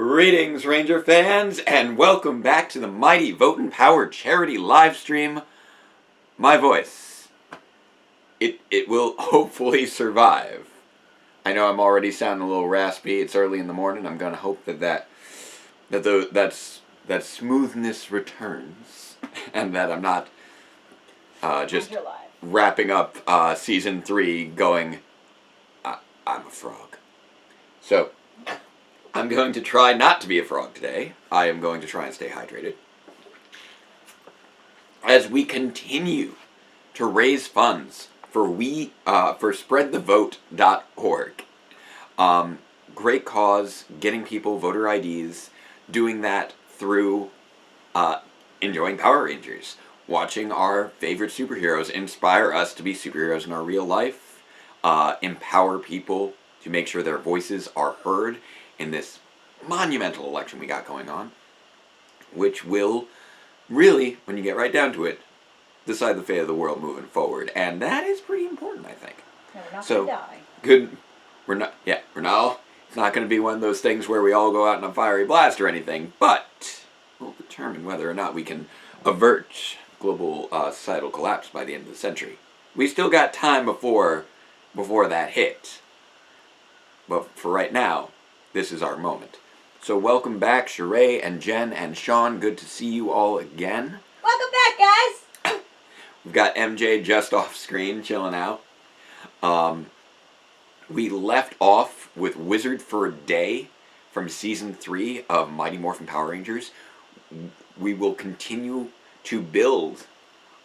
Greetings, Ranger fans, and welcome back to the mighty Votin Powered Charity Livestream. My voice, it will hopefully survive. I know I'm already sounding a little raspy. It's early in the morning. I'm gonna hope that smoothness returns, and that I'm not just wrapping up season 3 going, I'm a frog. So I'm going to try not to be a frog today. I am going to try and stay hydrated. As we continue to raise funds for spreadthevote.org. Great cause, getting people voter IDs, doing that through enjoying Power Rangers, watching our favorite superheroes inspire us to be superheroes in our real life, empower people to make sure their voices are heard in this monumental election we got going on, which will really, when you get right down to it, decide the fate of the world moving forward. And that is pretty important, I think. No, we're not going to die. Good. We're not, it's not going to be one of those things where we all go out in a fiery blast or anything, but we'll determine whether or not we can avert global societal collapse by the end of the century. We still got time before that hit. But for right now, this is our moment. So welcome back, Sheree and Jen and Sean. Good to see you all again. Welcome back, guys! We've got MJ just off screen, chilling out. We left off with Wizard for a Day from Season 3 of Mighty Morphin Power Rangers. We will continue to build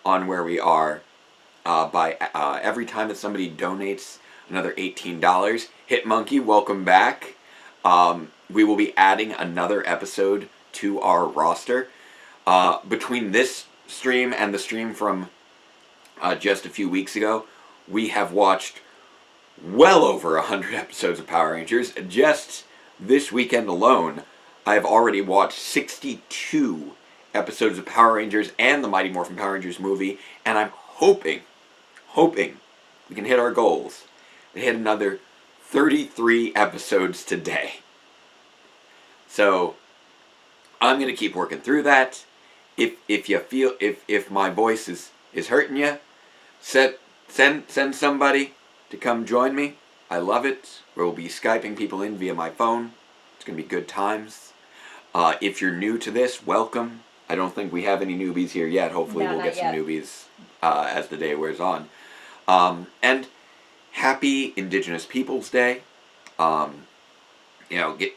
on where we are by every time that somebody donates another $18. Hitmonkey, welcome back. We will be adding another episode to our roster. Between this stream and the stream from just a few weeks ago, we have watched well over 100 episodes of Power Rangers. Just this weekend alone, I have already watched 62 episodes of Power Rangers and the Mighty Morphin Power Rangers movie, and I'm hoping we can hit our goals and hit another 33 episodes today. So I'm going to keep working through that. If you feel, if my voice is hurting you, send somebody to come join me. I love it. We'll be Skyping people in via my phone. It's going to be good times. If you're new to this, welcome. I don't think we have any newbies here yet. Hopefully we'll get some newbies as the day wears on. And happy Indigenous Peoples Day. Get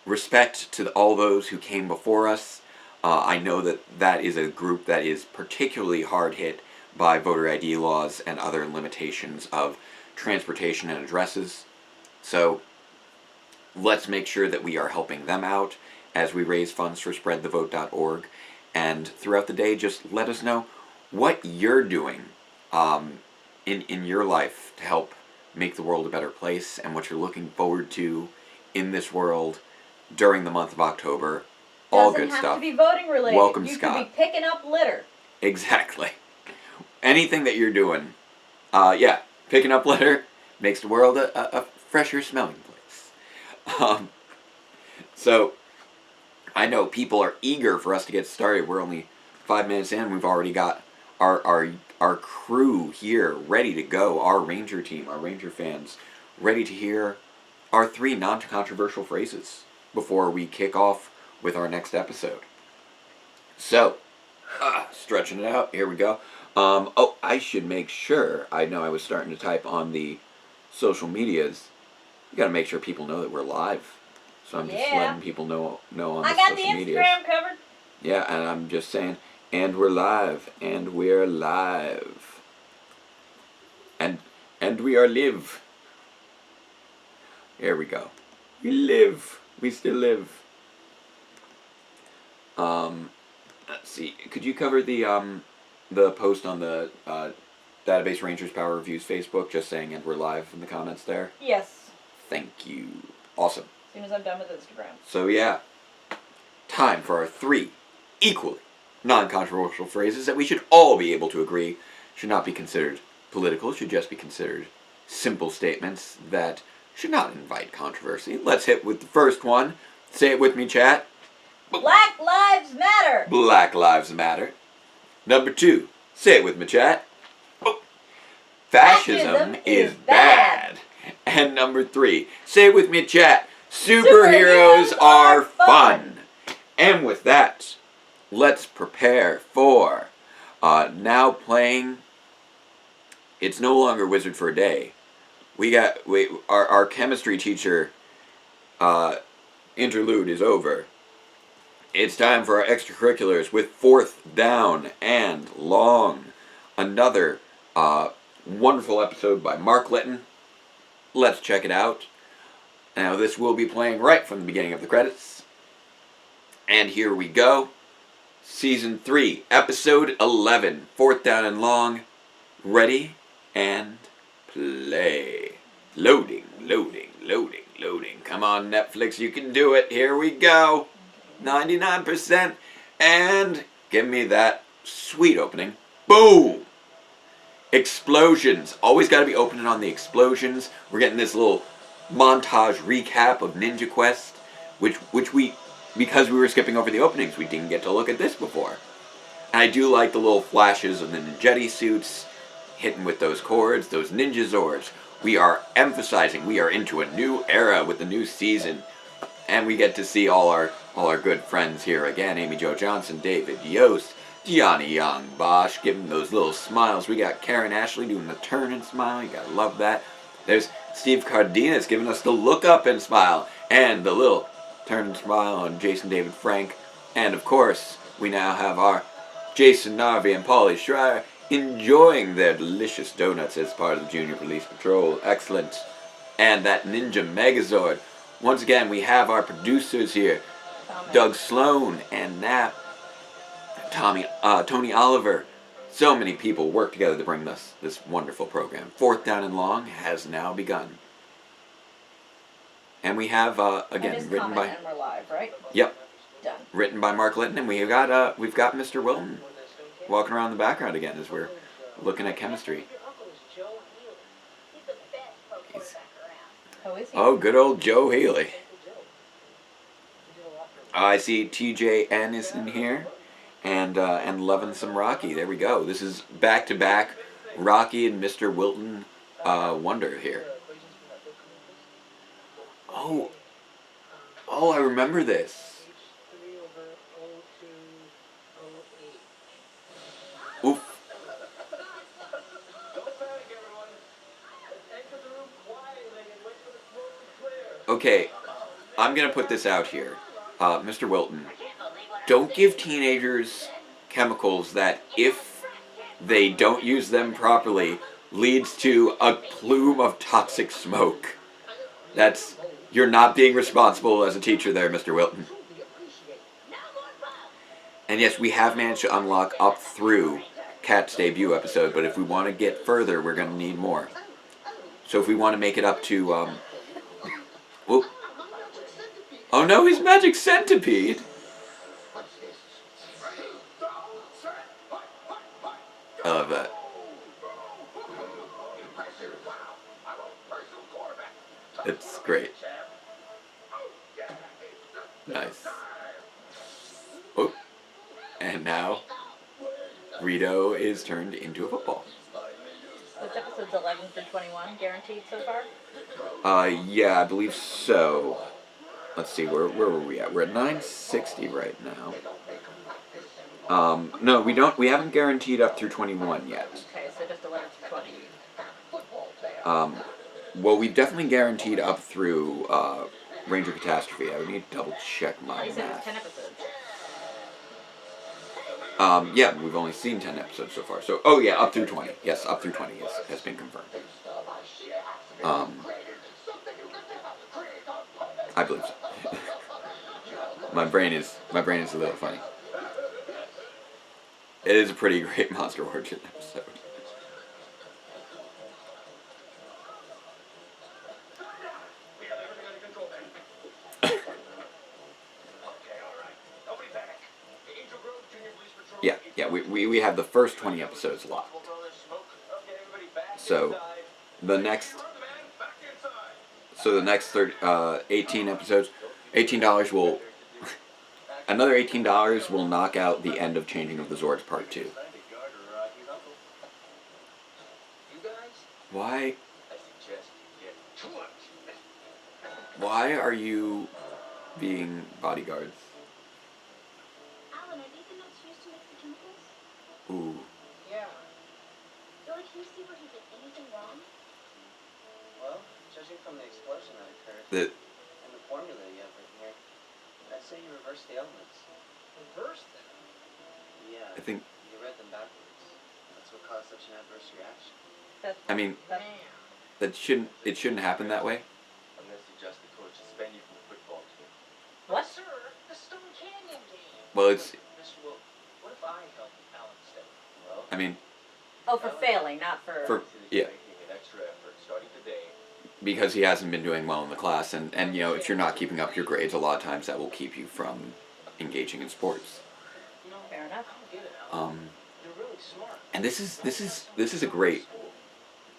respect to all those who came before us. I know that is a group that is particularly hard hit by voter ID laws and other limitations of transportation and addresses. So let's make sure that we are helping them out as we raise funds for spreadthevote.org. And throughout the day, just let us know what you're doing in your life to help make the world a better place, and what you're looking forward to in this world during the month of October. All good stuff. Doesn't have to be voting related. Welcome, you Scott. You could be picking up litter. Exactly. Anything that you're doing, picking up litter makes the world a fresher smelling place. So I know people are eager for us to get started. We're only 5 minutes in. We've already got our crew here ready to go. Our Ranger team, our Ranger fans, ready to hear our 3 non-controversial phrases before we kick off with our next episode. So, stretching it out. Here we go. I should make sure. I know I was starting to type on the social medias. You got to make sure people know that we're live. So I'm just letting people know on the social medias. I got the Instagram covered. Yeah, and I'm just saying, and we're live, and we're live, and we are live. Here we go. We live. We still live. Let's see. Could you cover the post on the Database Rangers Power Reviews Facebook, just saying, and we're live in the comments there? Yes. Thank you. Awesome. As soon as I'm done with Instagram. So yeah, time for our 3 equally non-controversial phrases that we should all be able to agree should not be considered political, should just be considered simple statements that should not invite controversy. Let's hit with the first one. Say it with me, chat. Black Lives Matter. Black Lives Matter. Number 2. Say it with me, chat. Fascism is bad. And number 3. Say it with me, chat. Superheroes are fun. And with that, let's prepare for now playing. It's no longer Wizard for a Day. Our chemistry teacher interlude is over. It's time for our extracurriculars with Fourth Down and Long. Another wonderful episode by Mark Litton. Let's check it out. Now this will be playing right from the beginning of the credits. And here we go. Season 3, Episode 11, Fourth Down and Long. Ready and play. Loading, loading, loading, loading. Come on, Netflix, you can do it. Here we go. 99%. And give me that sweet opening. Boom! Explosions. Always got to be opening on the explosions. We're getting this little montage recap of Ninja Quest, which we, because we were skipping over the openings, we didn't get to look at this before. And I do like the little flashes of the ninjetti suits, hitting with those chords, those ninja zords. We are emphasizing we are into a new era with the new season. And we get to see all our good friends here again. Amy Jo Johnson, David Yost, Gianni Young Bosch, giving those little smiles. We got Karen Ashley doing the turn and smile. You gotta love that. There's Steve Cardenas giving us the look up and smile. And the little turn and smile on Jason David Frank. And of course, we now have our Jason Narvi and Paulie Schreier enjoying their delicious donuts as part of the Junior Police Patrol. Excellent. And that Ninja Megazord. Once again, we have our producers here. Doug Sloan and Nap. Tony Oliver. So many people work together to bring us this wonderful program. Fourth Down and Long has now begun. And we have, again, written by... And we're live, right? Yep. Done. Written by Mark Litton, and we've got Mr. Wilton walking around the background again as we're looking at chemistry. Oh, good old Joe Healy. I see TJN is in here, and loving some Rocky. There we go. This is back-to-back Rocky and Mr. Wilton wonder here. Oh, I remember this. Oof. Okay, I'm gonna put this out here. Mr. Wilton, don't give teenagers chemicals that, if they don't use them properly, leads to a plume of toxic smoke. You're not being responsible as a teacher there, Mr. Wilton. And yes, we have managed to unlock up through Kat's debut episode, but if we want to get further, we're going to need more. So if we want to make it up to, whoop. Oh no, he's Magic Centipede! I love that. It's great. Nice. Oh. And now, Rito is turned into a football. What's episodes 11 through 21 guaranteed so far? Yeah, I believe so. Let's see, where were we at? We're at 960 right now. No, we haven't guaranteed up through 21 yet. Okay, so just 11 through 20. Well, we definitely guaranteed up through, Ranger Catastrophe. I would need to double check my You said it was math. 10 episodes. Yeah, we've only seen 10 episodes so far. So, oh yeah, up through 20. Yes, up through 20 has been confirmed. I believe so. My brain is a little funny. It is a pretty great Monster Origin episode. Yeah, we have the first 20 episodes locked. So the next 18 episodes, $18 will another $18 will knock out the end of Changing of the Zords Part 2. Why are you being bodyguards? Alan, are these the nuts used to mix the chemicals? Ooh. Yeah. Billy, can you see where he did anything wrong? Well, judging from the explosion that occurred and the formula you have written here, I'd say you reversed the elements. Reversed them? Yeah. I think. You read them backwards. That's what caused such an adverse reaction. I mean, Damn. it shouldn't happen that way. Unless you just the coach suspend you from the football team. What? Sir, the Stone Canyon game. Well, it's. Mr. Wolf, what if I help Alan stay? Well, I mean, Oh, for failing, not for. Yeah. Making an extra effort starting today. Because he hasn't been doing well in the class, and you know, if you're not keeping up your grades, a lot of times that will keep you from engaging in sports. You know, Fair enough. I get it, Alan. Um, You're really smart. and this is a great.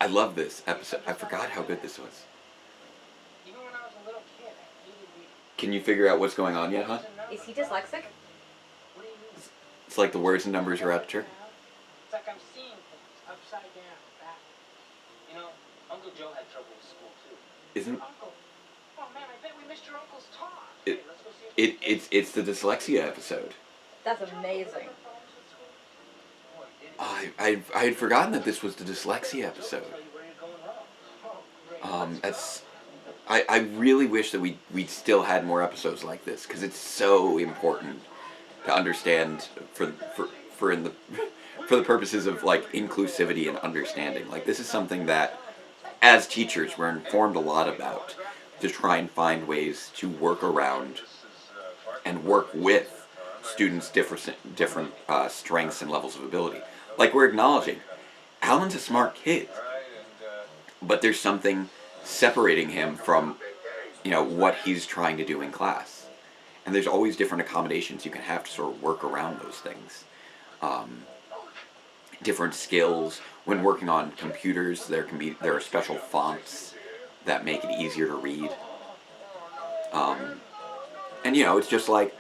I love this episode. I forgot how good this was. Even when I was a little kid, I hated reading. Can you figure out what's going on yet, huh? Is he dyslexic? What do you mean? It's like the words and numbers are out of turn. It's like I'm seeing things upside down, backwards. you know, Uncle Joe had trouble with school too. Isn't Uncle. Oh man, I bet we missed your uncle's talk. It- Hey, let's go see if it's the dyslexia episode. That's amazing. I had forgotten that this was the dyslexia episode. That's. I really wish that we still had more episodes like this, because it's so important to understand for the purposes of like inclusivity and understanding. Like, this is something that as teachers we're informed a lot about, to try and find ways to work around and work with students' different strengths and levels of ability. Like, we're acknowledging, Alan's a smart kid, but there's something separating him from, you know, what he's trying to do in class. And there's always different accommodations you can have to sort of work around those things. Different skills. When working on computers, there are special fonts that make it easier to read. And you know, it's just like,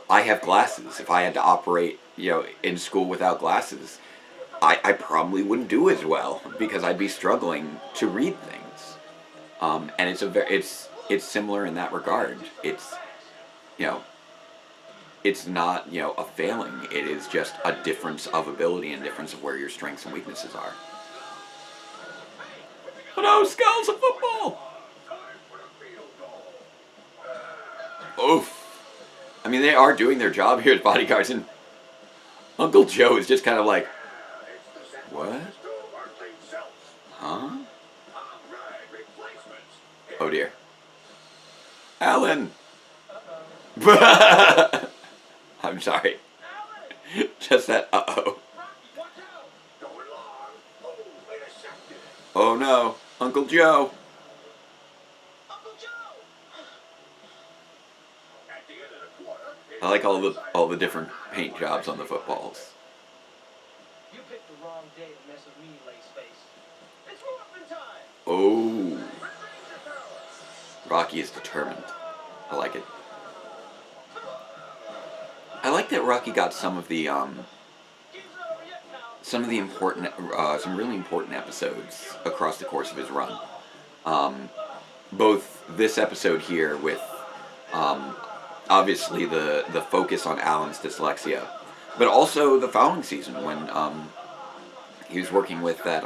I have glasses. If I had to operate, you know, in school without glasses, I probably wouldn't do as well, because I'd be struggling to read things. And it's similar in that regard. It's, you know, it's not, you know, a failing. It is just a difference of ability and difference of where your strengths and weaknesses are. Oh no, Skulls of football! Oof. I mean, they are doing their job here as bodyguards, and Uncle Joe is just kind of like, what? Huh? Oh dear. Alan! I'm sorry. Just that uh-oh. Oh no, Uncle Joe. I like all the different paint jobs on the footballs. You picked the wrong day to mess with me, Laceface. It's Morphin time! Oh. Rocky is determined. I like it. I like that Rocky got some of the some really important episodes across the course of his run. Both this episode here with obviously the focus on Alan's dyslexia, but also the following season when he was working with that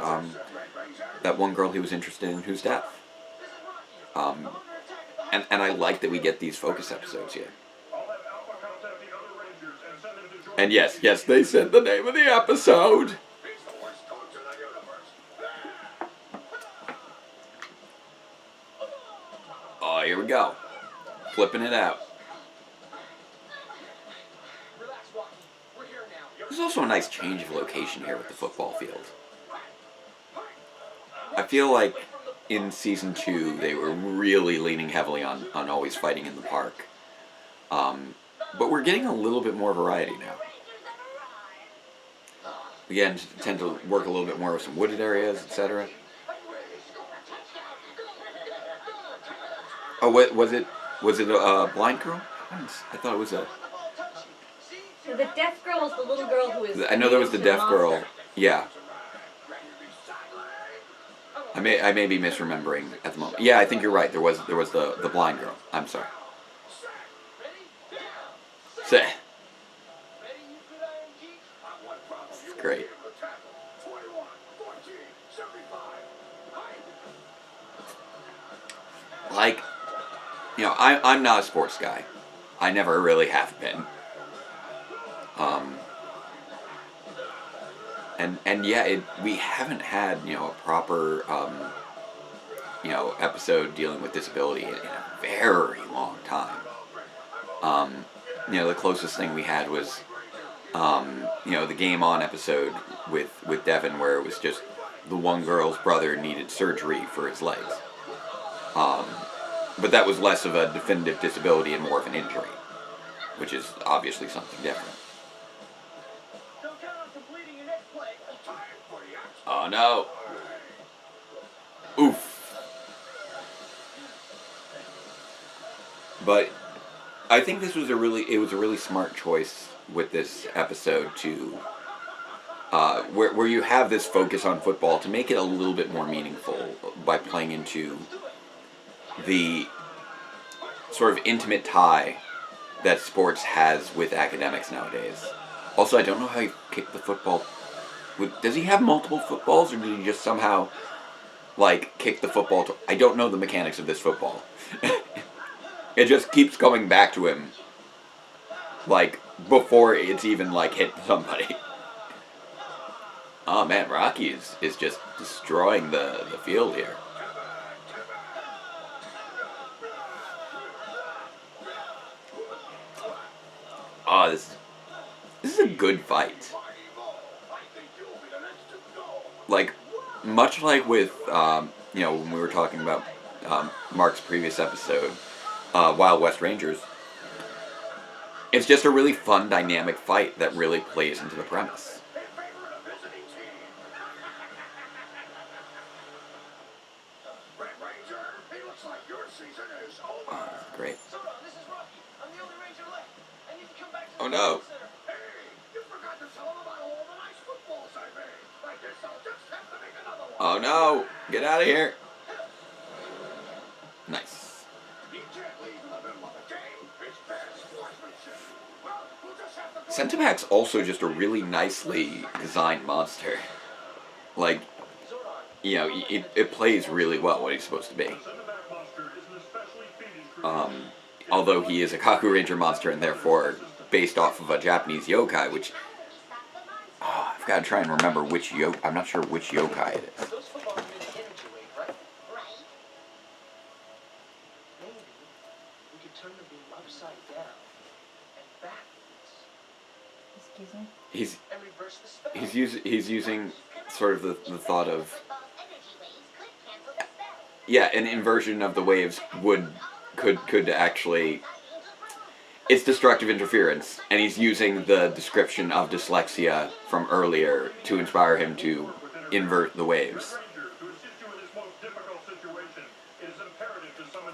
one girl he was interested in who's deaf. And I like that we get these focus episodes here. And yes, they said the name of the episode. Oh, here we go. Flipping it out. Relax, Rocky. We're here now. There's also a nice change of location here with the football field. I feel like in season 2 they were really leaning heavily on always fighting in the park. But we're getting a little bit more variety now. Again, tend to work a little bit more with some wooded areas, etc. Oh, what was it? Was it a blind girl? I thought it was a. The deaf girl was the little girl who is. I know there was the deaf girl. monster. Yeah. I may be misremembering at the moment. Yeah, I think you're right. There was the blind girl. I'm sorry. Say. It's great. Like, you know, I'm not a sports guy. I never really have been. And yeah, we haven't had, you know, a proper, you know, episode dealing with disability in a very long time. You know, the closest thing we had was, you know, the Game On episode with Devin, where it was just the one girl's brother needed surgery for his legs. But that was less of a definitive disability and more of an injury, which is obviously something different. Oh no! Oof. But I think this was a really smart choice with this episode to where you have this focus on football to make it a little bit more meaningful by playing into the sort of intimate tie that sports has with academics nowadays. Also, I don't know how he kicked the football. Does he have multiple footballs, or did he just somehow, like, kick the football to... I don't know the mechanics of this football. It just keeps coming back to him, like, before it's even, like, hit somebody. Oh, man, Rocky is just destroying the field here. Oh, this is a good fight. Like, much like with, you know, when we were talking about Mark's previous episode, Wild West Rangers, it's just a really fun, dynamic fight that really plays into the premise. Oh, this is great. Oh no! Oh no! Get out of here! Nice. Centibac's also just a really nicely designed monster. Like, you know, it plays really well what he's supposed to be. Although he is a Kaku Ranger monster and therefore based off of a Japanese yokai, which... Oh, I've got to try and remember which yokai... I'm not sure which yokai it is. Those footballs are really energy wave, right? Maybe we could turn the beam upside down and backwards. Excuse me? And reverse the spell. He's using sort of the thought of... Yeah, an inversion of the waves could actually... It's destructive interference, and he's using the description of dyslexia from earlier to inspire him to invert the waves.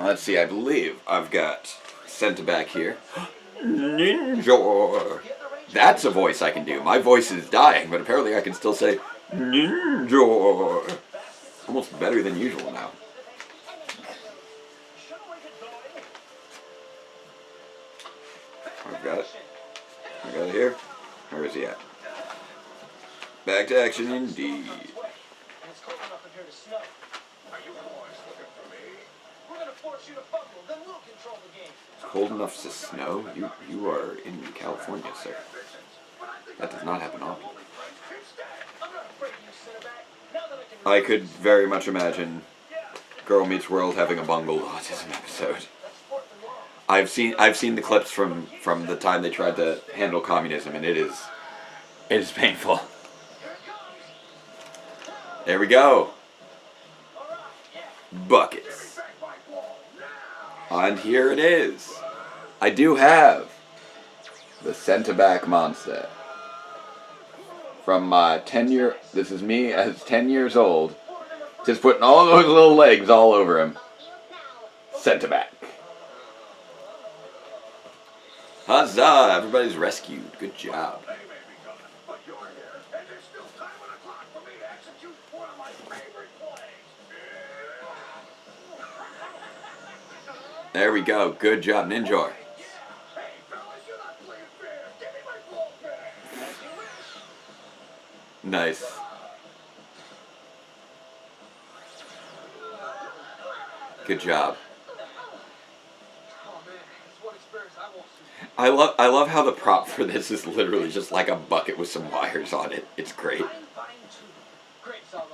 Let's see, I believe I've got Centibac here. Ninja! That's a voice I can do. My voice is dying, but apparently I can still say Ninja! Almost better than usual now. I've got it. I got it here. Where is he at? Back to action indeed. And it's cold enough in here to snow. Are you boys looking for me? We're gonna force you to buckle, then we'll control the game. Cold enough to snow? You are in California, sir. That does not happen often. I'm not afraid of you, Cinnaback. Now that I can... I could very much imagine Girl Meets World having a bungled autism episode. I've seen the clips from the time they tried to handle communism, and it is painful. There we go. Buckets. And here it is. I do have the Centibac monster. From my 10-year... This is me as 10 years old. Just putting all those little legs all over him. Centibac. Huzzah! Everybody's rescued. Good job. They may be gone, but you're here, and there's still time on the clock for me to execute one of my favorite plays. There we go. Good job, Ninjor. Hey, fellas, you're not playing fair. Give me my ball back. As you wish. Nice. Good job. Oh man, it's one experience I won't see. I love how the prop for this is literally just like a bucket with some wires on it. It's great. Fine, too. Great, Sowing.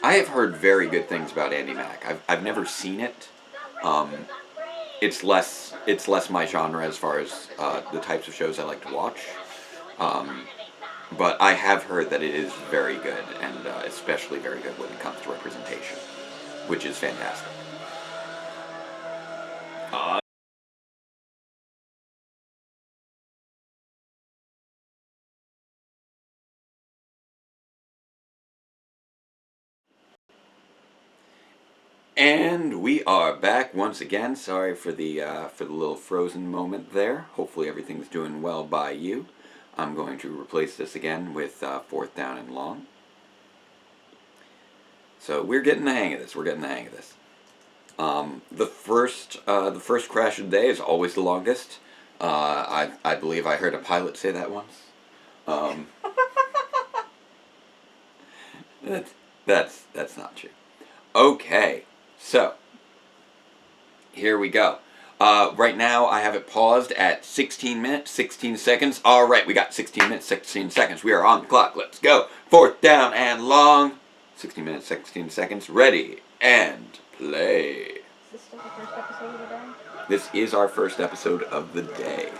I have heard very good things about Andy Mack. I've never seen it. It's less my genre as far as the types of shows I like to watch. But I have heard that it is very good, and especially very good when it comes to representation, which is fantastic. And we are back once again. Sorry for the little frozen moment there. Hopefully everything's doing well by you. I'm going to replace this again with 4th down and long. So we're getting the hang of this. The first crash of the day is always the longest. I believe I heard a pilot say that once. That's not true. Okay. So, here we go. Right now, I have it paused at 16 minutes, 16 seconds. All right, we got 16 minutes, 16 seconds. We are on the clock. Let's go. 4th down and long. 16 minutes, 16 seconds. Ready and play. Is this still the first episode of the day? This is our first episode of the day.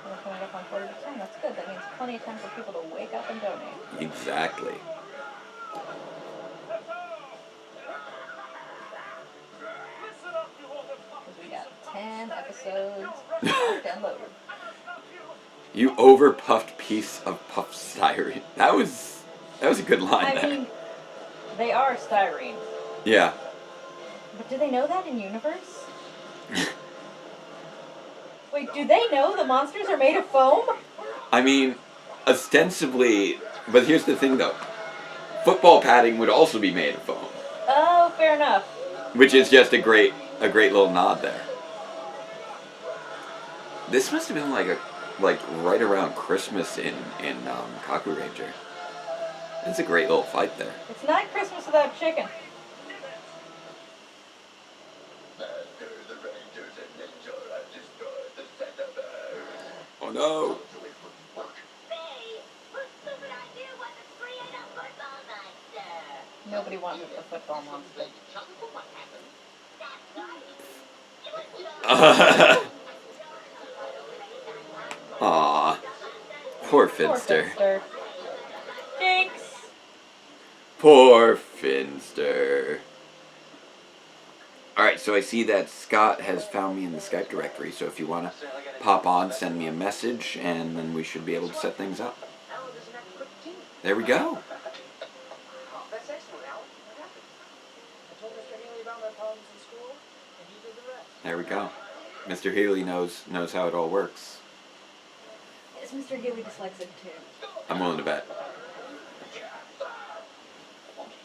We're coming up on 40%. That's good. That means plenty of time for people to wake up and donate. Exactly. We got 10 episodes locked and loaded. You overpuffed piece of puff styrene. That was a good line I there. mean, they are styrene. Yeah. But do they know that in universe? Wait, do they know the monsters are made of foam? I mean, ostensibly, but here's the thing though. Football padding would also be made of foam. Oh, fair enough. Which is just a great little nod there. This must have been like right around Christmas in Kaku Ranger. It's a great little fight there. It's not Christmas without chicken. Oh no! Nobody wanted the football monster. Aww. Poor Finster. Finster. Jinx! Poor Finster. Alright, so I see that Scott has found me in the Skype directory, so if you want to pop on, send me a message, and then we should be able to set things up. There we go. That's excellent, Alan. What happened? I told Mr. Haley about my problems in school, and he did the rest. There we go. Mr. Healy knows how it all works. Is Mr. Haley dyslexic too? I'm willing to bet.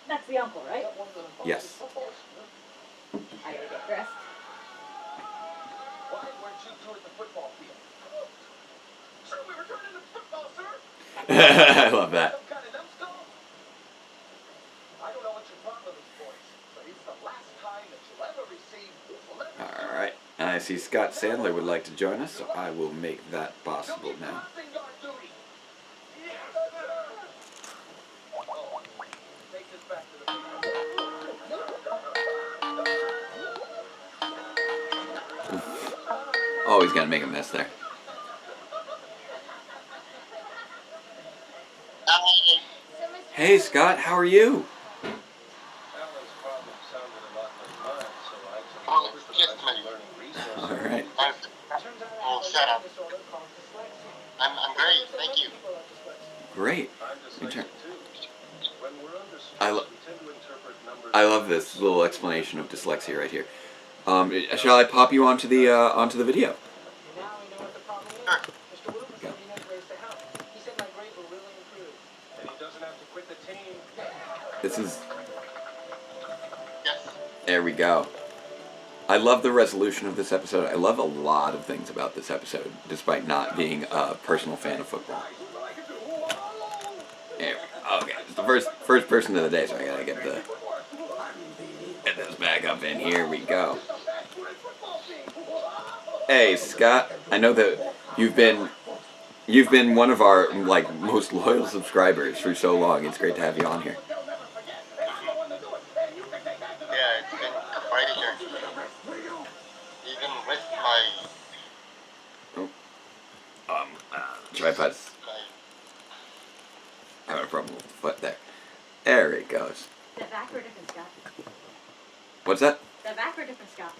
That's the uncle, right? Yes. I gotta get dressed. Why weren't you two at the football field? Sir, we returning to football, sir. I love that. Some kind of numbskull? I don't know what your problem is, boys, but it's the last time that you'll ever receive. Alright. I see Scott Sandler would like to join us, so I will make that possible now. Oh, he's gonna make a mess there. Hey Scott, how are you? Alright. Oh, shut up. I'm great, thank you. Great. I love this little explanation of dyslexia right here. Shall I pop you onto the video? This is... Yes. There we go. I love the resolution of this episode. I love a lot of things about this episode, despite not being a personal fan of football. There we go. Okay, it's the first person of the day, so I gotta get this back up in. Here we go. Hey, Scott. I know that you've been one of our most loyal subscribers for so long. It's great to have you on here. Yeah, it's been quite a journey. Even with my Tripod's having a problem with the foot there. There it goes. Is that back or different, Scott? What's that? Is that back or different, Scott?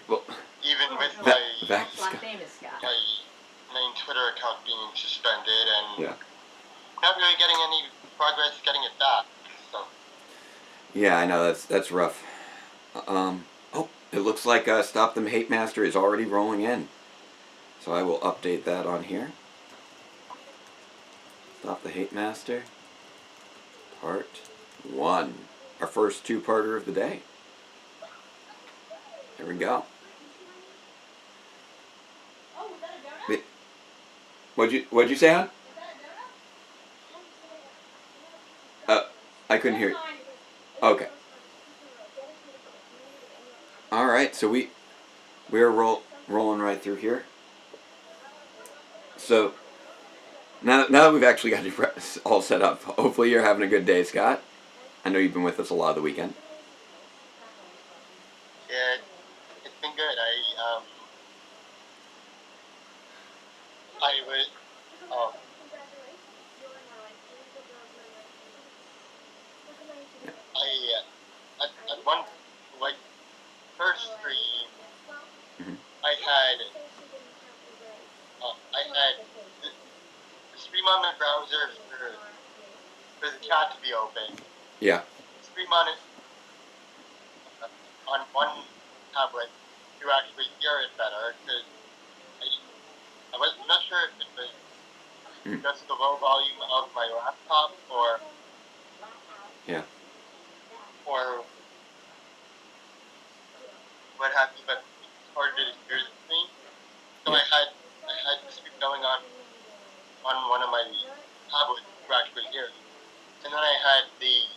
Well, even with that, my that's Last name is Scott. my main Twitter account being suspended and yeah. not really getting any progress getting it back. So Yeah, I know that's rough. Oh, it looks like Stop Them Hate Master is already rolling in. So I will update that on here. Stop the Hate Master. Part 1. Our first two-parter of the day. There we go. Oh, was that a donut? What'd you say, hon? I couldn't hear you. Okay. All right, so we're rolling right through here. So now that we've actually got you all set up, hopefully you're having a good day, Scott. I know you've been with us a lot of the weekend. yeah, it's been good. I was at one first stream I had the stream on my browser for the chat to be open. Yeah. Stream on it on one tablet to actually hear it better because I was not sure if it was just the low volume of my laptop or what have you, but it's harder to hear the stream. So I had the stream going on one of my tablets to actually hear it. And then I had the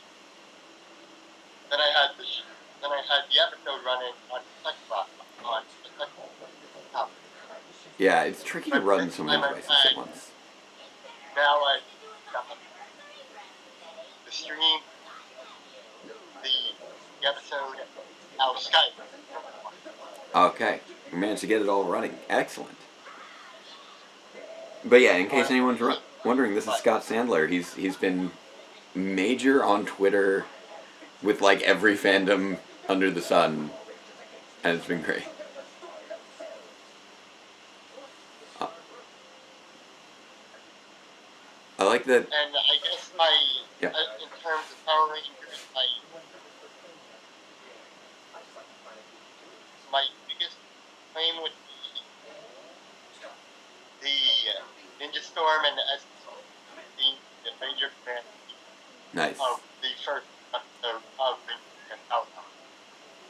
episode running on the second laptop, tablet. Yeah, it's tricky to run so many devices at once. Now I the stream, the episode, now Skype. Okay, we managed to get it all running. Excellent. But yeah, in case anyone's wondering, this is Scott Sandler. He's been major on Twitter with every fandom under the sun, and it's been great. I like that. And I guess in terms of Power Rangers, my biggest claim would be the Ninja Storm and the Ranger Command Nice. of the first episode of Ranger and Outlaw,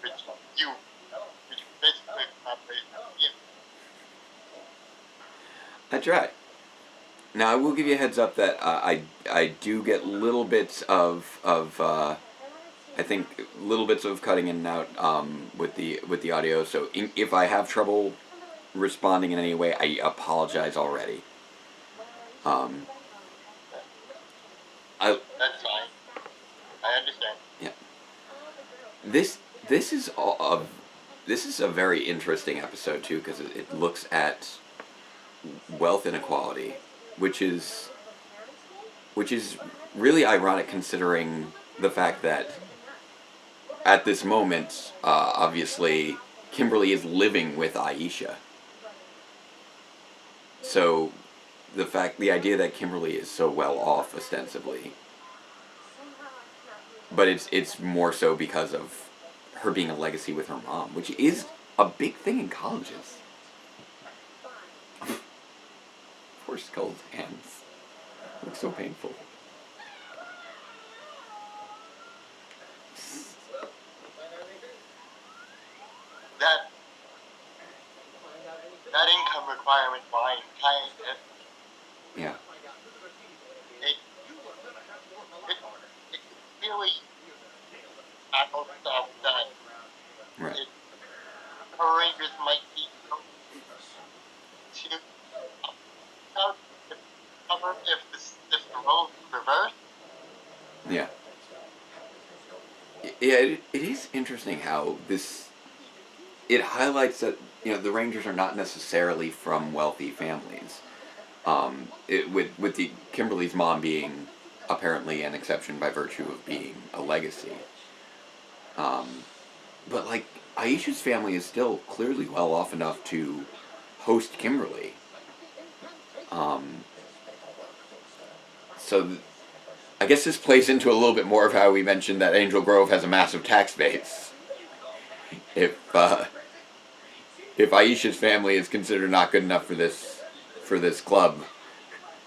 which basically collaborated. That's right. Now I will give you a heads up that I do get little bits of I think little bits of cutting in and out with the audio. So if I have trouble responding in any way, I apologize already. That's fine. I understand. Yeah. This is a very interesting episode too because it looks at wealth inequality, which is really ironic considering the fact that at this moment, obviously, Kimberly is living with Aisha. So the idea that Kimberly is so well off ostensibly, but it's more so because of her being a legacy with her mom, which is a big thing in colleges. Poor Skull's hands look so painful. environment line kind of Yeah. it really tackles stuff that Right. Power Rangers might be to cover if the roles reverse. Yeah. Yeah, it is interesting how it highlights that, the Rangers are not necessarily from wealthy families. With the Kimberly's mom being apparently an exception by virtue of being a legacy. But like Aisha's family is still clearly well off enough to host Kimberly. So I guess this plays into a little bit more of how we mentioned that Angel Grove has a massive tax base. If Aisha's family is considered not good enough for this club,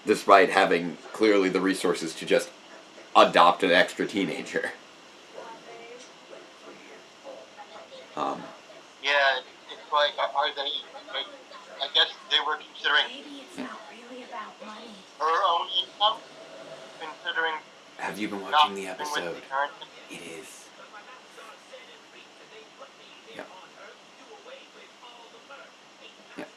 despite having clearly the resources to just adopt an extra teenager. Yeah, it's like, are they, like, I guess they were considering Maybe it's not really about money. her own income, considering Have you been not watching the living with episode? the parents. It is. Yep. Yep.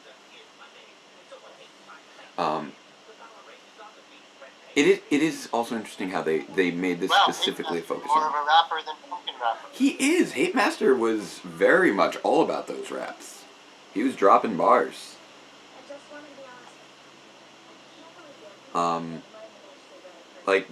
It is also interesting how they made this Wow, specifically a focus more on. of a rapper than pumpkin rapper. He is. Hate Master was very much all about those raps. He was dropping bars. I just wanted to be honest. Like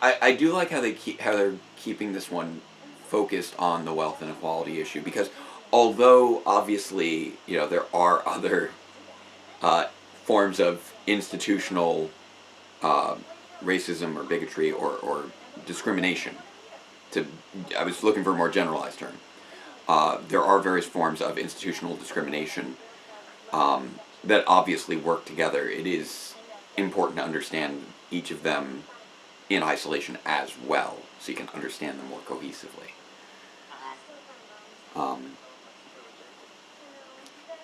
I do like how they're keeping this one focused on the wealth inequality issue, because although obviously there are other forms of institutional racism or bigotry or discrimination. I was looking for a more generalized term. There are various forms of institutional discrimination that obviously work together. It is important to understand each of them in isolation as well, so you can understand them more cohesively.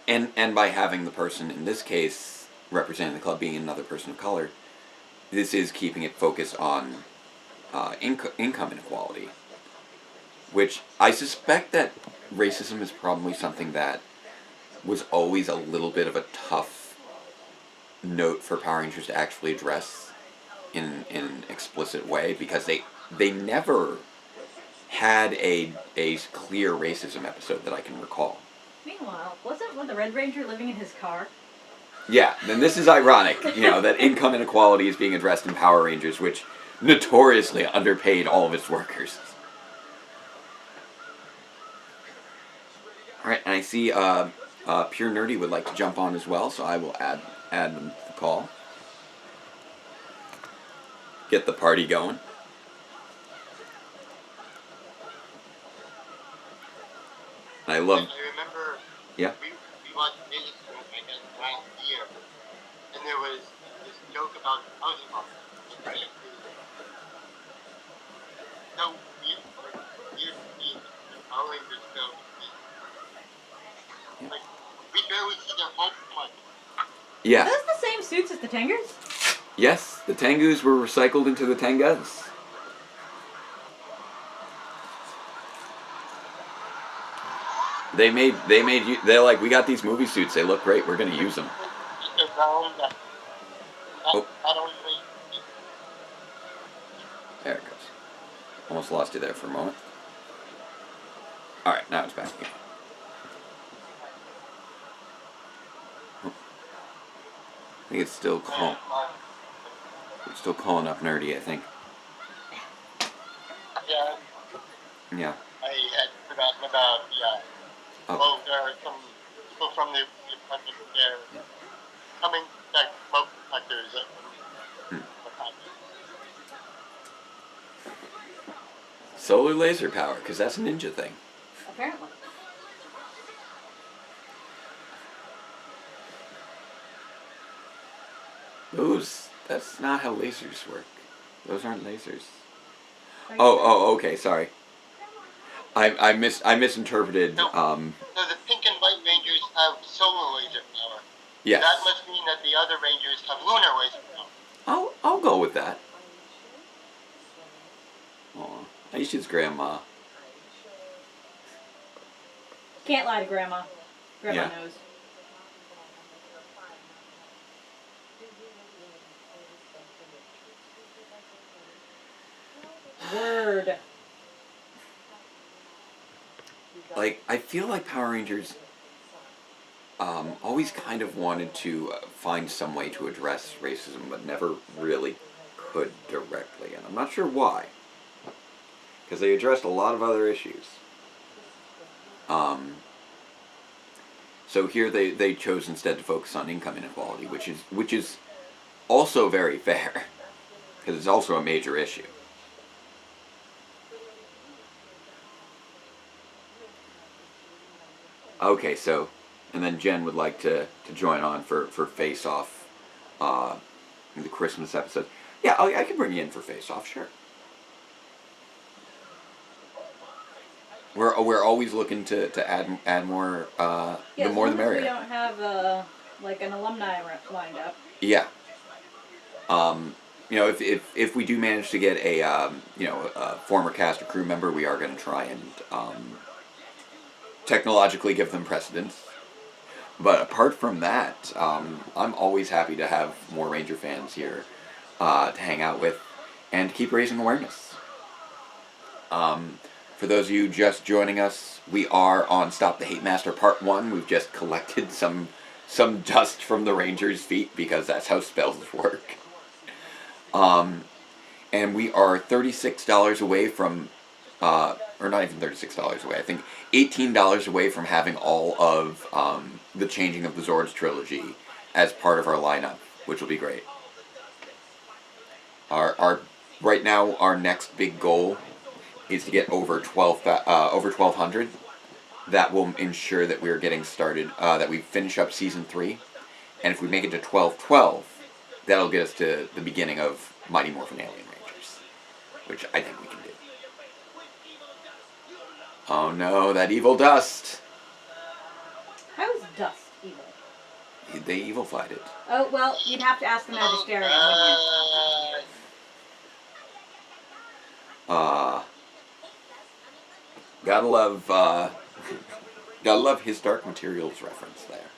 And by having the person in this case representing the club being another person of color, this is keeping it focused on income inequality, which I suspect that racism is probably something that was always a little bit of a tough note for Power Rangers to actually address in an explicit way, because they never had a clear racism episode that I can recall. Meanwhile, wasn't the Red Ranger living in his car? Yeah, then this is ironic, that income inequality is being addressed in Power Rangers, which notoriously underpaid all of its workers. Alright, and I see Pure Nerdy would like to jump on as well, so I will add them to the call. Get the party going. I love... I remember Yeah. we watched Vegas, I guess, last year, and there was this joke about housing market. Right? So weird to see Power Rangers go. Like, we barely see their home much. Yeah. Are those the same suits as the Tengers? Yes, the Tengus were recycled into the Tengas. They're like, we got these movie suits, they look great, we're gonna use them. Oh. There it goes. Almost lost you there for a moment. Alright, now it's back again. Oh. I think it's still calling up Nerdy, I think. Yeah. Yeah. I had forgotten about, Oh. well, there are some people from the apartment there coming back smoke detectors and what have you. Solar laser power, because that's a ninja thing. Apparently. That's not how lasers work. Those aren't lasers. Oh, okay, sorry. I misinterpreted. So the pink and white Rangers have solar laser power. Yes. That must mean that the other Rangers have lunar laser power. I'll go with that. Aw, Aisha's grandma. Can't lie to Grandma. Grandma Yeah. knows. Word. Like, I feel like Power Rangers always kind of wanted to find some way to address racism, but never really could directly, and I'm not sure why. Because they addressed a lot of other issues. So here they chose instead to focus on income inequality, which is also very fair, because it's also a major issue. Okay, so, and then Jen would like to join on for Face Off, the Christmas episode. Yeah, I can bring you in for Face Off, sure. We're always looking to add more. Yeah, The as more long the as we merrier. don't have like an alumni lined up. Yeah. You know, if we do manage to get a former cast or crew member, we are going to try and technologically give them precedence. But apart from that, I'm always happy to have more Ranger fans here to hang out with and to keep raising awareness. For those of you just joining us, we are on Stop the Hate Master Part 1. We've just collected some dust from the Rangers' feet because that's how spells work. And we are $36 away from, or not even $36 away, I think $18 away from having all of the Changing of the Zords trilogy as part of our lineup, which will be great. Right now, our next big goal is to get over 1,200. That will ensure that we are getting started, that we finish up Season 3. And if we make it to 1212, that'll get us to the beginning of Mighty Morphin Alien Rangers, which I think we can do. Oh no, that evil dust! How is dust evil? They evil-fied it. Oh, well, you'd have to ask the Magisterium, wouldn't you? Gotta love his Dark Materials reference there.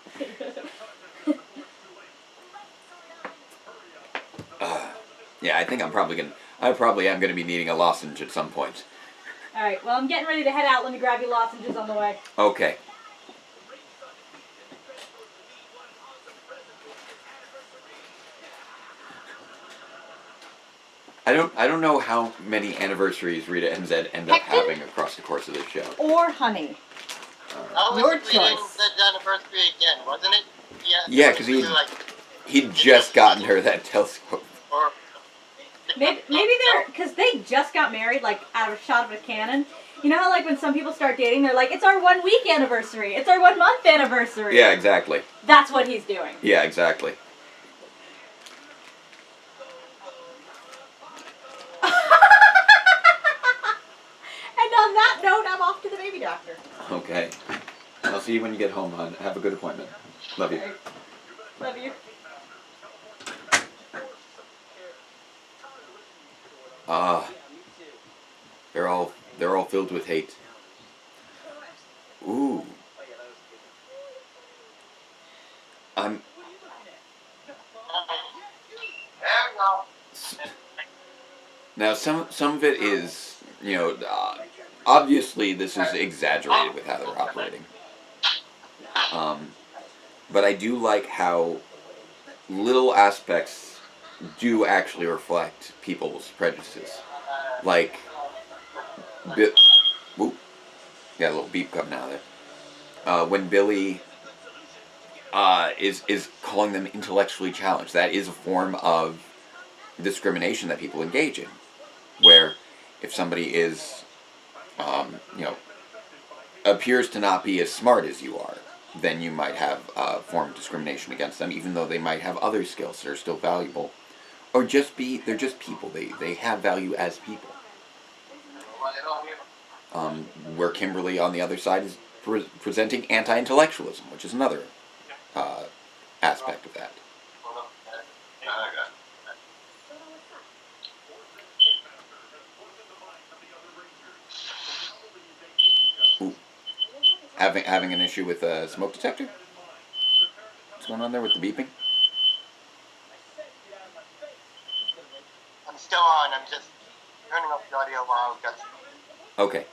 Yeah, I think I probably am gonna be needing a lozenge at some point. Alright, well, I'm getting ready to head out. Let me grab you lozenges on the way. Okay. I don't know how many anniversaries Rita and Zed end up Hector? having across the course of this show. Or honey. I was Your reading choice. the anniversary again, wasn't it? Yeah, it was 'cause really like, he'd just gotten her that telescope. or Maybe they're, because they just got married, like, out of a shot of a cannon. You know how, like, when some people start dating, they're like, it's our 1 week anniversary. It's our 1 month anniversary. Yeah, exactly. That's what he's doing. Yeah, exactly. And on that note, I'm off to the baby doctor. Okay. I'll see you when you get home, hon. Have a good appointment. Love you. Love you. They're all filled with hate. Ooh. Now some of it is, obviously this is exaggerated with how they're operating. But I do like how little aspects do actually reflect people's prejudices. Like, whoop, got a little beep coming out of there. When Billy is calling them intellectually challenged, that is a form of discrimination that people engage in. Where if somebody is, appears to not be as smart as you are, then you might have a form of discrimination against them, even though they might have other skills that are still valuable. Or they're just people. They have value as people. where Kimberly on the other side is presenting anti-intellectualism, which is another aspect of that. Ooh. Having an issue with a smoke detector? What's going on there with the beeping? I'm still on. I'm just turning off the audio while I got. Okay.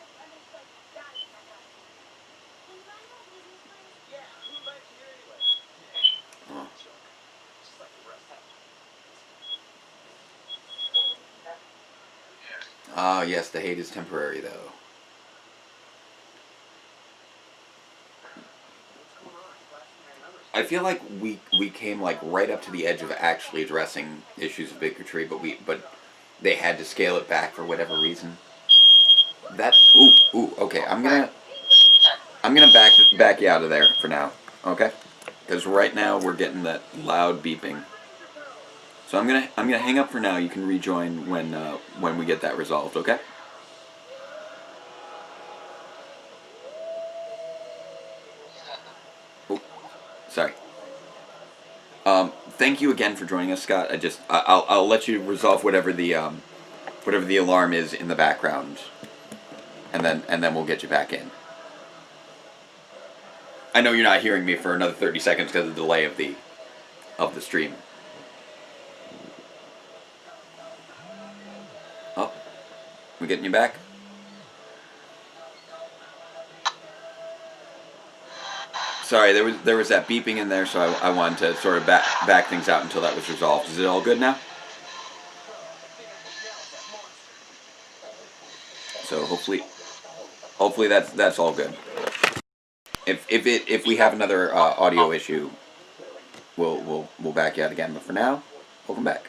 Oh. Ah, yes, the hate is temporary, though. I feel like we came like right up to the edge of actually addressing issues of bigotry, but they had to scale it back for whatever reason. That okay. I'm gonna back you out of there for now. Okay, because right now we're getting that loud beeping. So I'm gonna hang up for now. You can rejoin when we get that resolved. Okay. Oh, sorry. Thank you again for joining us, Scott. I'll let you resolve whatever the alarm is in the background, and then we'll get you back in. I know you're not hearing me for another 30 seconds because of the delay of the stream. Oh, we getting you back? Sorry, there was that beeping in there, so I wanted to sort of back things out until that was resolved. Is it all good now? So hopefully that's all good. If we have another audio issue, we'll back you out again. But for now, welcome back.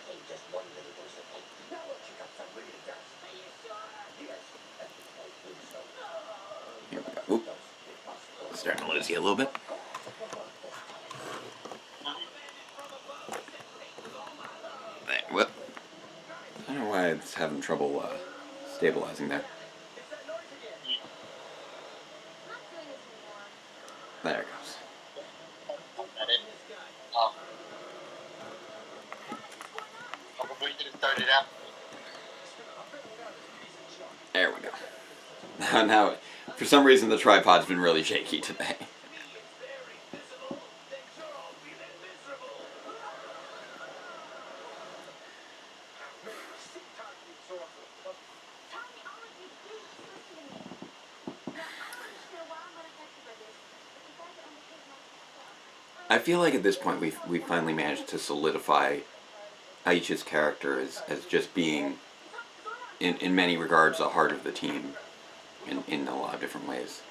Here we go. Oop. Starting to lose you a little bit. There. Well, I don't know why it's having trouble stabilizing there. There it goes. Probably should have started out. There we go. Now, for some reason, the tripod's been really shaky today. I feel like at this point we finally managed to solidify Aisha's character as just being, in many regards, the heart of the team in a lot of different ways.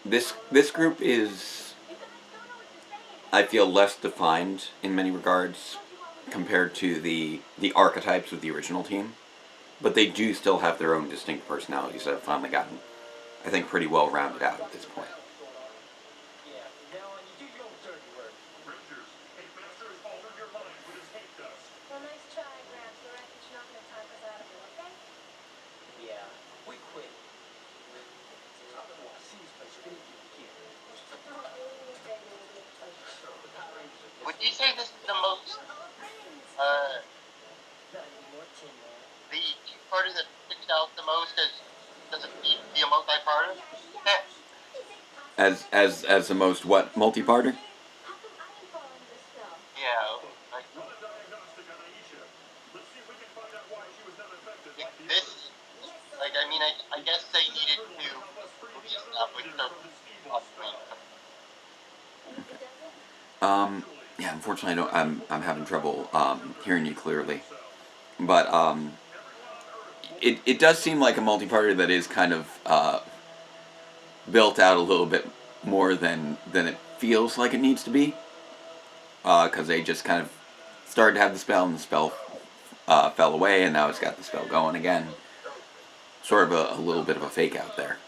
This group is, I feel, less defined in many regards compared to the archetypes of the original team, but they do still have their own distinct personalities that have finally gotten, I think, pretty well rounded out at this point. Would you say this is the most, the two-parter that sticks out the most does it beat the multi-parter? As the most what multi-parter? Yeah. This, I mean, I guess they needed to establish their Yeah, unfortunately, I'm having trouble hearing you clearly, but it does seem like a multi-parter that is kind of built out a little bit more than it feels like it needs to be, because they just kind of started to have the spell and the spell fell away, and now it's got the spell going again. Sort of a little bit of a fake out there.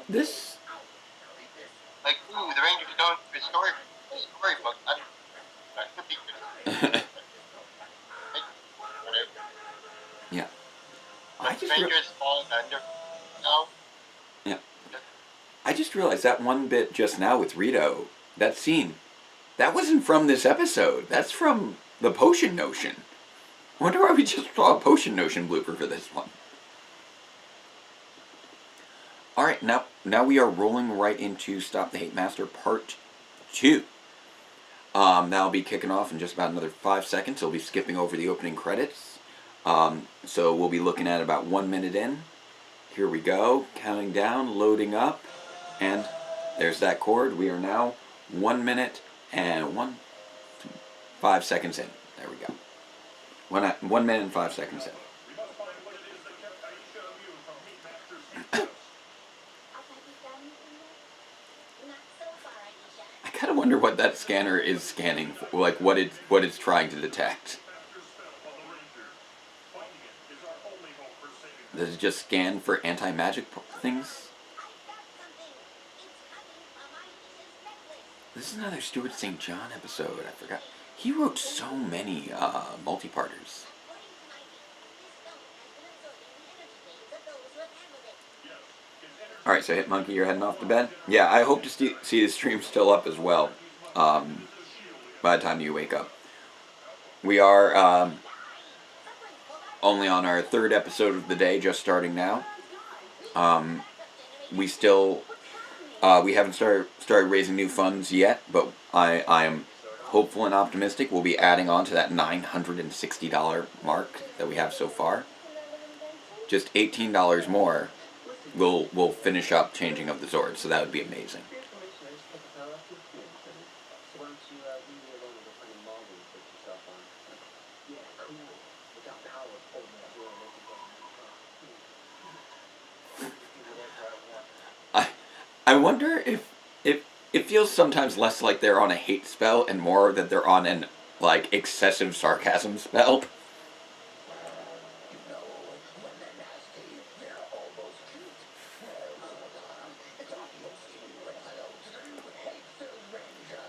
This. Like, ooh, the Rangers don't restore realized that one bit just now with Rito, that scene, that wasn't from this episode. That's from the Potion Notion. I wonder why we just saw a Potion Notion blooper for this one. Alright, now we are rolling right into Stop the Hate Master Part 2. That'll be kicking off in just about another 5 seconds. We'll be skipping over the opening credits. So we'll be looking at about 1 minute in. Here we go, counting down, loading up, and there's that chord. We are now 1 minute and 5 seconds in. There we go. 1 minute and 5 seconds in. I kind of wonder what that scanner is scanning for, like what it's trying to detect. Does it just scan for anti-magic things? This is another Stuart St. John episode. I forgot. He wrote so many multi-parters. Alright, so Hit Monkey, you're heading off to bed? Yeah, I hope to see the stream still up as well by the time you wake up. We are only on our 3rd episode of the day, just starting now. We haven't started raising new funds yet, but I am hopeful and optimistic we'll be adding on to that $960 mark that we have so far. Just $18 more, we'll finish up changing of the zords, so that would be amazing. I wonder if it feels sometimes less like they're on a hate spell and more that they're on an, like, excessive sarcasm spell.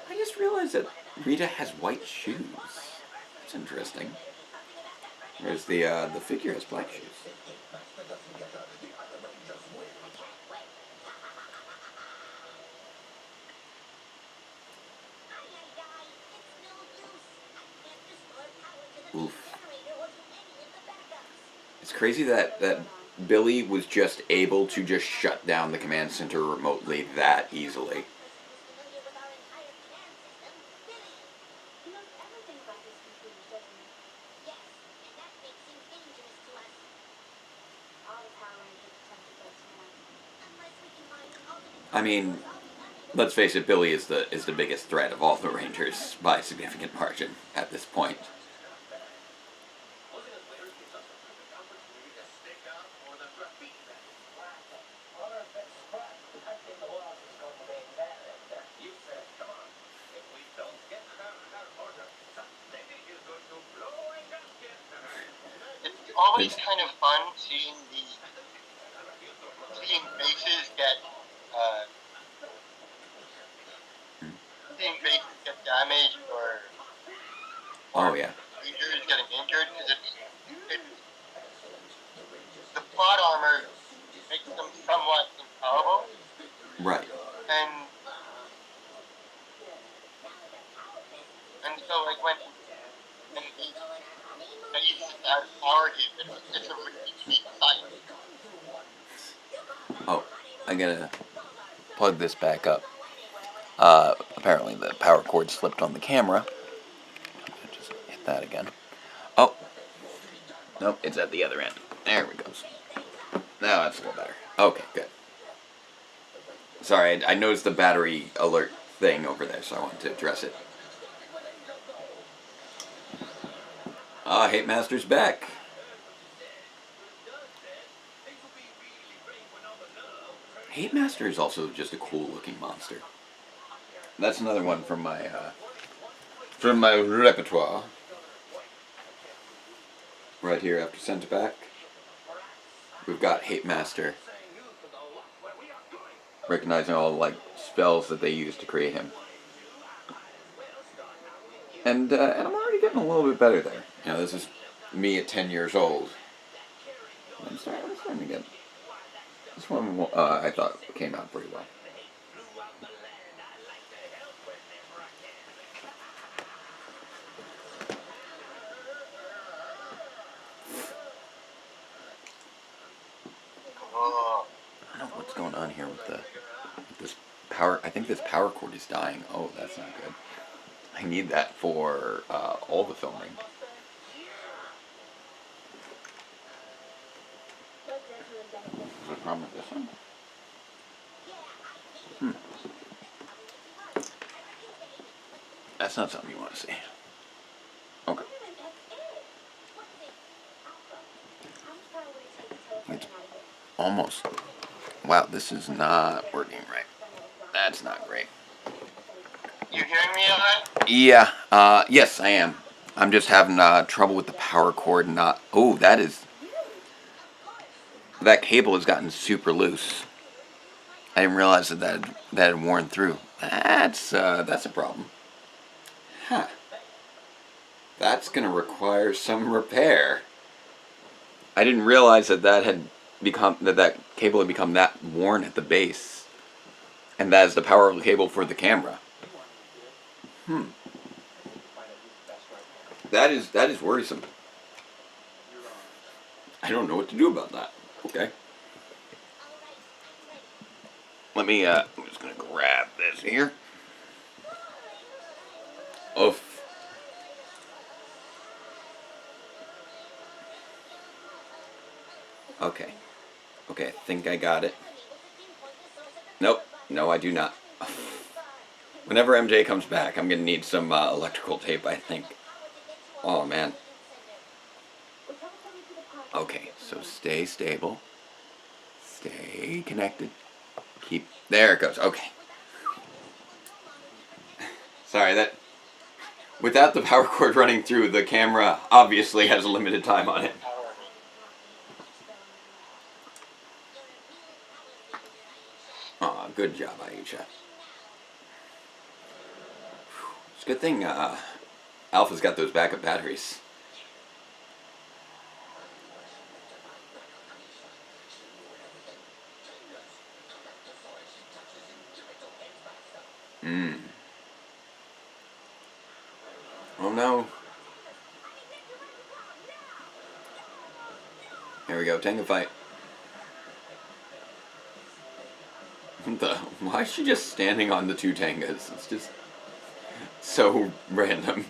I just realized that Rita has white shoes. That's interesting. Whereas the figure has black shoes. Oof. It's crazy that Billy was just able to just shut down the command center remotely that easily. I mean, let's face it, Billy is the biggest threat of all the Rangers by a significant margin at this point. It's always kind of fun seeing bases get damaged or Oh yeah. Rangers getting injured, because it's the plot armor makes them somewhat infallible. Right. And so like when he's out of power here, it's a really sweet sight. Oh, I gotta plug this back up. Apparently the power cord slipped on the camera. Just hit that again. Oh. Nope, it's at the other end. There we go. Now that's a little better. Okay, good. Sorry, I noticed the battery alert thing over there, so I wanted to address it. Hate Master's back. Hate Master is also just a cool looking monster. That's another one from my repertoire. Right here after sent it back, we've got Hate Master. Recognizing all like spells that they use to create him. And I'm already getting a little bit better there. You know, this is me at 10 years old. I'm starting to get... This one I thought came out pretty well. this power. I think this power cord is dying. Oh, that's not good. I need that for all the filming. Is there a problem with this one? That's not something you want to see. Okay. It's almost. Wow, this is not working right. That's not great. You hearing me alright? Yeah, yes, I am. I'm just having trouble with the power cord. Oh, that cable has gotten super loose. I didn't realize that had worn through. That's a problem. Huh. That's gonna require some repair. I didn't realize that cable had become that worn at the base, and that is the power cable for the camera. That is worrisome. I don't know what to do about that. Okay. I'm just gonna grab this here. Oof. Okay. Okay, I think I got it. Nope. No, I do not. Whenever MJ comes back, I'm gonna need some electrical tape, I think. Oh, man. Okay, so stay stable. Stay connected. There it goes. Okay. Sorry, without the power cord running through, the camera obviously has a limited time on it. Aw, good job, Aisha. It's a good thing Alpha's got those backup batteries. Oh no. Here we go, Tango fight. Why is she just standing on the two Tangas? It's just so random.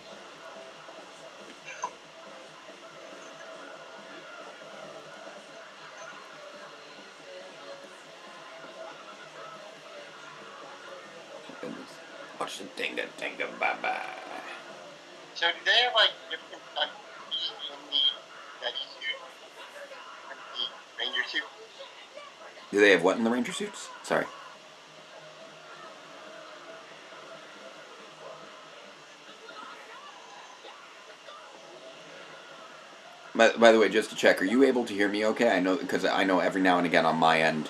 Watch the Tanga, bye-bye. So do they have like different countries in the Betty suit and the Ranger suit? Do they have what in the Ranger suits? Sorry. By the way, just to check, are you able to hear me okay? I know, because I know every now and again on my end,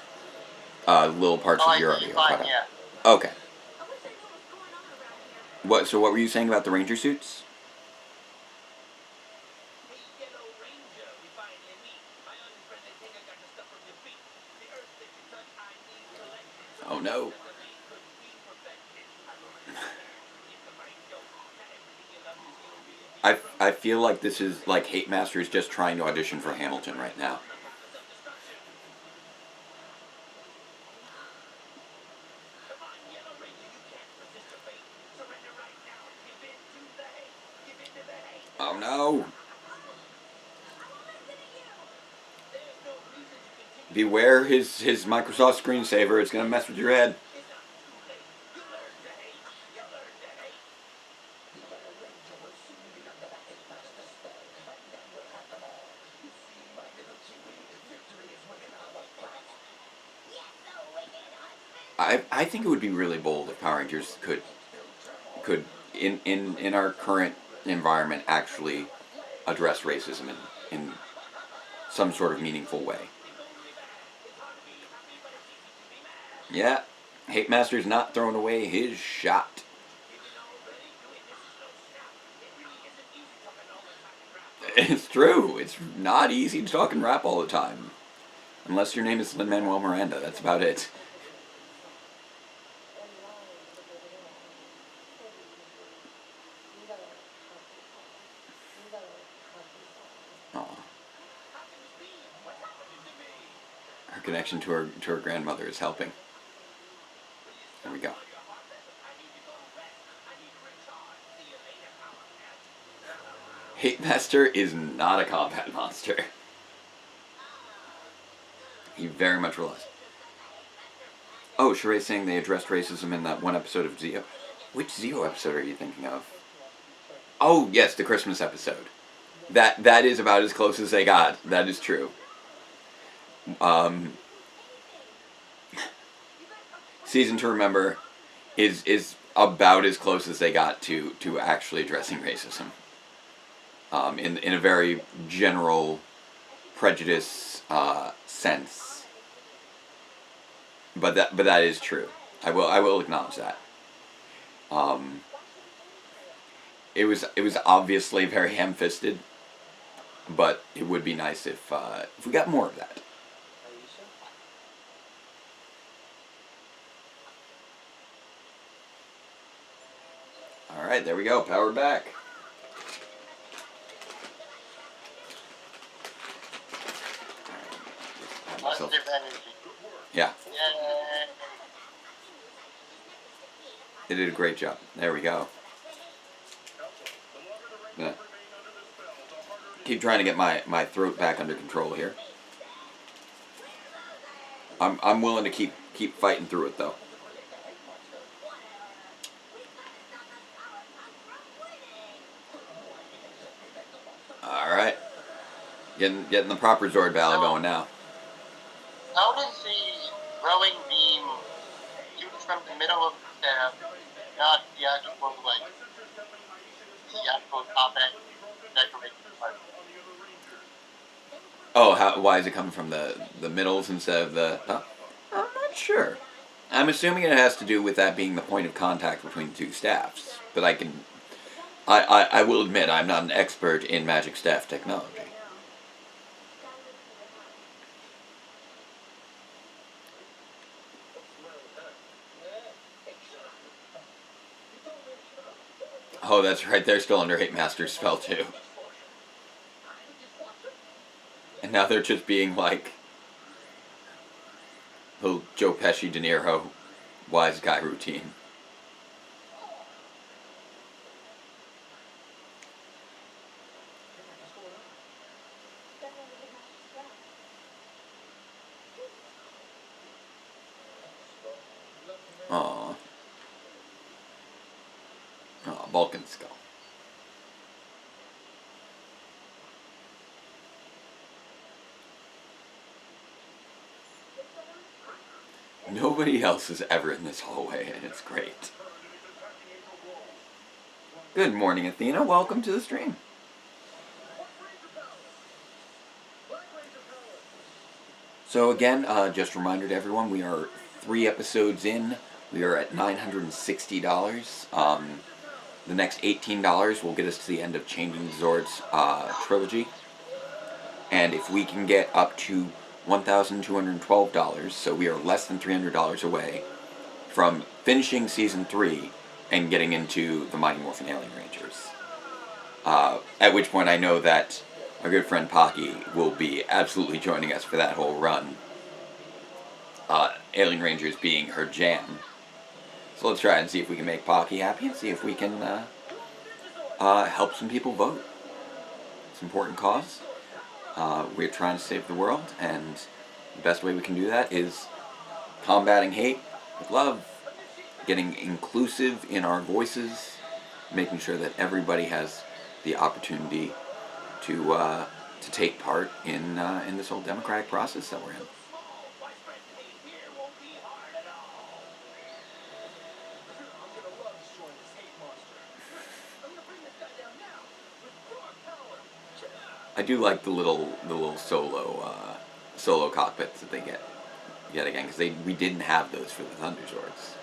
little parts of your audio cut out. Yeah. Okay. So what were you saying about the Ranger suits? Oh no. I feel like this is like Hate Master is just trying to audition for Hamilton right now. Oh no. Beware his Microsoft screensaver, it's gonna mess with your head. I think it would be really bold if Power Rangers could in our current environment actually address racism in some sort of meaningful way. Yeah, Hate Master's not throwing away his shot. It's true. It's not easy to talk and rap all the time. Unless your name is Lin-Manuel Miranda, that's about it. Her connection to her grandmother is helping. Hate Master is not a combat monster. He very much relies. Oh, Sheree's saying they addressed racism in that one episode of Zio. Which Zio episode are you thinking of? Oh, yes, the Christmas episode. That is about as close as they got. That is true. Season to Remember is about as close as they got to actually addressing racism. In a very general prejudice sense. But that is true. I will acknowledge that. It was obviously very ham-fisted, but it would be nice if we got more of that. All right, there we go. Power back. Positive energy. Yeah, Yay. they did a great job. There we go. Yeah. Keep trying to get my throat back under control here. I'm willing to keep fighting through it though. All right, getting the proper Zord battle going now. How does the throwing beam shoot from the middle of the staff, not the actual, like, the actual top end decoration part? Oh, why is it coming from the middles instead of the top? I'm not sure. I'm assuming it has to do with that being the point of contact between the two staffs. But I will admit I'm not an expert in magic staff technology. Oh, that's right. They're still under Hate Master's spell too. And now they're just being like little Joe Pesci, De Niro, wise guy routine. Aww. Aw, Vulcan skull. Nobody else is ever in this hallway, and it's great. Good morning, Athena. Welcome to the stream. So again, just a reminder to everyone, we are 3 episodes in. We are at $960. The next $18 will get us to the end of Changing the Zords trilogy. And if we can get up to $1,212, so we are less than $300 away from finishing Season 3 and getting into the Mighty Morphin Alien Rangers. At which point I know that our good friend Pocky will be absolutely joining us for that whole run. Alien Rangers being her jam. So let's try and see if we can make Pocky happy and see if we can help some people vote. It's an important cause. We're trying to save the world, and the best way we can do that is combating hate with love, getting inclusive in our voices, making sure that everybody has the opportunity to take part in this whole democratic process that we're in. I do like the little solo cockpits that they get yet again, because we didn't have those for the Thunder Zords.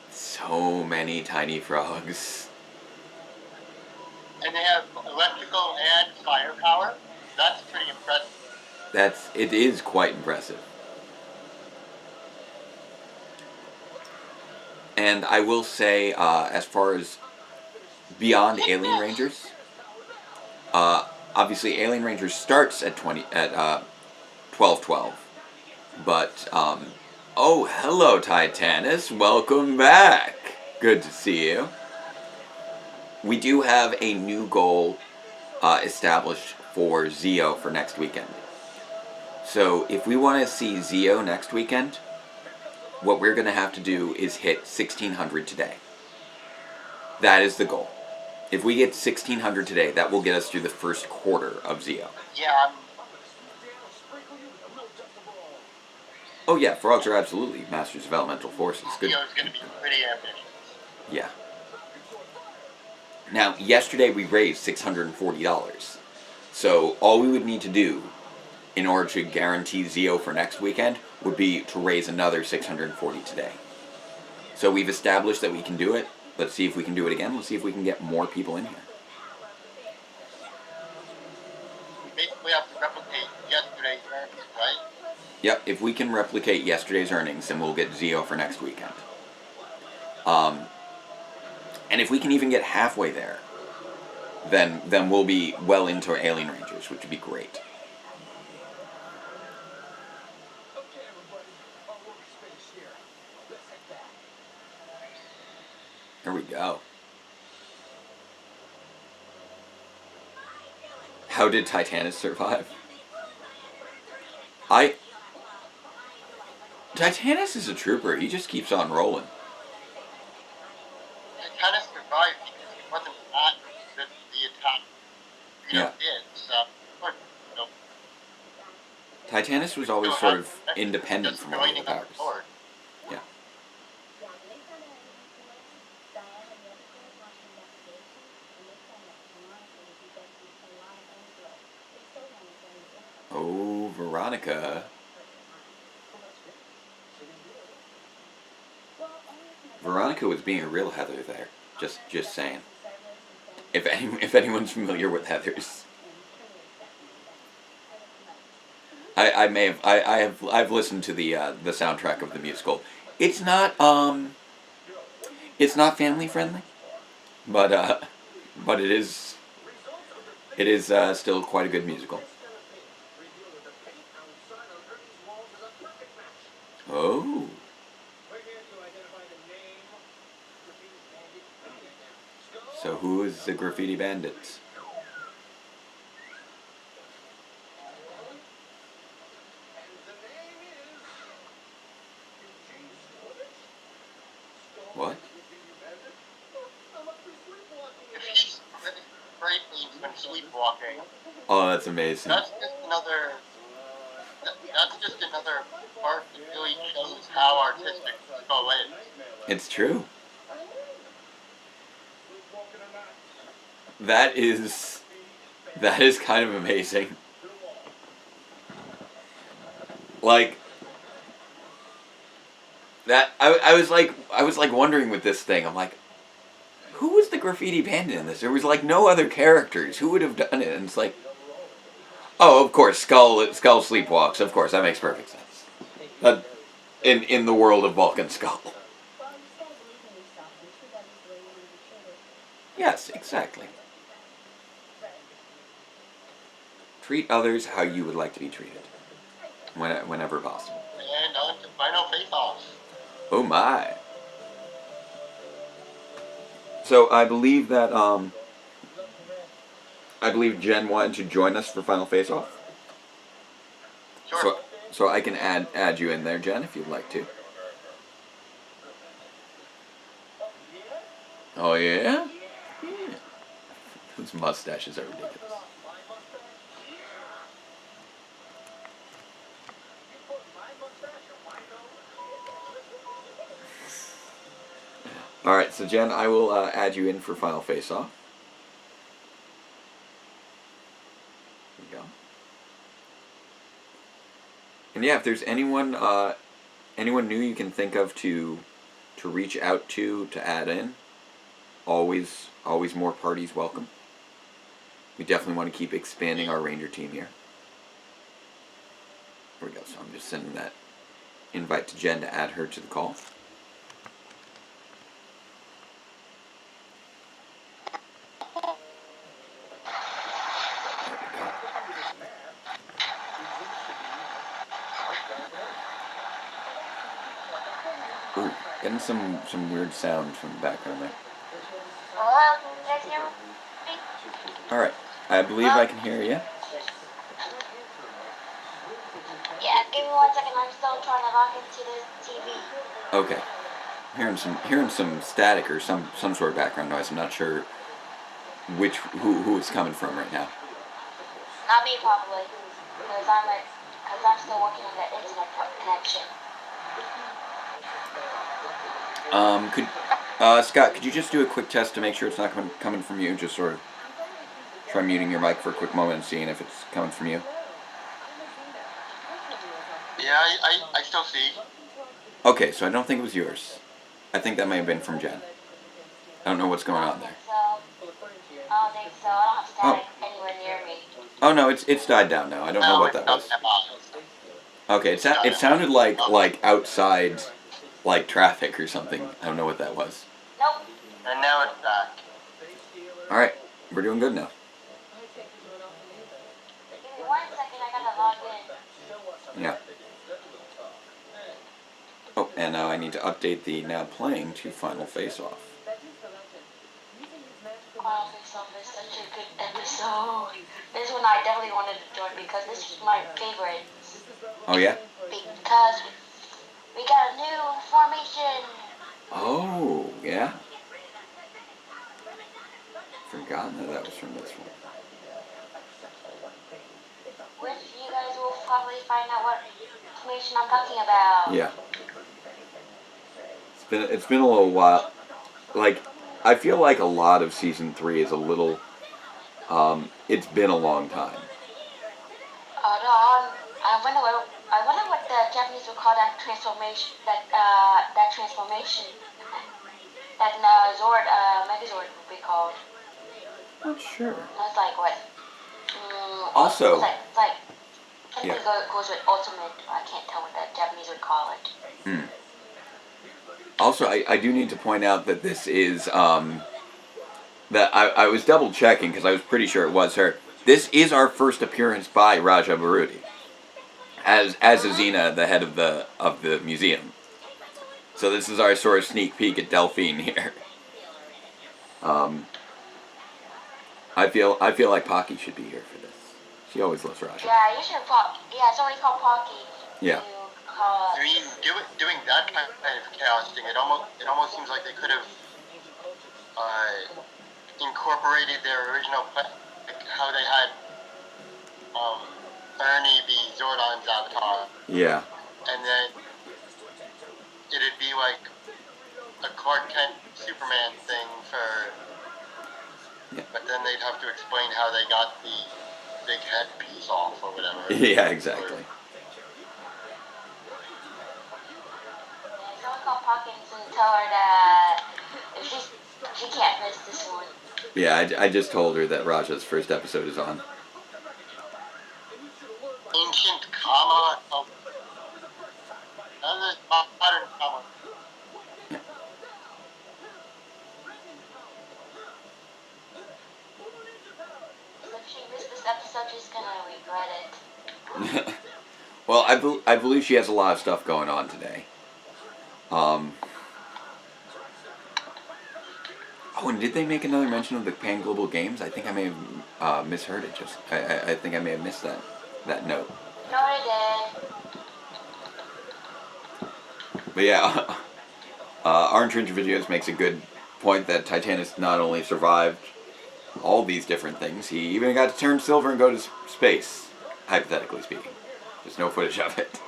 So many tiny frogs. And they have electrical and firepower. That's pretty impressive. It is quite impressive. And I will say, as far as beyond Alien Rangers, obviously Alien Rangers starts at 1212, but oh, hello Titanus, welcome back. Good to see you. We do have a new goal established for Zio for next weekend. So if we want to see Zio next weekend, what we're going to have to do is hit 1600 today. That is the goal. If we get 1600 today, that will get us through the first quarter of Zio. Yeah, Oh yeah, frogs are absolutely masters of elemental forces. Good. Zio's going to be pretty ambitious. Yeah. Now, yesterday we raised $640. So all we would need to do in order to guarantee Zio for next weekend would be to raise another 640 today. So we've established that we can do it. Let's see if we can do it again. Let's see if we can get more people in here. We basically have to replicate yesterday's earnings, right? Yep, if we can replicate yesterday's earnings, then we'll get Zio for next weekend. And if we can even get halfway there, then we'll be well into our Alien Rangers, which would be great. Okay, everybody. Our workspace here. Let's head back. Here we go. How did Titanus survive? Titanus is a trooper. He just keeps on rolling. Titanus survived because he wasn't at the attack Yeah. did, so, you know, Titanus was always sort of independent just from all the joining powers. up the board. Yeah. Oh, Veronica. Veronica was being a real Heather there. Just saying. If anyone's familiar with Heathers. I've listened to the soundtrack of the musical. It's not family friendly, but it is still quite a good musical. Oh. So who is the graffiti bandits? What? If he's great means when sleepwalking, Oh, that's amazing. that's just another part that really shows how artistic Skull is. It's true. That is kind of amazing. Like that, I was like wondering with this thing. I'm like, who was the graffiti bandit in this? There was like no other characters. Who would have done it? And it's like, oh, of course, Skull sleepwalks. Of course, that makes perfect sense. In the world of Vulcan Skull. Yes, exactly. Treat others how you would like to be treated, whenever possible. And on to final face-off. Oh my! So I believe that Jen wanted to join us for final face-off. Sure. So I can add you in there, Jen, if you'd like to. Oh yeah? Yeah. Those mustaches are ridiculous. Alright, so Jen, I will add you in for final face-off. There we go. And yeah, if there's anyone new you can think of to reach out to add in, always more parties welcome. We definitely want to keep expanding our Ranger team here. There we go, so I'm just sending that invite to Jen to add her to the call. Getting some weird sound from the background there. Hello, can you guys hear me? All right, I believe I can hear you. Yeah, give me 1 second. I'm still trying to log into the TV. Okay, hearing some static or some sort of background noise. I'm not sure who it's coming from right now. Not me, probably, because I'm still working on the internet connection. Scott, could you just do a quick test to make sure it's not coming from you? Just sort of try muting your mic for a quick moment and seeing if it's coming from you. Yeah, I still see. Okay, so I don't think it was yours. I think that may have been from Jen. I don't know what's going on there. I don't think so. I don't have static anywhere near me. Oh no, it's died down now. I don't know what that was. Okay, it sounded like outside, like traffic or something. I don't know what that was. Nope. And now it's back. All right, we're doing good now. Give me 1 second. I gotta log in. Yeah. Oh, and now I need to update the now playing to Final Face Off. Final Face Off is such a good episode. This one I definitely wanted to join because this is my favorite. Oh yeah? Because we got a new formation. Oh, yeah? Forgotten that was from this one. Which you guys will probably find out what formation I'm talking about. Yeah. It's been a little while. Like, I feel like a lot of season 3 is a little. It's been a long time. Oh no, I wonder what the Japanese would call that transformation. That transformation. That Zord, Megazord would be called. Not sure. That's like what? Also. It's like Yeah. it goes with ultimate. I can't tell what the Japanese would call it. Also, I do need to point out that this is, that I was double checking because I was pretty sure it was her. This is our first appearance by Raja Barudi as Azina, the head of the museum. So this is our sort of sneak peek at Delphine here. I feel like Pocky should be here for this. She always loves Raja. Yeah, you should call. Yeah, it's always called Pocky. Yeah. I mean, doing that kind of chaos thing, it almost seems like they could have incorporated their original plan, like how they had Ernie be Zordon's avatar, Yeah. and then it'd be like a Clark Kent Superman thing for. Yeah. But then they'd have to explain how they got the big headpiece off or whatever. Yeah, exactly. Someone call Pockins and tell her that if she can't miss this one. Yeah, I just told her that Raja's first episode is on. Ancient comma. Oh. Another modern comma. So if she missed this episode, she's gonna regret it. Well, I believe she has a lot of stuff going on today. Oh, and did they make another mention of the Pan Global Games? I think I may have misheard it. I think I may have missed that note. No, I did. But yeah, Orange Ranger Videos makes a good point that Titanus not only survived all these different things, he even got to turn silver and go to space, hypothetically speaking. There's no footage of it.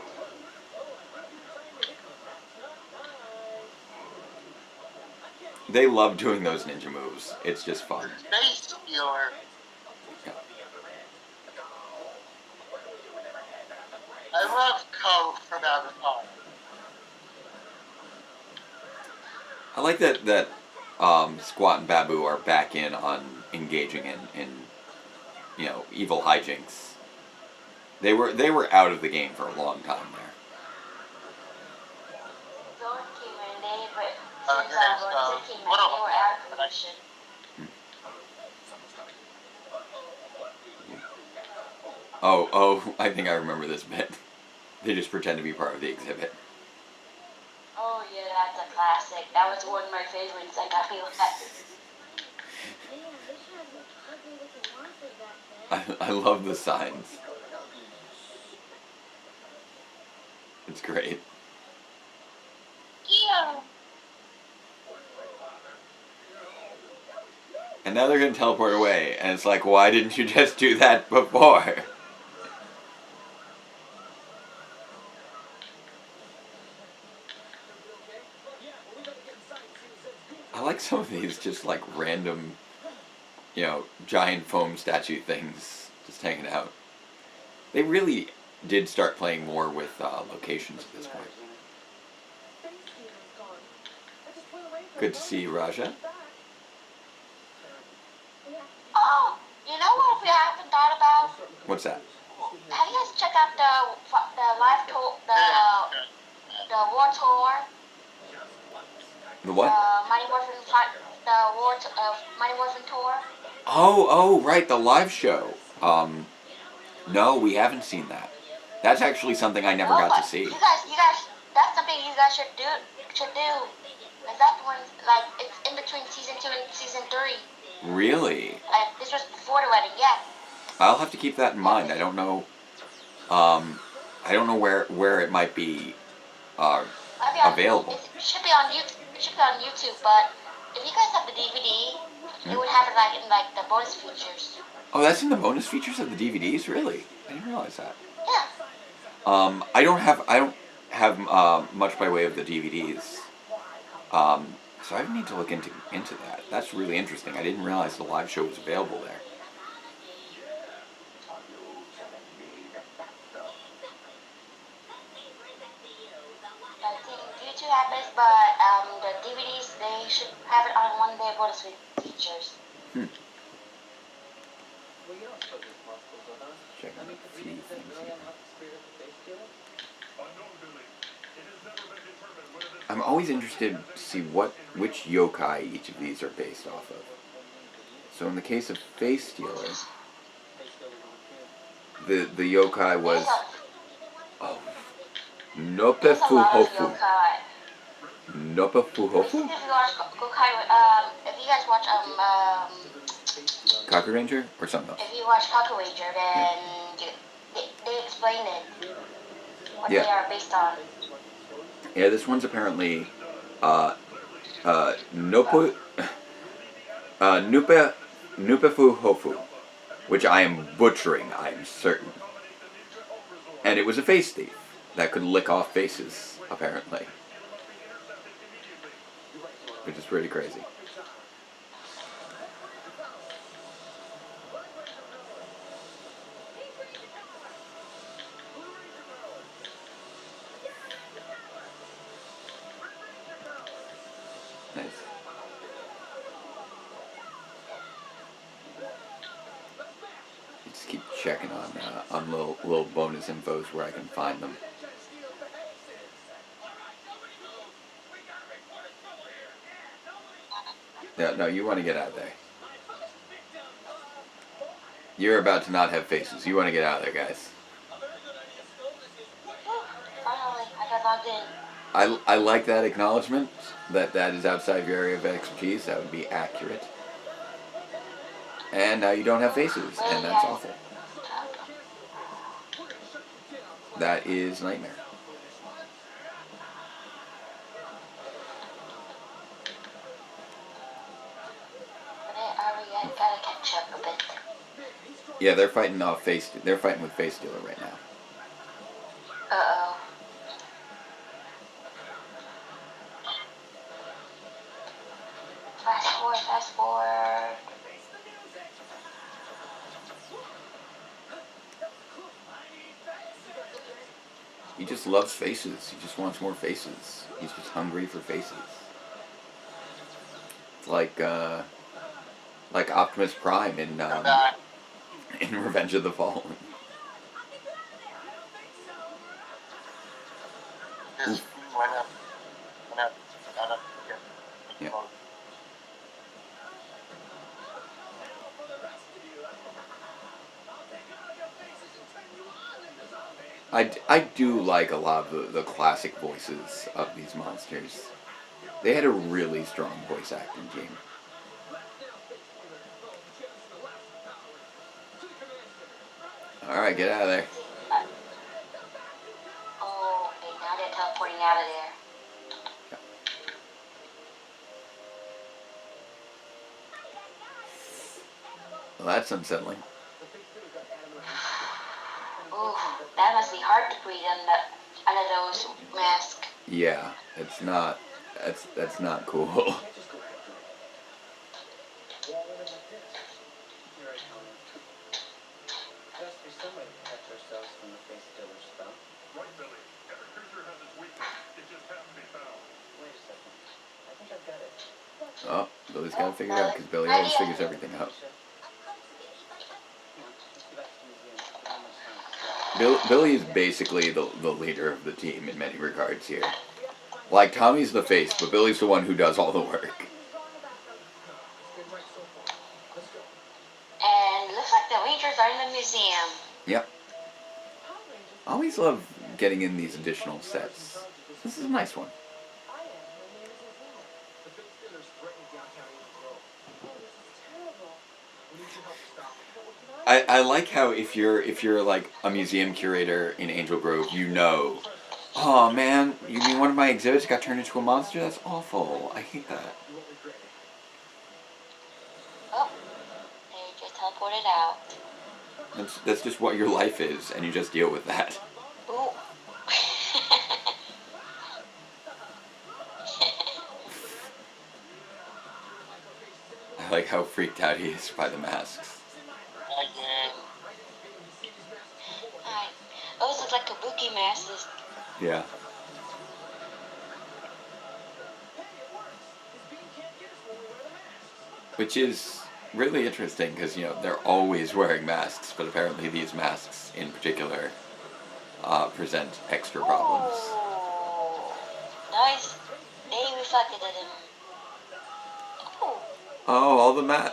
They love doing those ninja moves. It's just fun. Space Stealer. Yeah. I love Ko from Avatar. I like that Squat and Babu are back in on engaging in evil hijinks. They were out of the game for a long time there. Zord came in, they were What they were out of production. Oh, I think I remember this bit. They just pretend to be part of the exhibit. Oh yeah, that's a classic. That was one of my favorites. I got feel that. I love the signs. It's great. Yeah. And now they're gonna teleport away, and it's like, why didn't you just do that before? I like some of these just like random, giant foam statue things just hanging out. They really did start playing more with locations at this point. Good to see you, Raja. Oh, you know what we haven't thought about? What's that? Have you guys checked out the live tour, the war tour? The what? Mighty Morphin tour. Oh, right, the live show. No, we haven't seen that. That's actually something I never got to see. You guys, that's something you guys should do. Cause that one, like, it's in between season 2 and season 3. Really? Like, this was before the wedding, yeah. I'll have to keep that in mind. I don't know. I don't know where it might be available. It should be on YouTube. It should be on YouTube. But if you guys have the DVD, it would have it in the bonus features. Oh, that's in the bonus features of the DVDs, really? I didn't realize that. Yeah. I don't have much by way of the DVDs. So I need to look into that. That's really interesting. I didn't realize the live show was available there. I think YouTube have this, but the DVDs, they should have it on one day bonus features. Check out a few things here. I'm always interested to see which yokai each of these are based off of. So in the case of Face Stealer, the yokai was Nopefuhofu. Nopefuhofu? If you guys watch Kaku Ranger or something else? If you watch Kaku Ranger, then they explain it. What they are based on. Yeah, this one's apparently Nupefuhofu, which I am butchering, I am certain. And it was a face thief that could lick off faces, apparently. Which is pretty crazy. Nice. You just keep checking on little bonus infos where I can find them. No, you want to get out of there. You're about to not have faces. You want to get out of there, guys. Finally, I got logged in. I like that acknowledgement that is outside your area of expertise. That would be accurate. And now you don't have faces, and that's awful. That is nightmare. I gotta catch up a bit. Yeah, they're fighting They're fighting with Face Dealer right now. Uh-oh. Fast forward. He just loves faces. He just wants more faces. He's just hungry for faces. It's like Optimus Prime in Revenge of the Fallen. This went up. Yeah. I do like a lot of the classic voices of these monsters. They had a really strong voice acting team. Alright, get out of there. Oh, okay, now they're teleporting out of there. Well, that's unsettling. Ooh, that must be hard to breathe under those masks. Yeah, it's not. That's not cool. Can't just go back to it. Why would it like this? You're right, Tommy. There has to be some way to protect ourselves from the face killer's spell. Right, Billy. Every creature has its weakness. It just hasn't been found. Wait a second. I think I've got it. Oh, Billy's got to figure it out because Billy always figures everything out. Billy is basically the leader of the team in many regards here. Like, Tommy's the face, but Billy's the one who does all the work. And looks like the Rangers are in the museum. Yep. I always love getting in these additional sets. This is a nice one. The big stealers threatening downtown Angel Grove. Oh, this is terrible. We need your help to stop it. I like how if you're like a museum curator in Angel Grove, you know, oh man, you mean one of my exhibits got turned into a monster? That's awful. I hate that. You won't regret it. Oh, they just teleported out. That's just what your life is, and you just deal with that. Ooh. I like how freaked out he is by the masks. Again. Alright. Those look like kabuki masks. Yeah. Which is really interesting because, you know, they're always wearing masks, but apparently these masks in particular present extra problems. Oh. Nice. They reflected it in. Oh. Oh,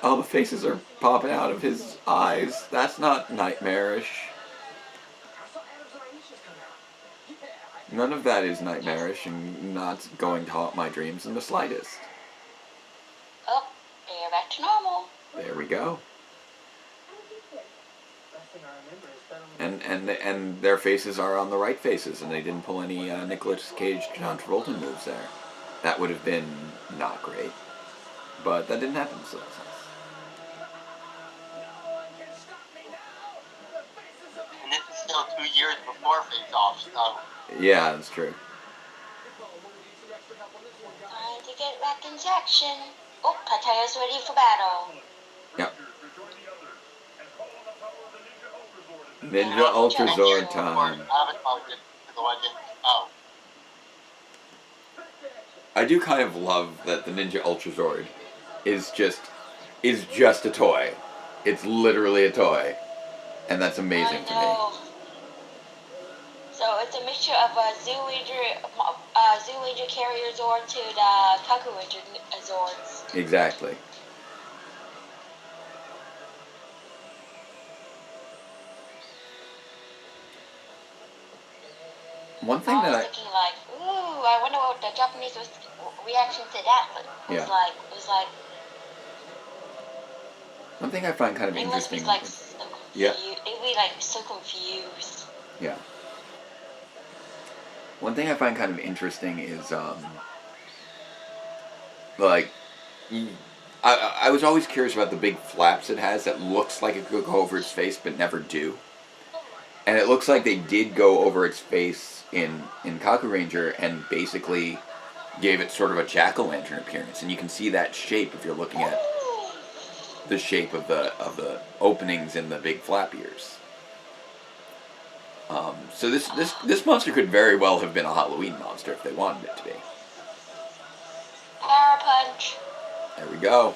all the faces are popping out of his eyes. That's not nightmarish. None of that is nightmarish and not going to haunt my dreams in the slightest. Oh, they're back to normal. There we go. Last thing I remember is that And their faces are on the right faces, and they didn't pull any Nicolas Cage John Travolta moves there. That would have been not great, but that didn't happen, so that's nice. And this is still 2 years before Face Off, so. Yeah, that's true. Time to get back into action. Oh, Pattaya's ready for battle. Yep. Rejoin the others and call on the power of the Ninja Ultra Zord time. Oh. I do kind of love that the Ninja Ultra Zord is just a toy. It's literally a toy, and that's amazing to me. So it's a mixture of a Zoo Ranger Carrier Zord to the Kaku Ranger Zords. Exactly. One thing I that was thinking like, ooh, I wonder what the Japanese reaction to that was Yeah. like. It was like, one thing I find kind of they must be interesting. like, Yeah. they'd be like so confused. Yeah. One thing I find kind of interesting is, like, I was always curious about the big flaps it has that looks like it could go over its face but never do. And it looks like they did go over its face in Kaku Ranger and basically gave it sort of a jack-o'-lantern appearance. And you can see that shape if you're looking at the shape of the openings in the big flap ears. So this monster could very well have been a Halloween monster if they wanted it to be. Power punch. There we go.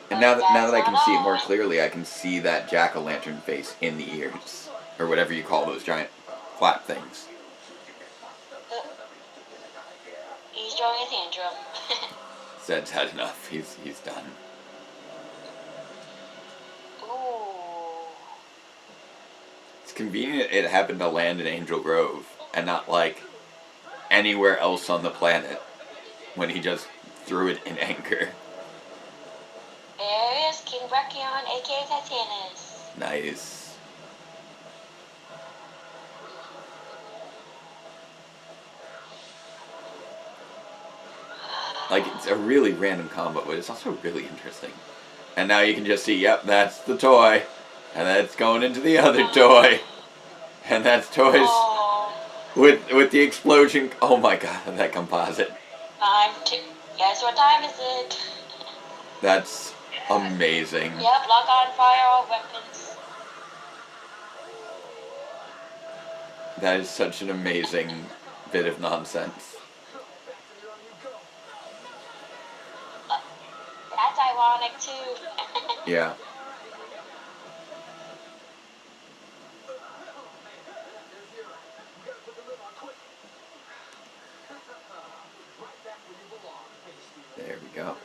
And now that I can see it more clearly, I can see that jack-o'-lantern face in the ears, or whatever you call those giant flap things. He's drawing a tantrum. Zed's had enough. He's done. Ooh. It's convenient it happened to land in Angel Grove and not like anywhere else on the planet when he just threw it in Anchor. There is King Brachion, aka Titanus. Nice. Like, it's a really random combo, but it's also really interesting. And now you can just see, yep, that's the toy. And that's going into the other toy. And that's toys Oh, with the explosion. Oh my god, that composite. time to. Guess what time is it? That's amazing. Yep, lock on fire all weapons. That is such an amazing bit of nonsense. That's ironic too. Yeah. There we go.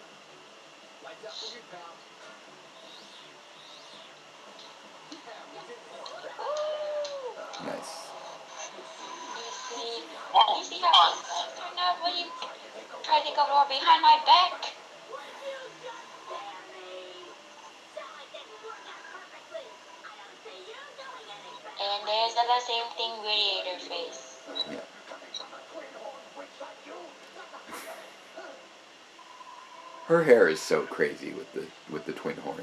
Nice. You see how things turned out when you try to go over behind my back? And there's the same thing, radiator face. Yeah. Her hair is so crazy with the twin horns.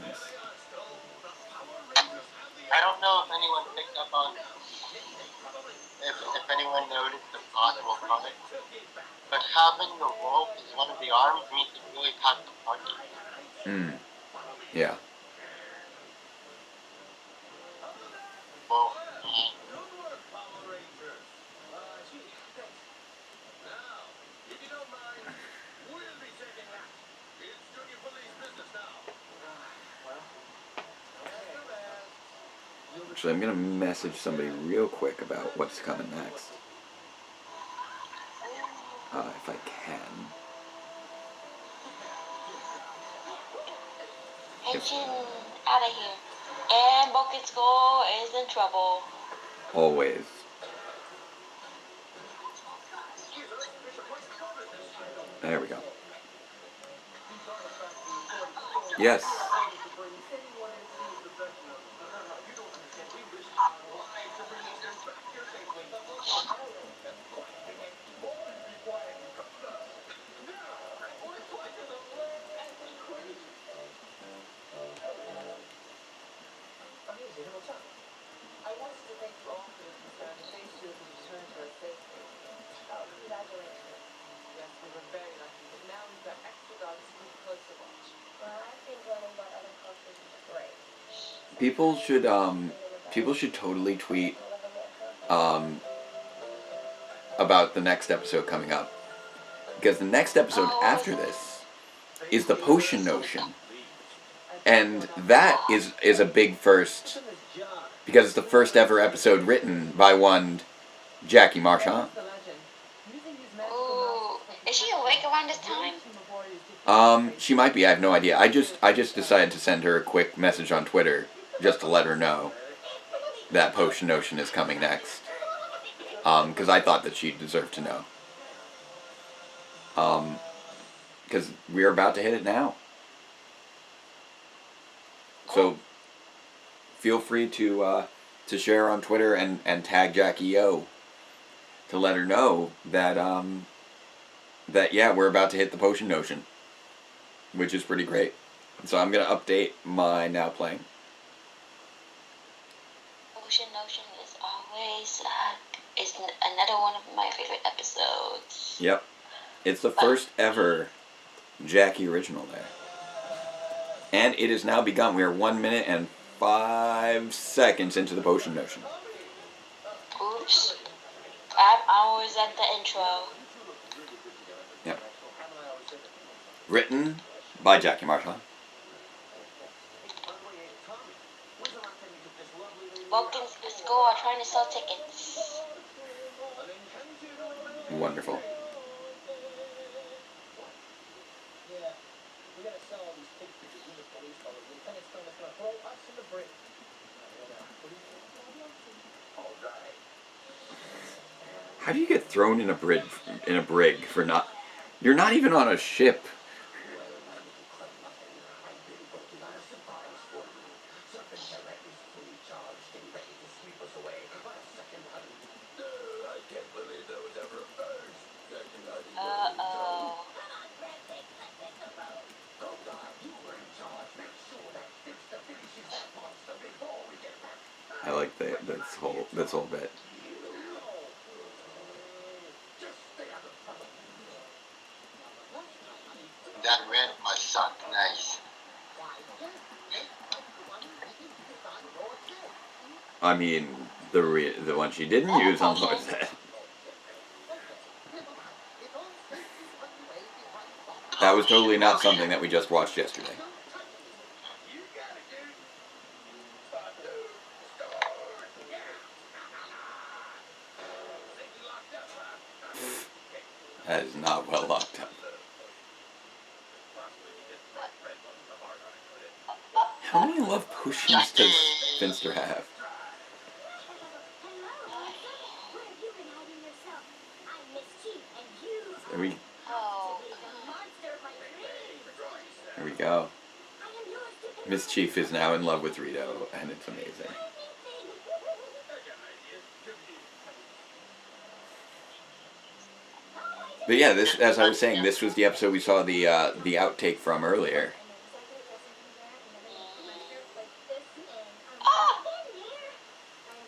I don't know if anyone picked up on, if anyone noticed the possible color, but having the wolf as one of the arms means it really packs the party. Yeah. Well, Actually, I'm gonna message somebody real quick about what's coming next. If I can. Engine out of here. And Bucket Skull is in trouble. Always. There we go. Yes. I wanted to thank you all for your concern. Festive has returned to us safely. Oh, congratulations. Yes, we were very lucky, but now we've got extra dogs to keep close to watch. Well, I think learning about other cultures is great. People should totally tweet about the next episode coming up. Because the next episode after this is the potion notion. And that is a big first, because it's the first ever episode written by one Jackie Marchand. Ooh, is she awake around this time? She might be, I have no idea. I just decided to send her a quick message on Twitter just to let her know that potion notion is coming next. Because I thought that she deserved to know. Because we're about to hit it now. So feel free to share on Twitter and tag Jackie O to let her know that we're about to hit the potion notion, which is pretty great. So I'm gonna update my now playing. Potion Notion is always is another one of my favorite episodes. Yep, it's the first ever Jackie original there. And it has now begun. We are 1 minute and 5 seconds into the potion notion. Oops. I was at the intro. Yep. Written by Jackie Marchand. Vulcan's School are trying to sell tickets. Wonderful. How do you get thrown in a brig for not? You're not even on a ship. Uh-oh. I like this whole bit. That red must suck nice. I mean, the one she didn't use on Lord's Head. That was totally not something that we just watched yesterday. That is not well locked up. How many love potions does Finster have? Oh. There we go. Mischief is now in love with Rito, and it's amazing. But yeah, this, as I was saying, this was the episode we saw the outtake from earlier. Oh.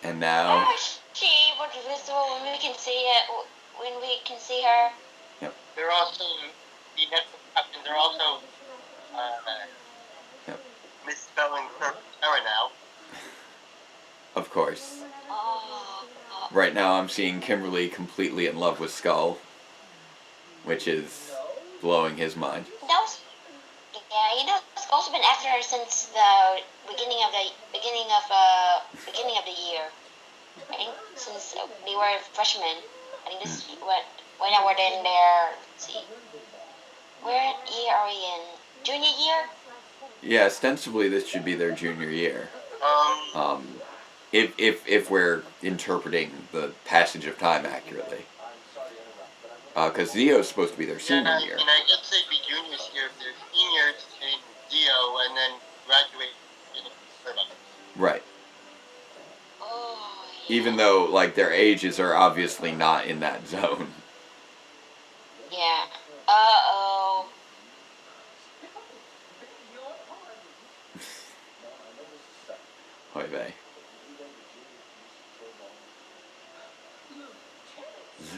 And now, She was visible when we can see it. When we can see her. They're also the Netflix captains. They're also misspelling her Terra now. of course, Oh. right now I'm seeing Kimberly completely in love with Skull, which is blowing his mind. That was, yeah, you know, it's also been after her since the beginning of the year. I think since we were freshmen. I think this is when I were in there. Let's see, where year are we in? Junior year? Yeah, ostensibly this should be their junior year. If we're interpreting the passage of time accurately. Because Zio's supposed to be their senior year. And I guess they'd be juniors here if they're seniors in Zio and then graduate in Irma. Right. Oh, Even though, like, their ages are obviously not in that zone. yeah. Uh-oh. Oy vey.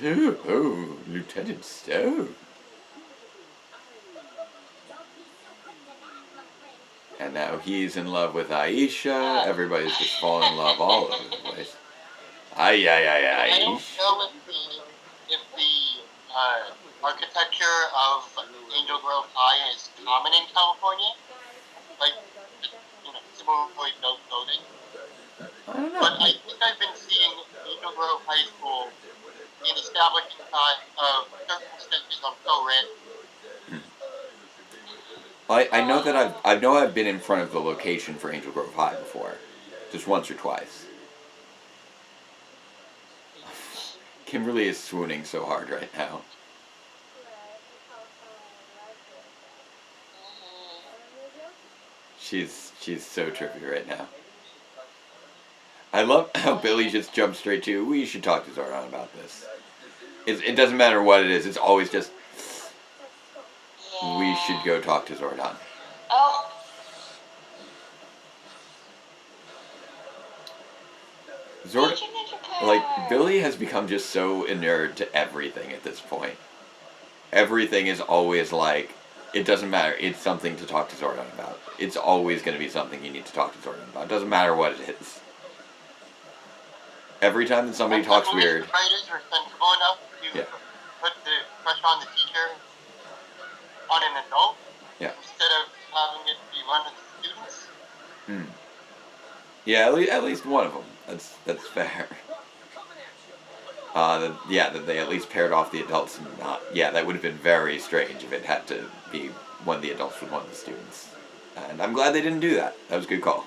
Oh, Lieutenant Stone. And now he's in love with Aisha. Everybody's just falling in love all over the place. I don't Aish. know if the architecture of Angel Grove High is common in California. Like, you know, similarly built building. I don't know. But I think I've been seeing Angel Grove High School in establishing time of circumstances on so random. I know that I've been in front of the location for Angel Grove High before, just once or twice. Kimberly is swooning so hard right now. She's so trippy right now. I love how Billy just jumped straight to, we should talk to Zordon about this. It doesn't matter what it is, it's always just, we should go talk to Zordon. Oh. Like, Billy has become just so inured to everything at this point. Everything is always like, it doesn't matter, it's something to talk to Zordon about. It's always going to be something you need to talk to Zordon about. It doesn't matter what it is. Every time that somebody talks weird... The writers were sensible enough to put the pressure on the teacher on an adult instead of having it be run as students. Yeah, at least one of them. That's fair. That they at least paired off the adults and not... Yeah, that would have been very strange if it had to be one of the adults with one of the students. And I'm glad they didn't do that. That was a good call.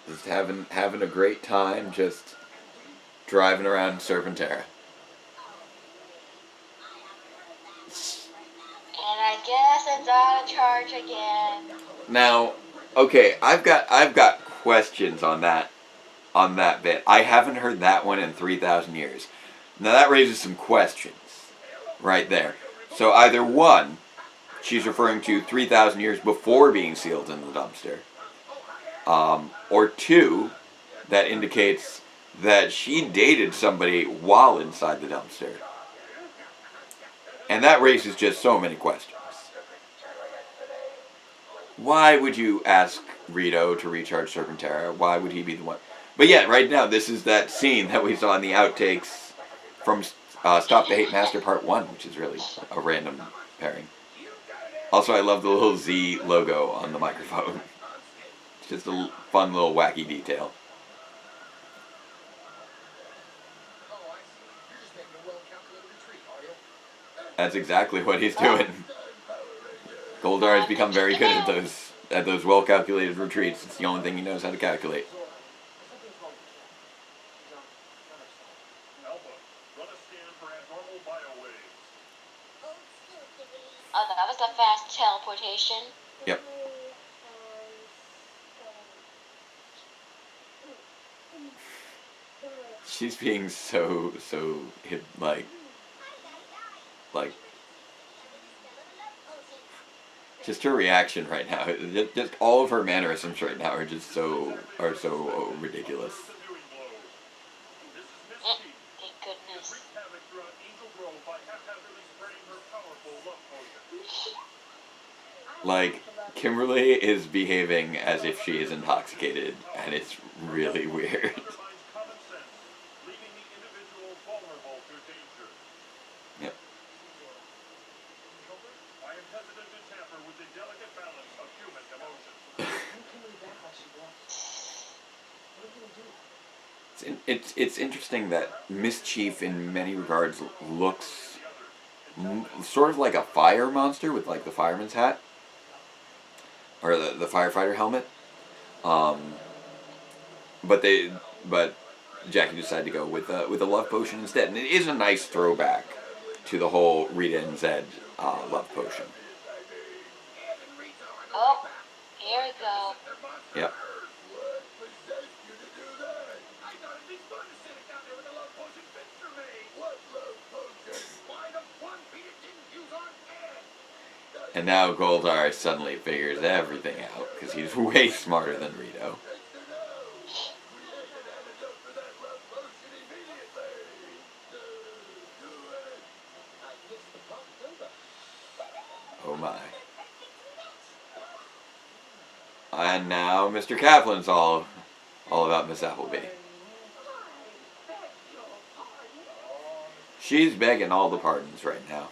Just having a great time, just driving around Serpentera. And I guess it's out of charge again. Now, okay, I've got questions on that bit. I haven't heard that one in 3,000 years. Now that raises some questions right there. So either one, she's referring to 3,000 years before being sealed in the dumpster, or two, that indicates that she dated somebody while inside the dumpster. And that raises just so many questions. Why would you ask Rito to recharge Serpentera? Why would he be the one? But yeah, right now, this is that scene that we saw in the outtakes from Stop the Hate Master Part 1, which is really a random pairing. Also, I love the little Z logo on the microphone. It's just a fun little wacky detail. That's exactly what he's doing. Goldar has become very good at those well-calculated retreats. It's the only thing he knows how to calculate. Oh, that was a fast teleportation. Yep. She's being so hip, like just her reaction right now. Just all of her mannerisms right now are so ridiculous. Thank goodness. Like, Kimberly is behaving as if she is intoxicated, and it's really weird. Yep. It's interesting that Mischief, in many regards, looks sort of like a fire monster with like the fireman's hat, or the firefighter helmet. But Jackie decided to go with a love potion instead, and it is a nice throwback to the whole Rita and Zed love potion. Oh, here we go. Yep. And now Goldar suddenly figures everything out, because he's way smarter than Rito. Oh my. And now Mr. Kaplan's all about Miss Appleby. She's begging all the pardons right now.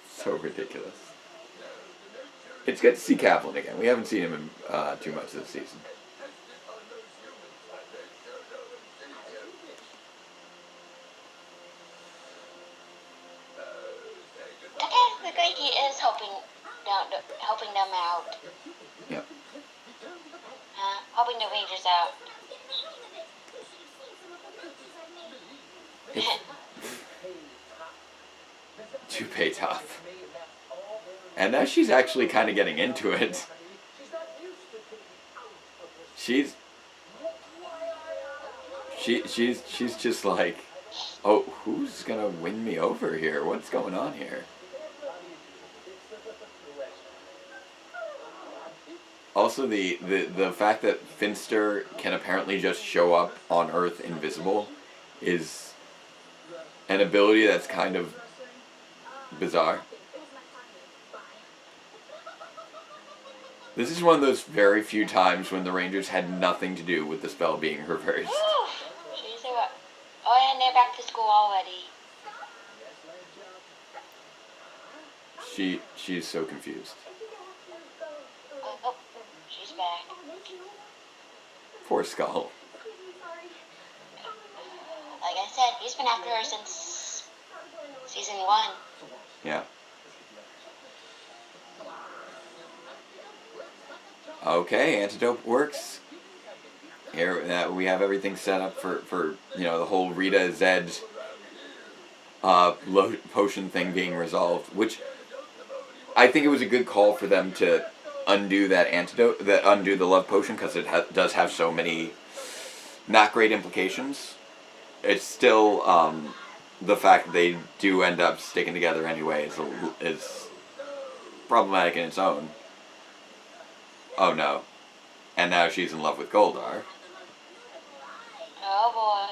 So ridiculous. It's good to see Kaplan again. We haven't seen him in too much this season. Technically, he is helping them out. Yep. Helping the Rangers out. To pay tough. And now she's actually kind of getting into it. She's just like, oh, who's gonna win me over here? What's going on here? Also, the fact that Finster can apparently just show up on Earth invisible is an ability that's kind of bizarre. This is one of those very few times when the Rangers had nothing to do with the spell being reversed. Oh, and they're back to school already. She's so confused. Oh, she's back. Poor Skull. He's been after her since season 1. Yeah. Okay, antidote works. Here we have everything set up for the whole Rita Zed potion thing being resolved, which I think it was a good call for them to undo that antidote, undo the love potion, because it does have so many not great implications. It's still the fact that they do end up sticking together anyway is problematic in its own. Oh no. And now she's in love with Goldar. Oh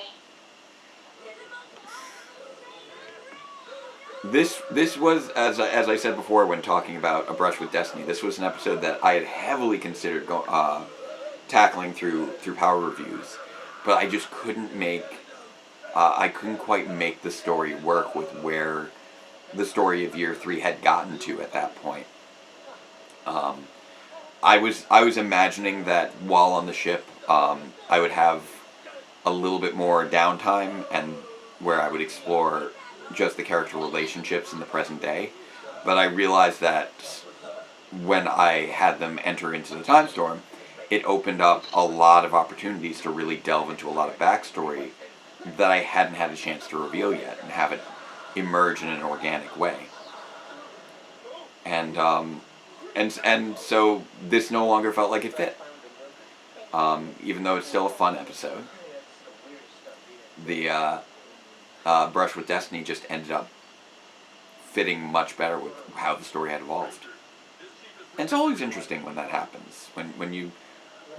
boy. This was, as I said before when talking about A Brush with Destiny, this was an episode that I had heavily considered tackling through power reviews, but I just couldn't I couldn't quite make the story work with where the story of Year 3 had gotten to at that point. I was imagining that while on the ship, I would have a little bit more downtime and where I would explore just the character relationships in the present day. But I realized that when I had them enter into the time storm, it opened up a lot of opportunities to really delve into a lot of backstory that I hadn't had a chance to reveal yet and have it emerge in an organic way. And so this no longer felt like it fit. Even though it's still a fun episode, the Brush with Destiny just ended up fitting much better with how the story had evolved. And it's always interesting when that happens, when you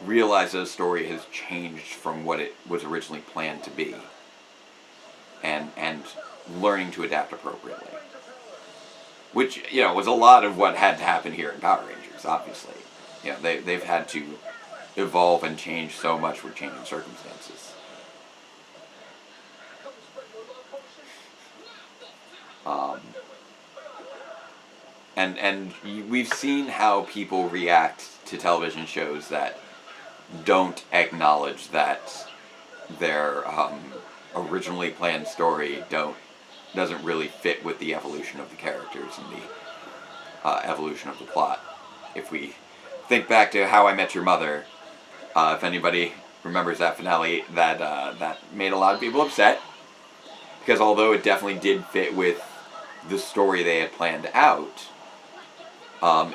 realize that a story has changed from what it was originally planned to be, and learning to adapt appropriately. Which, was a lot of what had to happen here in Power Rangers, obviously. They've had to evolve and change so much with changing circumstances. And we've seen how people react to television shows that don't acknowledge that their originally planned story doesn't really fit with the evolution of the characters and the evolution of the plot. If we think back to How I Met Your Mother, if anybody remembers that finale, that made a lot of people upset, because although it definitely did fit with the story they had planned out,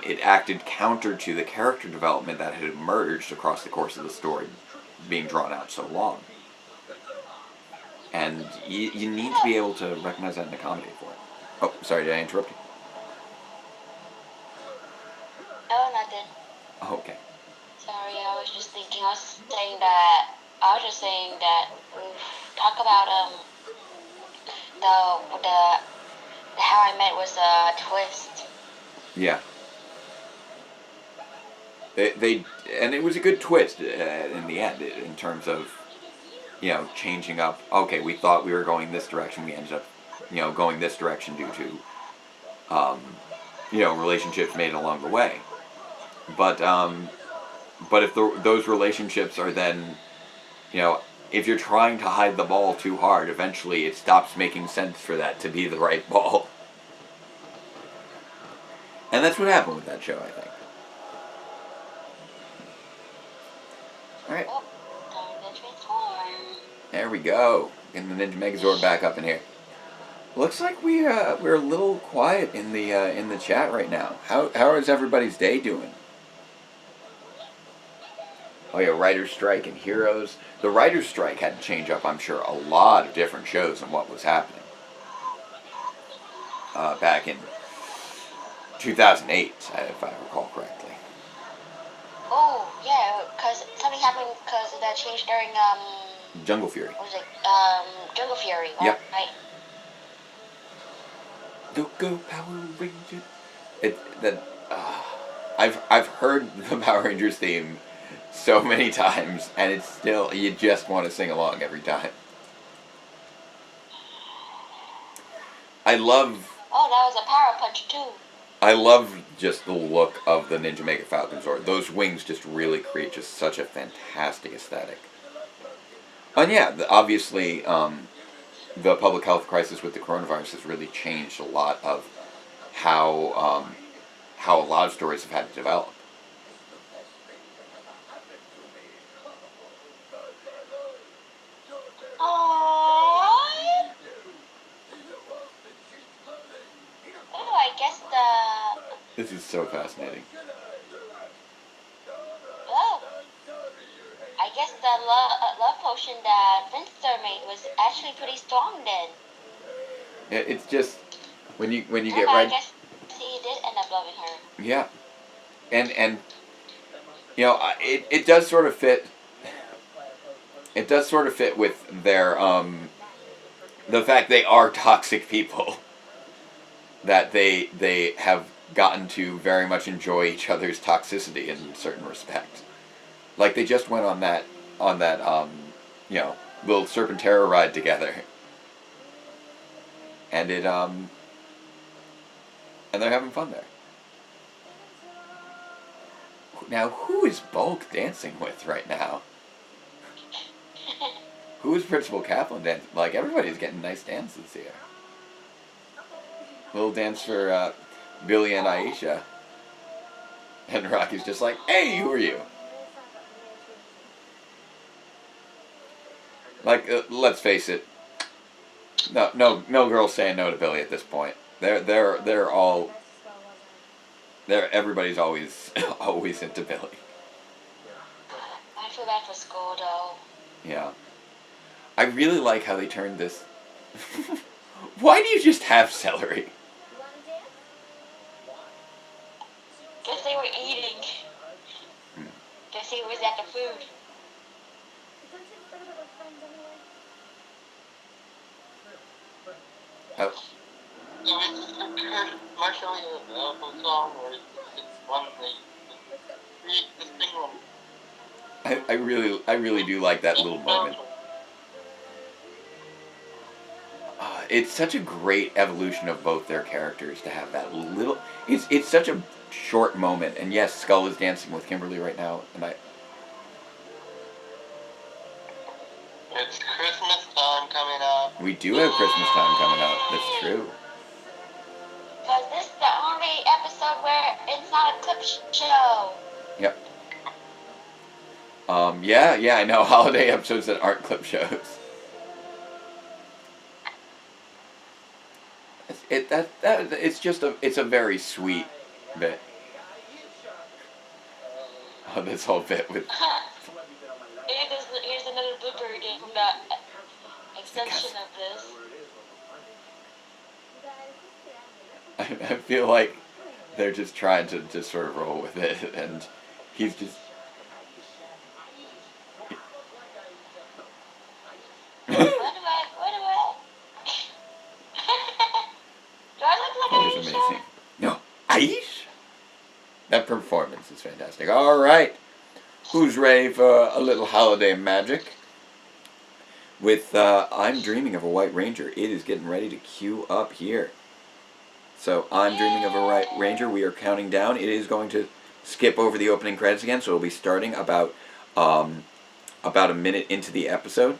it acted counter to the character development that had emerged across the course of the story being drawn out so long. And you need to be able to recognize that and accommodate for it. Oh, sorry, did I interrupt you? Oh, nothing. Oh, okay. Sorry, I was just saying that talk about the How I Met was a twist. Yeah. They and it was a good twist in the end, in terms of changing up. Okay, we thought we were going this direction, we ended up going this direction due to relationships made along the way. But if those relationships are then if you're trying to hide the ball too hard, eventually it stops making sense for that to be the right ball. And that's what happened with that show, I think. Alright. Oh, time to transform. There we go. Getting the Ninja Megazord back up in here. Looks like we're a little quiet in the chat right now. How is everybody's day doing? Oh yeah, Writer's Strike and Heroes. The Writer's Strike had to change up, I'm sure, a lot of different shows and what was happening. Back in 2008, if I recall correctly. Oh, yeah, because something happened because that changed during, Jungle Fury. what was it? Jungle Fury, Yep. right? Go Power Rangers. I've heard the Power Rangers theme so many times, and it's still, you just want to sing along every time. I love Oh, that was a power punch, too. I love just the look of the Ninja Mega Falcon Zord. Those wings just really create just such a fantastic aesthetic. And yeah, obviously, the public health crisis with the coronavirus has really changed a lot of how a lot of stories have had to develop. Oh, I guess This is so fascinating. oh, I guess the love potion that Finster made was actually pretty strong then. It's just when you Yeah, get but I right. guess he did end up loving her. Yeah, and you know it does sort of fit. It does sort of fit with their the fact they are toxic people. That they have gotten to very much enjoy each other's toxicity in certain respect. Like they just went on that you know, little Serpentera ride together. And and they're having fun there. Now, who is Bulk dancing with right now? Who is Principal Kaplan dancing? Like, everybody's getting nice dances here. Little dance for Billy and Aisha. And Rocky's just like, hey, who are you? Like, let's face it. No girl's saying no to Billy at this point. Everybody's always into Billy. I feel bad for school though. Yeah. I really like how they turned this. Why do you just have celery? Guess they were eating. Guess he was at the food. Oh, So it's commercially available song, or it's one of the pre-existing one? I really do like that little moment. It's such a great evolution of both their characters to have that little. It's such a short moment, and yes, Skull is dancing with Kimberly right now, and It's Christmas time coming up. we do have Christmas time coming up. That's true. Cause this is the only episode where it's not a clip show. Yep. Yeah, I know holiday episodes that aren't clip shows. It's a very sweet bit. Oh, this whole bit with Here's another blooper again from the extension of this. I feel like they're just trying to just sort of roll with it, and he's just. What do I? Do I look like That was Aisha? amazing. No, Aish? That performance is fantastic. All right, who's ready for a little holiday magic? With I'm Dreaming of a White Ranger. It is getting ready to queue up here. So I'm Dreaming of a White Ranger. We are counting down. It is going to skip over the opening credits again, so it'll be starting about a minute into the episode.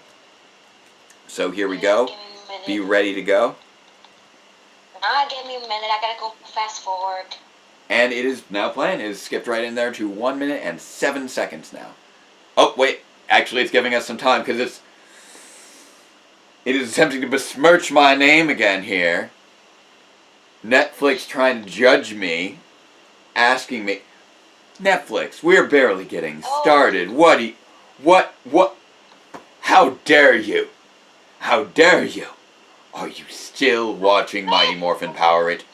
So here we go. Be ready to go. Give me a minute. I gotta go fast forward. And it is now playing. It is skipped right in there to 1 minute and 7 seconds now. Oh, wait. Actually, it's giving us some time because it is attempting to besmirch my name again here. Netflix trying to judge me. Asking me. Netflix, we're barely getting started. What? How dare you? How dare you? Are you still watching Mighty Morphin Power Rangers?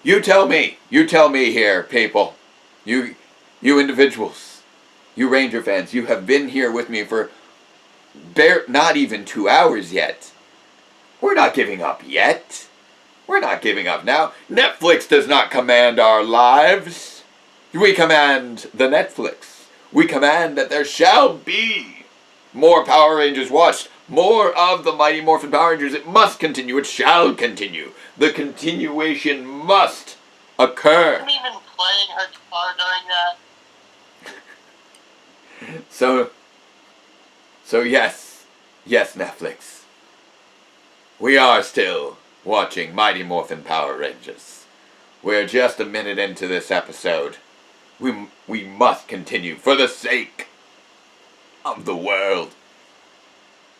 You tell me here, people. You individuals. You Ranger fans, you have been here with me for not even 2 hours yet. We're not giving up yet. We're not giving up now. Netflix does not command our lives. We command the Netflix. We command that there shall be more Power Rangers watched. More of the Mighty Morphin Power Rangers. It must continue. It shall continue. The continuation must occur. Wasn't even playing her guitar during that. So yes, Netflix. We are still watching Mighty Morphin Power Rangers. We're just a minute into this episode. We must continue for the sake of the world.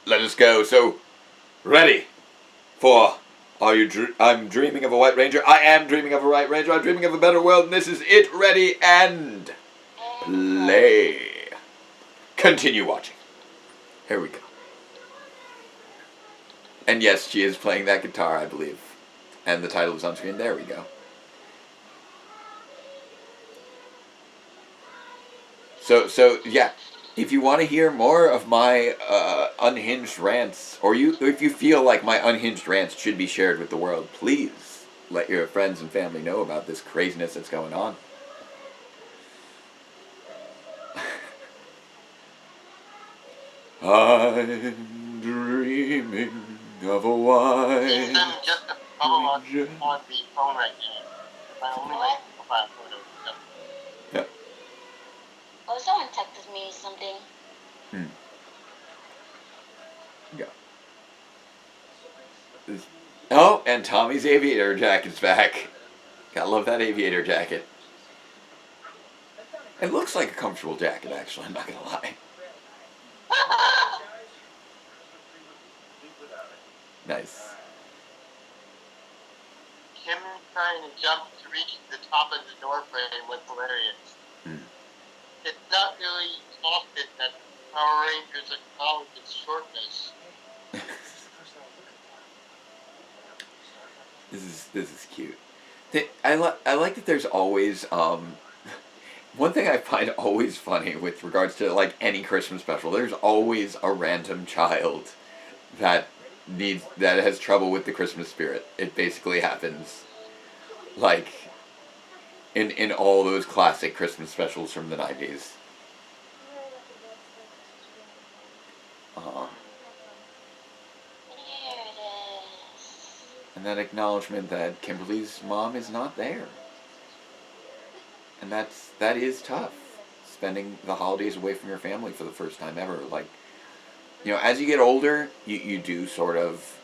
Let us go. So, ready for... I'm dreaming of a White Ranger. I am dreaming of a White Ranger. I'm dreaming of a better world, and this is it. Ready and play. Continue watching. Here we go. And yes, she is playing that guitar, I believe. And the title is on screen. There we go. So yeah. If you want to hear more of my unhinged rants, or if you feel like my unhinged rants should be shared with the world, please let your friends and family know about this craziness that's going on. I'm dreaming of a white I'm just a bubble on the phone right now. My only profile photo. So. Yeah. Oh, someone texted me something. Yeah. Oh, and Tommy's aviator jacket's back. Gotta love that aviator jacket. It looks like a comfortable jacket, actually, I'm not gonna lie. Nice. Him trying to jump to reach the top of the door frame was hilarious. It's not really often that Power Rangers acknowledge its shortness. This is cute. I like that there's always one thing I find always funny with regards to like any Christmas special. There's always a random child that has trouble with the Christmas spirit. It basically happens like in all those classic Christmas specials from the 90s. Here it is. And that acknowledgement that Kimberly's mom is not there. And that is tough. Spending the holidays away from your family for the first time ever. Like, you know, as you get older, you do sort of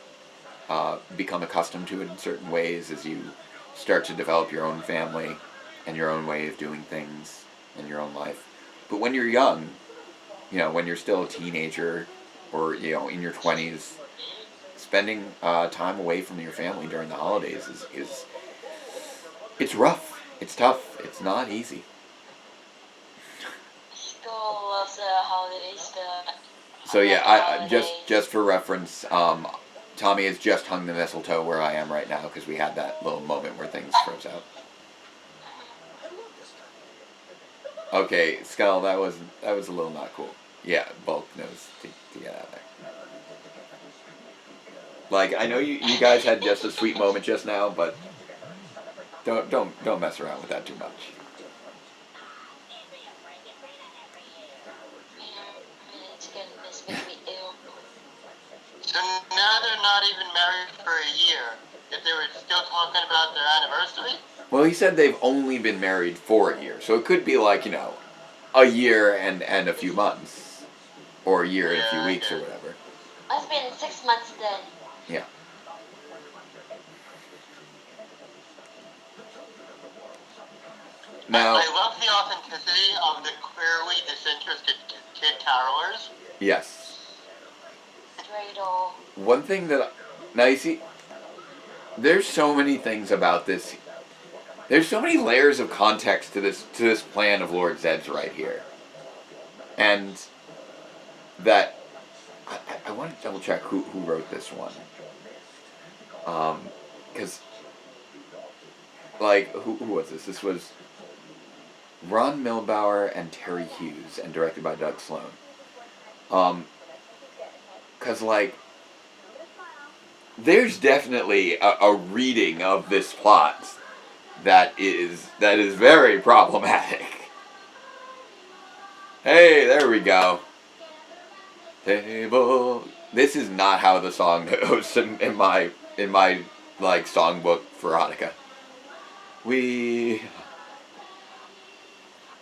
become accustomed to it in certain ways as you start to develop your own family and your own way of doing things in your own life. But when you're young, you know, when you're still a teenager or, you know, in your 20s, spending time away from your family during the holidays is it's rough. It's tough. It's not easy. Still loves the holidays. So yeah, I just for reference, Tommy has just hung the mistletoe where I am right now because we had that little moment where things froze out. Okay, Skull, that was a little not cool. Yeah, Bulk knows to get out of there. Like, I know you guys had just a sweet moment just now, but don't mess around with that too much. This makes me ill. So now they're not even married for a year. If they were still talking about their anniversary? Well, he said they've only been married for a year, so it could be like, you know, a year and a few months, or a year and a few weeks or whatever. It's been 6 months then. Yeah. Now, I love the authenticity of the clearly disinterested kid carolers. yes. Dreidel. One thing that... Now, you see, there's so many things about this. There's so many layers of context to this plan of Lord Zed's right here. And that... I want to double check who wrote this one. Because... Like, who was this? This was Ron Milbauer and Terry Hughes, and directed by Doug Sloan. Because, like, there's definitely a reading of this plot that is very problematic. Hey, there we go. Table. This is not how the song goes in my like songbook for Hanukkah.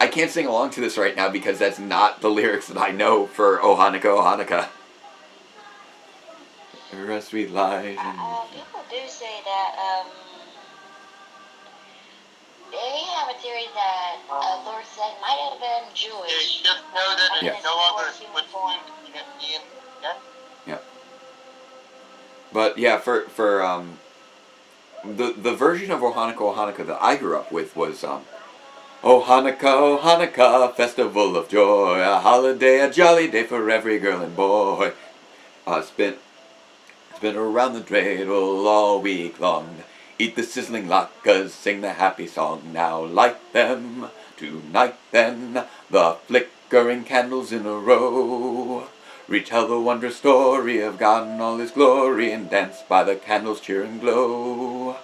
I can't sing along to this right now because that's not the lyrics that I know for Oh Hanukkah, Oh Hanukkah. rest sweet life. People do say that they have a theory that Lord said might have been They Jewish. just know that Yeah. it's no longer split between Christianity and death. Yeah. But yeah, for the version of O Hanukkah that I grew up with was O Hanukkah, festival of joy, a holiday, a jolly day for every girl and boy. Spin around the dreidel all week long. Eat the sizzling latkes, sing the happy song. Now light them, tonight then, the flickering candles in a row. Retell the wondrous story of God and all His glory, and dance by the candles' cheering glow.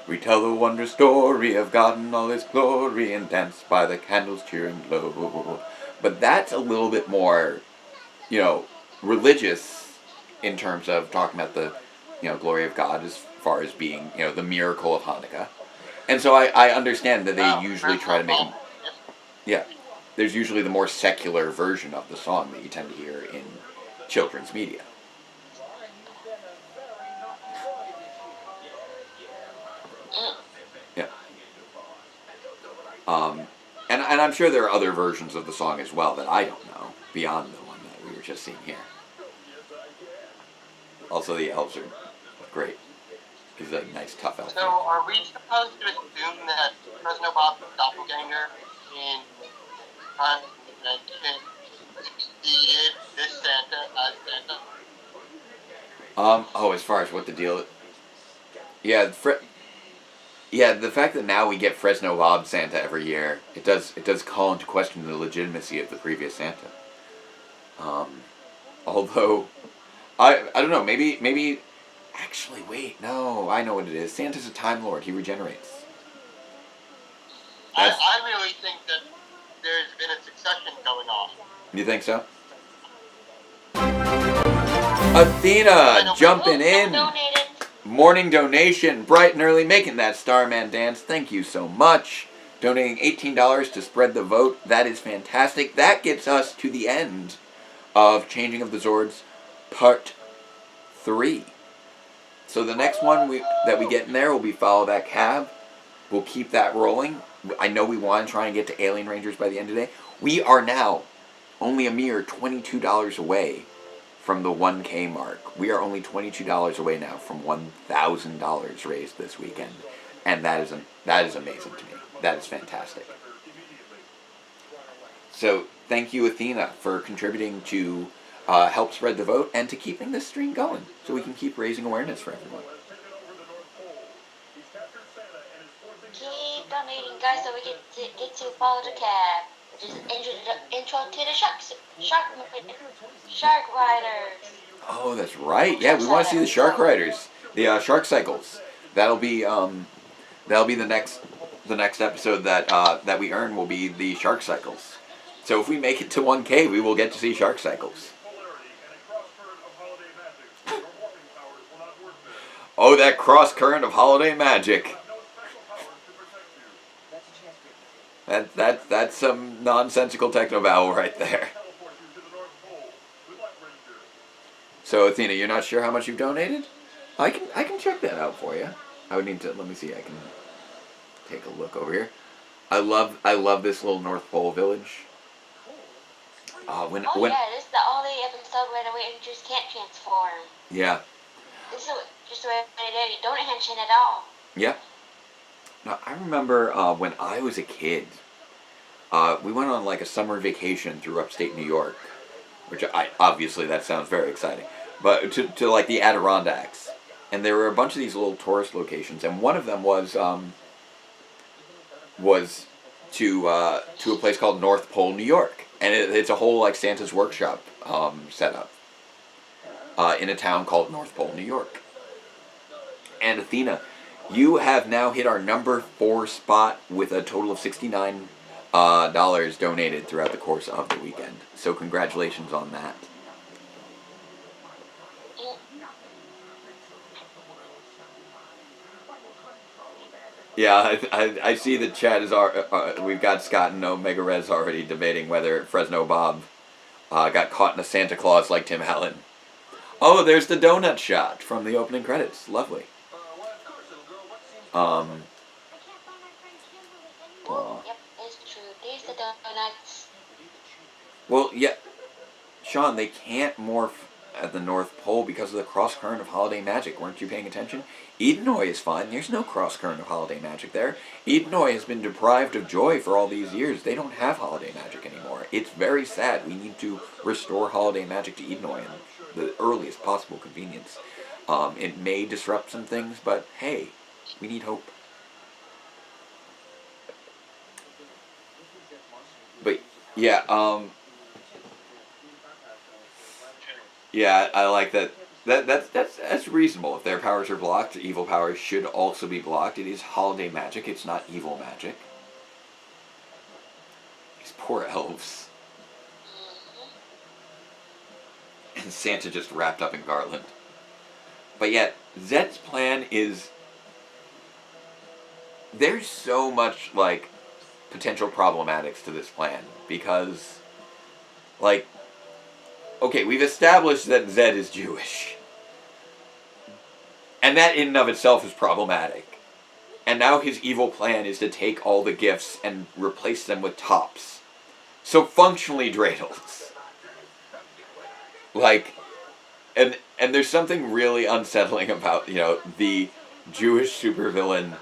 Retell the wondrous story of God and all His glory, and dance by the candles' cheering glow. But that's a little bit more, religious in terms of talking about the, glory of God as far as being, the miracle of Hanukkah. And so I understand that they usually try to make them, yeah, there's usually the more secular version of the song that you tend to hear in children's media. Yeah. And I'm sure there are other versions of the song as well that I don't know, beyond the one that we were just seeing here. Also, the elves are great. He's a nice, tough elf. So, are we supposed to assume that Fresno Bob's doppelganger in time dimension succeeded this Santa as Santa? As far as what the deal, yeah, the fact that now we get Fresno Bob Santa every year, it does call into question the legitimacy of the previous Santa. Although, I don't know, maybe, actually, wait, no, I know what it is. Santa's a Time Lord, he regenerates. I really think that there's been a succession going on. You think so? Athena, jumping in. Donated. Morning donation, bright and early, making that Starman dance. Thank you so much. Donating $18 to spread the vote. That is fantastic. That gets us to the end of Changing of the Zords Part 3. So the next one that we get in there will be Follow That Cab. We'll keep that rolling. I know we want to try and get to Alien Rangers by the end of the day. We are now only a mere $22 away from the 1K mark. We are only $22 away now from $1,000 raised this weekend. And that is amazing to me. That is fantastic. So thank you, Athena, for contributing to help spread the vote and to keeping this stream going so we can keep raising awareness for everyone. Keep donating, guys, so we get to follow the cab, which is intro to the shark riders. Oh, that's right. Yeah, we want to see the shark riders, the shark cycles. That'll be the next episode that we earn will be the shark cycles. So if we make it to 1K, we will get to see shark cycles. Oh, that cross current of holiday magic. That's some nonsensical techno-babble right there. So Athena, you're not sure how much you've donated? I can check that out for you. I would need to, let me see, I can take a look over here. I love this little North Pole village. Yeah, this is the only episode where the Rangers can't transform. Yeah. This is just the way they don't attention at all. Yeah. Now, I remember when I was a kid, we went on like a summer vacation through upstate New York, which obviously that sounds very exciting, but to like the Adirondacks, and there were a bunch of these little tourist locations, and one of them was to a place called North Pole, New York, and it's a whole like Santa's workshop setup in a town called North Pole, New York. And Athena, you have now hit our number 4 spot with a total of $69 donated throughout the course of the weekend. So congratulations on that. Yeah, I see the chat is we've got Scott and Omega Res already debating whether Fresno Bob got caught in a Santa Claus like Tim Allen. Oh, there's the donut shot from the opening credits. Lovely. Why, of course, little girl. What seems Um, Yep, it's true. These are the donuts. well, yeah, Sean, they can't morph at the North Pole because of the cross current of holiday magic. Weren't you paying attention? Edenoi is fine. There's no cross current of holiday magic there. Edenoi has been deprived of joy for all these years. They don't have holiday magic anymore. It's very sad. We need to restore holiday magic to Edenoi in the earliest possible convenience. It may disrupt some things, but hey, we need hope. But yeah, yeah, I like that. That's reasonable. If their powers are blocked, evil powers should also be blocked. It is holiday magic. It's not evil magic. These poor elves. And Santa just wrapped up in garland. But yet, Zed's plan is... There's so much, like, potential problematics to this plan. Because, like... Okay, we've established that Zed is Jewish. And that in and of itself is problematic. And now his evil plan is to take all the gifts and replace them with tops. So functionally dreidels. Like, and there's something really unsettling about, you know, the Jewish supervillain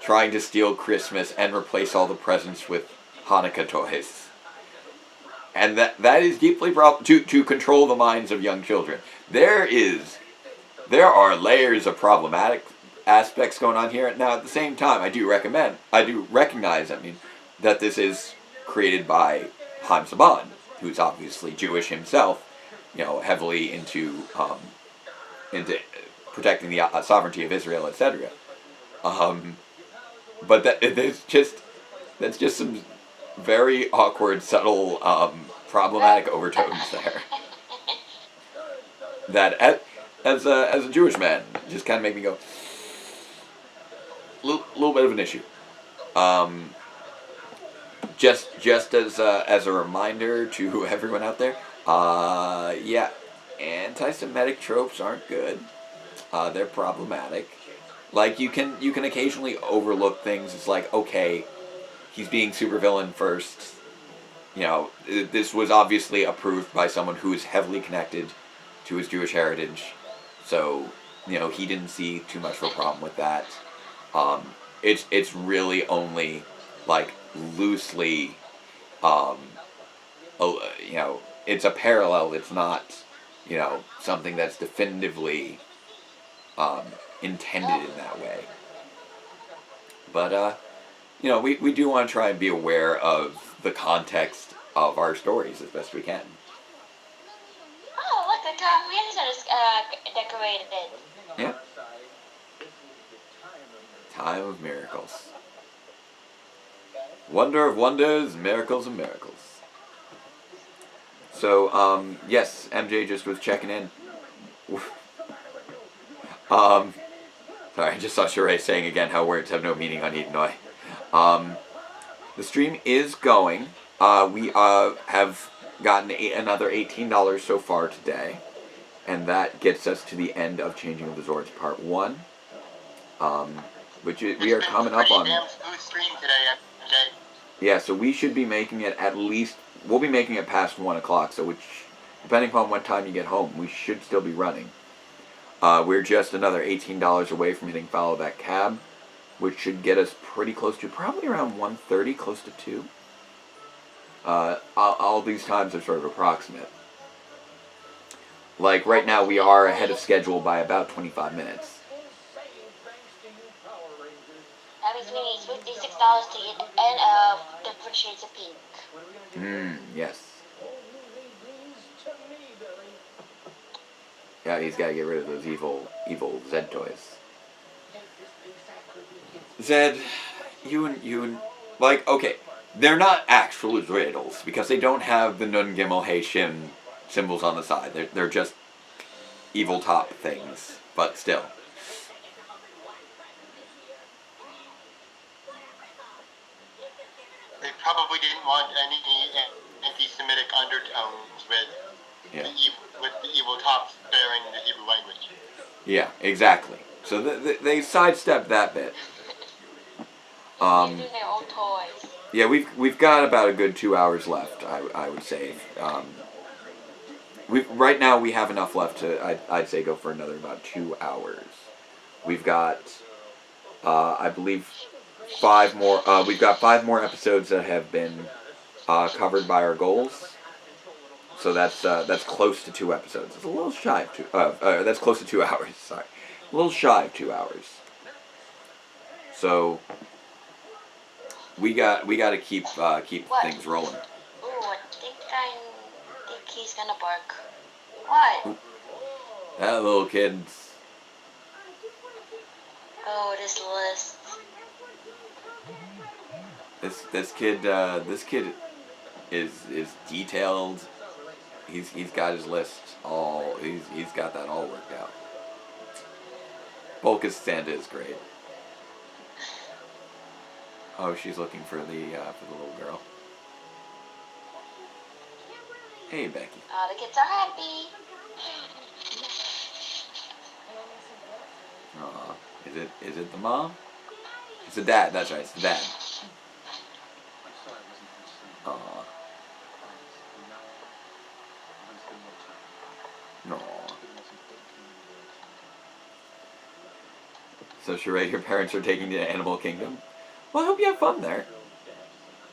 trying to steal Christmas and replace all the presents with Hanukkah toys. And that is deeply to control the minds of young children. There are layers of problematic aspects going on here. Now, at the same time, I do recognize, that this is created by Haim Saban, who's obviously Jewish himself, you know, heavily into protecting the sovereignty of Israel, etc. But that's just some very awkward, subtle, problematic overtones there. That as a Jewish man, just kind of make me go, little bit of an issue. Just as a reminder to everyone out there, yeah, anti-Semitic tropes aren't good. They're problematic. Like you can occasionally overlook things. It's like, okay, he's being supervillain first. You know, this was obviously approved by someone who is heavily connected to his Jewish heritage. So, you know, he didn't see too much of a problem with that. It's really only, like, loosely, you know, it's a parallel. It's not, you know, something that's definitively intended in that way. But, you know, we do want to try and be aware of the context of our stories as best we can. Oh, look, the top wheels are decorated. Yeah. Time of miracles. Wonder of wonders, miracles of miracles. So, yes, MJ just was checking in. Sorry, I just saw Sheree saying again how words have no meaning on Edenoi. The stream is going. We have gotten another $18 so far today. And that gets us to the end of Changing of the Zords Part 1. Which we are coming up on. Damn smooth stream today, MJ. Yeah, so we should be making it at least... We'll be making it past 1 o'clock, so which, depending upon what time you get home, we should still be running. We're just another $18 away from hitting Follow That Cab, which should get us pretty close to, probably around 1:30, close to 2. All these times are sort of approximate. Like, right now we are ahead of schedule by about 25 minutes. That means we need $56 to get the end of Different Shades of Pink. Yes. Yeah, he's got to get rid of those evil Zed toys. Zed, you and like, okay, they're not actual dreidels because they don't have the Nun Gimel Hey Shin symbols on the side. They're just evil top things, but still. They probably didn't want any anti-Semitic undertones with the evil tops bearing Yeah, exactly. So they sidestepped that bit. Using their own toys. Yeah, we've got about a good 2 hours left. I would say. Right now we have enough left to I'd say go for another about 2 hours. We've got I believe 5 more. We've got 5 more episodes that have been covered by our goals. So that's close to 2 episodes. It's a little shy of 2. That's close to 2 hours. Sorry, a little shy of 2 hours. So we got to keep What? things rolling. Ooh, I think he's gonna bark. What? That little kid's. Oh, this list. This kid is detailed. He's got his list all. He's got that all worked out. Bulka's Santa is great. Oh, she's looking for the little girl. Hey, Becky. Oh, the kids are happy. Aw, is it the mom? It's the dad. That's right. It's the dad. Aw. No. So Sheree, your parents are taking you to Animal Kingdom. Well, I hope you have fun there.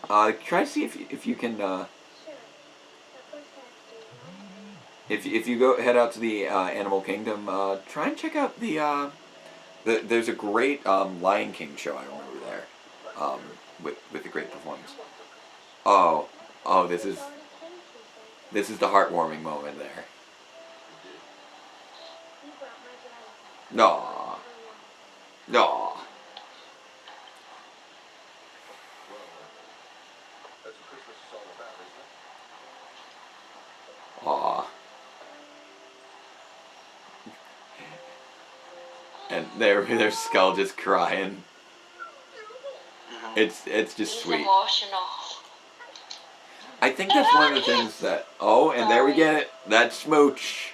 Try to see if you can. If you go head out to the Animal Kingdom, try and check out there's a great Lion King show I remember there, with a great performance. Oh, this is the heartwarming moment there. No, no. That's what Christmas is all about, isn't it? Aw. And their skull just crying. It's just He's sweet. emotional. I think that's one of the things that. Oh, and there we get it. That smooch.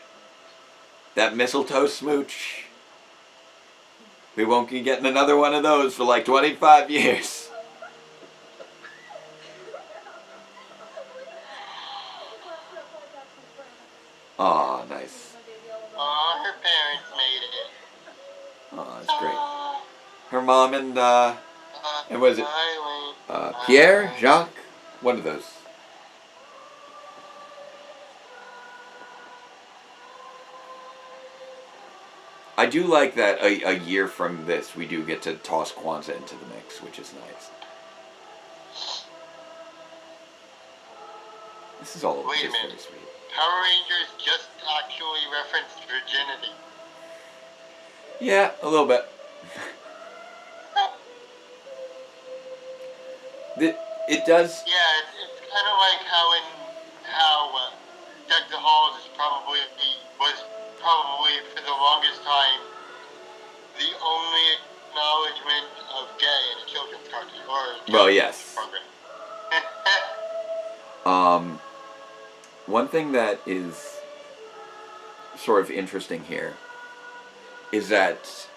That mistletoe smooch. We won't be getting another one of those for like 25 years. Aw, nice. Aw, her parents made it. Aw, that's great. Her mom and was it Island. Pierre, Jacques? One of those. I do like that a year from this we do get to toss Kwanzaa into the mix, which is nice. This is all Wait a just minute. very sweet. Power Rangers just actually referenced virginity. Yeah, a little bit. It does. Yeah, it's kind of like how Deck the Halls was probably for the longest time the only acknowledgement of gay in a children's cartoon or Well, yes. program. One thing that is sort of interesting here is that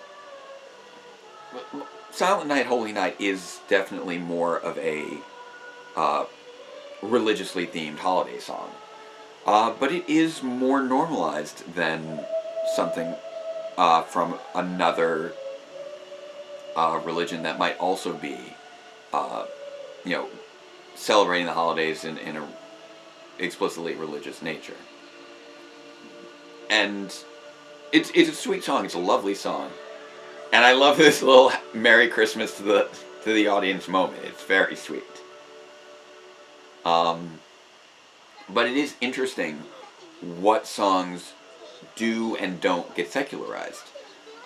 Silent Night, Holy Night is definitely more of a religiously themed holiday song. But it is more normalized than something from another religion that might also be, celebrating the holidays in a explicitly religious nature. And it's a sweet song. It's a lovely song, and I love this little Merry Christmas to the audience moment. It's very sweet. But it is interesting what songs do and don't get secularized.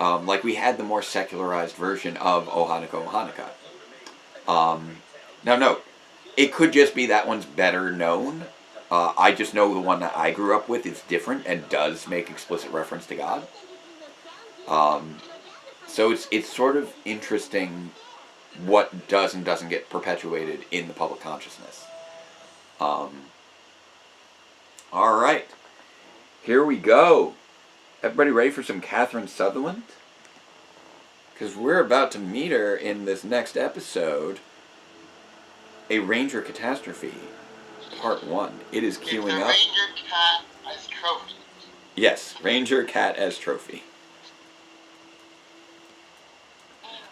Like we had the more secularized version of O Hanukkah, O Hanukkah. Now note, it could just be that one's better known. I just know the one that I grew up with is different and does make explicit reference to God. So it's sort of interesting what does and doesn't get perpetuated in the public consciousness. Alright, here we go. Everybody ready for some Catherine Sutherland? Because we're about to meet her in this next episode. A Ranger Catastrophe, Part 1. It is It's a queuing up. Ranger cat as trophy. Yes, Ranger Cat as trophy.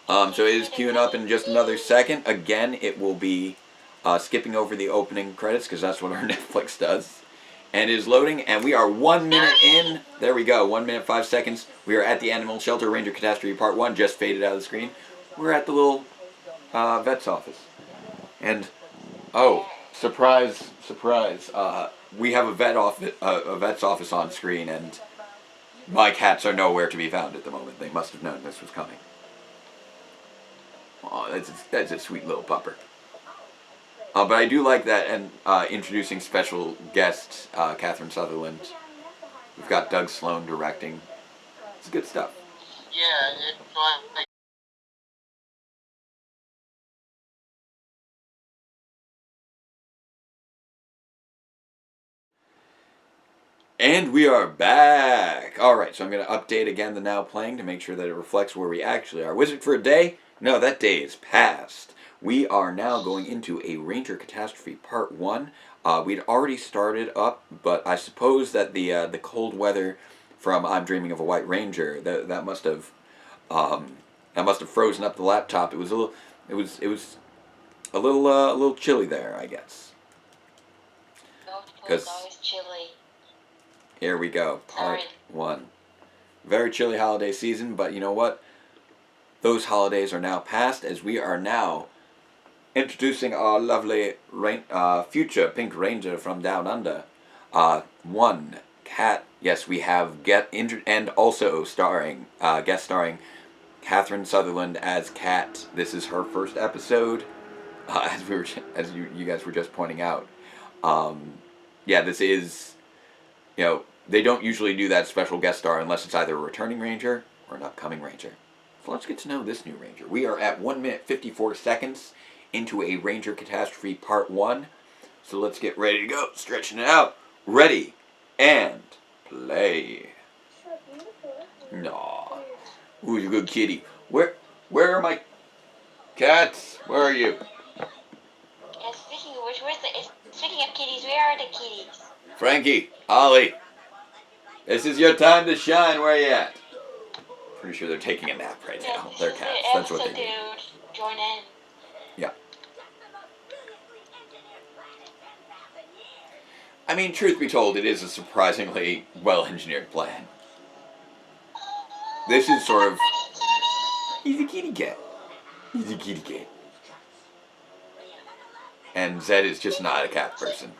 So it is queuing up in just another second. Again, it will be skipping over the opening credits because that's what our Netflix does. And it is loading, and we are 1 minute in. There we go, 1 minute 5 seconds. We are at the Animal Shelter Ranger Catastrophe Part 1, just faded out of the screen. We're at the little vet's office. And, oh, surprise, surprise. We have a vet's office on screen, and my cats are nowhere to be found at the moment. They must have known this was coming. Oh, that's a sweet little pupper. But I do like that, and introducing special guest Catherine Sutherland. We've got Doug Sloan directing. It's good stuff. Yeah, it's like And we are back! Alright, so I'm going to update again the now playing to make sure that it reflects where we actually are. Wizard for a day? No, that day is past. We are now going into a Ranger Catastrophe Part 1. We'd already started up, but I suppose that the cold weather from I'm Dreaming of a White Ranger, that must have frozen up the laptop. It was a little chilly there, I guess. It's always chilly. Here we go, Part Sorry. 1. Very chilly holiday season, but you know what? Those holidays are now past, as we are now introducing our lovely future Pink Ranger from Down Under. One cat. Yes, we have and also guest starring Catherine Sutherland as Cat. This is her first episode, as you guys were just pointing out. Yeah, this is. They don't usually do that special guest star unless it's either a returning ranger or an upcoming ranger. So let's get to know this new ranger. We are at 1 minute 54 seconds into a Ranger Catastrophe Part 1. So let's get ready to go. Stretching it out. Ready and play. Nah. Who's a good kitty? Where are my cats? Where are you? And speaking of which, speaking of kitties, where are the kitties? Frankie, Ollie. This is your time to shine. Where are you at? Pretty sure they're taking a nap right now. They're cats. That's what they do. Join in. Yeah. I mean, truth be told, it is a surprisingly well-engineered plan. This is sort of... He's a kitty cat. He's a kitty cat. And Zed is just not a cat person.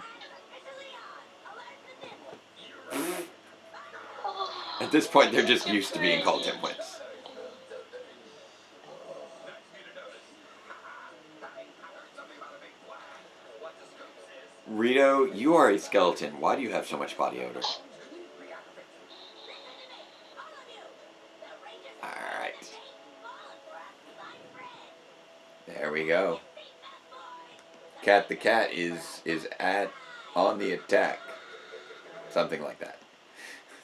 At this point, they're just used to being called dimwits. Rito, you are a skeleton. Why do you have so much body odor? Alright. There we go. Cat the cat is on the attack. Something like that.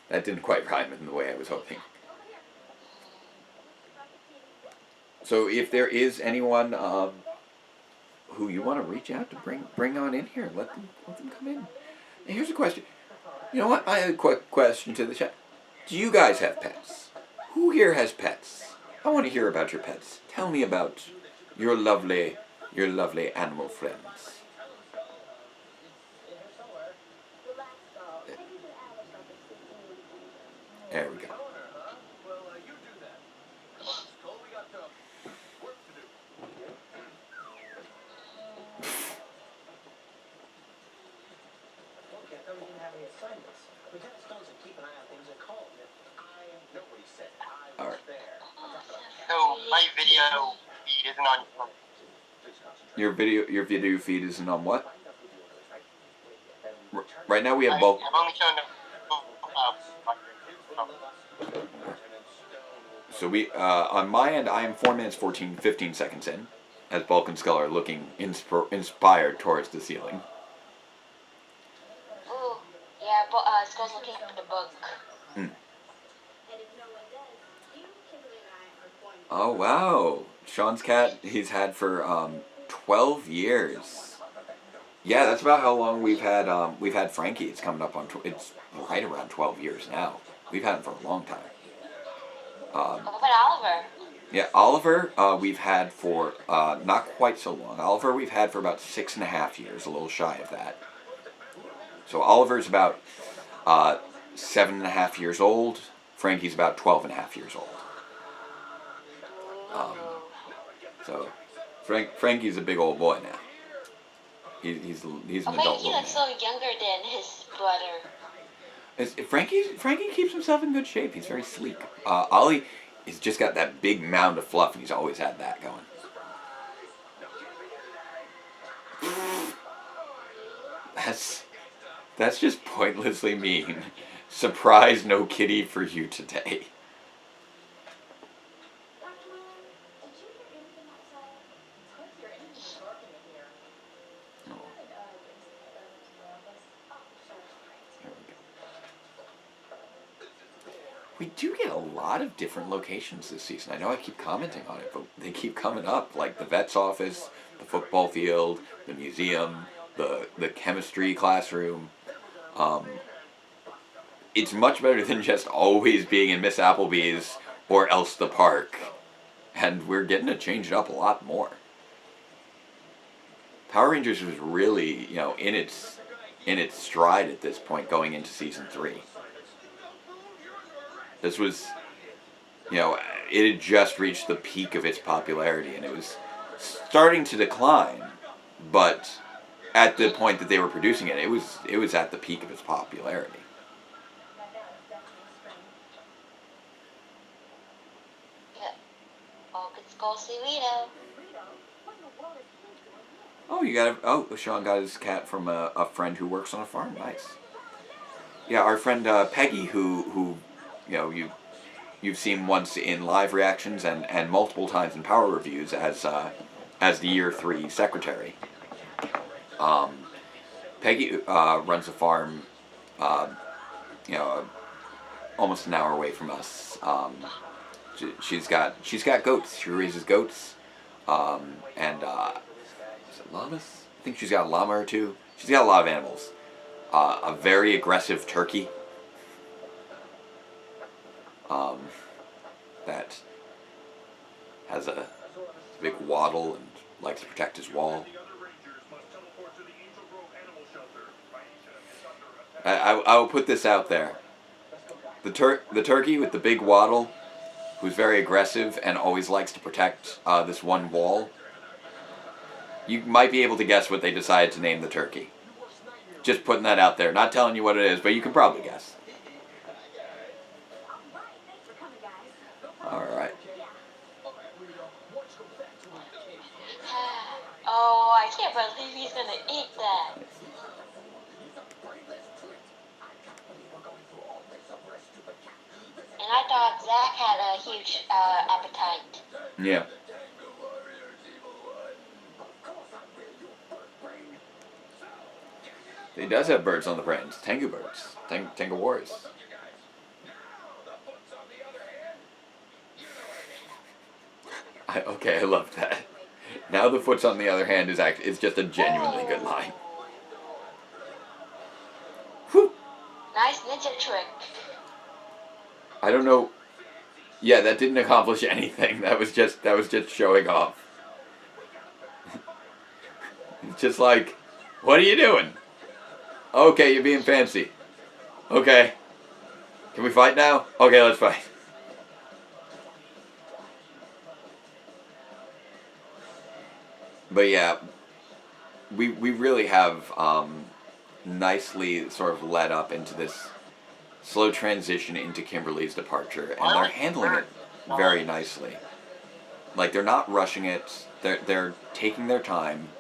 That didn't quite rhyme in the way I was hoping. So if there is anyone who you want to reach out to bring on in here, let them come in. And here's a question. You know what? I have a quick question to the chat. Do you guys have pets? Who here has pets? I want to hear about your pets. Tell me about your lovely animal friends. There we go. Alright. so my video feed isn't on. Your video feed isn't on what? Right now we have bulk. I'm only showing So we on my end I am 4 minutes 15 seconds in, as Bulk and Skull are looking inspired towards the ceiling. Ooh, yeah, but Skull's looking at the book. Oh wow, Sean's cat he's had for 12 years. Yeah, that's about how long we've had Frankie. It's coming up on it's right around 12 years now. We've had him for a long time. What about Oliver? Yeah, Oliver we've had for not quite so long. Oliver we've had for about 6.5 years, a little shy of that. So Oliver's about 7.5 years old. Frankie's about 12.5 years old. So Frankie's a big old boy now. He's an adult Frankie little looks man. so younger than his brother. Frankie keeps himself in good shape. He's very sleek. Ollie, he's just got that big mound of fluff, and he's always had that going. That's just pointlessly mean. Surprise, no kitty for you today. We do get a lot of different locations this season. I know I keep commenting on it, but they keep coming up, like the vet's office, the football field, the museum, the chemistry classroom. It's much better than just always being in Miss Applebee's or else the park. And we're getting to change it up a lot more. Power Rangers was really, in its stride at this point going into season 3. This was, it had just reached the peak of its popularity, and it was starting to decline, but at the point that they were producing it, it was at the peak of its popularity. Oh, Sean got his cat from a friend who works on a farm. Nice. Yeah, our friend Peggy, who you've seen once in live reactions and multiple times in power reviews as the year 3 secretary. Peggy runs a farm, almost an hour away from us. She's got goats. She raises goats, and is it llamas? I think she's got a llama or two. She's got a lot of animals. A very aggressive turkey. That has a big waddle and likes to protect his wall. I will put this out there. The turkey with the big waddle, who's very aggressive and always likes to protect this one wall. You might be able to guess what they decided to name the turkey. Just putting that out there. Not telling you what it is, but you can probably guess. Alright. Oh, I can't believe he's gonna eat that. And I thought Zach had a huge appetite. Yeah. He does have birds on the brands. Tengu birds. Tengu warriors. I love that. Now the foot's on the other hand is just a genuinely good line. Whew. Nice ninja trick. I don't know. Yeah, that didn't accomplish anything. That was just showing off. It's just like, what are you doing? Okay, you're being fancy. Okay. Can we fight now? Okay, let's fight. But yeah, we really have nicely sort of led up into this slow transition into Kimberly's departure, and they're handling it very nicely. Like, they're not rushing it. They're taking their time.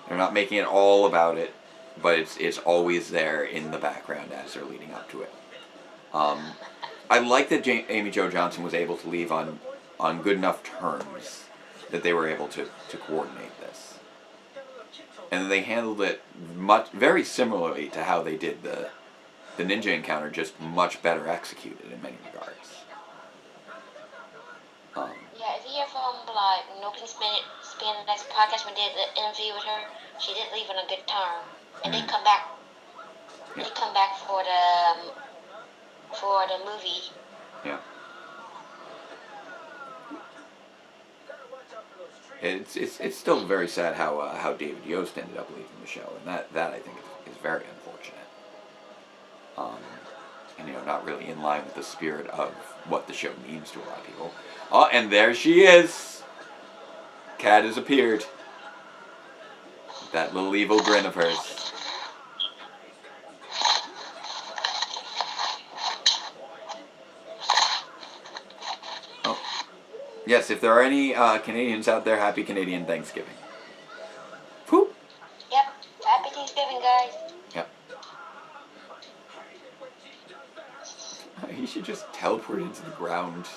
They're not making it all about it, but it's always there in the background as they're leading up to it. I like that Amy Jo Johnson was able to leave on good enough terms that they were able to coordinate this. And they handled it very similarly to how they did the ninja encounter, just much better executed in many regards. Yeah, is here from like Nothing Spin next podcast when they did the interview with her. She did leave on a good term, and they come back. Yeah. They come back for the movie. Yeah. It's still very sad how David Yost ended up leaving the show, and that I think is very unfortunate. And not really in line with the spirit of what the show means to a lot of people. Oh, and there she is. Kat has appeared. That little evil grin of hers. Oh, yes. If there are any Canadians out there, happy Canadian Thanksgiving. Whoop. Yep. Happy Thanksgiving, guys. Yep. He should just teleport into the ground.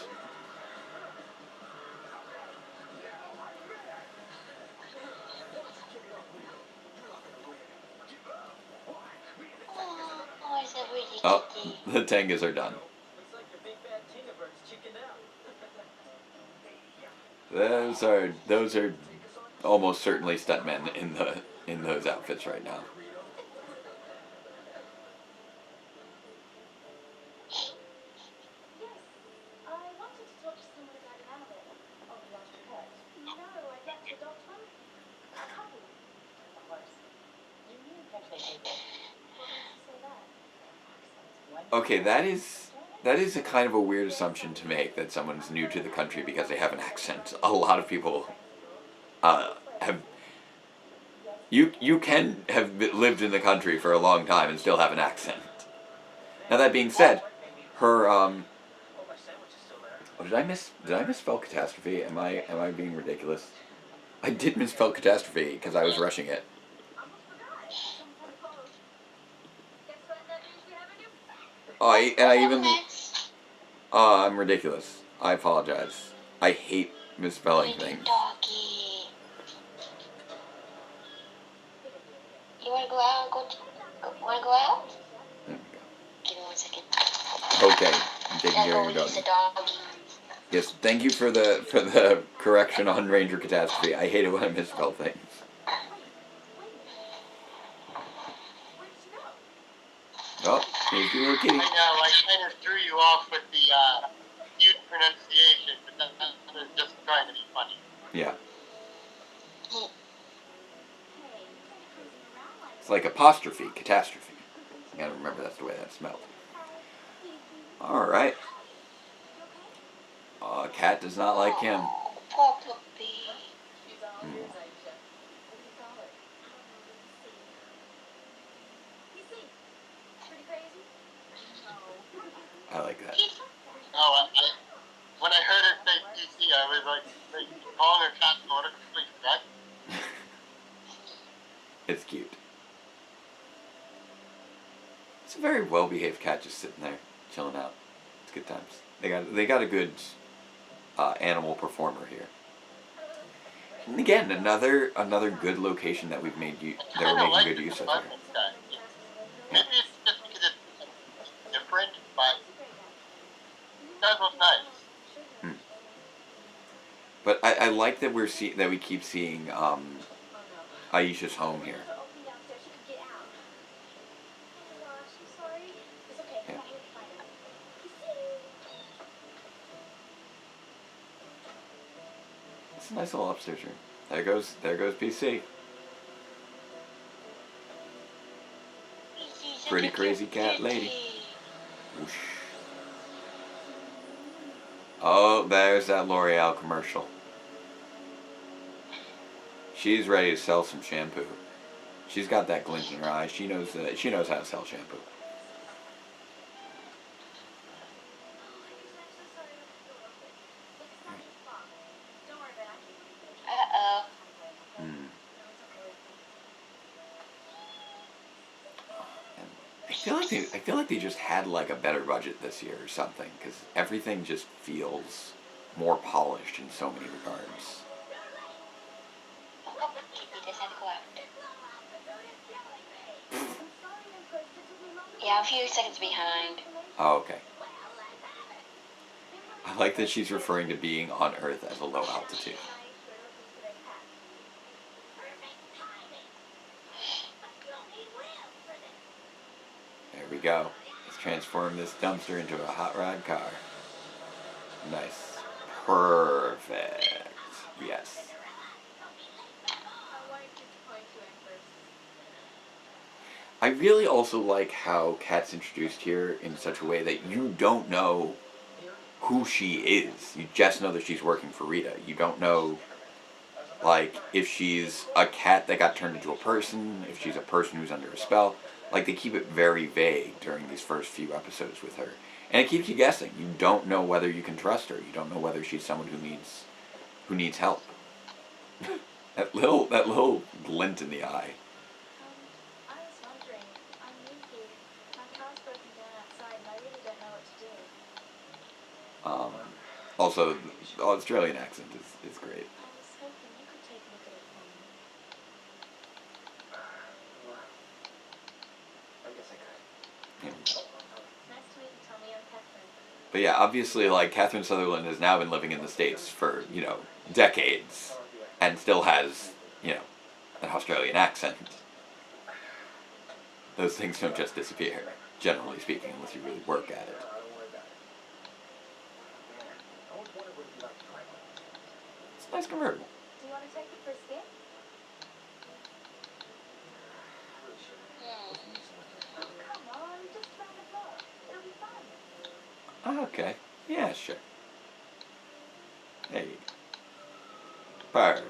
Oh, it's a really Oh, kitty. the Tengas are done. Looks like your big bad Tina bird's chickened out. Those are almost certainly stuntmen in those outfits right now. Okay, that is a kind of a weird assumption to make, that someone's new to the country because they have an accent. A lot of people have. You can have lived in the country for a long time and still have an accent. Now that being said, her oh, did I misspell catastrophe? Am I being ridiculous? I did misspell catastrophe because I was rushing it. I'm ridiculous. I apologize. I hate misspelling things. Doggy. You wanna go out? Wanna go out? There we go. Give me 1 second. Okay, I'm taking care of your Release the doggy. doggy. Yes, thank you for the correction on Ranger Catastrophe. I hate it when I misspell things. Oh, here's your little kitty. I know, I kind of threw you off with the cute pronunciation, but that was just trying to be funny. Yeah. It's like apostrophe, catastrophe. You gotta remember that's the way that's spelled. Alright. Cat does not like him. Poor puppy. I like that. Oh, when I heard her say PC, I was like calling her cat order complete, right? It's cute. It's a very well-behaved cat just sitting there, chilling out. It's good times. They got a good animal performer here. And again, another good location that we're making good use of here. Maybe it's just because it's different, but it does look nice. But I like that we keep seeing Aisha's home here. Yeah. It's a nice little upstairs room. There goes PC. Pretty crazy cat lady. Whoosh. Oh, there's that L'Oreal commercial. She's ready to sell some shampoo. She's got that glint in her eye. She knows how to sell shampoo. Uh-oh. I feel like they just had like a better budget this year or something, because everything just feels more polished in so many regards. Oh, Kitty just had to go out. Yeah, I'm a few seconds behind. Oh, okay. I like that she's referring to being on Earth as a low altitude. There we go. Let's transform this dumpster into a hot rod car. Nice. Perfect. Yes. I really also like how Kat's introduced here in such a way that you don't know who she is. You just know that she's working for Rita. You don't know, like, if she's a cat that got turned into a person, if she's a person who's under a spell. Like, they keep it very vague during these first few episodes with her. And it keeps you guessing. You don't know whether you can trust her. You don't know whether she's someone who needs help. that little glint in the eye. I was wondering, I'm new here. My car's broken down outside and I really don't know what to do. Also, the Australian accent is great. I was hoping you could take a look at it for me. I guess I could. Yeah. Nice to meet you, Tommy. I'm Catherine. But yeah, obviously, like, Catherine Sutherland has now been living in the States for, decades, and still has, an Australian accent. Those things don't just disappear, generally speaking, unless you really work at it. It's a nice convertible. Do you want to take it for a spin? Oh, come on. Just round the block. It'll be fun. Okay. Yeah, sure. There you go. Perfect.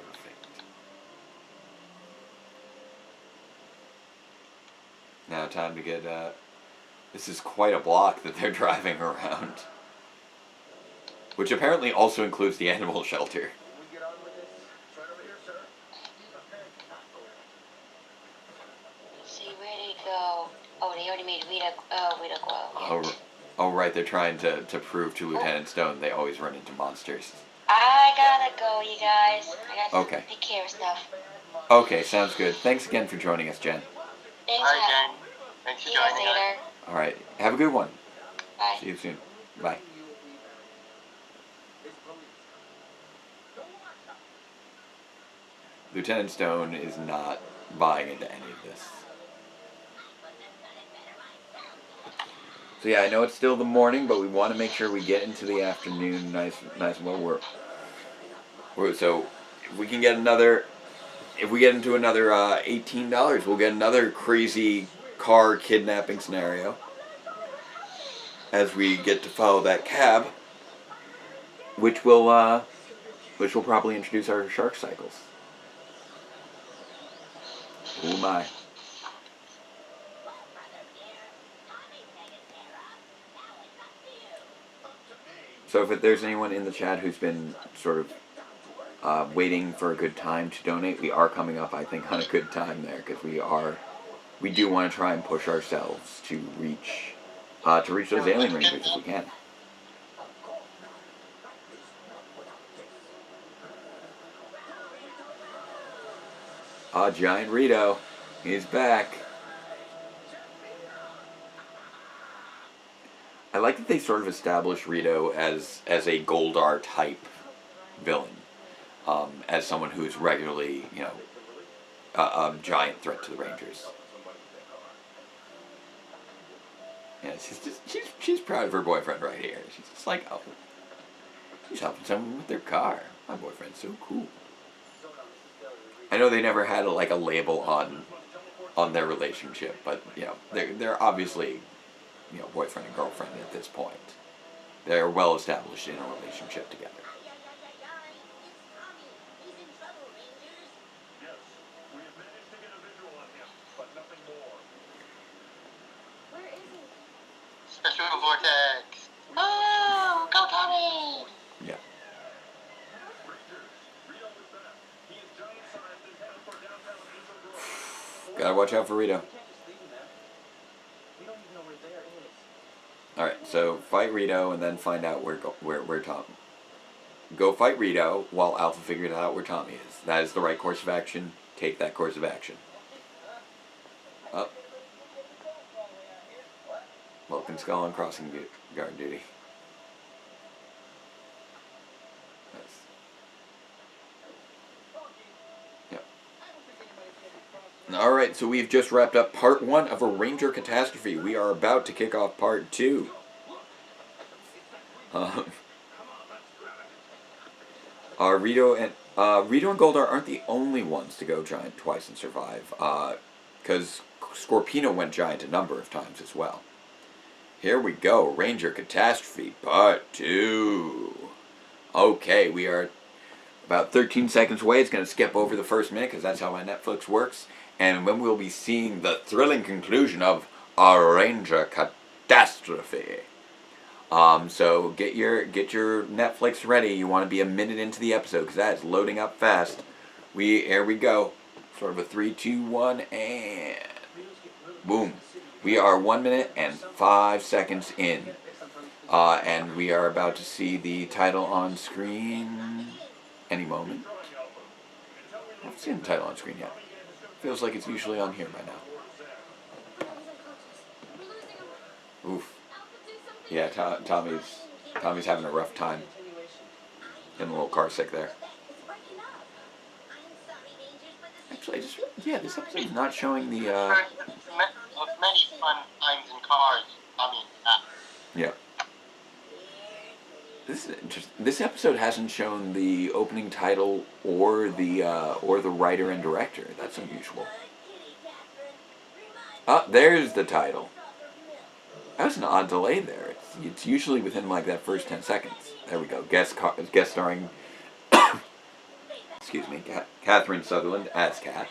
Now time to get, this is quite a block that they're driving around. Which apparently also includes the animal shelter. Can we get on with this? It's right over here, sir. Let's see, where did he go? Oh, they already made Rita go. Oh, right, they're trying to prove to Lieutenant Stone they always run into monsters. I gotta go, you guys. I gotta Okay. take care of stuff. Okay, sounds good. Thanks again for joining us, Jen. Thanks, Hi, Jen. Thanks for See you guys joining us. later. Alright, have a good one. Bye. See you soon. Bye. Lieutenant Stone is not buying into any of this. So yeah, I know it's still the morning, but we want to make sure we get into the afternoon nice and well. So if we can get another, if we get into another $18, we'll get another crazy car kidnapping scenario as we get to follow that cab, which will probably introduce our shark cycles. Oh my. So if there's anyone in the chat who's been sort of waiting for a good time to donate, we are coming up, I think, on a good time there, because we do want to try and push ourselves to reach those alien rangers if we can. Giant Rito, he's back. I like that they sort of establish Rito as a Goldar type villain, as someone who's regularly, a giant threat to the Rangers. Yeah, she's proud of her boyfriend right here. She's just like, oh, she's helping someone with their car. My boyfriend's so cool. I know they never had a label on their relationship, but they're obviously boyfriend and girlfriend at this point. They're well established in a relationship together. Where is he? Special vortex. Oh, go Tommy! Yeah. Gotta watch out for Rito. Alright, so fight Rito and then find out where Tom. Go fight Rito while Alpha figures out where Tommy is. That is the right course of action. Take that course of action. Up. Vulcan Skull on crossing guard duty. Alright, so we've just wrapped up part 1 of a Ranger Catastrophe. We are about to kick off part 2. Rito and Goldar aren't the only ones to go giant twice and survive, because Scorpino went giant a number of times as well. Here we go, Ranger Catastrophe Part 2. Okay, we are about 13 seconds away. It's going to skip over the first minute because that's how my Netflix works. And when we'll be seeing the thrilling conclusion of a Ranger Catastrophe. So get your Netflix ready. You want to be a minute into the episode because that is loading up fast. Here we go. Sort of a 3, 2, 1, and boom. We are 1 minute and 5 seconds in. And we are about to see the title on screen any moment. I haven't seen the title on screen yet. Feels like it's usually on here by now. Oof. Yeah, Tommy's having a rough time. Getting a little car sick there. Actually, this episode's not showing the, Many fun times in cars. Yeah. This episode hasn't shown the opening title or the writer and director. That's unusual. There's the title. That was an odd delay there. It's usually within like that first 10 seconds. There we go. Guest starring, excuse me, Catherine Sutherland as Kat.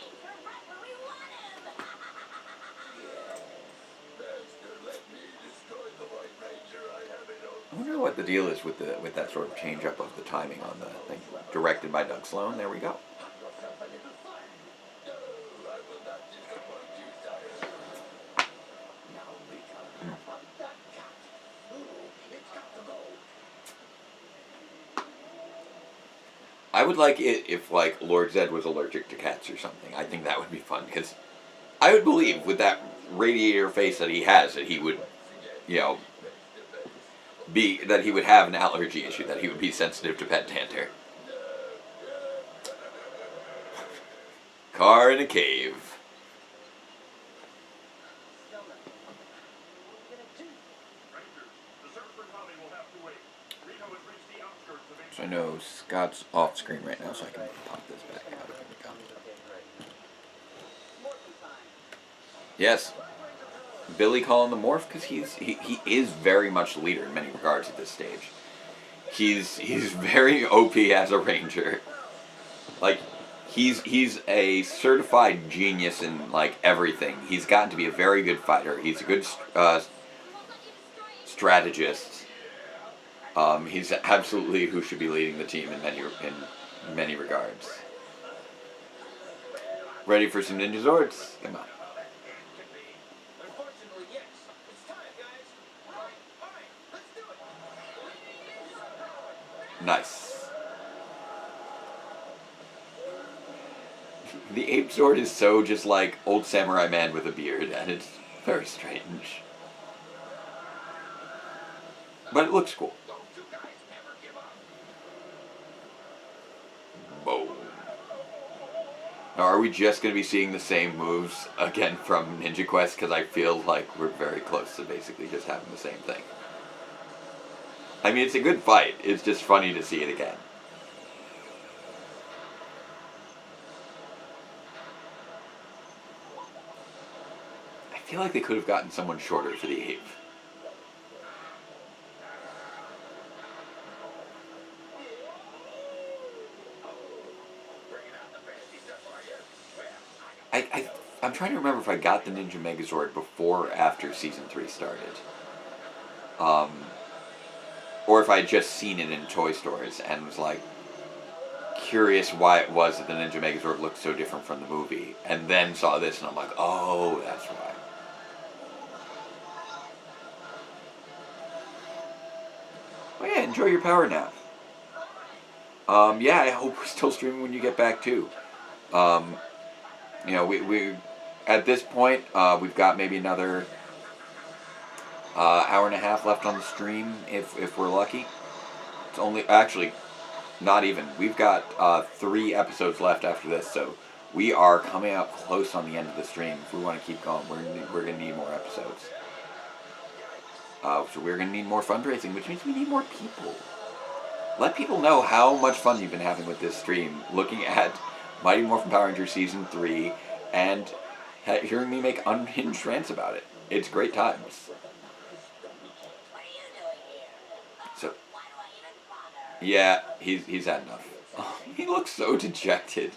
I wonder what the deal is with that sort of change up of the timing on the thing. Directed by Doug Sloan. There we go. I would like it if, like, Lord Zed was allergic to cats or something. I think that would be fun, because I would believe, with that radiator face that he has, that he would, that he would have an allergy issue, that he would be sensitive to pet dander. Car in a cave. So I know Scott's off screen right now, so I can pop this back out. Here we go. Yes. Billy calling the Morph because he is very much the leader in many regards at this stage. He's very OP as a ranger. Like, he's a certified genius in like everything. He's gotten to be a very good fighter. He's a good strategist. He's absolutely who should be leading the team in many regards. Ready for some Ninja Zords? Come on. Nice. The Ape Zord is so just like old samurai man with a beard, and it's very strange. But it looks cool. Boom. Now, are we just going to be seeing the same moves again from Ninja Quest? Because I feel like we're very close to basically just having the same thing. I mean, it's a good fight. It's just funny to see it again. I feel like they could have gotten someone shorter for the ape. I'm trying to remember if I got the Ninja Megazord before or after Season 3 started. Or if I had just seen it in toy stores and was like curious why it was that the Ninja Megazord looked so different from the movie. And then saw this and I'm like, oh, that's why. Oh yeah, enjoy your power nap. Yeah, I hope we're still streaming when you get back too. We at this point, we've got maybe another hour and a half left on the stream if we're lucky. It's only, actually, not even. We've got 3 episodes left after this, so we are coming out close on the end of the stream. If we want to keep going, we're gonna need more episodes. So we're gonna need more fundraising, which means we need more people. Let people know how much fun you've been having with this stream, looking at Mighty Morphin Power Rangers Season 3, and hearing me make unhinged rants about it. It's great times. So, yeah, he's had enough. Oh, he looks so dejected.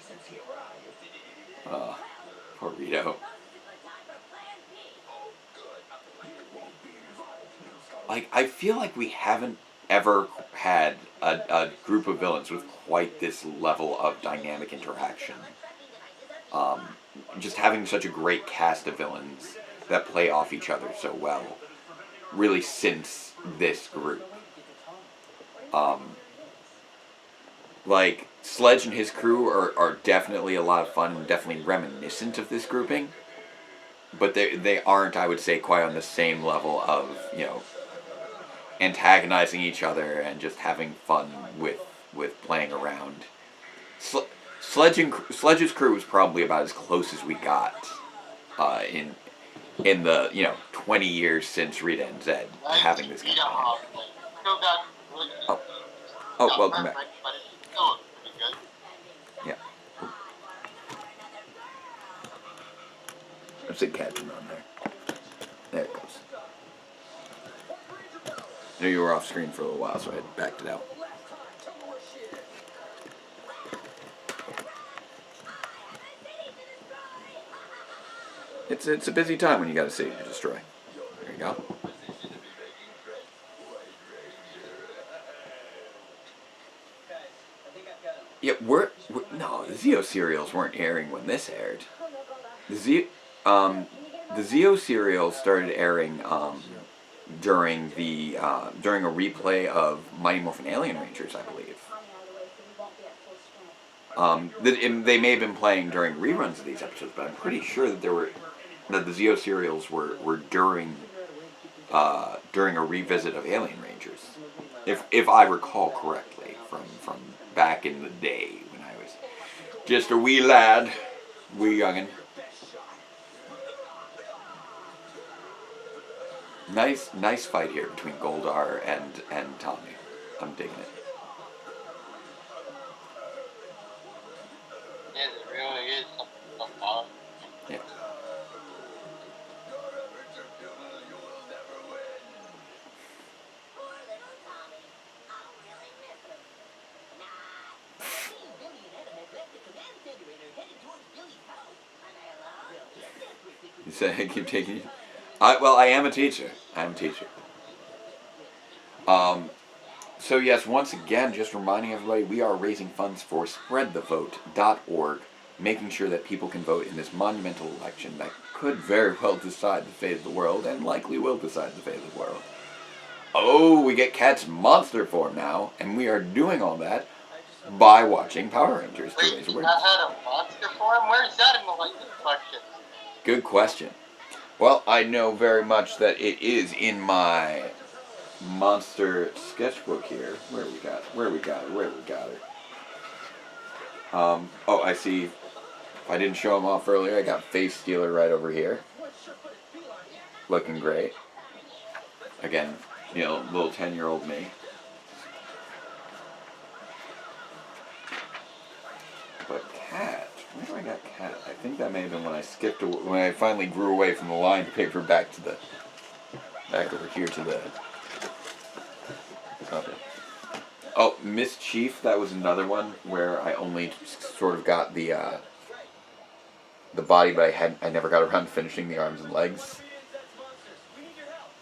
Poor Rito. Like, I feel like we haven't ever had a group of villains with quite this level of dynamic interaction. Just having such a great cast of villains that play off each other so well, really since this group. Like, Sledge and his crew are definitely a lot of fun and definitely reminiscent of this grouping, but they aren't, I would say, quite on the same level of, you know, antagonizing each other and just having fun with playing around. Sledge's crew was probably about as close as we got in the 20 years since Rita and Zed having this kind of band. Oh, welcome back. Yeah. There's a catching on there. There it goes. I knew you were off screen for a little while, so I had backed it out. It's a busy time when you got a city to destroy. There you go. Yeah, no, the Zeo serials weren't airing when this aired. The Zeo serials started airing during a replay of Mighty Morphin Alien Rangers, I believe. They may have been playing during reruns of these episodes, but I'm pretty sure that the Zeo serials were during a revisit of Alien Rangers, if I recall correctly from back in the day when I was just a wee lad, wee youngin'. Nice fight here between Goldar and Tommy. I'm digging it. Yes, it really is something fun. Yeah. You say I keep taking you? I am a teacher. So yes, once again, just reminding everybody, we are raising funds for spreadthevote.org, making sure that people can vote in this monumental election that could very well decide the fate of the world, and likely will decide the fate of the world. Oh, we get Cat's monster form now, and we are doing all that by watching Power Rangers to raise awareness. I had a monster form? Where's that in the lightning collection? Good question. Well, I know very much that it is in my monster sketchbook here. Where we got it. Oh, I see. If I didn't show him off earlier, I got Face Stealer right over here. Looking great. Again, little 10-year-old me. But Cat, where do I got Cat? I think that may have been when I when I finally grew away from the lined paper back over here to the. Okay. Oh, Mischief, that was another one where I only sort of got the body, but I never got around to finishing the arms and legs.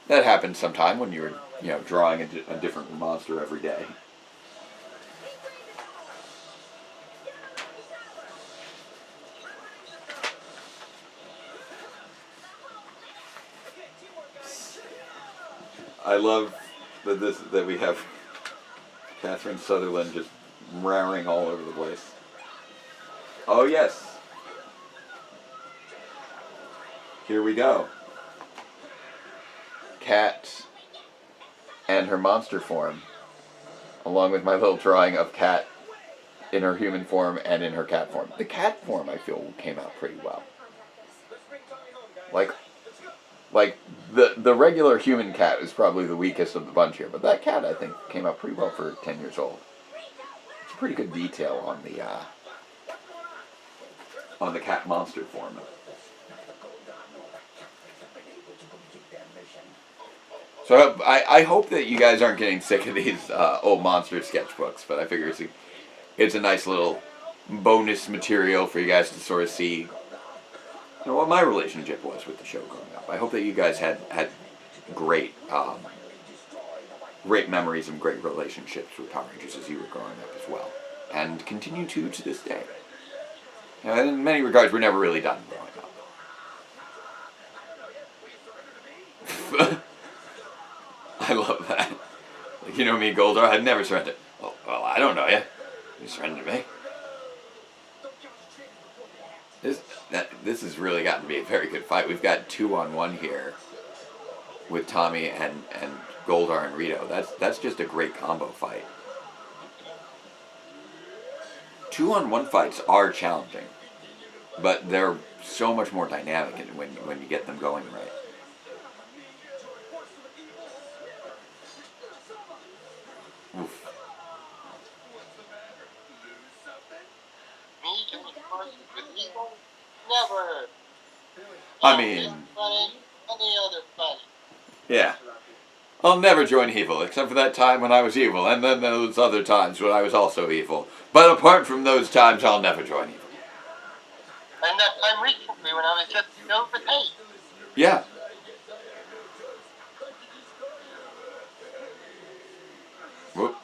That happens sometime when you're drawing a different monster every day. I love that we have Catherine Sutherland just raring all over the place. Oh yes. Here we go. Cat and her monster form, along with my little drawing of Cat in her human form and in her cat form. The cat form, I feel, came out pretty well. Like the regular human cat is probably the weakest of the bunch here, but that cat, I think, came out pretty well for 10 years old. It's a pretty good detail on the cat monster form. So I hope that you guys aren't getting sick of these old monster sketchbooks, but I figure it's a nice little bonus material for you guys to sort of see what my relationship was with the show growing up. I hope that you guys had great great memories and great relationships with Power Rangers as you were growing up as well, and continue to this day. In many regards, we're never really done growing up. I love that. Like, you know me, Goldar, I'd never surrender. Oh, well, I don't know you. You surrendered me. This has really gotten to be a very good fight. We've got 2-on-1 here with Tommy and Goldar and Rito. That's just a great combo fight. 2-on-1 fights are challenging, but they're so much more dynamic when you get them going right. Oof. Me join forces with evil? Never. I mean, Any other fight. Yeah. I'll never join evil, except for that time when I was evil, and then those other times when I was also evil. But apart from those times, I'll never join evil. And that time recently when I was just filled with hate. Yeah. Whoop.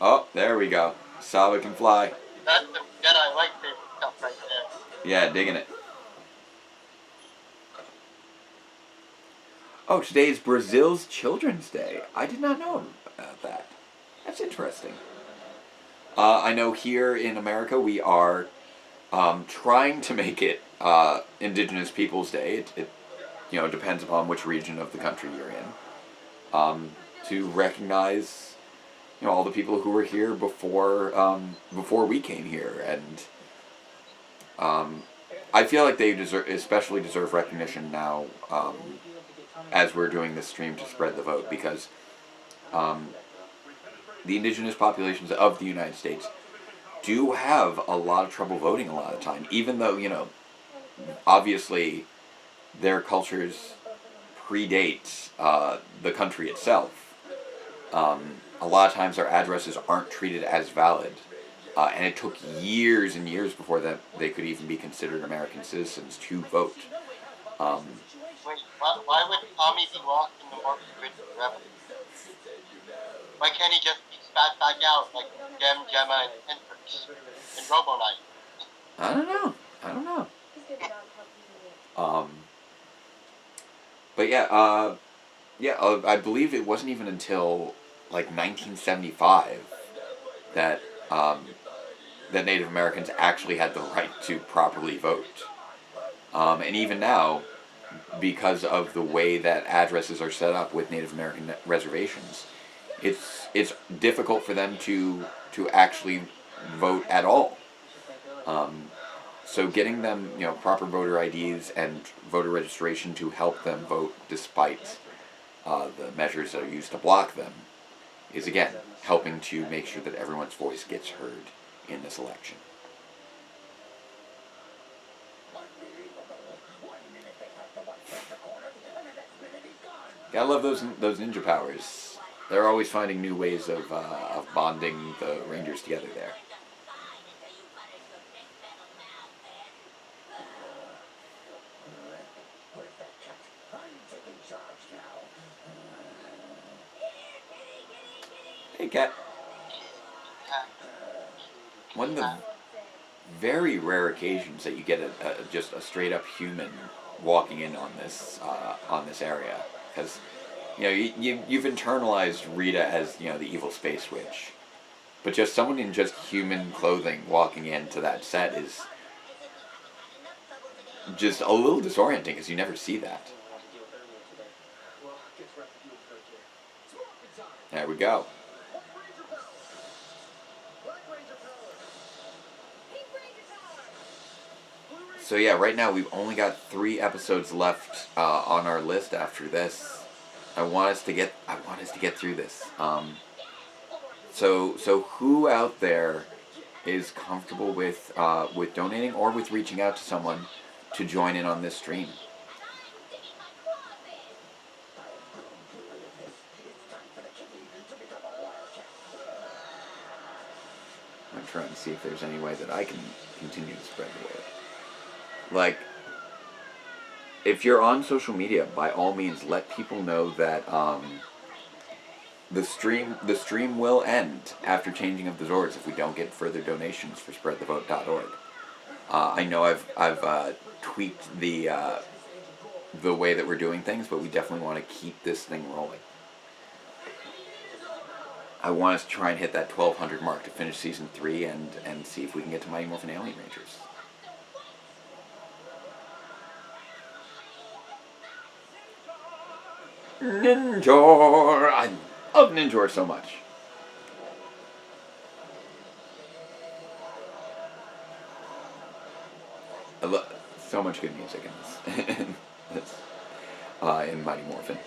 Oh, there we go. Saba can fly. That's the Jedi lightsaber stuff right there. Yeah, digging it. Oh, today is Brazil's Children's Day. I did not know about that. That's interesting. I know here in America we are trying to make it Indigenous Peoples Day. It depends upon which region of the country you're in. To recognize all the people who were here before we came here, and I feel like they especially deserve recognition now. As we're doing this stream to spread the vote, because the indigenous populations of the United States do have a lot of trouble voting a lot of the time, even though, obviously their cultures predate the country itself. A lot of times their addresses aren't treated as valid, and it took years and years before that they could even be considered American citizens to vote. Wait, why would Tommy be lost in the Morphin Rebel? Why can't he just be spat back out like Gem, Gemma, and Hendrix and Robo Knight? I don't know. But yeah, I believe it wasn't even until like 1975 that Native Americans actually had the right to properly vote. And even now, because of the way that addresses are set up with Native American reservations, it's difficult for them to actually vote at all. So getting them proper voter IDs and voter registration to help them vote despite the measures that are used to block them is again helping to make sure that everyone's voice gets heard in this election. Gotta love those ninja powers. They're always finding new ways of bonding the Rangers together there. Hey, Cat. One of the very rare occasions that you get just a straight up human walking in on this area, because you've internalized Rita as the evil space witch, but just someone in just human clothing walking into that set is just a little disorienting because you never see that. There we go. So yeah, right now we've only got 3 episodes left on our list after this. I want us to get through this. So who out there is comfortable with donating or with reaching out to someone to join in on this stream? I'm trying to see if there's any way that I can continue to spread the word. Like, if you're on social media, by all means, let people know that the stream will end after changing of the zords if we don't get further donations for spreadthevote.org. I know I've tweaked the way that we're doing things, but we definitely want to keep this thing rolling. I want us to try and hit that 1,200 mark to finish season 3 and see if we can get to Mighty Morphin Alien Rangers. Ninjor! I love Ninjor so much. I love so much good music in this, in Mighty Morphin.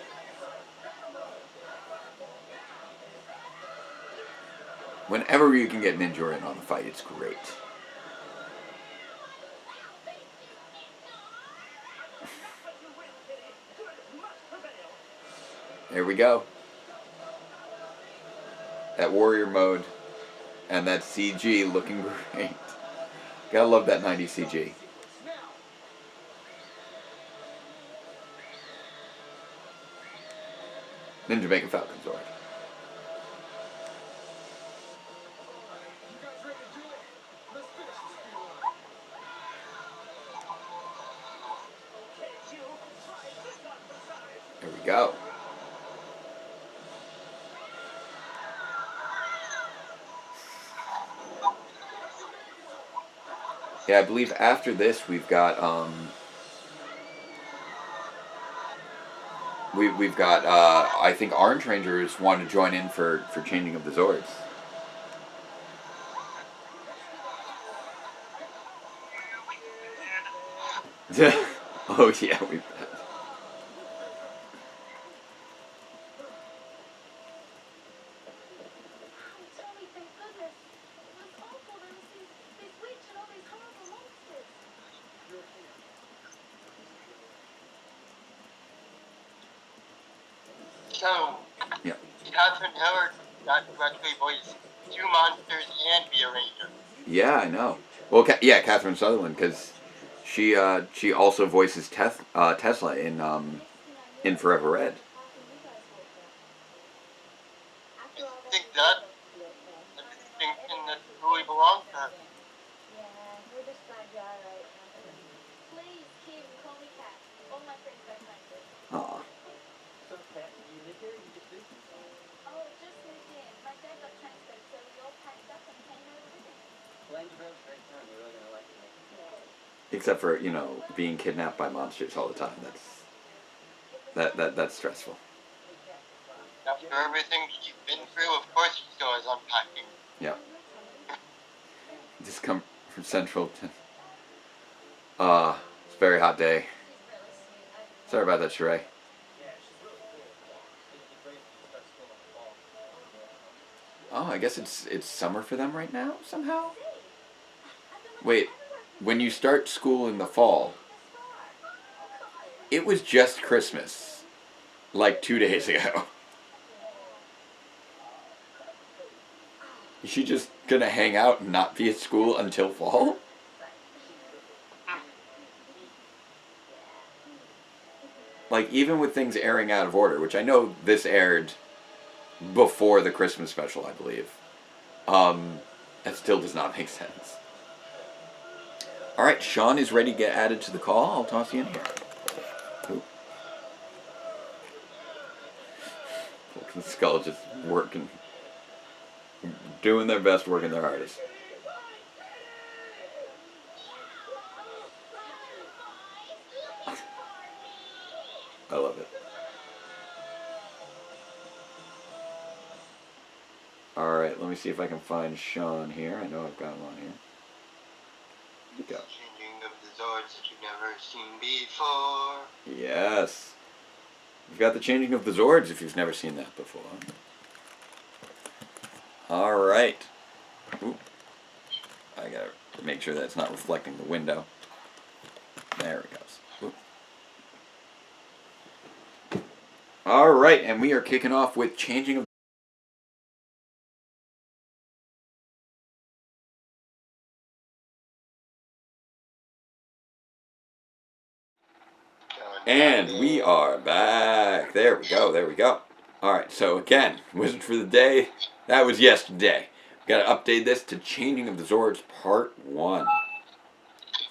Whenever you can get Ninjor in on the fight, it's great. There we go. That warrior mode and that CG looking great. Gotta love that 90s CG. Ninja making Falcon Zord. There we go. Yeah, I believe after this we've got we've got I think Orange Rangers want to join in for changing of the Zords. Oh yeah, we. Tommy, thank goodness. It was awful. There was this witch and all these horrible monsters. So, Yeah. Catherine Howard got to actually voice 2 monsters and be a ranger. Yeah, I know. Well, yeah, Catherine Sutherland, because she also voices Tesla in Forever Red. I think that's a distinction that really belongs to her. Yeah, we're just glad you're alright. Please, Kim, call me Kat. All my friends don't like it. Aw. So, Kat, you live here? You just moved? Oh, just moved in. My dad got transferred, so we all packed up and came over with him. Langerbell's great town. You're really gonna like it. Except for, being kidnapped by monsters all the time. That's stressful. After everything she's been through, of course she still is unpacking. Yeah. Just come from Central to... it's a very hot day. Sorry about that, Sheree. Oh, I guess it's summer for them right now, somehow? Wait, when you start school in the fall, it was just Christmas, like 2 days ago. Is she just gonna hang out and not be at school until fall? Like, even with things airing out of order, which I know this aired before the Christmas special, I believe. That still does not make sense. Alright, Sean is ready to get added to the call. I'll toss you in here. Ooh. Vulcan Skull just working. Doing their best, working their hardest. I love it. Alright, let me see if I can find Sean here. I know I've got him on here. Here we go. Changing of the Zords seen before. Yes. We've got the changing of the Zords if you've never seen that before. Alright. I gotta make sure that's not reflecting the window. There it goes. Alright, and we are kicking off with changing of and we are back. There we go, there we go. Alright, so again, Wizard for the Day. That was yesterday. Gotta update this to Changing of the Zords Part 1.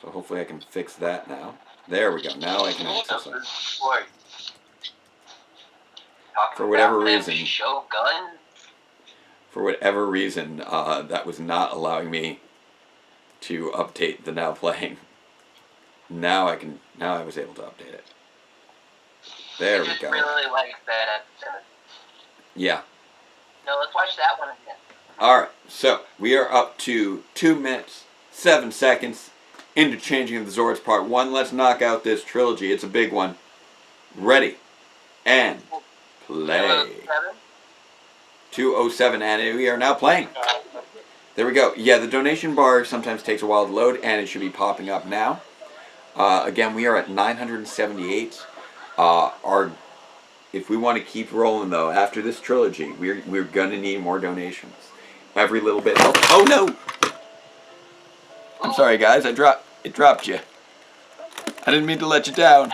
So hopefully I can fix that now. There we go, now I can access it. For whatever reason, Shogun. for whatever reason, that was not allowing me to update the now playing. Now I was able to update it. There we go. I really like that episode. Yeah. No, let's watch that one again. Alright, so we are up to 2 minutes, 7 seconds into Changing of the Zords Part 1. Let's knock out this trilogy. It's a big one. Ready. And play. 207, and we are now playing. There we go. Yeah, the donation bar sometimes takes a while to load, and it should be popping up now. Again, we are at 978. If we want to keep rolling, though, after this trilogy, we're going to need more donations. Every little bit helps. Oh, no! I'm sorry, guys. It dropped you. I didn't mean to let you down.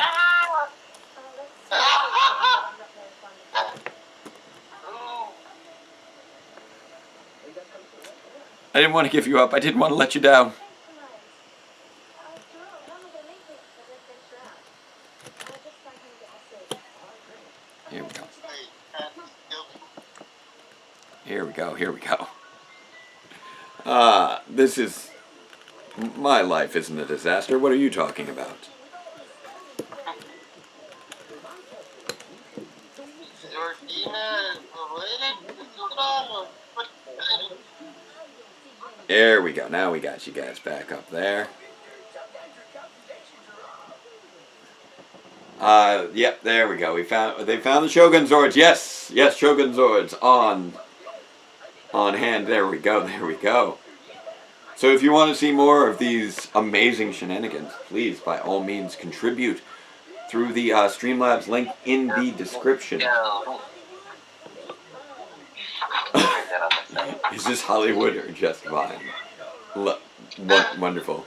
I didn't want to give you up. I didn't want to let you down. Here we go. Here we go. Here we go. This is... My life isn't a disaster. What are you talking about? There we go. Now we got you guys back up there. Yep, there we go. They found the Shogun Zords. Yes, yes, Shogun Zords on hand. There we go. There we go. So if you want to see more of these amazing shenanigans, please, by all means, contribute through the Streamlabs link in the description. Is this Hollywood or just mine? Wonderful.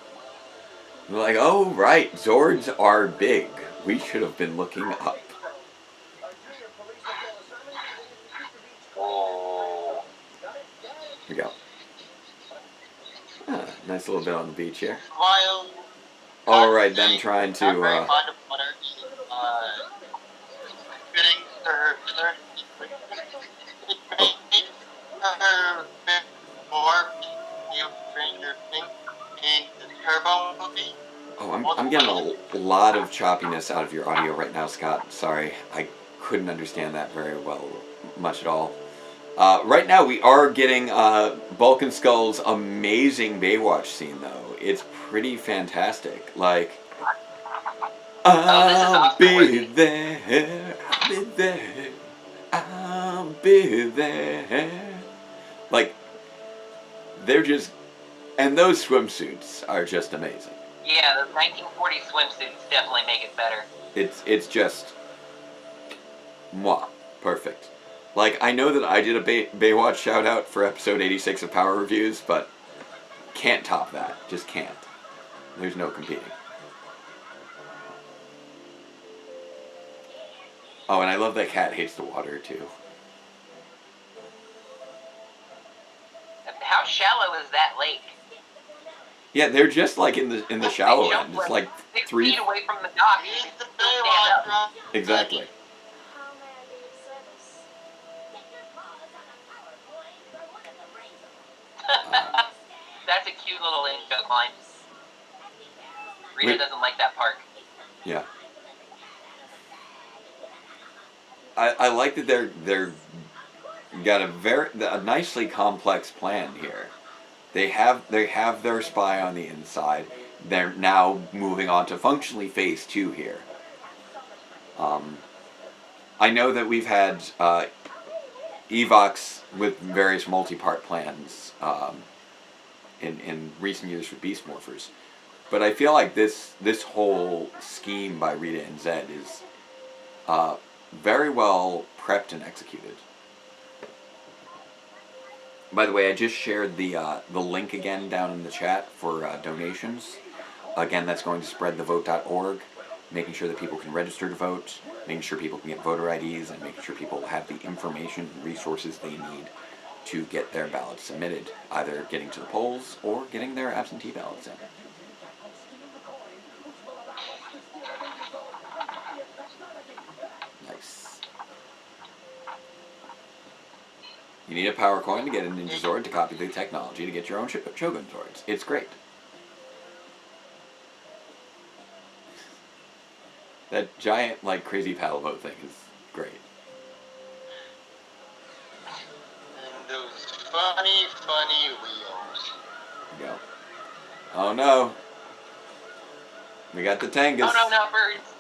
They're like, oh, right, Zords are big. We should have been looking up. Here we go. Nice little bit on the beach here. Alright, them trying to, Oh, I'm getting a lot of choppiness out of your audio right now, Scott. Sorry, I couldn't understand that very much at all. Right now we are getting Bulk and Skull's amazing Baywatch scene, though. It's pretty fantastic. Like, I'll be there, I'll be there, I'll be there. Like, they're just, and those swimsuits are just amazing. Yeah, the 1940 swimsuits definitely make it better. It's just, mwah, perfect. Like, I know that I did a Baywatch shout-out for episode 86 of Power Reviews, but can't top that. Just can't. There's no competing. Oh, and I love that Cat hates the water, too. How shallow is that lake? Yeah, they're just, like, in the shallow end. It's, like, 6 3 feet away from the dock. You can still stand up. Exactly. That's a cute little in-joke line. Rita doesn't like that park. Yeah. I like that they're got a nicely complex plan here. They have their spy on the inside. they're now moving on to functionally phase 2 here. I know that we've had evocs with various multi-part plans in recent years for Beast Morphers, but I feel like this whole scheme by Rita and Zed is very well prepped and executed. By the way, I just shared the link again down in the chat for donations. Again, that's going to spreadthevote.org, making sure that people can register to vote, making sure people can get voter IDs, and making sure people have the information and resources they need to get their ballots submitted, either getting to the polls or getting their absentee ballots in. Nice. You need a power coin to get a Ninja Zord to copy the technology to get your own Shogun Zords. It's great. That giant, like, crazy paddle boat thing is great. And those funny wheels. There you go. Oh no. We got the Tangus. Oh no, not birds.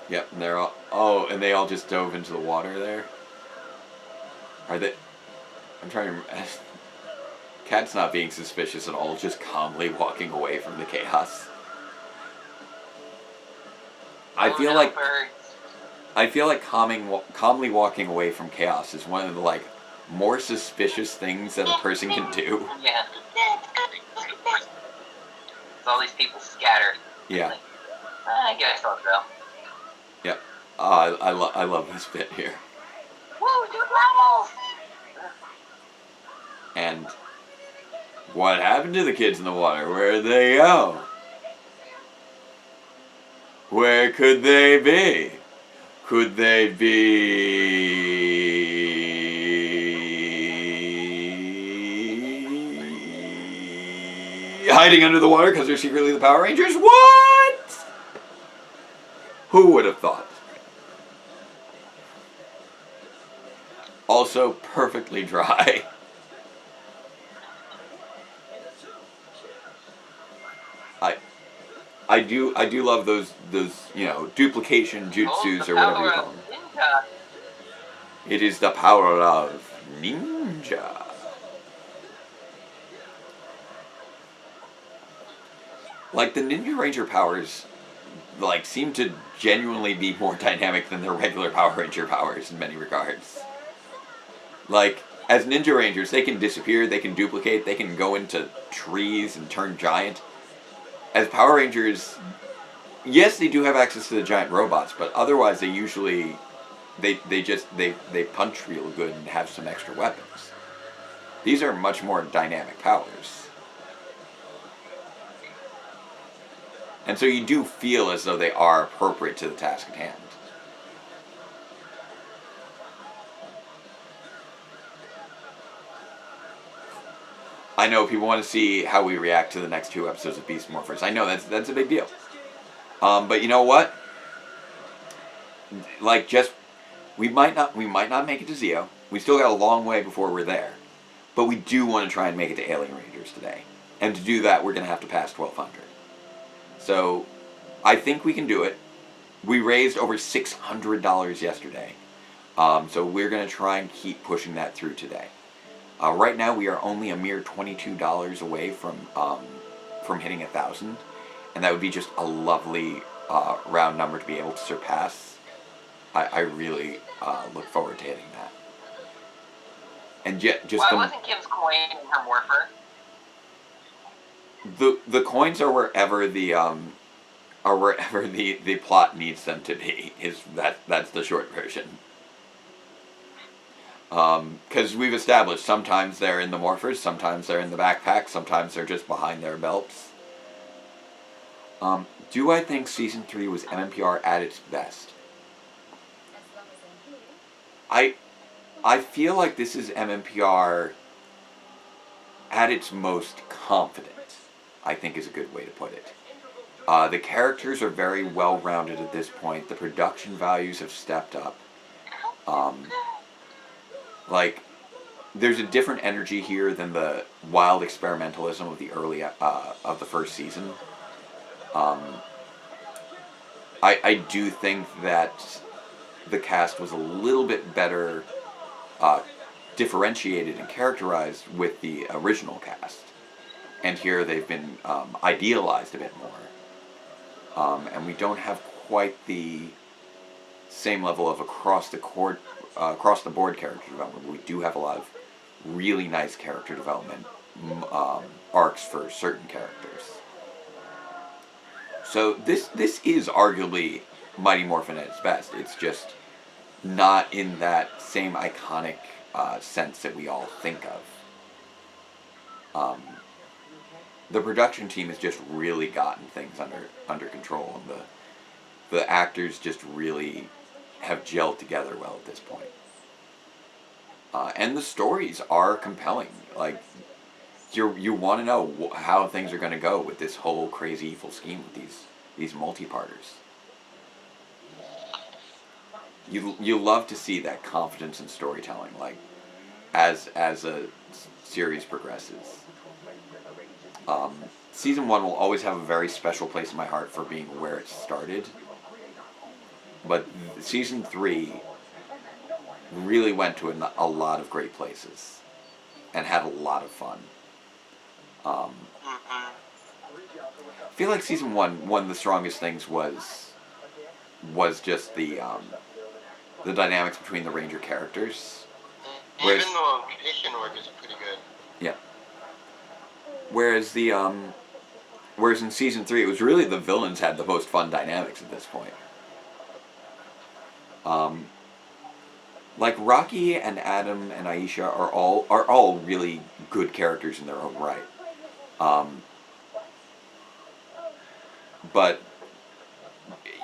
Yep, and they're all... Oh, and they all just dove into the water there? Are they... I'm trying to remember... Cat's not being suspicious at all, just calmly walking away from the chaos. I feel like calmly walking away from chaos is one of the, like, more suspicious things that a person can do. Yeah. All these people scattered. Yeah. Like, I guess I'll go. Yep. I love this bit here. Woo, 2 levels! And what happened to the kids in the water? Where'd they go? Where could they be? Could they be hiding under the water because they're secretly the Power Rangers? What? Who would have thought? Also perfectly dry. I do love those duplication jutsus or whatever you call them. It is the power of ninja. Like, the Ninja Ranger powers, like, seem to genuinely be more dynamic than their regular Power Ranger powers in many regards. Like, as Ninja Rangers, they can disappear, they can duplicate, they can go into trees and turn giant. As Power Rangers, yes, they do have access to the giant robots, but otherwise they usually, they punch real good and have some extra weapons. These are much more dynamic powers. And so you do feel as though they are appropriate to the task at hand. I know people want to see how we react to the next 2 episodes of Beast Morphers. I know that's a big deal. But you know what? Like, we might not make it to Zeo. We still got a long way before we're there. But we do want to try and make it to Alien Rangers today. And to do that, we're going to have to pass 1200. So, I think we can do it. We raised over $600 yesterday. So we're going to try and keep pushing that through today. Right now, we are only a mere $22 away from hitting 1,000, and that would be just a lovely round number to be able to surpass. I really look forward to hitting that. And yet, just why wasn't Kim's coin in her morpher? The coins are wherever the plot needs them to be. That's the short version. Because we've established sometimes they're in the morphers, sometimes they're in the backpack, sometimes they're just behind their belts. Do I think Season 3 was MMPR at its best? I feel like this is MMPR at its most confident, I think is a good way to put it. The characters are very well-rounded at this point. The production values have stepped up. Like, there's a different energy here than the wild experimentalism of the early of the first season. I do think that the cast was a little bit better differentiated and characterized with the original cast, and here they've been idealized a bit more, and we don't have quite the same level of across the board character development. We do have a lot of really nice character development arcs for certain characters. So this is arguably Mighty Morphin at its best. It's just not in that same iconic sense that we all think of. The production team has just really gotten things under control, and the actors just really have gelled together well at this point. And the stories are compelling. Like, you want to know how things are going to go with this whole crazy evil scheme with these multi-parters. You love to see that confidence in storytelling, like as a series progresses. Season 1 will always have a very special place in my heart for being where it started. But Season 3 really went to a lot of great places and had a lot of fun. I feel like Season 1, one of the strongest things was just the dynamics between the Ranger characters. Even the location work is pretty good. Yeah. Whereas whereas in Season 3, it was really the villains had the most fun dynamics at this point. Like Rocky and Adam and Aisha are all really good characters in their own right. But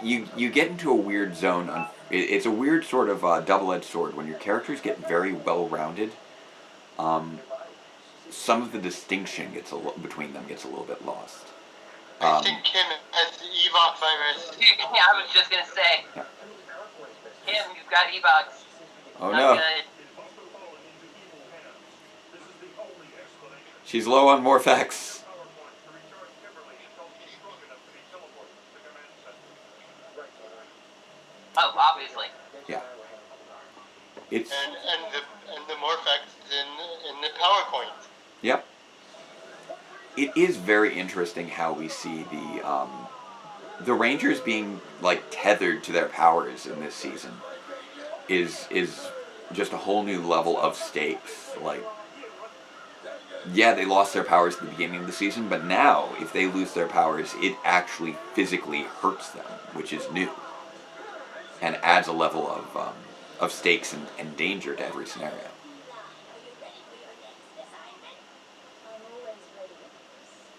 you get into a weird zone. It's a weird sort of double-edged sword when your characters get very well-rounded. Some of the distinction between them gets a little bit lost. I think Kim has the Evox virus. Yeah, I was just gonna say. Yeah. Kim, you've got Evox. Oh Not no. good. She's low on Morphex. Oh, obviously. Yeah. It's And the Morphex in the PowerPoint. Yep. It is very interesting how we see the Rangers being like tethered to their powers in this season is just a whole new level of stakes. Like, yeah, they lost their powers at the beginning of the season, but now if they lose their powers, it actually physically hurts them, which is new, and adds a level of stakes and danger to every scenario.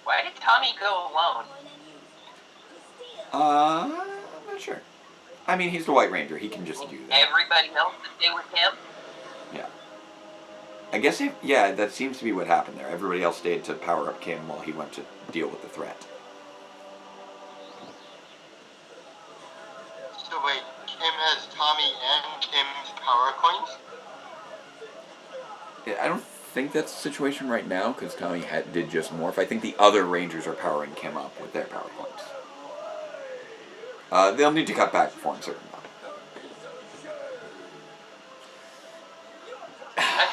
Why did Tommy go alone? I'm not sure. I mean, he's the White Ranger. He can just do that. Everybody else to stay with him? Yeah. I guess, that seems to be what happened there. Everybody else stayed to power up Kim while he went to deal with the threat. So wait, Kim has Tommy and Kim's power coins? I don't think that's the situation right now, because Tommy did just morph. I think the other Rangers are powering Kim up with their power coins. They'll need to cut back before I'm certain.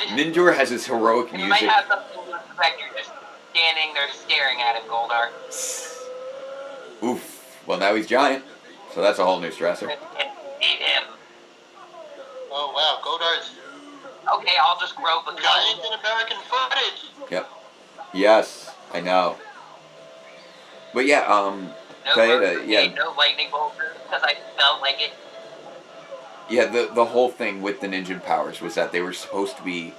Ninjor has his heroic You music. might have something to expect. You're just standing there staring at him, Goldar. Oof. Well, now he's giant, so that's a whole new stressor. Eat him. Oh wow, Goldar's Okay, I'll just grope a gun. giant in American footage. Yep. Yes, I know. But yeah, No, Veda, yeah. no lightning bolt because I felt like it. Yeah, the whole thing with the ninja powers was that they were supposed to be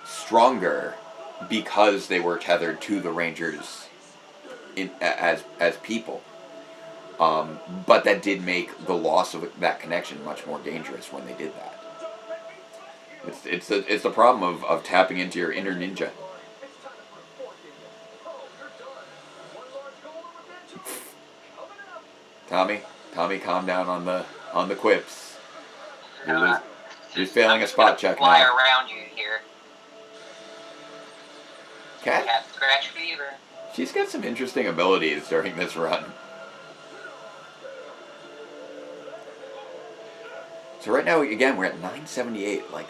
stronger because they were tethered to the Rangers as people. But that did make the loss of that connection much more dangerous when they did that. It's the problem of tapping into your inner ninja. Tommy, calm down on the quips. You're failing a spot check fly now. around you here. Cat, Cat scratch fever. she's got some interesting abilities during this run. So right now, again, we're at 978. Like,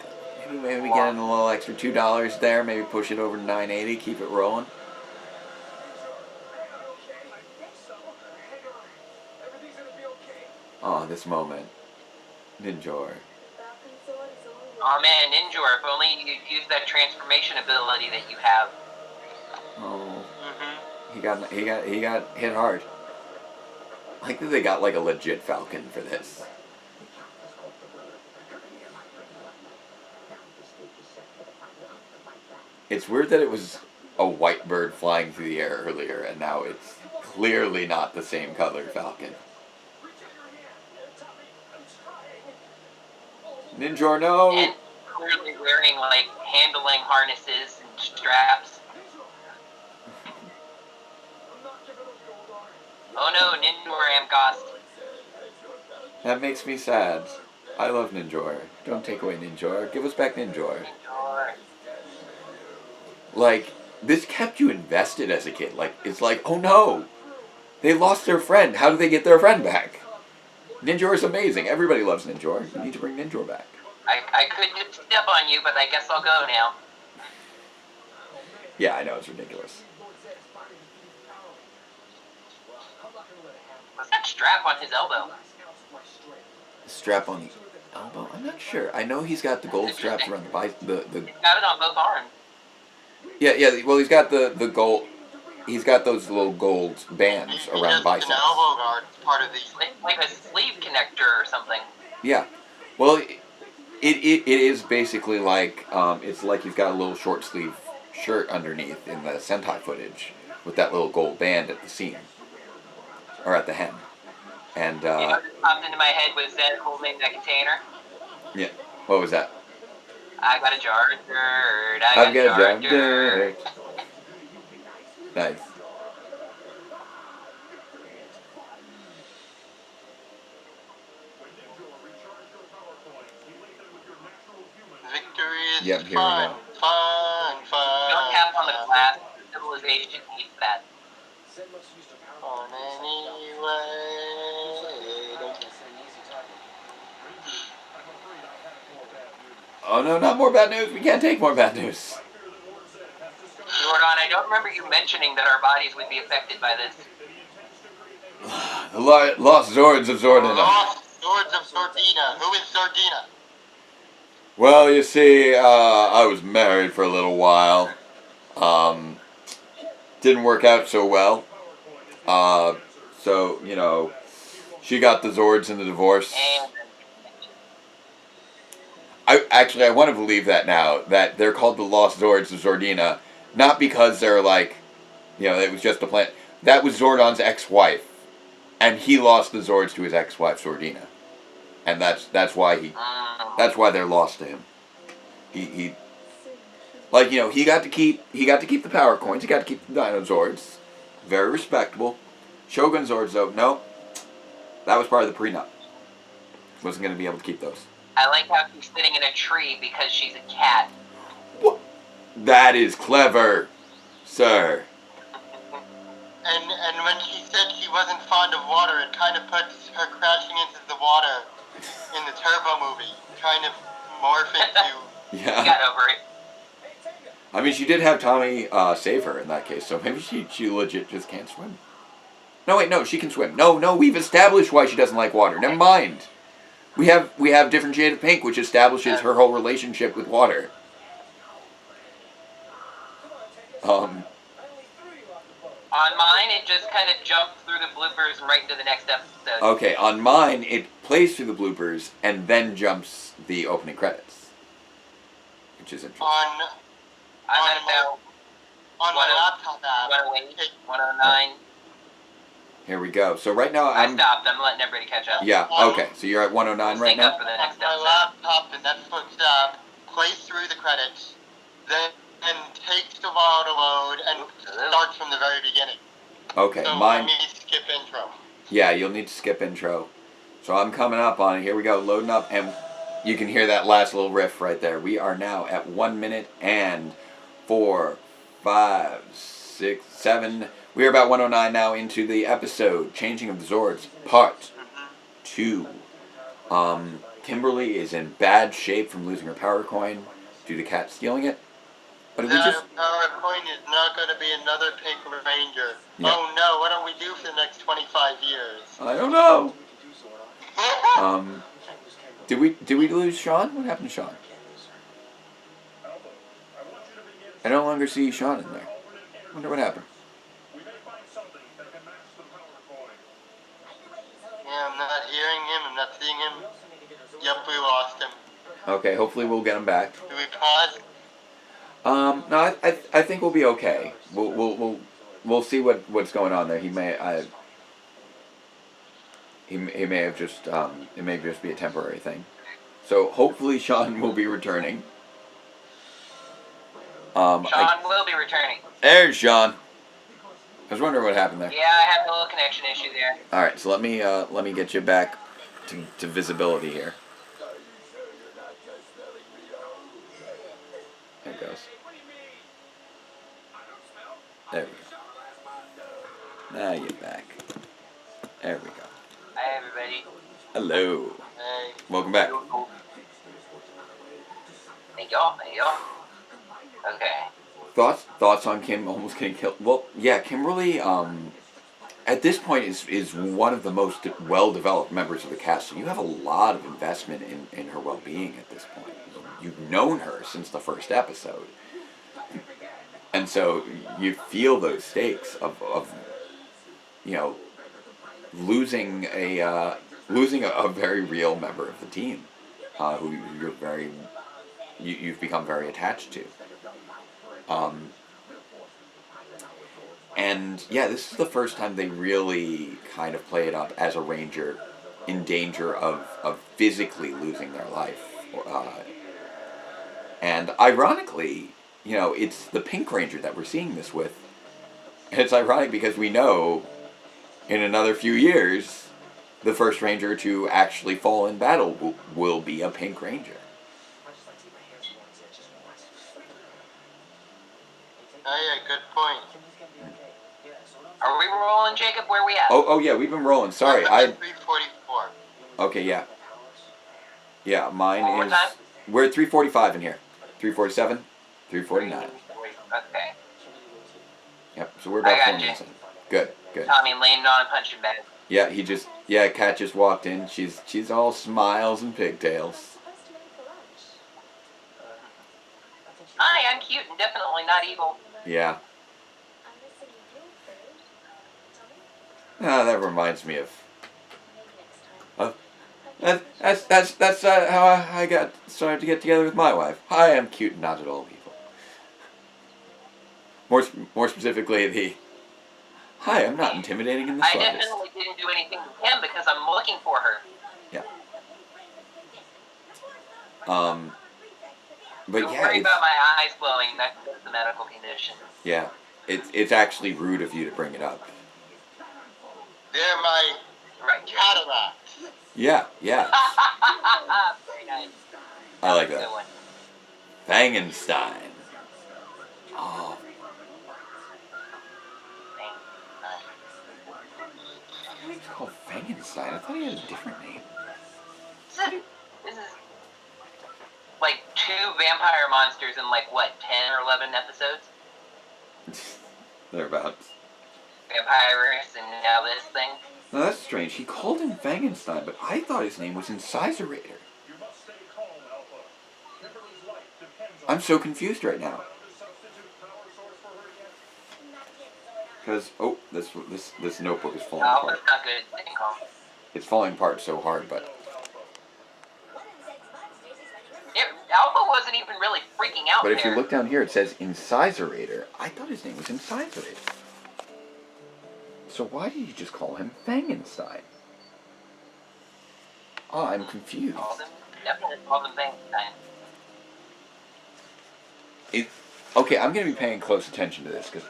maybe we get in a little extra $2 there. Maybe push it over to 980. Keep it rolling. Oh, this moment, Ninjor. Oh man, Ninjor, if only you'd use that transformation ability that you have. Oh, Mm-hmm. he got hit hard. I like that they got like a legit falcon for this. It's weird that it was a white bird flying through the air earlier, and now it's clearly not the same color falcon. Ninjor, no! And clearly wearing like handling harnesses and straps. Oh no, Ninjor Amgost. That makes me sad. I love Ninjor. Don't take away Ninjor. Give us back Ninjor. Ninjor. Like, this kept you invested as a kid. Like, it's like, oh no! They lost their friend. How do they get their friend back? Ninjor is amazing. Everybody loves Ninjor. You need to bring Ninjor back. I could just step on you, but I guess I'll go now. Yeah, I know, it's ridiculous. What's that strap on his elbow? Strap on the elbow? I'm not sure. I know he's got the gold straps around the He's got it on both arms. Yeah, well, he's got the gold... He's got those little gold bands around the biceps. An elbow guard part of these. Like a sleeve connector or something. Yeah. Well, it is basically like, it's like he's got a little short sleeve shirt underneath in the Sentai footage with that little gold band at the seam. Or at the hem. And, You know what popped into my head was Zed holding that container. yeah. What was that? I got a jar of dirt. I've got a jar of dirt. Nice. Victory is Yep, here we fun, go. fun. Don't tap on the glass. Civilization needs that. On any way. Oh no, not more bad news. We can't take more bad news. Jordan, I don't remember you mentioning that our bodies would be affected by this. The lost Zords of Zordina. Lost Zords of Zordina. Who is Zordina? Well, you see, I was married for a little while. Didn't work out so well. So, you know, she got the Zords in the divorce. I want to believe that now, that they're called the Lost Zords of Zordina, not because they're like, you know, it was just a plan. That was Zordon's ex-wife, and he lost the Zords to his ex-wife Zordina, and that's why they're lost to him. He like, you know, he got to keep the power coins, he got to keep the Dino Zords, very respectable. Shogun Zords though, no, that was part of the prenup. Wasn't going to be able to keep those. I like how she's sitting in a tree because she's a cat. What? That is clever, sir. And when she said she wasn't fond of water, it kind of puts her crashing into the water in the Turbo movie, trying to morph into... Yeah. Got over it. I mean, she did have Tommy save her in that case, so maybe she legit just can't swim. No, wait, no, she can swim. No, we've established why she doesn't like water. Never mind. We have different shade of pink, which establishes her whole relationship with water. On mine, it just kind of jumped through the bloopers and right into the next episode. Okay, on mine, it plays through the bloopers and then jumps the opening credits, which is interesting. I'm at about on my laptop app. 108, 109. Here we go. So right now I stopped. I'm letting everybody catch up. Yeah, okay. So you're at 109 right now? For the next my laptop, the Netflix app plays through the credits, then takes a while to load, and starts from the very beginning. Okay, so mine... I need to skip intro. Yeah, you'll need to skip intro. So I'm coming up on it. Here we go, loading up, and you can hear that last little riff right there. We are now at 1 minute and 4, 5, 6, 7. We are about 109 now into the episode. Changing of the Zords, Part 2. Kimberly is in bad shape from losing her power coin due to Cat stealing it. But if we just... Power coin is not going to be another Pink Ranger. Yeah. Oh no, what do we do for the next 25 years? I don't know. Did we lose Sean? What happened to Sean? I no longer see Sean in there. Wonder what happened. Yeah, I'm not hearing him, I'm not seeing him. Yep, we lost him. Okay, hopefully we'll get him back. Do we pause? No, I think we'll be okay. We'll see what's going on there. He may have just it may just be a temporary thing. So hopefully Sean will be returning. Sean will be returning. There's Sean. I was wondering what happened there. Yeah, I had a little connection issue there. All right, so let me get you back to visibility here. There it goes. There we go. Now you're back. There we go. Hi, everybody. Hello. Hey. Welcome back. Thank y'all. Okay. Thoughts on Kim almost getting killed? Well, yeah, Kimberly, at this point is one of the most well-developed members of the cast, so you have a lot of investment in her well-being at this point. You've known her since the first episode. And so you feel those stakes of you know, losing a very real member of the team, who you've become very attached to. And yeah, this is the first time they really kind of play it up as a ranger in danger of physically losing their life. And ironically, you know, it's the Pink Ranger that we're seeing this with. And it's ironic because we know in another few years, the first Ranger to actually fall in battle will be a Pink Ranger. Oh yeah, good point. Are we rolling, Jacob? Where we at? Oh yeah, we've been rolling. Sorry, 344. Okay, yeah. Yeah, mine One more is... time? We're at 345 in here. 347, 349. Okay. Yep, so we're about I 4 got you. minutes in. Good. Tommy leaned on a punching bag. Yeah, Kat just walked in. She's all smiles and pigtails. Hi, I'm cute and definitely not evil. Yeah. Ah, that reminds me of... That's how I got started to get together with my wife. Hi, I'm cute and not at all evil. More specifically, the... Hi, I'm not intimidating in the I slightest. definitely didn't do anything to him because I'm looking for her. Yeah. But Don't yeah, worry about my eyes glowing. That's a medical condition. yeah, it's actually rude of you to bring it up. They're my Right. cataracts. Yeah. Very nice. I like Good that. one. Fangenstein. Oh, it's called Fangenstein. I thought he had a different name. This is like 2 vampire monsters in like what, 10 or 11 episodes? Thereabouts. Vampirus and now this thing. No, that's strange. He called him Fangenstein, but I thought his name was Incisorator. I'm so confused right now. Because this notebook is falling Oh, apart. it's not good. Stay calm. It's falling apart so hard, but Alpha wasn't even really freaking out if you there. look down here, it says Incisorator. I thought his name was Incisorator. So why did you just call him Fangenstein? Oh, I'm confused. Definitely call them things. Okay, I'm going to be paying close attention to this because.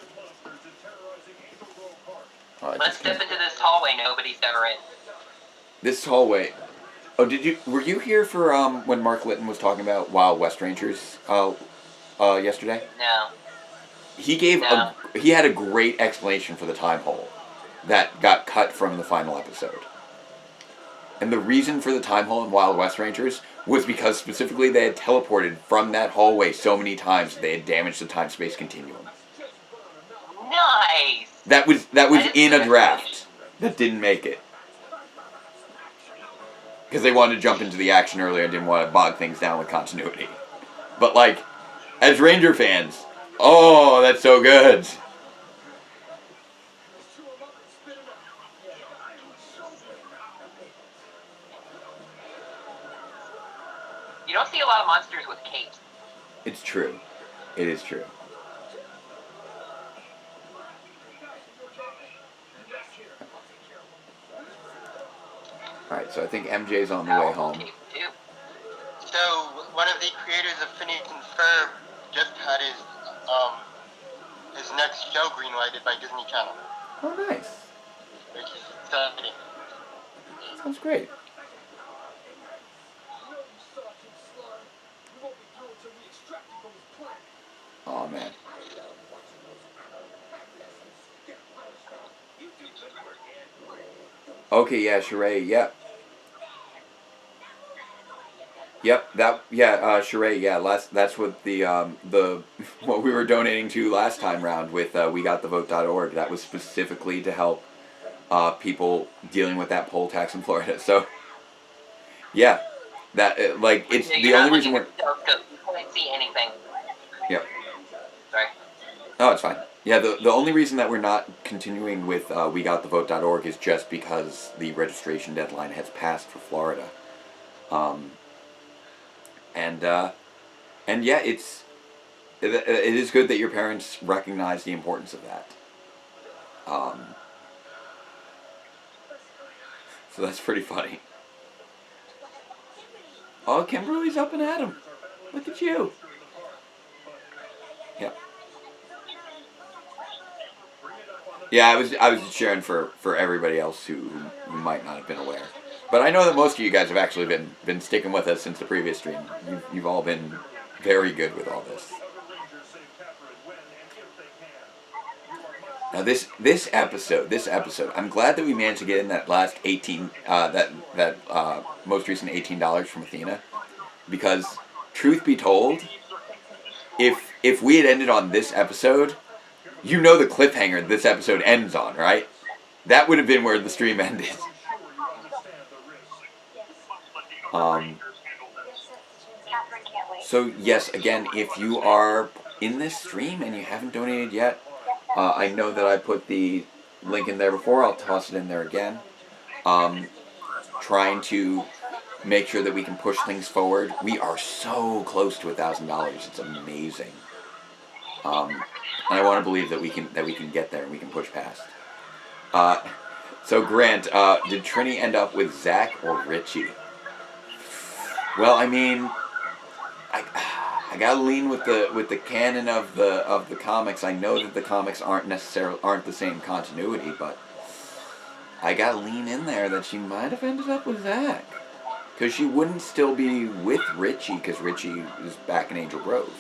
Let's step into this hallway nobody's ever in. This hallway. Oh, were you here for when Mark Litton was talking about Wild West Rangers yesterday? No. he had a great explanation for the time hole that got cut from the final episode. And the reason for the time hole in Wild West Rangers was because specifically they had teleported from that hallway so many times they had damaged the time-space continuum. Nice. That was in a draft that didn't make it. Because they wanted to jump into the action earlier and didn't want to bog things down with continuity. But like, as Ranger fans, oh, that's so good. You don't see a lot of monsters with capes. It's true. It is true. Alright, so I think MJ's on the way home. So, one of the creators of Phineas and Ferb just had his next show greenlighted by Disney Channel. Oh, nice. Which is exciting. Sounds great. Oh, man. Okay, yeah, Sheree, yep. Yep, Sheree, yeah, that's what the what we were donating to last time round with WeGotTheVote.org. That was specifically to help people dealing with that poll tax in Florida. So, yeah, that it's the only reason we're. You can't see anything. Yep. Sorry. No, it's fine. Yeah, the only reason that we're not continuing with WeGotTheVote.org is just because the registration deadline has passed for Florida. And yeah, it is good that your parents recognize the importance of that. So that's pretty funny. Oh, Kimberly's up and at 'em. Look at you. Yeah. Yeah, I was just sharing for everybody else who might not have been aware. But I know that most of you guys have actually been sticking with us since the previous stream. You've all been very good with all this. Now this episode, I'm glad that we managed to get in that last most recent $18 from Athena, because truth be told, if we had ended on this episode, you know the cliffhanger this episode ends on, right? That would have been where the stream ended. So yes, again, if you are in this stream and you haven't donated yet, I know that I put the link in there before. I'll toss it in there again. Trying to make sure that we can push things forward. We are so close to $1,000. It's amazing. And I want to believe that we can get there and we can push past. So Grant, did Trini end up with Zach or Richie? Well, I mean, I gotta lean with the canon of the comics. I know that the comics aren't the same continuity, but I gotta lean in there that she might have ended up with Zach, because she wouldn't still be with Richie, because Richie is back in Angel Grove.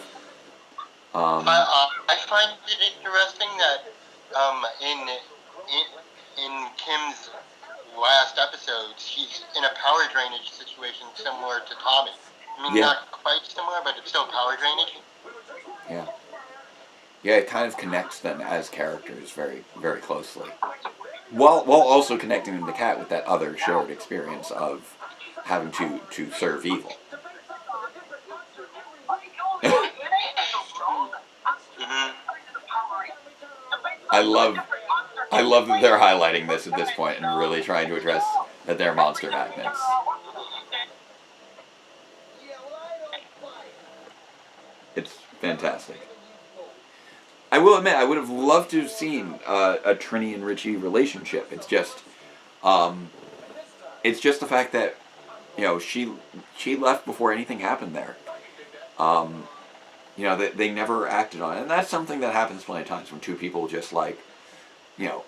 I find it interesting that in Kim's last episode, she's in a power drainage situation similar to Tommy. I mean, not quite similar, but it's still power drainage. Yeah. Yeah, it kind of connects them as characters very, very closely. While also connecting them to Kat with that other shared experience of having to serve evil. I love that they're highlighting this at this point and really trying to address that they're monster magnets. It's fantastic. I will admit, I would have loved to have seen a Trini and Richie relationship. It's just the fact that, you know, she left before anything happened there. You know, they never acted on it, and that's something that happens plenty of times when two people just, like, you know,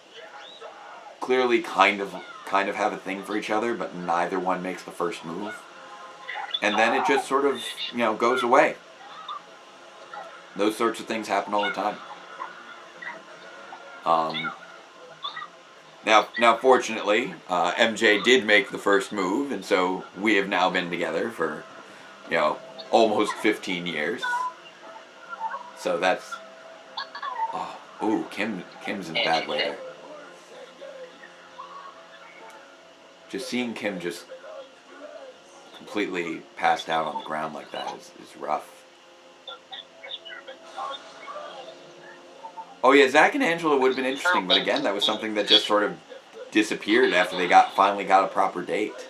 clearly kind of have a thing for each other, but neither one makes the first move, and then it just sort of, you know, goes away. Those sorts of things happen all the time. Now, fortunately, MJ did make the first move, and so we have now been together for, almost 15 years. So that's. Oh, ooh, Kim's in a bad way there. Just seeing Kim just completely passed out on the ground like that is rough. Oh yeah, Zach and Angela would have been interesting, but again, that was something that just sort of disappeared after they finally got a proper date.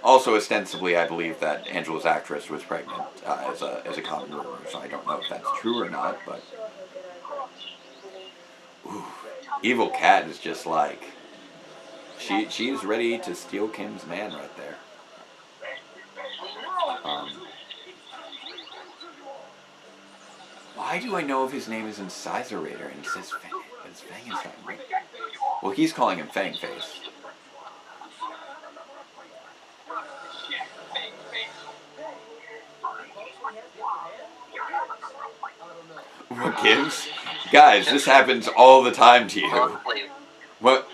Also, ostensibly, I believe that Angela's actress was pregnant as a common rumor, so I don't know if that's true or not. But ooh, Evil Cat is just like she's ready to steal Kim's man right there. Why do I know if his name is Incisorator and he says it's Fangenstein, right? Well, he's calling him Fangface. What gives? Guys, this happens all the time to you. What?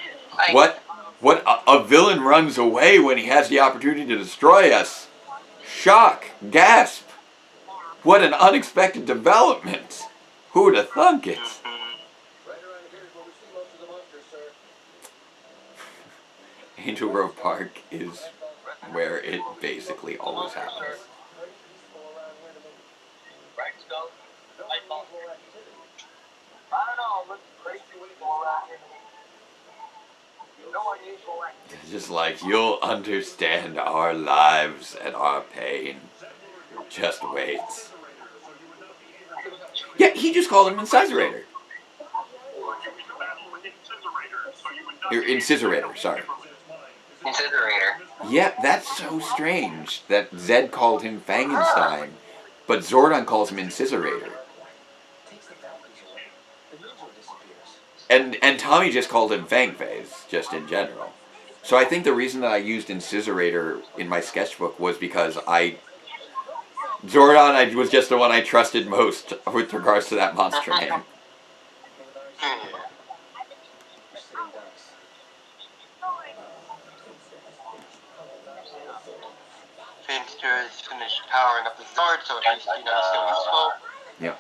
A villain runs away when he has the opportunity to destroy us. Shock. Gasp. What an unexpected development. Who would have thunk it? Right around here is where we see most of the monsters, sir. Angel Grove Park is where it basically always happens. Right, Skull? I don't know, but crazy people around here. No unusual activity. It's just like, you'll understand our lives and our pain. Just wait. Yeah, he just called him Incisorator. Incisorator, sorry. Incisorator. Yeah, that's so strange that Zed called him Fangenstein, but Zordon calls him Incisorator. And Tommy just called him Fangface, just in general. So I think the reason that I used Incisorator in my sketchbook was because Zordon was just the one I trusted most with regards to that monster name. Finster has finished powering up the sword, so it's still useful. Yep.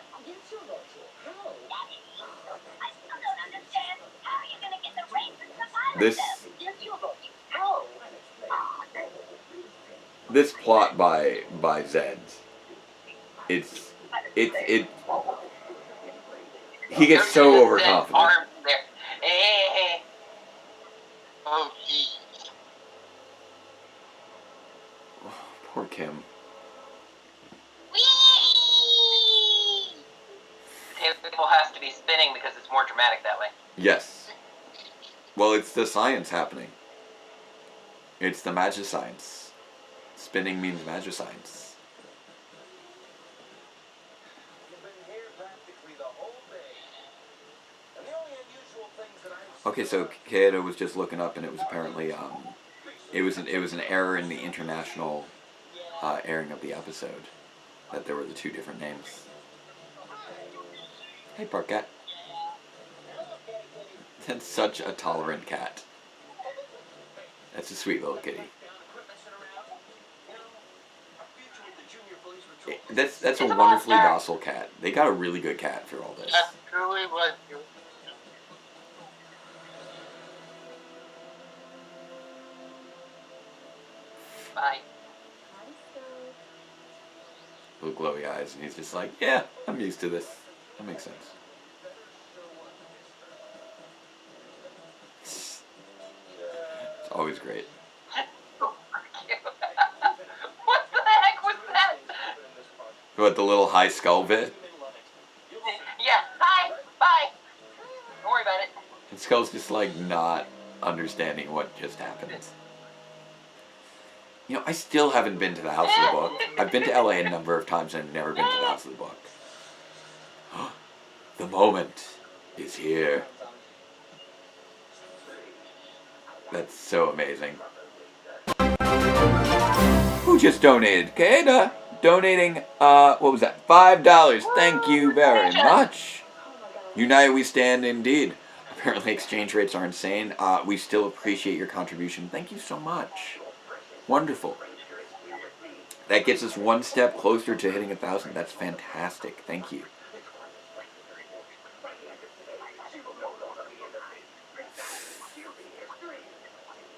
This plot by Zed, he gets so overconfident. Oh, geez. Poor Kim. The table has to be spinning because it's more dramatic that way. Yes. Well, it's the science happening. It's the magicine. Spinning means magicine. Okay, so Kaedo was just looking up, and it was apparently it was an error in the international airing of the episode, that there were the two different names. Hey, Park Cat. That's such a tolerant cat. That's a sweet little kitty. That's a wonderfully docile cat. They got a really good cat for all this. That truly was. Bye. Little glowy eyes, and he's just like, yeah, I'm used to this. That makes sense. It's always great. What the heck was that? What, the little high skull bit? Yeah, bye, bye. Don't worry about it. And Skull's just like not understanding what just happened. You know, I still haven't been to the House of the Book. I've been to LA a number of times and I've never been to the House of the Book. The moment is here. That's so amazing. Who just donated? Kaeda donating, what was that? $5. Thank you very much. United we stand indeed. Apparently exchange rates are insane. We still appreciate your contribution. Thank you so much. Wonderful. That gets us one step closer to hitting 1,000. That's fantastic. Thank you.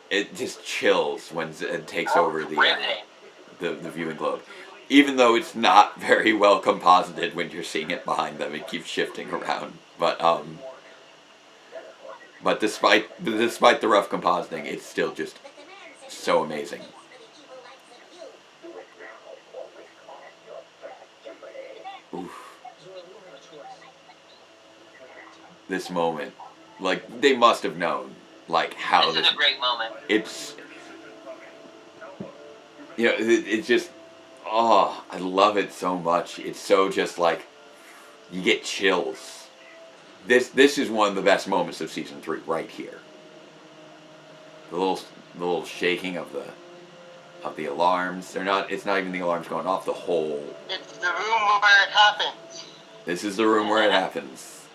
It just chills when Zed takes over the viewing globe. Even though it's not very well composited when you're seeing it behind them, it keeps shifting around. But despite the rough compositing, it's still just so amazing. Oof. This moment, like they must have known, like how This is a great moment. It's, you know, it's just, oh, I love it so much. It's so just like, you get chills. This is one of the best moments of season 3 right here. The little shaking of the alarms. It's not even the alarms going off. The whole. It's the room where it happens. This is the room where it happens.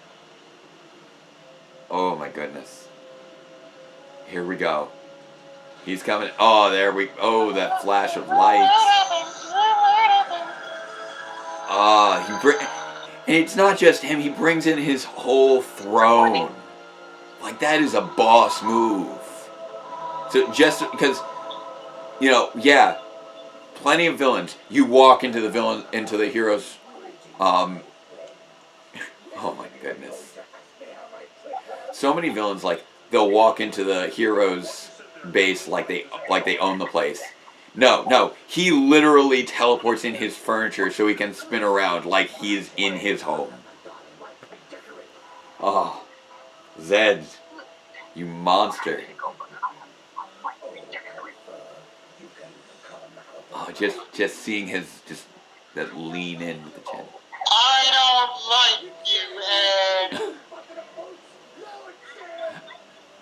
Oh my goodness. Here we go. He's coming. Oh, there we. Oh, that flash of light. And it's not just him. He brings in his whole throne. Like that is a boss move. So just because, you know, yeah, plenty of villains. You walk into the hero's. Oh my goodness. So many villains, like they'll walk into the hero's base like they own the place. No, he literally teleports in his furniture so he can spin around like he's in his home. Oh, Zed, you monster. Oh, just seeing his that lean in with the chin. I don't like you, Ed.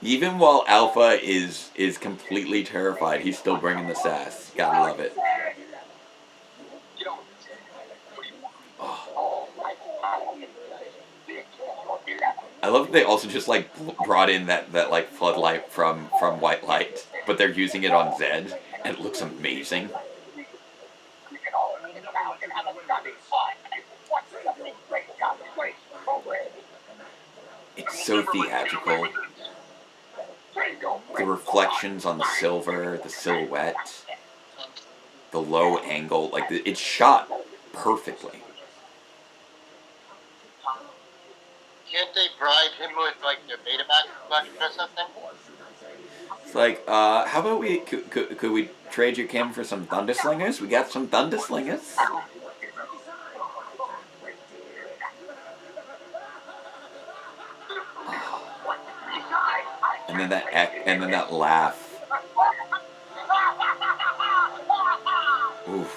Even while Alpha is completely terrified, he's still bringing the sass. Gotta love it. Oh. I love that they also just like brought in that like floodlight from White Light, but they're using it on Zed, and it looks amazing. It's so theatrical. The reflections on the silver, the silhouette, the low angle, like it's shot perfectly. Can't they bribe him with like the Betamax collection or something? It's like, how about we could we trade your Kim for some Thunderslingers? We got some Thunderslingers. And then that laugh. Oof.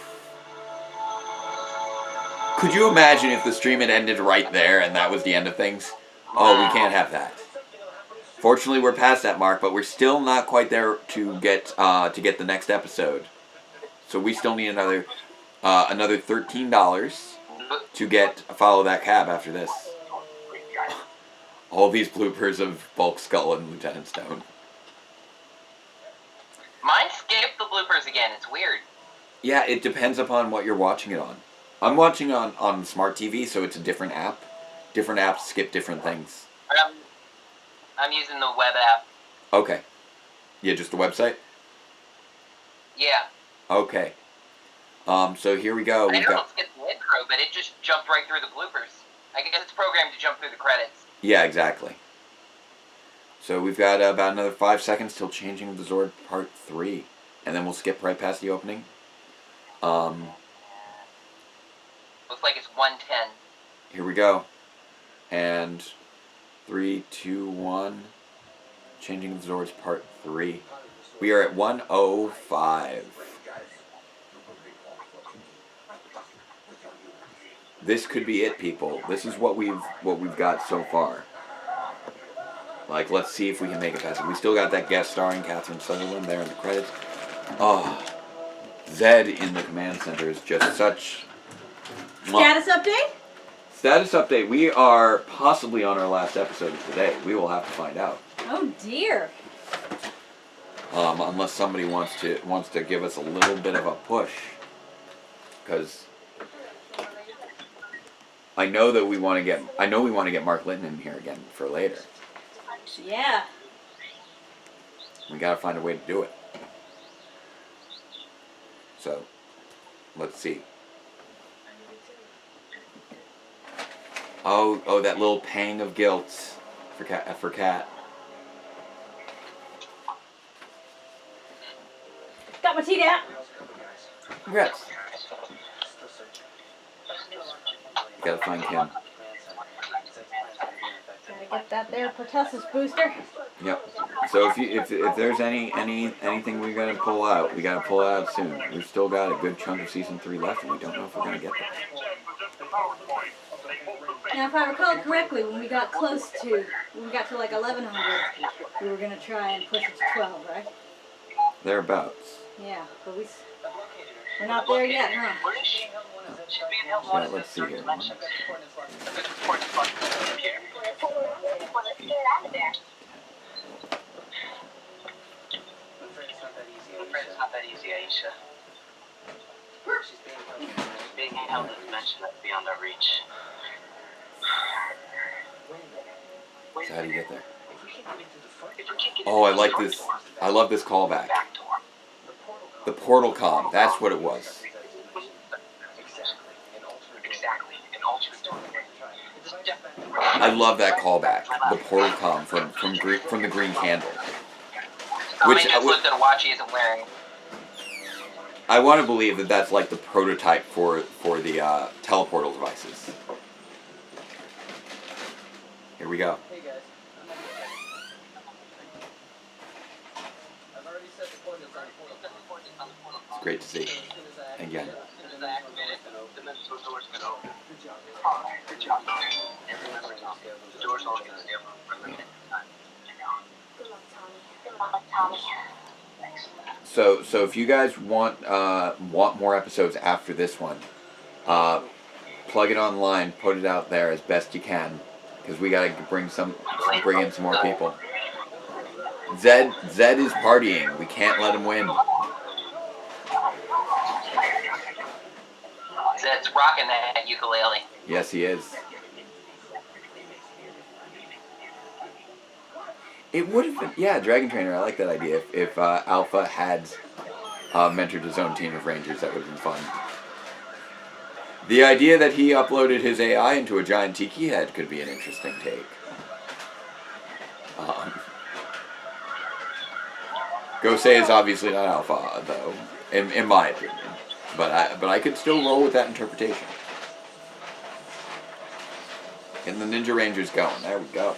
Could you imagine if the stream had ended right there and that was the end of things? Oh, we can't have that. Fortunately, we're past that mark, but we're still not quite there to get the next episode. So we still need another $13 to follow that cab after this. All these bloopers of Bulk Skull and Lieutenant Stone. Mine skipped the bloopers again. It's weird. Yeah, it depends upon what you're watching it on. I'm watching on Smart TV, so it's a different app. Different apps skip different things. I'm using the web app. Okay. Yeah, just the website? Yeah. Okay. So here we go. I know it skipped the intro, but it just jumped right through the bloopers. I guess it's programmed to jump through the credits. Yeah, exactly. So we've got about another 5 seconds till changing of the Zord Part 3. And then we'll skip right past the opening. Looks like it's 1:10. Here we go. And 3, 2, 1. Changing of the Zords Part 3. We are at 1:05. This could be it, people. This is what we've got so far. Like, let's see if we can make it past it. We still got that guest starring Catherine Sutherland there in the credits. Oh, Zed in the command center is just such... Status update? Status update. We are possibly on our last episode of today. We will have to find out. Oh dear. Unless somebody wants to give us a little bit of a push, because I know we want to get Mark Linton in here again for later. Yeah. We gotta find a way to do it. So, let's see. Oh, that little pang of guilt for Kat. Got my tea down. Congrats. Gotta find Kim. Gotta get that there pertussis booster. Yep. So if there's anything we gotta pull out, we gotta pull it out soon. We've still got a good chunk of season 3 left, and we don't know if we're gonna get there. Now, if I recall correctly, when we got to like 1100, we were gonna try and push it to 12, right? Thereabouts. Yeah, but we're not there yet, huh? Yeah, let's see here. It's not that easy, Aisha. She's being held in a dimension that's beyond our reach. So how do you get there? Oh, I like this. I love this callback. The portal comm. That's what it was. Exactly. An alternate I love that callback. The portal comm from the green candle. Which just looked at a watch he isn't wearing. I want to believe that that's like the prototype for the teleportal devices. Here we go. Hey guys. I've already set the coordinates on the portal. It's great to see. Again. Good job. The door's only going to stay open for a minute. Good luck, Tommy. So if you guys want more episodes after this one, plug it online, put it out there as best you can, because we gotta bring in some more people. Zed is partying. We can't let him win. Zed's rocking that ukulele. Yes, he is. It would have been, yeah, Dragon Trainer. I like that idea. If Alpha had mentored his own team of Rangers, that would have been fun. The idea that he uploaded his AI into a giant tiki head could be an interesting take. Gosei is obviously not Alpha, though, in my opinion. But I could still roll with that interpretation. Getting the Ninja Rangers going. There we go.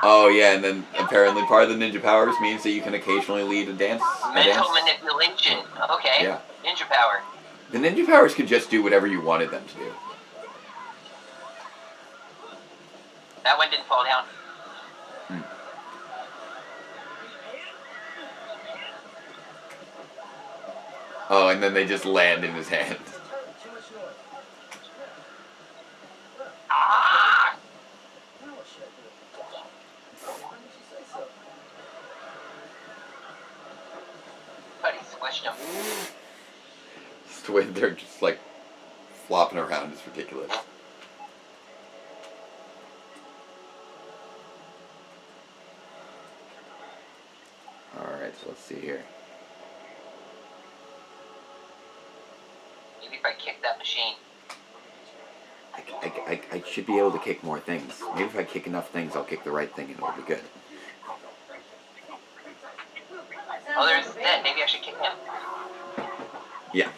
Oh yeah, and then apparently part of the ninja powers means that you can occasionally lead a dance. Mental manipulation. Okay. Yeah. Ninja power. The ninja powers could just do whatever you wanted them to do. That one didn't fall down. Oh, and then they just land in his hand. Ah! But he squished him. Just the way they're just like flopping around is ridiculous. Alright, so let's see here. Maybe if I kick that machine. I should be able to kick more things. Maybe if I kick enough things, I'll kick the right thing and it'll be good. Oh, there's Zed. Maybe I should kick him. Yeah.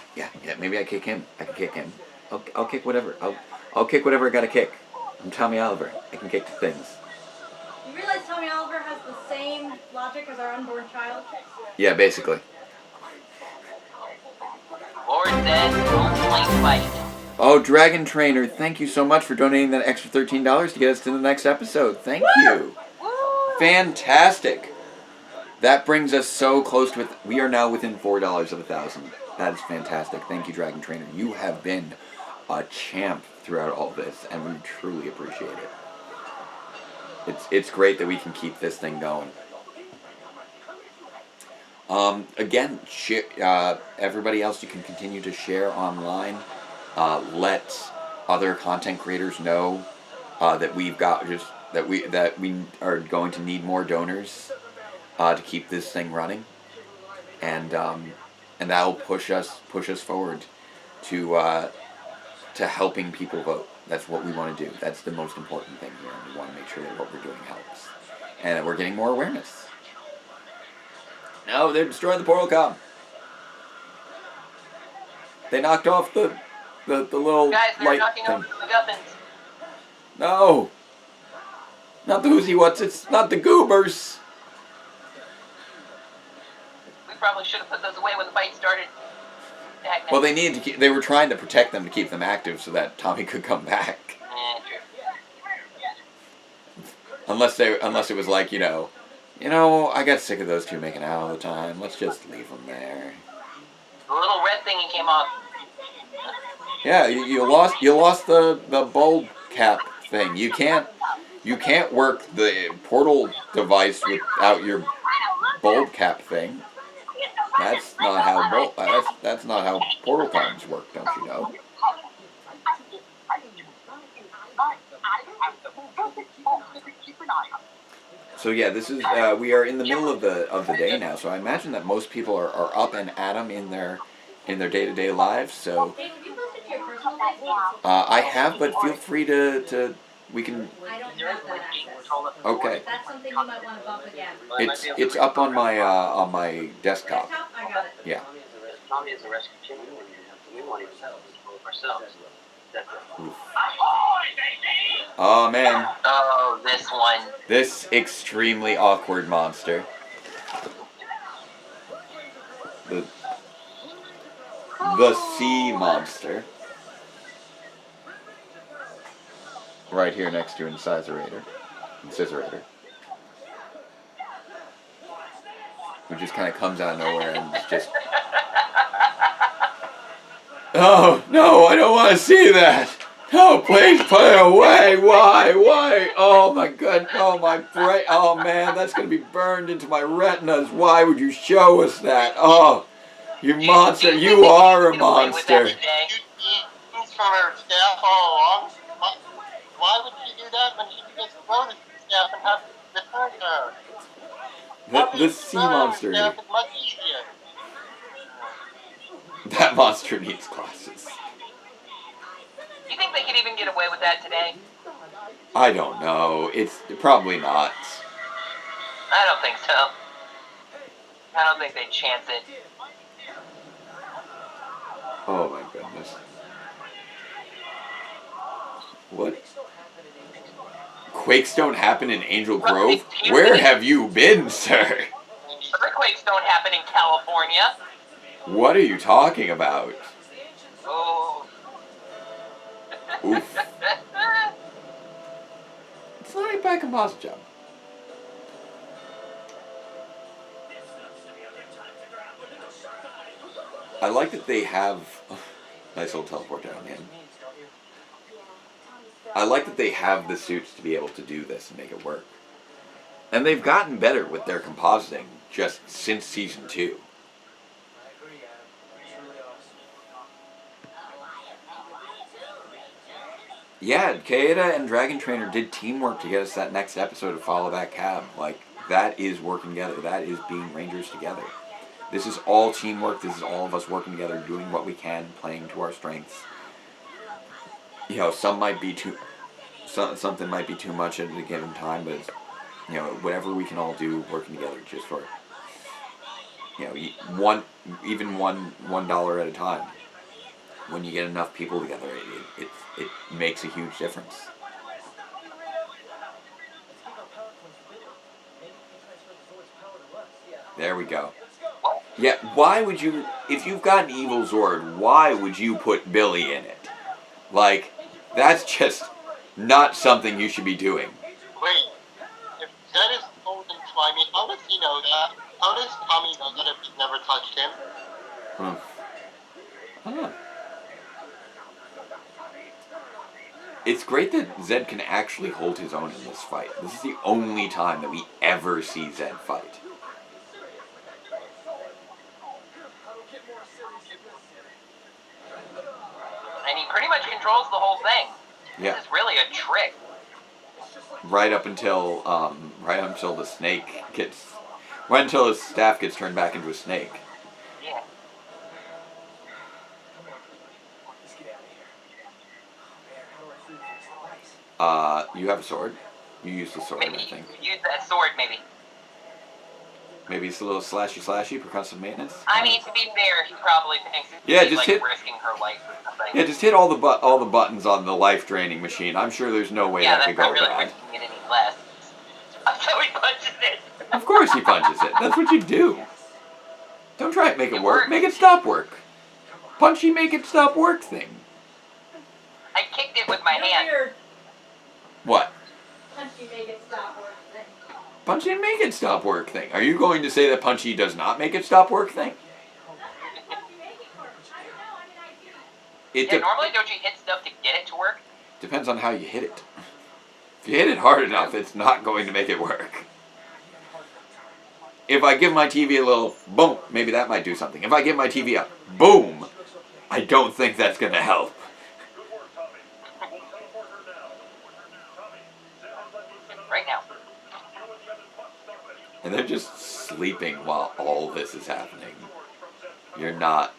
Maybe I kick him. I can kick him. I'll kick whatever. I'll kick whatever I gotta kick. I'm Tommy Oliver. I can kick things. You realize Tommy Oliver has the same logic as our unborn child? Yeah, basically. Lord Zed, don't blame fight. Oh, Dragon Trainer, thank you so much for donating that extra $13 to get us to the next episode. Thank you. Fantastic. That brings us so close to it. We are now within $4 of 1,000. That is fantastic. Thank you, Dragon Trainer. You have been a champ throughout all this, and we truly appreciate it. It's great that we can keep this thing going. Again, everybody else, you can continue to share online. Let other content creators know that we've got that we are going to need more donors to keep this thing running, and that'll push us forward to helping people vote. That's what we want to do. That's the most important thing here. We want to make sure that what we're doing helps, and that we're getting more awareness. No, they're destroying the portal com. They knocked off the little Guys, they're light knocking thing. over the gubbins. No, not the Who's What's. It's not the Goobers. We probably should have put those away when the fight started. Well, they needed to keep. They were trying to protect them to keep them active so that Tommy could come back. True. Unless it was like I got sick of those two making out all the time. Let's just leave them there. The little red thingy came off. Yeah, you lost the bulb cap thing. You can't work the portal device without your bulb cap thing. That's not how that's not how portal comms work, don't you know? So yeah, this is we are in the middle of the day now. So I imagine that most people are up and at 'em in their day-to-day lives. So Hey, have you posted to your personal Facebook? I have, but feel free to we can. I don't have that access. Okay, That's something you might want to bump again. it's up on my desktop. Desktop? I got it. Yeah. Tommy is a rescue team. We want to settle this for ourselves. Oof. Oh man, Oh, this one. this extremely awkward monster. The sea monster. Right here next to Incisorator. Who just kind of comes out of nowhere and is just... Oh, no, I don't want to see that! No, please put it away! Why? Oh my god, oh my brain, oh man, that's going to be burned into my retinas. Why would you show us that? Oh, you monster, you are a monster. Things from her staff all along. Why would she do that when she could just throw the staff and have the return her? The sea monster. Staff is much easier. That monster needs glasses. You think they could even get away with that today? I don't know. It's probably not. I don't think so. I don't think they'd chance it. Oh my goodness. What? Quakes don't happen in Angel Grove? Where have you been, sir? Earthquakes don't happen in California. What are you talking about? Oh. Oof. It's not a bad composite job. I like that they have... nice little teleport down in. I like that they have the suits to be able to do this and make it work. And they've gotten better with their compositing just since Season 2. Yeah, Kaeda and Dragon Trainer did teamwork to get us that next episode to follow that cab. Like, that is working together. That is being Rangers together. This is all teamwork. This is all of us working together, doing what we can, playing to our strengths. You know, something might be too much at a given time, but it's, whatever we can all do, working together, just for $1 at a time. When you get enough people together, it makes a huge difference. There we go. Yeah, why would you, if you've got an evil Zord, why would you put Billy in it? Like, that's just not something you should be doing. Wait, if that is old and slimy, how does he know that? How does Tommy know that if he's never touched him? Hmm. I don't know. It's great that Zed can actually hold his own in this fight. This is the only time that we ever see Zed fight. And he pretty much controls the whole thing. Yeah. This is really a trick. Right up until the snake gets, right until his staff gets turned back into a snake. Yeah. You have a sword. You use the sword, Maybe I think. use that sword, maybe. Maybe it's a little slashy, percussive maintenance. I mean, to be fair, he probably thinks Yeah, he's just like hit- risking her life or something. Yeah, just hit all the buttons on the life draining machine. I'm sure there's no way Yeah, that that's could go not really bad. risking it any less. So he punches it. Of course he punches it. That's what you do. Don't try and make it It work. works. Make it stop work. Punchy make it stop work thing. I kicked it with my hand. Weird. What? Punchy make it stop work thing. Punchy make it stop work thing. Are you going to say that Punchy does not make it stop work thing? It Yeah, normally don't you hit stuff to get it to work? depends on how you hit it. If you hit it hard enough, it's not going to make it work. If I give my TV a little boom, maybe that might do something. If I give my TV a boom, I don't think that's going to help. Right now. And they're just sleeping while all this is happening. You're not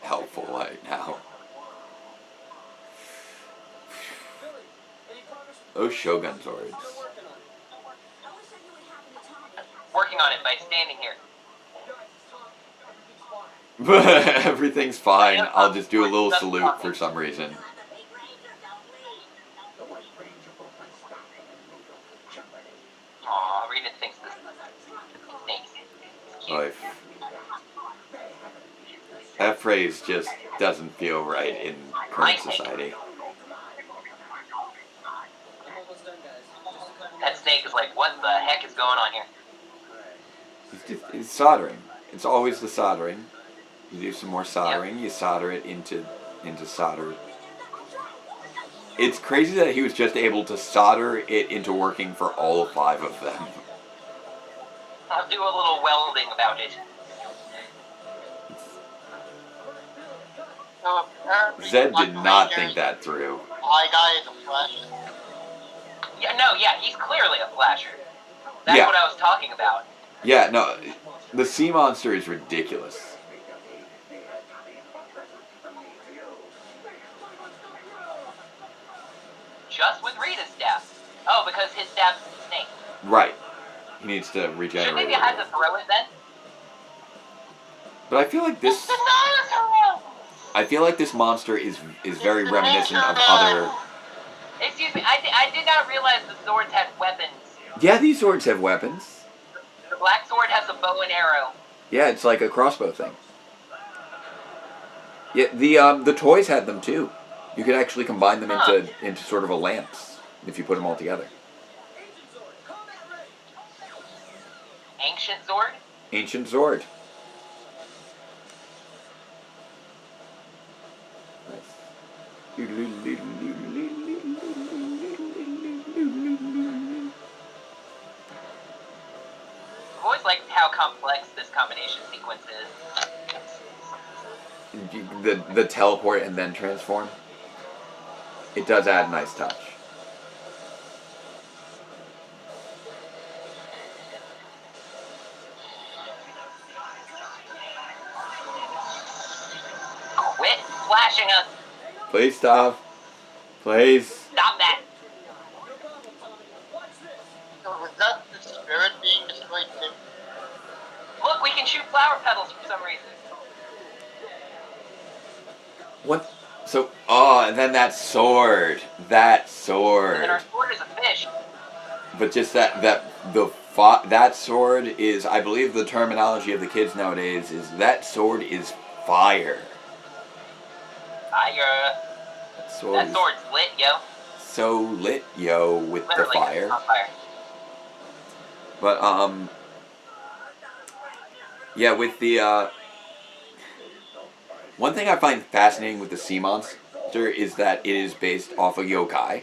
helpful right now. Those Shogun Zords. Working on it by standing here. Everything's fine. I'll just do a little salute for some reason. Aw, Rita thinks this snake is cute. Life. That phrase just doesn't feel right in current society. I'm almost done, guys. Just a couple That snake is like, what the heck is going on here? It's soldering. It's always the soldering. You do some more soldering. You solder it into solder. It's crazy that he was just able to solder it into working for all 5 of them. I'll do a little welding about it. So apparently, Zed Black did not Ranger's think that through. Fly guy is a flash. Yeah, no, yeah, he's clearly a flasher. That's Yeah. what I was talking about. Yeah, no, the sea monster is ridiculous. Just with Rita's staff. Oh, because his staff's a snake. Right. He needs to Shouldn't regenerate. he have to throw it then? But I feel like this. I feel like this monster is very reminiscent of other. Excuse me, I did not realize the Zords had weapons. Yeah, these swords have weapons. The Black Sword has a bow and arrow. Yeah, it's like a crossbow thing. Yeah, the toys had them too. You could actually combine them into sort of a lance if you put them all together. Ancient Zord? Ancient Zord. I've always liked how complex this combination sequence is. The teleport and then transform. It does add a nice touch. Quit flashing us! Please stop. Please. Stop that! So was that the spirit being destroyed too? Look, we can shoot flower petals for some reason. What? So, oh, and then that sword. That And sword. then our sword is a fish. But just that sword is, I believe the terminology of the kids nowadays is that sword is fire. Fire. That sword That is sword's lit, yo. so lit, yo, with Literally, the fire. on fire. But Yeah, with the one thing I find fascinating with the sea monster is that it is based off of yokai,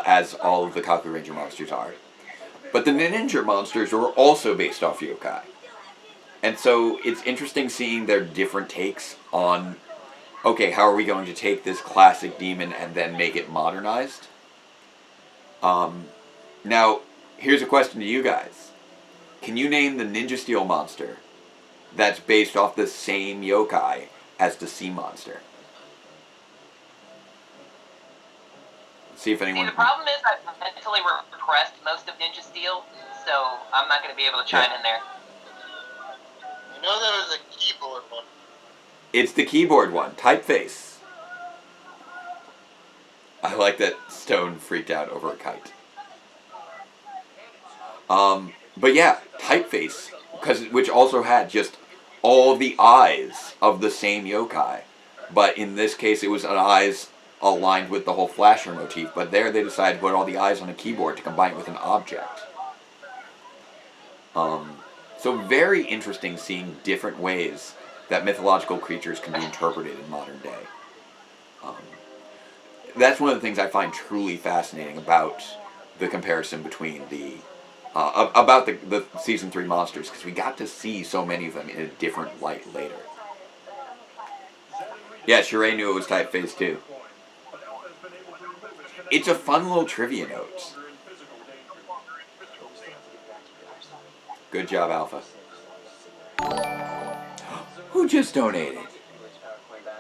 as all of the Kaku Ranger monsters are. But the ninja monsters are also based off yokai. And so it's interesting seeing their different takes on, okay, how are we going to take this classic demon and then make it modernized? Now, here's a question to you guys. Can you name the Ninja Steel monster that's based off the same yokai as the sea monster? Let's see if anyone... See, the problem is I've mentally repressed most of Ninja Steel, so I'm not going to be able to chime in there. You know there was a keyboard one. It's the keyboard one, Typeface. I like that Stone freaked out over a kite. But yeah, Typeface, which also had just all the eyes of the same yokai. But in this case, it was an eyes aligned with the whole flasher motif. But there they decided to put all the eyes on a keyboard to combine it with an object. So very interesting seeing different ways that mythological creatures can be interpreted in modern day. That's one of the things I find truly fascinating about the comparison between about the season 3 monsters, because we got to see so many of them in a different light later. Yeah, Sheree knew it was Typeface too. It's a fun little trivia note. Good job, Alpha. Who just donated?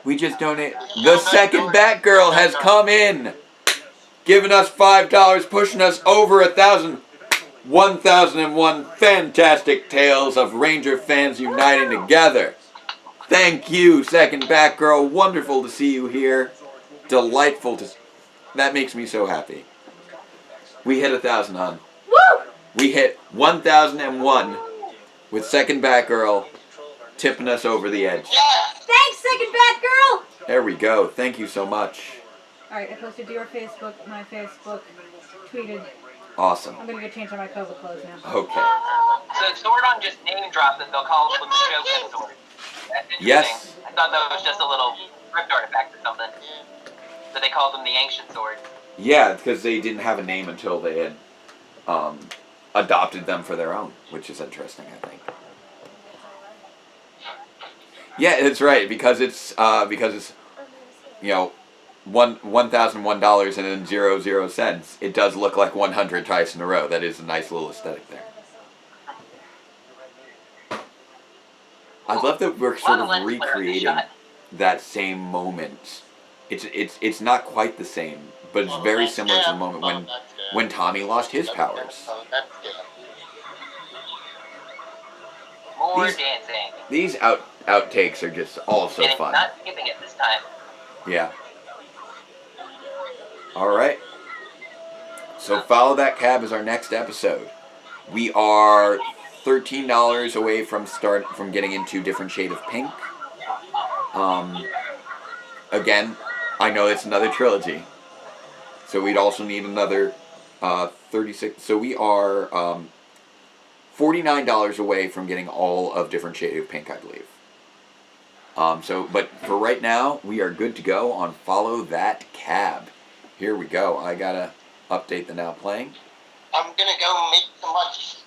We just donated. The second Batgirl has come in, giving us $5, pushing us over 1,000. 1001 fantastic tales of Ranger fans uniting together. Thank you, second Batgirl. Wonderful to see you here. Delightful to... That makes me so happy. We hit 1,000 on. Woo! We hit 1001 with second Batgirl tipping us over the edge. Thanks, second Batgirl! There we go. Thank you so much. Alright, I posted to your Facebook, my Facebook, tweeted. Awesome. I'm gonna go change my COVID clothes now. Okay. So Zordon just name dropped that they'll call them the Shogun Zord. That's interesting. Yes. I thought that was just a little crypt artifact or something. So they called them the Ancient Zord. Yeah, because they didn't have a name until they had adopted them for their own, which is interesting, I think. Yeah, that's right, because it's you know, $1,001 and then 00 cents. It does look like 100 twice in a row. That is a nice little aesthetic there. I love that we're sort of recreating that same moment. It's not quite the same, but it's very similar to the moment when Tommy lost his powers. More dancing. These outtakes are just all so And fun. not skipping it this time. Yeah. Alright. So follow that cab as our next episode. We are $13 away from getting into different shade of pink. Again, I know it's another trilogy. So we'd also need another 36. So we are $49 away from getting all of different shade of pink, I believe. But for right now, we are good to go on Follow That Cab. Here we go. I gotta update the now playing. I'm gonna go make some lunch.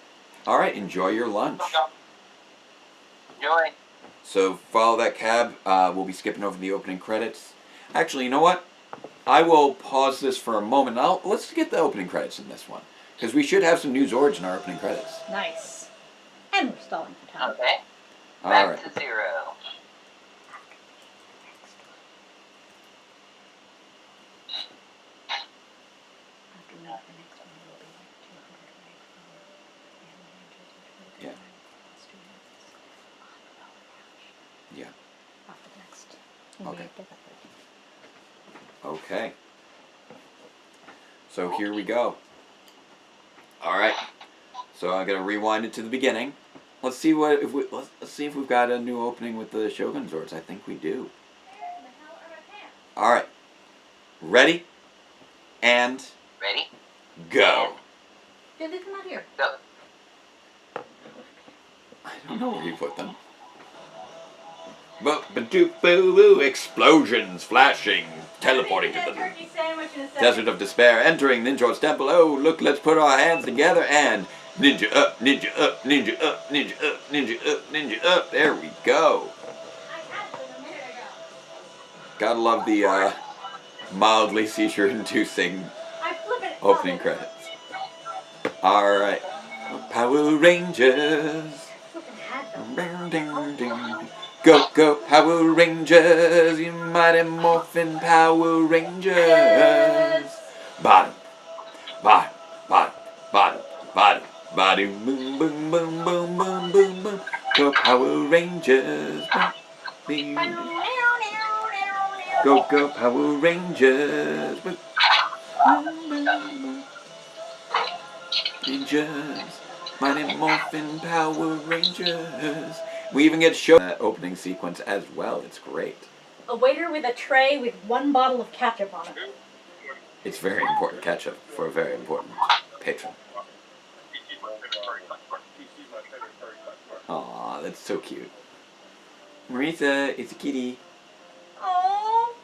Alright, enjoy your lunch. Enjoy. So Follow That Cab, we'll be skipping over the opening credits. Actually, you know what? I will pause this for a moment. Let's get the opening credits in this one, because we should have some new Zords in our opening credits. Nice. And we're stalling for time. Okay. Back Alright. to 0. Yeah. Yeah. Okay. Okay. So here we go. Alright. So I'm gonna rewind it to the beginning. Let's see let's see if we've got a new opening with the Shogun Zords. I think we do. Alright. Ready? And Ready? go. Did they come out here? Go. I don't know where you put them. Ba-doop-boo-boo, explosions, flashing, teleporting to the turkey sandwich in a second. desert of despair, entering Ninja's temple. Oh, look, let's put our hands together and ninja up, ninja up, ninja up, ninja up, ninja up, ninja up. There we go. Gotta love the mildly seizure-inducing opening credits. Alright. Power Rangers. Go, go, Power Rangers, you mighty Morphin Power Rangers. Bottom, bottom, bottom, bottom, bottom, bottom, boom, boom, boom, boom, boom, boom, boom. Go, Power Rangers. Go, go, Power Rangers. Rangers, mighty Morphin Power Rangers. We even get shown that opening sequence as well. It's great. A waiter with a tray with one bottle of ketchup on it. It's very important ketchup for a very important patron. Aw, that's so cute. Marisa, it's a kitty. Oh,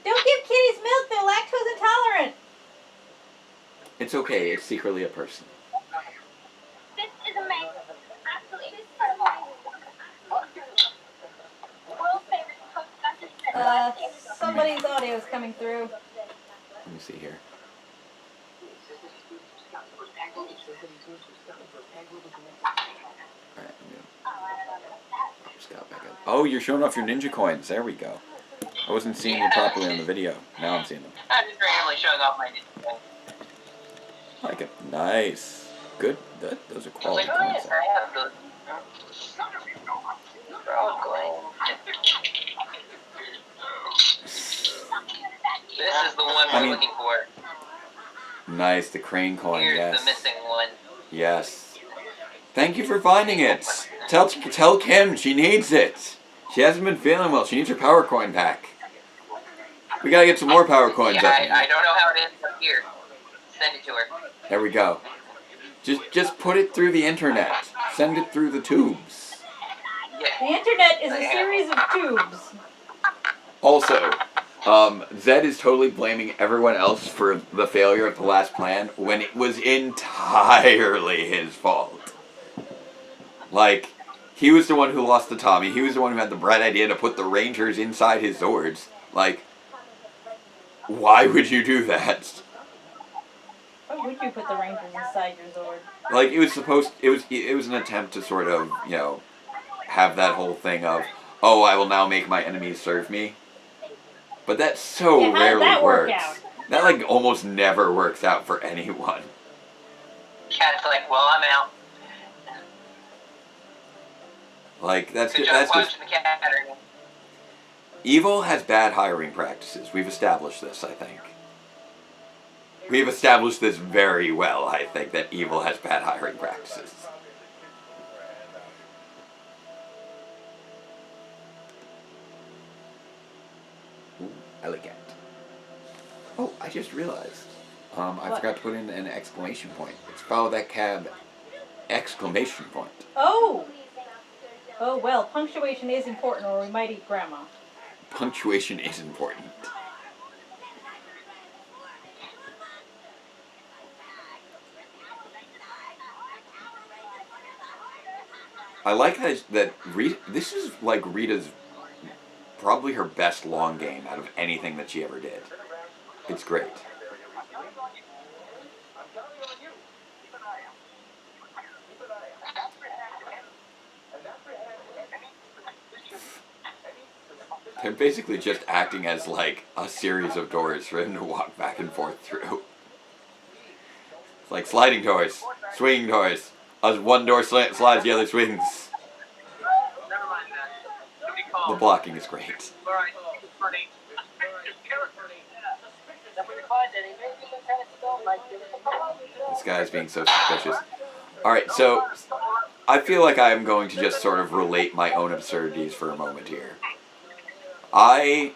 don't give kitties milk. They're lactose intolerant. It's okay. It's secretly a person. This is amazing. Absolutely incredible. World favorite cook. Somebody's audio is coming through. Let me see here. Alright, just got back up. Oh, you're showing off your ninja coins. There we go. I wasn't seeing you properly on the video. Now I'm seeing them. I'm just randomly showing off my ninja. I like it. Nice. Good. Those are I was quality like, oh coins. yes, I have those. They're all going. This is the one we're looking for. Nice, the crane coin, Here's yes. the missing one. Yes. Thank you for finding it. Tell Kim she needs it. She hasn't been feeling well. She needs her power coin back. We gotta get some more power coins Yeah, up. I don't know how it ends up here. Send it to her. There we go. Just put it through the internet. Send it through the tubes. Yeah. The internet is a series of tubes. Also, Zed is totally blaming everyone else for the failure of the last plan when it was entirely his fault. Like, he was the one who lost the Tommy. He was the one who had the bright idea to put the Rangers inside his Zords. Like, why would you do that? Why would you put the Rangers inside your Zord? Like, it was an attempt to sort of, you know, have that whole thing of, oh, I will now make my enemies serve me. But that so rarely that work works. out? That, like, almost never works out for anyone. Cat's like, well, I'm out. Like, that's Good just, job watching the cat. Evil has bad hiring practices. We've established this, I think. We've established this very well, I think, that Evil has bad hiring practices. Ooh, elegant. Oh, I just realized. I forgot to put in an exclamation point. It's follow that cab, exclamation point. Oh! Oh, well, punctuation is important or we might eat grandma. Punctuation is important. I like that Rita, this is like Rita's, probably her best long game out of anything that she ever did. It's great. They're basically just acting as like a series of doors for him to walk back and forth through. It's like sliding doors, swinging doors. One door slides, the other swings. The blocking is great. This guy is being so suspicious. Alright, so I feel like I'm going to just sort of relate my own absurdities for a moment here. I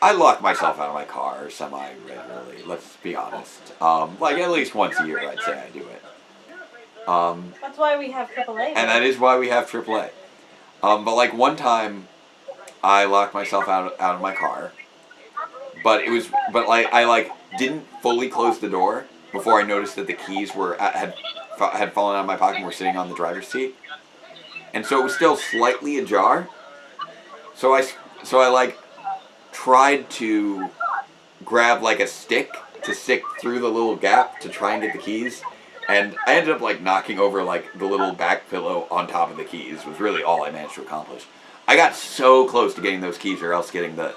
lock myself out of my car semi-regularly, let's be honest. Like at least once a year I'd say I do it. That's why we have AAA. And that is why we have AAA. But like one time, I locked myself out of my car. But I didn't fully close the door before I noticed that the keys had fallen out of my pocket and were sitting on the driver's seat. And so it was still slightly ajar. So I like tried to grab like a stick to stick through the little gap to try and get the keys, and I ended up like knocking over like the little back pillow on top of the keys. Was really all I managed to accomplish. I got so close to getting those keys, or else getting the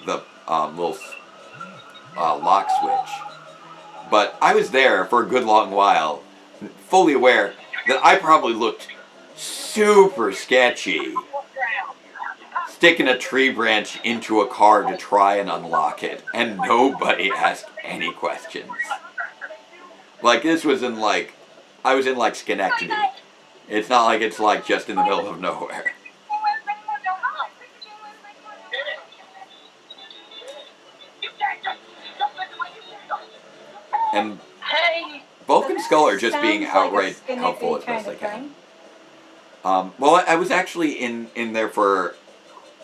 little lock switch. But I was there for a good long while, fully aware that I probably looked super sketchy sticking a tree branch into a car to try and unlock it, and nobody asked any questions. Like, this was in like, I was in like Schenectady. It's not like it's like just in the middle of nowhere. And Bulk and Skull are just being outright helpful as best they can. Well, I was actually in there for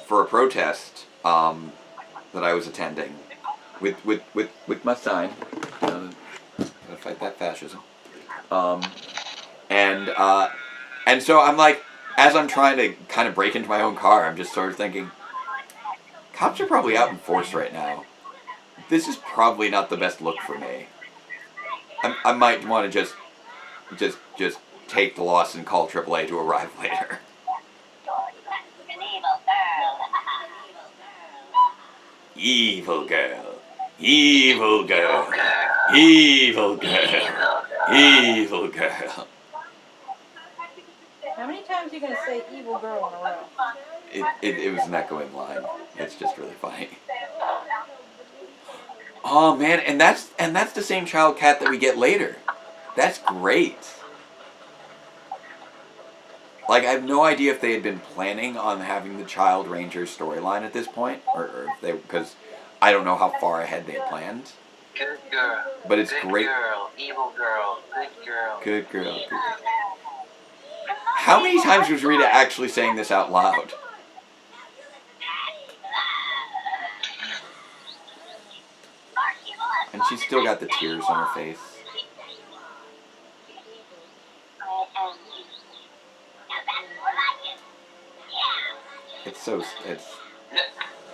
a protest that I was attending with my sign. Gotta fight that fascism. And so I'm like, as I'm trying to kind of break into my own car, I'm just sort of thinking, cops are probably out in force right now. This is probably not the best look for me. I might want to just take the loss and call AAA to arrive later. Evil girl. Evil girl. Evil girl. Evil girl. How many times are you going to say evil girl in a row? It was an echoing line. It's just really funny. Oh man, and that's the same child cat that we get later. That's great. Like, I have no idea if they had been planning on having the Child Ranger storyline at this point, or if they, because I don't know how far ahead they had planned. Good girl. But it's good great. Good girl. Evil girl. Good girl. Good girl. Good girl. How many times was Rita actually saying this out loud? And she's still got the tears on her face.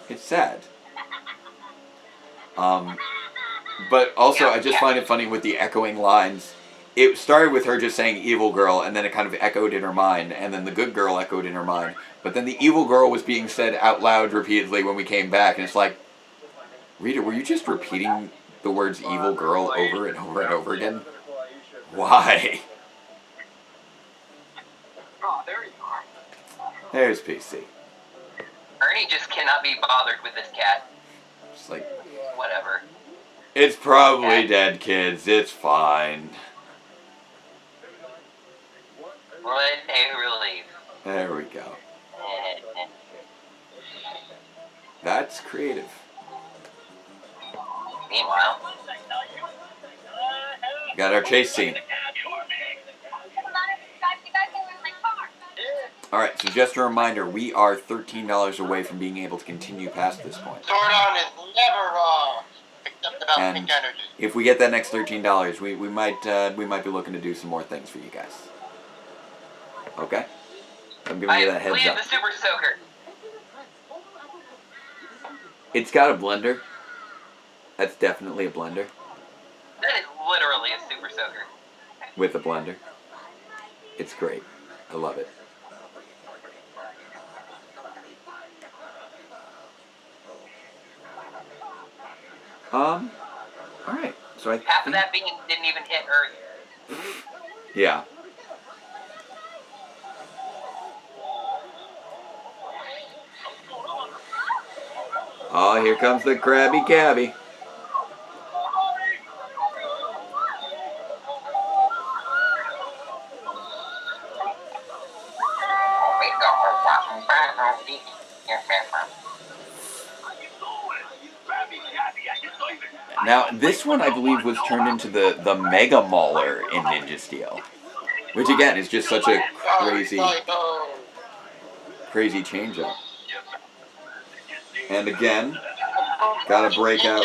It's sad. But also I just find it funny with the echoing lines. It started with her just saying evil girl, and then it kind of echoed in her mind, and then the good girl echoed in her mind. But then the evil girl was being said out loud repeatedly when we came back, and it's like, Rita, were you just repeating the words evil girl over and over and over again? Why? There's PC. Ernie just cannot be bothered with this cat. Just like, whatever. It's probably dead, kids. It's fine. What a relief. There we go. That's creative. Meanwhile, got our chase scene. Alright, so just a reminder, we are $13 away from being able to continue past this point. Zordon is never wrong, except about And pink energy. if we get that next $13, we might be looking to do some more things for you guys. Okay? I'm giving you that heads completed up. the Super Soaker. It's got a blender. That's definitely a blender. That is literally a Super Soaker. With a blender. It's great. I love it. Alright. So I Half of think... that bean didn't even hit Earth. Yeah. Oh, here comes the Krabby Cabby. Now, this one I believe was turned into the Mega Mauler in Ninja Steel, which again is just such a crazy change-up. And again, gotta break out.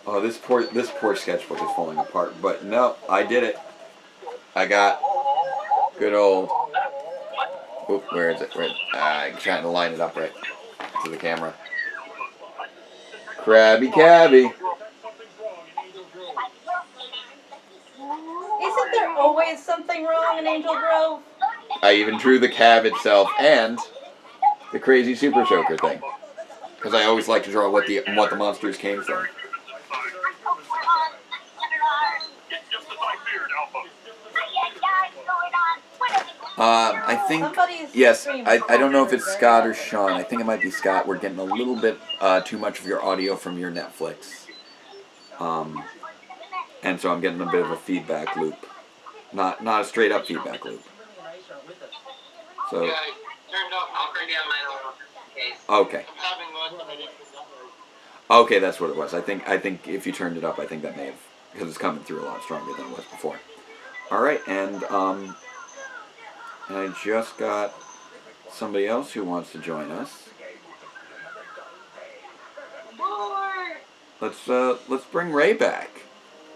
Oh, this poor sketchbook is falling apart. But no, I did it. I got good old. Oop, where is it? I'm trying to line it up right to the camera. Krabby Cabby. Isn't there always something wrong in Angel Grove? I even drew the cab itself and the crazy super choker thing, because I always like to draw what the monsters came from. I think yes. I don't know if it's Scott or Sean. I think it might be Scott. We're getting a little bit too much of your audio from your Netflix, and so I'm getting a bit of a feedback loop. Not a straight up feedback loop. So. Okay. Okay, that's what it was. I think if you turned it up, I think that may have, because it's coming through a lot stronger than it was before. All right, and I just got somebody else who wants to join us. Let's bring Ray back.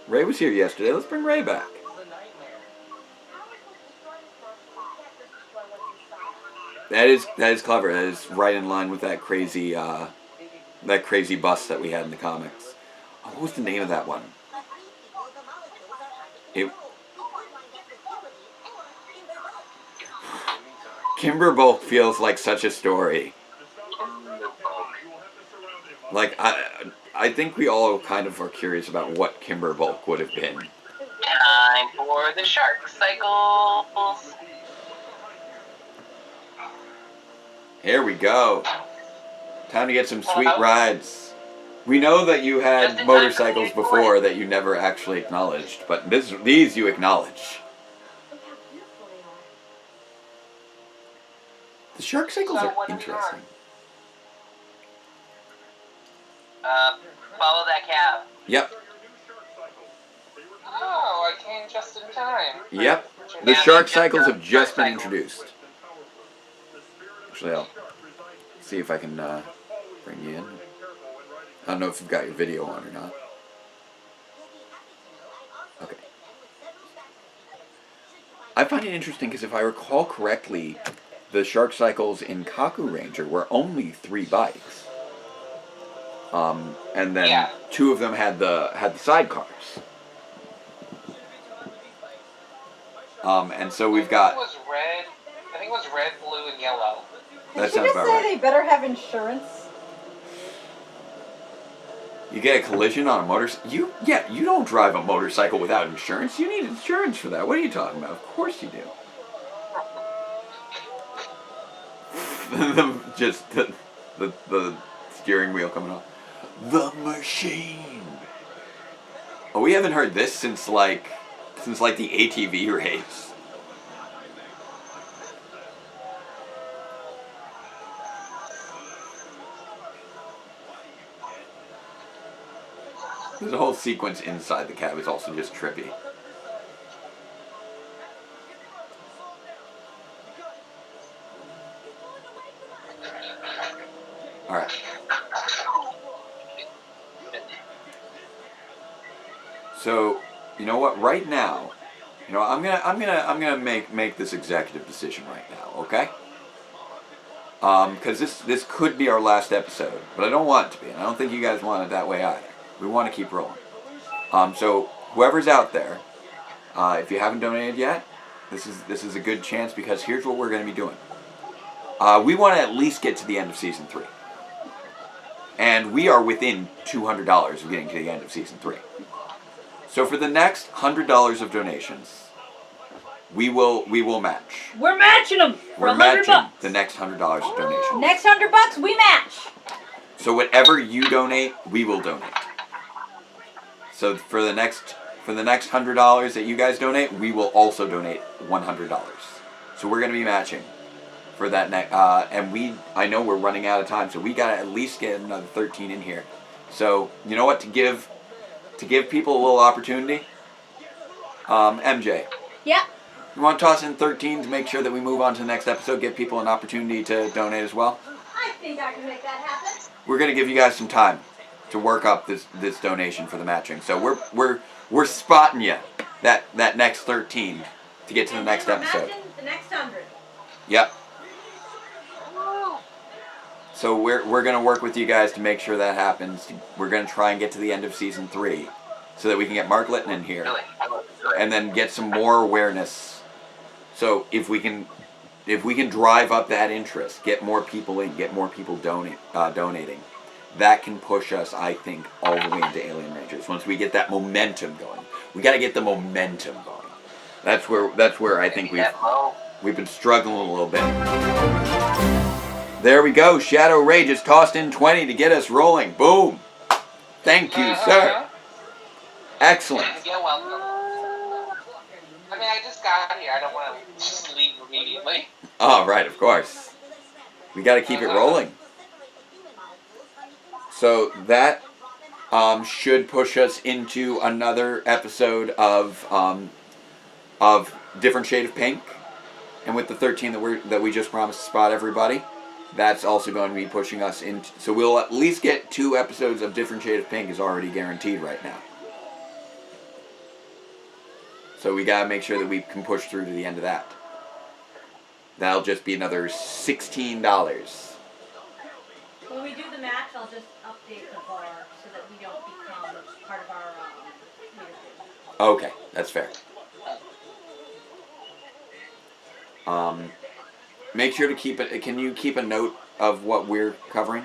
Ray was here yesterday. Let's bring Ray back. That is clever. That is right in line with that crazy bus that we had in the comics. Oh, what was the name of that one? Kimberbulk feels like such a story. Like I think we all kind of are curious about what Kimberbulk would have been. Time for the shark cycles. Here we go. Time to get some sweet rides. We know that you had motorcycles before that you never actually acknowledged, but these you acknowledge. The shark cycles are interesting. Follow that cab. Yep. Oh, I came just in time. Yep. The shark cycles have just been introduced. Actually, I'll see if I can bring you in. I don't know if you've got your video on or not. Okay. I find it interesting because if I recall correctly, the shark cycles in Kaku Ranger were only 3 bikes. And then 2 of them had the sidecars. And so we've got. I think it was red, blue, and yellow. Did you just say they better have insurance? You get a collision on a motorcycle. You don't drive a motorcycle without insurance. You need insurance for that. What are you talking about? Of course you do. Just the steering wheel coming off. The machine. Oh, we haven't heard this since like the ATV race. There's a whole sequence inside the cab is also just trippy. All right. So, you know what? Right now, I'm gonna make this executive decision right now. Okay? Because this could be our last episode, but I don't want it to be, and I don't think you guys want it that way either. We want to keep rolling. So whoever's out there, if you haven't donated yet, this is a good chance, because here's what we're going to be doing. We want to at least get to the end of Season 3. And we are within $200 of getting to the end of Season 3. So for the next $100 of donations, we will match. We're matching them for We're $100. matching the next $100 of donations. Next $100 we match. So whatever you donate, we will donate. So for the next $100 that you guys donate, we will also donate $100. So we're going to be matching for that next. And I know we're running out of time, so we got to at least get another 13 in here. So you know what? To give people a little opportunity, MJ, Yeah. you want to toss in 13 to make sure that we move on to the next episode, give people an opportunity to donate as well? I think I can make that happen. We're gonna give you guys some time to work up this donation for the matching. So we're spotting you that next 13 to get to the next episode. Imagine the next 100. Yep. So we're gonna work with you guys to make sure that happens. We're gonna try and get to the end of season 3, so that we can get Mark Litton in here, and then get some more awareness. So if we can drive up that interest, get more people in, get more people donating, that can push us, I think, all the way into Alien Rangers. Once we get that momentum going, we got to get the momentum going. That's where I think we've been struggling a little bit. There we go. Shadow Ray just tossed in 20 to get us rolling. Boom. Thank you, sir. Excellent. You're welcome. I mean, I just got here. I don't want to just leave immediately. Oh, right, of course. We got to keep it rolling. So that should push us into another episode of Different Shade of Pink, and with the 13 that we just promised to spot everybody, that's also going to be pushing us into. So we'll at least get 2 episodes of Different Shade of Pink is already guaranteed right now. So we gotta make sure that we can push through to the end of that. That'll just be another $16. When we do the match, I'll just update the bar so that we don't become part of our leadership. Okay, that's fair. Make sure to keep it. Can you keep a note of what we're covering?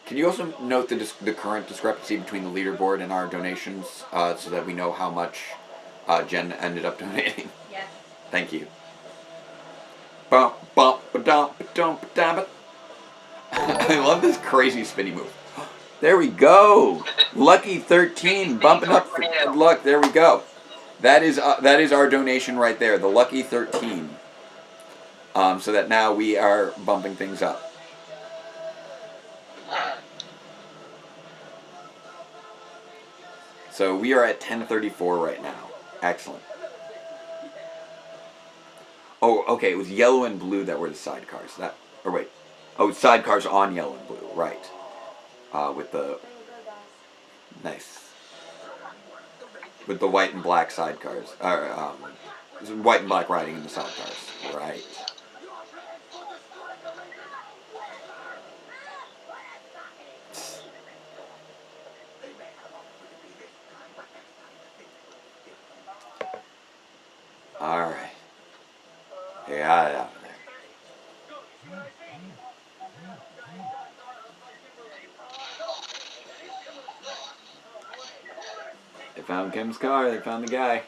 Can you also note the current discrepancy between the leaderboard and our donations, so that we know how much Jen ended up donating? Yes. Thank you. Bump, bump, ba-dump, ba-dump, ba-dump. I love this crazy spinny move. There we go. Lucky 13 bumping up for good luck. There we go. That is our donation right there. The Lucky 13. So that now we are bumping things up. So we are at 1034 right now. Excellent. Oh, okay. It was yellow and blue that were the sidecars. Sidecars on yellow and blue. Right. With the nice. With the white and black sidecars. White and black riding in the sidecars. Right. Alright. Got it out of there. They found Kim's car, they found the guy.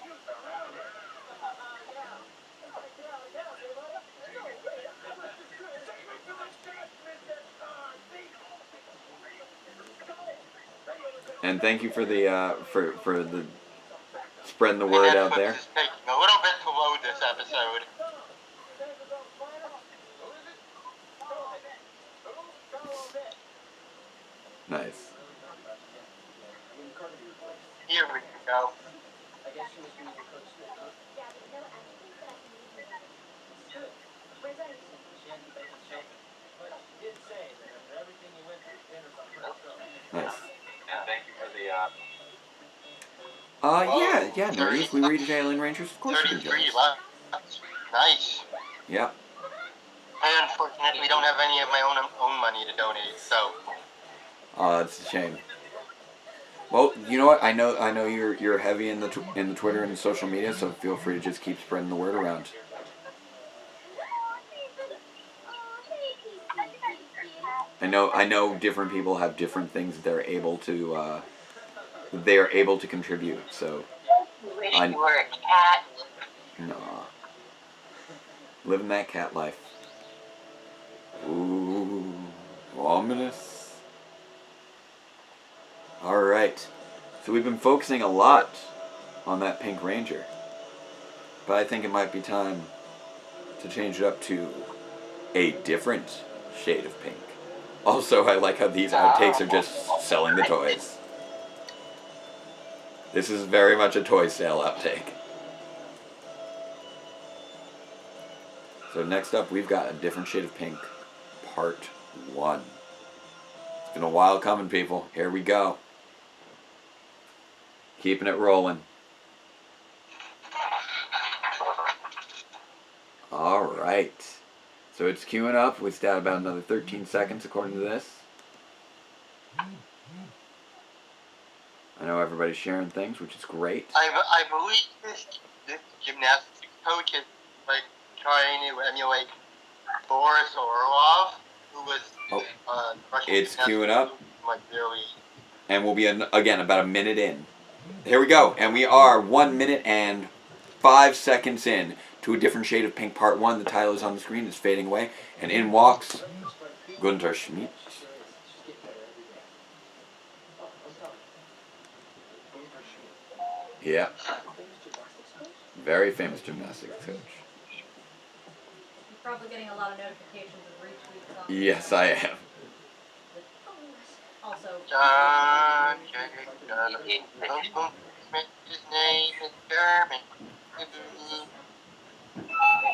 And thank you for the for the spreading the word out there. It's taking a little bit to load this episode. Nice. Here we go. Yeah, but no attitude, but I can leave you. Where's that? Nice. And thank you for the Yeah, Nerdy. If we read Alien Rangers, of course you can join 33 us. left. Nice. Yep. I unfortunately don't have any of my own money to donate, so. Oh, that's a shame. Well, you know what? I know you're heavy in the Twitter and the social media, so feel free to just keep spreading the word around. I know different people have different things that they're able to contribute. So wish you were a cat. Nah. Living that cat life. Ooh, ominous. Alright. So we've been focusing a lot on that Pink Ranger. But I think it might be time to change it up to a different shade of pink. Also, I like how these outtakes are just selling the toys. This is very much a toy sale outtake. So next up, we've got A Different Shade of Pink, Part 1. It's been a while coming, people. Here we go. Keeping it rolling. Alright. So it's queuing up. We've got about another 13 seconds according to this. I know everybody's sharing things, which is great. I believe this gymnastics coach is like trying to emulate Boris Orlov, who was Russian It's queuing up. Like really. And we'll be, again, about a minute in. Here we go. And we are 1 minute and 5 seconds in to A Different Shade of Pink Part 1. The title is on the screen. It's fading away. And in walks Gunter Schmidt. Yeah. Very famous gymnastics coach. You're probably getting a lot of notifications and retweets on. Yes, I am. Also. His name is German.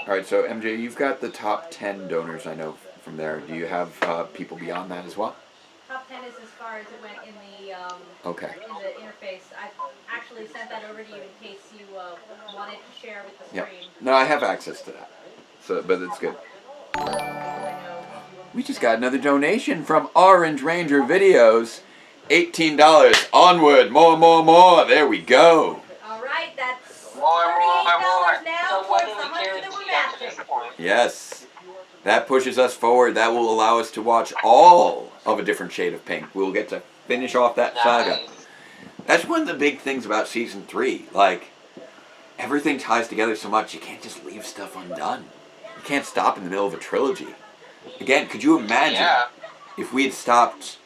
Alright, so MJ, you've got the top 10 donors I know from there. Do you have people beyond that as well? Top 10 is as far as it went in the Okay. in the interface. I actually sent that over to you in case you wanted to share with the Yep. stream. No, I have access to that. So, but it's good. We just got another donation from Orange Ranger Videos. $18. Onward. More. There we go. All right, that's More. $38 now So what towards do the we 100 that we're guarantee at this matching. point? Yes. That pushes us forward. That will allow us to watch all of A Different Shade of Pink. We'll get to finish off that saga. Nice. That's one of the big things about Season 3. Like, everything ties together so much, you can't just leave stuff undone. You can't stop in the middle of a trilogy. Again, could you imagine if we had stopped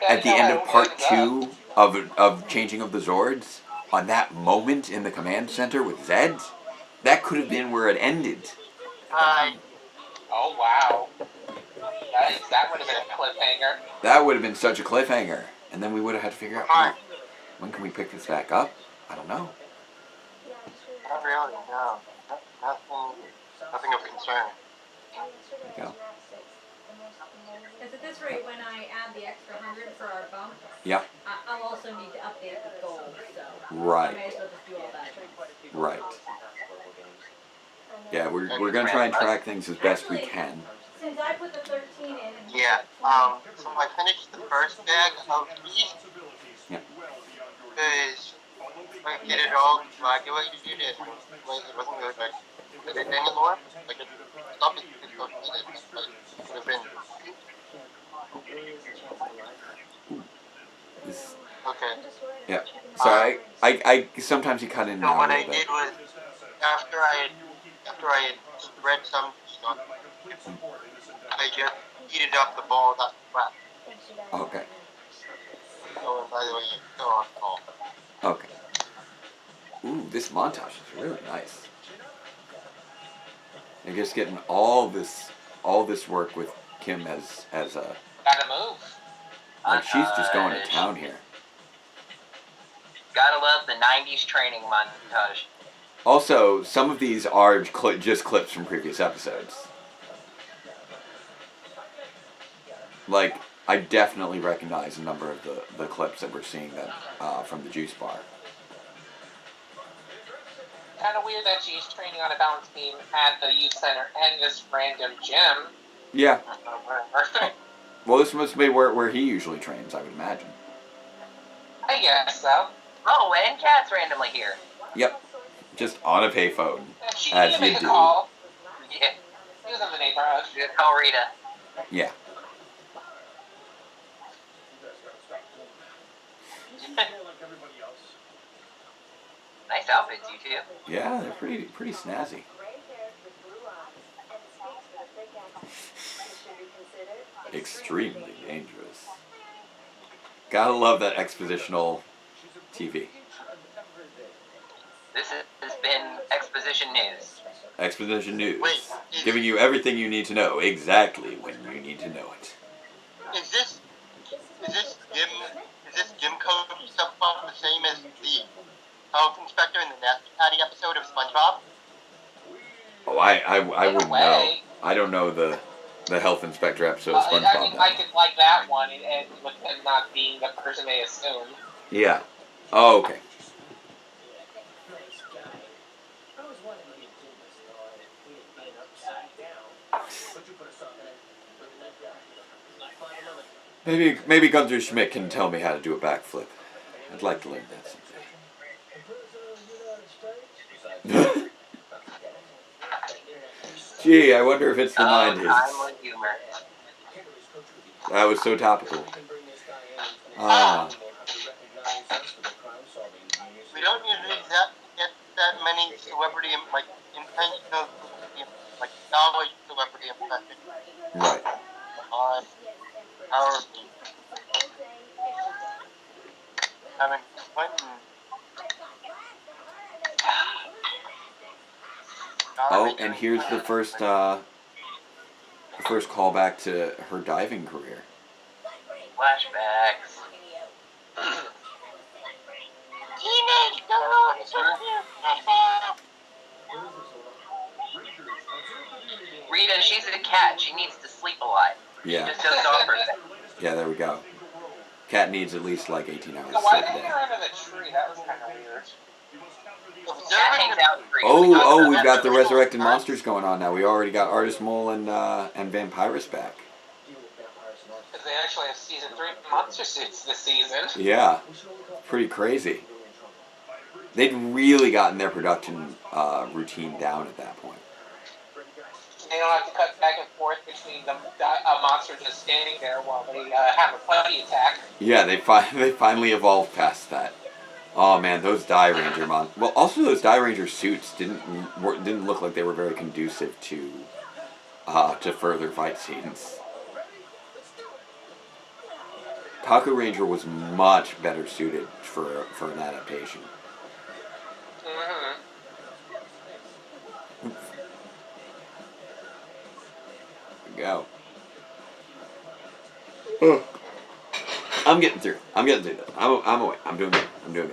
at the end of Part 2 of Changing of the Zords on that moment in the command center with Zed? That could have been where it ended. Oh wow. That would have been a cliffhanger. That would have been such a cliffhanger. And then we would have had to figure out, oh, when can we pick this back up? I don't know. Not really, no. Nothing of concern. Yeah. Because at this rate, when I add the extra 100 for our bump, Yeah. I'll also need to update the goals, so I Right. may as well just do all that. Right. Yeah, we're going to try and track things as best we can. Since I put the 13 in. And Yeah, so I finished the first bag of these. Yeah. Because I get it all coagulated and it wasn't good, like, did it anymore? Like, it stopped it, it would have been. This, Okay. yeah. Sorry, I sometimes you cut in So now a what I little bit. did was, after I had spread some stuff, I just heated up the ball that flat. Okay. So, by the way, it's still on call. Okay. Ooh, this montage is really nice. You're just getting all this work with Kim as a Gotta move. like she's just going to town here. Gotta love the 90s training montage. Also, some of these are just clips from previous episodes. Like, I definitely recognize a number of the clips that we're seeing that from the juice bar. Kind of weird that she's training on a balance beam at the youth center and this random gym. Yeah. Well, this must be where he usually trains, I would imagine. I guess so. Oh, and Kat's randomly here. Yep. Just on a payphone, She as didn't you make a do. call. Yeah. He was in the neighborhood. Call Rita. Yeah. Nice outfits, you two. Yeah, they're pretty snazzy. Extremely dangerous. Gotta love that expositional TV. This has been Exposition News. Exposition News. Wait, Giving you everything you need to know, exactly when you need to know it. Is this gym coach stuff the same as the health inspector in the Nasty Patty episode of SpongeBob? Oh, I In a wouldn't know. way. I don't know the health inspector episode of SpongeBob. I mean, I could like that one, and with him not being the person they assume. Yeah. Oh, okay. Nice guy. I was wondering if you'd do this, though, if we had been upside down. But you put us on there. Look at that guy. Find another. Maybe Gunther Schmidt can tell me how to do a backflip. I'd like to learn that someday. Gee, I wonder if it's the 90s. Timely humor. That was so topical. We don't usually get that many celebrity, like, intentional, like, knowledge celebrity impressions Right. on our having Clinton. Oh, and here's the first callback to her diving career. Flashbacks. Teenage girls. Rita, she's a cat. She needs to sleep a lot. Yeah. Just dozed off for a second. Yeah, there we go. Cat needs at least like 18 hours So why sleep a did day. they run in the tree? That was kind of weird. Cat hangs out frequently. Oh, we've got the resurrected monsters going on now. We already got Artist Mole and Vampirus back. Because they actually have season 3 monster suits this season. Yeah, pretty crazy. They'd really gotten their production routine down at that point. They don't have to cut back and forth between a monster just standing there while they have a putty attack. Yeah, they finally evolved past that. Oh man, those Die Ranger well, also those Die Ranger suits didn't look like they were very conducive to further fight scenes. Kaku Ranger was much better suited for an adaptation. Mm-hmm. Go. I'm getting through. I'm getting through this. I'm away. I'm doing good.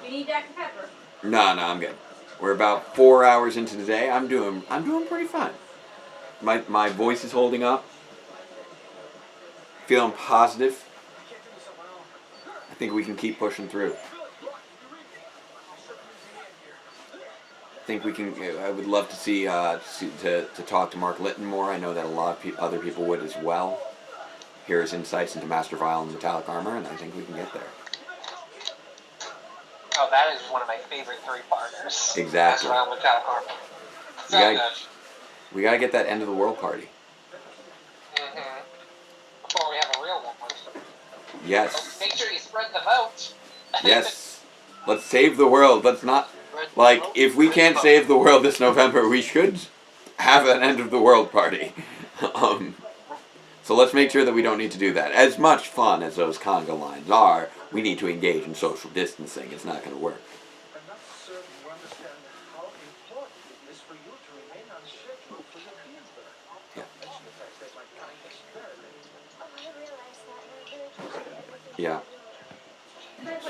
You need Dr. Pepper. No, I'm good. We're about 4 hours into the day. I'm doing pretty fine. My voice is holding up. Feeling positive. I think we can keep pushing through. I think we can. I would love to see to talk to Mark Litton more. I know that a lot of other people would as well. Hear his insights into Master Vile and Metallic Armor, and I think we can get there. Oh, that is one of my favorite 3-parters. Exactly. That's around Metallic Armor. So We gotta get that end of the world party. Mm-hmm. Before we have a real one. Yes. Make sure you spread the vote. Yes. Let's save the world. Let's not. Like, if we can't save the world this November, we should have an end of the world party. So let's make sure that we don't need to do that. As much fun as those conga lines are, we need to engage in social distancing. It's not going to work. I'm not certain you understand how important it is for you to remain on schedule for your Petersburg. Yeah. Mention the fact that my kind is very late. Oh, I realize that. You're really everything. Yeah.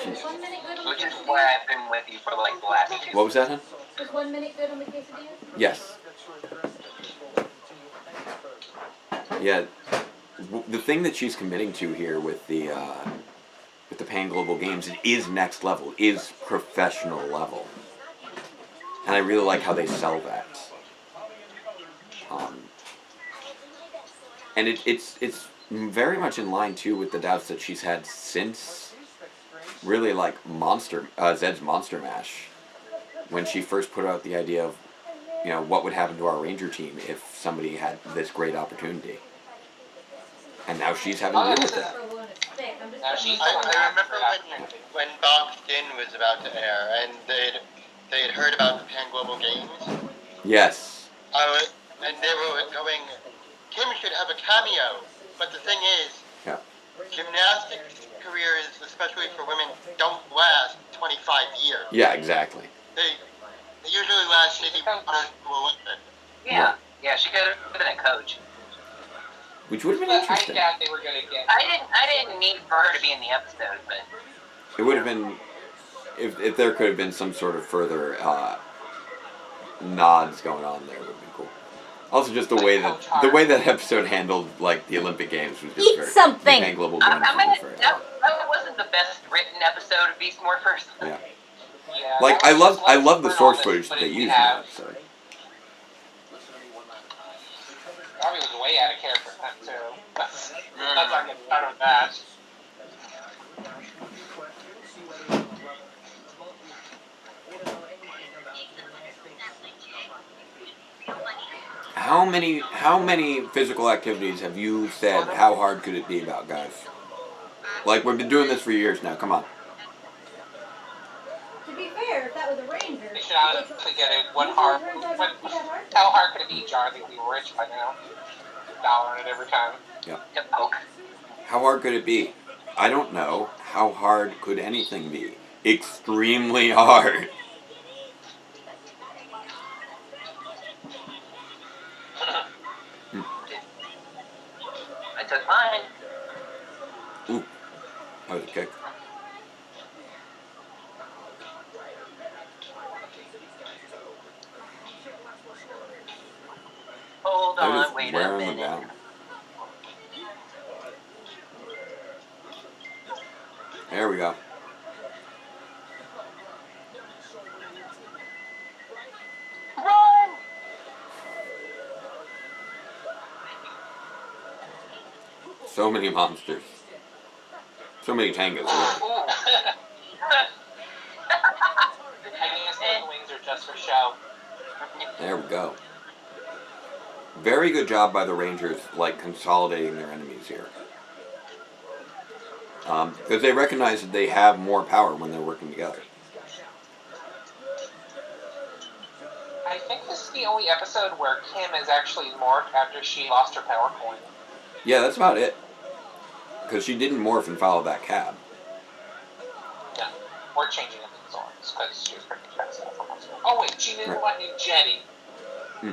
Is 1 minute good on the Which is quesadilla? why I've been with you for like the last 2 What was that, hon? Is 1 minute good on the quesadilla? Yes. Yeah. The thing that she's committing to here with the Pan Global Games is next level, is professional level, and I really like how they sell that. And it's very much in line too with the doubts that she's had since really like Zed's Monster Mash, when she first put out the idea of, you know, what would happen to our Ranger team if somebody had this great opportunity. And now she's having to deal with that. I remember when Boxed In was about to air, and they had heard about the Pan Global Games. Yes. And they were going, Kim should have a cameo. But the thing is, Yeah. gymnastics careers, especially for women, don't last 25 years. Yeah, exactly. They usually last maybe 1 or 2 Olympics. Yeah, she could have been a coach. which would have been But I interesting. doubt they were gonna get. I didn't need for her to be in the episode, but It would have been if there could have been some sort of further nods going on there. Would have been cool. Also, just the way that episode handled like the Olympic Games was just Eat very something! and global I games was mean, just very odd. that wasn't the best written episode of Beast Morphers. Yeah. Yeah, Like that was I just love the for source all footage the that they we used in that have. episode. Robbie was way out of character then too. That's not getting out of that. How many physical activities have you said how hard could it be about, guys? Like we've been doing this for years now. Come on. To be fair, if that was a ranger, They should honestly get it. How hard could it be, John? I think we were rich by now. $1 on it every time. Yep. Yep, poke. How hard could it be? I don't know. How hard could anything be? Extremely hard. I took mine. Ooh, that was a kick. Hold They're on, just wait a wearing them minute. down. There we go. Run! So many monsters. So many tangas. Really. I guess the wings are just for show. There we go. Very good job by the Rangers, like consolidating their enemies here. Because they recognize that they have more power when they're working together. I think this is the only episode where Kim is actually morphed after she lost her power coin. Yeah, that's about it. Because she didn't morph and follow that cab. Yeah. We're changing it to Zords, because she was pretty expensive. Oh wait, she didn't want new Jenny. Hmm.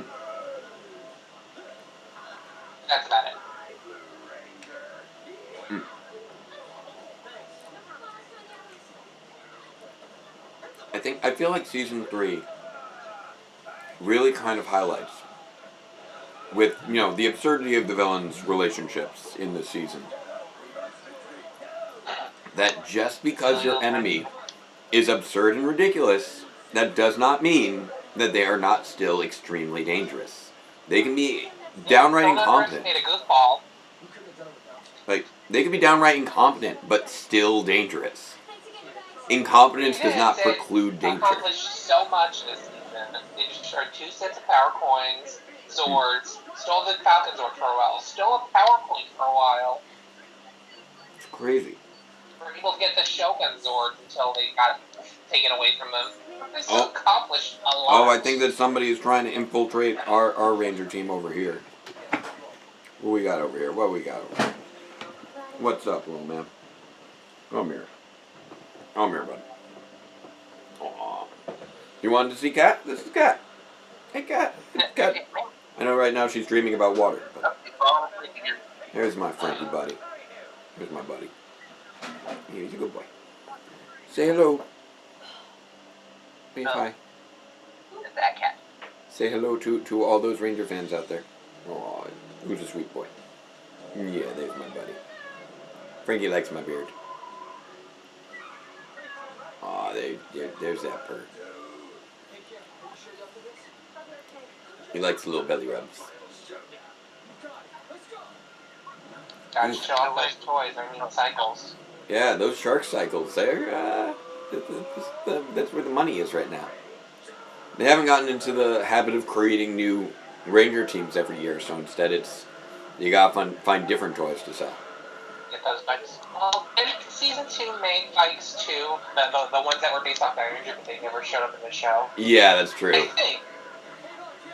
That's about it. I feel like season 3 really kind of highlights with, the absurdity of the villains' relationships in this season. That just because your enemy is absurd and ridiculous, that does not mean that they are not still extremely dangerous. They can be downright incompetent. Made a goofball. Like, they can be downright incompetent, but still dangerous. Incompetence does not preclude danger. Accomplished so much this season. They destroyed 2 sets of power coins, Zords, stole the Falcon Zord for a while, stole a power coin for a while. It's crazy. Were able to get the Shogun Zord until they got taken away from them. They still accomplished a lot. Oh, I think that somebody is trying to infiltrate our Ranger team over here. What we got over here? What we got over here? What's up, little man? Come here. Come here, bud. Aww. You wanted to see Cat? This is Cat. Hey, Cat. Cat. I know right now she's dreaming about water, but here's my Frankie buddy. Here's my buddy. Here's a good boy. Say hello. Wave hi. It's that cat. Say hello to all those Ranger fans out there. Aw, who's a sweet boy. Yeah, there's my buddy. Frankie likes my beard. Aw, there's that purr. He likes the little belly rubs. Gotta show off those toys, cycles. Yeah, those shark cycles, they're, that's where the money is right now. They haven't gotten into the habit of creating new Ranger teams every year, so instead you gotta find different toys to sell. Get those bikes. Well, and season 2 made bikes too, the ones that were based off Ranger, but they never showed up in the show. Yeah, that's true. I think.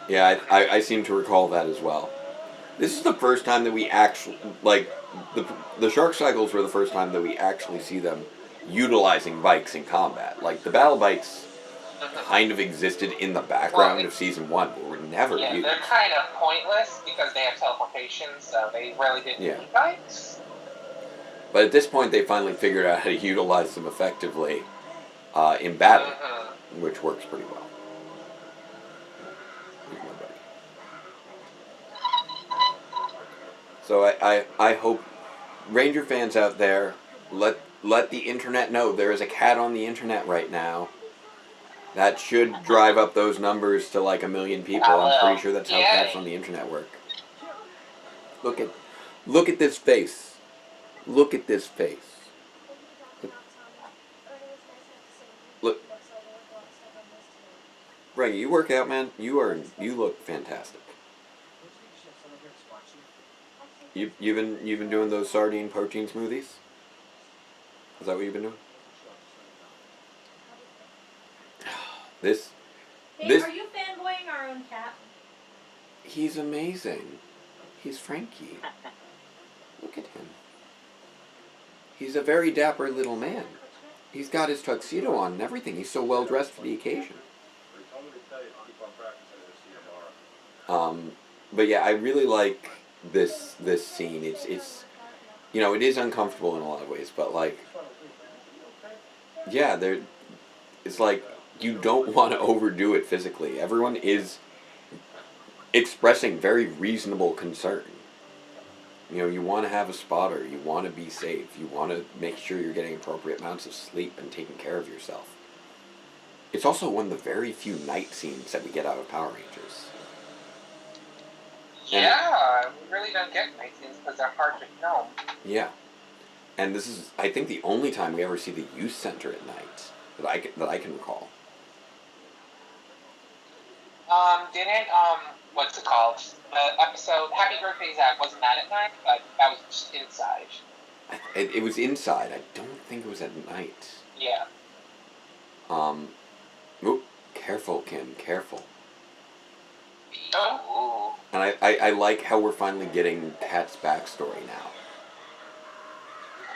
Yeah, I seem to recall that as well. This is the first time that we actually, like, the shark cycles were the first time that we actually see them utilizing bikes in combat. Like, the battle bikes kind of existed in the background of season 1, but were never Yeah, used. they're kind of pointless because they have teleportation, so they really didn't Yeah. need bikes. But at this point, they finally figured out how to utilize them effectively in battle, which works pretty well. Here's my buddy. So I hope Ranger fans out there, let the internet know there is a cat on the internet right now. That should drive up those numbers to like 1 million people. I'm pretty sure that's how cats on the internet work. Look at this face. Look at this face. Look. Ray, you work out, man. You look fantastic. You've been doing those sardine protein smoothies? Is that what you've been doing? Hey, are you fanboying our own cat? He's amazing. He's Frankie. Look at him. He's a very dapper little man. He's got his tuxedo on and everything. He's so well dressed for the occasion. But yeah, I really like this scene. It's it is uncomfortable in a lot of ways, but like, yeah, it's like you don't want to overdo it physically. Everyone is expressing very reasonable concern. You want to have a spotter. You want to be safe. You want to make sure you're getting appropriate amounts of sleep and taking care of yourself. It's also one of the very few night scenes that we get out of Power Rangers. Yeah, we really don't get night scenes because they're hard to film. Yeah. And this is, I think, the only time we ever see the youth center at night that I can recall. Didn't, what's it called? The episode Happy Birthday Zach, wasn't that at night? But that was just inside. It was inside. I don't think it was at night. Yeah. Oop, careful, Kim, careful. Oh. And I like how we're finally getting Kat's backstory now.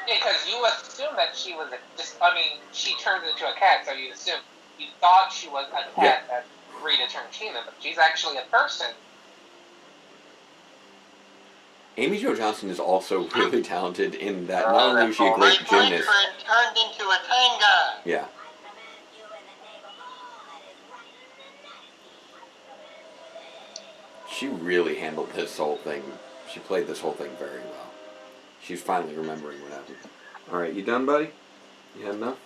Yeah, because you assume that she was she turns into a cat, so you thought she was a cat that Rita turned human, but she's actually a person. Amy Jo Johnson is also really talented in that not only is she a great gymnast. My boyfriend turned into a tanga. Yeah. She really handled this whole thing. She played this whole thing very well. She's finally remembering what happened. Alright, you done, buddy? You had enough?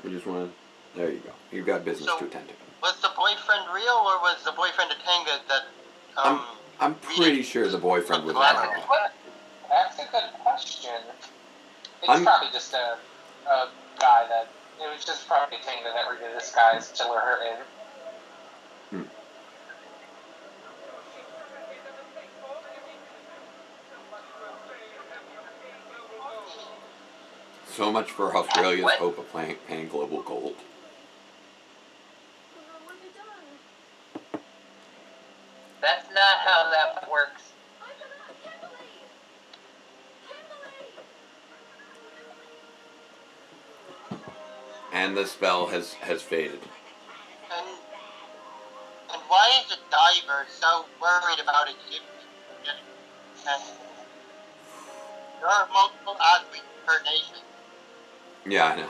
You just want to... There you go. You've got business to attend to. Was the boyfriend real, or was the boyfriend a tanga that... I'm pretty sure the boyfriend was real. That's a good question. It's probably just a guy that... It was just probably a tanga that Rita disguised to lure her in. So much for Australia's hope of paying global gold. That's not how that works. And the spell has faded. And why is the diver so worried about it? There are multiple athletes per nation. Yeah, I know.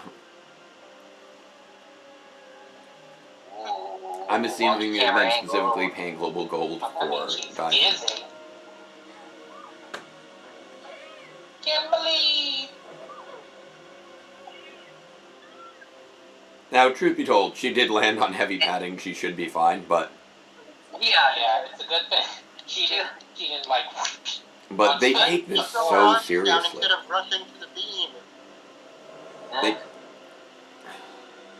I'm assuming it meant specifically paying global gold for diving. Can't believe. Now, truth be told, she did land on heavy padding. She should be fine, but... Yeah, it's a good thing. She didn't like... But they take this so seriously. Instead of rushing to the beam.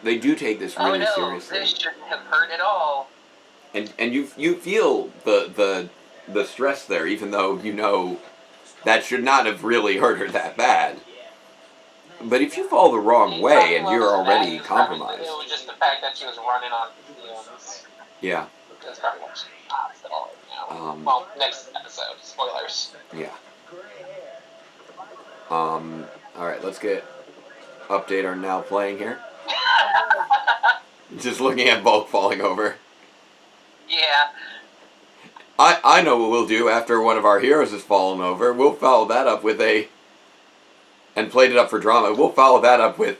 They do take this really seriously. This shouldn't have hurt at all. And you feel the stress there, even though you know that should not have really hurt her that bad. But if you fall the wrong way and you're already compromised. It was just the fact that she was running on fumes. Yeah. That's probably what she's hospital right now. Well, next episode. Spoilers. Yeah. Alright, let's get update our now playing here. Just looking at Bulk falling over. Yeah. I know what we'll do after one of our heroes has fallen over. We'll follow that up with and played it up for drama. We'll follow that up with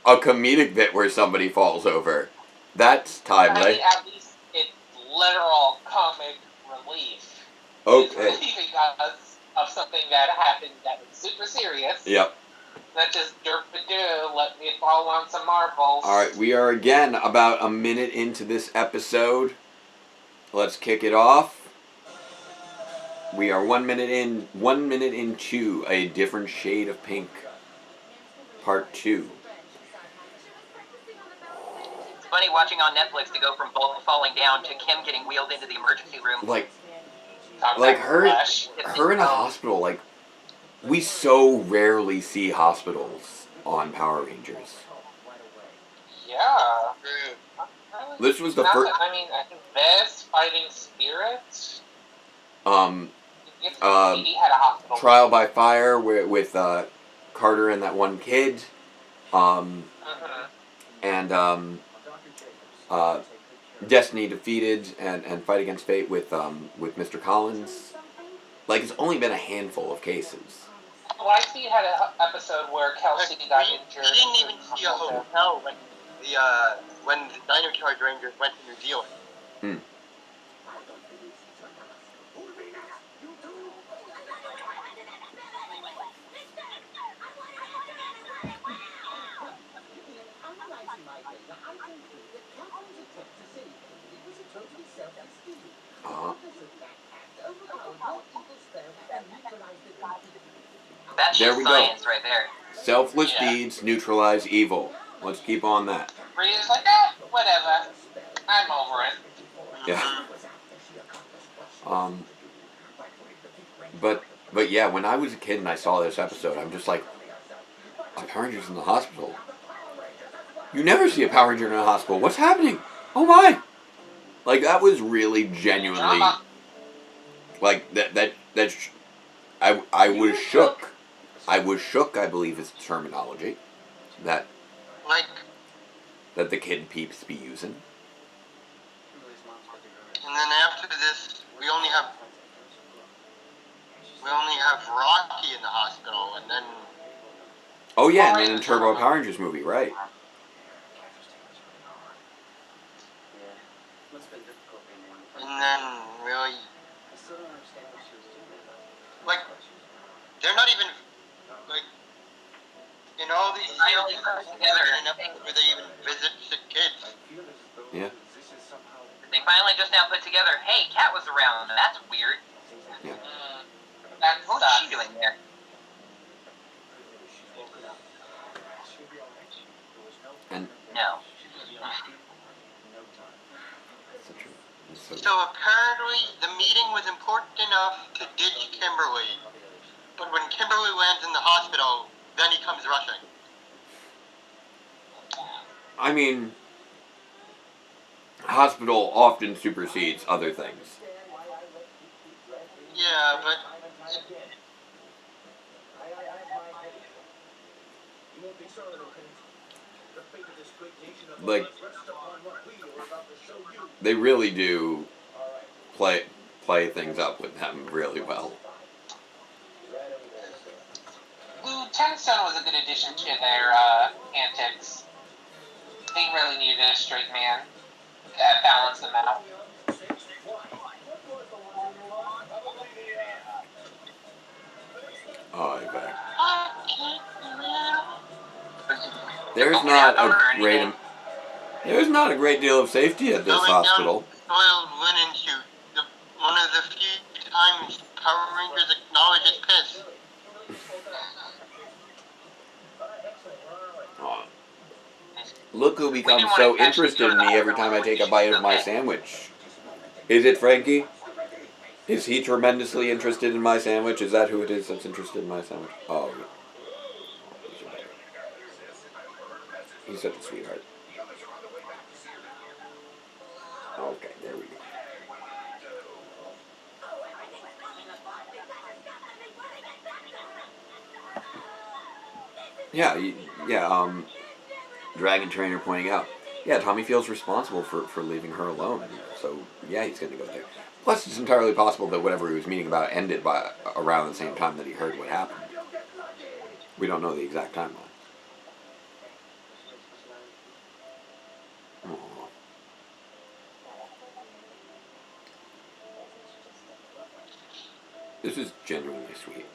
a comedic bit where somebody falls over. That's timely. I mean, at least it's literal comic relief. Okay. It's relief because of something that happened that was super serious. Yep. Not just derp-a-doo, let me fall on some marbles. Alright, we are again about a minute into this episode. Let's kick it off. We are 1 minute into A Different Shade of Pink, Part 2. It's funny watching on Netflix to go from Bulk falling down to Kim getting wheeled into the emergency room. Like her in a hospital, like, we so rarely see hospitals on Power Rangers. Yeah. This was the first... I mean, I think this, Fighting Spirit... He had a hospital. Trial by Fire with Carter and that one kid. And Destiny Defeated and Fight Against Fate with Mr. Collins. Like, it's only been a handful of cases. Well, I see you had an episode where Kelsey got injured. We didn't even see a hotel when the Dino Charge Rangers went to New Zealand. Hmm. That's there just we science go. Right there. Selfless deeds neutralize evil. Let's keep on that. Rita's like, whatever. I'm over it. Yeah. But yeah, when I was a kid and I saw this episode, I'm just like, a Power Ranger's in the hospital. You never see a Power Ranger in a hospital. What's happening? Oh my! Like, that was really genuinely, like, I was shook. I was shook, I believe is the terminology that the kid peeps be using. And then after this, we only have Rocky in the hospital, and then... Oh yeah, and then in Turbo Power Rangers movie, right. And then, really... Like, they're not even... Like, in all these years, where they even visit sick kids. Yeah. They finally just now put together, hey, Kat was around. That's weird. Yeah. What's she doing there? And no. So apparently the meeting was important enough to ditch Kimberly. But when Kimberly lands in the hospital, then he comes rushing. I mean, hospital often supersedes other things. Yeah, but... Like, they really do play things up with them really well. Tenstone was a good addition to their antics. They really needed a straight man to balance them out. Oh, I bet. There's not a great deal of safety at this hospital. Soiled linen suit. One of the few times Power Rangers acknowledge its piss. Oh. Look who becomes so interested in me every time I take a bite of my sandwich. Is it Frankie? Is he tremendously interested in my sandwich? Is that who it is that's interested in my sandwich? Oh. He's such a sweetheart. Okay, there we go. Yeah, Dragon Trainer pointing out. Yeah, Tommy feels responsible for leaving her alone, so yeah, he's going to go there. Plus, it's entirely possible that whatever he was meeting about ended by around the same time that he heard what happened. We don't know the exact timeline. Aww. This is genuinely sweet.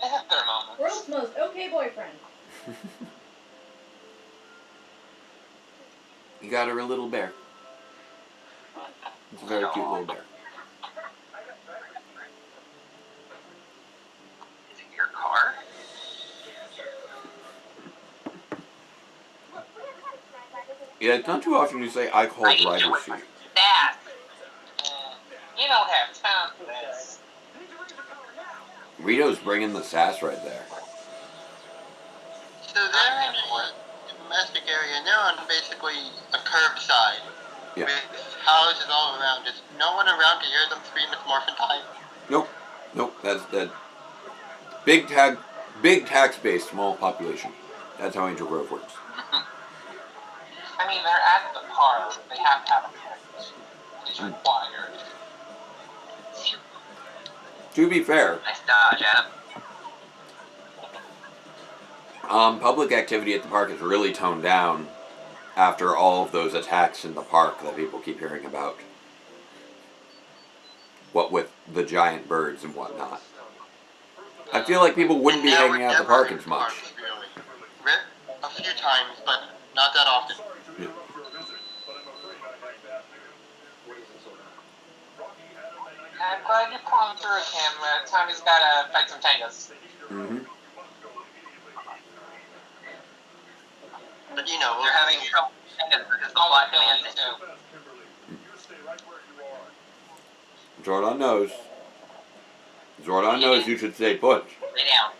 They have their moments. World's most okay boyfriend. You got her a little bear. It's a very cute little bear. Is it your car? Yeah, it's not too often you say I called driver's seat. That. You don't have time for this. Rito's bringing the sass right there. So they're in a domestic area, and they're on basically a curved side. Yeah. With houses all around. There's no one around to hear them scream it's Morphin time. Nope. That's that. Big tax base, small population. That's how Angel Grove works. I mean, they're at the park. They have to have a park. It's required. To be fair, Nice dodge, Adam. public activity at the park is really toned down after all of those attacks in the park that people keep hearing about. What with the giant birds and whatnot. I feel like people wouldn't be hanging out at the park as much. Really. A few times, but not that often. Yeah. I'm glad you're pulling through with him. Tommy's gotta fight some tangas. Mm-hmm. But you know, They're having trouble because the plot demands it. Zordon knows. Zordon knows you should stay put. Lay down.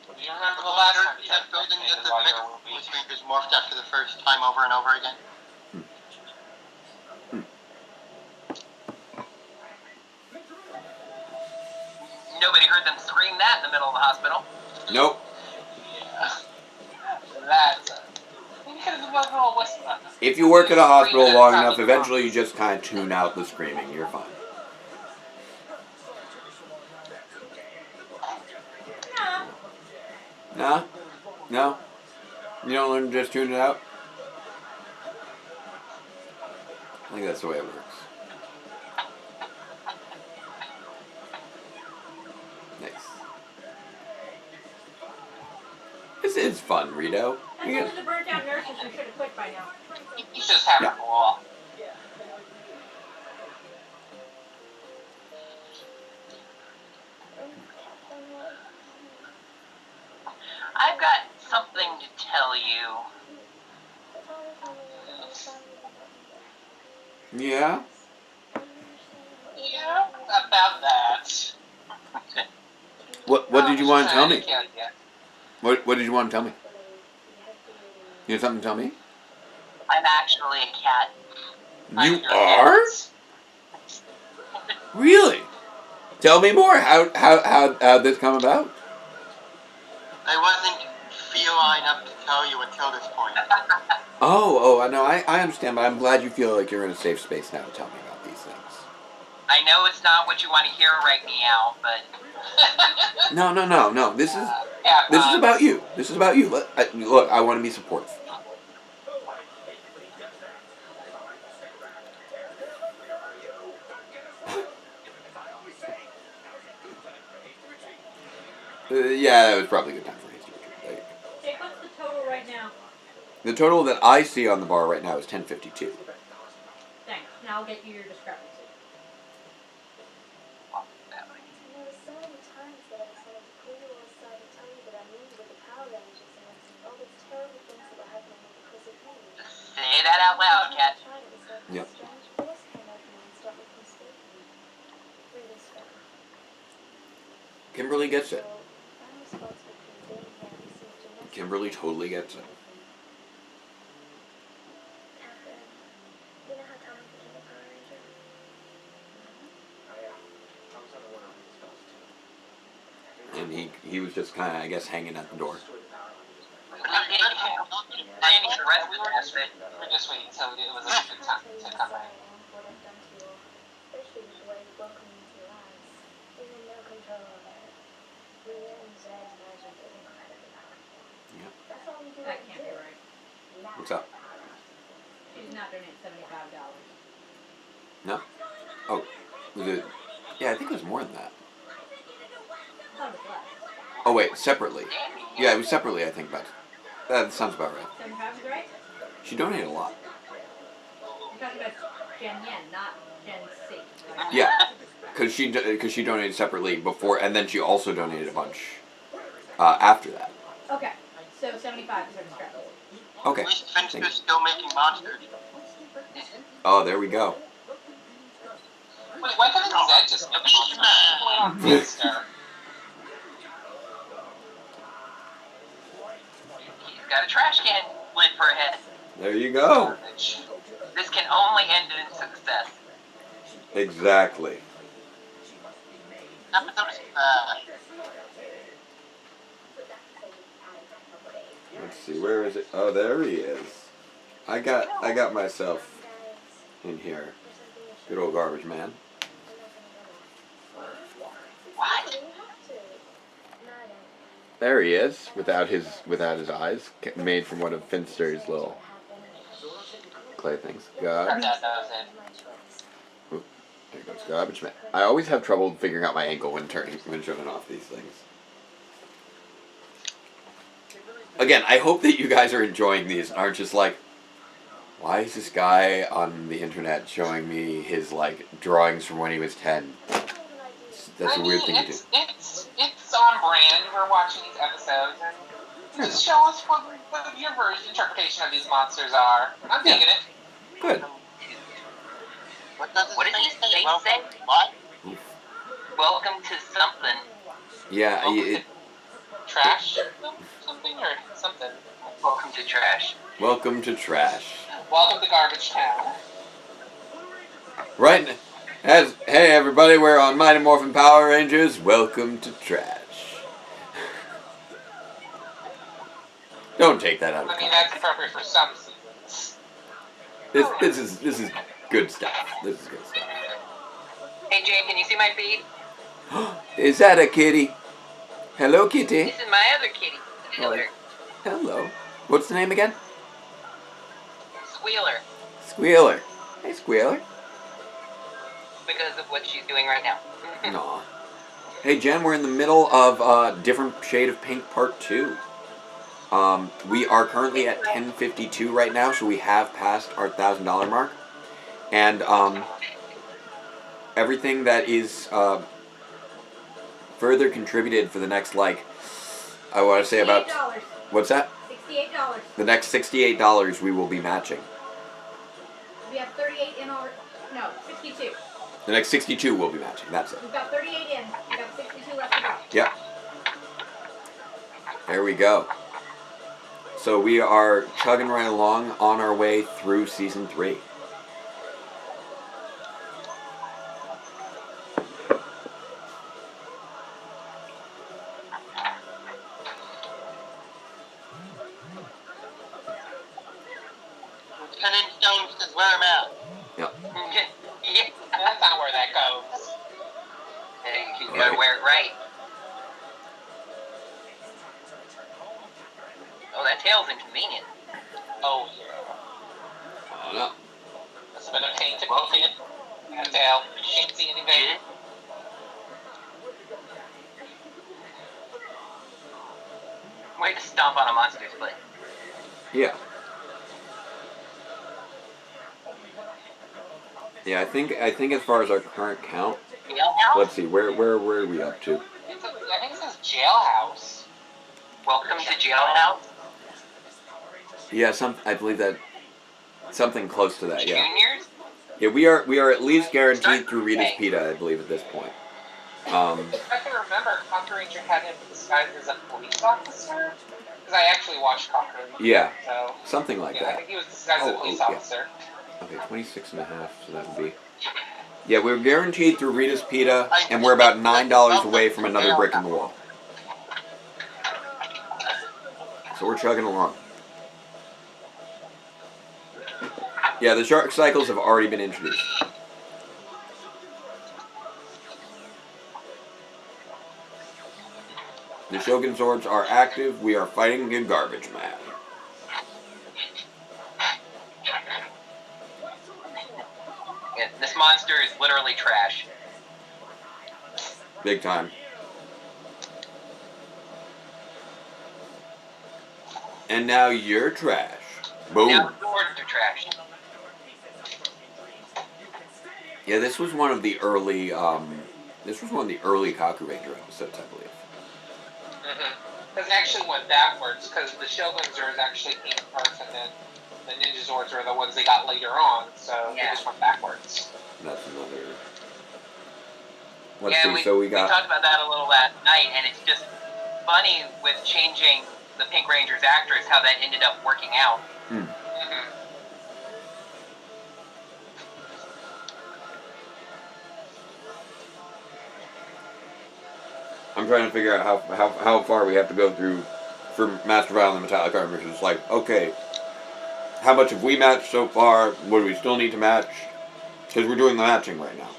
Do you remember the last time you that had building tangas that the while you Mega were Force Rangers morphed after the first time over and over again? Nobody heard them scream that in the middle of the hospital. Nope. Yeah. That's If you work at a hospital long enough, eventually you just kind of tune out the screaming. You're fine. Nah? No? You don't learn to just tune it out? I think that's the way it works. Nice. This is fun, Rito. And some of the burnt out nurses who should have quit by now. He's just having a ball. I've got something to tell you. Yeah? Yeah, about that. What did you want to tell me? Yeah. What did you want to tell me? You have something to tell me? I'm actually a cat. You are? Really? Tell me more. How'd this come about? I wasn't feline enough to tell you until this point. Oh, no, I understand, but I'm glad you feel like you're in a safe space now to tell me about these things. I know it's not what you want to hear right now, but No. This is about you. This is about you. Look, I want to be supportive. Yeah, that was probably a good time for Hasty Richard. Jake, what's the total right now? The total that I see on the bar right now is 1052. Thanks. Now I'll get you your discrepancy. So many times that I decided to call you or decided to tell you that I'm in with the Power Rangers and all these terrible things that were happening because of me. say that out loud, cat. Yep. Strange force came over me and stopped me from speaking. Really strange. Kimberly gets it. So I'm responsible for being here and receiving gymnastics. Kimberly totally gets it. Catherine, you know how Tommy became a Power Ranger? And he was just kind of, I guess, hanging at the door. But he were just waiting, so it was a good time to come back. What I've done to you all, especially with the way you welcome me into your lives. You're in no control over it. Rhea and Zed's magic is incredibly powerful. Yep. That's all we do. That can't be right. What's up? She did not donate $75. No? Oh, was it? Yeah, I think it was more than that. I thought it was less. Oh wait, separately. Yeah, it was separately. I think about. That sounds about right. 75 is right? She donated a lot. You're talking about Gen Yen, not Gen C. Right? Yeah, because she donated separately before, and then she also donated a bunch after that. Okay, so 75 is her discrepancy. Okay. At least Finster's still making monsters. Oh, there we go. Wait, why couldn't Zed just make on Finster? He's got a trash can lid for a head. There you go. This can only end in success. Exactly. Episode is Let's see, where is it? Oh, there he is. I got myself in here. Good old garbage man. What? There he is, without his eyes, made from one of Finster's little clay things. God. Oop, there goes garbage man. I always have trouble figuring out my ankle when showing off these things. Again, I hope that you guys are enjoying these and aren't just like, why is this guy on the internet showing me his drawings from when he was 10? That's a weird thing to do. It's on brand. We're watching these episodes and just show us what your interpretation of these monsters are. I'm digging it. Good. what does What did he say? What? Welcome to something. Yeah, Trash? Something or something. Welcome to trash. welcome to trash. Welcome to Garbage Town. Right. Hey everybody, we're on Mighty Morphin Power Rangers. Welcome to trash. Don't take that out of I mean, context. that's appropriate for some seasons. This is good stuff. This is good stuff. Hey Jay, can you see my feed? Is that a kitty? Hello, kitty. This is my other kitty, Squealer. Hello. What's the name again? Squealer, Squealer. Hey, Squealer. because of what she's doing right now. Aw. Hey, Jen, we're in the middle of Different Shade of Pink Part 2. We are currently at 1052 right now, so we have passed our $1,000 mark. And everything that is further contributed for the next, I want to say about... $68. What's that? $68. The next $68 we will be matching. We have 38 in our... No, 62. The next 62 we'll be matching, that's it. We've got 38 in. We've got 62 left to go. Yep. There we go. So we are chugging right along on our way through Season 3. Lieutenant Jones is where I'm at. Yep. Yeah. That's not where that goes. Hey, you gotta wear it right. Oh, that tail's inconvenient. Oh, yeah. No. That's been a pain to be in. That tail. Can't see anything. Way to stomp on a monster's foot. Yeah. Yeah, I think as far as our current count, let's see, where are we up to? I think it says jailhouse. Welcome to jailhouse. Yeah, I believe that something close to that. Yeah. Juniors? Yeah, we are at least guaranteed through Rita's PETA, I believe, at this point. If I can remember, Conquer Ranger had him disguised as a police officer. Because I actually watched Conquer Ranger. Yeah. So, Something like yeah, I that. think he was disguised as a police officer. Okay, 26 and a half, so that would be... Yeah, we're guaranteed through Rita's PETA, and we're about $9 away from another brick in the wall. So we're chugging along. Yeah, the shark cycles have already been introduced. The Shogun Zords are active. We are fighting a garbage man. Yeah, this monster is literally trash. Big time. And now you're trash. Boom. Now the Zords are trash. Yeah, this was one of the early Kaku Ranger episodes, I believe. Because it actually went backwards, because the Shogun Zords actually came first, and then the Ninja Zords are the ones they got later on, so they just went backwards. That's another... We talked about that a little last night, and it's just funny with changing the Pink Ranger's actress, how that ended up working out. I'm trying to figure out how far we have to go through for Master Vial and Metallic Armor. It's like, okay, how much have we matched so far? What do we still need to match? Because we're doing the matching right now.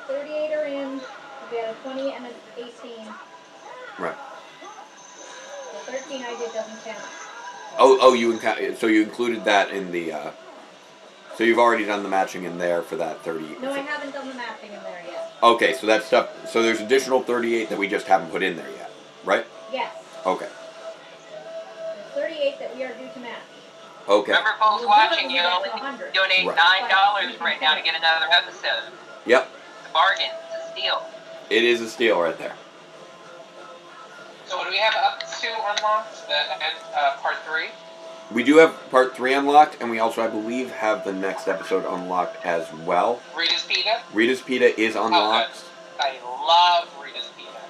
38 are in. We had a 20 and an 18. Right. The 13 I did doesn't count. So you included that in the... So you've already done the matching in there for that 30... No, I haven't done the matching in there yet. Okay, so that stuff... So there's additional 38 that we just haven't put in there yet, right? Yes. Okay. There's 38 that we are due to match. Okay. Remember, folks watching, you only donate $9 right now to get another episode. Yep. It's a bargain. It's a steal. It is a steal right there. So do we have up to unlocked, part 3? We do have part 3 unlocked, and we also, I believe, have the next episode unlocked as well. Rita's Pita? Rita's Pita is unlocked. Oh, I love Rita's Pita.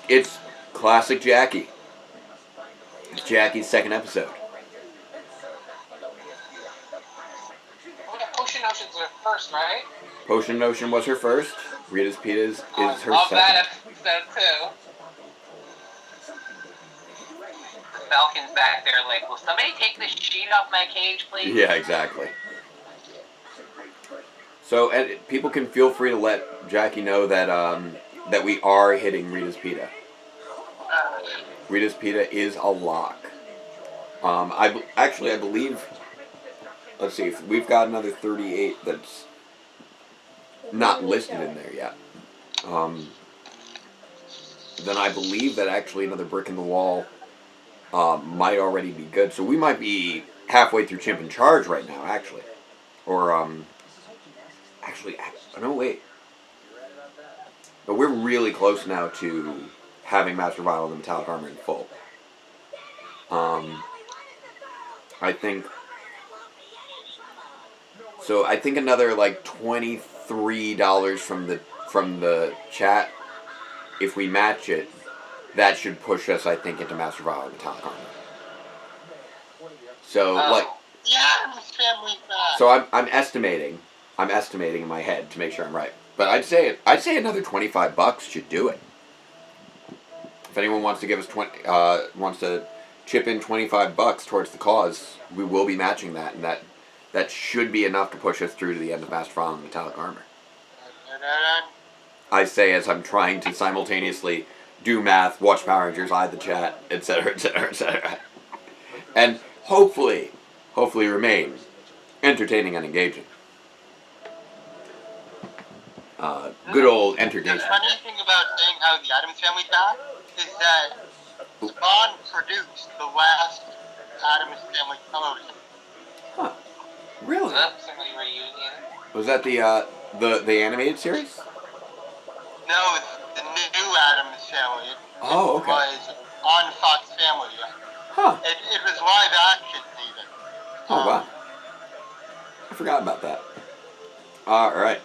It's classic Jackie. It's Jackie's second episode. Potion Ocean's her first, right? Potion Ocean was her first. Rita's Pita is her second. Love that episode too. Falcon's back there like, will somebody take this sheet off my cage, please? Yeah, exactly. So, and people can feel free to let Jackie know that that we are hitting Rita's Pita. Rita's Pita is a lock. I believe... Let's see, if we've got another 38 that's not listed in there yet. Then I believe that actually another brick in the wall might already be good. So we might be halfway through Chimp and Charge right now, actually. Or, no, wait. But we're really close now to having Master Vial and the Metallic Armor in full. I think another like $23 from the chat, if we match it, that should push us, I think, into Master Vial and Metallic Armor. So So I'm estimating in my head to make sure I'm right. But I'd say another $25 should do it. If anyone wants to give us wants to chip in $25 towards the cause, we will be matching that, and that should be enough to push us through to the end of Master Vial and Metallic Armor. I say as I'm trying to simultaneously do math, watch Power Rangers, eye the chat, etc., etc., etc., and hopefully remain entertaining and engaging. Good old entertainment. The funny thing about saying how the Addams Family died is that Spawn produced the last Addams Family television. Huh. Really? Family reunion. Was that the animated series? No, it's the new Addams Family. Oh, okay. It was on Fox Family. Huh. It was live action even. Oh, wow. I forgot about that. Alright.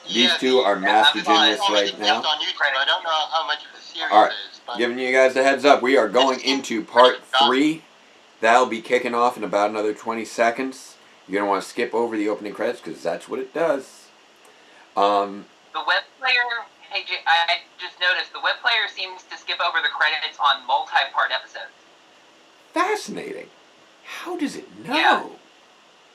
These two are master gymnasts right now. On YouTube. I don't know how much of the series Alright. is, but Giving you guys a heads up, we are going into part 3. That'll be kicking off in about another 20 seconds. You're going to want to skip over the opening credits because that's what it does. The web player, hey, I just noticed, the web player seems to skip over the credits on multi-part episodes. Fascinating. How does it know? Yeah.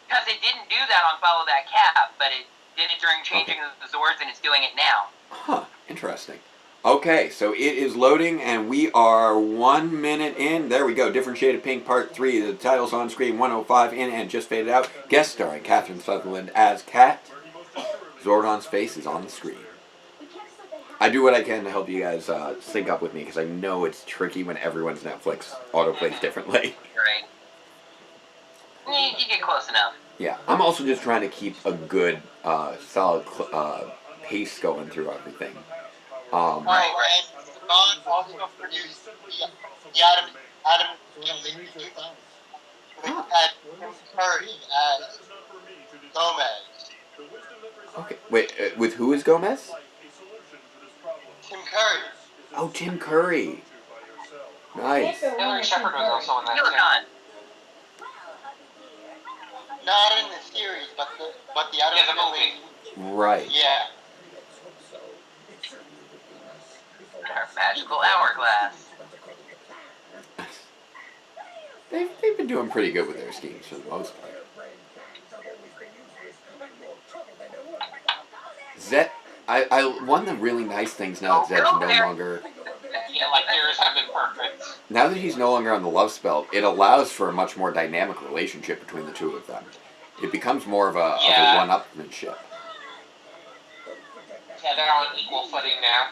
Because it didn't do that on Follow That Cap, but it did it during changing the Zords, and it's doing it now. Huh, interesting. Okay, so it is loading, and we are 1 minute in. There we go. Different Shade of Pink, Part 3. The title's on screen, 105 in and just faded out. Guest starring Catherine Sutherland as Kat. Zordon's face is on the screen. I do what I can to help you guys sync up with me, because I know it's tricky when everyone's Netflix autoplays differently. Right. You get close enough. Yeah, I'm also just trying to keep a good, solid pace going through everything. And Saban also produced the Adam had Tim Curry as Gomez. Okay, wait, with who is Gomez? Tim Curry. Oh, Tim Curry. Nice. Hillary Shepard was also in that. You look on. Not in the series, but the Adam Yeah, the movie. Right. Yeah. Our magical hourglass. They've been doing pretty good with their schemes for the most part. Zed, one of the really nice things now that Zed's no longer... Yeah, like yours have been perfect. Now that he's no longer on the love spell, it allows for a much more dynamic relationship between the two of them. It becomes more of a one-upmanship. Yeah, they're on equal footing now.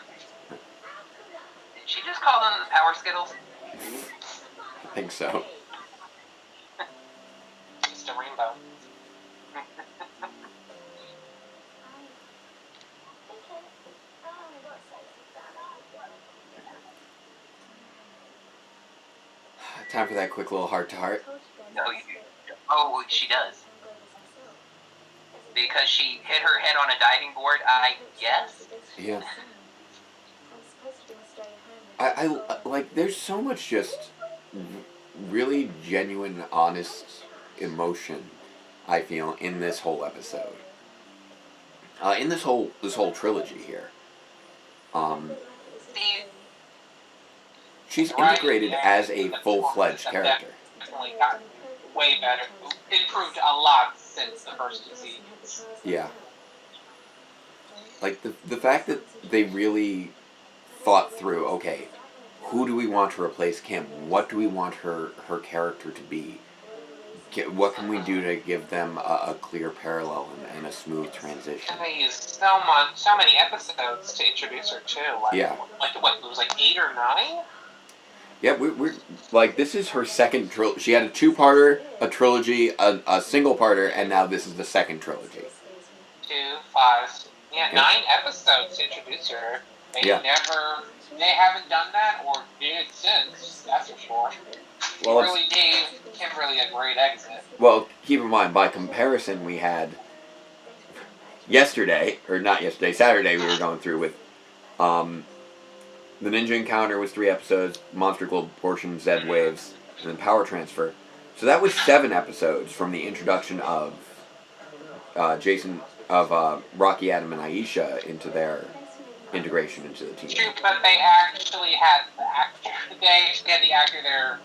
Did she just call them the Power Skittles? I think so. Just a rainbow. Time for that quick little heart-to-heart. No, oh, she does. Because she hit her head on a diving board, I guess? Yeah. I like, there's so much just really genuine, honest emotion, I feel, in this whole episode. In this whole trilogy here. She's integrated as a full-fledged character. Definitely gotten way better. Improved a lot since the first two seasons. Yeah. Like, the fact that they really thought through, okay, who do we want to replace Kim? What do we want her character to be? What can we do to give them a clear parallel and a smooth transition? And they used so many episodes to introduce her too. Like, Yeah. Like what? It was like 8 or 9. Yeah, we're like, this is her second trilogy. She had a two-parter, a trilogy, a single-parter, and now this is the second trilogy. 2, 5, 9 episodes to introduce her. They haven't done that or did it since. That's for sure. Well, It really gave Kimberly a great exit. Well, keep in mind, by comparison, we had Saturday we were going through with, the Ninja Encounter was 3 episodes, Monster Globe Portion, Zed Waves, and then Power Transfer. So that was 7 episodes from the introduction of Rocky, Adam, and Aisha into their integration into the team. True, but they actually had the actor. They actually had the actor there.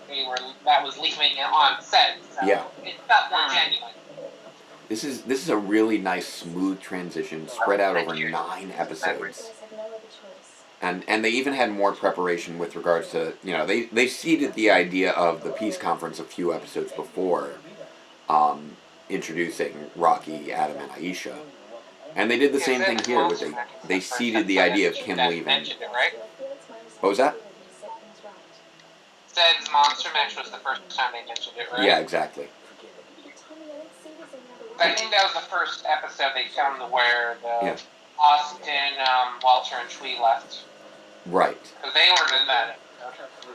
That was leaving it on set. So Yeah. It felt more genuine. This is a really nice, smooth transition, spread out over 9 episodes. And they even had more preparation with regards to, they seeded the idea of the peace conference a few episodes before introducing Rocky, Adam, and Aisha. And they did the same thing here, with they seeded the idea of Kim leaving. Mentioned it, right? What was that? Zed's Monster Mash was the first time they mentioned it, right? Yeah, exactly. I think that was the first episode they filmed where Austin, Walter, and Shui left. Right. Because they were in that.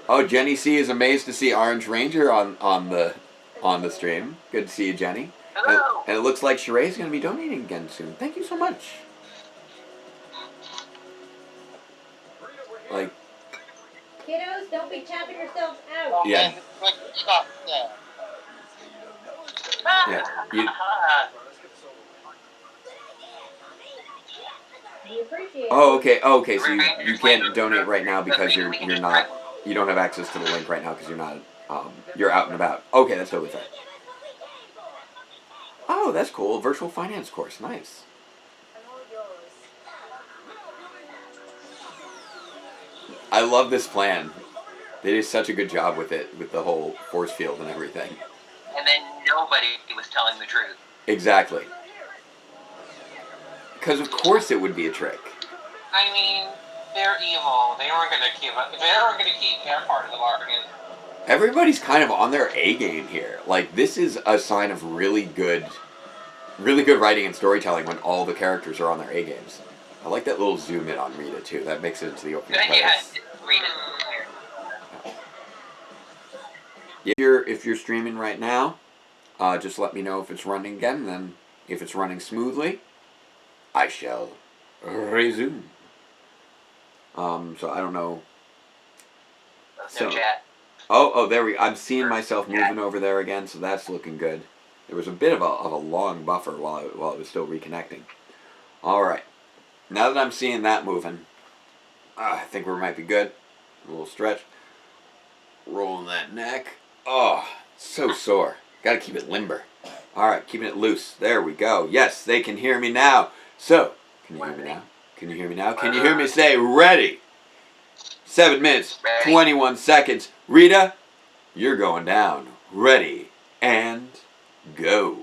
Oh, Jenny C is amazed to see Orange Ranger on the stream. Good to see you, Jenny. Hello. And it looks like Sheree's going to be donating again soon. Thank you so much. Like, Kiddos, don't be tapping yourselves out. yeah. Like, you got that. Yeah. You, We appreciate it. oh, okay. So you can't donate right now because you don't have access to the link right now because you're not you're out and about. Okay, that's totally fair. Oh, that's cool. Virtual finance course. Nice. I'm all yours. I love this plan. They did such a good job with it, with the whole force field and everything. And then nobody was telling the truth. Exactly. Because of course it would be a trick. I mean, they're evil. They weren't gonna keep it. They weren't gonna keep their part of the bargain. Everybody's kind of on their A game here. Like, this is a sign of really good writing and storytelling when all the characters are on their A games. I like that little zoom in on Rita too. That makes it into the opening Yeah, credits. Rita's there. If you're streaming right now, just let me know if it's running again. And then, if it's running smoothly, I shall resume. So I don't know. No chat. Oh, there we. I'm seeing myself moving over there again, so that's looking good. There was a bit of a long buffer while it was still reconnecting. All right, now that I'm seeing that moving, I think we might be good. A little stretch. Rolling that neck. Oh, so sore. Got to keep it limber. All right, keeping it loose. There we go. Yes, they can hear me now. So, can you hear me now? Can you hear me now? Can you hear me say ready? 7 minutes, 21 seconds. Rita, you're going down. Ready and go.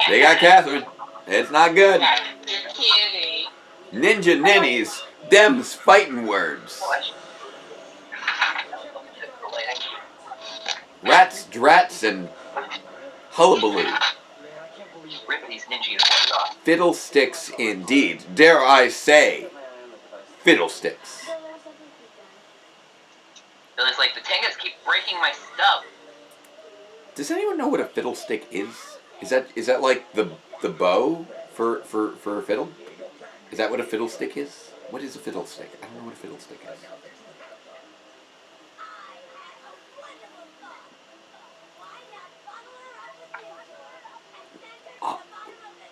They got Catherine. It's not good. You're kidding. Ninja ninnies. Them's fighting words. Rats, drats, and hullabaloo. Rip these ninja uniforms off. Fiddlesticks indeed. Dare I say, fiddlesticks. It's like the tangas keep breaking my stuff. Does anyone know what a fiddlestick is? Is that like the bow for a fiddle? Is that what a fiddlestick is? What is a fiddlestick? I don't know what a fiddlestick is.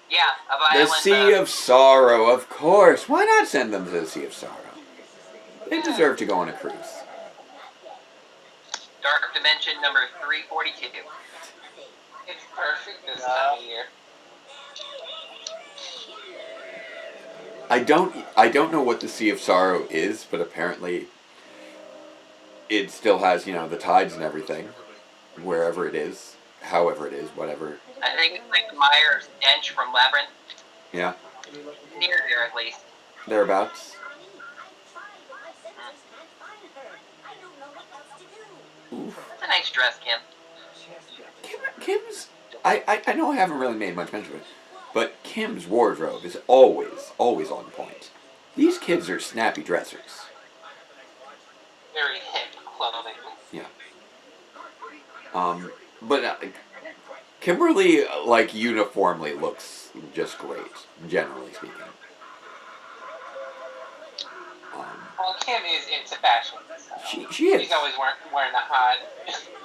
Yeah, a The violin. Sea of Sorrow, of course. Why not send them to the Sea of Sorrow? They deserve to go on a cruise. Dark Dimension number 342. It's perfect this time of year. I don't know what the Sea of Sorrow is, but apparently it still has, the tides and everything. Wherever it is. However it is, whatever. I think it's like the mire of stench from Labyrinth. Yeah. Near there, at least. Thereabouts. That's a nice dress, Kim. Kim's... I know I haven't really made much mention of it, but Kim's wardrobe is always on point. These kids are snappy dressers. Very hip clothing. Yeah. But Kimberly, uniformly looks just great, generally speaking. Well, Kim is into fashion. She is. She's always wearing the hot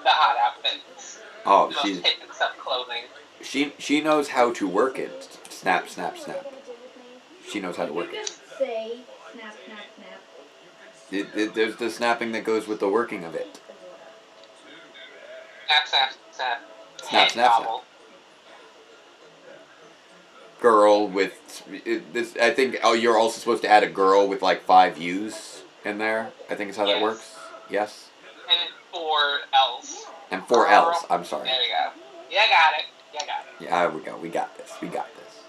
outfits. Oh, Most hip and stuff clothing. She knows how to work it. Snap, snap, snap. She knows how to work it. Say snap, snap, snap. There's the snapping that goes with the working of it. Snap, snap, snap. Snap, snap, snap. Girl with this. I think. Oh, you're also supposed to add a girl with 5 U's in there. I think is how that works. Yes. And 4 L's. And 4 L's. I'm sorry. There you go. Yeah, got it. Yeah, we go. We got this. We got this.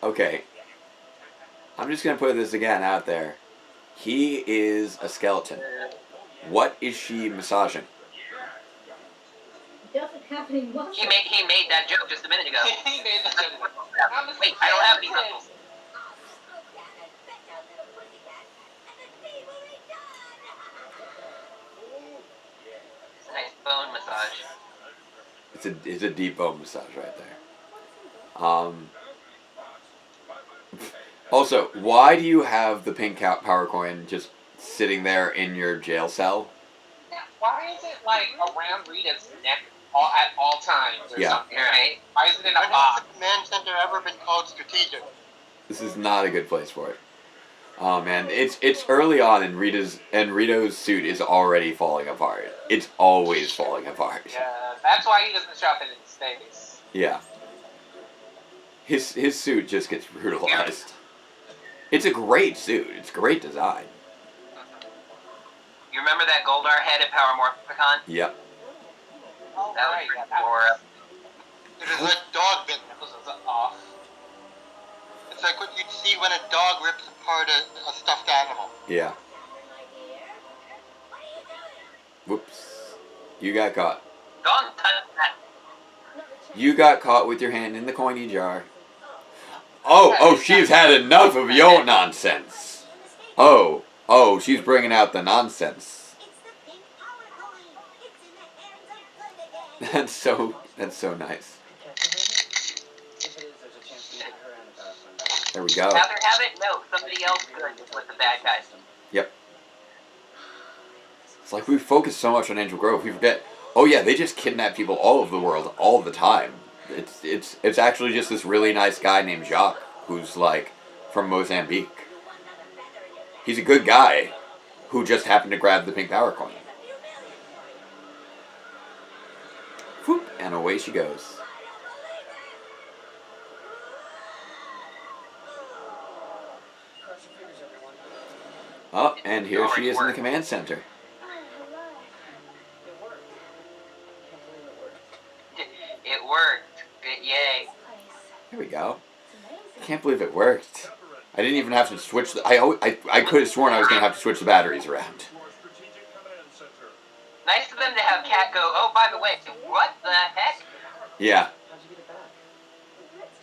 Okay. I'm just gonna put this again out there. He is a skeleton. What is she massaging? Doesn't have any muscles. He made that joke just a minute ago. He made that joke. Wait, I don't have any muscles. It's a nice bone massage. It's a deep bone massage right there. Also, why do you have the pink power coin just sitting there in your jail cell? Why is it around Rita's neck at all times or something? Right. Why is it in a When has box? the command center ever been called strategic? This is not a good place for it. Oh man, it's early on, and Rito's suit is already falling apart. It's always falling apart. Yeah, that's why he doesn't show up in space. Yeah. His suit just gets brutalized. It's a great suit. It's great design. You remember that Goldar head in Power Morphicon? Yep. Oh, That right, was yeah, that Laura. It was a dog bit. was off. It's like what you'd see when a dog rips apart a stuffed animal. Yeah. Whoops. You got caught. Don't touch that. You got caught with your hand in the coiny jar. Oh, she's had enough of your nonsense. Oh, she's bringing out the nonsense. That's so nice. There we go. Rather have it? No, somebody else could with the bad guys. Yep. It's like we focus so much on Angel Grove, we forget. Oh yeah, they just kidnap people all over the world all the time. It's actually just this really nice guy named Jacques who's like from Mozambique. He's a good guy who just happened to grab the pink power coin. Whoop, and away she goes. Oh, and here she is in the command center. It worked. Yay. Here we go. I can't believe it worked. I didn't even have to switch the... I could have sworn I was going to have to switch the batteries around. Nice of them to have Cat go, oh, by the way, what the heck? Yeah. Let's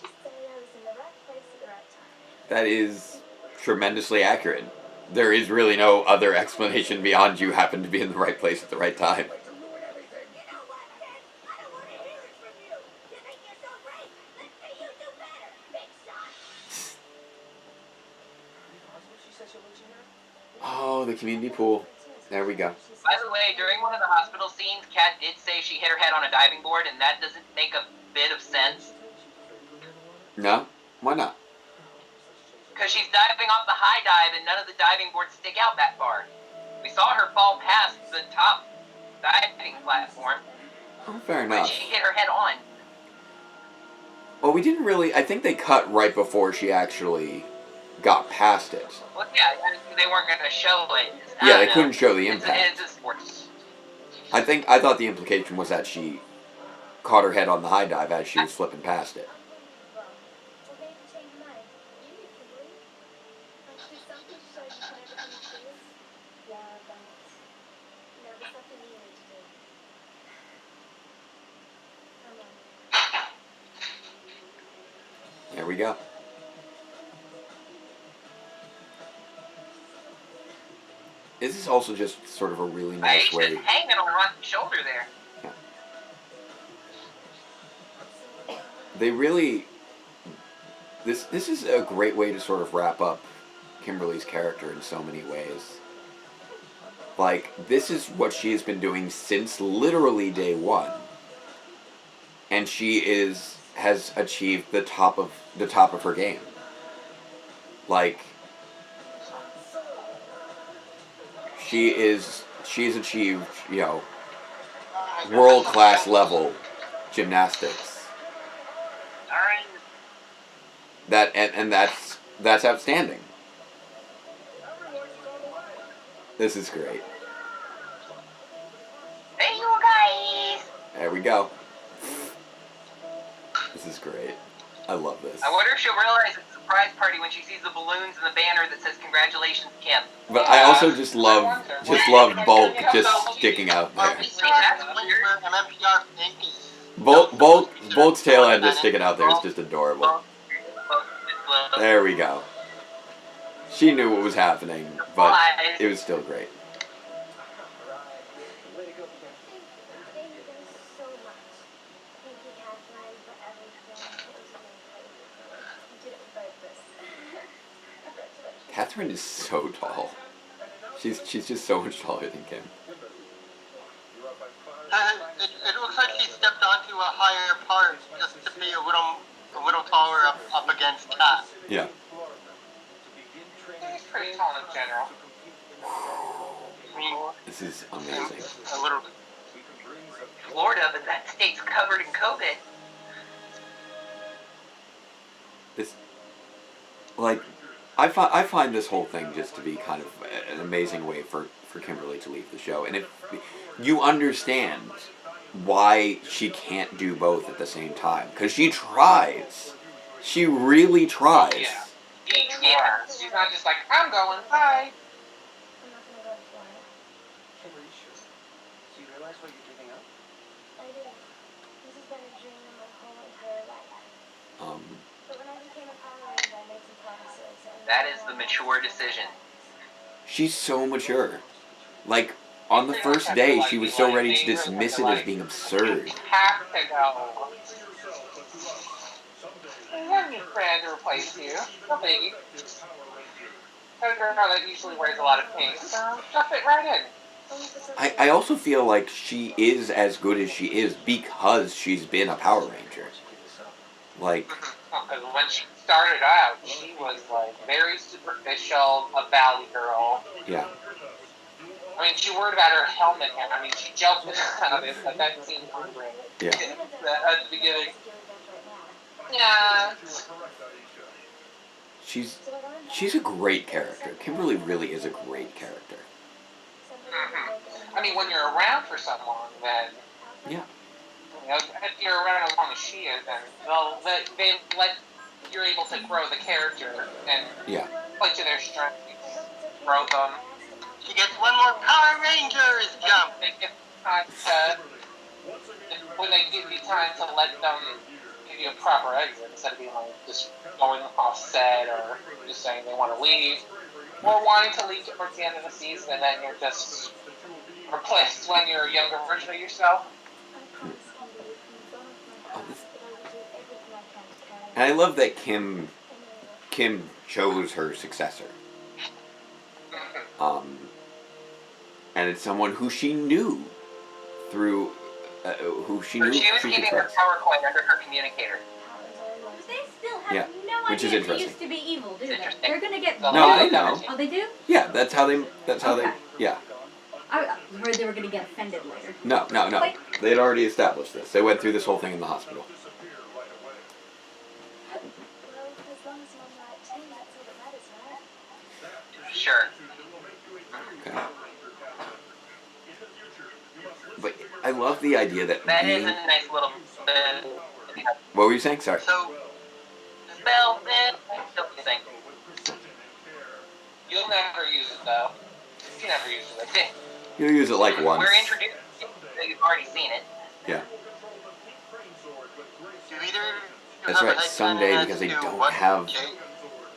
just say I was in the right place at the right time. That is tremendously accurate. There is really no other explanation beyond you happen to be in the right place at the right time. Oh, the community pool. There we go. By the way, during one of the hospital scenes, Kat did say she hit her head on a diving board, and that doesn't make a bit of sense. No? Why not? Because she's diving off the high dive, and none of the diving boards stick out that far. We saw her fall past the top diving platform. Oh, fair But enough. she hit her head on. Well, we didn't really... I think they cut right before she actually got past it. Well, yeah, they weren't going to show it. Yeah, they couldn't show the It's impact. a sports. I thought the implication was that she caught her head on the high dive as she was flipping past it. Well, maybe change your mind. You can believe. Like, there's something to show you can never be true. Yeah, but there's something you need to do. Come on. There we go. This is also just sort of a really nice Hey, way. she's hanging on Rocky's shoulder there. They really... This is a great way to sort of wrap up Kimberly's character in so many ways. Like, this is what she has been doing since literally day one. And she has achieved the top of her game. Like, she's achieved, you know, world-class level gymnastics. That's outstanding. This is great. Hey, you guys! There we go. This is great. I love this. I wonder if she'll realize it's a surprise party when she sees the balloons and the banner that says "Congratulations, Kim." But I also just loved Bulk just sticking out Are there. we sure that's where MMPR think is? Bulk's tail end just sticking out there is just adorable. There we go. She knew what was happening, but it was still great. Thank you guys so much. Thank you, Catherine, for everything. It was amazing. You did it with purpose. Congratulations. Catherine is so tall. She's just so much taller than Kim. It looks like she stepped onto a higher part just to be a little taller up against Kat. Yeah. pretty tall in general. I mean, This is amazing. a little. Florida, but that state's covered in COVID. This, like, I find this whole thing just to be kind of an amazing way for Kimberly to leave the show. And if you understand why she can't do both at the same time, because she tries. She really tries. Yeah. Yeah. She's not just like, I'm going, bye. I'm not gonna go to Florida. Kimberly, sure. So you realize what you're giving up? I do. This has been a dream of my whole entire life. But when I became a Power Ranger, I made some promises. And That is the mature decision. She's so mature. Like, on the first day, she was so ready to dismiss it as being absurd. You have to go. You have your friend to replace you. No biggie. A girl that usually wears a lot of pink, so jump it right in. I also feel like she is as good as she is because she's been a Power Ranger. Like, Because when she started out, she was like very superficial, a valley girl. yeah. I mean, she worried about her helmet. I mean, she jumped out of it, but that seemed unreal. Yeah. At the beginning. Yeah. She's a great character. Kimberly really is a great character. I mean, when you're around for someone, then Yeah. you know, if you're around as long as she is, then they let you're able to grow the character and Yeah. play to their strengths, grow them. She gets one more Power Rangers jump. They give time to, when they give you time to let them give you a proper exit instead of being like just going off set or just saying they want to leave or wanting to leave towards the end of the season and then you're just replaced when you're a younger version of yourself. And I love that Kim chose her successor. And it's someone who she knew through, who she knew She was she could keeping her trust. power coin under her communicator. They still have Yeah, no which is idea they interesting. used to be evil, do they? Interesting. They're gonna get. No, No, they know. Oh, they do? Yeah, that's how they, Okay. yeah. I heard they were gonna get offended later. No. Wait. They had already established this. They went through this whole thing in the hospital. Well, as long as I'm on the right team, that's all that matters, right? Sure. Okay. But I love the idea that That is being... a nice little. What were you saying? Sorry. So, spell thing. You'll never use it though. You never use it. You'll use it like once. We're introduced. You've already seen it. Yeah. Do either That's have right, an someday, idea because they as to don't what have- J-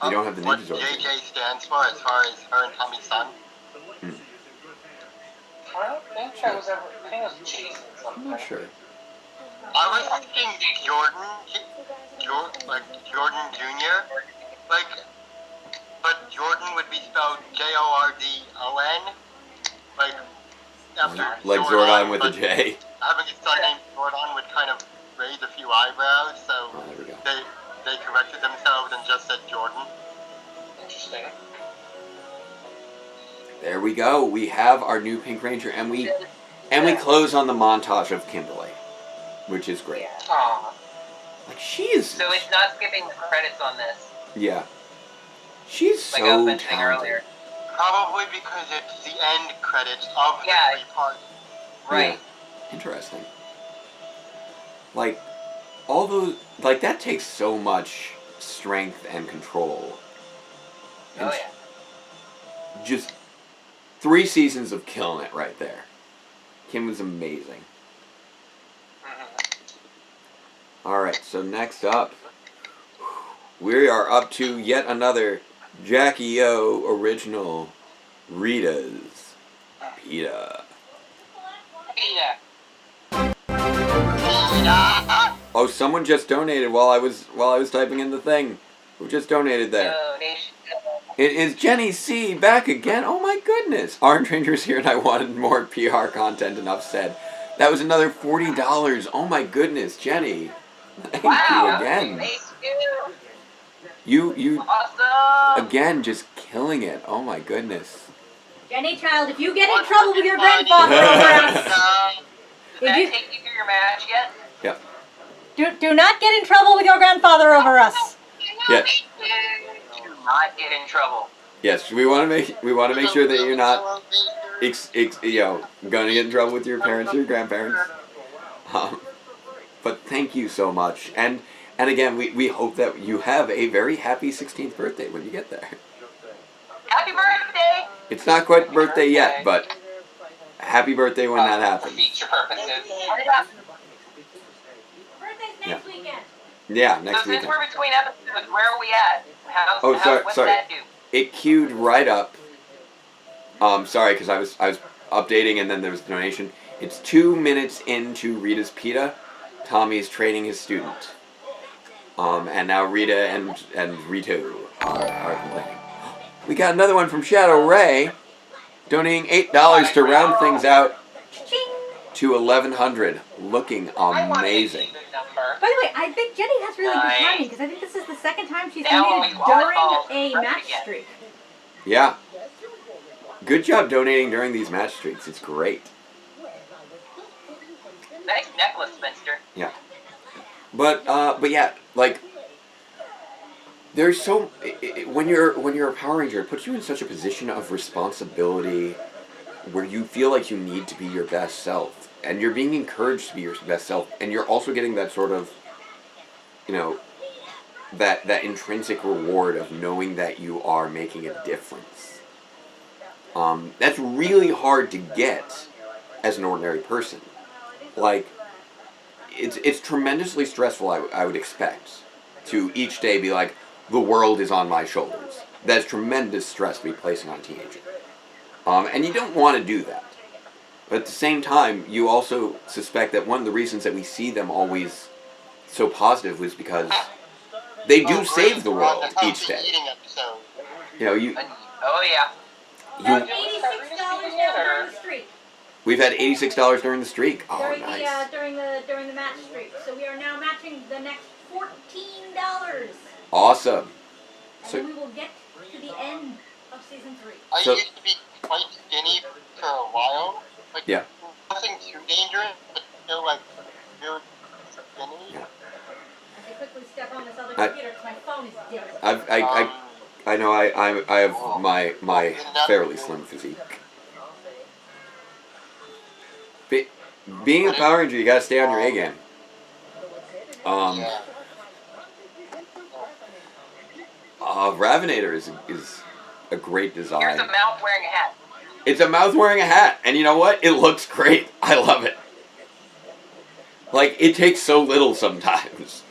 they don't have the what Ninja Zords yet. JJ stands for as far as her and Tommy's son? I don't think that was ever. I think it was Jason I'm something. not sure. I was thinking Jordan Jr. But Jordan would be spelled Jordon. After Like Zordon with a but J. having his son named Zordon would kind of raise a few eyebrows, so Oh, there we go. they corrected themselves and just said Jordan. Interesting. There we go. We have our new Pink Ranger, and we close on the montage of Kimberly, which is great. Aw. Like, she is... So it's not skipping the credits on this, Yeah. She's like I was so mentioning talented. earlier. Probably because it's the end credits of the Yeah. 3 parts. Right. Yeah. Interesting. Like, all those... Like, that takes so much strength and control. And Oh yeah. just 3 seasons of killing it right there. Kim was amazing. Alright, so next up, we are up to yet another Jackie O original, Rita's Pita. Yeah. Oh, someone just donated while I was typing in the thing. Who just donated there? Donation. It is Jenny C. back again. Oh my goodness. Orange Ranger's here and I wanted more PR content, enough said. That was another $40. Oh my goodness, Jenny. Thank you again. Thank you. You Awesome. again just killing it. Oh my goodness. Jenny, child, if you get in trouble with your grandfather over us, Did that take you through your match yet? do not get in trouble with your grandfather over us. Yeah. Do not get in trouble. Yes, we want to make sure that you're not, gonna get in trouble with your parents or your grandparents. But thank you so much, and again, we hope that you have a very happy 16th birthday when you get there. Happy birthday! It's not quite birthday yet, but happy birthday when that For happens. future purposes. Birthday's next weekend. Yeah, So next since weekend. we're between episodes, where are we at? What's sorry. that do? It queued right up. Sorry, because I was updating and then there was a donation. It's 2 minutes into Rita's Pita. Tommy's training his student. And now Rita and Rito are complaining. We got another one from Shadow Ray, donating $8 to round things out to 1,100. Looking amazing. By the way, I think Jenny has really good timing because I think this is the second time she's Now donated during a match streak. Yeah. Good job donating during these match streaks. It's great. Nice necklace, Spencer. Yeah. But yeah, like, there's so when you're a Power Ranger, it puts you in such a position of responsibility where you feel like you need to be your best self, and you're being encouraged to be your best self, and you're also getting that sort of, that intrinsic reward of knowing that you are making a difference. That's really hard to get as an ordinary person. Like, it's tremendously stressful, I would expect, to each day be like, the world is on my shoulders. That's tremendous stress to be placing on a teenager. And you don't want to do that. But at the same time, you also suspect that one of the reasons that we see them always so positive was because they do save the world each day. Oh yeah. $86 now during the streak. We've had $86 during the streak. Oh, During nice. during the match streak. So we are now matching the next $14. Awesome. And then we will get to the end of season 3. I So- used to be quite skinny for a while. Like, Yeah. nothing too dangerous, but still, like, really skinny. Yeah. As I quickly step on this other I- computer because my phone is dead. I know I have my fairly slim physique. Being a Power Ranger, you gotta stay on your A game. Yeah. Ravinator is a great design. Here's a mouth wearing a hat. It's a mouth wearing a hat, and you know what? It looks great. I love it. Like, it takes so little sometimes.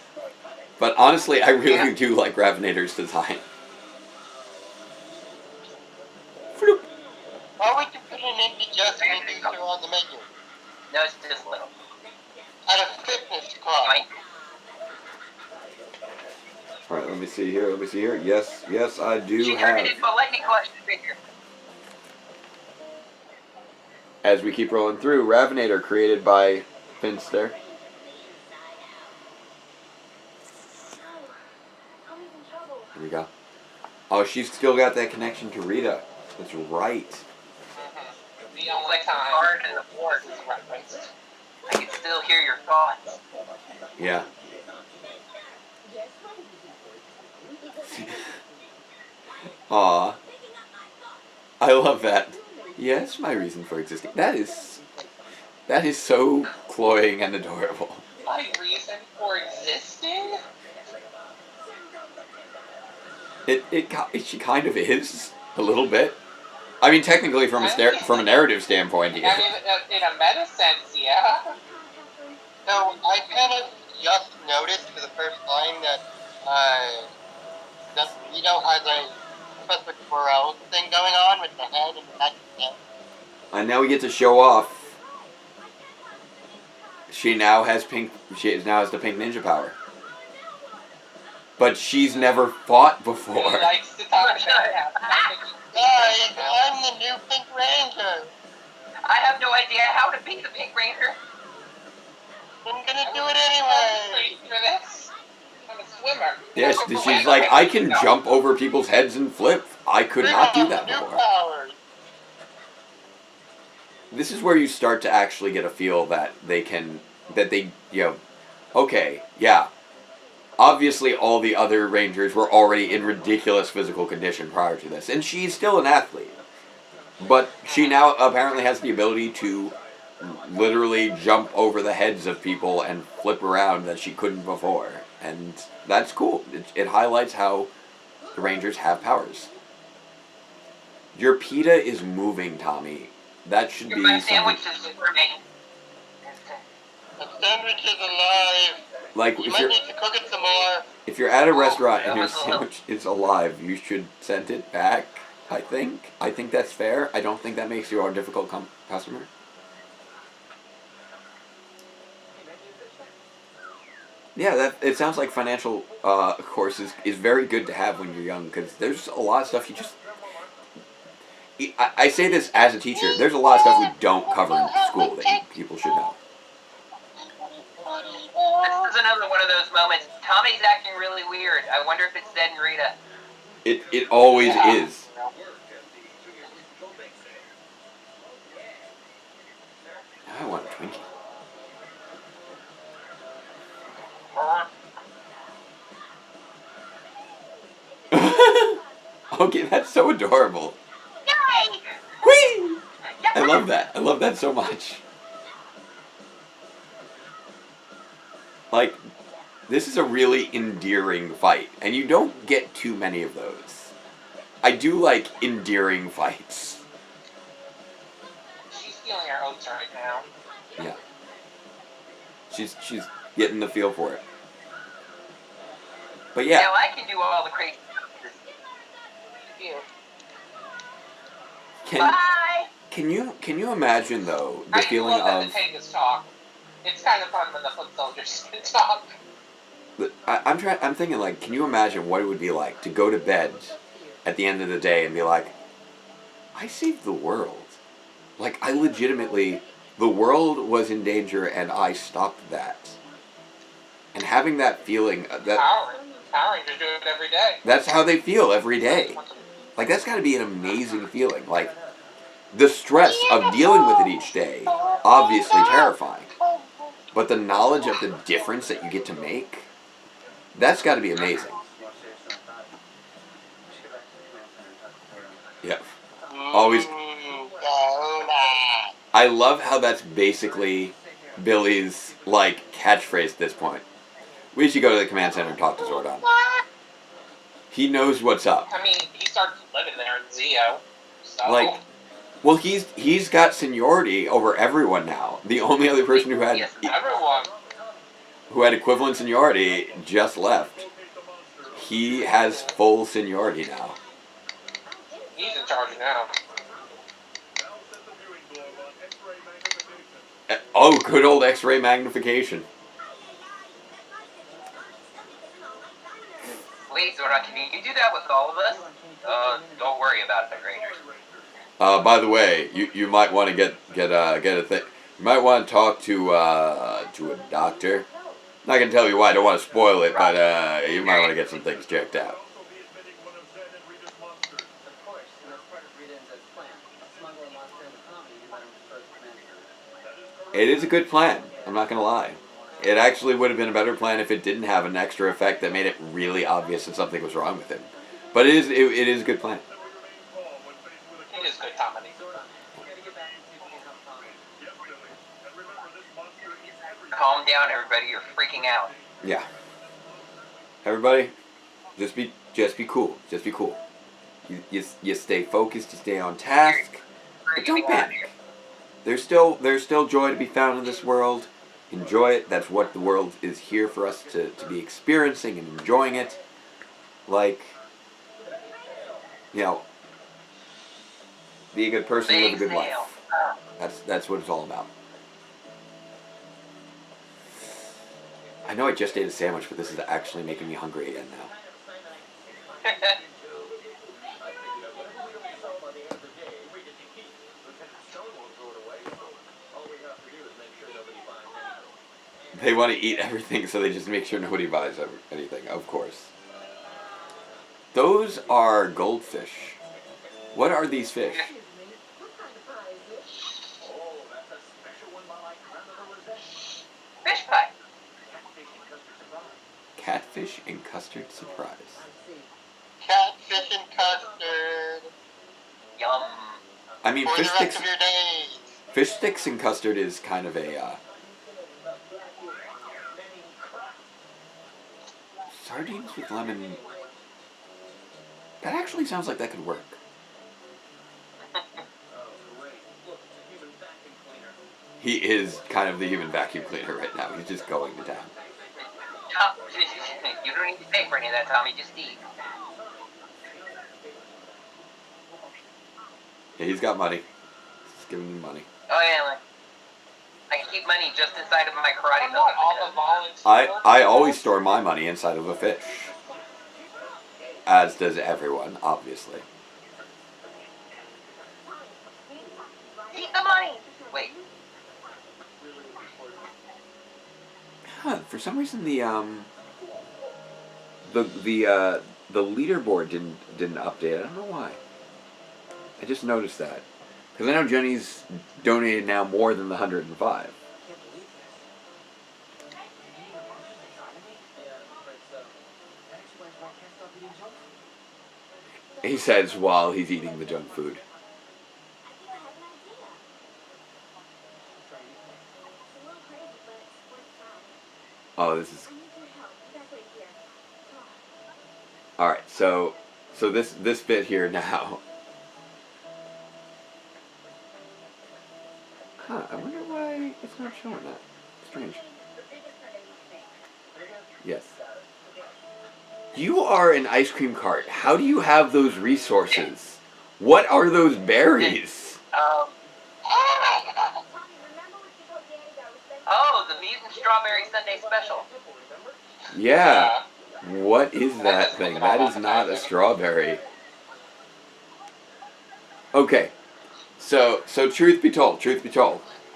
But honestly, I really do like Ravinator's design. Floop. Or we can put an indie reducer on the menu. No, it's just little. At a fitness club. Alright, let me see here. Yes, I do She have. turned it into a lightning collection figure. As we keep rolling through, Ravinator created by Finster. Here we go. Oh, she's still got that connection to Rita. That's right. The only time Hard in the board. is referenced. I can still hear your thoughts. Yeah. Aw. I love that. Yes, my reason for existing. That is so cloying and adorable. My reason for existing? She kind of is a little bit. I mean, technically, from a narrative standpoint, I mean, in a meta sense, yeah. So I kind of just noticed for the first time that Vito has a Professor Quirrell thing going on with the head and the back of the head. And now we get to show off. She now has the pink ninja power. But she's never fought before. He likes to talk about Guys, I'm the new Pink Ranger. I have no idea how to beat the Pink Ranger. I'm gonna do it anyway. for this. I'm a swimmer. Yes, she's like, I can jump over people's heads and flip. I could not do that New before. powers. This is where you start to actually get a feel that okay, yeah. Obviously, all the other Rangers were already in ridiculous physical condition prior to this, and she's still an athlete. But she now apparently has the ability to literally jump over the heads of people and flip around that she couldn't before. And that's cool. It highlights how the Rangers have powers. Your pita is moving, Tommy. That should be My something. sandwich is for me. The sandwich is alive. Like, You if might you're, need to cook it some more. if you're at a restaurant and your sandwich is alive, you should send it back, I think. I think that's fair. I don't think that makes you a difficult customer. Yeah, it sounds like financial course is very good to have when you're young, because there's a lot of stuff you just... I say this as a teacher. There's a lot of stuff we don't cover in school that people should know. This is another one of those moments. Tommy's acting really weird. I wonder if it's Zed and Rita. It always is. I want a Twinkie. Okay, that's so adorable. Yay! Whee! I love that. I love that so much. Like, this is a really endearing fight, and you don't get too many of those. I do like endearing fights. She's feeling her oats right now. Yeah. She's getting the feel for it. But yeah. Now I can do all the crazy stuff. Bye! Can you imagine though the I feeling love that of the Tagas talk. It's kind of fun when the foot soldiers talk. I'm thinking, like, can you imagine what it would be like to go to bed at the end of the day and be like, I saved the world. Like, I legitimately, the world was in danger and I stopped that. And having that feeling that Power Rangers do it every day. that's how they feel every day. Like, that's got to be an amazing feeling. Like, the stress of dealing with it each day, obviously terrifying. But the knowledge of the difference that you get to make, that's got to be amazing. Yep. Always. I love how that's basically Billy's, like, catchphrase at this point. We should go to the command center and talk to Zordon. He knows what's up. I mean, he starts living there in Zeo. So. Like, well, he's got seniority over everyone now. The only other person who had everyone who had equivalent seniority just left. He has full seniority now. He's in charge now. Oh, good old X-ray magnification. Wait, Zordon, can you do that with all of us? Don't worry about it, Rangers. By the way, you might want to get a thing. You might want to talk to a doctor. I'm not gonna tell you why. I don't want to spoil it, but you might want to get some things checked out. It is a good plan. I'm not gonna lie. It actually would have been a better plan if it didn't have an extra effect that made it really obvious that something was wrong with him. But it is a good plan. It is good comedy. Calm down, everybody. You're freaking out. Yeah. Everybody, just be cool. Just be cool. You stay focused. You stay on task. But don't panic. There's still joy to be found in this world. Enjoy it. That's what the world is here for us to be experiencing and enjoying it. Like, you know, be a good person, live a good life. That's what it's all about. I know I just ate a sandwich, but this is actually making me hungry again now. They want to eat everything, so they just make sure nobody buys anything, of course. Those are goldfish. What are these fish? Fish pie. Catfish and custard surprise. Catfish and custard. Yum. I mean, For the fish rest sticks. of your days. Fish sticks and custard is kind of a sardines with lemon. That actually sounds like that could work. He is kind of the human vacuum cleaner right now. He's just going to town. You don't need to pay for any of that, Tommy. Just eat. Yeah, he's got money. Just giving him money. Oh yeah, like I can keep money just inside of my karate I'm building. not all the volunteers. I always store my money inside of a fish. As does everyone, obviously. Eat the money. Wait. Huh, for some reason the leaderboard didn't update. I don't know why. I just noticed that. Because I know Jenny's donated now more than the 105. He says while he's eating the junk food. Oh, this is... Alright, so this bit here now. Huh, I wonder why it's not showing that. Strange. Yes. You are an ice cream cart. How do you have those resources? What are those berries? Oh, the mutant strawberry Sunday special. Yeah. What is that thing? That is not a strawberry. Okay. So truth be told,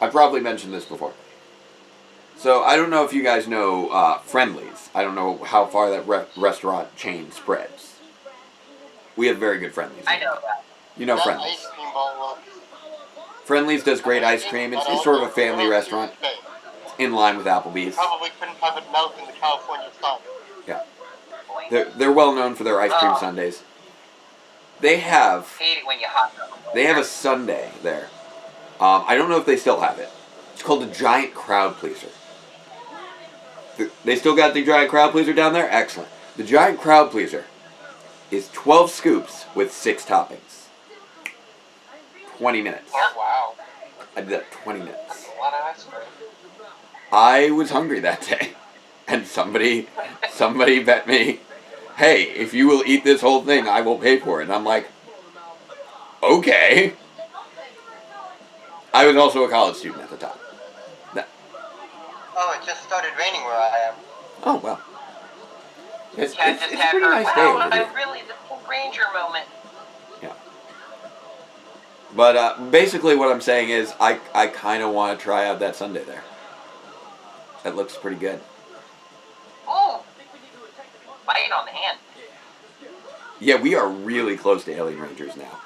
I probably mentioned this before. So I don't know if you guys know Friendly's. I don't know how far that restaurant chain spreads. We have very good Friendly's. I know that. You know That Friendly's. ice cream bowl Friendly's does great ice cream. It's sort of a family restaurant in line with Applebee's. Probably couldn't have it melt in the California sun. Yeah. They're well known for their ice cream sundaes. They have Hate it when you hot dog. They have a sundae there. I don't know if they still have it. It's called the Giant Crowd Pleaser. They still got the Giant Crowd Pleaser down there? Excellent. The Giant Crowd Pleaser is 12 scoops with 6 toppings. 20 minutes. Oh, wow. I did that 20 minutes. That's a lot of ice cream. I was hungry that day. And somebody bet me, hey, if you will eat this whole thing, I will pay for it. And I'm like, okay. I was also a college student at the time. Oh, it just started raining where I am. Oh, well. It's Cat a just had pretty her, nice day wow, over here. I'm really the Pink Ranger moment. Yeah. But basically what I'm saying is I kind of want to try out that sundae there. That looks pretty good. Oh, bite on the hand. Yeah, we are really close to Alien Rangers now.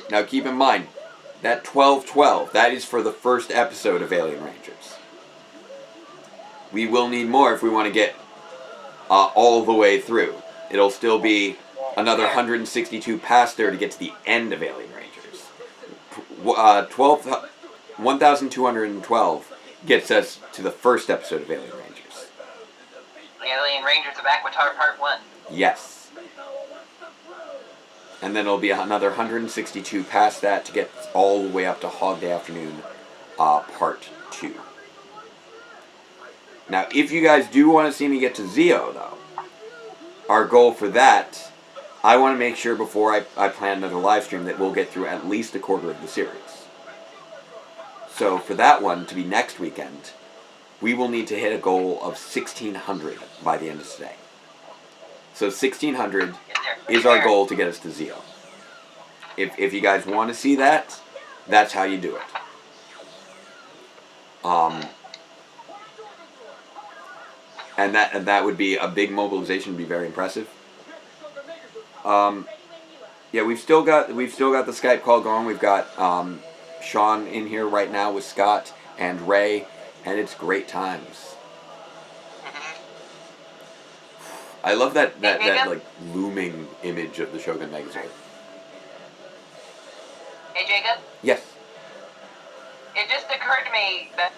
Now keep in mind, that 12-12, that is for the first episode of Alien Rangers. We will need more if we want to get all the way through. It'll still be another 162 past there to get to the end of Alien Rangers. 1,212 gets us to the first episode of Alien Rangers. Alien Rangers of Aquitar Part 1. Yes. And then it'll be another 162 past that to get all the way up to Hog Day Afternoon Part 2. Now, if you guys do want to see me get to Zeo, though, our goal for that, I want to make sure before I plan another live stream that we'll get through at least a quarter of the series. So for that one to be next weekend, we will need to hit a goal of 1,600 by the end of today. So 1,600 is our goal to get us to Zeo. If you guys want to see that, that's how you do it. And that would be a big mobilization. Would be very impressive. Yeah, we've still got the Skype call going. We've got Sean in here right now with Scott and Ray, and it's great times. I love that like looming image of the Shogun Megazord. Hey, Jacob? Yes. It just occurred to me that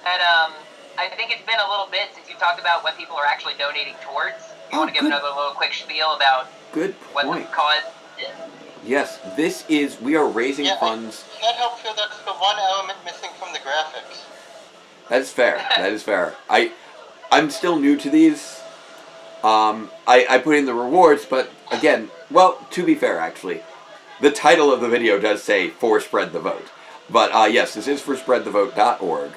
I think it's been a little bit since you talked about what people are actually donating towards. You want to give another little quick spiel about what the cause is? Yes, we are raising funds. I can't help feel that's the one element missing from the graphics. That is fair. That is fair. I'm still new to these. I put in the rewards, but again, well, to be fair, actually, the title of the video does say "For Spread the Vote." But yes, this is for spreadthevote.org.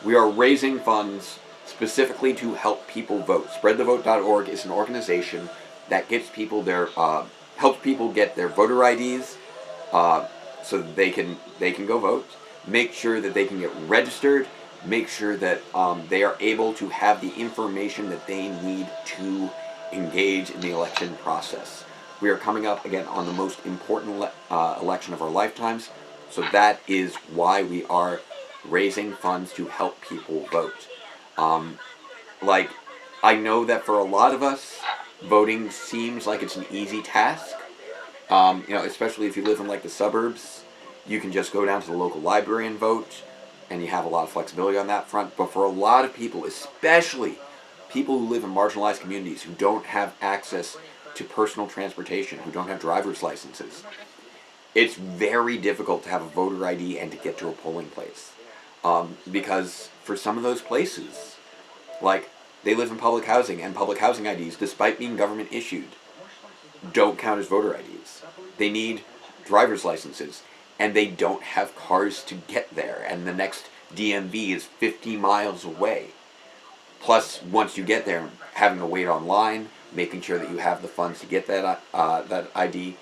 We are raising funds specifically to help people vote. Spreadthevote.org is an organization that gets people helps people get their voter IDs, so that they can go vote. Make sure that they can get registered. Make sure that they are able to have the information that they need to engage in the election process. We are coming up again on the most important election of our lifetimes, so that is why we are raising funds to help people vote. Like, I know that for a lot of us, voting seems like it's an easy task. Especially if you live in like the suburbs, you can just go down to the local library and vote, and you have a lot of flexibility on that front. But for a lot of people, especially people who live in marginalized communities who don't have access to personal transportation, who don't have driver's licenses, it's very difficult to have a voter ID and to get to a polling place. Because for some of those places, like, they live in public housing, and public housing IDs, despite being government issued, don't count as voter IDs. They need driver's licenses, and they don't have cars to get there, and the next DMV is 50 miles away. Plus, once you get there, having to wait online, making sure that you have the funds to get that ID,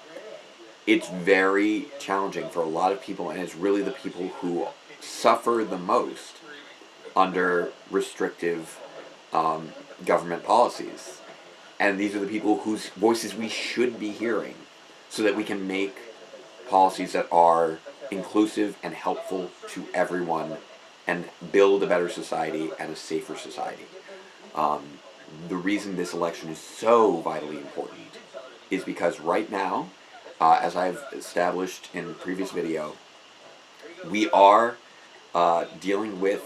it's very challenging for a lot of people, and it's really the people who suffer the most under restrictive government policies. And these are the people whose voices we should be hearing, so that we can make policies that are inclusive and helpful to everyone and build a better society and a safer society. The reason this election is so vitally important is because right now, as I've established in the previous video, we are dealing with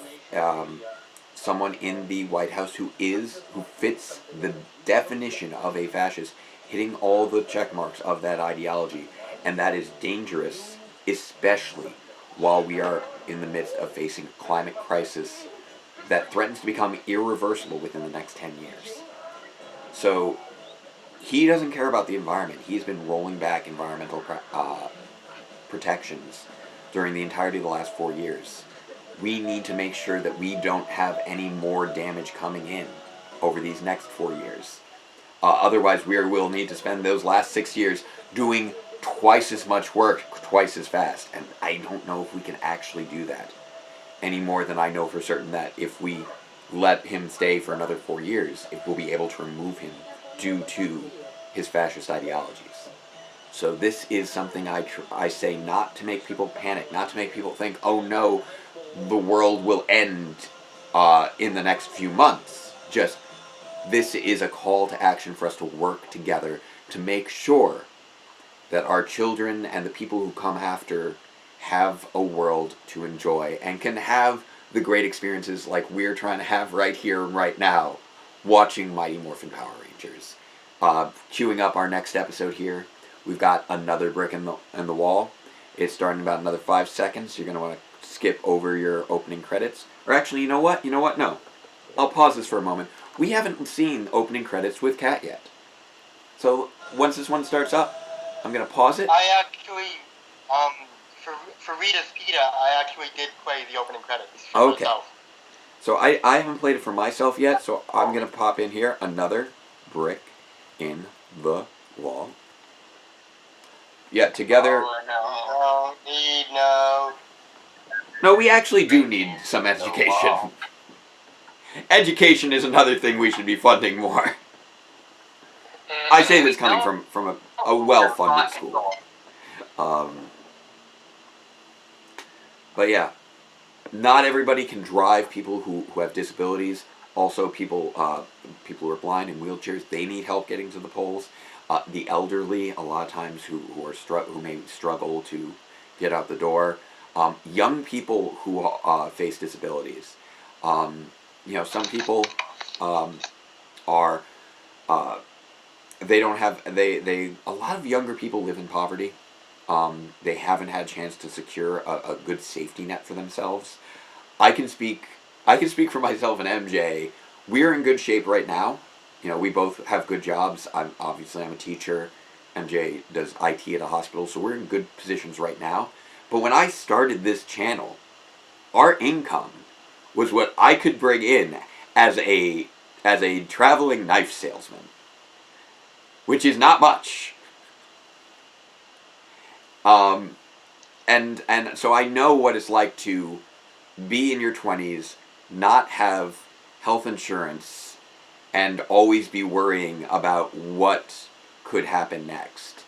someone in the White House who fits the definition of a fascist, hitting all the check marks of that ideology, and that is dangerous, especially while we are in the midst of facing a climate crisis that threatens to become irreversible within the next 10 years. So he doesn't care about the environment. He's been rolling back environmental protections during the entirety of the last 4 years. We need to make sure that we don't have any more damage coming in over these next 4 years. Otherwise, we will need to spend those last 6 years doing twice as much work, twice as fast. And I don't know if we can actually do that any more than I know for certain that if we let him stay for another 4 years, if we'll be able to remove him due to his fascist ideologies. So this is something I say not to make people panic, not to make people think, oh no, the world will end in the next few months. Just, this is a call to action for us to work together to make sure that our children and the people who come after have a world to enjoy and can have the great experiences like we're trying to have right here and right now, watching Mighty Morphin Power Rangers. Queuing up our next episode here, we've got another brick in the wall. It's starting in about another 5 seconds. You're going to want to skip over your opening credits. Or actually, you know what? No. I'll pause this for a moment. We haven't seen opening credits with Kat yet. So, once this one starts up, I'm going to pause it. I actually, for Rita's Pita, I actually did play the opening credits for myself. So I haven't played it for myself yet, so I'm going to pop in here another brick in the wall. Yeah, together. Oh, no. No, we actually do need some education. Education is another thing we should be funding more. I say this coming from a well-funded school. But yeah, not everybody can drive. People who have disabilities, also people who are blind in wheelchairs, they need help getting to the polls. The elderly, a lot of times who may struggle to get out the door. Young people who face disabilities. Some people are they don't have they a lot of younger people live in poverty. They haven't had a chance to secure a good safety net for themselves. I can speak for myself and MJ. We're in good shape right now. We both have good jobs. I'm a teacher. MJ does IT at a hospital, so we're in good positions right now. But when I started this channel, our income was what I could bring in as a traveling knife salesman, which is not much. And so I know what it's like to be in your 20s, not have health insurance, and always be worrying about what could happen next.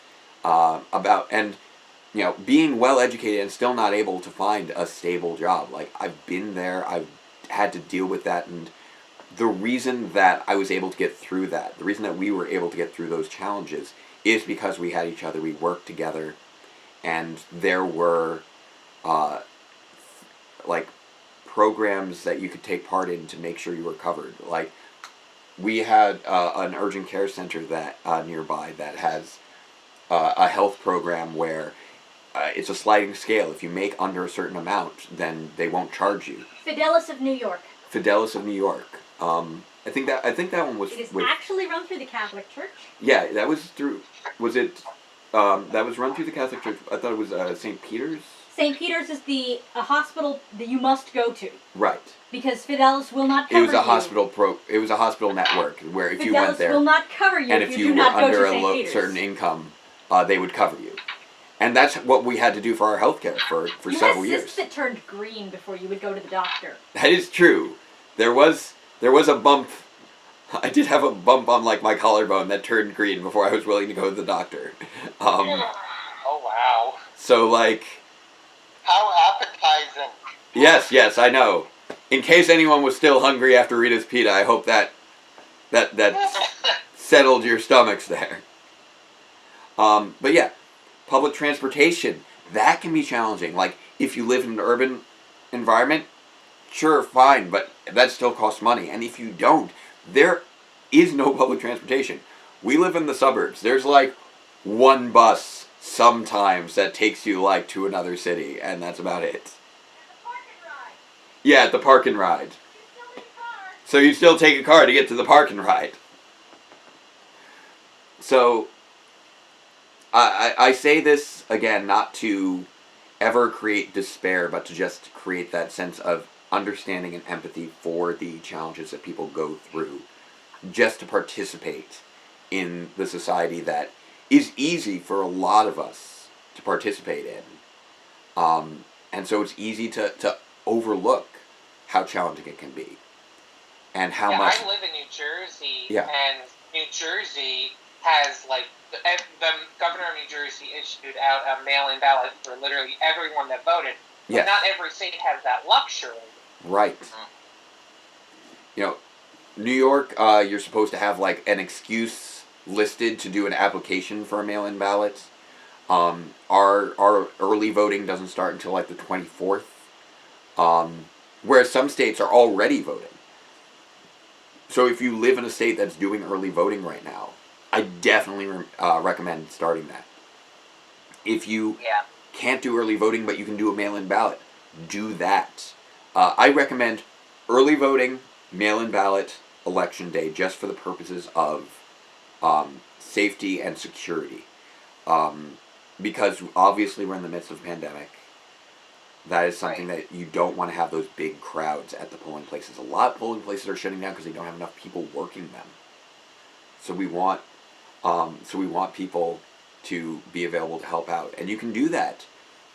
Being well educated and still not able to find a stable job. Like, I've been there, I've had to deal with that, and the reason that I was able to get through that, the reason that we were able to get through those challenges is because we had each other, we worked together, and there were programs that you could take part in to make sure you were covered. Like, we had an urgent care center that nearby that has a health program where it's a sliding scale. If you make under a certain amount, then they won't charge you. Fidelis of New York. I think that one was. It is actually run through the Catholic Church. Yeah, that was through. Was it? That was run through the Catholic Church. I thought it was St. Peter's. St. Peter's is a hospital that you must go to. Right. Because Fidelis will not cover you. It was a hospital network where if you went there, Fidelis will not cover you and if if you you do were not go under to a St. Peter's. certain income, they would cover you. And that's what we had to do for our healthcare for several years. You had cysts that turned green before you would go to the doctor. That is true. There was a bump. I did have a bump on my collarbone that turned green before I was willing to go to the doctor. Oh wow. So how appetizing. Yes, I know. In case anyone was still hungry after Rita's pita, I hope that settled your stomachs there. But yeah, public transportation, that can be challenging. Like, if you live in an urban environment, sure, fine, but that still costs money. And if you don't, there is no public transportation. We live in the suburbs. There's one bus sometimes that takes you to another city, and that's about it. Yeah, at the park and ride. So you still take a car to get to the park and ride. So I say this again not to ever create despair, but to just create that sense of understanding and empathy for the challenges that people go through, just to participate in the society that is easy for a lot of us to participate in. And so it's easy to overlook how challenging it can be. And how much... I live in New Jersey, Yeah. and New Jersey has, the governor of New Jersey issued out a mail-in ballot for literally everyone that voted. But Yes. not every state has that luxury. Right. New York, you're supposed to have an excuse listed to do an application for a mail-in ballot. Our early voting doesn't start until the 24th, whereas some states are already voting. So if you live in a state that's doing early voting right now, I definitely recommend starting that. If you can't do early voting but you can do a mail-in ballot, do that. I recommend early voting, mail-in ballot, election day, just for the purposes of safety and security. Because obviously we're in the midst of a pandemic. That is something that you don't want to have those big crowds at the polling places. A lot of polling places are shutting down because they don't have enough people working them. So we want people to be available to help out. And you can do that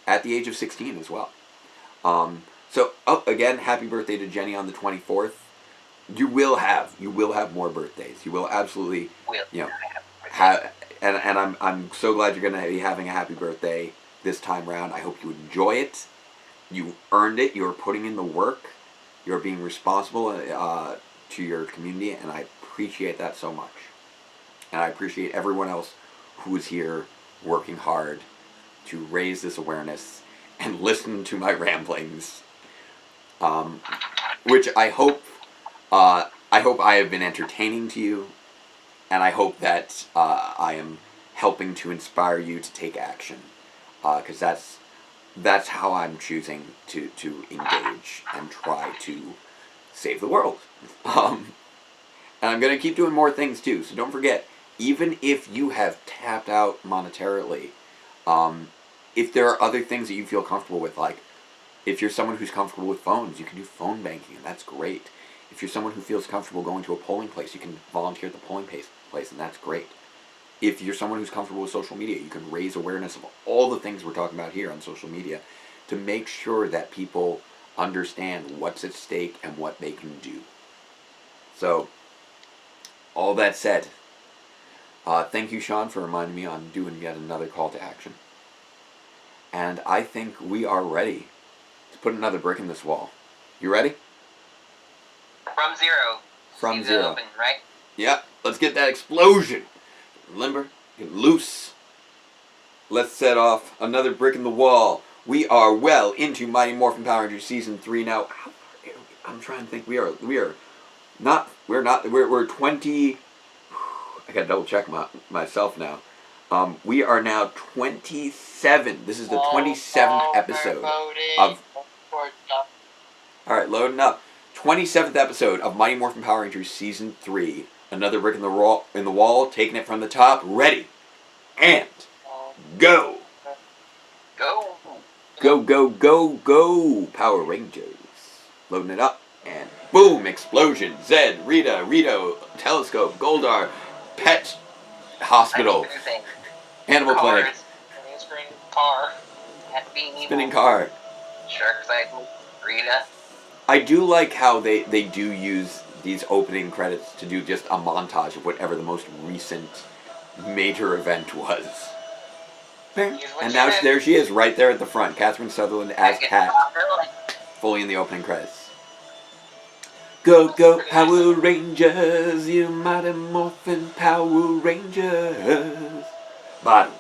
at the age of 16 as well. So again, happy birthday to Jenny on the 24th. You will have more birthdays. You will absolutely, have, and I'm so glad you're gonna be having a happy birthday this time around. I hope you enjoy it. You earned it. You're putting in the work. You're being responsible to your community, and I appreciate that so much. And I appreciate everyone else who is here working hard to raise this awareness and listen to my ramblings, which I hope I have been entertaining to you, and I hope that I am helping to inspire you to take action, because that's how I'm choosing to engage and try to save the world. And I'm going to keep doing more things too, so don't forget, even if you have tapped out monetarily, if there are other things that you feel comfortable with, like if you're someone who's comfortable with phones, you can do phone banking, and that's great. If you're someone who feels comfortable going to a polling place, you can volunteer at the polling place, and that's great. If you're someone who's comfortable with social media, you can raise awareness of all the things we're talking about here on social media to make sure that people understand what's at stake and what they can do. So, all that said, thank you, Sean, for reminding me on doing yet another call to action. And I think we are ready to put another brick in this wall. You ready? From zero. From Seems zero. Open, right? Yep. Let's get that explosion. Limber, get loose. Let's set off another brick in the wall. We are well into Mighty Morphin Power Rangers Season 3 now. I'm trying to think. We're 20... I gotta double check myself now. We are now 27. This is the 27th episode of... Alright, loading up. 27th episode of Mighty Morphin Power Rangers Season 3. Another brick in the wall, taking it from the top. Ready. And go. Go. Go, go, go, go, Power Rangers. Loading it up. And boom, explosion. Zed, Rita, Rito, Telescope, Goldar, Pet Hospital, Animal Clinic, Car. Spinning Car. Shark Cycle, Rita. I do like how they do use these opening credits to do just a montage of whatever the most recent major event was. And now there she is, right there at the front. Catherine Sutherland as Kat, fully in the opening credits. Go, go, Power Rangers, you mighty morphin' Power Rangers. Bottom,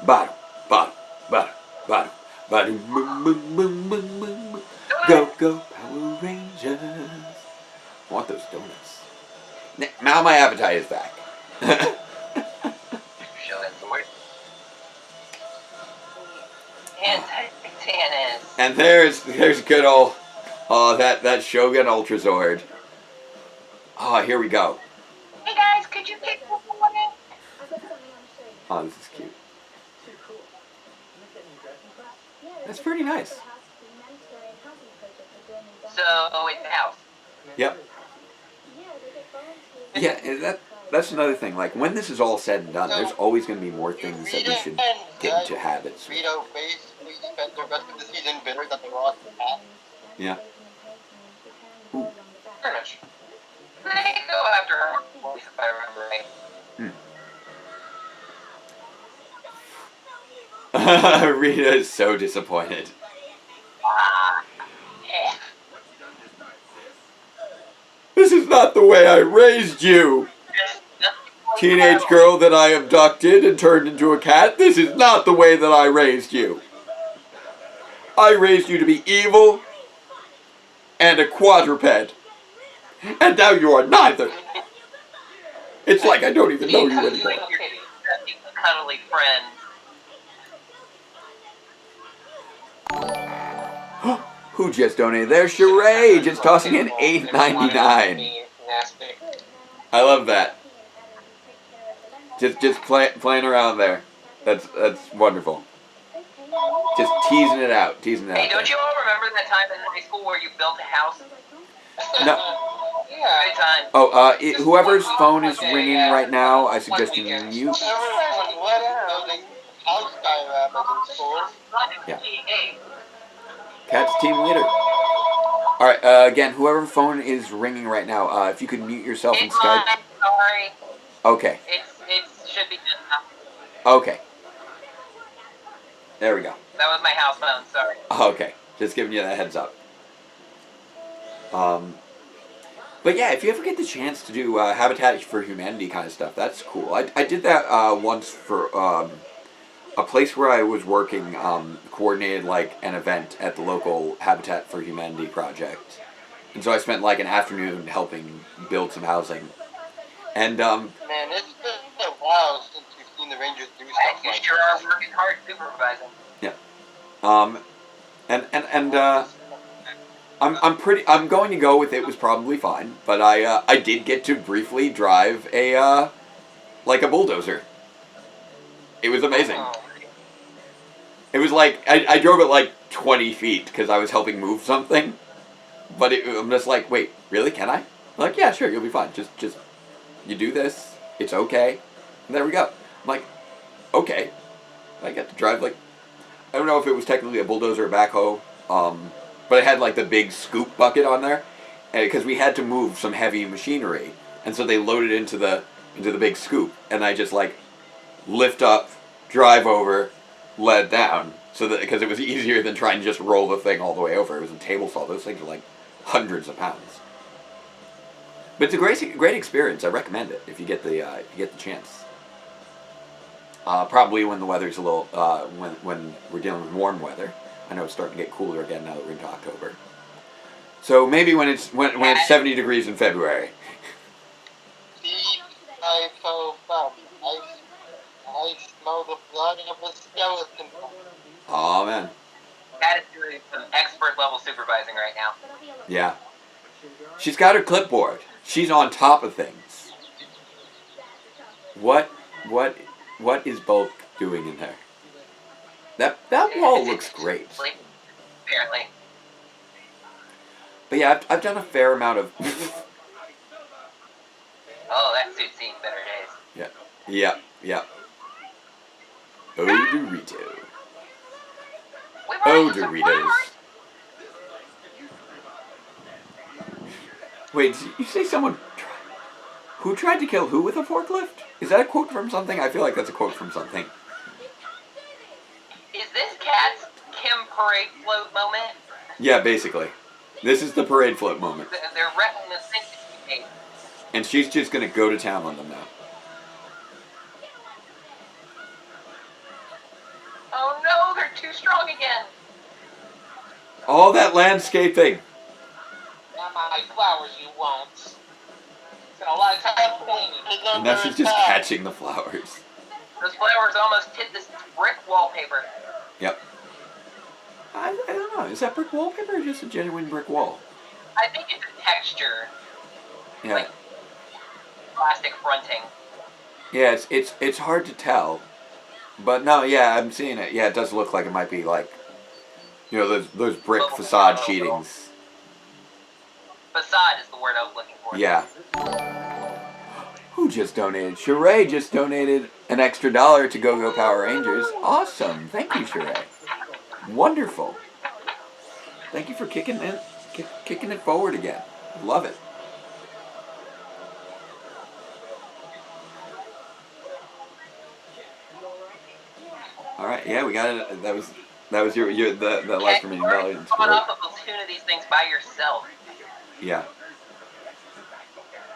bottom, bottom, bottom, bottom, bottom, boom, boom, boom, boom, boom. Go, go, Power Rangers. I want those donuts. Now my appetite is back. Shogun Zord. Anti-Titanus. And there's good old, that Shogun Ultra Zord. Oh, here we go. Hey guys, could you pick one? Oh, this is cute. That's pretty nice. So it's out. Yep. Yeah, that's another thing. Like, when this is all said and done, there's always going to be more things that we should get into habits. Rito basically spent the rest of the season bitter that they lost the past. Yeah. Ooh. Pretty much. They go after her, if I remember right. Rita is so disappointed. Yeah. This is not the way I raised you! Teenage girl that I abducted and turned into a cat, this is not the way that I raised you. I raised you to be evil and a quadruped. And now you are neither. It's like I don't even know you anymore. Cuddly friend. Who just donated? There's Sheree, just tossing in $8.99. I love that. Just playing around there. That's wonderful. Just teasing it out. Hey, don't you all remember that time in high school where you built a house? No. Yeah. Good time. Oh, whoever's phone is ringing right now, I suggest you mute. Yeah. Cat's team leader. All right. Again, whoever phone is ringing right now, if you could mute yourself in It's Skype. mine. Sorry. Okay. It should be good now. Okay. There we go. That was my house phone. Sorry. Okay. Just giving you that heads up. But yeah, if you ever get the chance to do Habitat for Humanity kind of stuff, that's cool. I did that once for a place where I was working, coordinated like an event at the local Habitat for Humanity project. And so I spent like an afternoon helping build some housing. And Man, it's been a while since we've seen the Rangers do stuff You like sure this. are working hard supervising. yeah. I'm going to go with it was probably fine, but I did get to briefly drive a bulldozer. It was amazing. It was like I drove it like 20 feet because I was helping move something, but I'm just like, wait, really? Can I? I'm like, yeah, sure, you'll be fine. Just you do this. It's okay. And there we go. I'm like, okay. I got to drive like, I don't know if it was technically a bulldozer or backhoe. But it had like the big scoop bucket on there, because we had to move some heavy machinery, and so they loaded into the big scoop, and I just like lift up, drive over, let down, so that because it was easier than trying to just roll the thing all the way over. It was a table saw. Those things are like hundreds of pounds. But it's a great experience. I recommend it if you get the chance. Probably when the weather's a little when we're dealing with warm weather. I know it's starting to get cooler again now that we're into October. So maybe when it's 70 degrees in February. I smell the blood of a skeleton. Oh man. That is doing some expert level supervising right now. Yeah. She's got her clipboard. She's on top of things. What is Bulk doing in there? That wall looks great. Apparently. But yeah, I've done a fair amount of. Oh, that suit's seen better days. Yeah. Oh, Dorito. We Oh, brought you some Doritos. flowers. Wait, did you say someone who tried to kill who with a forklift? Is that a quote from something? I feel like that's a quote from something. Is this Cat's Kim parade float moment? Yeah, basically. This is the parade float moment. They're wrecking the thing. And she's just gonna go to town on them now. Oh no, they're too strong again. All that landscaping. Not my flowers, you won't. Spent a lot of time cleaning. And now she's just catching the flowers. Those flowers almost hit this brick wallpaper. Yep. I don't know. Is that brick wallpaper or just a genuine brick wall? I think it's a texture. Yeah. Like plastic fronting. Yeah, it's hard to tell. But no, yeah, I'm seeing it. Yeah, it does look like it might be like, those brick facade sheetings. Facade is the word I was looking for. Yeah. Who just donated? Sheree just donated an extra $1 to Go-Go Power Rangers. Awesome. Thank you, Sheree. Wonderful. Thank you for kicking it forward again. Love it. All right, yeah, we got it. That was your the last remaining $1. You're coming up with a tune of these things by yourself. Yeah.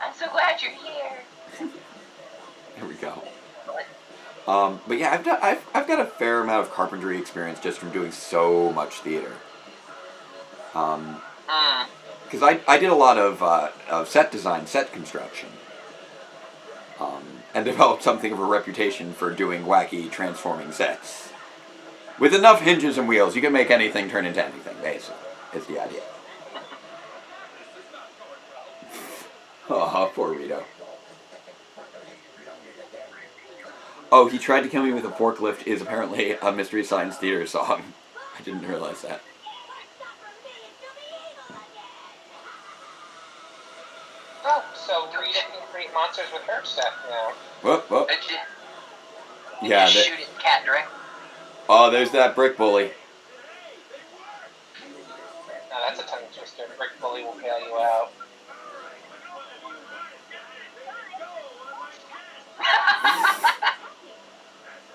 I'm so glad you're here. Here we go. But yeah, I've got a fair amount of carpentry experience just from doing so much theater. Because I did a lot of set design, set construction, and developed something of a reputation for doing wacky, transforming sets. With enough hinges and wheels, you can make anything turn into anything, basically, is the idea. Oh, poor Rito. Oh, he tried to kill me with a forklift is apparently a Mystery Science Theater song. I didn't realize that. Oh, so Rita can create monsters with her stuff now. Whoop. Yeah, shoot it, Cat direct. Oh, there's that brick bully. Mr. Brick Bully will bail you out.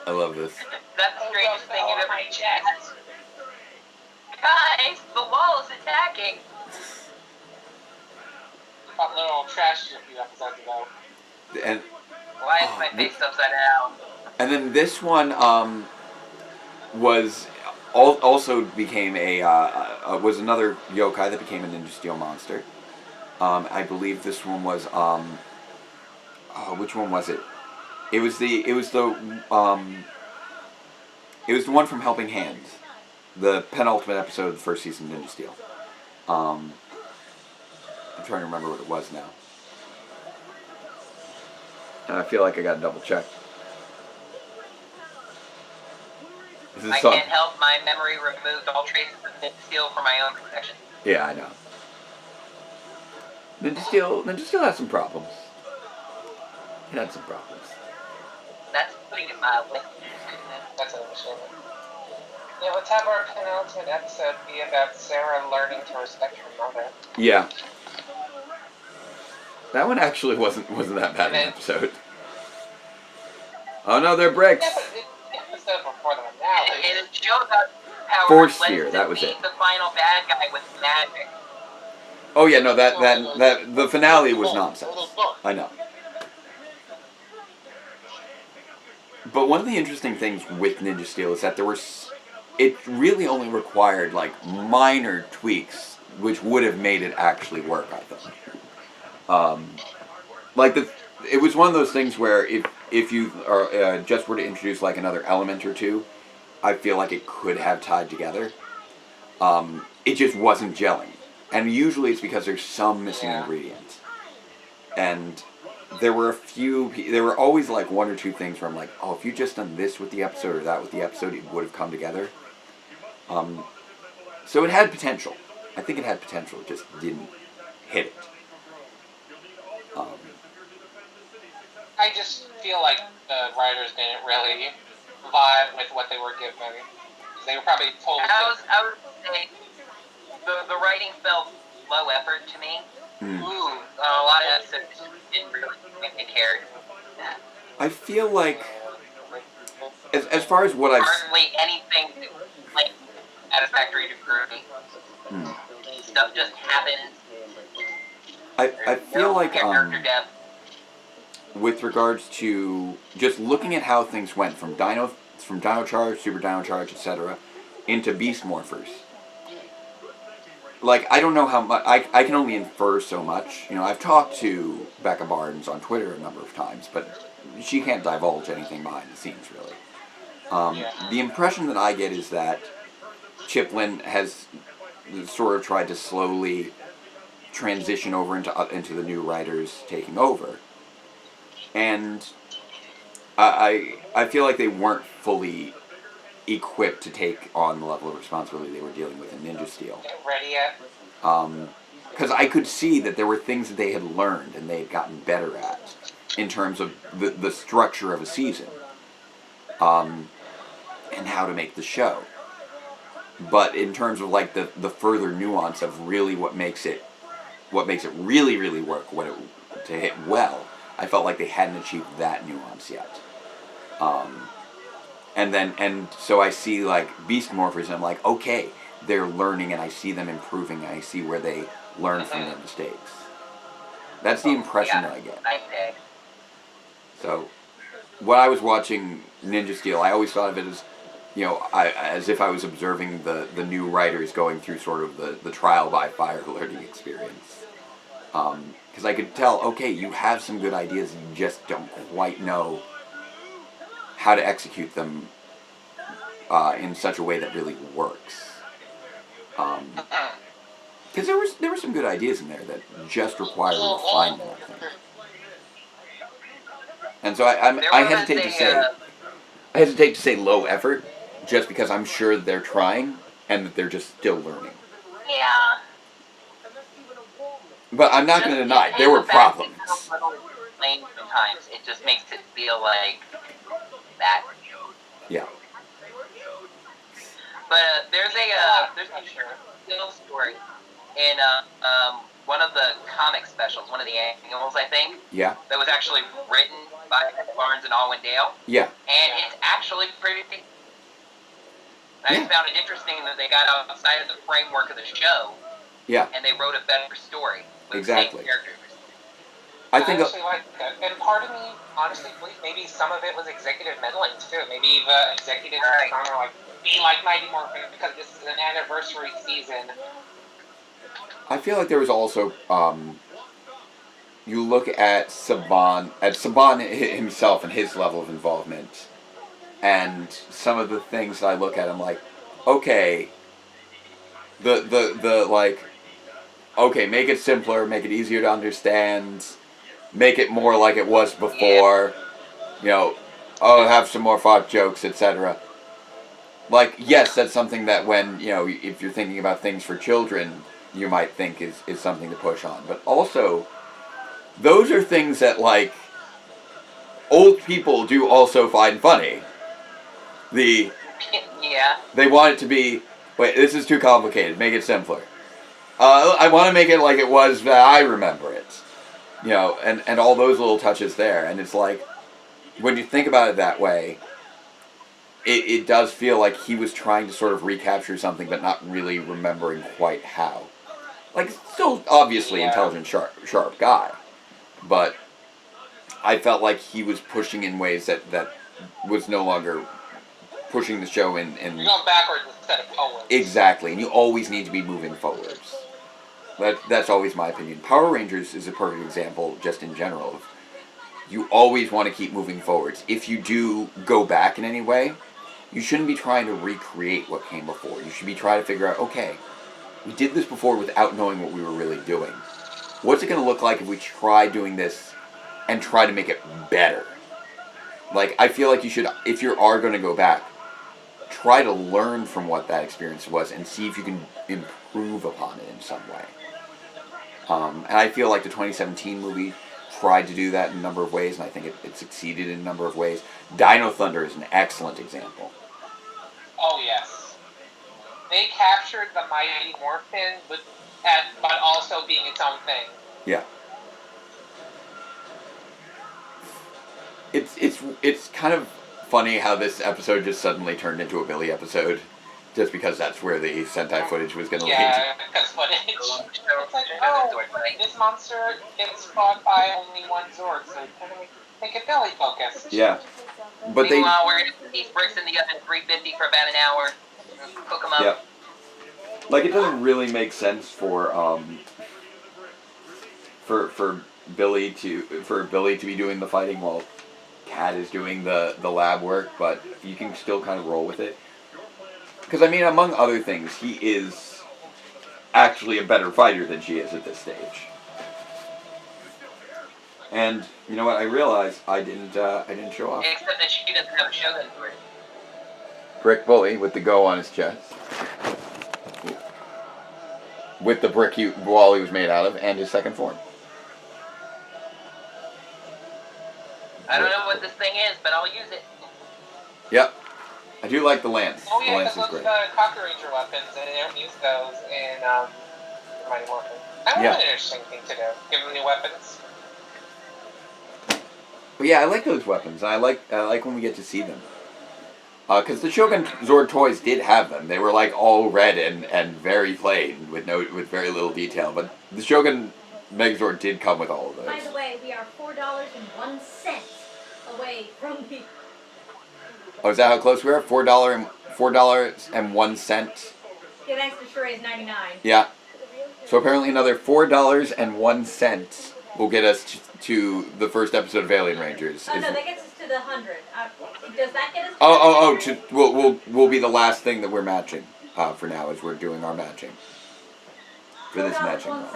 I love this. That's the strangest thing you've ever chest. Guys, the wall is attacking. That little trash a few episodes ago. And why is my face upside down? And then this one was also became was another yokai that became a Ninja Steel monster. I believe this one was which one was it? It was the one from Helping Hands, the penultimate episode of the first season of Ninja Steel. I'm trying to remember what it was now. And I feel like I got to double check. I can't help my memory removed all traces of Ninja Steel for my own protection. Yeah, I know. Ninja Steel has some problems. It had some problems. That's putting it mildly. That's understandable. Yeah, let's have our penultimate episode be about Sarah learning to respect her mother. Yeah. That one actually wasn't that bad an episode. Oh no, they're bricks. Yeah, but the episode before the finale. It showed about how Force Sphere, that was it. The final bad guy with magic. Oh yeah, no, that the finale was nonsense. I know. But one of the interesting things with Ninja Steel is that it really only required like minor tweaks, which would have made it actually work, I think. It was one of those things where if you just were to introduce like another element or two, I feel like it could have tied together. It just wasn't gelling, and usually it's because there's some missing ingredient. And there were always like one or two things where I'm like, oh, if you just done this with the episode or that with the episode, it would have come together. So it had potential. I think it had potential. It just didn't hit it. I just feel like the writers didn't really vibe with what they were given. They were probably told. I would say the writing felt low effort to me. A lot of episodes didn't really make me care. I feel like, as far as what I've hardly anything like satisfactory to Groovy. Stuff just happens. I feel like character depth. With regards to just looking at how things went from Dino Charge, Super Dino Charge, etc., into Beast Morphers. Like, I don't know how much, I can only infer so much. You know, I've talked to Becca Barnes on Twitter a number of times, but she can't divulge anything behind the scenes, really. The impression that I get is that Chiplin has sort of tried to slowly transition over into the new writers taking over. And I feel like they weren't fully equipped to take on the level of responsibility they were dealing with in Ninja Steel. Ready yet? Because I could see that there were things that they had learned and they had gotten better at in terms of the structure of a season and how to make the show. But in terms of like the further nuance of really what makes it really, really work to hit well, I felt like they hadn't achieved that nuance yet. And so I see like Beast Morphers and I'm like, okay, they're learning and I see them improving and I see where they learn from their mistakes. That's the impression that I get. So when I was watching Ninja Steel, I always thought of it as, you know, as if I was observing the new writers going through sort of the trial by fire learning experience. Because I could tell, okay, you have some good ideas, you just don't quite know how to execute them in such a way that really works. Because there were some good ideas in there that just require refinement, I think. And so I hesitate to say low effort, just because I'm sure they're trying and that they're just still learning. Yeah. But I'm not going to deny there were problems. Sometimes it just makes it feel like that. Yeah. But there's a Steel story in one of the comic specials, one of the annuals, I think. Yeah. That was actually written by Barnes and Alwyn Dale. Yeah. And it's actually pretty. I just found it interesting that they got outside of the framework of the show. Yeah. And they wrote a better story with exactly. the same characters. I actually like that. And part of me, honestly, believes maybe some of it was executive meddling, too. Maybe the executives at the time were like, be like Mighty Morphin because this is an anniversary season. I feel like there was also, you look at Saban himself and his level of involvement, and some of the things I look at, I'm like, okay, okay, make it simpler, make it easier to understand, make it more like it was before, you know, have some more fart jokes, etc. Like, yes, that's something that when, you know, if you're thinking about things for children, you might think is something to push on. But also, those are things that, like, old people do also find funny. They want it to be, wait, this is too complicated, make it simpler. I want to make it like it was that I remember it. You know, and all those little touches there. And it's like, when you think about it that way, it does feel like he was trying to sort of recapture something, but not really remembering quite how. Like, still obviously intelligent, sharp guy. But I felt like he was pushing in ways that was no longer pushing the show in... You're going backwards instead of forwards. Exactly, and you always need to be moving forwards. That's always my opinion. Power Rangers is a perfect example, just in general, of you always want to keep moving forwards. If you do go back in any way, you shouldn't be trying to recreate what came before. You should be trying to figure out, okay, we did this before without knowing what we were really doing. What's it going to look like if we try doing this and try to make it better? Like, I feel like you should, if you are going to go back, try to learn from what that experience was and see if you can improve upon it in some way. And I feel like the 2017 movie tried to do that in a number of ways, and I think it succeeded in a number of ways. Dino Thunder is an excellent example. Oh, yes. They captured the Mighty Morphin, but also being its own thing. Yeah. It's kind of funny how this episode just suddenly turned into a Billy episode, just because that's where the Sentai footage was going to lead. Yeah, because footage. It's like, oh, this monster gets fought by only one Zord, so kind of make it Billy focused. Yeah. But meanwhile, we're going to put these bricks in the oven 350 for about an hour, cook them up. Yeah. Like, it doesn't really make sense for Billy to be doing the fighting while Kat is doing the lab work, but you can still kind of roll with it. Because, I mean, among other things, he is actually a better fighter than she is at this stage. And, you know what, I realized I didn't show off. Except that she doesn't have a Shogun Zord. Brick Bully with the go on his chest. With the brick wall he was made out of, and his second form. I don't know what this thing is, but I'll use it. Yep. I do like the lance. Oh yeah, the lance because is those great. Cocker Ranger weapons, and they don't use those in Mighty Morphin. That would be an interesting thing to do. Give them new weapons. But yeah, I like those weapons. I like when we get to see them. Because the Shogun Zord toys did have them. They were like all red and very plain with very little detail. But the Shogun Megazord did come with all of those. By the way, we are $4.01 away from the... Oh, is that how close we are? $4.01. Yeah, thanks to Sheree's 99. Yeah. So apparently another $4.01 will get us to the first episode of Alien Rangers. Oh, no, that gets us to the 100. Does that get us to We'll be the last thing that we're matching for now as we're doing our matching. For this matching run.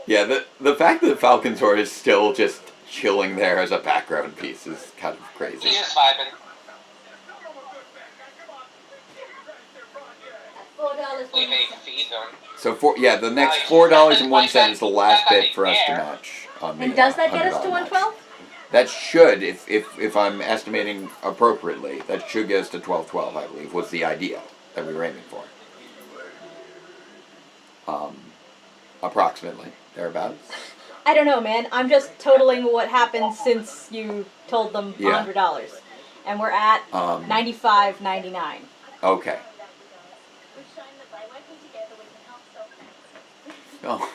Yeah, the fact that Falcon Zord is still just chilling there as a background piece is kind of crazy. He's just vibing. We may feed them. So the next $4.01 is the last bit for us to match on the. And does that get us to 112? That should, if I'm estimating appropriately, that should get us to 12-12, I believe, was the idea that we were aiming for. Approximately, thereabouts. I don't know, man. I'm just totaling what happened since you told them $100. And we're at $95.99. Okay. Oh.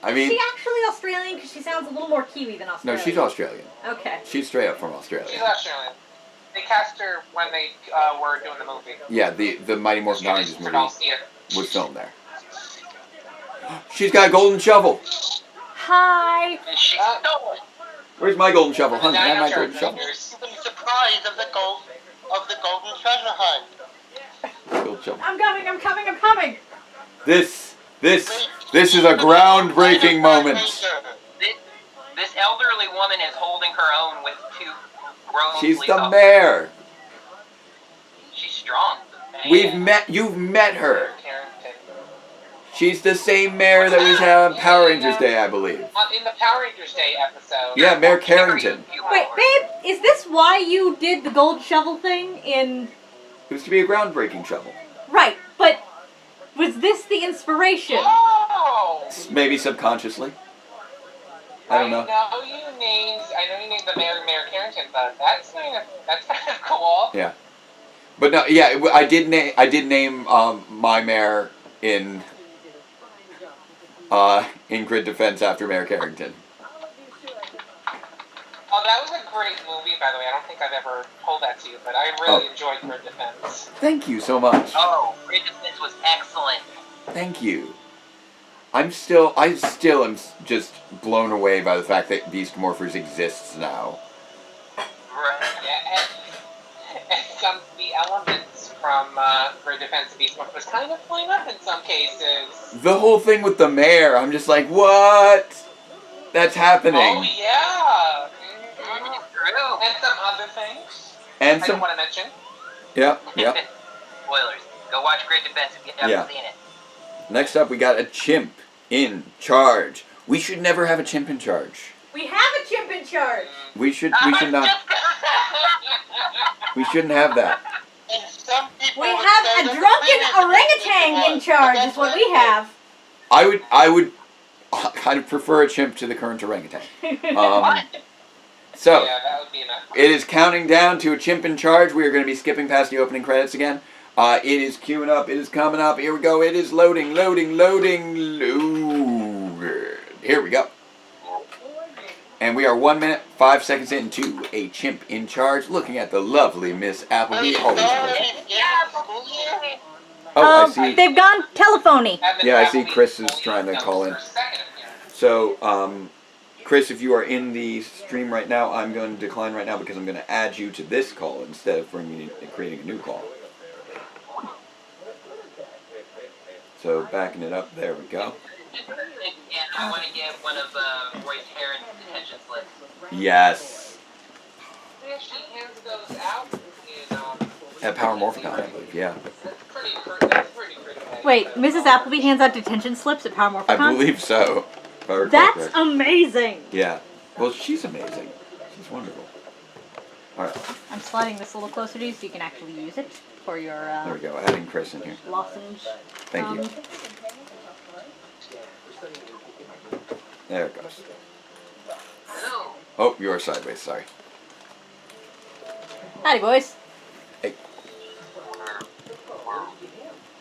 I mean... Is she actually Australian? Because she sounds a little more Kiwi than Australian. No, she's Australian. Okay. She's straight up from Australia. She's Australian. They cast her when they were doing the movie. Yeah, the Mighty Morphin Power Rangers movie was filmed there. She's got a golden shovel. Hi. She stole it. Where's my golden shovel? Honey, I have my golden shovel. The surprise of the golden treasure hunt. Golden shovel. I'm coming. This is a groundbreaking moment. This elderly woman is holding her own with two grown. She's the mayor. She's strong. You've met her. She's the same mayor that we had on Power Rangers Day, I believe. In the Power Rangers Day episode. Yeah, Mayor Carrington. Wait, babe, is this why you did the gold shovel thing in... It was to be a groundbreaking shovel. Right, but was this the inspiration? Oh! Maybe subconsciously. I don't know. I know you named the mayor Carrington, but that's kind of cool. Yeah. But no, yeah, I did name my mayor in Grid Defense after Mayor Carrington. Oh, that was a great movie, by the way. I don't think I've ever told that to you, but I really enjoyed Grid Defense. Thank you so much. Oh, Grid Defense was excellent. Thank you. I still am just blown away by the fact that Beast Morphers exists now. Right. Yeah, and the elements from Grid Defense and Beast Morphers kind of playing up in some cases. The whole thing with the mayor, I'm just like, what? That's happening. Oh, yeah. True. And some other things. And I some... don't want to mention. Yep. Spoilers. Go watch Grid Defense if you haven't seen it. Next up, we got a chimp in charge. We should never have a chimp in charge. We have a chimp in charge. We should not. We shouldn't have that. We have a drunken orangutan in charge is what we have. I would kind of prefer a chimp to the current orangutan. So, Yeah, that would be enough. it is counting down to a chimp in charge. We are going to be skipping past the opening credits again. It is queuing up. It is coming up. Here we go. It is loading. Here we go. And we are 1 minute, 5 seconds into a chimp in charge, looking at the lovely Miss Appleby. I see. They've gone telephony. Yeah, I see Chris is trying to call in. So, Chris, if you are in the stream right now, I'm going to decline right now because I'm going to add you to this call instead of creating a new call. So, backing it up. There we go. Yeah, I want to get one of Roy's Heron's detention slips. Yes. She hands those out At Power Morphicon, I believe. Yeah. That's pretty critical. Wait, Mrs. Appleby hands out detention slips at Power Morphicon? I believe so. If I recall That's correctly. amazing. Yeah. Well, she's amazing. She's wonderful. All right. I'm sliding this a little closer to you so you can actually use it for your There we go. Adding Chris in here. lozenge. Thank you. There it goes. Hello. Oh, you are sideways. Sorry. Howdy, boys. Hey.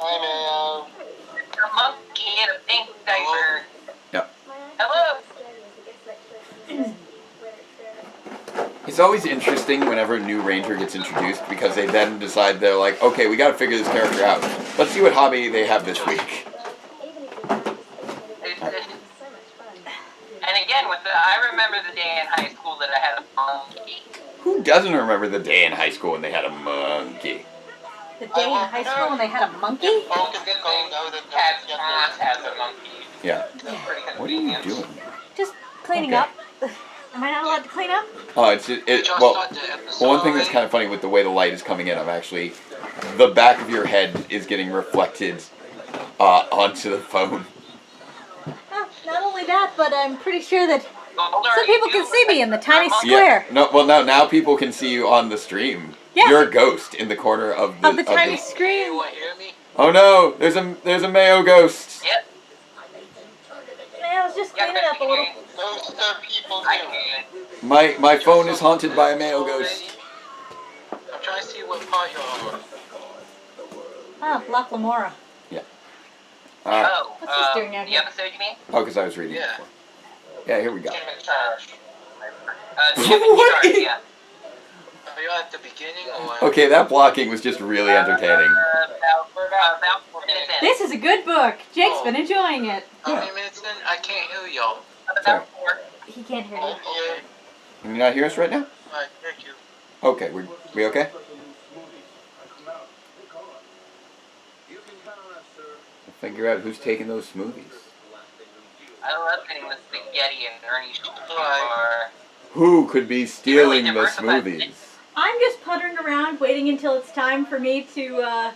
Hi, Mayo. A monkey in a pink diaper. Yep. Hello. It's always interesting whenever a new ranger gets introduced because they then decide they're like, okay, we got to figure this character out. Let's see what hobby they have this week. And again, I remember the day in high school that I had a monkey. Who doesn't remember the day in high school when they had a monkey? The day in high school when they had a monkey? Oh, good thing Cat's aunt has a monkey. Yeah. Pretty What are you convenient. doing? Just cleaning up. Am I not allowed to clean up? Oh, well, one thing that's kind of funny with the way the light is coming in, the back of your head is getting reflected onto the phone. Not only that, but I'm pretty sure that So people can see me in the tiny square. Yeah. No, well, now people can see you on the stream. Yes. You're a ghost in the corner of the tiny screen. You want to hear me? Oh no! There's a Mayo ghost. Yep. Man, I was just cleaning up a little. Ghosts are people I too. can. My phone is haunted by a Mayo ghost. I'm trying to see what part you're on. Oh, Loch Lamora. Yeah. What's this doing out The here? episode you mean? Oh, because I was reading it Yeah. before. Yeah, here we go. What is? Yeah. Are you at the beginning or? Okay, that blocking was just really entertaining. We're about 4 minutes in. This is a good book. Jake's been enjoying it. How many minutes in? I can't hear y'all. Sorry. About 4. He can't hear you. Yeah. Can you not hear us right now? Alright, thank you. Okay, we okay? We'll figure out who's taking those smoothies. I love getting the spaghetti and Ernie's Alright. Who could be stealing the diversified. smoothies? I'm just puttering around, waiting until it's time for me to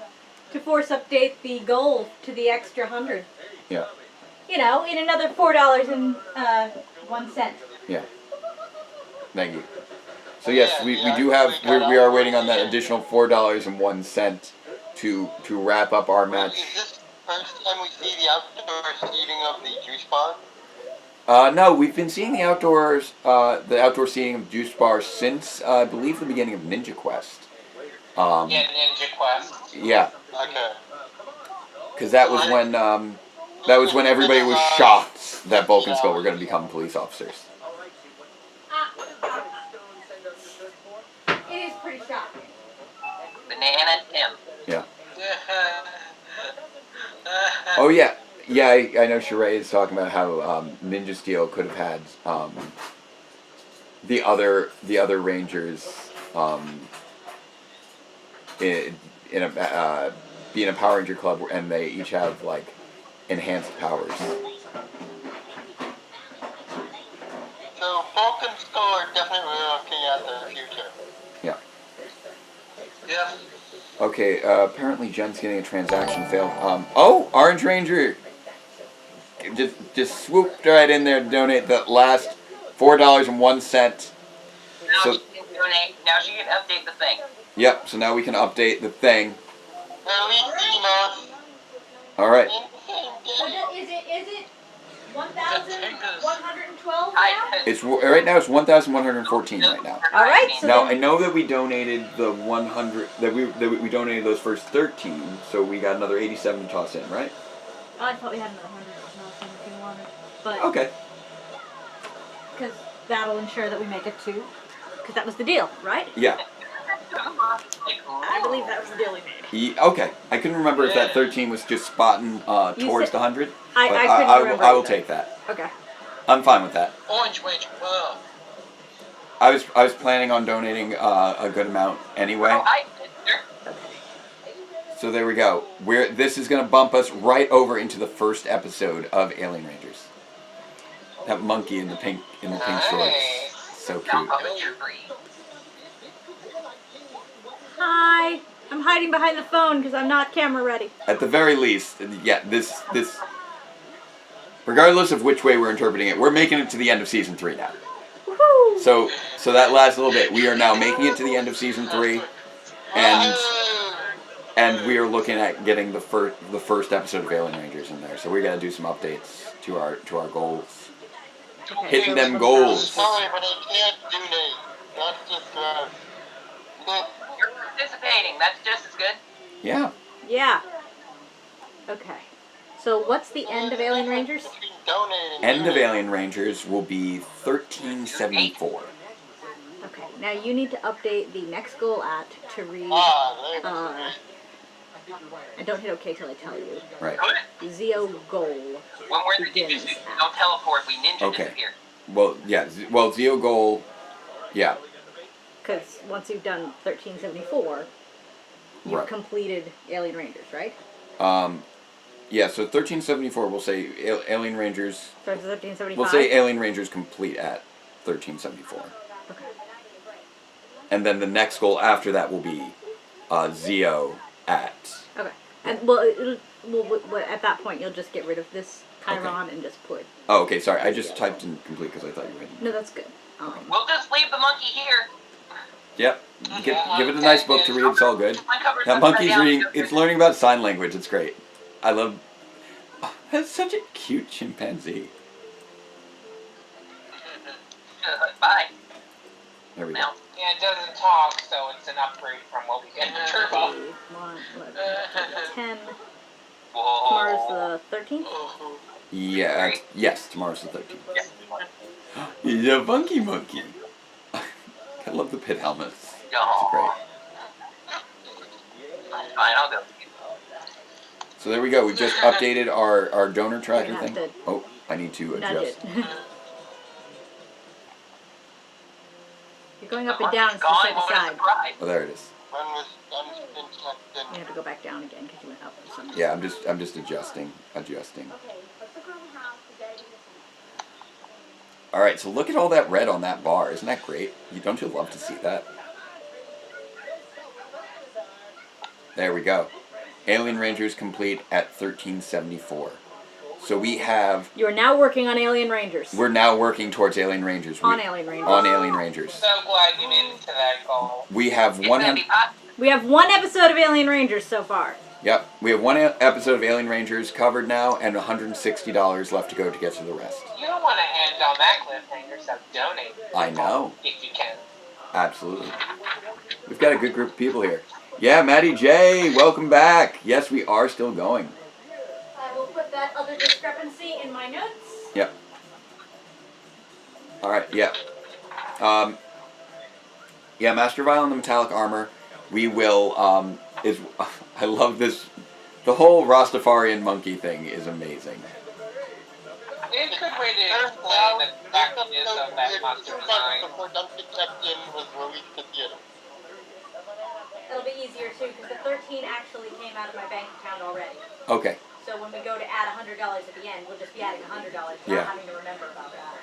force update the goal to the extra 100. Yeah. You know, in another $4.01. Yeah. Thank you. So yes, we do have we are waiting on that additional $4.01 to wrap up our match. Is this the first time we see the outdoor seating of the juice bar? No, we've been seeing the outdoor seating of juice bars since I believe the beginning of Ninja Quest. Yeah, Ninja Quest. Yeah, Okay. because that was when everybody was shocked that Bulk and Skull were going to become police officers. It is pretty shocking. Banana Tim. Yeah. Oh yeah. Yeah, I know Sheree is talking about how Ninja Steel could have had the other Rangers in a be in a Power Ranger club, and they each have like enhanced powers. So Bulk and Skull are definitely looking at the future. Yeah. Yeah. Okay. Apparently, Jen's getting a transaction failed. Oh, Orange Ranger. Just swooped right in there to donate the last $4.01. So, Now she can update the thing. yep, so now we can update the thing. All right. So is it 1,112 now? It's right now. It's 1,114 right now. All right. So Now then- I know that we donated the 100 that we donated those first 13, so we got another 87 to toss in, right? Oh, I thought we had another 100 if you wanted, but Okay. because that'll ensure that we make it 2. Because that was the deal, right? Yeah. I believe that was the deal we made. Okay. I couldn't remember if that 13 was just spotting towards said- the 100. I but couldn't remember I will either. take that. Okay. I'm fine with that. Orange Ranger. Wow. I was planning on donating a good amount anyway. So there we go. This is going to bump us right over into the first episode of Alien Rangers. That monkey in the pink shorts, so cute. Hi. I'm hiding behind the phone because I'm not camera ready. At the very least, yeah, this regardless of which way we're interpreting it, we're making it to the end of season 3 now. Woohoo! So that last little bit, we are now making it to the end of season 3, and we are looking at getting the first episode of Alien Rangers in there. So we're gonna do some updates to our goals, hitting them goals. Sorry, but I can't donate. That's just You're participating. That's just as good. Yeah. Yeah. Okay. So what's the end of Alien Rangers? End of Alien Rangers will be 1374. Okay. Now you need to update the next goal to read. And don't hit OK till I tell you. Right. Zeo goal. When we're in the ninjas, don't teleport. We ninja Okay. disappear. Well, yeah. Well, Zeo goal. Yeah. Because once you've done 1374, you've Right. completed Alien Rangers, right? Yeah. So 1374, we'll say Alien Rangers. So it's 1375. We'll say Alien Rangers complete at 1374. Okay. And then the next goal after that will be Zeo at. Okay. And well, at that point, you'll just get rid of this Chiron and just put. Oh, okay. Sorry, I just typed in complete because I thought you had. No, that's good. We'll just leave the monkey here. Yep. Give it a nice book to read. It's all good. That monkey's reading. It's learning about sign language. It's great. I love. Oh, that's such a cute chimpanzee. Bye. There we go. Now. Yeah, it doesn't talk, so it's an upgrade from what we get in Turbo. 1, 11, 10. Whoa. Tomorrow's the 13th? Yeah. Yes. Tomorrow's the 13th. He's a funky monkey. I love the pit helmets. It's great. Fine, I'll go. So there we go. We just updated our donor tracker thing. Oh, I need to adjust. You're going up and down instead of side. Oh, there it is. You have to go back down again because you went up for some reason. Yeah, I'm just adjusting. All right, so look at all that red on that bar. Isn't that great? Don't you love to see that? There we go. Alien Rangers complete at 1374. So we have... You are now working on Alien Rangers. We're now working towards Alien Rangers. On Alien Rangers. On Alien Rangers. So glad you made it to that goal. We have one... We have one episode of Alien Rangers so far. Yep. We have one episode of Alien Rangers covered now and $160 left to go to get to the rest. You don't want to end on that cliffhanger, so donate. I know. If you can. Absolutely. We've got a good group of people here. Yeah, Maddie J, welcome back. Yes, we are still going. I will put that other discrepancy in my notes. Yep. All right, yeah. Yeah, Master Vile in the metallic armor. We will, I love this. The whole Rastafarian monkey thing is amazing. It's a good way to explain the practice of that monster design. Before Duncan checked in was released to theater. It'll be easier too because the 13 actually came out of my bank account already. Okay. So when we go to add $100 at the end, we'll just be adding $100, not having to remember about that.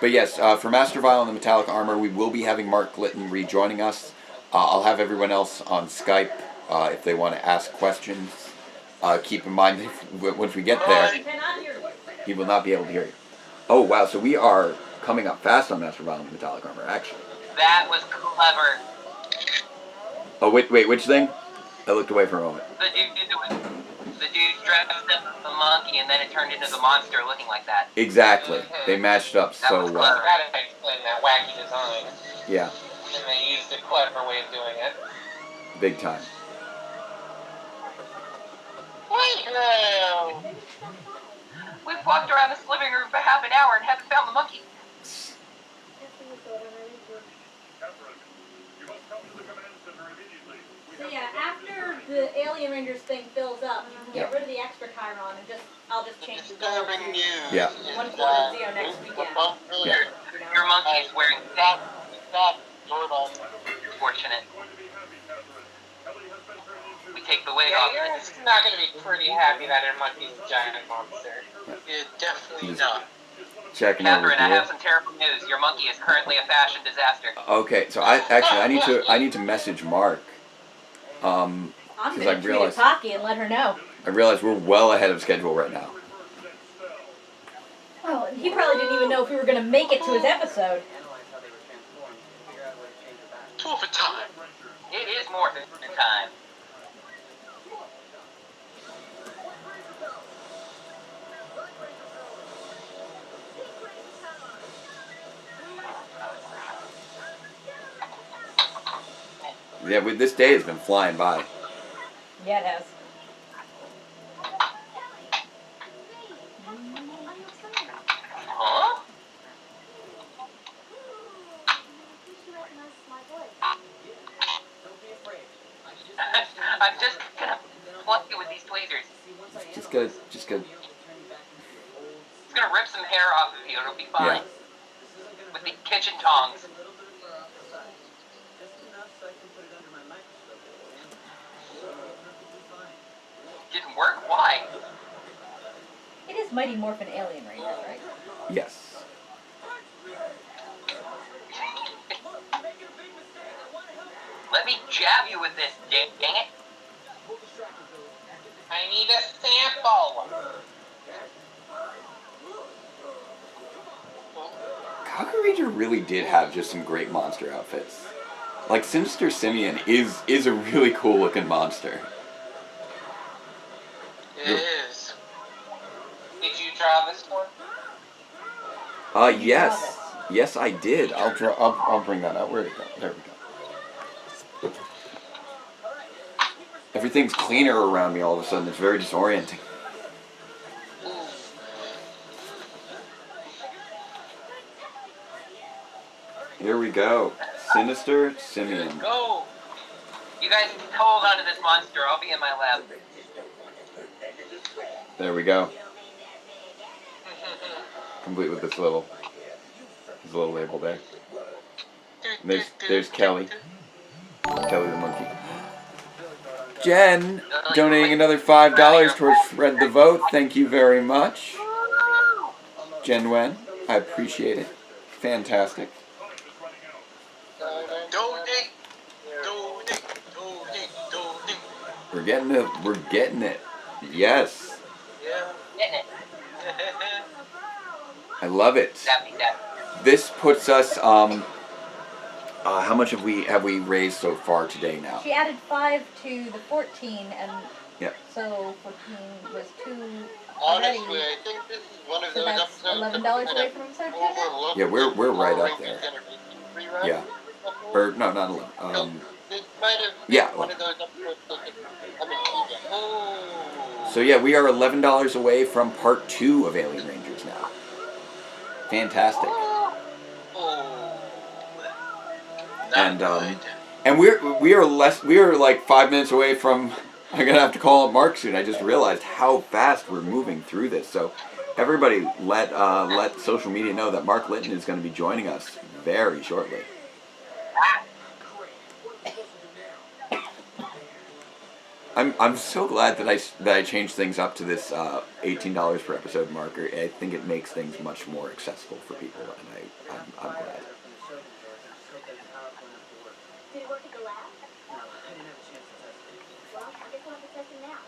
But yes, for Master Vile in the metallic armor, we will be having Mark Glitton rejoining us. I'll have everyone else on Skype if they want to ask questions. Keep in mind, once we get there, he will not be able to hear you. Oh, wow, so we are coming up fast on Master Vile in the metallic armor, actually. That was clever. Oh, wait, which thing? I looked away for a moment. The dude dressed up the monkey and then it turned into the monster looking like that. Exactly. They matched up so well. I gotta explain that wacky design. Yeah. And they used a clever way of doing it. Big time. We've walked around this living room for half an hour and haven't found the monkey. So yeah, after the Alien Rangers thing fills up, you can get rid of the extra Chiron and I'll just change the goal to 1.0 next weekend. Yeah. Your monkey is wearing Stop, Zord. Fortunate. We take the wig off. Yeah, you're not going to be pretty happy that your monkey's a giant monster. Yeah, definitely not. Checking over Catherine, I here. have some terrible news. Your monkey is currently a fashion disaster. Okay, so I need to message Mark. I'm Because going to tweet at Taki and let her know. I realize we're well ahead of schedule right now. Oh, and he probably didn't even know if we were going to make it to his episode. Overtime. It is more than time. Yeah, this day has been flying by. Yeah, it has. Huh? I'm just gonna pluck it with these tweezers. Just go. It's gonna rip some hair off of you. It'll be fine. Yeah. With the kitchen tongs. Didn't work? Why? It is Mighty Morphin Alien Rangers, right? Yes. Let me jab you with this, dang it. I need a sample. Kaku Ranger really did have just some great monster outfits. Like, Sinister Simian is a really cool looking monster. It is. Did you draw this one? Yes. Yes, I did. I'll bring that out. Where'd it go? There we go. Everything's cleaner around me all of a sudden. It's very disorienting. Here we go. Sinister Simian. Go! You guys hold on to this monster. I'll be in my lab. There we go. Complete with this little label there. There's Kelly. Kelly the monkey. Jen, donating another $5 towards Spread the Vote. Thank you very much. Jen Wen, I appreciate it. Fantastic. We're getting it. We're getting it. Yes. Yeah. Getting it. I love it. This puts us how much have we raised so far today now? She added 5 to the 14, and yep. So 14 was 2 Honestly, already. I think this is one of So those that's episodes $11 away from episode 2. Yeah, we're right up there. Yeah. Or no, not 11. This might have been one of those episodes. So yeah, we are $11 away from part 2 of Alien Rangers now. Fantastic. And we are like 5 minutes away from. I'm gonna have to call up Mark soon. I just realized how fast we're moving through this. So everybody, let social media know that Mark Litton is going to be joining us very shortly. I'm so glad that I changed things up to this $18 per episode marker. I think it makes things much more accessible for people, and I'm glad.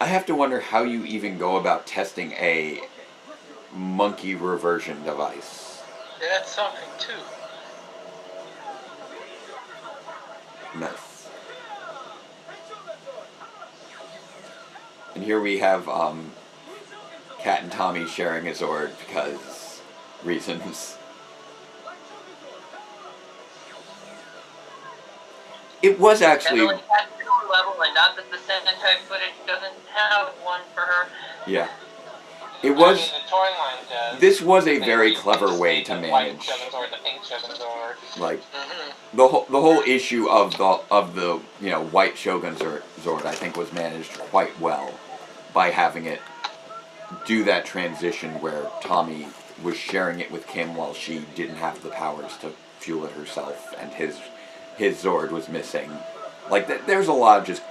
I have to wonder how you even go about testing a monkey reversion device. Yeah, that's something too. Nice. And here we have Kat and Tommy sharing a Zord because reasons. It was actually. Level, and not that the Sentai footage doesn't have one for her. Yeah. It was. I mean, the toy line does. This was a very clever way to manage. The pink Shogun Zord. Like the whole issue of the white Shogun Zord I think was managed quite well by having it do that transition where Tommy was sharing it with Kim while she didn't have the powers to fuel it herself, and his Zord was missing. Like, there's a lot of just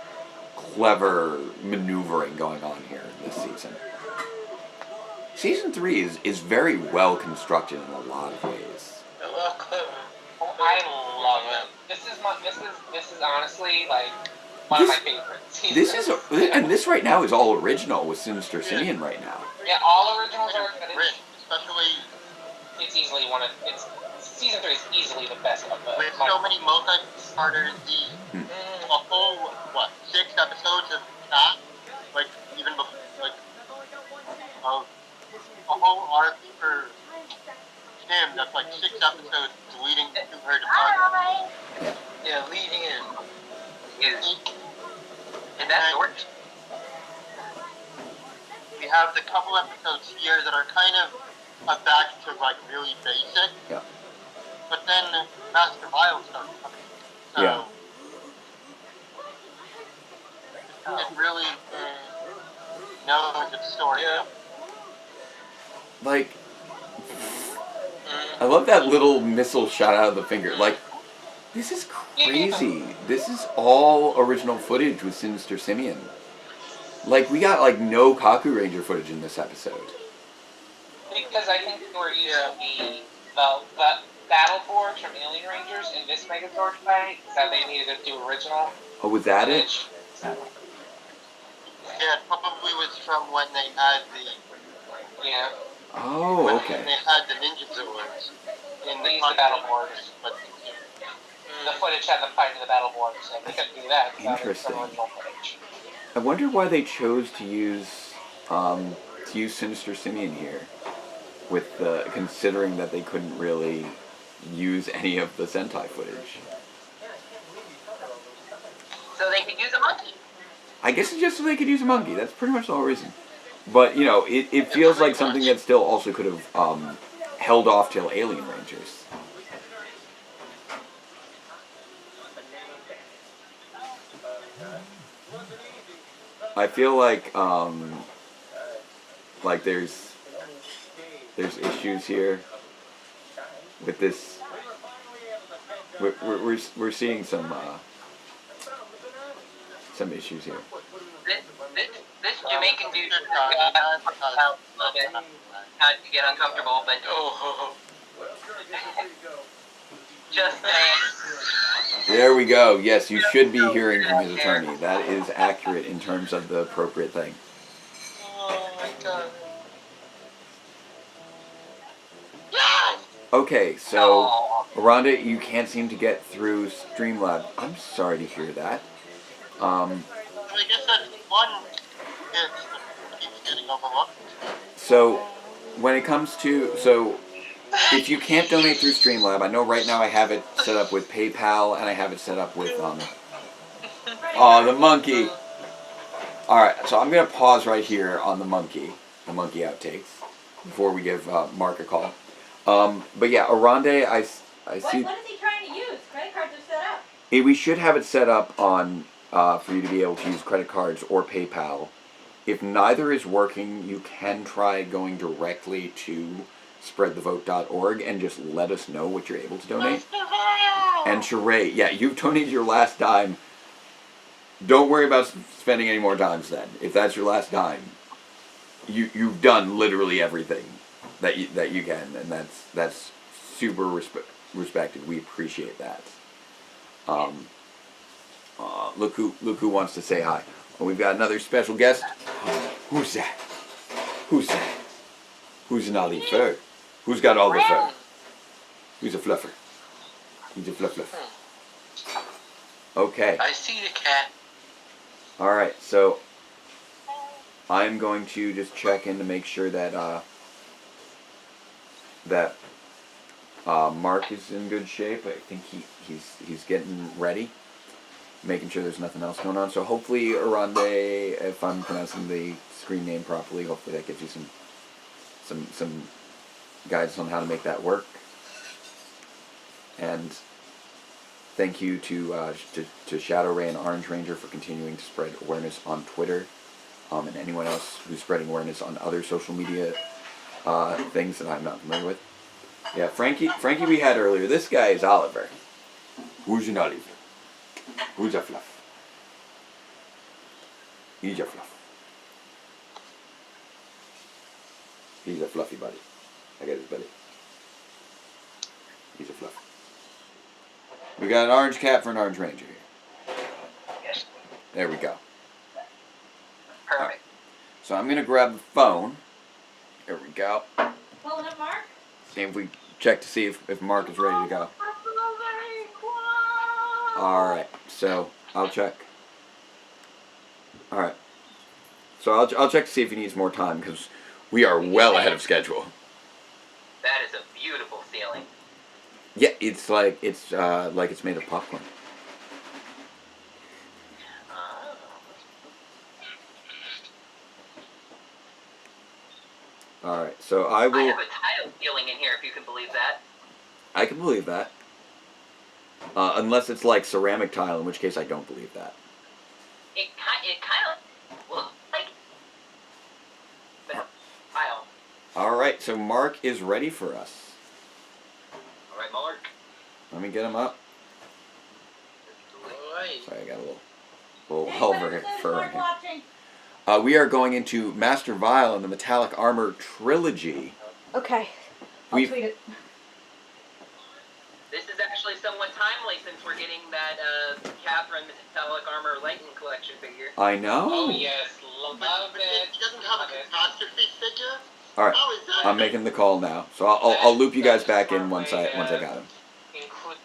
clever maneuvering going on here this season. Season 3 is very well constructed in a lot of ways. I love it. This is honestly like one of my favorites. This right now is all original with Sinister Simian right now. Yeah, all originals are rich, especially. It's easily one of season 3 is easily the best of them. With so many multi-parters, a whole 6 episodes of that, like even before, like a whole arc for Kim that's like 6 episodes leading to her departure. Yeah, leading in. And that's Zord. We have the couple episodes here that are kind of back to like really basic. Yeah. But then Master Vile starts coming. So yeah. It really knows its story. Yeah. Like, I love that little missile shot out of the finger. Like, this is crazy. This is all original footage with Sinister Simian. Like, we got like no Kaku Ranger footage in this episode. Because I think we're used to the battle boards from Alien Rangers in this Megazord fight, that they needed to do original. Oh, was that footage. It? Yeah, it probably was from when they had the. Yeah. Oh, okay. When they had the Ninja Zords in the use the battle boards. The footage had them fighting the battle board, so they couldn't do that without Interesting. some original footage. I wonder why they chose to use Sinister Simian here, with considering that they couldn't really use any of the Sentai footage. So they could use a monkey. I guess it's just so they could use a monkey. That's pretty much the whole reason. But, you know, it feels like something that still also could have held off till Alien Rangers. I feel like there's issues here with this. We're seeing some issues here. This Jamaican dude not to get uncomfortable, but just saying. There we go. Yes, you should be hearing from his attorney. That is accurate in terms of the appropriate thing. Oh my god. Okay, so Rhonda, you can't seem to get through Streamlab. I'm sorry to hear that. I guess that's one hit that keeps getting overlooked. So, when it comes to if you can't donate through Streamlab, I know right now I have it set up with PayPal and I have it set up with oh, the monkey. All right, so I'm gonna pause right here on the monkey outtakes before we give Mark a call. But yeah, Aronde, I see. What is he trying to use? Credit cards are set up. We should have it set up on for you to be able to use credit cards or PayPal. If neither is working, you can try going directly to spreadthevote.org and just let us know what you're able to donate. And Sheree, yeah, you've donated your last dime. Don't worry about spending any more dimes then. If that's your last dime, you've done literally everything that you can, and that's super respected. We appreciate that. Look who wants to say hi. Well, we've got another special guest. Who's that? Who's that? Who's an Ollie fur? Who's got all the fur? Who's a fluffer? He's a fluff. Okay. I see the cat. Alright, so I'm going to just check in to make sure that Mark is in good shape. I think he's getting ready, making sure there's nothing else going on. So hopefully Aronde, if I'm pronouncing the screen name properly, hopefully that gives you some guidance on how to make that work. And thank you to Shadow Ray and Orange Ranger for continuing to spread awareness on Twitter, and anyone else who's spreading awareness on other social media things that I'm not familiar with. Yeah, Frankie we had earlier. This guy is Oliver. Who's an Oliver? Who's a fluff? He's a fluff. He's a fluffy buddy. I got his belly. He's a fluff. We got an orange cat for an Orange Ranger here. Yes. There we go. Perfect. Right. So I'm gonna grab the phone. There we go. Pulling up, Mark? See if we check to see if Mark is ready to go. Alright, so I'll check. Alright. So I'll check to see if he needs more time, because we are well ahead of schedule. That is a beautiful ceiling. Yeah, it's like it's made of popcorn. Alright, so I will... I have a tile ceiling in here, if you can believe that. I can believe that. Unless it's like ceramic tile, in which case I don't believe that. It kind of looks like tile. Alright, so Mark is ready for us. Alright, Mark. Let me get him up. Alright. Sorry, I got a little Helver fur on here. Watching. We are going into Master Vile and the Metallic Armor Trilogy. Okay. I'll tweet it. This is actually somewhat timely since we're getting that Catherine Metallic Armor Lightning Collection figure. I know. Oh yes, love But it. it doesn't have a catastrophe figure? All right, I'm making the call now, so I'll loop you guys back in once I got him. Include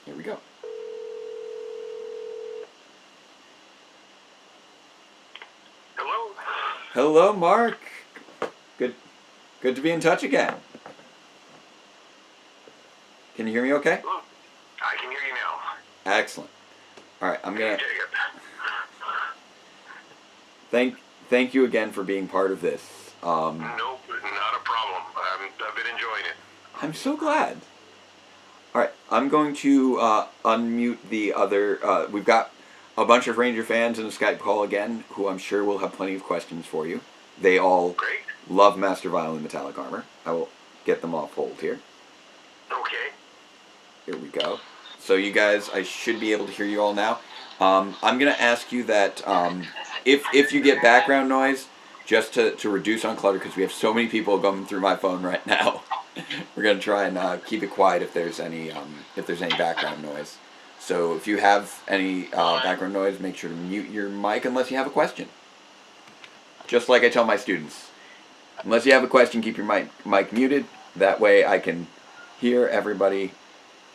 Here we go. Hello? Hello, Mark. Good to be in touch again. Can you hear me okay? Hello. I can hear you now. Excellent. All right, I'm gonna Take it. thank you again for being part of this. Nope, not a problem. I've been enjoying it. I'm so glad. All right, I'm going to unmute the other. We've got a bunch of Ranger fans in a Skype call again, who I'm sure will have plenty of questions for you. They all Great. love Master Vile in metallic armor. I will get them off hold here. Okay. Here we go. So you guys, I should be able to hear you all now. I'm going to ask you that if you get background noise, just to reduce on clutter, because we have so many people going through my phone right now. We're going to try and keep it quiet if there's any background noise. So if you have any background noise, make sure to mute your mic unless you have a question. Just like I tell my students. Unless you have a question, keep your mic muted. That way I can hear everybody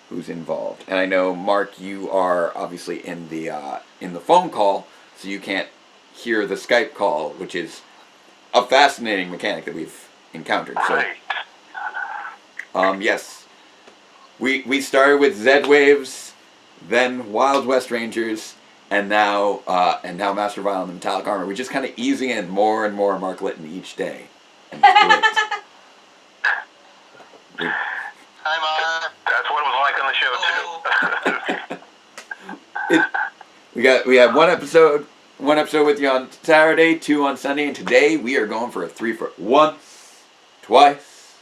who's involved. And I know, Mark, you are obviously in the phone call, so you can't hear the Skype call, which is a fascinating mechanic that we've encountered. Right. So, yes, we started with Z Waves, then Wild West Rangers, and now Master Vile in the metallic armor. We're just kind of easing in more and more Mark Litton each day. And it's great. Hi, Mark. That's what it was like on the show, too. We had one episode with you on Saturday, 2 on Sunday, and today we are going for a 3 for once, twice,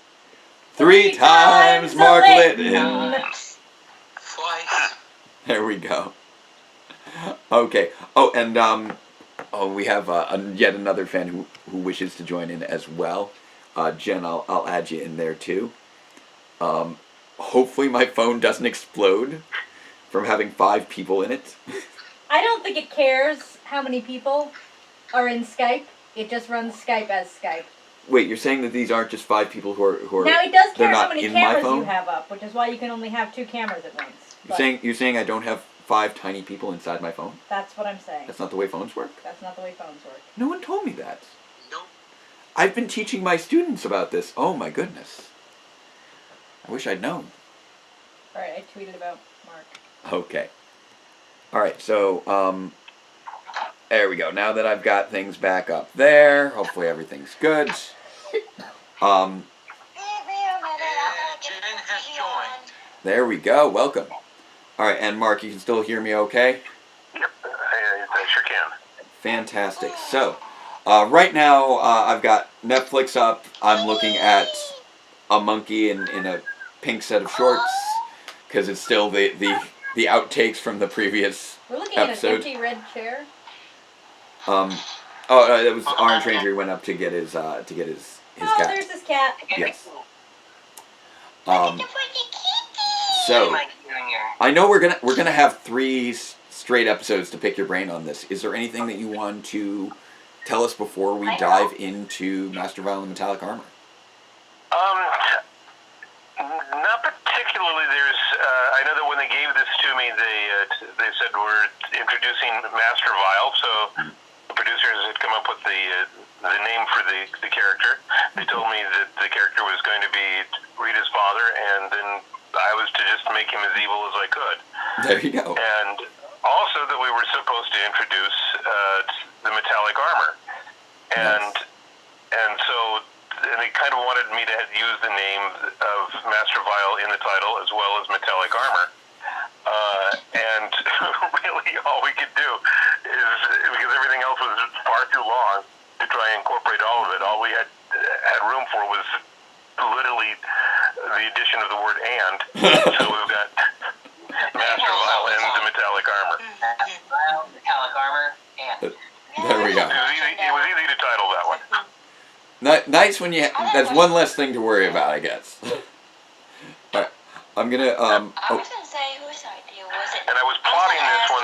3 times Mark Litton. Twice. There we go. Okay. Oh, and we have yet another fan who wishes to join in as well. Jen, I'll add you in there too. Hopefully my phone doesn't explode from having 5 people in it. I don't think it cares how many people are in Skype. It just runs Skype as Skype. Wait, you're saying that these aren't just 5 people who are Now it does they're care how not many in my cameras phone? you have up, which is why you can only have 2 cameras at once. You're saying I don't have 5 tiny people inside my phone? That's what I'm saying. That's not the way phones work? That's not the way phones work. No one told me that. Nope. I've been teaching my students about this. Oh my goodness. I wish I'd known. Alright, I tweeted about Mark. Okay. Alright, so, there we go. Now that I've got things back up there, hopefully everything's good. Jen has joined. There we go. Welcome. Alright, and Mark, you can still hear me okay? Yep, I sure can. Fantastic. So, right now, I've got Netflix up. I'm looking at a monkey in a pink set of shorts, because it's still the outtakes from the previous We're looking episode. at an empty red chair. That was Orange Ranger. He went up to get his Oh, cat. there's his cat. Yes. So I know we're gonna have 3 straight episodes to pick your brain on this. Is there anything that you want to tell us before we dive into Master Vile and metallic armor? Not particularly. I know that when they gave this to me, they said we're introducing Master Vile, so the producers had come up with the name for the character. They told me that the character was going to be Rita's father, and then I was to just make him as evil as I could. There you go. And also that we were supposed to introduce the metallic armor, and so they kind of wanted me to use the name of Master Vile in the title as well as metallic armor. And really all we could do is, because everything else was far too long to try and incorporate all of it, all we had room for was literally the addition of the word "and." So we've got Master Vile and the metallic armor. Metallic armor, and. There we go. It was easy to title that. Nice when you. That's one less thing to worry about, I guess. All right, I'm gonna. I was gonna say, whose idea was it? And I was plotting this one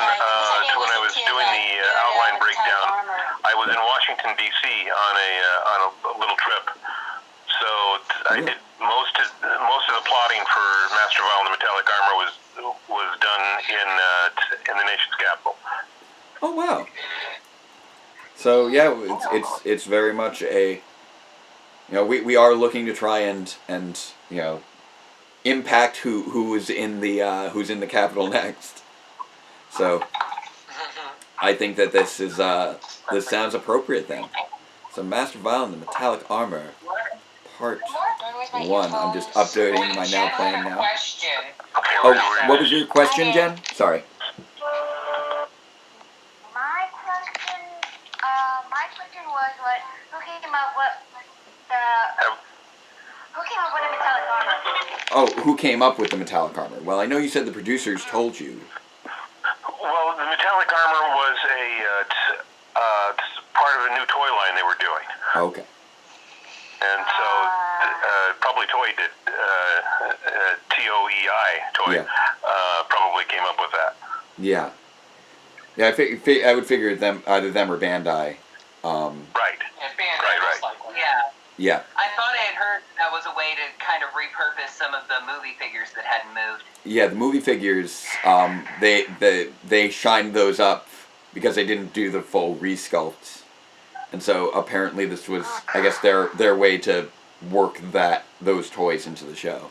when I was doing the outline breakdown. I was in Washington D.C. on a little trip, so I did most of the plotting for Master Vile and the Metallic Armor was done in the nation's capital. Oh wow. So yeah, it's very much a. We are looking to try and impact who's in the capital next. So I think that this sounds appropriate then. So Master Vile and the Metallic Armor, Part 1. I'm just updating my now plan now. Oh, what was your question, Jen? Sorry. My question was who came up with the metallic armor? Oh, who came up with the metallic armor? Well, I know you said the producers told you. Well, the metallic armor was part of a new toy line they were doing. Okay. And so, probably Toy did, TOEI, Toy, probably came up with that. Yeah. Yeah, I would figure either them or Bandai. Right. Yeah, Bandai right. Like Yeah. I thought I had heard that was a way to kind of repurpose some of the movie figures that hadn't moved. Yeah, the movie figures, they shined those up because they didn't do the full resculpt. And so apparently this was, I guess, their way to work those toys into the show.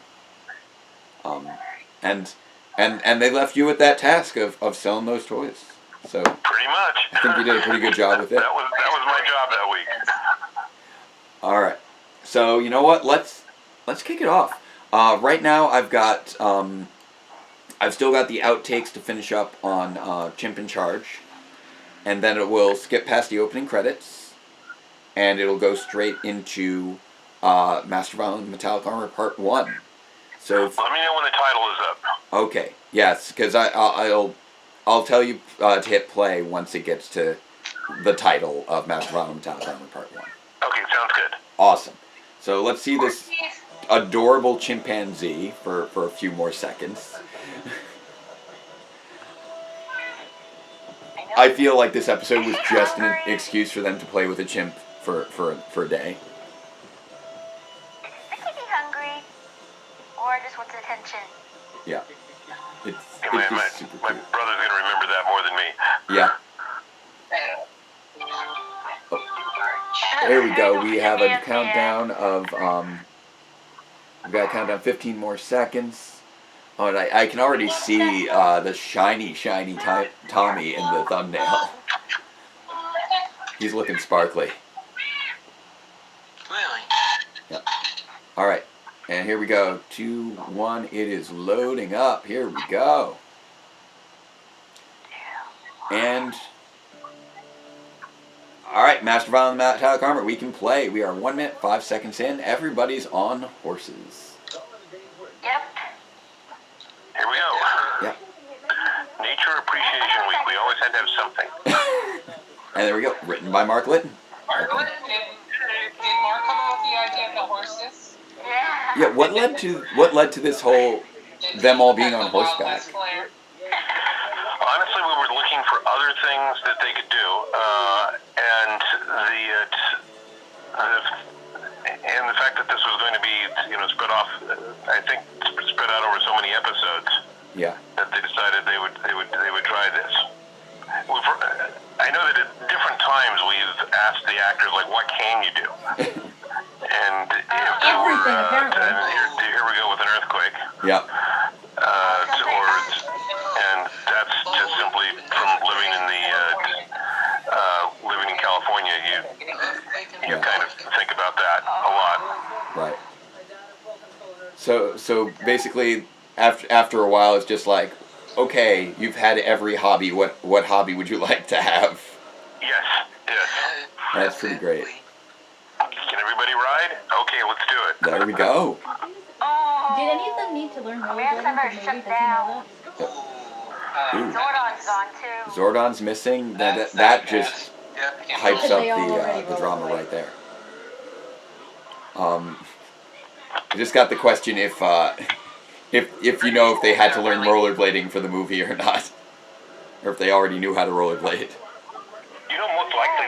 And they left you with that task of selling those toys. So pretty much. I think you did a pretty good job with it. That was my job that week. All right. So you know what? Let's kick it off. Right now I've still got the outtakes to finish up on Chimp in Charge, and then it will skip past the opening credits, and it'll go straight into Master Vile and Metallic Armor Part 1. So let me know when the title is up. Okay. Yes, because I'll tell you to hit play once it gets to the title of Master Vile and Metallic Armor Part 1. Okay, sounds good. Awesome. So let's see this adorable chimpanzee for a few more seconds. I feel like this episode was just an excuse for them to play with a chimp for a day. I could be hungry, or just wants attention. Yeah. It's my just super my cute. brother's going to remember that more than me. Yeah. There we go. We have a countdown of we've got a countdown 15 more seconds. Oh, and I can already see the shiny Tommy in the thumbnail. He's looking sparkly. Really? Yep. All right. And here we go. 2, 1. It is loading up. Here we go. And all right, Master Vile and Metallic Armor, we can play. We are 1 minute, 5 seconds in. Everybody's on horses. Yep. Here we go. Yep. Nature Appreciation Week. We always had to have something. And there we go. Written by Mark Litton. Mark Litton, did Mark come up with the idea of the horses? Yeah. Yeah. What led to this whole them all being on horseback? Honestly, we were looking for other things that they could do, and the fact that this was going to be, spread off. I think spread out over so many episodes. Yeah. That they decided they would try this. I know that at different times we've asked the actors, like, what can you do? And everything, apparently. Here we go with an earthquake. Yep. And that's just simply from living in California. You kind of think about that a lot. Right. So basically, after a while, it's just like, okay, you've had every hobby. What hobby would you like to have? Yes. That's pretty great. Can everybody ride? Okay, let's do it. There we go. Did any of them need to learn rollerblading? Because maybe does he know that? Ooh. Zordon's on too. Zordon's missing. That just hypes up the drama right there. I just got the question if you know if they had to learn rollerblading for the movie or not, or if they already knew how to rollerblade. You know, most likely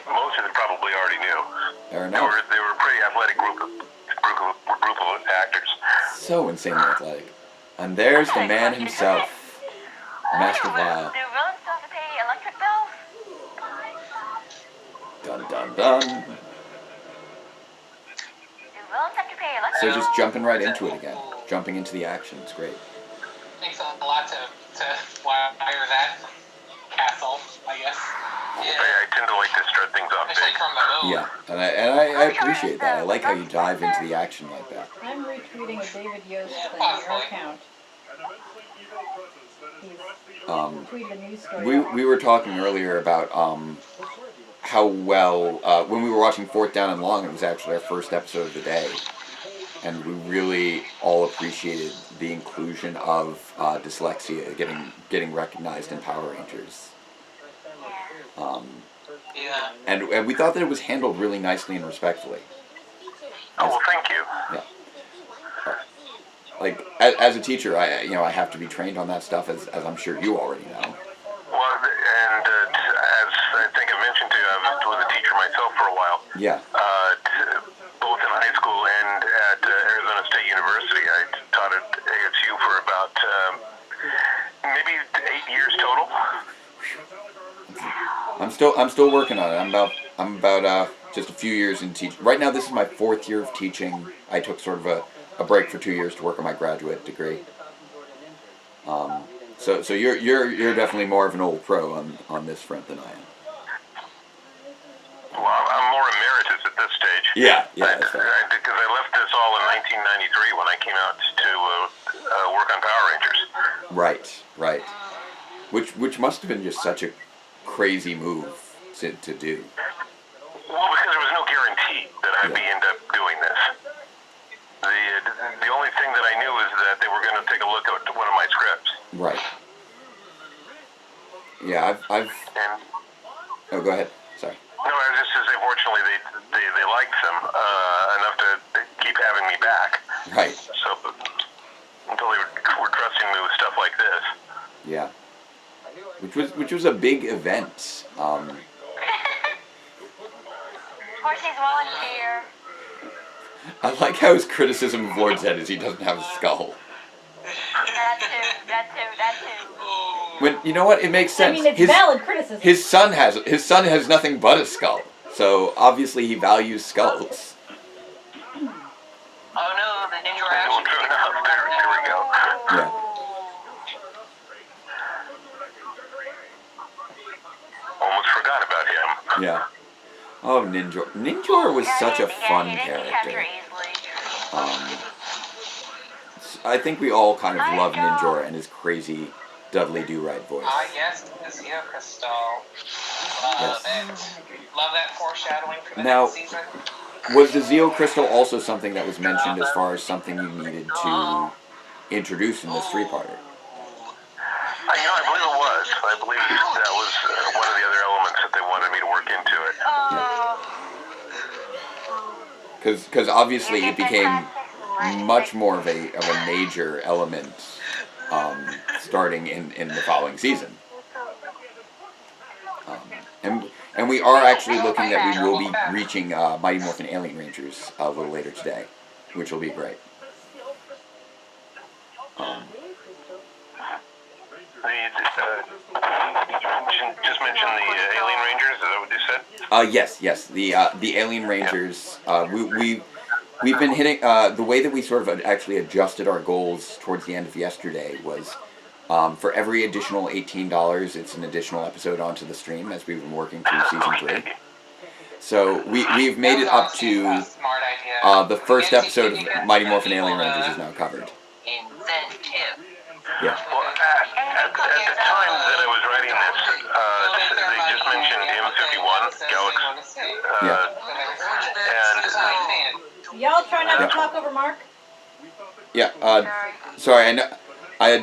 most of them probably already knew. Fair enough. They were a pretty athletic group of actors. So insanely athletic. And there's the man himself, Master Vile. Do villains still have to pay electric bills? Dun dun dun. Do villains have to pay electric So bills? just jumping right into it again, jumping into the action. It's great. Takes a lot to wire that castle, I guess. I tend to like to start things off Especially big. from the moon. Yeah, and I appreciate that. I like how you dive into the action like that. I'm retweeting a David Yost thing, Possibly. your account. He's tweeted a news story. We were talking earlier about how well when we were watching Fourth Down and Long, it was actually our first episode of the day, and we really all appreciated the inclusion of dyslexia getting recognized in Power Rangers. Yeah. And we thought that it was handled really nicely and respectfully. Oh, well, thank you. Yeah. Like as a teacher, I have to be trained on that stuff, as I'm sure you already know. Well, and as I think I mentioned to you, I was a teacher myself for a while. Yeah. Both in high school and at Arizona State University. I taught at ASU for about maybe 8 years total. I'm still working on it. I'm about just a few years in teaching. Right now, this is my 4th year of teaching. I took sort of a break for 2 years to work on my graduate degree. So you're definitely more of an old pro on this front than I am. Well, I'm more emeritus at this stage. Yeah, that's right. Because I left this all in 1993 when I came out to work on Power Rangers. Right. Which must have been just such a crazy move to do. Well, because there was no guarantee that I'd end up doing this. The only thing that I knew is that they were going to take a look at one of my scripts. Right. Yeah, I've. Oh, go ahead. Sorry. No, I was just to say, fortunately, they liked them enough to keep having me back. Right. So, until they were trusting me with stuff like this. Yeah. Which was a big event. Horsey's volunteer. I like how his criticism of Lord Zed is he doesn't have a skull. That too. When you know what, it makes sense. I mean, it's valid criticism. His son has nothing but a skull, so obviously he values skulls. Oh no, the ninja action. There we go. Yeah. Almost forgot about him. Yeah. Oh, Ninjor. Ninjor was such a fun character. I think we all kind of love Ninjor and his crazy Dudley Do-Right voice. Yes, the Zeo Crystal. Love it. Love that foreshadowing for the next season. Was the Zeo Crystal also something that was mentioned as far as something you needed to introduce in this 3-parter? I believe it was. I believe that was one of the other elements that they wanted me to work into it. Because obviously it became much more of a major element starting in the following season. And we are actually looking that we will be reaching Mighty Morphin Alien Rangers a little later today, which will be great. Just mention the Alien Rangers. Is that what you said? Yes. The Alien Rangers. We've been hitting the way that we sort of actually adjusted our goals towards the end of yesterday was for every additional $18, it's an additional episode onto the stream as we've been working through season 3. So we've made it up to the first episode of Mighty Morphin Alien Rangers is now covered. Yeah. Well, at the time that I was writing this, they just mentioned M51, Galaxy. And Y'all try not to talk over Mark. Yeah. Sorry.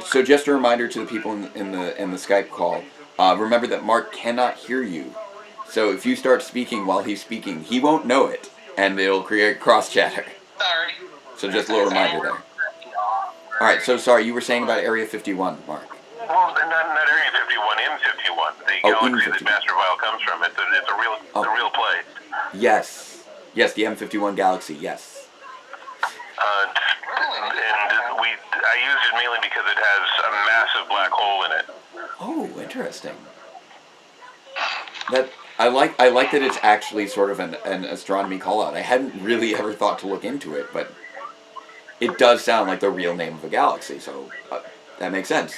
So just a reminder to the people in the Skype call. Remember that Mark cannot hear you. So if you start speaking while he's speaking, he won't know it. and it'll create cross chatter. Sorry. So just a little reminder there. All right. So sorry, you were saying about Area 51, Mark. Well, not Area 51, M51. The galaxy that Master Vile comes from. It's a real place. Yes. Yes, the M51 galaxy. Yes. And I used it mainly because it has a massive black hole in it. Oh, interesting. That I like that it's actually sort of an astronomy call out. I hadn't really ever thought to look into it, but it does sound like the real name of a galaxy, so that makes sense.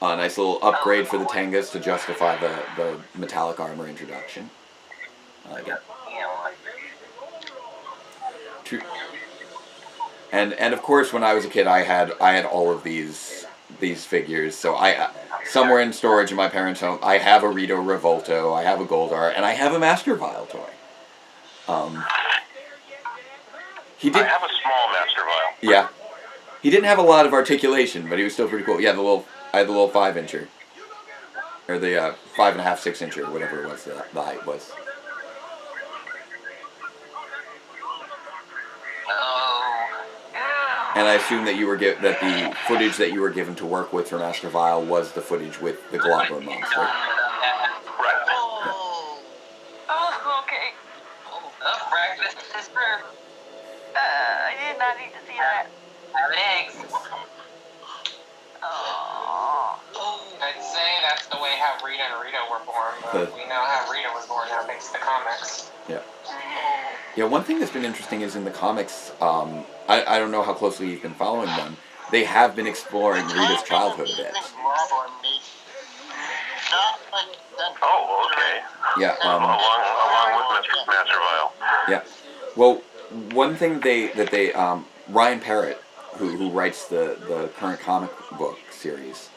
A nice little upgrade for the Tengas to justify the metallic armor introduction. I like it. And of course, when I was a kid, I had all of these figures. So somewhere in storage in my parents' home, I have a Rito Revolto, I have a Goldar, and I have a Master Vile toy. He did. I have a small Master Vile. Yeah, he didn't have a lot of articulation, but he was still pretty cool. Yeah, I had the little 5-incher, or the 5.5, 6-incher, whatever it was the height was. And I assume that that the footage that you were given to work with for Master Vile was the footage with the Globber monster. Right. Oh, okay. Breakfast is served. I did not need to see that. Thanks. Oh. I'd say that's the way how Rita and Rito were born, but we know how Rita was born now thanks to the comics. Yeah. Yeah, one thing that's been interesting is in the comics, I don't know how closely you've been following them, they have been exploring Rita's childhood a bit. Oh, okay. Yeah. Along with Master Vile. Yeah. Well, one thing Ryan Parrott, who writes the current comic book series,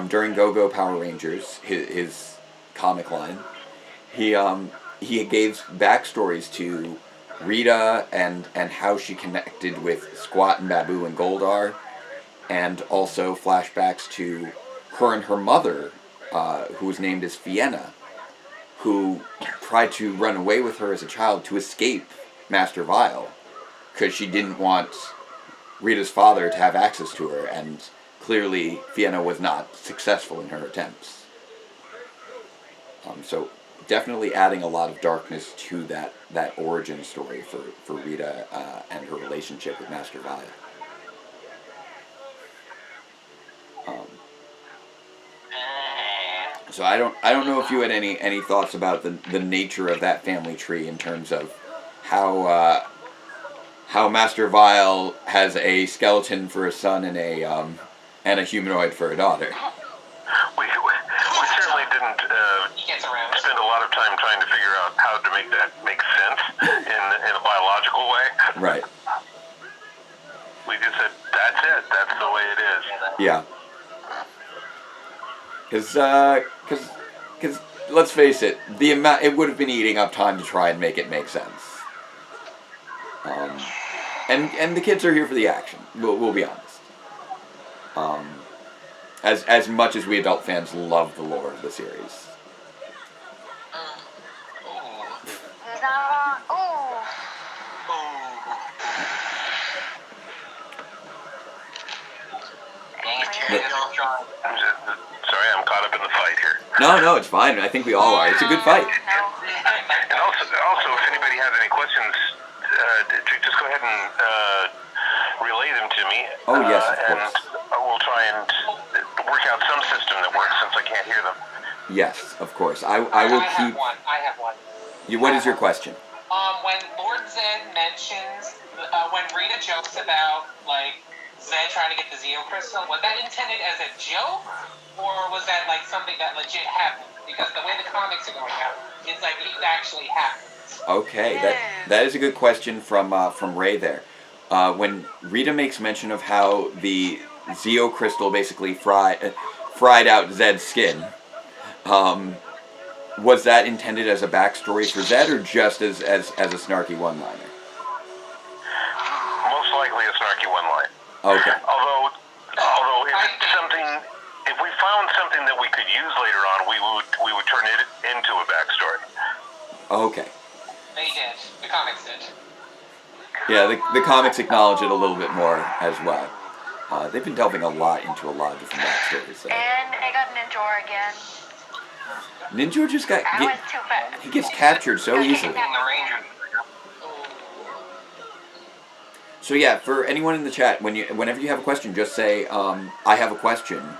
during Go-Go Power Rangers, his comic line, he gave backstories to Rita and how she connected with Squat and Babu and Goldar, and also flashbacks to her and her mother, who was named as Fienna, who tried to run away with her as a child to escape Master Vile, because she didn't want Rita's father to have access to her, and clearly Fienna was not successful in her attempts. So definitely adding a lot of darkness to that origin story for Rita and her relationship with Master Vile. So I don't know if you had any thoughts about the nature of that family tree in terms of how Master Vile has a skeleton for a son and a humanoid for a daughter. We certainly didn't spend a lot of time trying to figure out how to make that make sense in a biological way. Right. We just said, that's it. That's the way it is. Yeah. Because let's face it, it would have been eating up time to try and make it make sense. And the kids are here for the action. We'll be honest. As much as we adult fans love the lore of the series. Sorry, I'm caught up in the fight here. No, it's fine. I think we all are. It's a good fight. And also, if anybody has any questions, just go ahead and relay them to me. Oh, yes, of and course. We'll try and work out some system that works since I can't hear them. Yes, of course. I will keep. I have one. What is your question? When Lord Zed mentions, when Rita jokes about, like, Zed trying to get the Zeo Crystal, was that intended as a joke? Or was that, like, something that legit happened? Because the way the comics are going out, it's like it actually happened. Okay, that is a good question from Ray there. When Rita makes mention of how the Zeo Crystal basically fried out Zed's skin, was that intended as a backstory for Zed or just as a snarky one-liner? Most likely a snarky one-liner. Okay. Although if we found something that we could use later on, we would we would turn it into a backstory. Okay. They did. The comics did. Yeah, the comics acknowledge it a little bit more as well. They've been delving a lot into a lot of different backstories. So. And I got Ninjor again. Ninjor just got... I was too fast. He gets captured so easily. And the Ranger. So yeah, for anyone in the chat, whenever you have a question, just say, I have a question.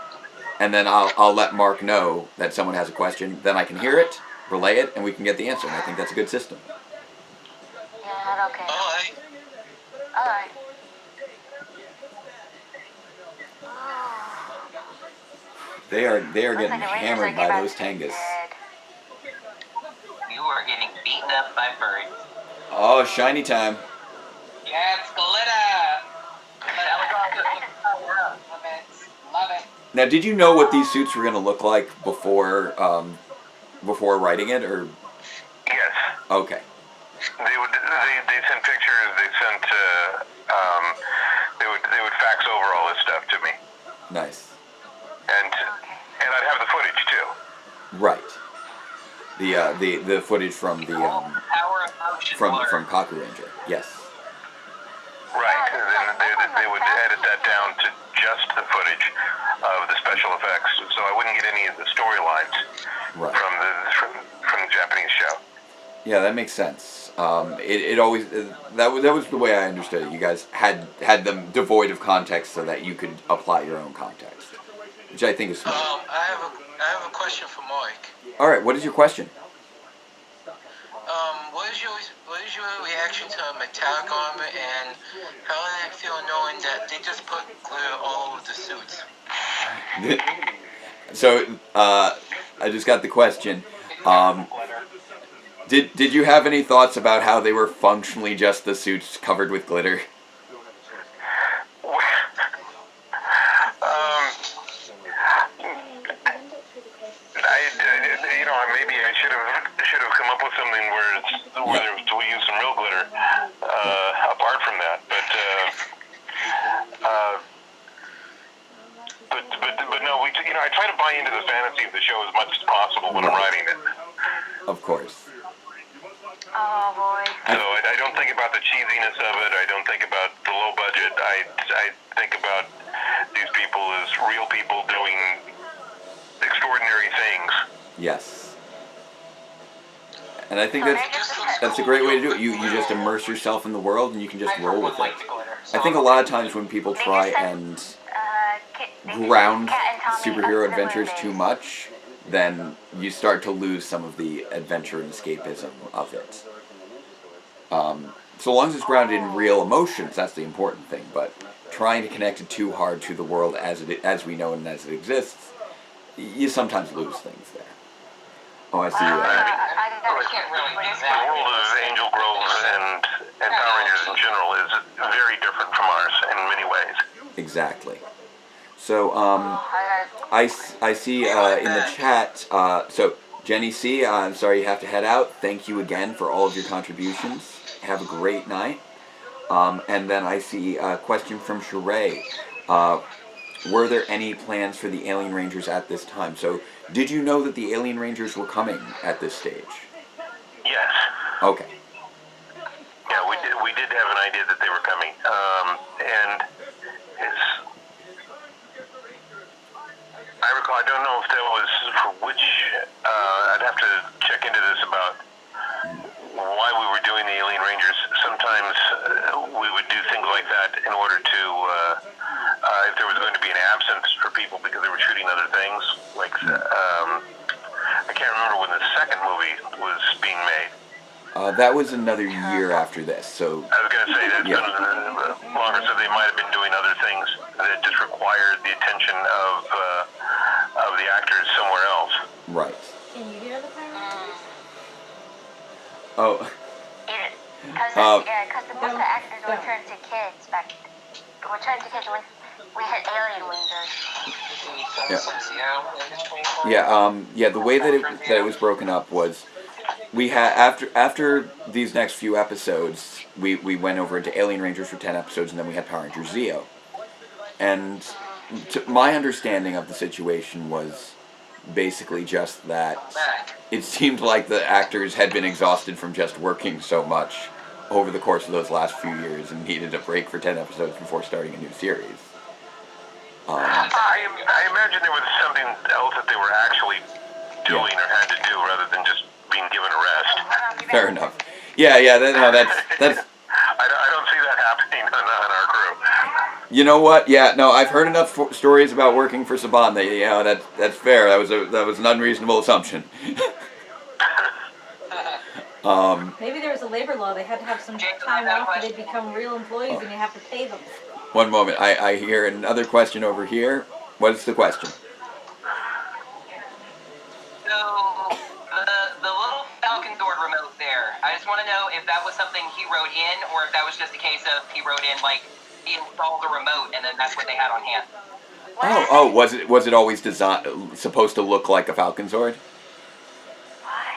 And then I'll let Mark know that someone has a question. Then I can hear it, relay it, and we can get the answer. And I think that's a good system. Yeah, okay. Alright. Alright. They are getting hammered by those Tangas. You are getting beaten up by birds. Oh, shiny time. Yeah, it's glitter. Love it. Now, did you know what these suits were going to look like before writing it, or? Yes. Okay. They sent pictures. They would fax over all this stuff to me. Nice. And I'd have the footage too. Right. The footage from the from Kaku Ranger. Yes. Right. And then they would edit that down to just the footage of the special effects, so I wouldn't get any of the storylines from the Japanese show. Yeah, that makes sense. It always that was the way I understood it. You guys had them devoid of context so that you could apply your own context, which I think is smart. I have a question for Mike. All right, what is your question? What is your reaction to metallic armor, and how did it feel knowing that they just put glitter all over the suits? So I just got the question. Did you have any thoughts about how they were functionally just the suits covered with glitter? Maybe I should have come up with something where we use some real glitter. Apart from that, but no, I try to buy into the fantasy of the show as much as possible when I'm writing it. Of course. Oh boy. So I don't think about the cheesiness of it. I don't think about the low budget. I think about these people as real people doing extraordinary things. Yes. And I think that's a great way to do it. You just immerse yourself in the world and you can just roll with it. I think a lot of times when people try and ground superhero adventures too much, then you start to lose some of the adventure and escapism of it. So long as it's grounded in real emotions, that's the important thing. But trying to connect it too hard to the world as we know it and as it exists, you sometimes lose things there. Oh, I see. The world of Angel Grove and Power Rangers in general is very different from ours in many ways. Exactly. So, I see in the chat, so Jenny C., I'm sorry you have to head out. Thank you again for all of your contributions. Have a great night. And then I see a question from Sheree. Were there any plans for the Alien Rangers at this time? So, did you know that the Alien Rangers were coming at this stage? Yes. Okay. Yeah, we did have an idea that they were coming. And I recall, I don't know if that was for which, I'd have to check into this about why we were doing the Alien Rangers. Sometimes we would do things like that in order to, if there was going to be an absence for people because they were shooting other things, like, I can't remember when the second movie was being made. That was another year after this, so... I was going to say, that's been longer, so they might have been doing other things that just required the attention of the actors somewhere else. Right. Can you hear the Power Oh. Because most of the actors were turned to kids when we had Alien Wingers. Yeah, the way that it was broken up was we had after these next few episodes, we went over into Alien Rangers for 10 episodes, and then we had Power Rangers Zeo. And my understanding of the situation was basically just that it seemed like the actors had been exhausted from just working so much over the course of those last few years and needed a break for 10 episodes before starting a new series. I imagine there was something else that they were actually doing or had to do rather than just being given a rest. Fair enough. Yeah, that's. I don't see that happening on our crew. You know what? Yeah, no, I've heard enough stories about working for Saban that that's fair. That was an unreasonable assumption. Maybe there was a labor law. They had to have some time off or they'd become real employees and you have to pay them. One moment. I hear another question over here. What is the question? So, the little Falcon Zord remote there, I just want to know if that was something he wrote in or if that was just a case of he wrote in, like, he installed the remote and then that's what they had on hand. Was it always supposed to look like a Falcon Zord?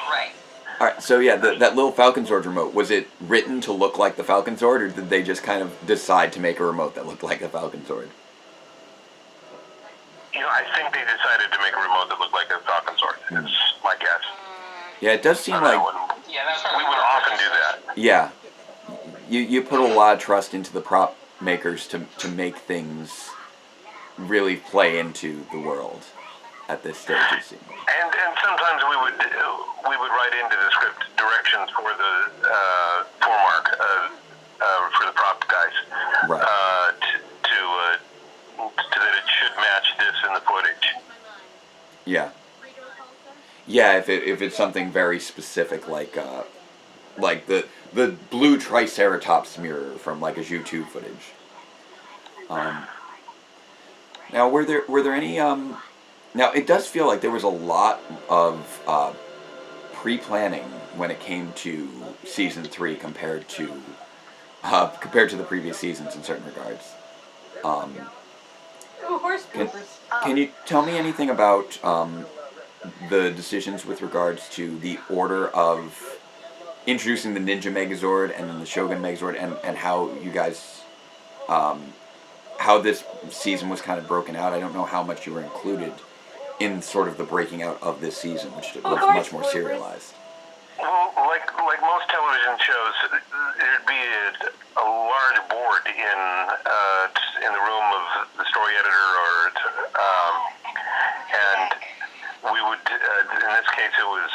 Right. Alright, so yeah, that little Falcon Zord remote, was it written to look like the Falcon Zord, or did they just kind of decide to make a remote that looked like a Falcon Zord? You know, I think they decided to make a remote that looked like a Falcon Zord. It's my guess. Yeah, it does seem like... we would often do that. Yeah. You put a lot of trust into the prop makers to make things really play into the world at this stage, it seems. And sometimes we would write into the script directions for the foremark for the prop guys, right? To that it should match this in the footage. Yeah. Yeah, if it's something very specific like the blue Triceratops mirror from like a Zhu footage. Now were there any now it does feel like there was a lot of pre-planning when it came to season 3 compared to the previous seasons in certain regards. Can you tell me anything about the decisions with regards to the order of introducing the Ninja Megazord and then the Shogun Megazord and how you guys how this season was kind of broken out? I don't know how much you were included in sort of the breaking out of this season, which was much more serialized. Well, like most television shows, there'd be a large board in the room of the story editor, and we would. In this case, it was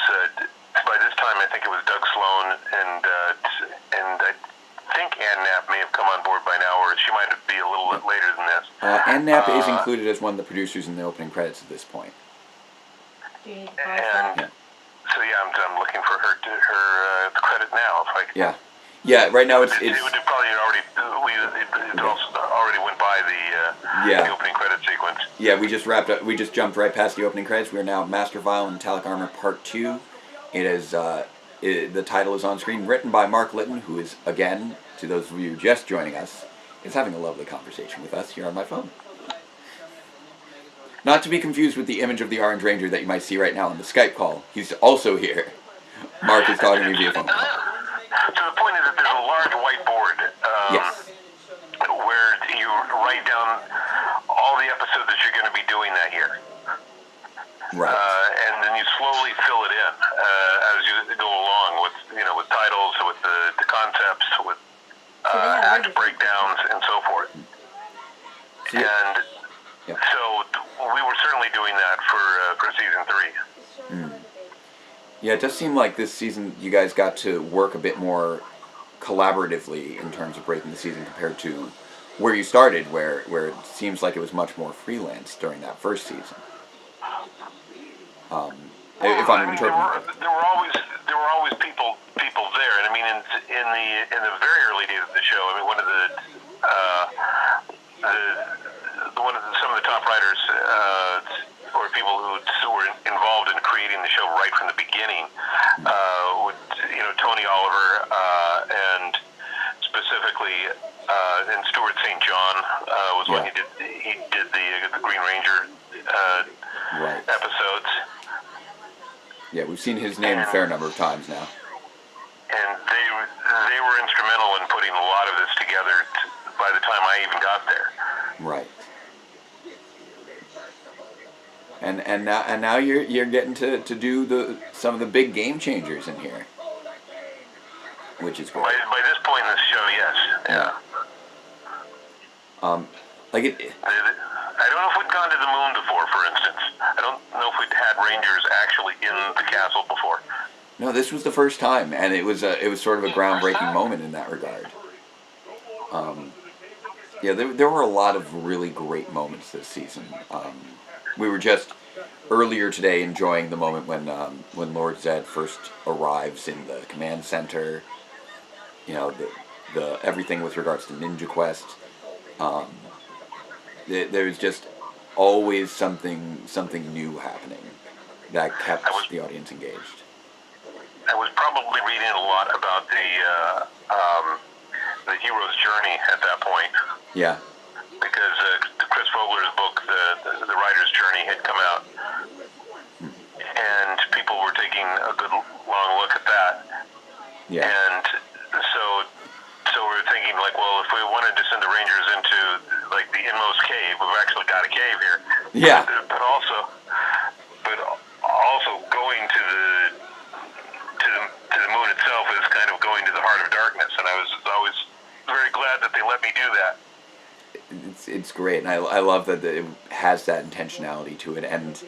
by this time I think it was Doug Sloan, and I think Ann Knapp may have come on board by now, or she might be a little bit later than this. Ann Knapp is included as one of the producers in the opening credits at this point. And so yeah, I'm looking for her credit now. If I can. Yeah. Right now it's it would probably it also already went by the opening credit sequence. Yeah, we just wrapped up. We just jumped right past the opening credits. We are now Master Vile and Metallic Armor Part 2. It is the title is on screen, written by Mark Litton, who is, again, to those of you just joining us, is having a lovely conversation with us here on my phone. Not to be confused with the image of the Orange Ranger that you might see right now on the Skype call. He's also here. Mark is talking to me via phone call. So the point is that there's a large whiteboard where you write down all the episodes that you're going to be doing that year. Right. And then you slowly fill it in as you go along with titles, with the concepts, with act breakdowns, and so forth. So we were certainly doing that for season 3. Yeah, it does seem like this season you guys got to work a bit more collaboratively in terms of breaking the season compared to where you started, where it seems like it was much more freelance during that first season. If I'm interpreting there were always people there, and I mean in the very early days of the show, I mean some of the top writers or people who were involved in creating the show right from the beginning, Tony Oliver and specifically and Stuart St. John was when he did the Green Ranger episodes. Yeah, we've seen his name a fair number of times now. And they were instrumental in putting a lot of this together by the time I even got there. Right. And now you're getting to do some of the big game changers in here, which is great. By this point in the show, yes, yeah. Like it. I don't know if we'd gone to the moon before, for instance. I don't know if we'd had Rangers actually in the castle before. No, this was the first time, and it was sort of a groundbreaking moment in that regard. Yeah, there were a lot of really great moments this season. We were just earlier today enjoying the moment when Lord Zed first arrives in the command center. You know, the everything with regards to Ninja Quest. There was just always something new happening that kept the audience engaged. I was probably reading a lot about the hero's journey at that point. Yeah. Because Chris Vogler's book, the Writer's Journey, had come out, and people were taking a good long look at that. Yeah. And so we were thinking, like, well, if we wanted to send the Rangers into like the inmost cave, we've actually got a cave here. Yeah. But also going to the moon itself is kind of going to the heart of darkness, and I was always very glad that they let me do that. It's great, and I love that it has that intentionality to it, and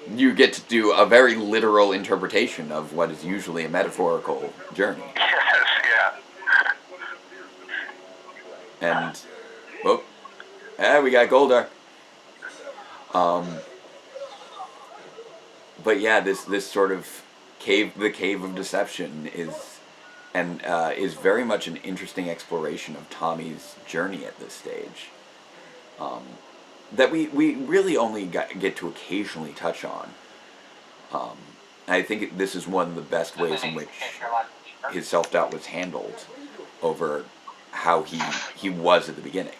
you get to do a very literal interpretation of what is usually a metaphorical journey. Yes, yeah. And we got Goldar. But yeah, this sort of the cave of deception is very much an interesting exploration of Tommy's journey at this stage. That we really only get to occasionally touch on. I think this is one of the best ways in which his self-doubt was handled over how he was at the beginning.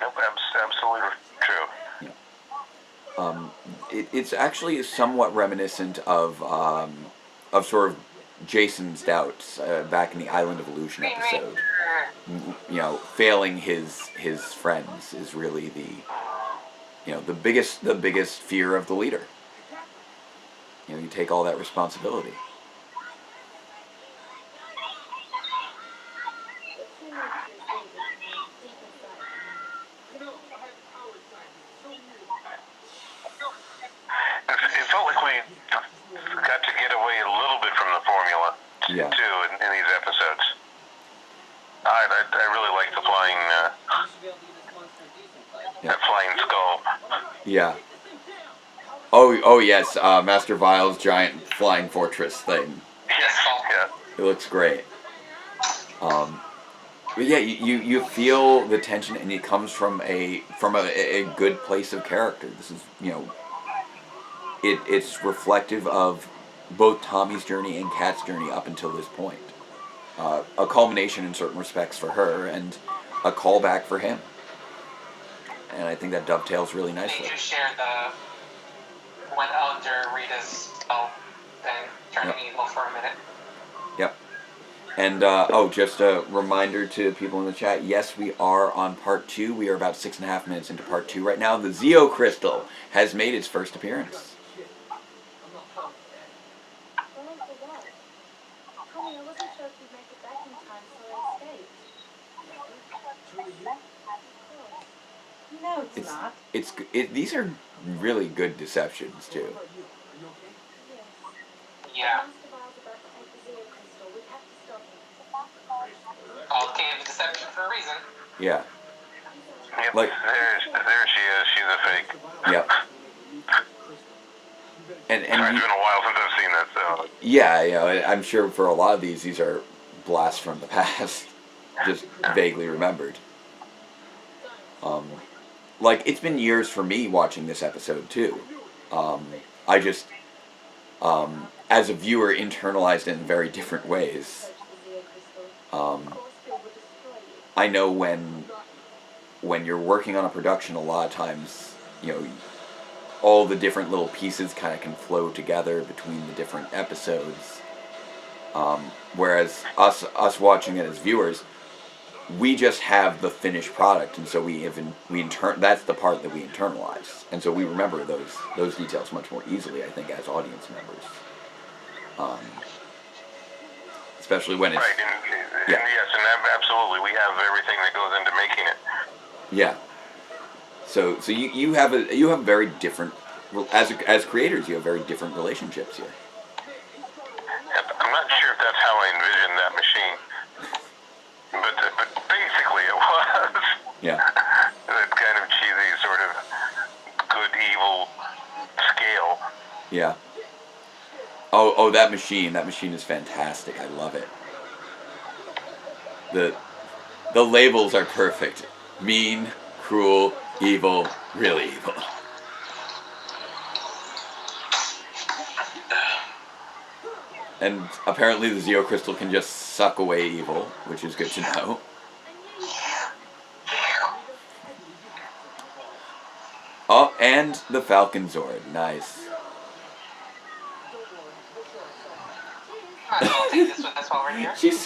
Nope, absolutely true. Yeah. It's actually somewhat reminiscent of sort of Jason's doubts back in the Island of Illusion episode. You know, failing his friends is really the biggest fear of the leader. You know, you take all that responsibility. It felt like we got to get away a little bit from the formula, yeah, too, in these episodes. I really like the flying, that flying skull. Yeah. Oh yes, Master Vile's giant flying fortress thing. Yes, yeah. It looks great. But yeah, you feel the tension, and it comes from a good place of character. This is, you know, it's reflective of both Tommy's journey and Kat's journey up until this point. A culmination in certain respects for her, and a callback for him. And I think that dovetails really nicely. They do share the went under Rita's thing, turning evil for a minute. Yep. And, just a reminder to people in the chat, yes, we are on part 2. We are about 6.5 minutes into part 2 right now. The Zeo Crystal has made its first appearance. No, it's not. These are really good deceptions, too. Yeah. Called Cave of Deception for a reason. Yeah. Yep, like, there she is. She's a fake. Yep. And it's been a while since I've seen that, so. Yeah, you know, I'm sure for a lot of these are blasts from the past, just vaguely remembered. Like, it's been years for me watching this episode, too. I just, as a viewer, internalized it in very different ways. I know when you're working on a production, a lot of times, you know, all the different little pieces kind of can flow together between the different episodes. Whereas us watching it as viewers, we just have the finished product, and so that's the part that we internalize, and so we remember those details much more easily, I think, as audience members. Especially when it's... Right, and yes, and absolutely, we have everything that goes into making it. Yeah. So you have very different, as creators, you have very different relationships here. I'm not sure if that's how I envisioned that machine, but basically it was. Yeah. That kind of cheesy sort of good evil scale. Yeah. Oh, that machine is fantastic. I love it. The labels are perfect. Mean, cruel, evil, really evil. And apparently the Zeo Crystal can just suck away evil, which is good to know. Oh, and the Falcon Zord. Nice. I'll take this with us while we're here. She's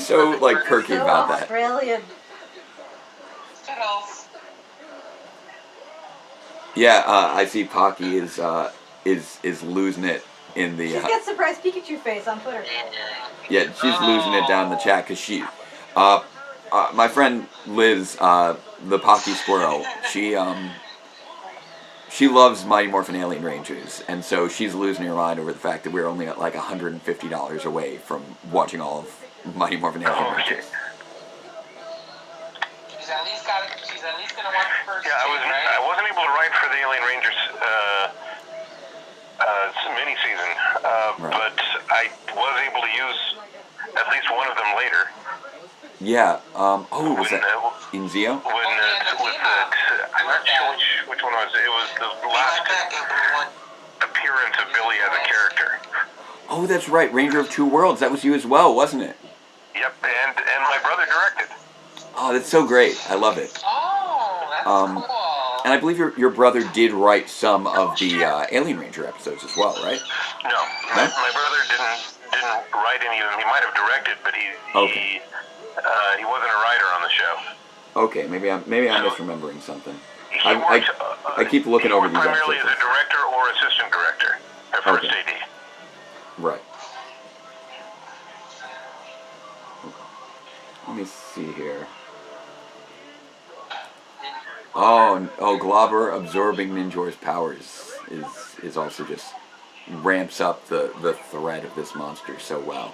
so like perky about that. Australian. Skittles. Yeah, I see Pocky is losing it in the. She's got surprise Pikachu face on Twitter. Yeah, she's losing it down in the chat because my friend Liz, the Pocky Squirrel, she loves Mighty Morphin Alien Rangers, and so she's losing her mind over the fact that we're only at like $150 away from watching all of Mighty Morphin Alien Rangers. She's at least gonna watch the first Yeah, I wasn't able to write for the Alien Rangers mini season, but I was able to use at least one of them later. Yeah. Was that in Zeo? I'm not sure which one was. It was the last appearance of Billy as a character. Oh, that's right. Ranger of Two Worlds. That was you as well, wasn't it? Yep, and my brother directed. Oh, that's so great. I love it. Oh, that's cool. And I believe your brother did write some of the Alien Ranger episodes as well, right? No, my brother didn't write any of them. He might have directed, but he wasn't a writer on the show. Okay, maybe I'm misremembering something. I keep looking over these episodes. Primarily as a director or assistant director, at first AD. Right. Let me see here. Oh, Globber absorbing Ninjor's powers is also just ramps up the threat of this monster so well.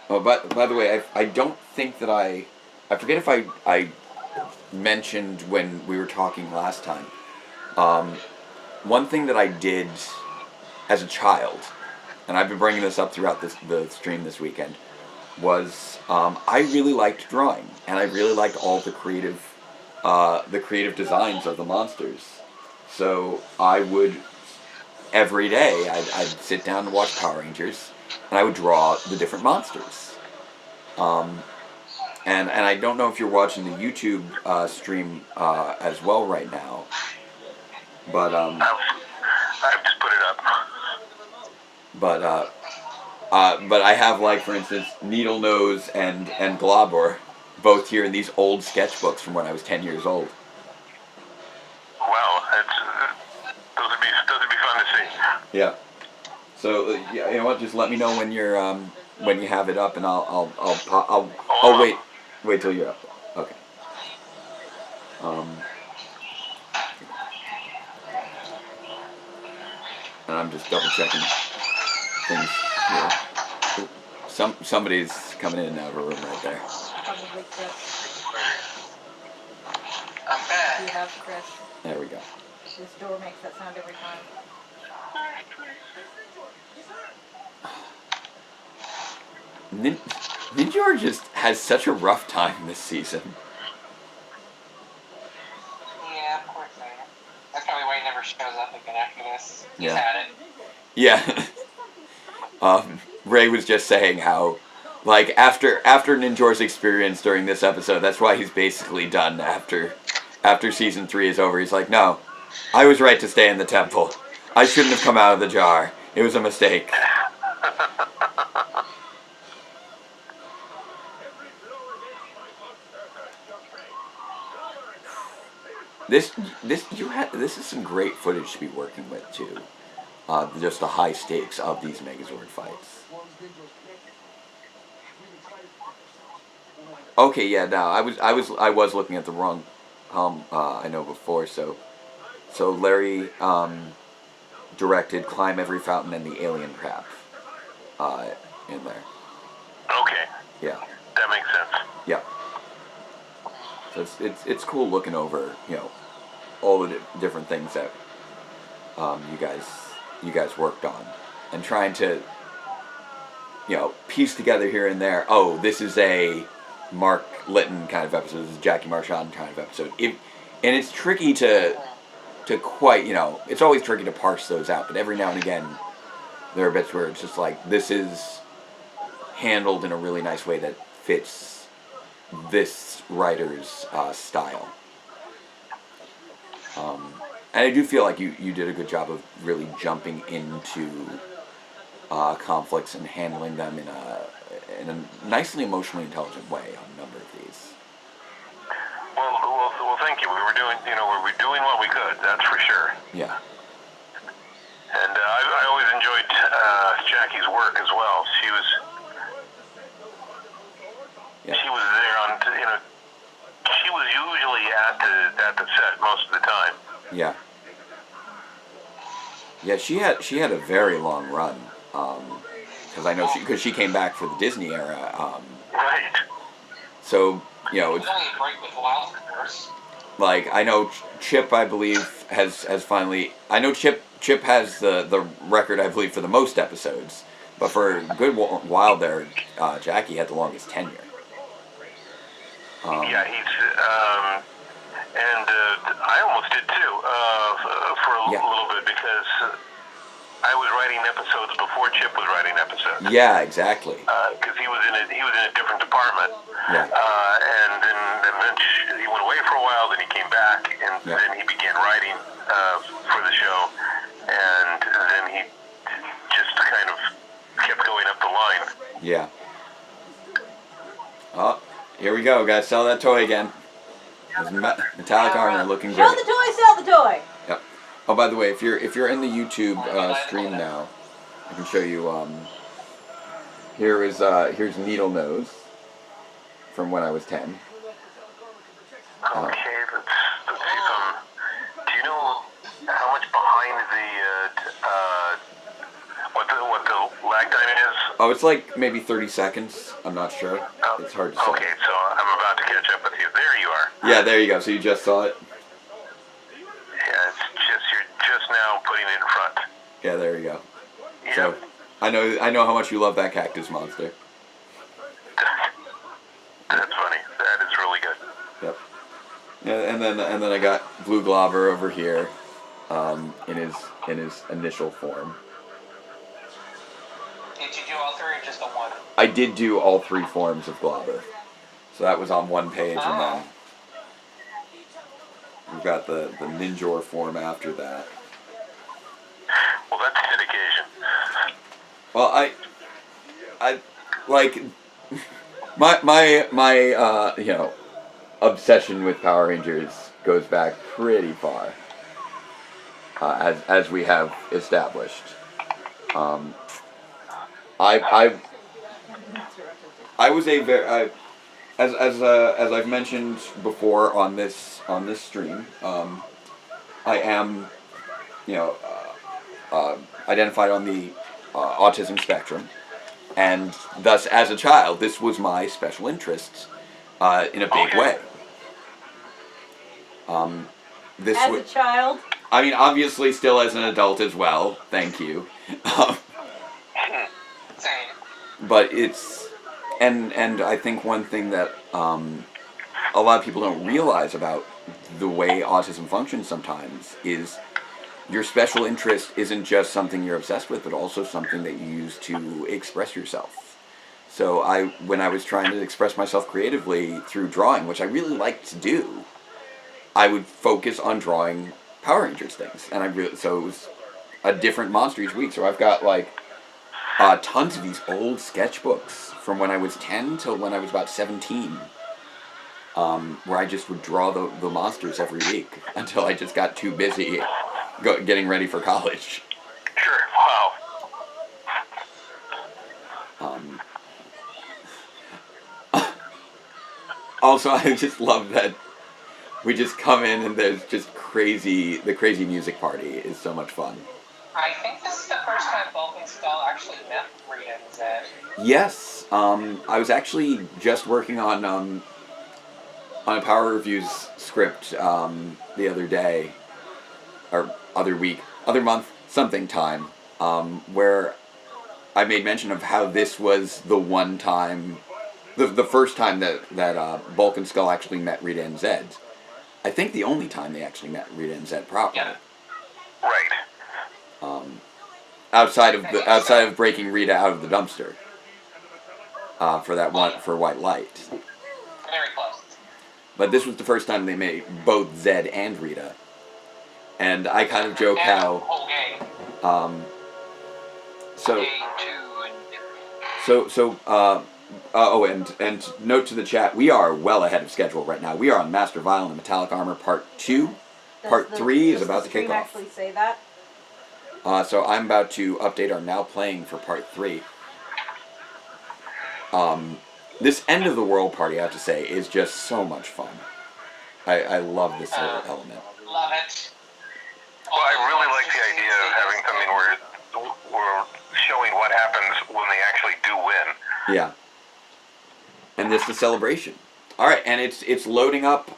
Oh, by the way, I don't think that I forget if I mentioned when we were talking last time. One thing that I did as a child, and I've been bringing this up throughout the stream this weekend, was I really liked drawing, and I really liked all the creative designs of the monsters. So I would every day I'd sit down and watch Power Rangers, and I would draw the different monsters. And I don't know if you're watching the YouTube stream as well right now, but I've just put it up. But I have, like, for instance, Needle Nose and Globber both here in these old sketchbooks from when I was 10 years old. Wow, those would be fun to see. Yeah. So you know what? Just let me know when you're when you have it up, and I'll wait till you're up. Okay. And I'm just double checking things here. Somebody's coming in and out of a room right there. Probably Chris. I'm back. You have Chris. There we go. This door makes that sound every time. Ninjor just has such a rough time this season. Yeah, poor thing. That's probably why he never shows up again after this. He's had it. Yeah. Ray was just saying how, like, after Ninjor's experience during this episode, that's why he's basically done after season 3 is over. He's like, no, I was right to stay in the temple. I shouldn't have come out of the jar. It was a mistake. This is some great footage to be working with too. Just the high stakes of these Megazord fights. Okay, yeah. No, I was looking at the wrong. I know before. So Larry directed "Climb Every Fountain" and "The Alien Crab" in there. Okay. Yeah. That makes sense. Yeah. So it's cool looking over, all the different things that you guys worked on, and trying to piece together here and there. Oh, this is a Mark Litton kind of episode. This is a Jackie Marchand kind of episode. And it's tricky to quite, it's always tricky to parse those out. But every now and again, there are bits where it's just like, this is handled in a really nice way that fits this writer's style. And I do feel like you did a good job of really jumping into conflicts and handling them in a nicely emotionally intelligent way on a number of these. Well, thank you. We were doing what we could. That's for sure. Yeah. And I always enjoyed Jackie's work as well. She was there on, she was usually at the set most of the time. Yeah. Yeah, she had a very long run. Because I know because she came back for the Disney era. Right. So it's like, I know Chip, I believe, has finally. I know Chip has the record, I believe, for the most episodes, but for a good while there, Jackie had the longest tenure. Yeah, and I almost did too for a little bit, because I was writing episodes before Chip was writing episodes. Yeah, exactly. Because he was in a different department. Yeah. And then he went away for a while. Then he came back, and then he began writing for the show, and then he just kind of kept going up the line. Yeah. Oh, here we go, guys. Sell that toy again. Metallic armor looking great. Show the toy, sell the toy. Yep. Oh, by the way, if you're in the YouTube stream now, I can show you. Here's Needle Nose from when I was 10. Okay, let's see some. Do you know how much behind what the lag time is? Oh, it's like maybe 30 seconds. I'm not sure. It's hard to say. Okay, so I'm about to catch up with you. There you are. Yeah, there you go. So you just saw it? Yeah, you're just now putting it in front. Yeah, there you go. Yep. So I know how much you love that cactus monster. That's funny. That is really good. Yep. And then I got Blue Globber over here, in his initial form. Did you do all three or just the one? I did do all three forms of Globber. So that was on one page, and then we've got the Ninjor form after that. Well, that's dedication. Well, I like my obsession with Power Rangers goes back pretty far, as we have established. I was a very as I've mentioned before on this stream, I am identified on the autism spectrum, and thus as a child this was my special interest in a big way. As a child? I mean, obviously still as an adult as well, thank you. But it's, and I think one thing that a lot of people don't realize about the way autism functions sometimes is your special interest isn't just something you're obsessed with, but also something that you use to express yourself. So when I was trying to express myself creatively through drawing, which I really liked to do, I would focus on drawing Power Rangers things, and so it was a different monster each week. So I've got like tons of these old sketchbooks from when I was 10 till when I was about 17, where I just would draw the monsters every week until I just got too busy getting ready for college. Sure. Wow. Also, I just love that we just come in and there's just the crazy music party is so much fun. I think this is the first time Vulcan Skull actually met Rita and Zed. Yes, I was actually just working on a Power Reviews script the other day, or other week, other month, something time, where I made mention of how this was the one time, the first time that Bulk and Skull actually met Rita and Zed. I think the only time they actually met Rita and Zed properly. Yeah. Right. Outside of breaking Rita out of the dumpster for White Light. Very close. But this was the first time they met both Zed and Rita. And I kind of joke how and note to the chat, we are well ahead of schedule right now. We are on Master Vial and the Metallic Armor Part 2. Part 3 is about to kick off. Does the stream actually say that? So I'm about to update our now playing for Part 3. This end of the world party, I have to say, is just so much fun. I love this whole element. Love it. Well, I really like the idea of having something where we're showing what happens when they actually do win. Yeah. And this is the celebration. All right, and it's loading up.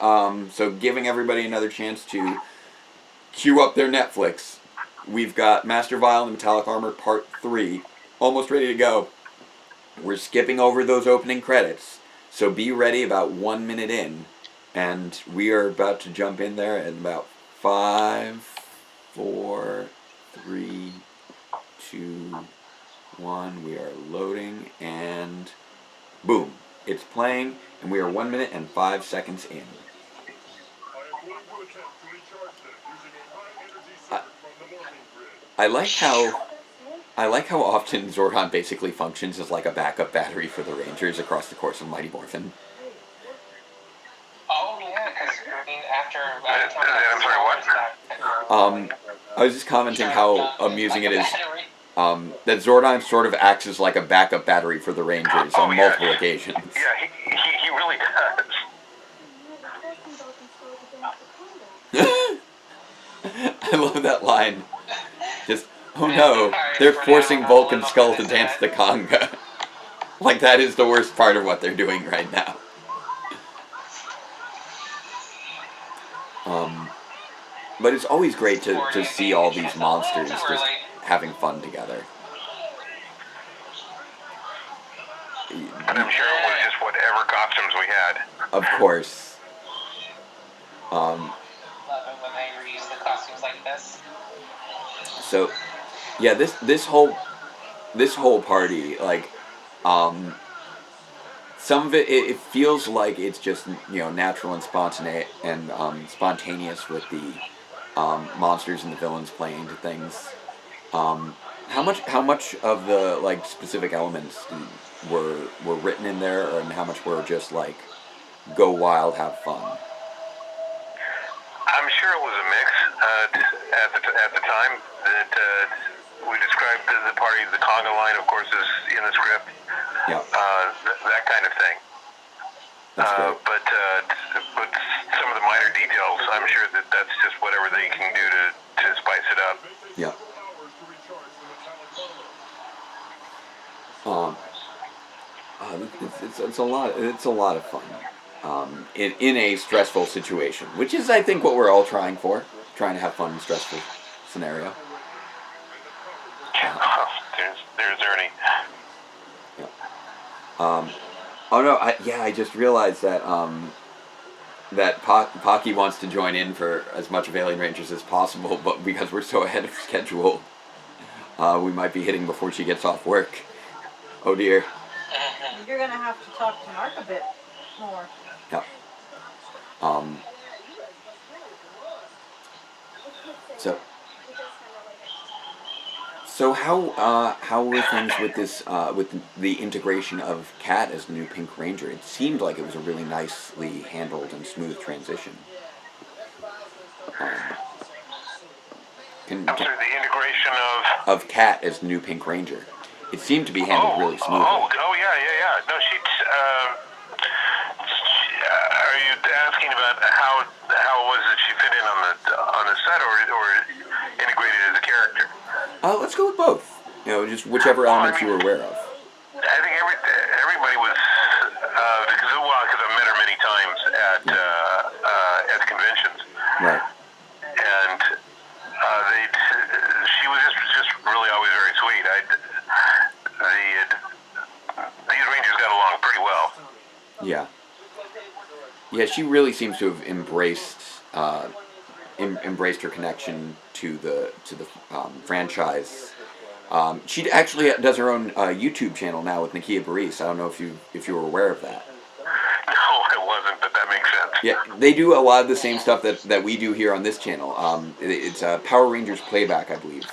So giving everybody another chance to queue up their Netflix. We've got Master Vial and the Metallic Armor Part 3 almost ready to go. We're skipping over those opening credits, so be ready about 1 minute in, and we are about to jump in there in about 5, 4, 3, 2, 1. We are loading, and boom, it's playing, and we are 1 minute and 5 seconds in. I like how often Zordon basically functions as like a backup battery for the Rangers across the course of Mighty Morphin. Oh yeah, because I mean I'm sorry, what? I was just commenting how amusing it is that Zordon sort of acts as like a backup battery for the Rangers on multiple occasions. Yeah, he really does. I love that line. Just, oh no, they're forcing Bulk and Skull to dance the conga. Like that is the worst part of what they're doing right now. But it's always great to see all these monsters just having fun together. And I'm sure it was just whatever costumes we had. Of course. love it when they reuse the costumes like this. So, yeah, this whole party, like, some of it feels like it's just, you know, natural and spontaneous with the monsters and the villains playing into things. How much of the like specific elements were written in there, and how much were just like go wild, have fun? I'm sure it was a mix. At the time that we described the party, the conga line, of course, is in the script. Yeah. That kind of thing. That's great. But some of the minor details, I'm sure that's just whatever they can do to spice it up. Yeah. It's a lot of fun. In a stressful situation, which is, I think, what we're all trying for, trying to have fun in a stressful scenario. There's Ernie. Yeah. Oh no! I just realized that that Pocky wants to join in for as much of Alien Rangers as possible, but because we're so ahead of schedule, we might be hitting before she gets off work. Oh dear. You're gonna have to talk to Mark a bit more. Yeah. So. So how were things with this with the integration of Kat as the new Pink Ranger? It seemed like it was a really nicely handled and smooth transition. I'm sorry, the integration of Kat as the new Pink Ranger. It seemed to be handled really smoothly. Yeah. No, are you asking about how was it she fit in on the set or integrated as a character? Let's go with both. Just whichever elements you were aware of. I think everybody was because I've met her many times at conventions. Right. And she was just really always very sweet. These Rangers got along pretty well. Yeah. Yeah, she really seems to have embraced her connection to the franchise. She actually does her own YouTube channel now with Nakia Baris. I don't know if you were aware of that. No, I wasn't, but that makes sense. Yeah, they do a lot of the same stuff that we do here on this channel. It's Power Rangers Playback, I believe,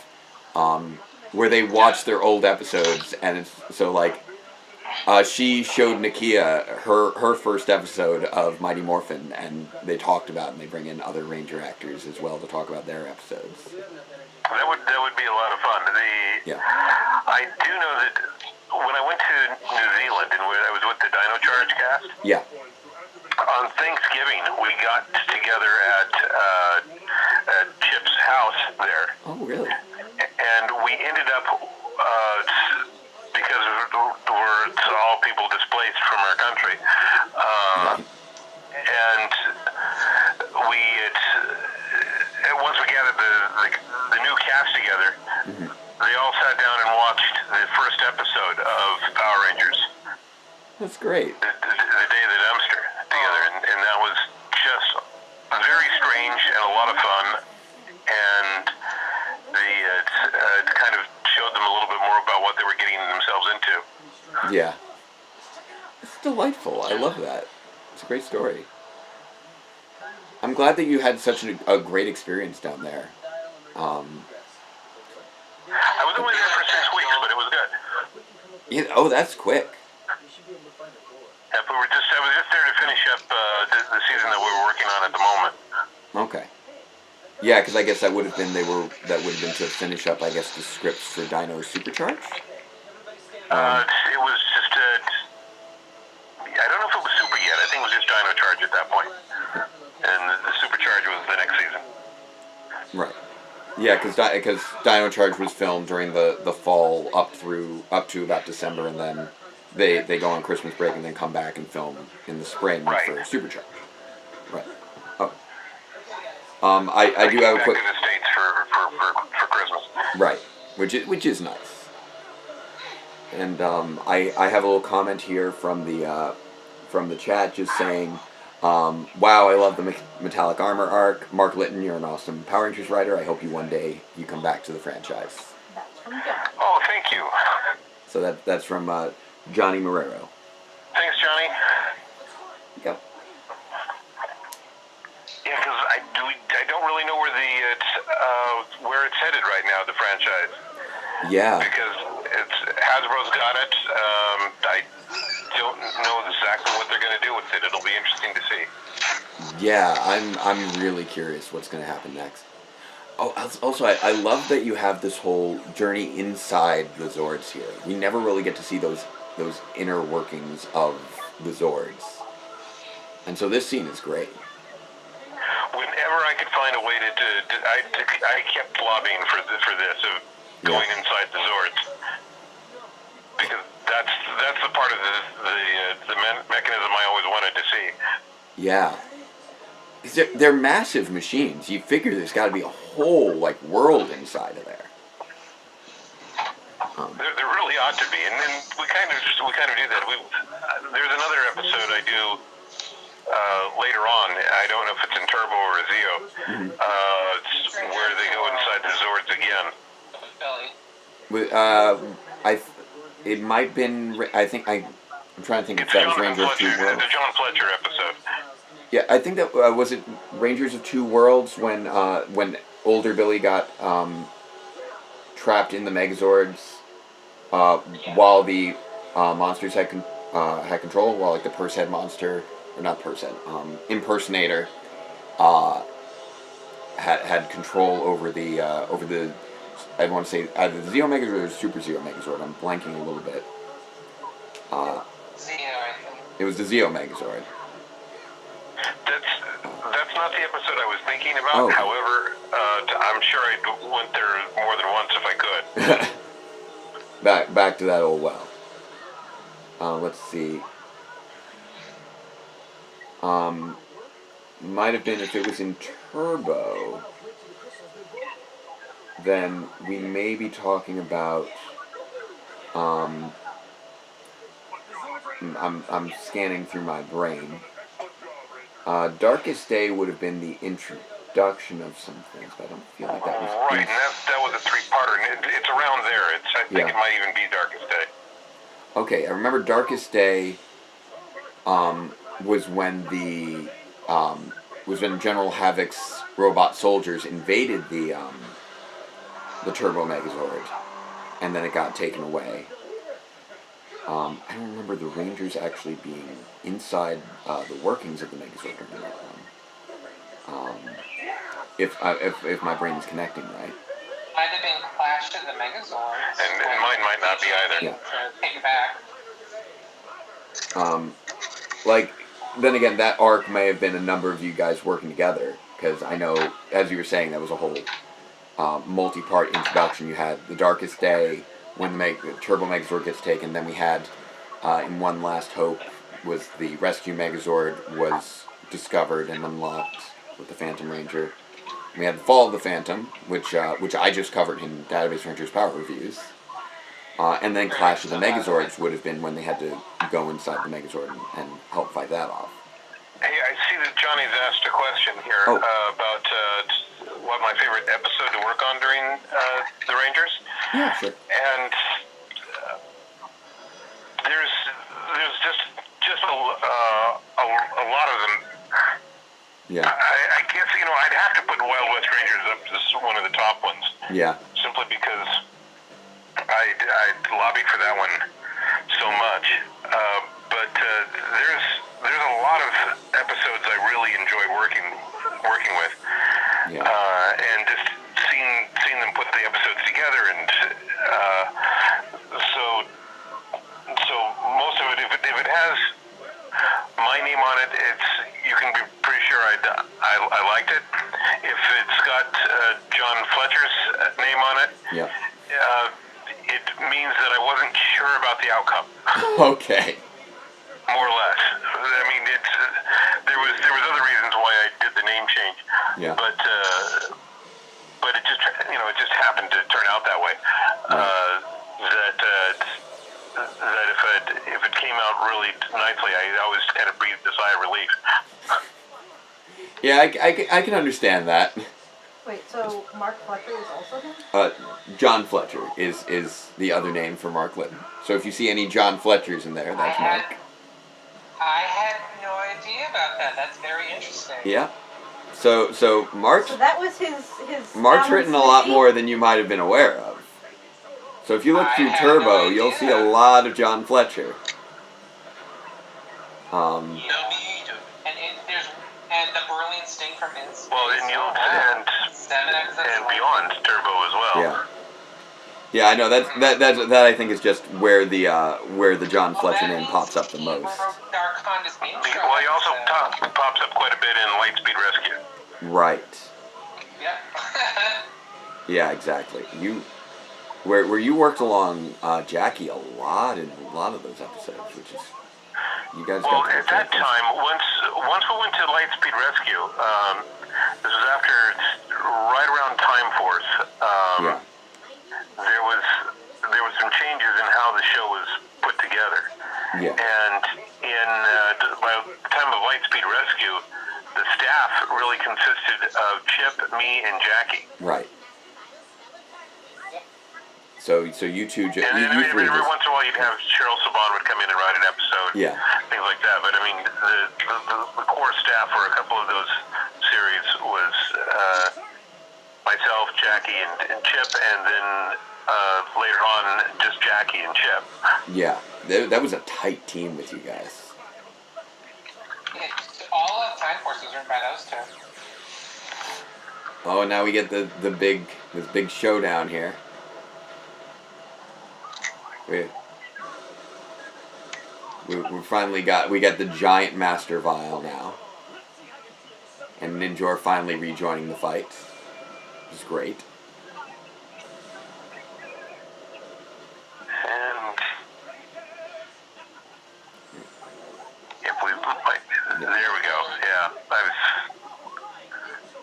where they watch their old episodes, and it's so like she showed Nakia her first episode of Mighty Morphin, and they talked about it, and they bring in other Ranger actors as well to talk about their episodes. That would be a lot of fun. I do know that when I went to New Zealand and I was with the Dino Charge cast. Yeah. On Thanksgiving, we got together at Chip's house there. Oh, really? And we ended up because we're all people displaced from our country, and we once we gathered the new cast together, they all sat down and watched the first episode of Power Rangers. That's great. The Day of the Dumpster together, and that was just very strange and a lot of fun, and it kind of showed them a little bit more about what they were getting themselves into. Yeah. It's delightful. I love that. It's a great story. I'm glad that you had such a great experience down there. I was only there for 6 weeks, but it was good. Yeah, oh, that's quick. Yeah, but I was just there to finish up the season that we were working on at the moment. Okay. Yeah, because I guess that would have been to finish up, I guess, the scripts for Dino Supercharge. It was just I don't know if it was Super yet. I think it was just Dino Charge at that point, and the Supercharge was the next season. Right. Yeah, because Dino Charge was filmed during the fall up to about December, and then they go on Christmas break and then come back and film in the spring for Supercharge. Right. Oh. I do have a quick. Back to the States for Christmas. Right, which is nice. And I have a little comment here from the chat just saying, wow, I love the metallic armor arc. Mark Litton, you're an awesome Power Rangers writer. I hope one day you come back to the franchise. Oh, thank you. So that's from Johnny Marrero. Thanks, Johnny. Go. Yeah, because I don't really know where it's headed right now, the franchise. Yeah. Because Hasbro's got it. I don't know exactly what they're going to do with it. It'll be interesting to see. Yeah, I'm really curious what's going to happen next. Oh, also, I love that you have this whole journey inside the Zords here. We never really get to see those inner workings of the Zords. And so this scene is great. Whenever I could find a way I kept lobbying for this of going inside the Zords, because that's the part of the mechanism I always wanted to see. Yeah, they're massive machines. You figure there's got to be a whole world inside of there. There really ought to be, and then we kind of do that. There's another episode I do later on. I don't know if it's in Turbo or Zeo, where they go inside the Zords again. It might have been. I'm trying to think if that was Rangers of Two Worlds. The John Fletcher episode. Yeah, I think that was it. Rangers of Two Worlds when older Billy got trapped in the Megazords while the monsters had control, while like the purse head monster, or not purse head, impersonator had control over the I want to say either the Zeo Megazord or the Super Zeo Megazord. I'm blanking a little bit. It was the Zeo Megazord. That's not the episode I was thinking about. Oh. However, I'm sure I went there more than once if I could. back to that old well. Let's see. Might have been if it was in Turbo. Then we may be talking about. I'm scanning through my brain. Darkest Day would have been the introduction of some things, but I don't feel like that was. Right, and that was a 3-parter, and it's around there. I think it might even be Darkest Day. Okay, I remember Darkest Day. Was when General Havoc's robot soldiers invaded the Turbo Megazord, and then it got taken away. I don't remember the Rangers actually being inside the workings of the Megazord during that one. If my brain is connecting right. Might have been Clash of the Megazords. And mine might not be either. Yeah. To take it back. Then again, that arc may have been a number of you guys working together, because I know, as you were saying, that was a whole multi-part introduction. You had the Darkest Day, when the Turbo Megazord gets taken, then we had, in One Last Hope, was the Rescue Megazord was discovered and unlocked with the Phantom Ranger. We had the Fall of the Phantom, which I just covered in Database Rangers Power Reviews. And then Clash of the Megazords would have been when they had to go inside the Megazord and help fight that off. Hey, I see that Johnny's asked a question here about what my favorite episode to work on during the Rangers. Yeah, sure. And there's just a lot of them. Yeah. I guess, I'd have to put Wild West Rangers up as one of the top ones. Yeah. Simply because I lobbied for that one so much. But there's a lot of episodes I really enjoy working with. Yeah. And just seeing them put the episodes together, and so most of it, if it has my name on it, you can be pretty sure I liked it. If it's got John Fletcher's name on it, it means that I wasn't sure about the outcome. Okay. More or less. I mean, there was other reasons why I did the name change. Yeah. But it just happened to turn out that way. That if it came out really nicely, I always kind of breathed a sigh of relief. Yeah, I can understand that. Wait, so Mark Fletcher is also him? John Fletcher is the other name for Mark Litton. So if you see any John Fletchers in there, that's Mark. I had no idea about that. That's very interesting. Yeah. So Mark's... So that was his Mark's written a lot more than you might have been aware of. So if you look through Turbo, you'll see a lot of John Fletcher. And the Berlin Sting from Instinct. Well, and beyond Turbo as well. Yeah. Yeah, I know that I think is just where the John Fletcher name pops up the most. Well, he also pops up quite a bit in Lightspeed Rescue. Right. Yeah. Yeah, exactly. Where you worked along Jackie a lot in a lot of those episodes, which is you guys. Well, at that time, once we went to Lightspeed Rescue, this was after right around Time Force. There was some changes in how the show was put together. Yeah. And by the time of Lightspeed Rescue, the staff really consisted of Chip, me, and Jackie. Right. So you two, and every once in a while you'd have Cheryl Saban would come in and write an episode. Yeah. Things like that. But I mean, the core staff for a couple of those series was myself, Jack, Jackie and Chip, and then later on just Jackie and Chip. Yeah, that was a tight team with you guys. Yeah, all of Time Force was written by those two. Oh, now we get this big showdown here. We finally got the giant Master Vial now, and Ninjor finally rejoining the fight, which is great. And if we there we go. Yeah, I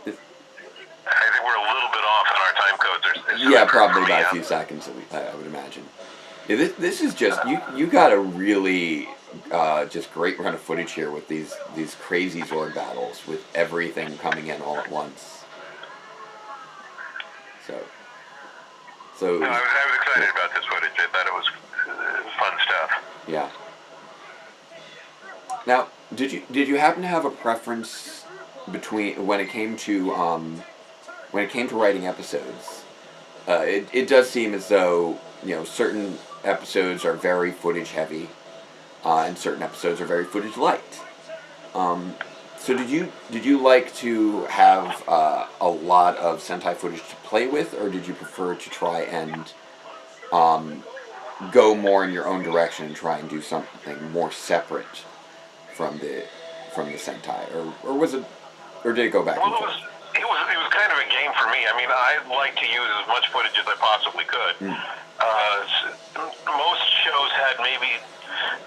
think we're a little bit off on our time codes. Yeah, probably by a few seconds. I would imagine. Yeah, this is just you got a really just great run of footage here with these crazy Zord battles with everything coming in all at once. So. No, I was excited about this footage. I thought it was fun stuff. Yeah. Now, did you happen to have a preference between when it came to writing episodes? It does seem as though certain episodes are very footage heavy, and certain episodes are very footage light. So did you like to have a lot of Sentai footage to play with, or did you prefer to try and go more in your own direction and try and do something more separate from the Sentai, or was it, or did it go back and forth? It was kind of a game for me. I mean, I like to use as much footage as I possibly could. Most shows had maybe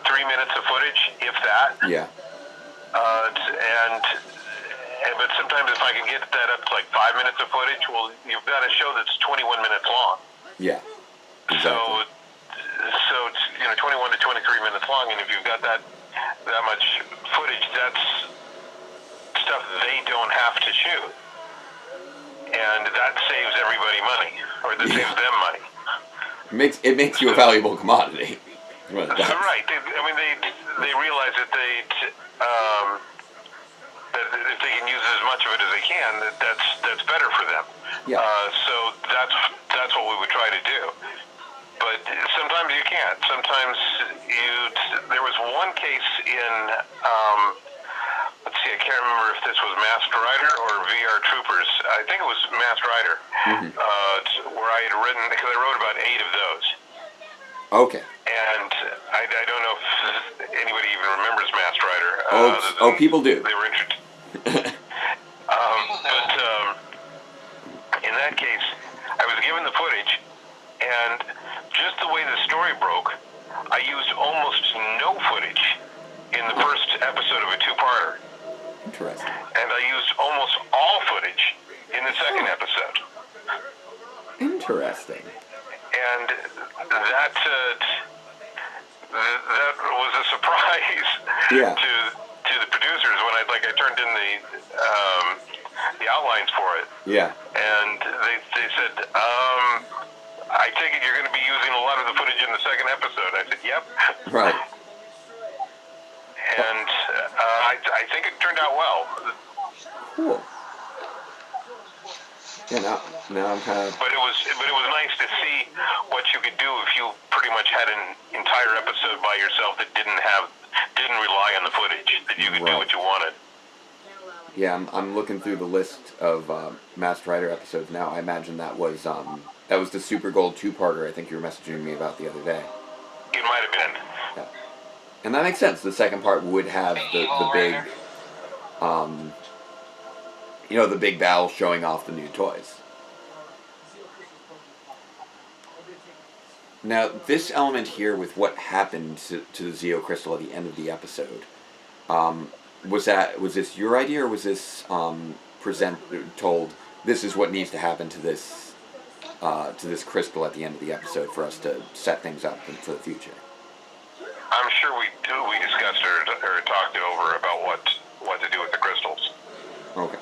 3 minutes of footage, if that. Yeah. But sometimes if I can get that up to like 5 minutes of footage, well, you've got a show that's 21 minutes long. Yeah. Exactly. So it's 21 to 23 minutes long, and if you've got that much footage, that's stuff they don't have to shoot, and that saves everybody money, or that saves them money. It makes you a valuable commodity. Right. They realize that that if they can use as much of it as they can, that's better for them. Yeah. So that's what we would try to do. But sometimes you can't. Sometimes there was one case in, let's see, I can't remember if this was Masked Rider or VR Troopers. I think it was Masked Rider, where I had written, because I wrote about 8 of those. Okay. And I don't know if anybody even remembers Masked Rider. People do. They were interested. In that case, I was given the footage, and just the way the story broke, I used almost no footage in the first episode of a 2-parter. Interesting. And I used almost all footage in the second episode. Interesting. And that was a surprise to the producers when I turned in the outlines for it. Yeah. And they said, I take it you're going to be using a lot of the footage in the second episode. I said, yep. Right. And I think it turned out well. Cool. Yeah, now I'm kind of. But it was nice to see what you could do if you pretty much had an entire episode by yourself that didn't rely on the footage, that you could do what you wanted. Yeah, I'm looking through the list of Masked Rider episodes now. I imagine that was the Super Gold 2-parter I think you were messaging me about the other day. It might have been. Yeah. And that makes sense. The second part would have the big, the big battle showing off the new toys. Now, this element here with what happened to the Zeo Crystal at the end of the episode, was this your idea, or was this told this is what needs to happen to this crystal at the end of the episode for us to set things up for the future? I'm sure we discussed or talked it over about what to do with the crystals. Okay.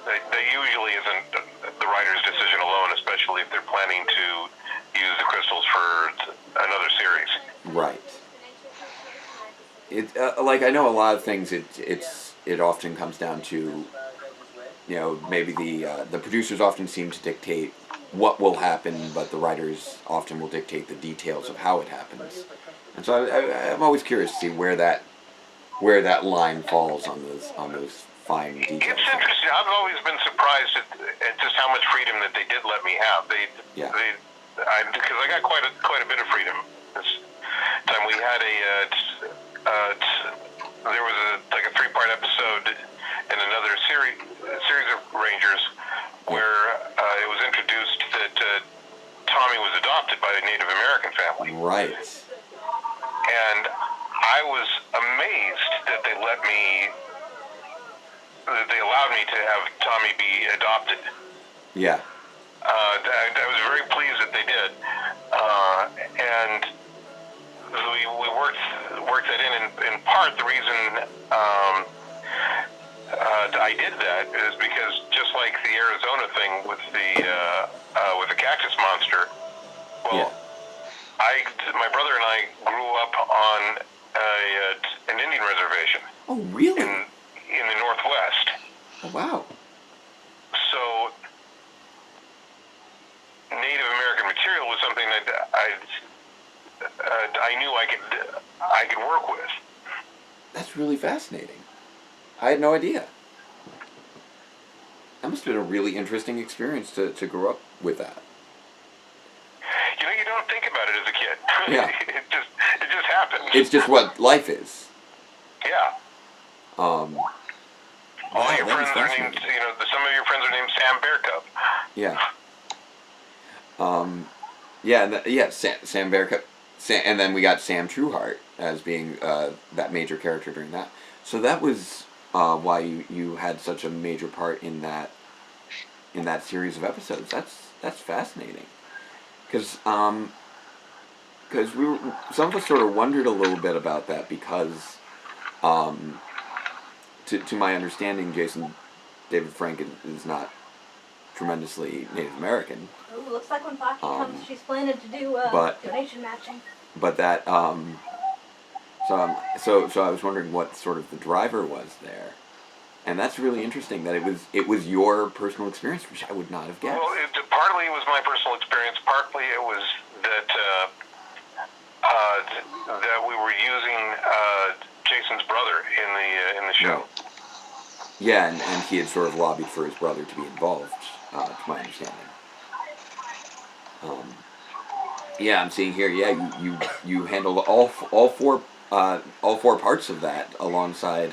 That usually isn't the writer's decision alone, especially if they're planning to use the crystals for another series. Right. It like I know a lot of things. It often comes down to maybe the producers often seem to dictate what will happen, but the writers often will dictate the details of how it happens. And so I'm always curious to see where that line falls on those fine details. It's interesting. I've always been surprised at just how much freedom that they did let me have. Because I got quite a bit of freedom. This time we had there was a 3-part episode in another series of Rangers where it was introduced that Tommy was adopted by a Native American family. Right. And I was amazed that they allowed me to have Tommy be adopted. Yeah. I was very pleased that they did. And we worked that in part. The reason I did that is because just like the Arizona thing with the cactus monster, well, my brother and I grew up on an Indian reservation. Oh, really? In the Northwest. Oh, wow. So Native American material was something that I knew I could work with. That's really fascinating. I had no idea. That must have been a really interesting experience to grow up with that. You don't think about it as a kid. Yeah. it just happens. It's just what life is. Yeah. All your friends are named, some of your friends are named Sam Bearcup. Yeah. Sam Bearcup. And then we got Sam Trueheart as being that major character during that. So that was why you had such a major part in that series of episodes. That's fascinating. Because some of us sort of wondered a little bit about that because, to my understanding, David Frank is not tremendously Native American. Ooh, looks like when Foxy comes, she's planning to do donation matching. But that, so I was wondering what sort of the driver was there. And that's really interesting that it was your personal experience, which I would not have guessed. Well, partly it was my personal experience. Partly it was that we were using Jason's brother in the show. Right. Yeah, and he had sort of lobbied for his brother to be involved, to my understanding. Yeah, I'm seeing here. Yeah, you handled all four parts of that alongside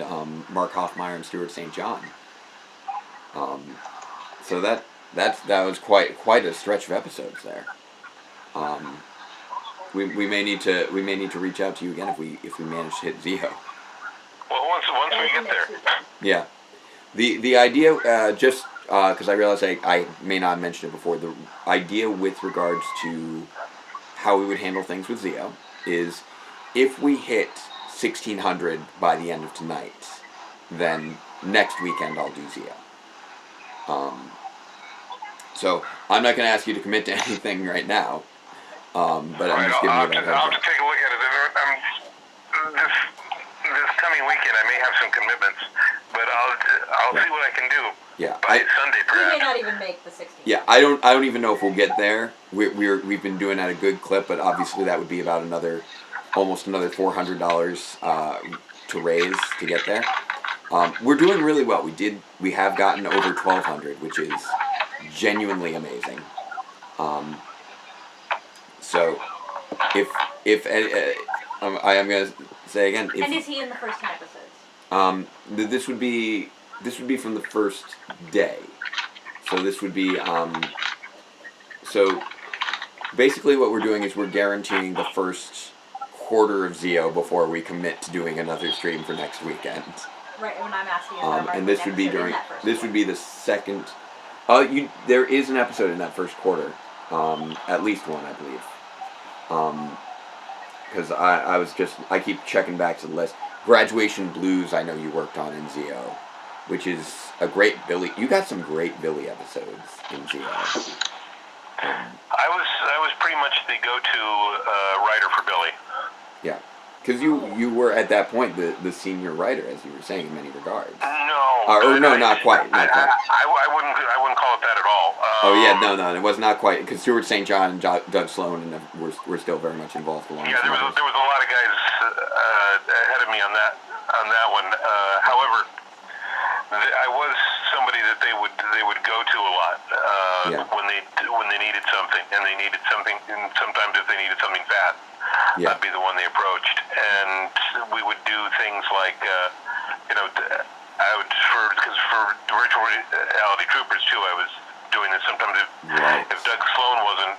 Mark Hoffmeyer and Stuart St. John. So that was quite a stretch of episodes there. We may need to reach out to you again if we manage to hit Zio. Well, once we get there. Yeah, the idea just because I realized I may not have mentioned it before. The idea with regards to how we would handle things with Zio is if we hit 1,600 by the end of tonight, then next weekend I'll do Zio. So I'm not going to ask you to commit to anything right now, but I'm just giving you that heads up. I'll have to take a look at it. This coming weekend I may have some commitments, but I'll see what I can do. Yeah, by Sunday perhaps. We may not even make the 16th. Yeah, I don't even know if we'll get there. We've been doing at a good clip, but obviously that would be about almost another $400 to raise to get there. We're doing really well. We have gotten over 1,200, which is genuinely amazing. So if I am gonna say again. And is he in the first 10 episodes? This would be from the first day. So this would be so basically what we're doing is we're guaranteeing the first quarter of Zio before we commit to doing another stream for next weekend. Right, when I'm asking and this would be the second. There is an episode in that first quarter, at least one, I believe. Because I keep checking back to the list. Graduation Blues, I know you worked on in Zio, which is a great Billy. You got some great Billy episodes in Zio. I was pretty much the go-to writer for Billy. Yeah. Because you were at that point the senior writer, as you were saying, in many regards. No. Or no, not quite. Not quite. I wouldn't call it that at all. Oh yeah, no, it was not quite. Because Stuart St. John and Doug Sloan and we're still very much involved along. Yeah, there was a lot of guys ahead of me on that one. However, I was somebody that they would go to a lot when they needed something, and they needed something, and sometimes if they needed something fast, I'd be the one they approached, and we would do things like I would because for virtual reality troopers too, I was doing this sometimes if Doug Sloan wasn't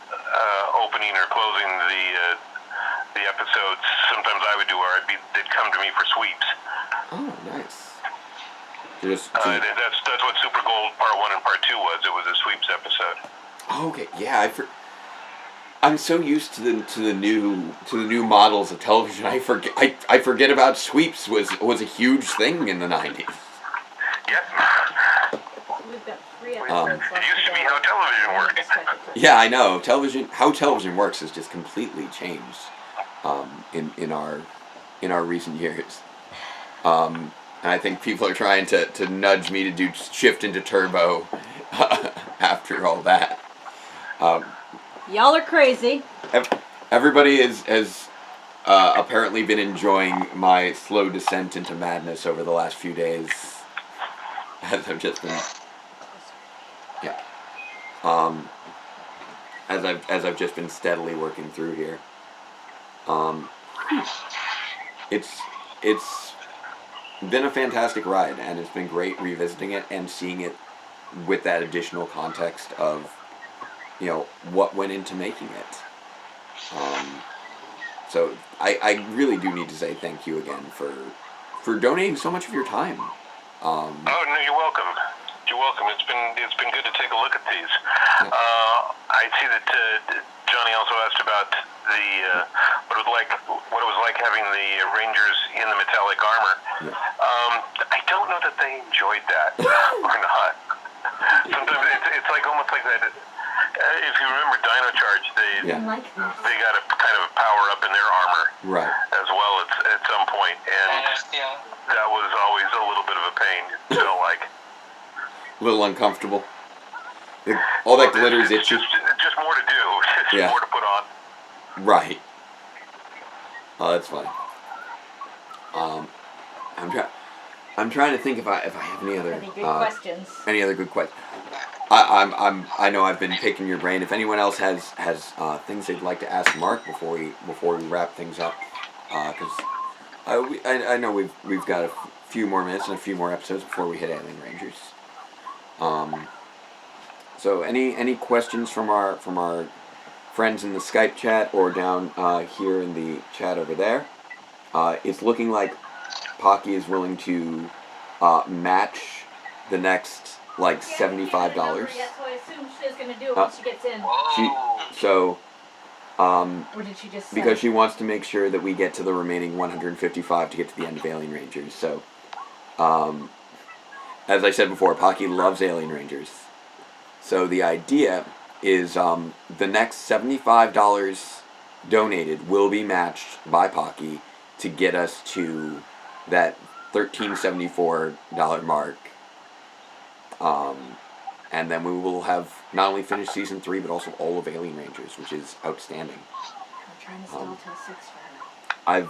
opening or closing the episodes, sometimes I would do, or they'd come to me for sweeps. Oh, nice. That's what Super Gold Part 1 and Part 2 was. It was a sweeps episode. Oh, okay, yeah. I'm so used to the new models of television. I forget about sweeps was a huge thing in the 90s. Yep. We've got 3 episodes it used to be how television worked. Yeah, I know. How television works has just completely changed in our recent years. And I think people are trying to nudge me to shift into turbo after all that. Y'all are crazy. Everybody has apparently been enjoying my slow descent into madness over the last few days, as I've just been, as I've just been steadily working through here. It's been a fantastic ride, and it's been great revisiting it and seeing it with that additional context of, what went into making it. So I really do need to say thank you again for donating so much of your time. Oh no, you're welcome. You're welcome. It's been good to take a look at these. I see that Johnny also asked about what it was like having the Rangers in the metallic armor. I don't know that they enjoyed that or not. Sometimes it's like almost like that. If you remember Dino Charge, they got a kind of a power up in their armor as well at some point, and that was always a little bit of a pain. It felt like a little uncomfortable. All that glitters itchy. Just more to do. Just more to put on. Right. Oh, that's funny. I'm trying to think if I have any other questions. Any other good questions. I know I've been picking your brain. If anyone else has things they'd like to ask Mark before we wrap things up, because I know we've got a few more minutes and a few more episodes before we hit Alien Rangers. So any questions from our friends in the Skype chat or down here in the chat over there? It's looking like Pocky is willing to match the next $75. So I assume she's going to do it when she gets in. Or did she just because she wants to make sure that we get to the remaining 155 to get to the end of Alien Rangers. So, as I said before, Pocky loves Alien Rangers. So the idea is the next $75 donated will be matched by Pocky to get us to that $13.74 mark. And then we will have not only finished season 3, but also all of Alien Rangers, which is outstanding. I'm trying to stall till 6 Friday.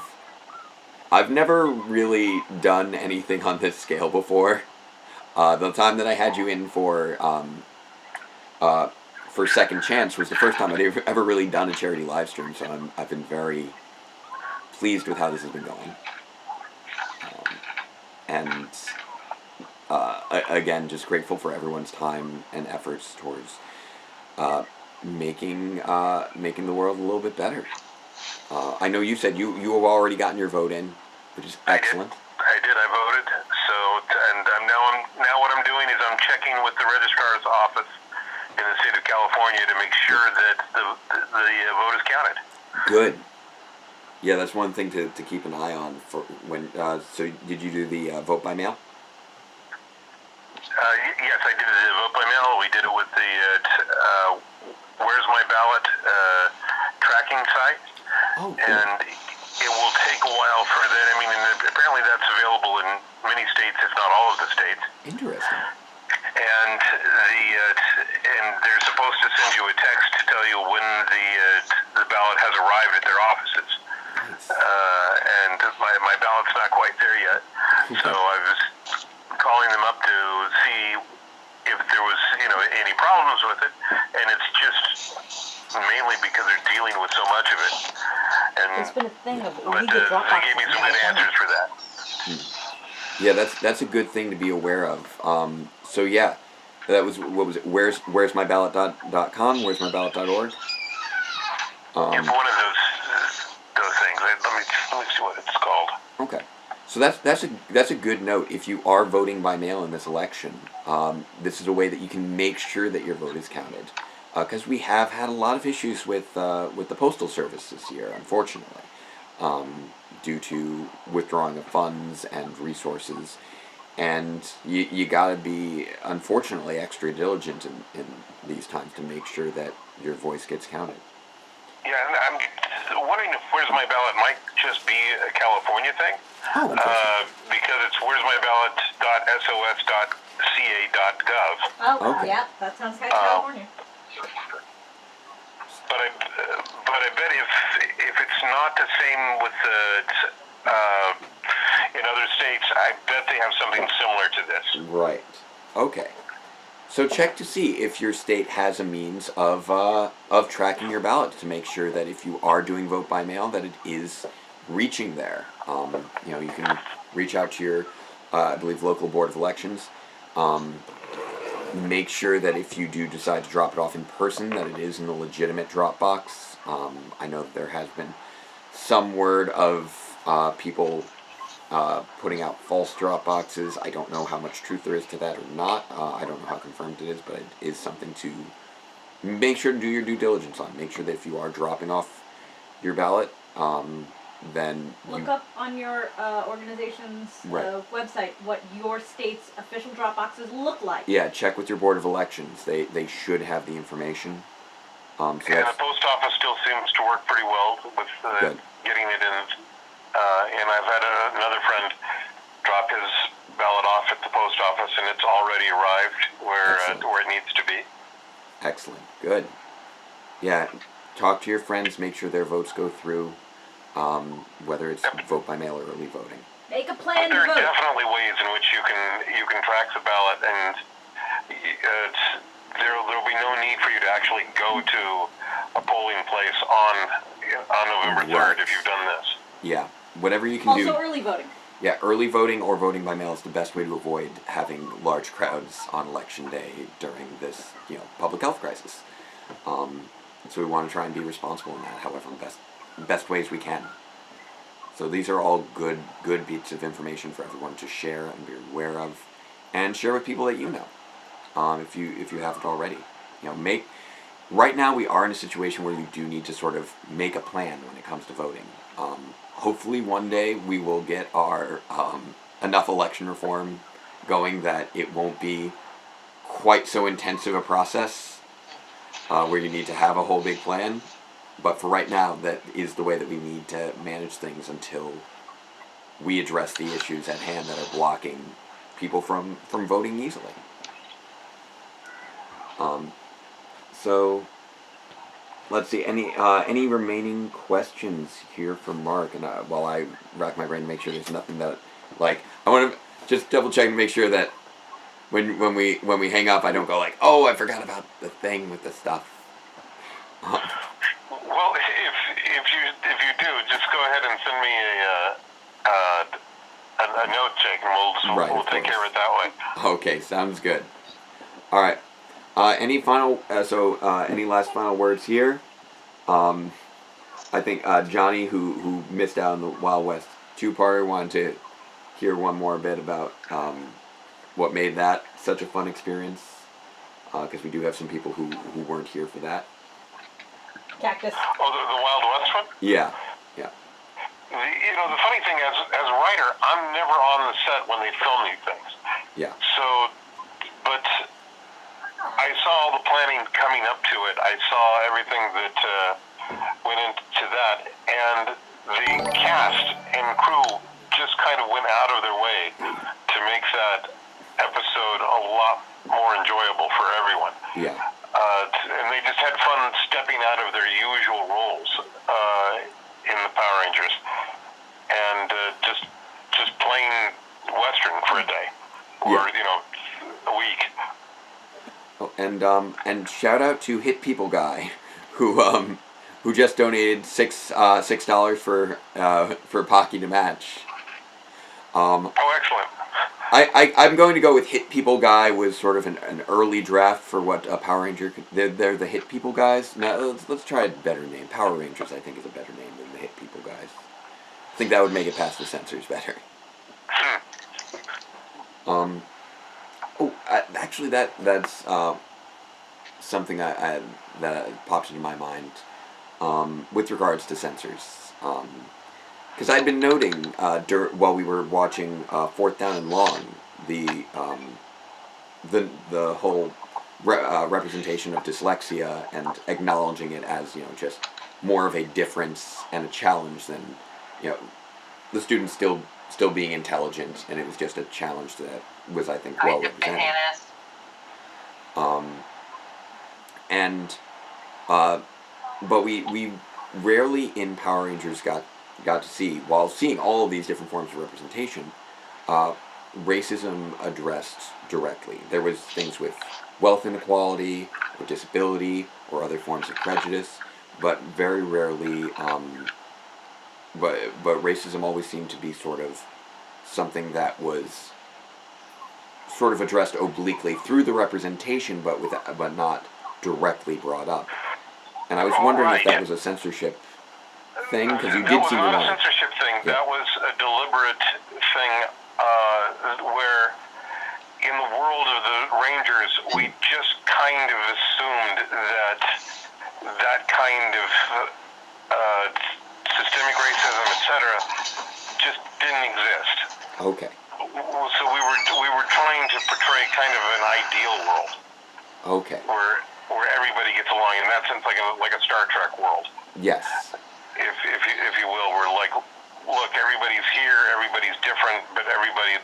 I've never really done anything on this scale before. The time that I had you in for Second Chance was the first time I'd ever really done a charity live stream, so I've been very pleased with how this has been going. And again, just grateful for everyone's time and efforts towards making the world a little bit better. I know you said you have already gotten your vote in, which is excellent. I did. I voted. So, and now what I'm doing is I'm checking with the registrar's office in the state of California to make sure that the vote is counted. Good. Yeah, that's one thing to keep an eye on for when. So, did you do the vote by mail? Yes, I did the vote by mail. We did it with the Where's My Ballot tracking site. Oh, and it will take a while many states, if not all of the states. Interesting. And they're supposed to send you a text to tell you when the ballot has arrived at their offices. Nice. And my ballot's not quite there yet, so I was calling them up to see if there was any problems with it, and it's just mainly because they're dealing with so much of it. And There's been a thing of but illegal drop they gave me some good answers for that. Yeah, that's a good thing to be aware of. So yeah, that was what was it? Where's my ballot.com? Where's my ballot.org? If one of those things. Let me see what it's called. Okay, so that's a good note. If you are voting by mail in this election, this is a way that you can make sure that your vote is counted. Because we have had a lot of issues with the postal service this year, unfortunately, due to withdrawing of funds and resources, and you gotta be, unfortunately, extra diligent in these times to make sure that your voice gets counted. Yeah, and I'm wondering if Where's My Ballot might just be a California thing. Oh, because it's where'smyballot.sos.ca.gov. Oh, Okay. yeah, that sounds kind of California. But I bet if it's not the same with in other states, I bet they have something similar to this. Right. Okay. So check to see if your state has a means of tracking your ballot to make sure that if you are doing vote by mail, that it is reaching there. You can reach out to your, I believe, local board of elections. Make sure that if you do decide to drop it off in person, that it is in a legitimate drop box. I know that there has been some word of people putting out false drop boxes. I don't know how much truth there is to that or not. I don't know how confirmed it is, but it is something to make sure to do your due diligence on. Make sure that if you are dropping off your ballot, then look up on your organization's website what your state's official drop boxes look like. Yeah, check with your board of elections. They should have the information. So the post office still seems to work pretty well with getting it in. And I've had another friend drop his ballot off at the post office, and it's already arrived where it needs to be. Excellent. Good. Yeah, talk to your friends. Make sure their votes go through. Whether it's vote by mail or early voting. Make a plan to vote. vote. There are definitely ways in which you can track the ballot, and there'll be no need for you to actually go to a polling place on November 3rd if you've done this. Yeah, whatever you can do. Also early voting. Yeah, early voting or voting by mail is the best way to avoid having large crowds on election day during this, public health crisis. So we want to try and be responsible in that, however, best ways we can. So these are all good bits of information for everyone to share and be aware of, and share with people that you know, if you haven't already. Right now we are in a situation where you do need to sort of make a plan when it comes to voting. Hopefully one day we will get our enough election reform going that it won't be quite so intensive a process where you need to have a whole big plan. But for right now, that is the way that we need to manage things until we address the issues at hand that are blocking people from voting easily. So let's see, any remaining questions here for Mark? And while I rack my brain to make sure there's nothing that, I want to just double check and make sure that when we hang up, I don't go like, oh, I forgot about the thing with the stuff. Well, if you do, just go ahead and send me a note, Jake, and we'll take care of it that way. Okay, sounds good. All right. Any last final words here? I think Johnny, who missed out on the Wild West 2-parter, wanted to hear one more bit about what made that such a fun experience, because we do have some people who weren't here for that. Cactus. Oh, the Wild West one? Yeah. The funny thing as a writer, I'm never on the set when they film these things. Yeah. So, but I saw all the planning coming up to it. I saw everything that went into that, and the cast and crew just kind of went out of their way to make that episode a lot more enjoyable for everyone. Yeah. And they just had fun stepping out of their usual roles in the Power Rangers, and just playing Western for a day, or a week. Oh, and shout out to Hit People Guy, who just donated $6 for Pocky to match. Oh, excellent. I'm going to go with Hit People Guy was sort of an early draft for what a Power Ranger could. They're the Hit People Guys. Now let's try a better name. Power Rangers, I think, is a better name than the Hit People Guys. I think that would make it past the censors better. Actually, that's something that pops into my mind with regards to censors. Because I'd been noting while we were watching Fourth Down and Long, the whole representation of dyslexia and acknowledging it as just more of a difference and a challenge than the students still being intelligent, and it was just a challenge that was, I think, well represented. But we rarely in Power Rangers got to see, while seeing all of these different forms of representation, racism addressed directly. There was things with wealth inequality, or disability, or other forms of prejudice, but very rarely, but racism always seemed to be sort of something that was sort of addressed obliquely through the representation, but not directly brought up. And I was wondering if that was a censorship thing, because you did seem to That was not a censorship thing. Yeah. That was a deliberate thing where in the world of the Rangers, we just kind of assumed that kind of systemic racism, etc., just didn't exist. Okay. So we were trying to portray kind of an ideal world. Okay. Where everybody gets along, in that sense, like a Star Trek world. Yes. If you will, we're like, look, everybody's here, everybody's different, but everybody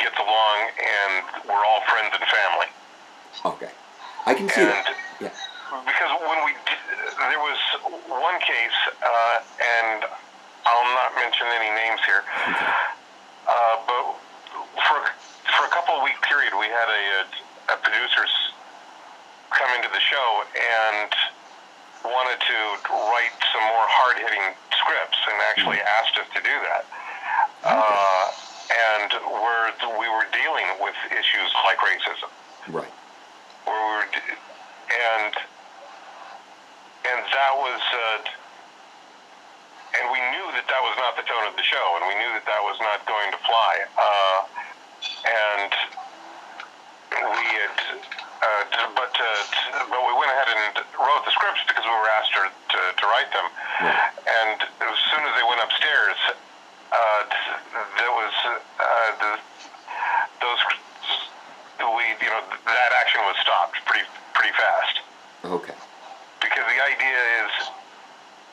gets along, and we're all friends and family. Okay. I can see that. Yeah. Because there was one case, and I'll not mention any names here, but for a couple of week period, we had a producers come into the show and wanted to write some more hard-hitting scripts, and actually asked us to do that. And we were dealing with issues like racism. Right. And that was, and we knew that was not the tone of the show, and we knew that was not going to fly. And we had, but we went ahead and wrote the scripts because we were asked to write them. Right. And as soon as they went upstairs, there was that action was stopped pretty fast. Okay. Because the idea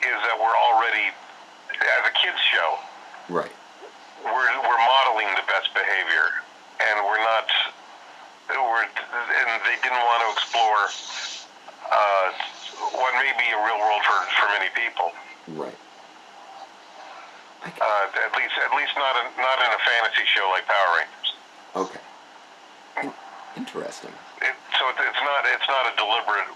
is that we're already, as a kids show, right, we're modeling the best behavior, and and they didn't want to explore what may be a real world for many people. Right. At least not in a fantasy show like Power Rangers. Okay. Interesting. So it's not a deliberate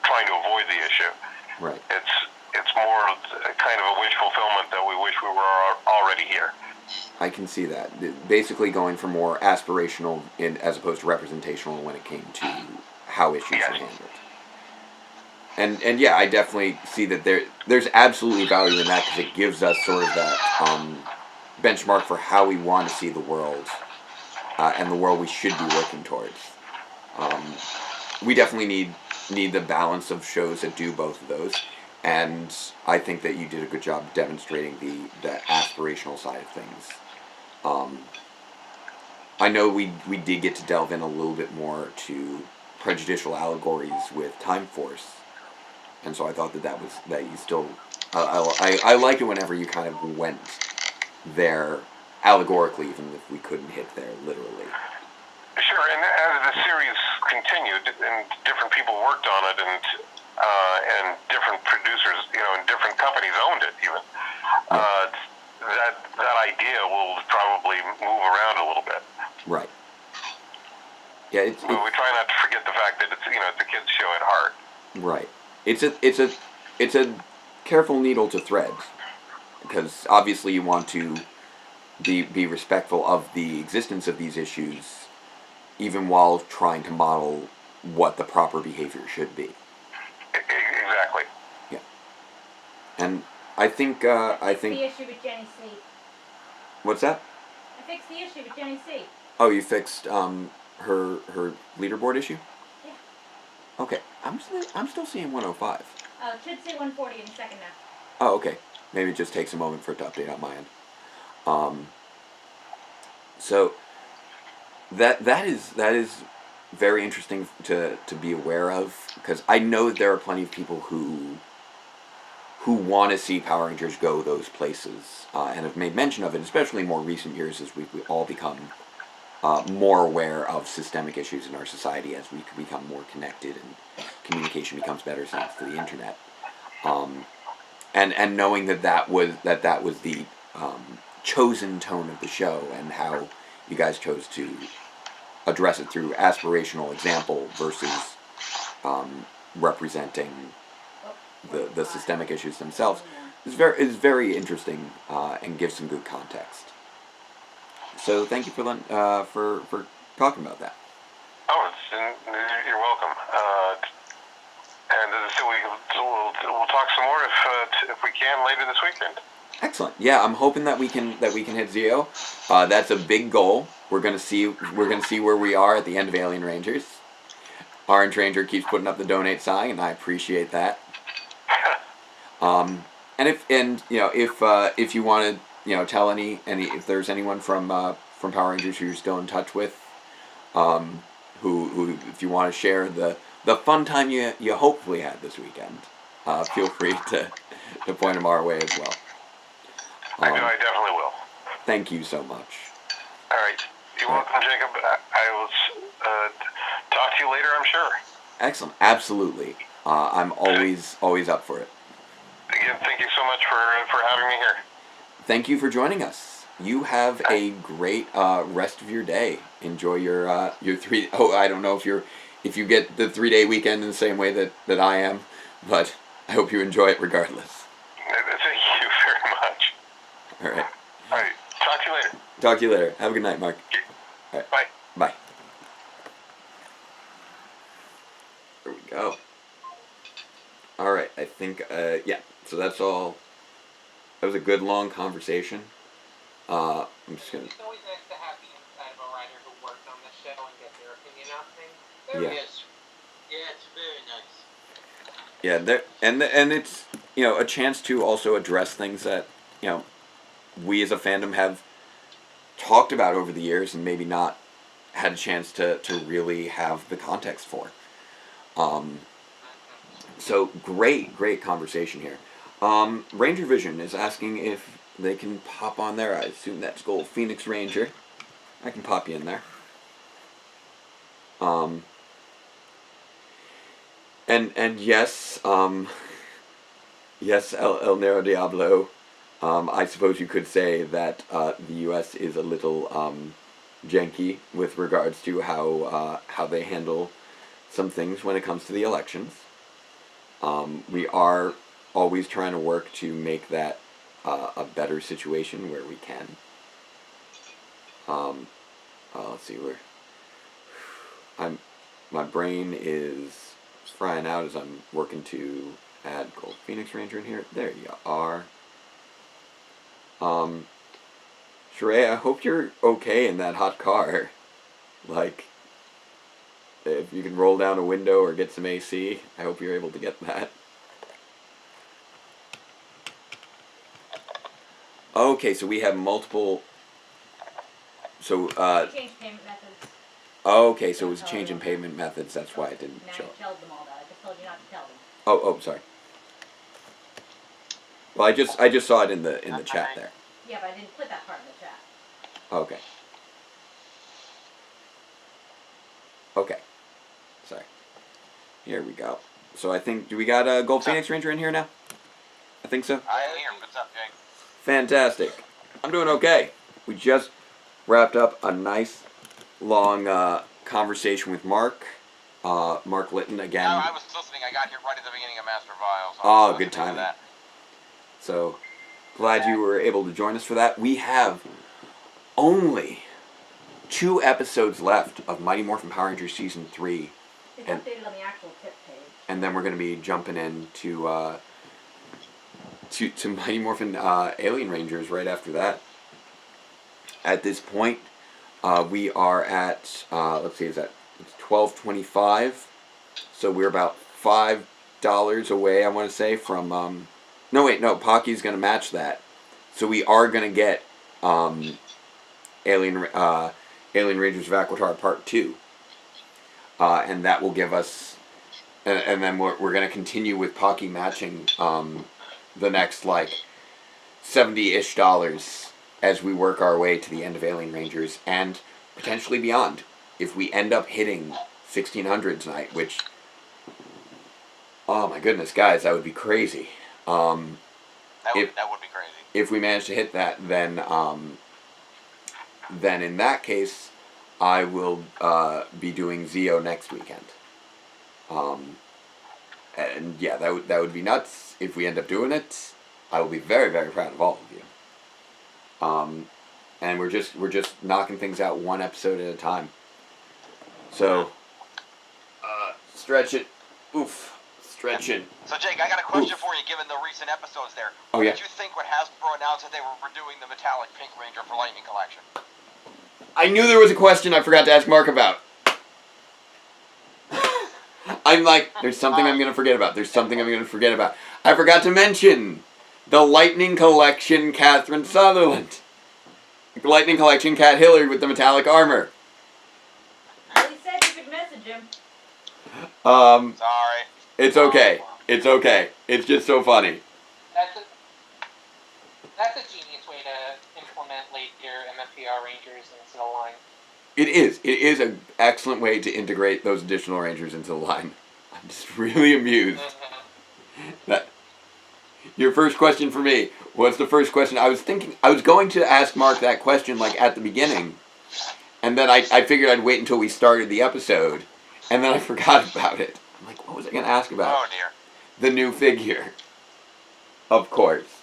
trying to avoid the issue. Right. It's more kind of a wish fulfillment that we wish we were already here. I can see that. Basically going for more aspirational as opposed to representational when it came to how issues were handled. And yeah, I definitely see that there's absolutely value in that, because it gives us sort of that benchmark for how we want to see the world and the world we should be working towards. We definitely need the balance of shows that do both of those, and I think that you did a good job demonstrating the aspirational side of things. I know we did get to delve in a little bit more to prejudicial allegories with Time Force, and so I thought that you still. I like it whenever you kind of went there allegorically, even if we couldn't hit there literally. Sure, and as the series continued, and different people worked on it, and different producers, and different companies owned it, even. That idea will probably move around a little bit. Right. Yeah, we try not to forget the fact that it's a kids show at heart. Right. It's a careful needle to thread, because obviously you want to be respectful of the existence of these issues, even while trying to model what the proper behavior should be. Exactly. Yeah. And I think the issue with Jenny C. What's that? I fixed the issue with Jenny C. Oh, you fixed her leaderboard issue? Yeah. Okay. I'm still seeing 105. It should say 140 in a second now. Oh, okay. Maybe it just takes a moment for it to update on my end. So that is very interesting to be aware of, because I know there are plenty of people who want to see Power Rangers go those places, and have made mention of it, especially in more recent years as we all become more aware of systemic issues in our society, as we become more connected and communication becomes better thanks to the internet. And knowing that was the chosen tone of the show, and how you guys chose to address it through aspirational example versus representing the systemic issues themselves is very interesting, and gives some good context. So thank you for talking about that. Oh, you're welcome. And so we'll talk some more if we can later this weekend. Excellent. Yeah, I'm hoping that we can hit Zeo. That's a big goal. We're gonna see where we are at the end of Alien Rangers. Orange Ranger keeps putting up the donate sign, and I appreciate that. And if you want to tell any if there's anyone from Power Rangers who you're still in touch with, who if you want to share the fun time you hopefully had this weekend, feel free to point them our way as well. I definitely will. Thank you so much. All right. You're welcome, Jacob. I will talk to you later, I'm sure. Excellent. Absolutely. I'm always up for it. Again, thank you so much for having me here. Thank you for joining us. You have a great rest of your day. Enjoy your 3. Oh, I don't know if you get the 3-day weekend in the same way that I am, but I hope you enjoy it regardless. Thank you very much. All right. All right. Talk to you later. Talk to you later. Have a good night, Mark. All right. Bye. Bye. There we go. All right. I think yeah. So that's all. That was a good long conversation. I'm just gonna. It's always nice to have the inside of a writer who worked on the show and get their opinion on things. Yeah. Yes. Yeah, it's very nice. Yeah, and it's a chance to also address things that we as a fandom have talked about over the years and maybe not had a chance to really have the context for. So great conversation here. Ranger Vision is asking if they can pop on there. I assume that's Gold Phoenix Ranger. I can pop you in there. And yes, yes, El Nero Diablo. I suppose you could say that the U.S. is a little janky with regards to how they handle some things when it comes to the elections. We are always trying to work to make that a better situation where we can. Let's see where my brain is frying out as I'm working to add Gold Phoenix Ranger in here. There you are. Sheree, I hope you're okay in that hot car. Like, if you can roll down a window or get some AC, I hope you're able to get that. Okay, so we have multiple. So Change payment methods. Okay, so it was a change in payment methods. That's why it didn't Now show. you told them all that. I just told you not to tell them. Oh, sorry. Well, I just saw it in the chat there. Yeah, but I didn't put that part in the chat. Okay. Okay. Sorry. Here we go. So I think, do we got a Gold Phoenix Ranger in here now? I think so. I am here. What's up, Jake? Fantastic. I'm doing okay. We just wrapped up a nice, long conversation with Mark. Mark Litton again. I was listening. I got here right at the beginning of Master Vials. Oh, good timing. So, glad you were able to join us for that. We have only 2 episodes left of Mighty Morphin Power Rangers Season 3. It's updated on the actual tip page. And then we're going to be jumping into to Mighty Morphin Alien Rangers right after that. At this point, we are at, let's see, it's 12:25. So we're about $5 away, I want to say, from, no wait, no, Pocky's going to match that. So we are going to get Alien Rangers of Aquitar Part 2. And that will give us, and then we're going to continue with Pocky matching the next, like, $70-ish as we work our way to the end of Alien Rangers, and potentially beyond. If we end up hitting 1600 tonight, which, oh my goodness, guys, that would be crazy. That would be crazy. If we manage to hit that, then in that case, I will be doing Zeo next weekend. And yeah, that would be nuts if we end up doing it. I will be very, very proud of all of you. And we're just knocking things out one episode at a time. So, stretch it. Oof. Stretch it. So, Jake, I got a question for you, given the recent episodes there. Oh, what yeah? did you think when Hasbro announced that they were doing the metallic pink Ranger for Lightning Collection? I knew there was a question I forgot to ask Mark about. I'm like, there's something I'm going to forget about. There's something I'm going to forget about. I forgot to mention the Lightning Collection Catherine Sutherland. The Lightning Collection Cat Hillard with the metallic armor. Well, he said you could message him. Sorry. It's okay. It's okay. It's just so funny. That's a genius way to implement later MMPR Rangers into the line. It is. It is an excellent way to integrate those additional Rangers into the line. I'm just really amused. That your first question for me was the first question. I was going to ask Mark that question like at the beginning, and then I figured I'd wait until we started the episode, and then I forgot about it. I'm like, what was I going to ask about? Oh, dear. The new figure. Of course.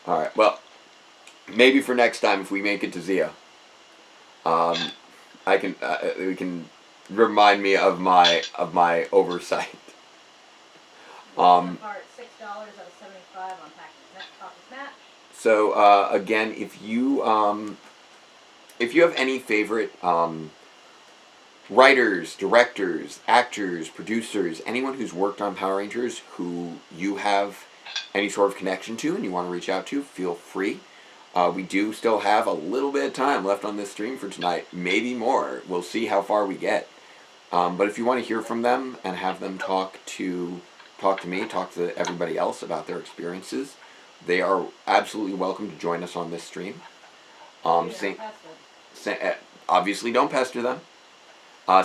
Alright, well, maybe for next time if we make it to Zia. We can remind me of my oversight. Part $6 out of 75 on Pocket's Match. So again, if you have any favorite writers, directors, actors, producers, anyone who's worked on Power Rangers who you have any sort of connection to and you want to reach out to, feel free. We do still have a little bit of time left on this stream for tonight, maybe more. We'll see how far we get. But if you want to hear from them and have them talk to me, talk to everybody else about their experiences, they are absolutely welcome to join us on this stream. Obviously, don't pester them.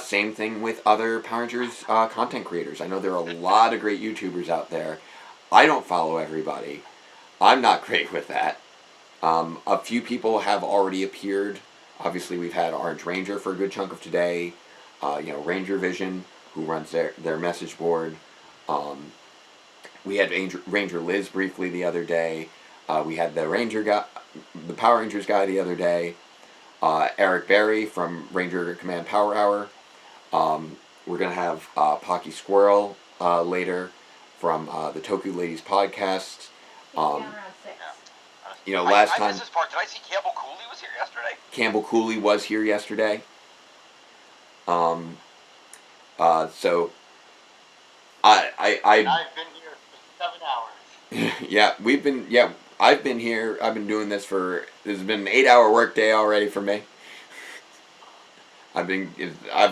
Same thing with other Power Rangers content creators. I know there are a lot of great YouTubers out there. I don't follow everybody. I'm not great with that. A few people have already appeared. Obviously, we've had Orange Ranger for a good chunk of today. Ranger Vision, who runs their message board. We had Ranger Liz briefly the other day. We had the Power Rangers guy the other day. Eric Berry from Ranger Command Power Hour. We're going to have Pocky Squirrel later from the Toku Ladies podcast. Last time... I missed this part. Did I see Campbell Cooley was here yesterday? Campbell Cooley was here yesterday. So... I've been here for 7 hours. I've been here. I've been doing this this has been an 8-hour work day already for me. I've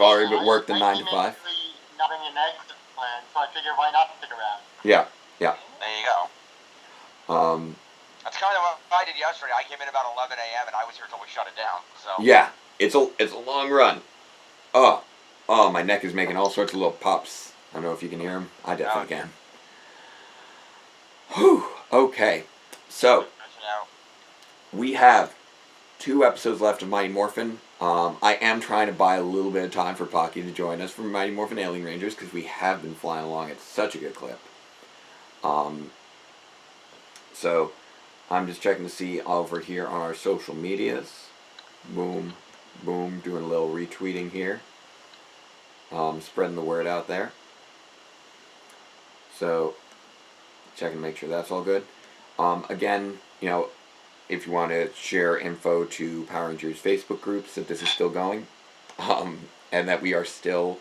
already worked the 9 to 5. Not bringing an exit plan, so I figured why not stick around. Yeah. There you go. That's kind of what I did yesterday. I came in about 11 a.m. and I was here till we shut it down. So. Yeah, it's a long run. Oh, my neck is making all sorts of little pops. I don't know if you can hear them. I definitely can. Whew. Okay, so we have 2 episodes left of Mighty Morphin. I am trying to buy a little bit of time for Pocky to join us from Mighty Morphin Alien Rangers because we have been flying along at such a good clip. So I'm just checking to see over here on our social medias. Boom, boom, doing a little retweeting here. Spreading the word out there. So checking to make sure that's all good. Again, if you want to share info to Power Rangers Facebook groups that this is still going, and that we are still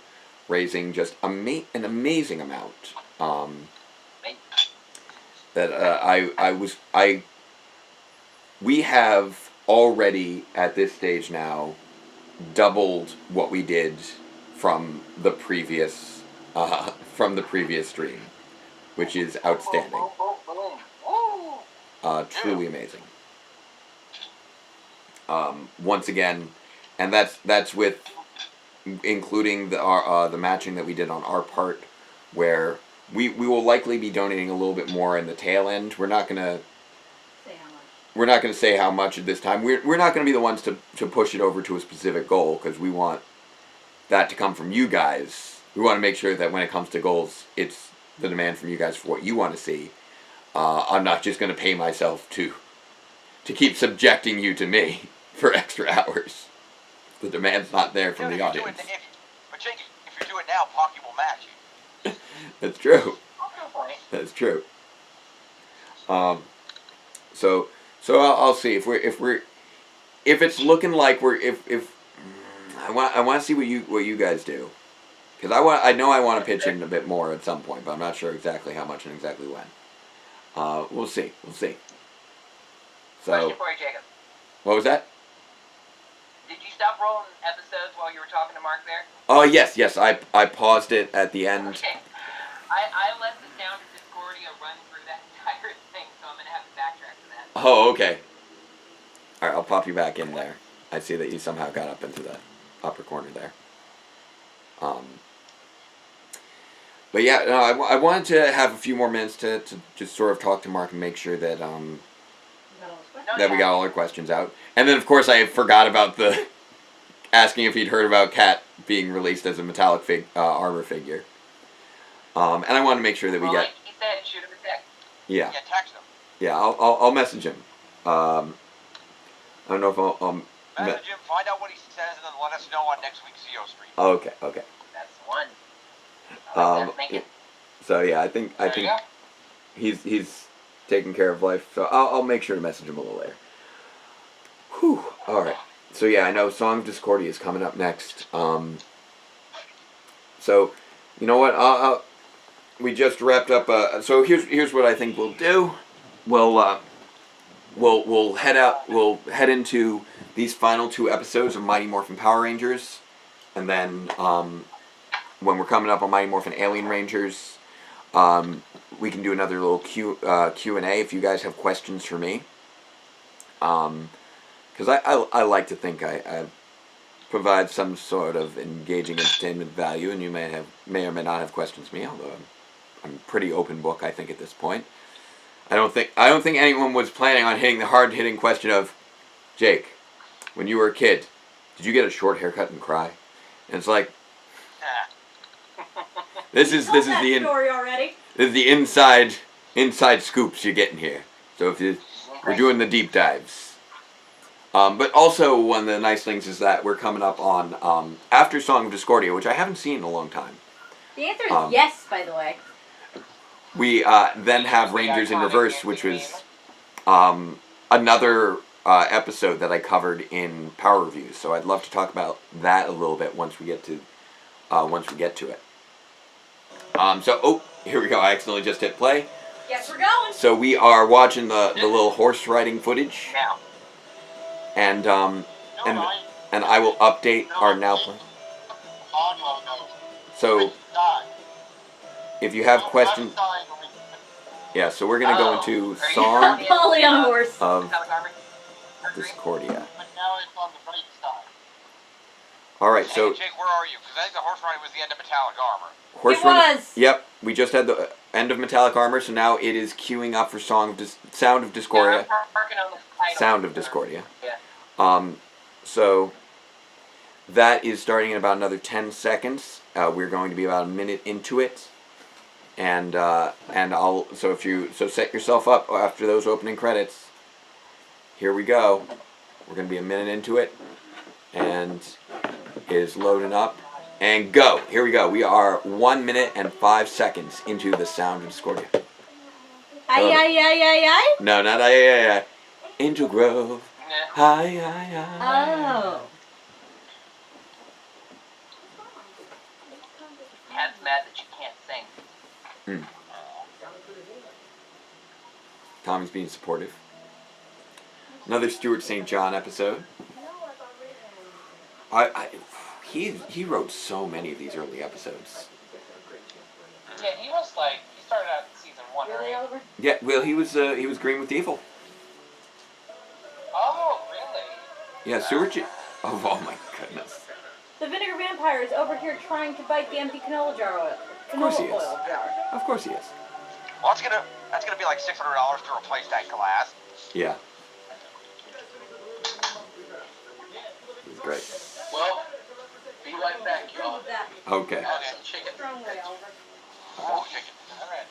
raising just an amazing amount. We have already at this stage now doubled what we did from the previous stream, which is outstanding. Truly amazing. Once again, and that's with including the matching that we did on our part, where we will likely be donating a little bit more in the tail end. We're not gonna say how much at this time. We're not gonna be the ones to push it over to a specific goal, because we want that to come from you guys. We want to make sure that when it comes to goals, it's the demand from you guys for what you want to see. I'm not just going to pay myself to keep subjecting you to me for extra hours. The demand's not there from the audience. But Jake, if you do it now, Pocky will match you. That's true. That's true. So I'll see if it's looking like I want to see what you guys do, because I know I want to pitch in a bit more at some point, but I'm not sure exactly how much and exactly when. We'll see. So. Question for you, Jacob. What was that? Did you stop rolling episodes while you were talking to Mark there? Oh yes. I paused it at the end. Okay. I let the sound of Discordia run through that entire thing, so I'm gonna have to backtrack to that. Oh, okay. All right, I'll pop you back in there. I see that you somehow got up into the upper corner there. But yeah, no, I wanted to have a few more minutes to just sort of talk to Mark and make sure that that we got all our questions out. And then, of course, I forgot about the asking if he'd heard about Kat being released as a metallic armor figure. And I want to make sure that we get. Like he said, shoot him a text. Yeah. Yeah, text him. Yeah, I'll message him. I don't know if I'll message him, find out what he says, and then let us know on next week's CO stream. Okay. That's one. So yeah, I think he's taking care of life. So I'll make sure to message him a little later. Whew. All right. So yeah, I know Song of Discordia is coming up next. So you know what? We just wrapped up. So here's what I think we'll do. We'll head out. We'll head into these final 2 episodes of Mighty Morphin Power Rangers, and then when we're coming up on Mighty Morphin Alien Rangers, we can do another little Q&A if you guys have questions for me. Because I like to think I provide some sort of engaging entertainment value, and you may or may not have questions for me, although I'm a pretty open book, I think, at this point. I don't think anyone was planning on hitting the hard-hitting question of, Jake, when you were a kid, did you get a short haircut and cry? And it's like, this is the story already. This is the inside scoops you're getting here. So we're doing the deep dives. But also one of the nice things is that we're coming up on after Song of Discordia, which I haven't seen in a long time. The answer is yes, by the way. We then have Rangers in Reverse, which was another episode that I covered in Power Reviews. So I'd love to talk about that a little bit once we get to it. Here we go. I accidentally just hit play. Yes, we're going. So we are watching the little horse riding footage. Now. And I will update our now play. So if you have questions, Yeah, so we're gonna go into Are you Song Polly on a horse. of Metallic armor? Discordia. But now it's on the right side. Alright, Hey, so Jake, where are you? Because I think the horse riding was the end of metallic armor. horse It running. was. Yep, we just had the end of Metallic Armor, so now it is queuing up for Sound of Discordia. Yeah, I'm working on the title. Sound of Discordia. Yeah. So that is starting in about another 10 seconds. We're going to be about a minute into it, and I'll so set yourself up after those opening credits. Here we go. We're going to be a minute into it, and it is loading up. And go. Here we go. We are 1 minute and 5 seconds into the Sound of Discordia. Aye. No, not aye. Into Grove. Nah. Aye. Oh. Cat's mad that you can't sing. Tommy's being supportive. Another Stuart St. John episode. He wrote so many of these early episodes. Yeah, he started out in season 1, right? Yeah, well, he was Green with Evil. Oh, really? Yeah, Stuart. Oh my goodness. The vinegar vampire is over here trying to bite the empty canola jar oil. Of course he is. Oil jar. Of course he is. Well, that's gonna be like $600 to replace that glass. Yeah. He's great. Well, be right back, y'all. Okay. Have some chicken. Strong way, Oliver. Oh, chicken. Alright.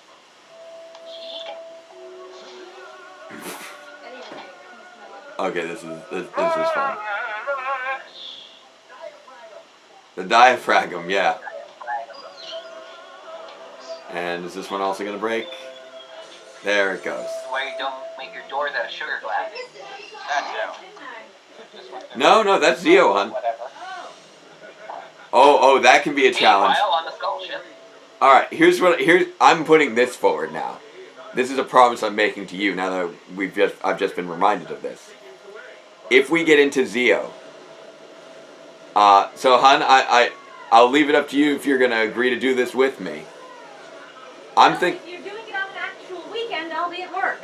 Okay, this is fun. The diaphragm, yeah. And is this one also gonna break? There it goes. Why you don't make your doors out of sugar glass? That's No, that's Zio, hon. Whatever. Oh, that can be a challenge. Meanwhile, on the skull ship. All right, I'm putting this forward now. This is a promise I'm making to you now that I've just been reminded of this. If we get into Zio, so hon, I'll leave it up to you if you're gonna agree to do this with me. If you're doing it on an actual weekend, I'll be at work.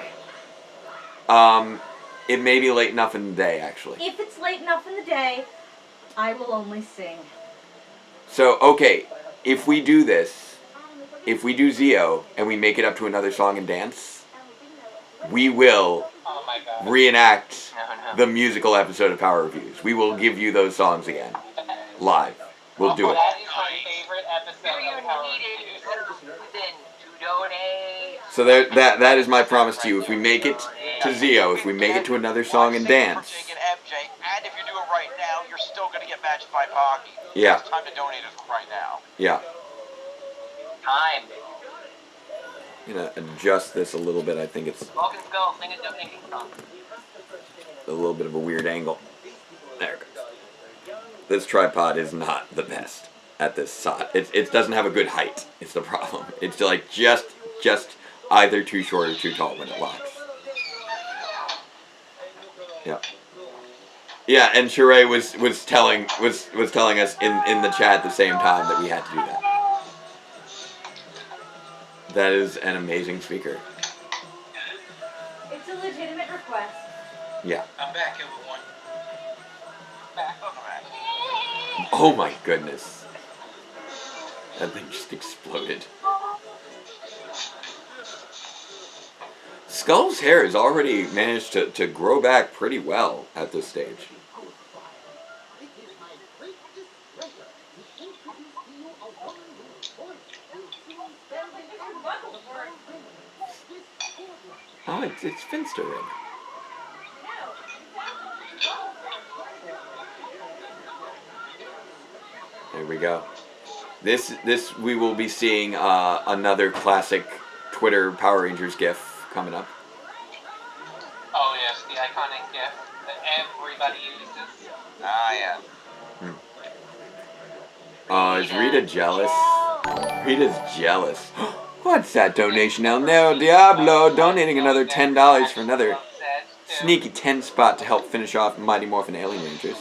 It may be late enough in the day, actually. If it's late enough in the day, I will only sing. So, okay, if we do this, if we do Zio, and we make it up to another song and dance, we will reenact the musical episode of Power Reviews. We will give you those songs again. Live. We'll do it. That is my favorite episode Do you of Power need Reviews. it to donate? So that is my promise to you. If we make it to Zio, if we make it to another song and dance. Jake and MJ, and if you do it right now, you're still gonna get matched by Pocky. Yeah. It's time to donate it right now. Yeah. Time. I'm gonna adjust this a little bit. I think it's Vulcan Skull, sing a donation song. a little bit of a weird angle. There it goes. This tripod is not the best at this shot. It doesn't have a good height. It's the problem. It's like just either too short or too tall when it locks. Yeah. Yeah, and Sheree was telling us in the chat at the same time that we had to do that. That is an amazing speaker. It's a legitimate request. Yeah. I'm back, everyone. Back. Oh my goodness. That thing just exploded. Skull's hair has already managed to grow back pretty well at this stage. Oh, it's Finster in. There we go. This we will be seeing another classic Twitter Power Rangers GIF coming up. Oh yes, the iconic GIF that everybody uses. Ah, yeah. Is Rita jealous? Rita's jealous. What's that donation, El Neo Diablo? Donating another $10 for another sneaky 10 spot to help finish off Mighty Morphin Alien Rangers.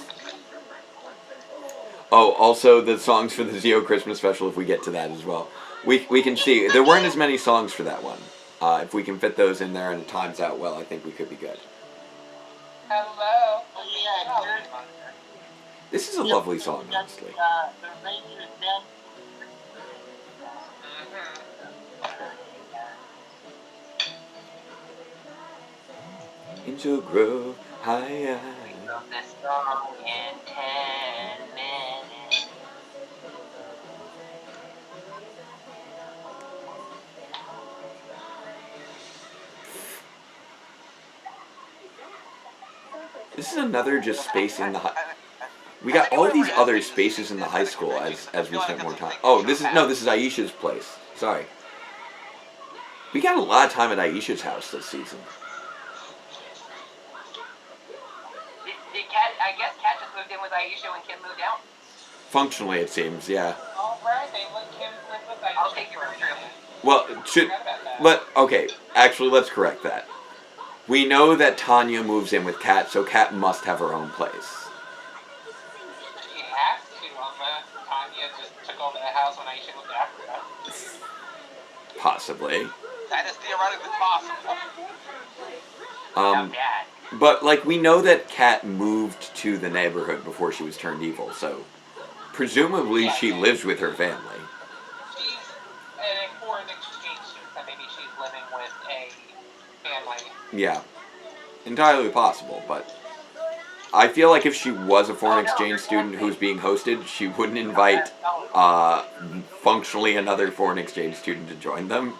Oh, also the songs for the Zio Christmas special, if we get to that as well. We can see. There weren't as many songs for that one. If we can fit those in there and it times out well, I think we could be good. Hello. Oh, yeah, This is a lovely song, honestly. the Rangers dance. Angel Grove, hi. We wrote this song in 10 minutes. This is another just space in the we got all these other spaces in the high school as we spent more time. Oh, this is Aisha's place. Sorry. We got a lot of time at Aisha's house this season. Did Kat, I guess Kat just moved in with Aisha when Kim moved out? Functionally, it seems, yeah. Alright, they let Kim live with Aisha. I'll take your true. Well, actually, let's correct that. We know that Tanya moves in with Kat, so Kat must have her own place. She has to, unless Tanya just took over the house when Aisha moved after her. Possibly. That is theoretically possible. But, like, we know that Kat moved to the neighborhood before she was turned evil, so presumably she lives with her family. She's a foreign exchange student, so maybe she's living with a family. Yeah. Entirely possible, but I feel like if she was a foreign exchange student who was being hosted, she wouldn't invite functionally another foreign exchange student to join them.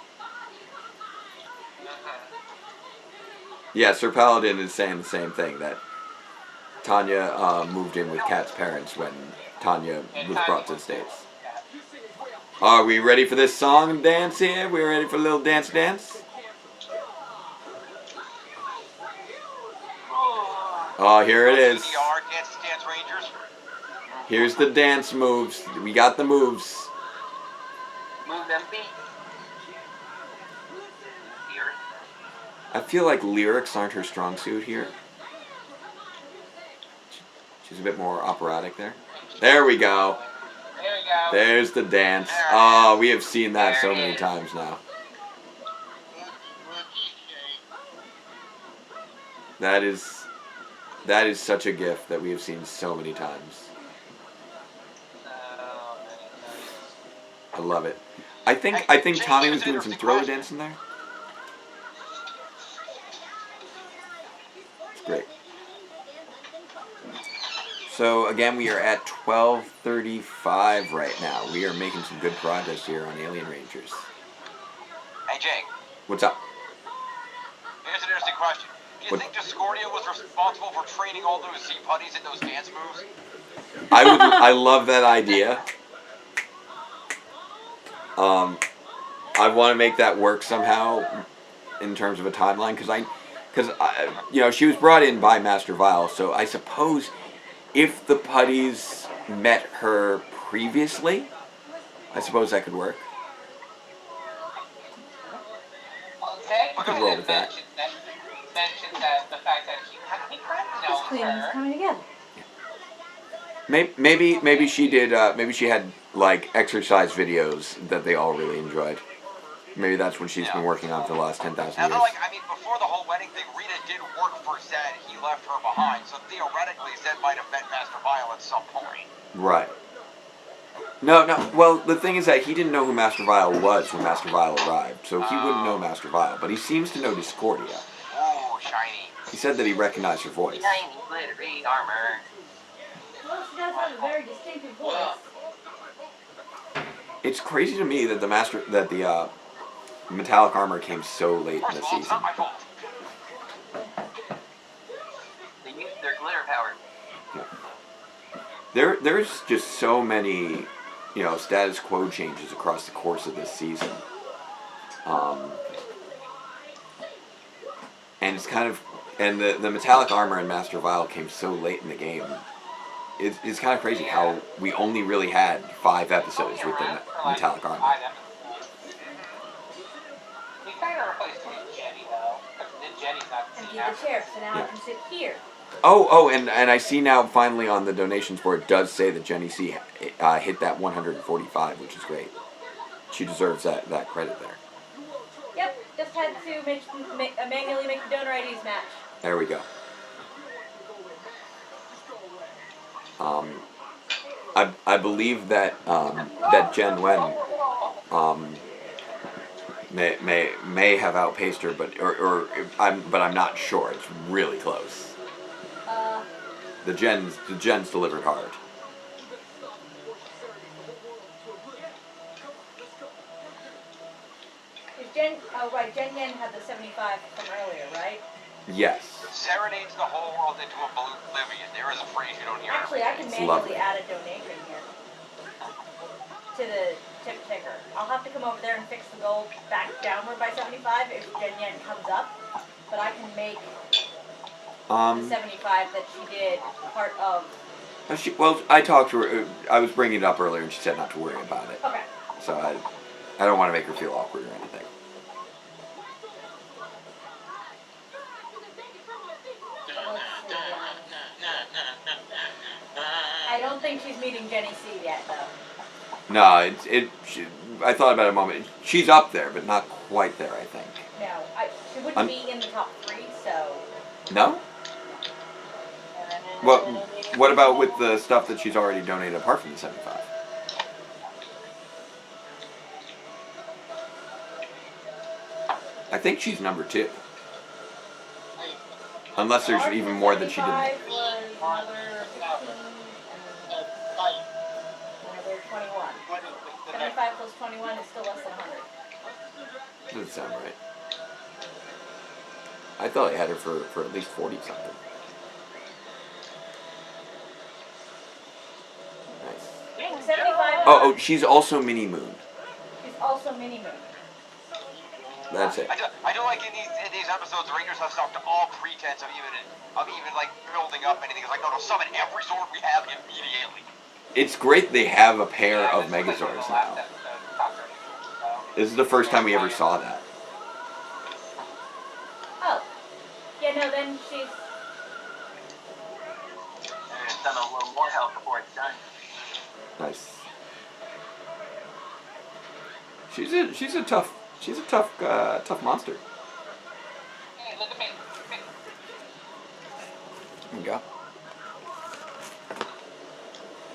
Yeah, Sir Paladin is saying the same thing, that Tanya moved in with Kat's parents when Tanya was brought to the States. Are we ready for this song and dance here? We ready for a little dance? Oh, here it is. Dance Rangers. Here's the dance moves. We got the moves. Move them feet. I feel like lyrics aren't her strong suit here. She's a bit more operatic there. There we go. There we go. There's the dance. Oh, we have seen that so many times now. That is such a gift that we have seen so many times. I love it. I think Tommy was doing some throw dance in there. It's great. So again, we are at 12:35 right now. We are making some good progress here on Alien Rangers. Hey Jake. What's up? Here's an interesting question. Do you think Discordia was responsible for training all those Z putties in those dance moves? I love that idea. I want to make that work somehow in terms of a timeline, because she was brought in by Master Vile, so I suppose if the putties met her previously, I suppose that could work. I could roll with that. Mentioned that the fact that he knows her. Coming together. Maybe she did. Maybe she had like exercise videos that they all really enjoyed. Maybe that's what she's been working on for the last 10,000 years. Before the whole wedding thing, Rita did work for Zed. He left her behind, so theoretically, Zed might have met Master Vile at some point. Right. No. Well, the thing is that he didn't know who Master Vile was when Master Vile arrived, so he wouldn't know Master Vile. But he seems to know Discordia. Oh, shiny. He said that he recognized her voice. Shiny, glittery armor. Well, she does have a very distinctive voice. It's crazy to me that the metallic armor came so late in the season. They used their glitter power. Yeah. There's just so many, status quo changes across the course of this season. And it's kind of, and the metallic armor and Master Vile came so late in the game. It's kind of crazy how we only really had 5 episodes with the metallic armor. We kind of replaced Jenny though, because Jenny's not And keep the chair, so now I can sit here. Oh, and I see now finally on the donations board it does say that Jenny C hit that 145, which is great. She deserves that credit there. Yep. just had to manually make the donor IDs match. There we go. I believe that that Jen Wen may have outpaced her, but I'm not sure. It's really close. The Gens delivered hard. Jen Yen had the 75 from earlier, right? Yes. Serenades the whole world into oblivion. There is a phrase you don't hear. Actually, I can manually add a donation here to the tip ticker. I'll have to come over there and fix the goal back downward by 75 if Jen Yen comes up, but I can make the 75 that she did part of. Well, I talked to her. I was bringing it up earlier, and she said not to worry about it. Okay. So I don't want to make her feel awkward or anything. I don't think she's meeting Jenny C yet, though. No, I thought about it a moment. She's up there, but not quite there, I think. No, she wouldn't be in the top 3, so. No? What about with the stuff that she's already donated apart from the 75? I think she's number 2. Unless there's even more that she didn't make. Another 21. 75 plus 21 is still less than 100. Doesn't sound right. I thought I had her for at least 40 something. Nice. 75. Oh, she's also Mini Moon. She's also Mini Moon. That's it. I do like in these episodes, the Rangers have stopped all pretense of even like building up anything. It's like, no, summon every Zord we have immediately. It's great they have a pair of Megazords now. This is the first time we ever saw that. Oh. Yeah, no, then she's... It's done a little more health before it's done. Nice. She's a tough monster. Hey, look at me. There we go.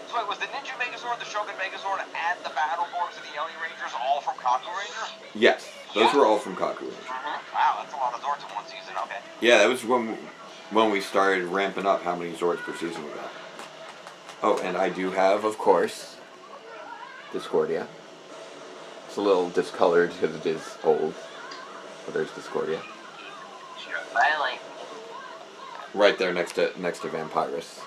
So wait, was the Ninja Megazord, the Shogun Megazord, and the Battleborgs of the Yoni Rangers all from Kaku Rangers? Yes, those were all from Kaku Rangers. Wow, that's a lot of Zords in one season, okay. Yeah, that was when we started ramping up how many Zords per season we got. Oh, and I do have, of course, Discordia. It's a little discolored because it is old, but there's Discordia. Finally. Right there next to Vampirus.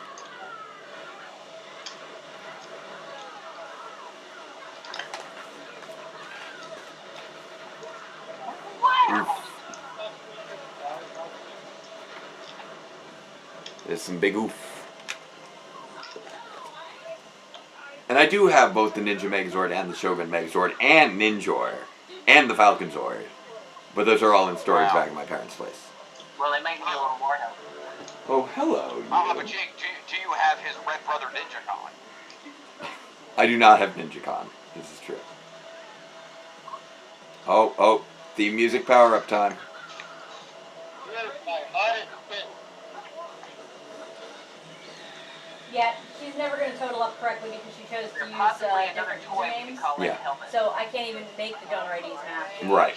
Oof. There's some big oof. And I do have both the Ninja Megazord and the Shogun Megazord and Ninjor and the Falcon Zord. But those are all in storage back in my parents' place. Well, they might need a little more help. Oh, hello. But do you have his red brother NinjaCon? I do not have NinjaCon. This is true. Oh, theme music power-up time. Yeah, she's never going to total up correctly because she chose to use different names. Yeah. So I can't even make the donor IDs match. Right.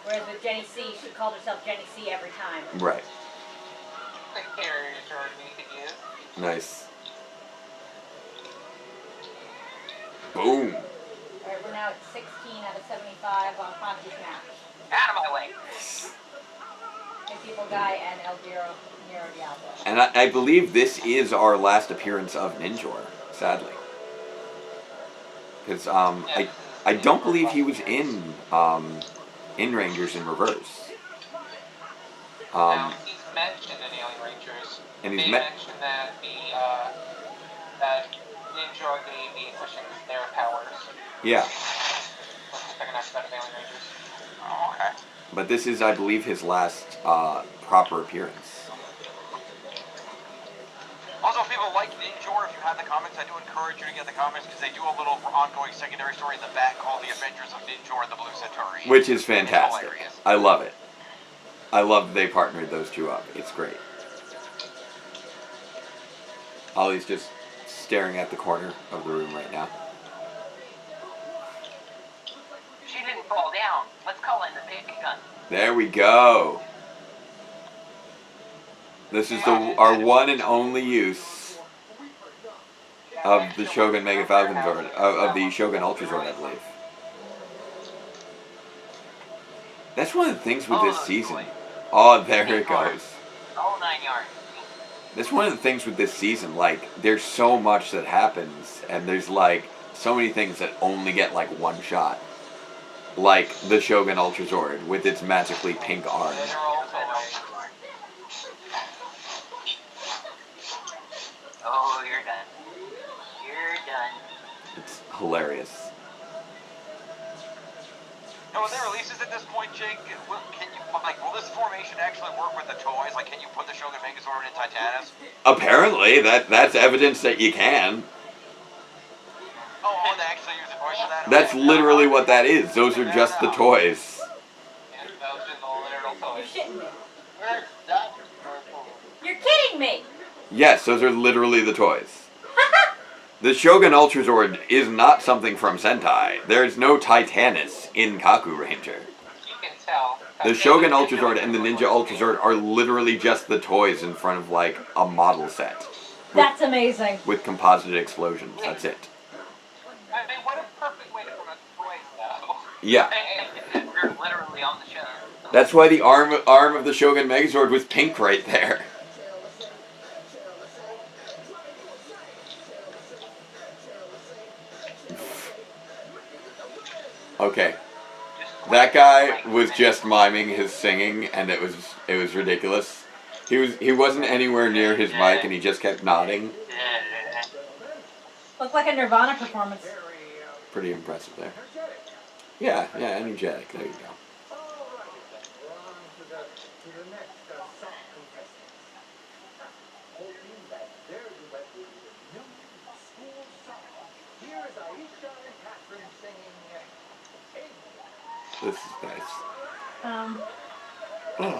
Whereas with Jenny C, she called herself Jenny C every time. Right. The carrier turn we could use. Nice. Boom. Alright, we're now at 16 out of 75 on Fonzie's match. Out of my way. People Guy and El Nero Diablo. And I believe this is our last appearance of Ninjor, sadly. Because I don't believe he was in Rangers in Reverse. Now, he's mentioned in Alien Rangers. And they mentioned that that Ninjor gave the Equations their powers. Yeah. That's the second aspect of Alien Rangers. Oh, okay. But this is, I believe, his last proper appearance. Also, if people like Ninjor, if you you have the comics, I do encourage you to get the comics because they do a little ongoing secondary story in the back called The Adventures of Ninjor and the Blue Centauri. Which is fantastic. I love it. I love that they partnered those two up. It's great. Ollie's just staring at the corner of the room right now. She didn't fall down. Let's call in the big gun. There we go. This is our one and only use of the Shogun Mega Falcon Zord, of the Shogun Ultra Zord, I believe. That's one of the things with this season. Oh, there it goes. All 9 yards. That's one of the things with this season, like, there's so much that happens, and there's, like, so many things that only get, like, one shot. Like the Shogun Ultra Zord with its magically pink arm. Oh, you're done. You're done. It's hilarious. No, with their releases at this point, Jake, will this formation actually work with the toys? Like, can you put the Shogun Megazord in Titanus? Apparently, that's evidence that you can. Oh, they actually use the toys for that? That's literally what that is. Those are just the toys. You're shitting me. You're kidding me. Yes, those are literally the toys. The Shogun Ultra Zord is not something from Sentai. There's no Titanus in Kaku Ranger. You can tell. The Shogun Ultra Zord and the Ninja Ultra Zord are literally just the toys in front of, like, a model set. That's amazing. With composite explosions. That's it. I mean, what a perfect way to promote toys, though. Yeah. You're literally on the show. That's why the arm of the Shogun Megazord was pink right there. Okay. That guy was just miming his singing, and it was ridiculous. He wasn't anywhere near his mic, and he just kept nodding. Looked like a Nirvana performance. Pretty impressive there. Yeah, energetic. There you go. This is nice. Oh.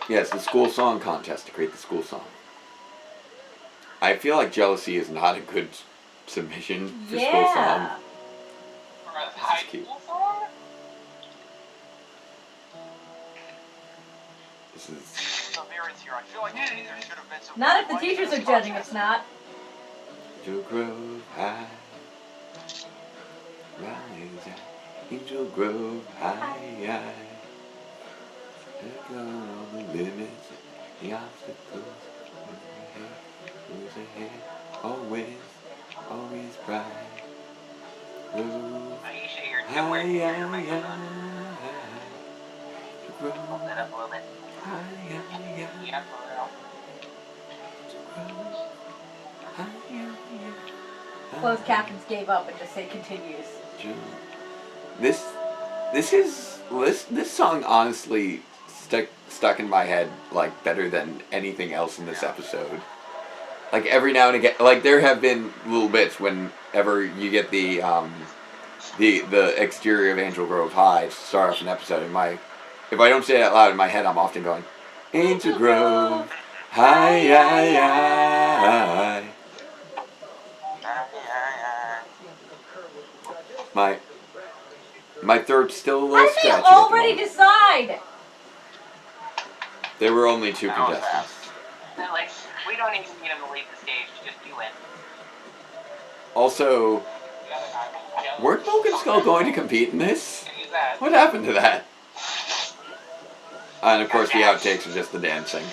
Yes, the school song contest to create the school song. I feel like Jealousy is not a good submission for school song. This is cute. This is... Not if the teachers are judging, it's not. Angel Grove High. Rise at Angel Grove High. Look on the limits, the obstacles. Who's ahead? Always bright. Grove high. Hold that up a little bit. Yeah, Closed captions gave up and just say continues. This song honestly stuck in my head like better than anything else in this episode. Like every now and again, like there have been little bits whenever you get the exterior of Angel Grove High to start off an episode. If I don't say it out loud in my head, I'm often going Angel Grove High. My throat's still a little scratchy. How did they already decide? There were only 2 contestants. They're like, we don't even need them to leave the stage, just you in. Also, weren't Vulcan Skull going to compete in this? What happened to that? And of course the outtakes are just the dancing,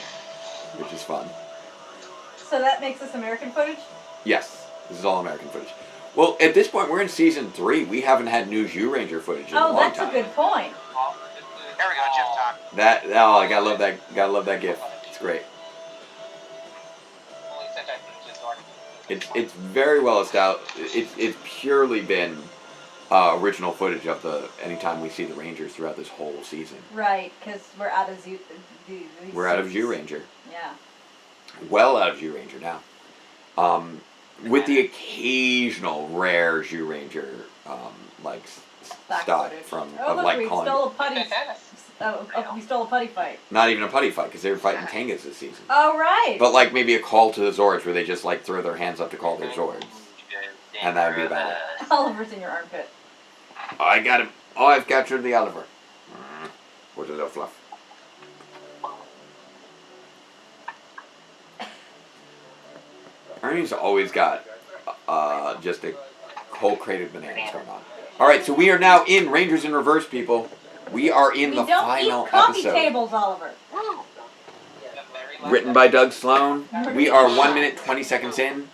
which is fun. So that makes this American footage? Yes, this is all American footage. Well, at this point, we're in season 3. We haven't had new Zyuranger footage in a long time. Oh, that's a good point. There we go, Jim time. I gotta love that. Gotta love that gif. It's great. It's very well established. It's purely been original footage of anytime we see the Rangers throughout this whole season. Right, because we're out of We're out of Zyuranger. Yeah. Well out of Zyuranger now. With the occasional rare Zyuranger, like stuff from Oh, of look, like we calling. stole a putty. We stole a putty fight. Not even a putty fight because they were fighting Kangas this season. Oh, right. But like maybe a call to the Zords where they just like throw their hands up to call their Zords, and that would be about it. Oliver's in your armpit. I got him. Oh, I've captured the Oliver. With a little fluff. Ernie's always got just a whole crate of bananas going on. Alright, so we are now in Rangers in Reverse, people. We are in the final eat coffee episode. tables, Oliver. Written by Doug Sloan. We are 1 minute 20 seconds in.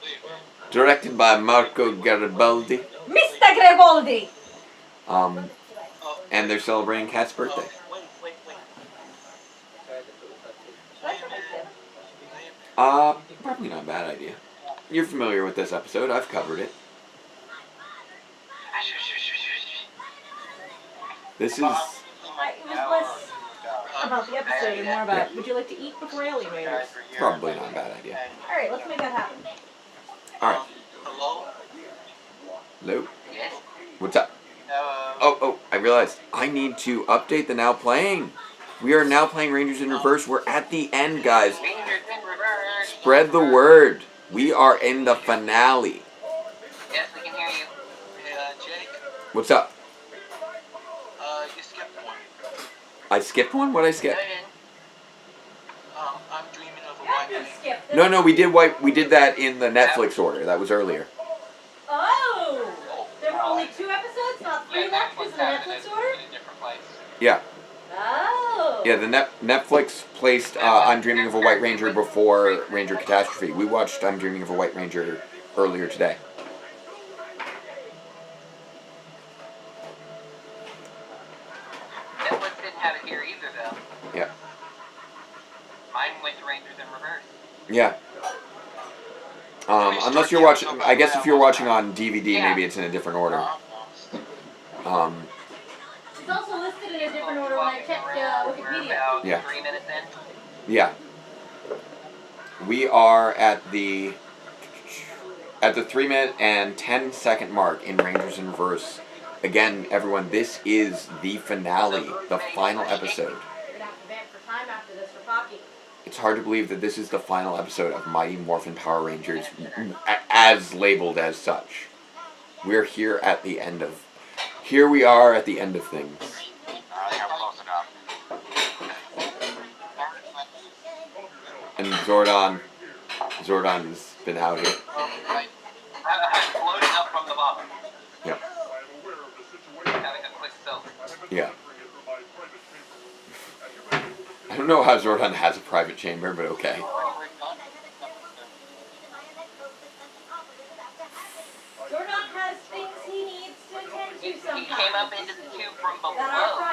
Directed by Marco Garibaldi. Mr. Garibaldi! And they're celebrating Kat's birthday. Probably not a bad idea. You're familiar with this episode. I've covered it. This is... It was less about the episode and more about, would you like to eat before Alien Raiders? Probably not a bad idea. Alright, let's make that happen. Alright. Hello? Hello? What's up? Oh, I realized. I need to update the Now Playing. We are now playing Rangers in Reverse. We're at the end, guys. Spread the word. We are in the finale. Yes, we can hear you. Hey, Jake. What's up? You skipped one. I skipped one? What'd I skip? I'm dreaming of a white No, we did that in the Netflix order. That was earlier. Oh! There were only 2 episodes, not 3 left because of the Netflix order? Yeah. Oh! Yeah, the Netflix placed I'm Dreaming of a White Ranger before Ranger Catastrophe. We watched I'm Dreaming of a White Ranger earlier today. Netflix didn't have it here either, though. Yeah. Mine went to Rangers in Reverse. Yeah. Unless you're watching, I guess if you're watching on DVD, maybe it's in a different order. It's also listed in a different order when I checked Wikipedia. Yeah. 3 minutes in. Yeah. We are at the 3 minute and 10 second mark in Rangers in Reverse. Again, everyone, this is the finale, the final episode. You're gonna have to vamp for time after this for Pocky. It's hard to believe that this is the final episode of Mighty Morphin Power Rangers, as labeled as such. We're here at the end of... Here we are at the end of things. I think I'm close enough. And Zordon's been out here. Floating up from the bottom. Yep. Having a quick soak. Yeah. I don't know how Zordon has a private chamber, but okay. Zordon has things he needs to attend to sometimes. He came up into the tube from below.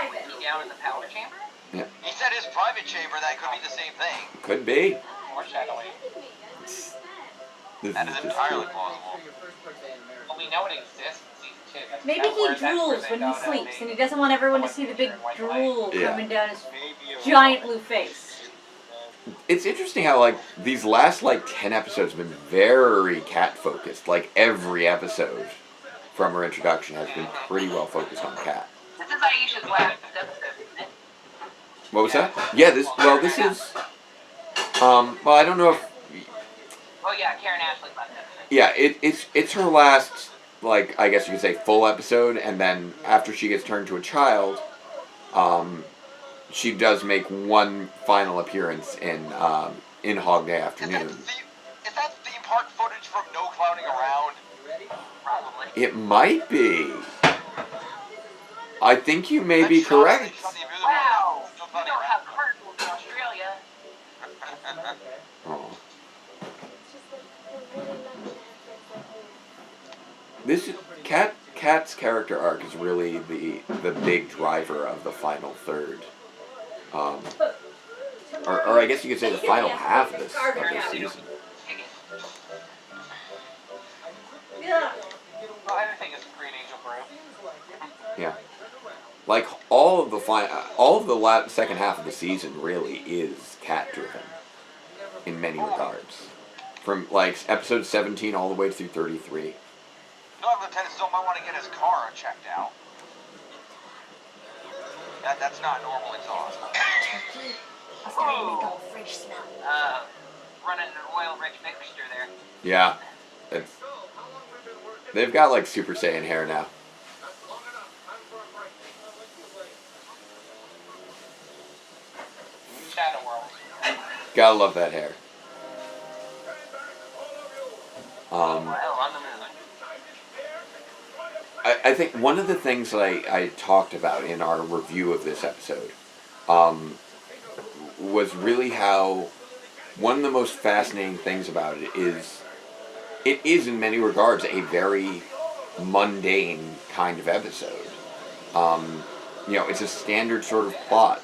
private. Was he down in the power chamber? Yeah. He said his private chamber, that could be the same thing. Could be. Foreshadowing. This That is is just entirely true. plausible. Well, we know it exists in season 2. Maybe he drools when he sleeps, and he doesn't want everyone to see the big drool coming down his giant blue face. It's interesting how, like, these last, 10 episodes have been very cat focused. Like, every episode from her introduction has been pretty well focused on cat. This is Aisha's last episode, isn't it? What was that? Yeah, this is, well, I don't know if, Oh yeah, Karen Ashley's last episode. yeah, it's her last, I guess you could say full episode, and then after she gets turned to a child, she does make one final appearance in Hog Day Afternoon. Is that theme park footage from No Clowning Around? Probably. It might be. I think you may be correct. Wow! We don't have cartoons in Australia. Oh. This is Kat's character arc is really the big driver of the final third, or I guess you could say the final half of this season. Yeah. Well, everything is Green Angel Brew. Yeah, all of the second half of the season really is Kat driven, in many regards. from like episode 17 all the way through 33. No, Lieutenant still might want to get his car checked out. That's not normal exhaust. Turkey. It's starting to make the whole fridge smell. Running an oil-rich mixture there. Yeah. They've got like Super Saiyan hair now. Shadow World. Gotta love that hair. Well, on the moon. I think one of the things that I talked about in our review of this episode was really how one of the most fascinating things about it is in many regards a very mundane kind of episode. It's a standard sort of plot.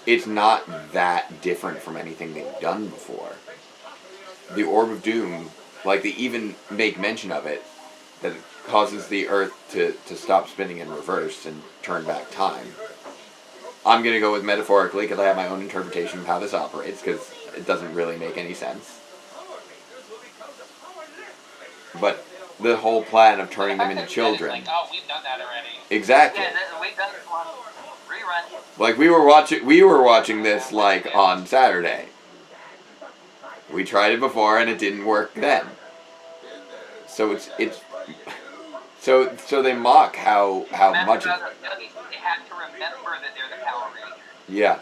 It's not that different from anything they've done before. The Orb of Doom, like they even make mention of it, that it causes the Earth to stop spinning in reverse and turn back time. I'm going to go with metaphorically because I have my own interpretation of how this operates because it doesn't really make any sense. But the whole plan of turning them into children. Like, oh, we've done that already. Exactly. Yeah, we've done this one. Rerun. Like we were watching this like on Saturday. We tried it before and it didn't work then. So so they mock how much. They have to remember that they're the Power Rangers. Yeah.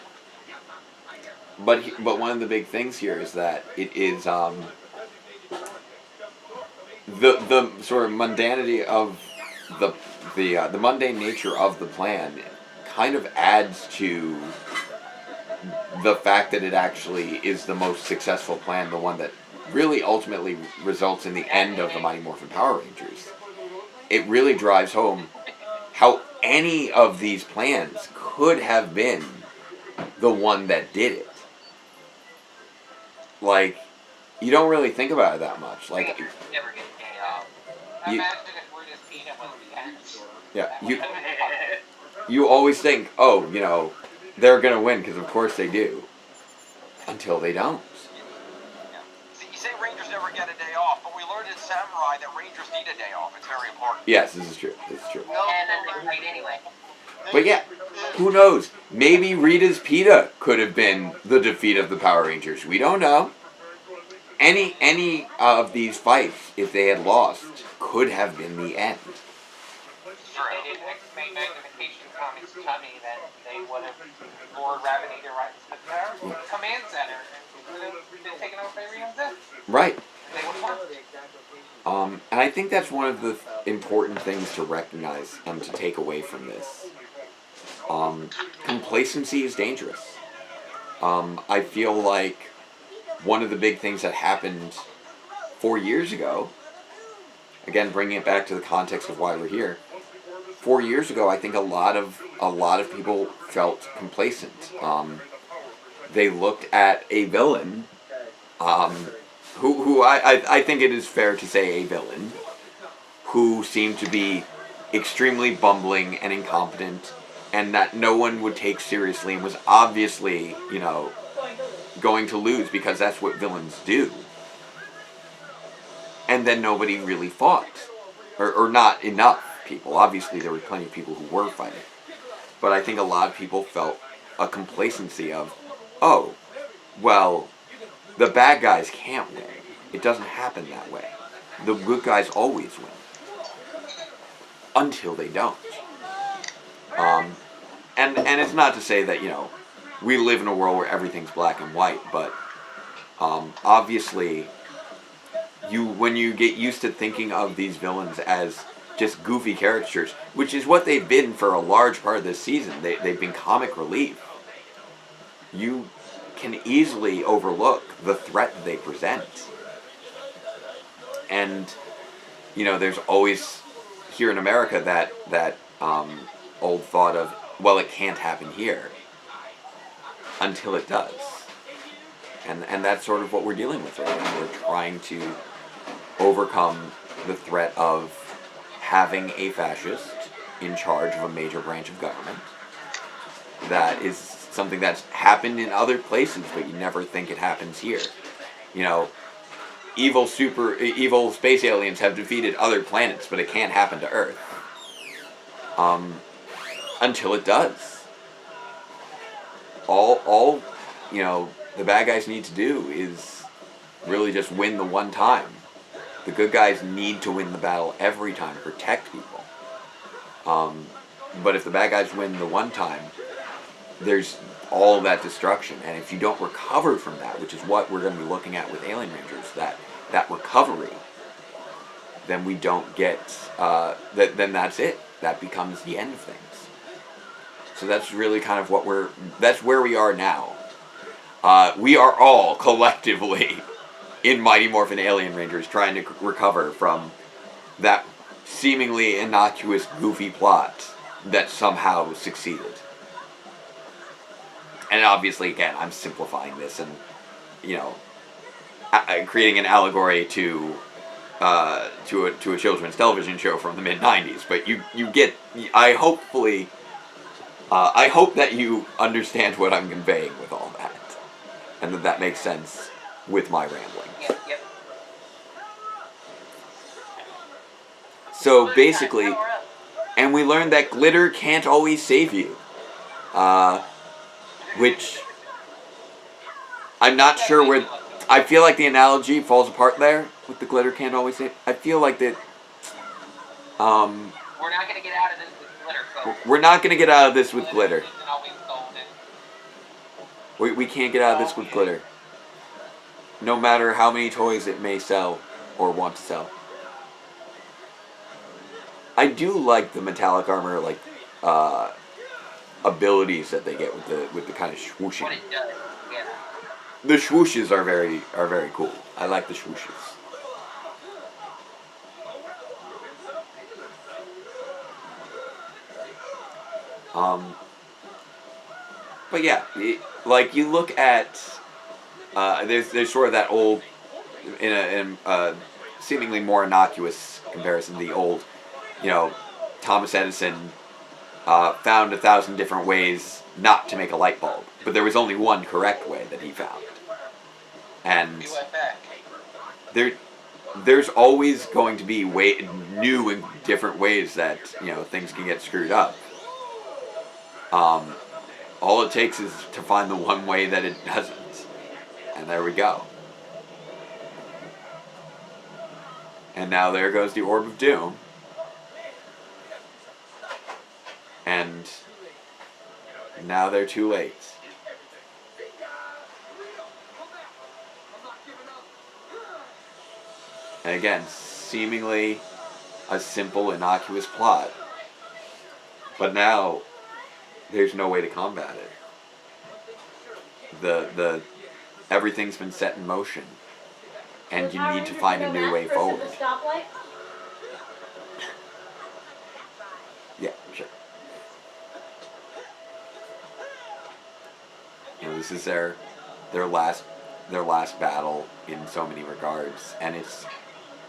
But one of the big things here is that it is the sort of mundanity of the mundane nature of the plan kind of adds to the fact that it actually is the most successful plan, the one that really ultimately results in the end of the Mighty Morphin Power Rangers. It really drives home how any of these plans could have been the one that did it. Like, you don't really think about it that much. Like, Never get paid off. Imagine if Rita's peanut was the end. Yeah, you always think, oh, they're gonna win because of course they do, until they don't. See, you say Rangers never get a day off, but we learned in Samurai that Rangers need a day off. It's very important. Yes, this is true. And then they fight anyway. But yeah, who knows? Maybe Rita's PETA could have been the defeat of the Power Rangers. We don't know. Any of these fights, if they had lost, could have been the end. They did X-Men Magnification Comics chummy, then they would have lured Ravinator right into the command center and would have been taken over by Rion's. Right. They would have won. And I think that's one of the important things to recognize and to take away from this. Complacency is dangerous. I feel like one of the big things that happened 4 years ago, again bringing it back to the context of why we're here, 4 years ago I think a lot of people felt complacent. They looked at a villain, who I think it is fair to say a villain, who seemed to be extremely bumbling and incompetent, and that no one would take seriously, and was obviously, going to lose because that's what villains do. And then nobody really fought. Or not enough people. Obviously there were plenty of people who were fighting. But I think a lot of people felt a complacency of, oh, well, the bad guys can't win. It doesn't happen that way. The good guys always win. Until they don't. And it's not to say that, we live in a world where everything's black and white, but obviously when you get used to thinking of these villains as just goofy caricatures, which is what they've been for a large part of this season, they've been comic relief, you can easily overlook the threat that they present. And, there's always, here in America, that old thought of, well, it can't happen here. Until it does. And that's sort of what we're dealing with right now. We're trying to overcome the threat of having a fascist in charge of a major branch of government that is something that's happened in other places, but you never think it happens here. You know, evil space aliens have defeated other planets, but it can't happen to Earth. Until it does. All you know, the bad guys need to do is really just win the one time. The good guys need to win the battle every time to protect people. But if the bad guys win the one time, there's all that destruction. And if you don't recover from that, which is what we're going to be looking at with Alien Rangers, that recovery, then we don't get, then that's it. That becomes the end of things. So that's really kind of that's where we are now. We are all collectively in Mighty Morphin Alien Rangers trying to recover from that seemingly innocuous, goofy plot that somehow succeeded. And obviously, again, I'm simplifying this and, you know, creating an allegory to a children's television show from the mid-90s. But you get, I hope that you understand what I'm conveying with all that, and that makes sense with my rambling. Yep. So basically, and we learned that glitter can't always save you, which I'm not sure where. I feel like the analogy falls apart there with the glitter can't always save. I feel like that. We're not gonna get out of this with glitter, folks. We're not gonna get out of this with glitter. We can't get out of this with glitter. No matter how many toys it may sell or want to sell. I do like the metallic armor, like abilities that they get with the kind of swooshing. What it does, yeah. The swooshes are very cool. I like the swooshes. But yeah, like you look at, there's sort of that old, in a seemingly more innocuous comparison, the old, you know, Thomas Edison found 1,000 different ways not to make a light bulb, but there was only one correct way that he found. And there's always going to be new and different ways that, you know, things can get screwed up. All it takes is to find the one way that it doesn't. And there we go. And now there goes the Orb of Doom. And now they're too late. And again, seemingly a simple, innocuous plot. But now there's no way to combat it. Everything's been set in motion, and you need to find a new way forward. Yeah, sure. You know, this is their last battle in so many regards, and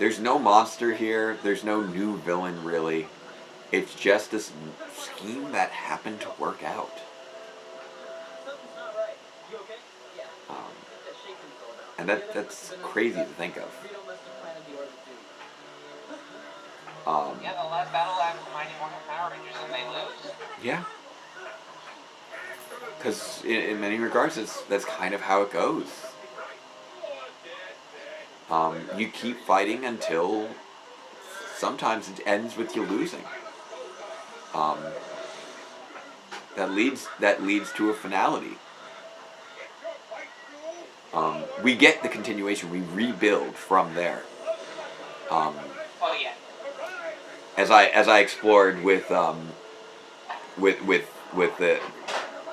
there's no monster here. There's no new villain really. It's just this scheme that happened to work out. And that's crazy to think of. Yeah, the last battle after Mighty Morphin Power Rangers, and they lose. Yeah. Because in many regards, that's kind of how it goes. You keep fighting until sometimes it ends with you losing. That leads to a finality. We get the continuation. We rebuild from there. Oh yeah. As I explored with the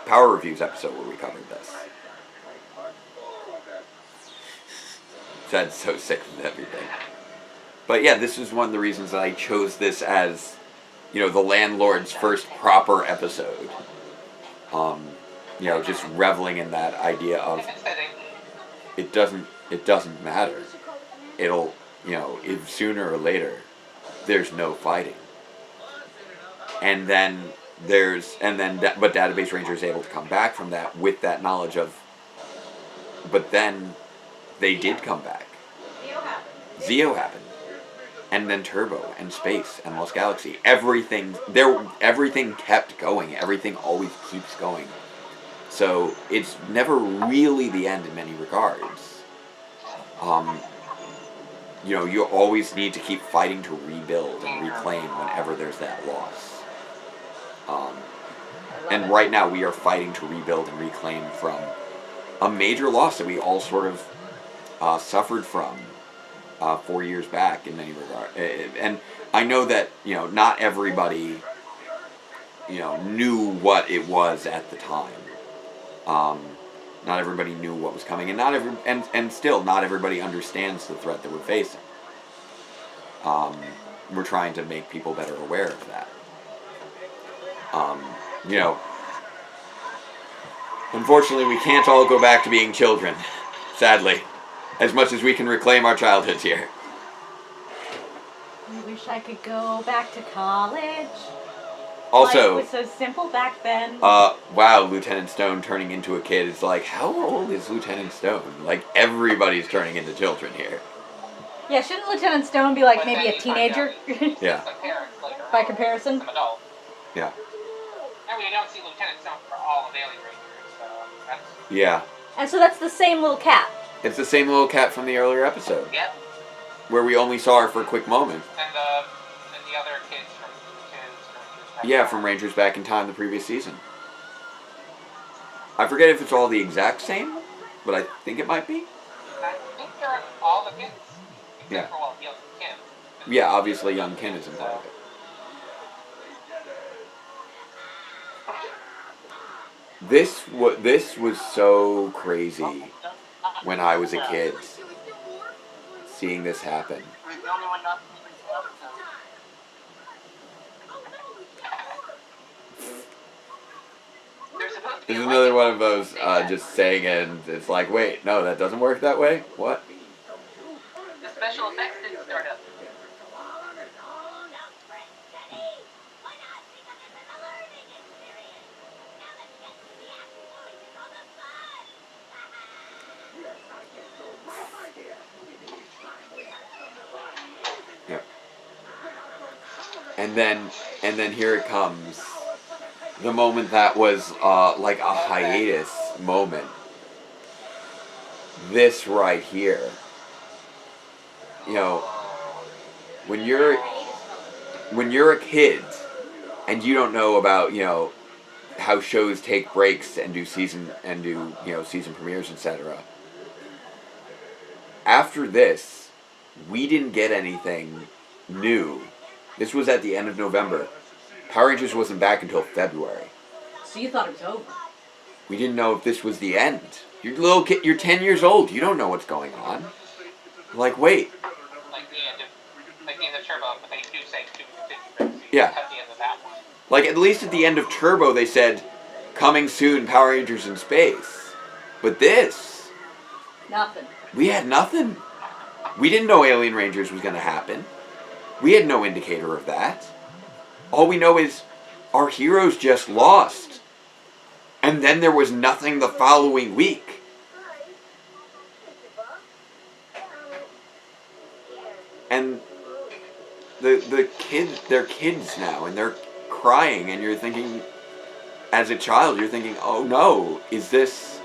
Power Reviews episode where we covered this. That's so sick of everything. But yeah, this is one of the reasons that I chose this as, you know, the Landlord's first proper episode. You know, just reveling in that idea of it doesn't matter. It'll, you know, if sooner or later there's no fighting. And then but Database Ranger is able to come back from that with that knowledge of, but then they did come back. Zeo happened. And then Turbo and Space and Lost Galaxy. Everything kept going. Everything always keeps going. So it's never really the end in many regards. You always need to keep fighting to rebuild and reclaim whenever there's that loss. And right now we are fighting to rebuild and reclaim from a major loss that we all sort of suffered from 4 years back in many regards. And I know that, not everybody, knew what it was at the time. Not everybody knew what was coming, and still not everybody understands the threat that we're facing. We're trying to make people better aware of that. Unfortunately, we can't all go back to being children, sadly, as much as we can reclaim our childhoods here. I wish I could go back to college. Also, life was so simple back then. Wow, Lieutenant Stone turning into a kid is like, how old is Lieutenant Stone? Like, everybody's turning into children here. Yeah, shouldn't Lieutenant Stone be like maybe a teenager? Yeah. By comparison? Yeah. And we don't see Lieutenant Stone for all of Alien Rangers, so that's... Yeah. And so that's the same little cat. It's the same little cat from the earlier episode. Yep. Where we only saw her for a quick moment. And the other kids from Yeah, from Rangers Back in Time the previous season. I forget if it's all the exact same, but I think it might be. I think they're all the kids. Yeah. For, young Kim. Yeah, obviously young Kim is in part of it. This was so crazy when I was a kid, seeing this happen. There's another one of those just saying it, and it's like, wait, no, that doesn't work that way? What? The special effects didn't start up. Yeah. And then here it comes. The moment that was like a hiatus moment. This right here. When you're a kid and you don't know about, how shows take breaks and do season premieres, etc. After this, we didn't get anything new. This was at the end of November. Power Rangers wasn't back until February. So you thought it was over? We didn't know if this was the end. You're a little kid. You're 10 years old. You don't know what's going on. Like, wait. Like the end of Turbo, but they do say 250. Yeah. At the end of that one. Like, at least at the end of Turbo, they said, coming soon, Power Rangers in space. But this... Nothing. We had nothing. We didn't know Alien Rangers was going to happen. We had no indicator of that. All we know is our heroes just lost. And then there was nothing the following week. And the kids, they're kids now, and they're crying, and you're thinking, as a child, you're thinking, oh no, is this...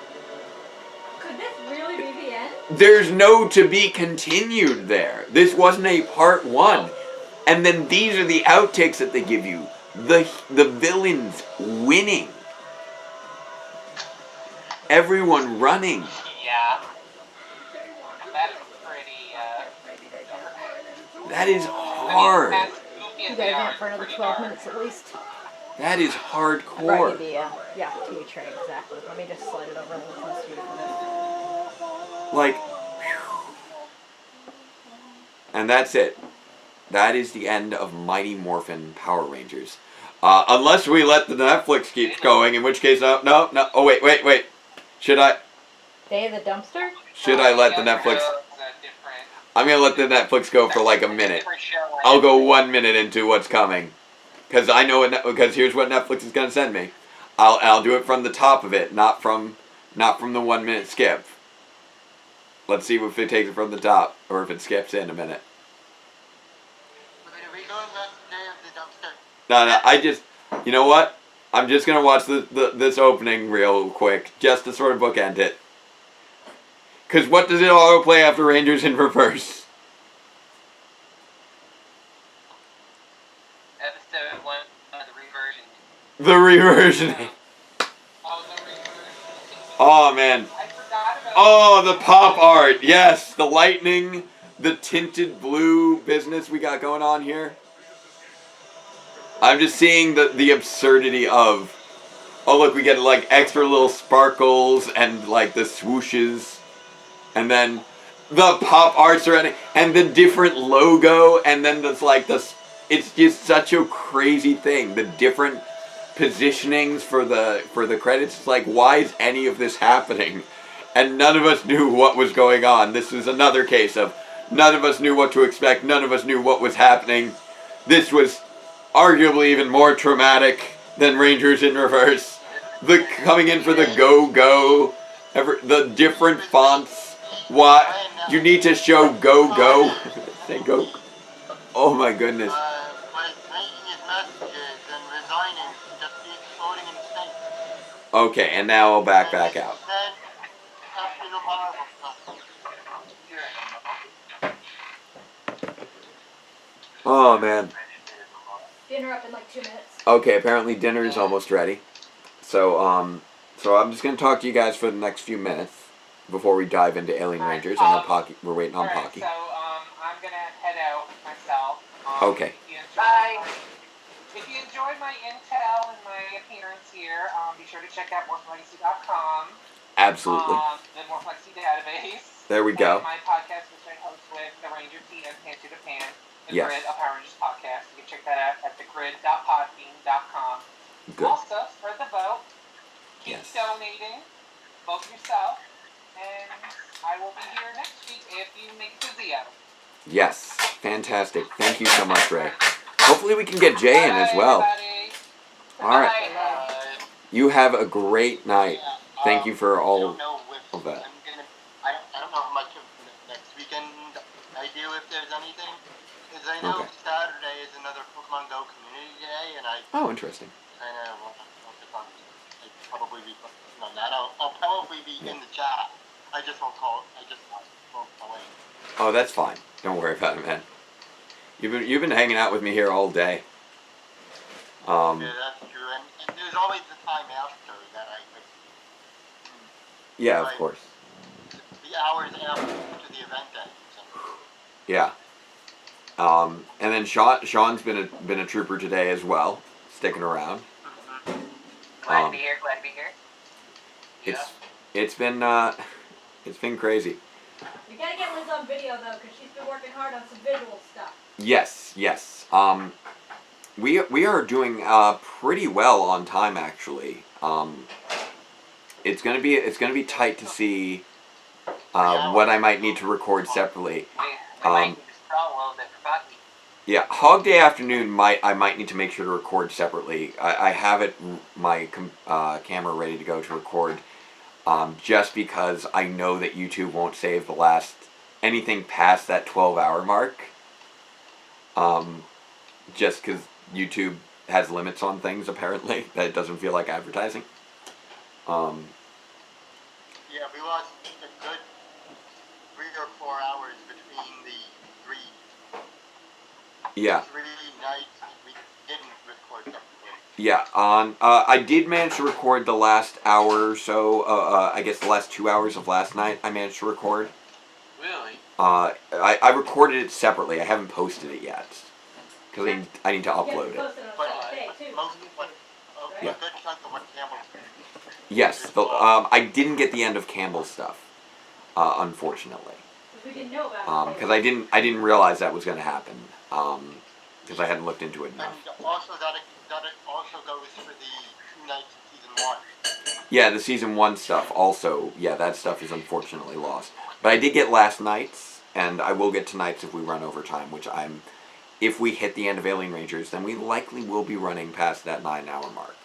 Could this really be the end? There's no to be continued there. This wasn't a part one. And then these are the outtakes that they give you. The villains winning. Everyone running. Yeah. That is pretty, That is hard. You guys have for another 12 minutes at least. That is hardcore. Right, TV tray, exactly. Let me just slide it over a little closer to this. Like, whew. And that's it. That is the end of Mighty Morphin Power Rangers. Unless we let the Netflix keep going, in which case, no. Oh, wait. Should I? Day of the Dumpster? Should I let the Netflix... I'm going to let the Netflix go for like a minute. I'll go 1 minute into what's coming. Because I know because here's what Netflix is gonna send me. I'll do it from the top of it, not from the 1 minute skip. Let's see if it takes it from the top or if it skips in a minute. Wait, are we going back to Day of the Dumpster? No, I just, you know what? I'm just gonna watch this opening real quick, just to sort of bookend it. Cause what does it autoplay after Rangers in Reverse? Episode 1 of the reversion. The reversioning. Oh, the reversion. Oh man. I forgot about Oh, the pop art. Yes, the lightning, the tinted blue business we got going on here. I'm just seeing the absurdity of, oh look, we get like extra little sparkles and like the swooshes, and then the pop arts are in, and the different logo, and then there's like this. It's just such a crazy thing. The different positionings for the credits. It's like, why is any of this happening? And none of us knew what was going on. This is another case of none of us knew what to expect. None of us knew what was happening. This was arguably even more traumatic than Rangers in Reverse. The coming in for the go-go, the different fonts. What? You need to show go-go. Say go. Oh my goodness. Was making his messages and resigning to just be floating in space. Okay, and now I'll back out. Then, Captain Marvel. Oh man. Dinner up in like 2 minutes. Okay, apparently dinner is almost ready. So I'm just gonna talk to you guys for the next few minutes before we dive into Alien Rangers, and we're waiting on Pocky. So, I'm gonna head out myself. Okay. Bye. If you enjoyed my intel and my appearance here, be sure to check out morphlegacy.com. Absolutely. The Morphlexy database. There we go. And my podcast, which I host with the Ranger team and Pan to Japan. The Yes. Grid, a Power Rangers podcast. You can check that out at thegrid.podbean.com. Good. Also, spread the vote. Keep Yes. donating. Vote yourself. And I will be here next week if you make physio. Yes. Fantastic. Thank you so much, Ray. Hopefully we can get Jay in as well. All right. You have a great night. Thank you for all of that. I don't know how much of next weekend I do if there's anything. Because I know Saturday is another Pokemon Go community day, and Oh, interesting. kind of I'll probably be focusing on that. I'll probably be in the chat. I just won't call in. Oh, that's fine. Don't worry about it, man. You've been hanging out with me here all day. Yeah, that's true. And there's always the time after that I could. Yeah, of course. The hours after the event ends. Yeah. And then Sean's been a trooper today as well, sticking around. Glad to be here. Glad to be here. It's been crazy. You gotta get Liz on video though, because she's been working hard on some visual stuff. Yes. We are doing pretty well on time actually. It's gonna be tight to see what I might need to record separately. We might need to sprawl a little bit for Bucky. Yeah, Hog Day afternoon I might need to make sure to record separately. I have my camera ready to go to record, just because I know that YouTube won't save anything past that 12-hour mark. Just because YouTube has limits on things apparently that it doesn't feel like advertising. Yeah, we lost a good 3 or 4 hours between the three nights that we didn't record separately. Yeah, I did manage to record the last hour or so, I guess the last 2 hours of last night I managed to record. Really? I recorded it separately, I haven't posted it yet. Because I need to upload it. Yeah. A good chunk of what Campbell. Yes, I didn't get the end of Campbell's stuff, unfortunately. We didn't know about it. Because I didn't realize that was going to happen. Because I hadn't looked into it enough. And also that also goes for the 2 nights of season 1. Yeah, the season 1 stuff also. Yeah, that stuff is unfortunately lost. But I did get last night's, and I will get tonight's if we run over time, which I'm if we hit the end of Alien Rangers, then we likely will be running past that 9-hour mark.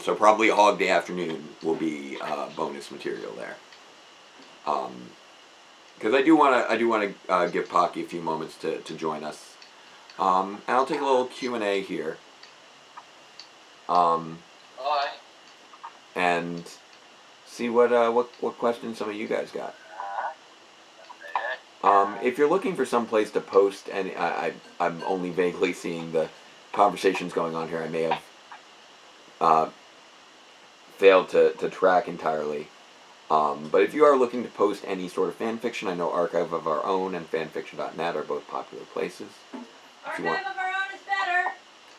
So probably Hog Day Afternoon will be bonus material there. Because I do want to give Pocky a few moments to join us. And I'll take a little Q&A here. And see what questions some of you guys got. If you're looking for some place to post, and I'm only vaguely seeing the conversations going on here, I may have failed to track entirely. But if you are looking to post any sort of fan fiction, I know Archive of Our Own and fanfiction.net are both popular places. Archive of Our Own is better.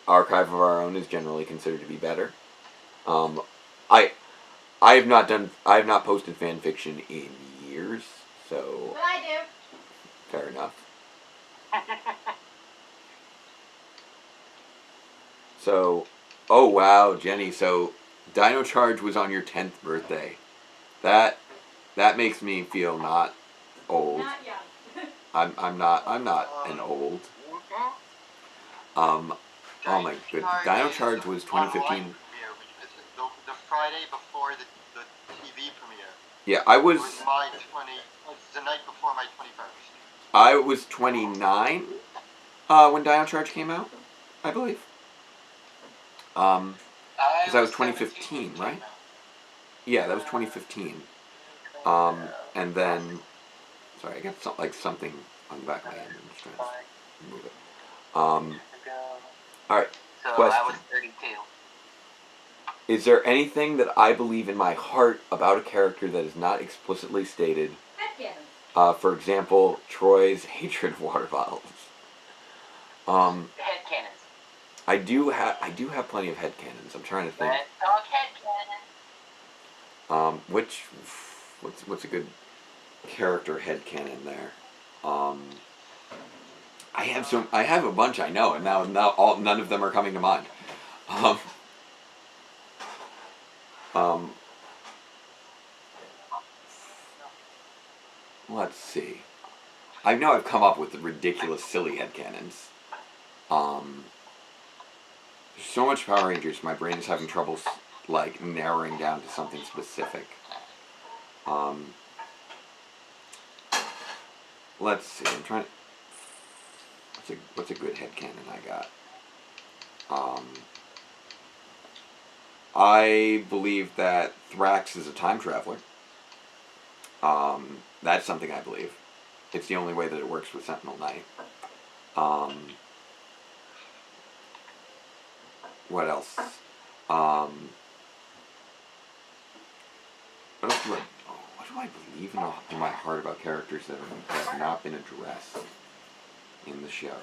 Archive of Our Own is generally considered to be better. I have not posted fan fiction in years, so. But I do. Fair enough. So, oh wow, Jenny. So, Dino Charge was on your 10th birthday. That makes me feel not old. Not young. I'm not an old. Oh my goodness. Dino Charge was 2015. The Friday before the TV premiere. Yeah, I was. It was the night before my 21st. I was 29 when Dino Charge came out, I believe. Because that was 2015, right? Yeah, that was 2015. And then, sorry, I got something on the back of my head. I'm just trying to move it. All right. So question. I was 32. Is there anything that I believe in my heart about a character that is not explicitly stated? Headcanons. For example, Troy's hatred of water bottles. Headcanons. I do have plenty of headcanons. I'm trying to think. Let's talk headcanons. What's a good character headcanon there? I have a bunch I know, and now none of them are coming to mind. Let's see. I know I've come up with ridiculous, silly headcanons. There's so much Power Rangers, my brain is having trouble like narrowing down to something specific. Let's see. I'm trying to. What's a good headcanon I got? I believe that Thrax is a time traveler. That's something I believe. It's the only way that it works with Sentinel Knight. What else? What do I believe in my heart about characters that have not been addressed in the show?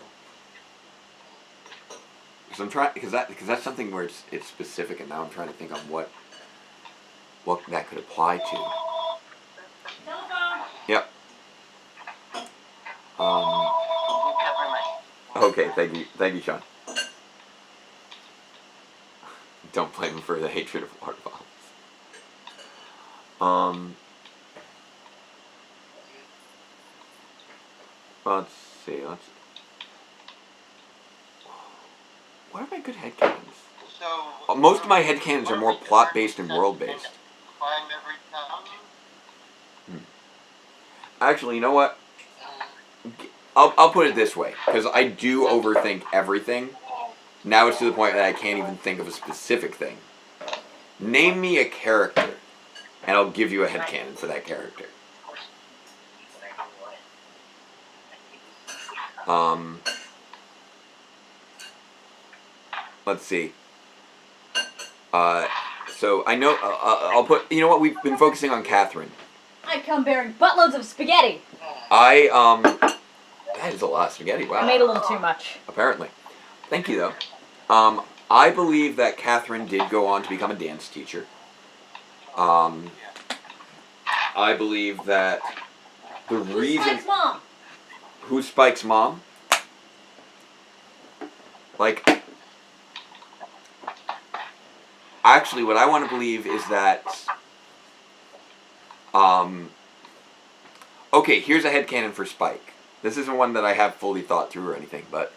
Because that's something where it's specific, and now I'm trying to think on what that could apply to. Yep. Okay, thank you, Sean. Don't blame him for the hatred of water bottles. Let's see. What are my good headcanons? So, most of my headcanons are more plot-based and world-based. Climb every town. Actually, you know what? I'll put it this way, because I do overthink everything. Now it's to the point that I can't even think of a specific thing. Name me a character, and I'll give you a headcanon for that character. Let's see. So I know, I'll put, you know what, we've been focusing on Catherine. I come bearing buttloads of spaghetti. That is a lot of spaghetti, wow. I made a little too much. Apparently. Thank you, though. I believe that Catherine did go on to become a dance teacher. I believe that the reason... Who's Spike's mom? Who's Spike's mom? Like... Actually, what I want to believe is that... Okay, here's a headcanon for Spike. This isn't one that I have fully thought through or anything, but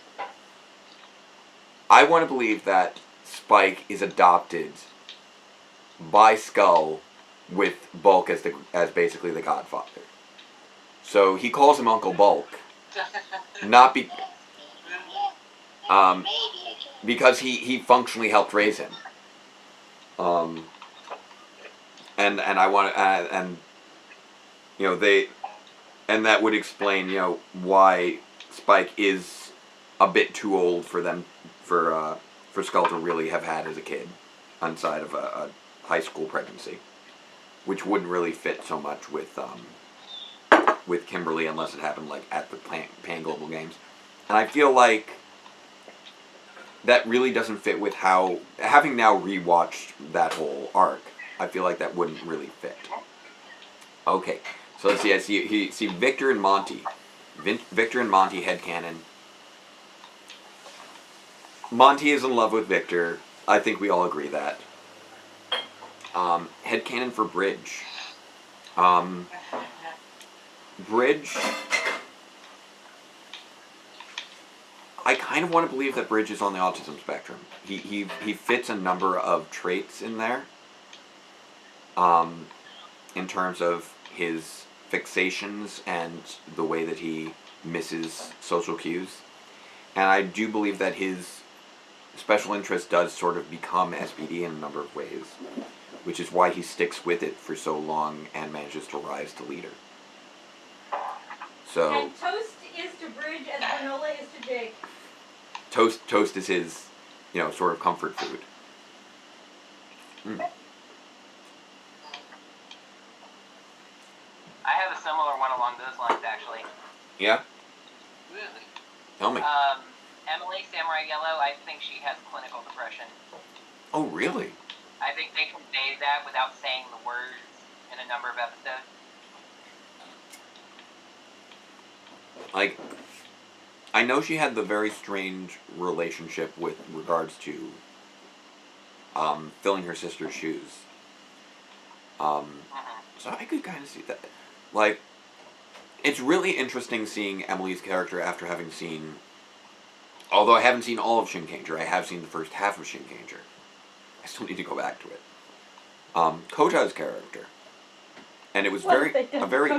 I want to believe that Spike is adopted by Skull with Bulk as basically the godfather. So he calls him Uncle Bulk, not because he functionally helped raise him. And I want and you know that would explain why Spike is a bit too old for Skull to really have had as a kid, outside of a high school pregnancy, which wouldn't really fit so much with Kimberly unless it happened like at the Pan Global Games, and I feel like that really doesn't fit with how, having now rewatched that whole arc, I feel like that wouldn't really fit. Okay, so let's see. I see Victor and Monty. Victor and Monty headcanon. Monty is in love with Victor. I think we all agree that. Headcanon for Bridge. Bridge. I kind of want to believe that Bridge is on the autism spectrum. He fits a number of traits in there. In terms of his fixations and the way that he misses social cues. And I do believe that his special interest does sort of become SPD in a number of ways, which is why he sticks with it for so long and manages to rise to leader. So, and toast is to Bridge as granola is to Jake. Toast is his, sort of comfort food. I have a similar one along those lines, actually. Yeah? Really? Tell me. Emily, Samurai Yellow, I think she has clinical depression. Oh, really? I think they conveyed that without saying the words in a number of episodes. Like, I know she had the very strange relationship with regards to filling her sister's shoes. So I could kind of see that. Like, it's really interesting seeing Emily's character after having seen, although I haven't seen all of Shinkanger, I have seen the first half of Shinkanger. I still need to go back to it. Kota's character. And it was very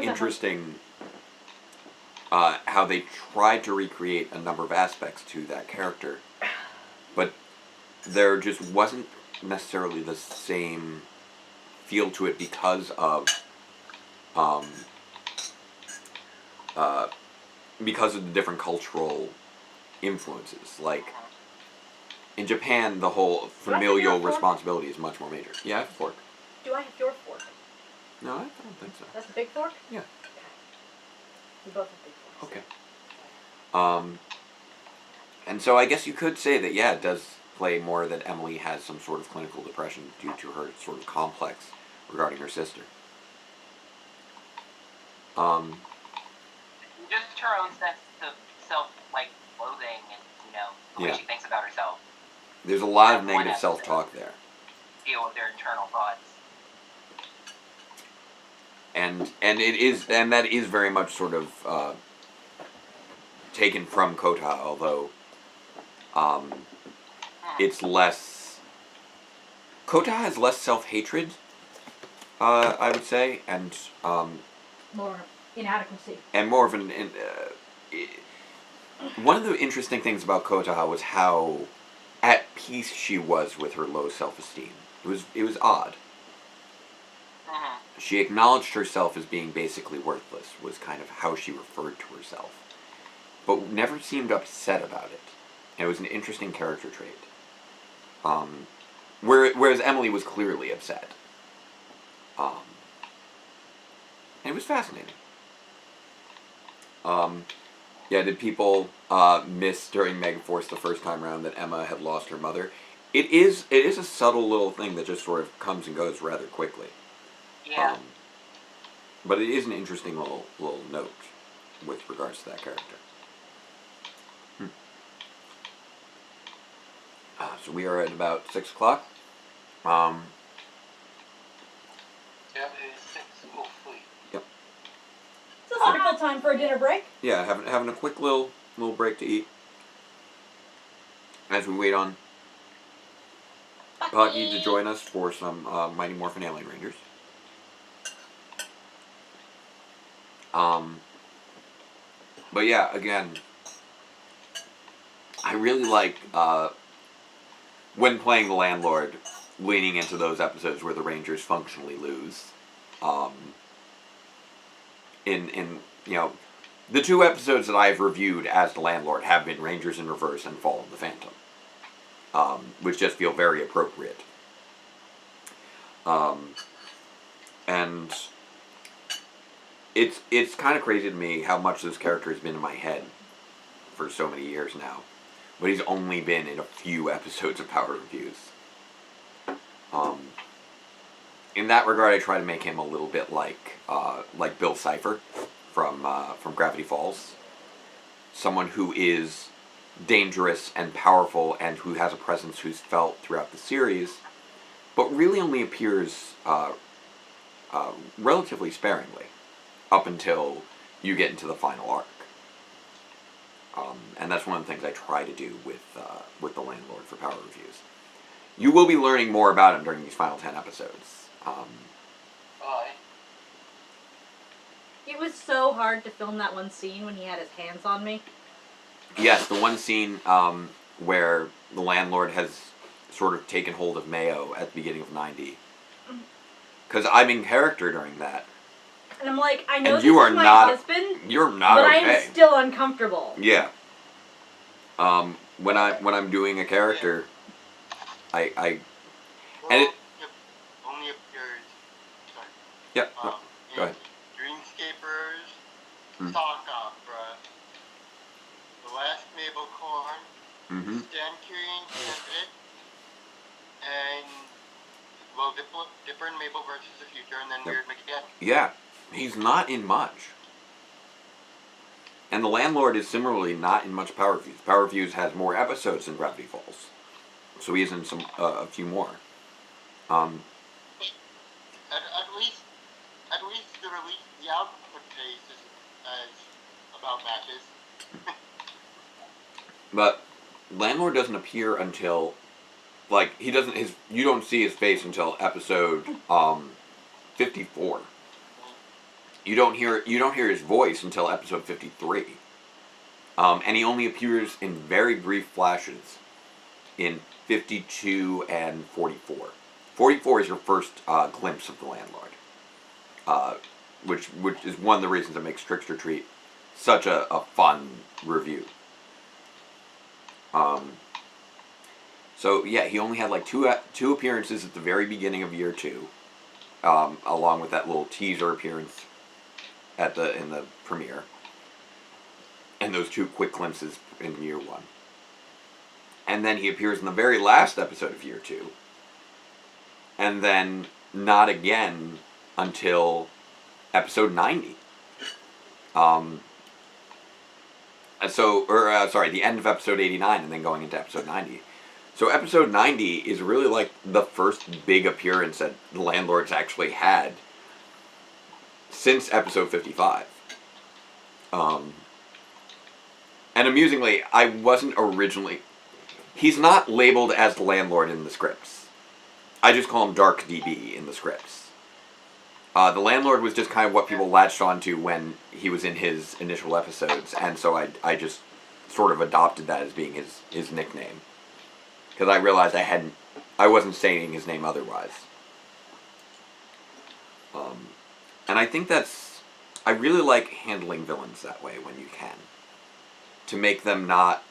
interesting how they tried to recreate a number of aspects to that character. But there just wasn't necessarily the same feel to it because of the different cultural influences. Like, in Japan, the whole familial responsibility is much more major. Yeah, I have a fork. Do I have your fork? No, I don't think so. That's a big fork? Yeah. Okay. We both have big forks. Okay. And so I guess you could say that, yeah, it does play more that Emily has some sort of clinical depression due to her sort of complex regarding her sister. Just her own sense of self-loathing and, the way she thinks about herself. There's a lot of negative self-talk there. Deal with their internal thoughts. And that is very much sort of taken from Kota, although it's less. Kota has less self-hatred, I would say, and more inadequacy. And more of an. One of the interesting things about Kota was how at peace she was with her low self-esteem. It was odd. She acknowledged herself as being basically worthless, was kind of how she referred to herself, but never seemed upset about it. And it was an interesting character trait. Whereas Emily was clearly upset. And it was fascinating. Yeah, did people miss during Megaforce the first time around that Emma had lost her mother? It is a subtle little thing that just sort of comes and goes rather quickly. Yeah. But it is an interesting little note with regards to that character. So we are at about 6 o'clock. Yeah, it is 6. Hopefully. Yep. It's a wonderful time for a dinner break. Yeah, having a quick little break to eat. as we wait on Pocky to join us for some Mighty Morphin Alien Rangers. But yeah, again, I really like when playing the Landlord, leaning into those episodes where the Rangers functionally lose. In you know, the 2 episodes that I've reviewed as the Landlord have been Rangers in Reverse and Fall of the Phantom, which just feel very appropriate. And it's kind of crazy to me how much this character has been in my head for so many years now, but he's only been in a few episodes of Power Reviews. In that regard, I try to make him a little bit like Bill Cipher from Gravity Falls, someone who is dangerous and powerful and who has a presence who's felt throughout the series, but really only appears relatively sparingly up until you get into the final arc. And that's one of the things I try to do with the Landlord for Power Reviews. You will be learning more about him during these final 10 episodes. It was so hard to film that one scene when he had his hands on me. Yes, the one scene where the Landlord has sort of taken hold of Mayo at the beginning of 90. Because I'm in character during that. And I'm like, I know and this you are is my not, husband, you're not but okay. I am still uncomfortable. Yeah. When I'm doing a character, I and it only appears. Sorry. Yeah. No, go ahead. Dreamscapers, Sock Opera, The Last Mabel Corn, Stan Kurian Candidate, and Dipper and Mabel versus the Future, and then Weird McGinn. Yeah, he's not in much. And the Landlord is similarly not in much Power Reviews. Power Reviews has more episodes than Gravity Falls, so he is in a few more. At least the output pace isn't as about matches. But Landlord doesn't appear until, you don't see his face until episode 54. You don't hear his voice until episode 53. And he only appears in very brief flashes in 52 and 44. 44 is your first glimpse of the Landlord, which is one of the reasons that makes Trickster Treat such a fun review. So yeah, he only had two appearances at the very beginning of year 2, along with that little teaser appearance in the premiere, and those 2 quick glimpses in year 1. And then he appears in the very last episode of year 2, and then not again until episode 90. The end of episode 89, and then going into episode 90. So episode 90 is really like the first big appearance that the Landlord's actually had since episode 55. And amusingly, I wasn't originally... He's not labeled as the Landlord in the scripts. I just call him Dark DB in the scripts. The Landlord was just kind of what people latched onto when he was in his initial episodes, and so I just sort of adopted that as being his nickname. Because I realized I wasn't saying his name otherwise. And I think I really like handling villains that way when you can. To make them not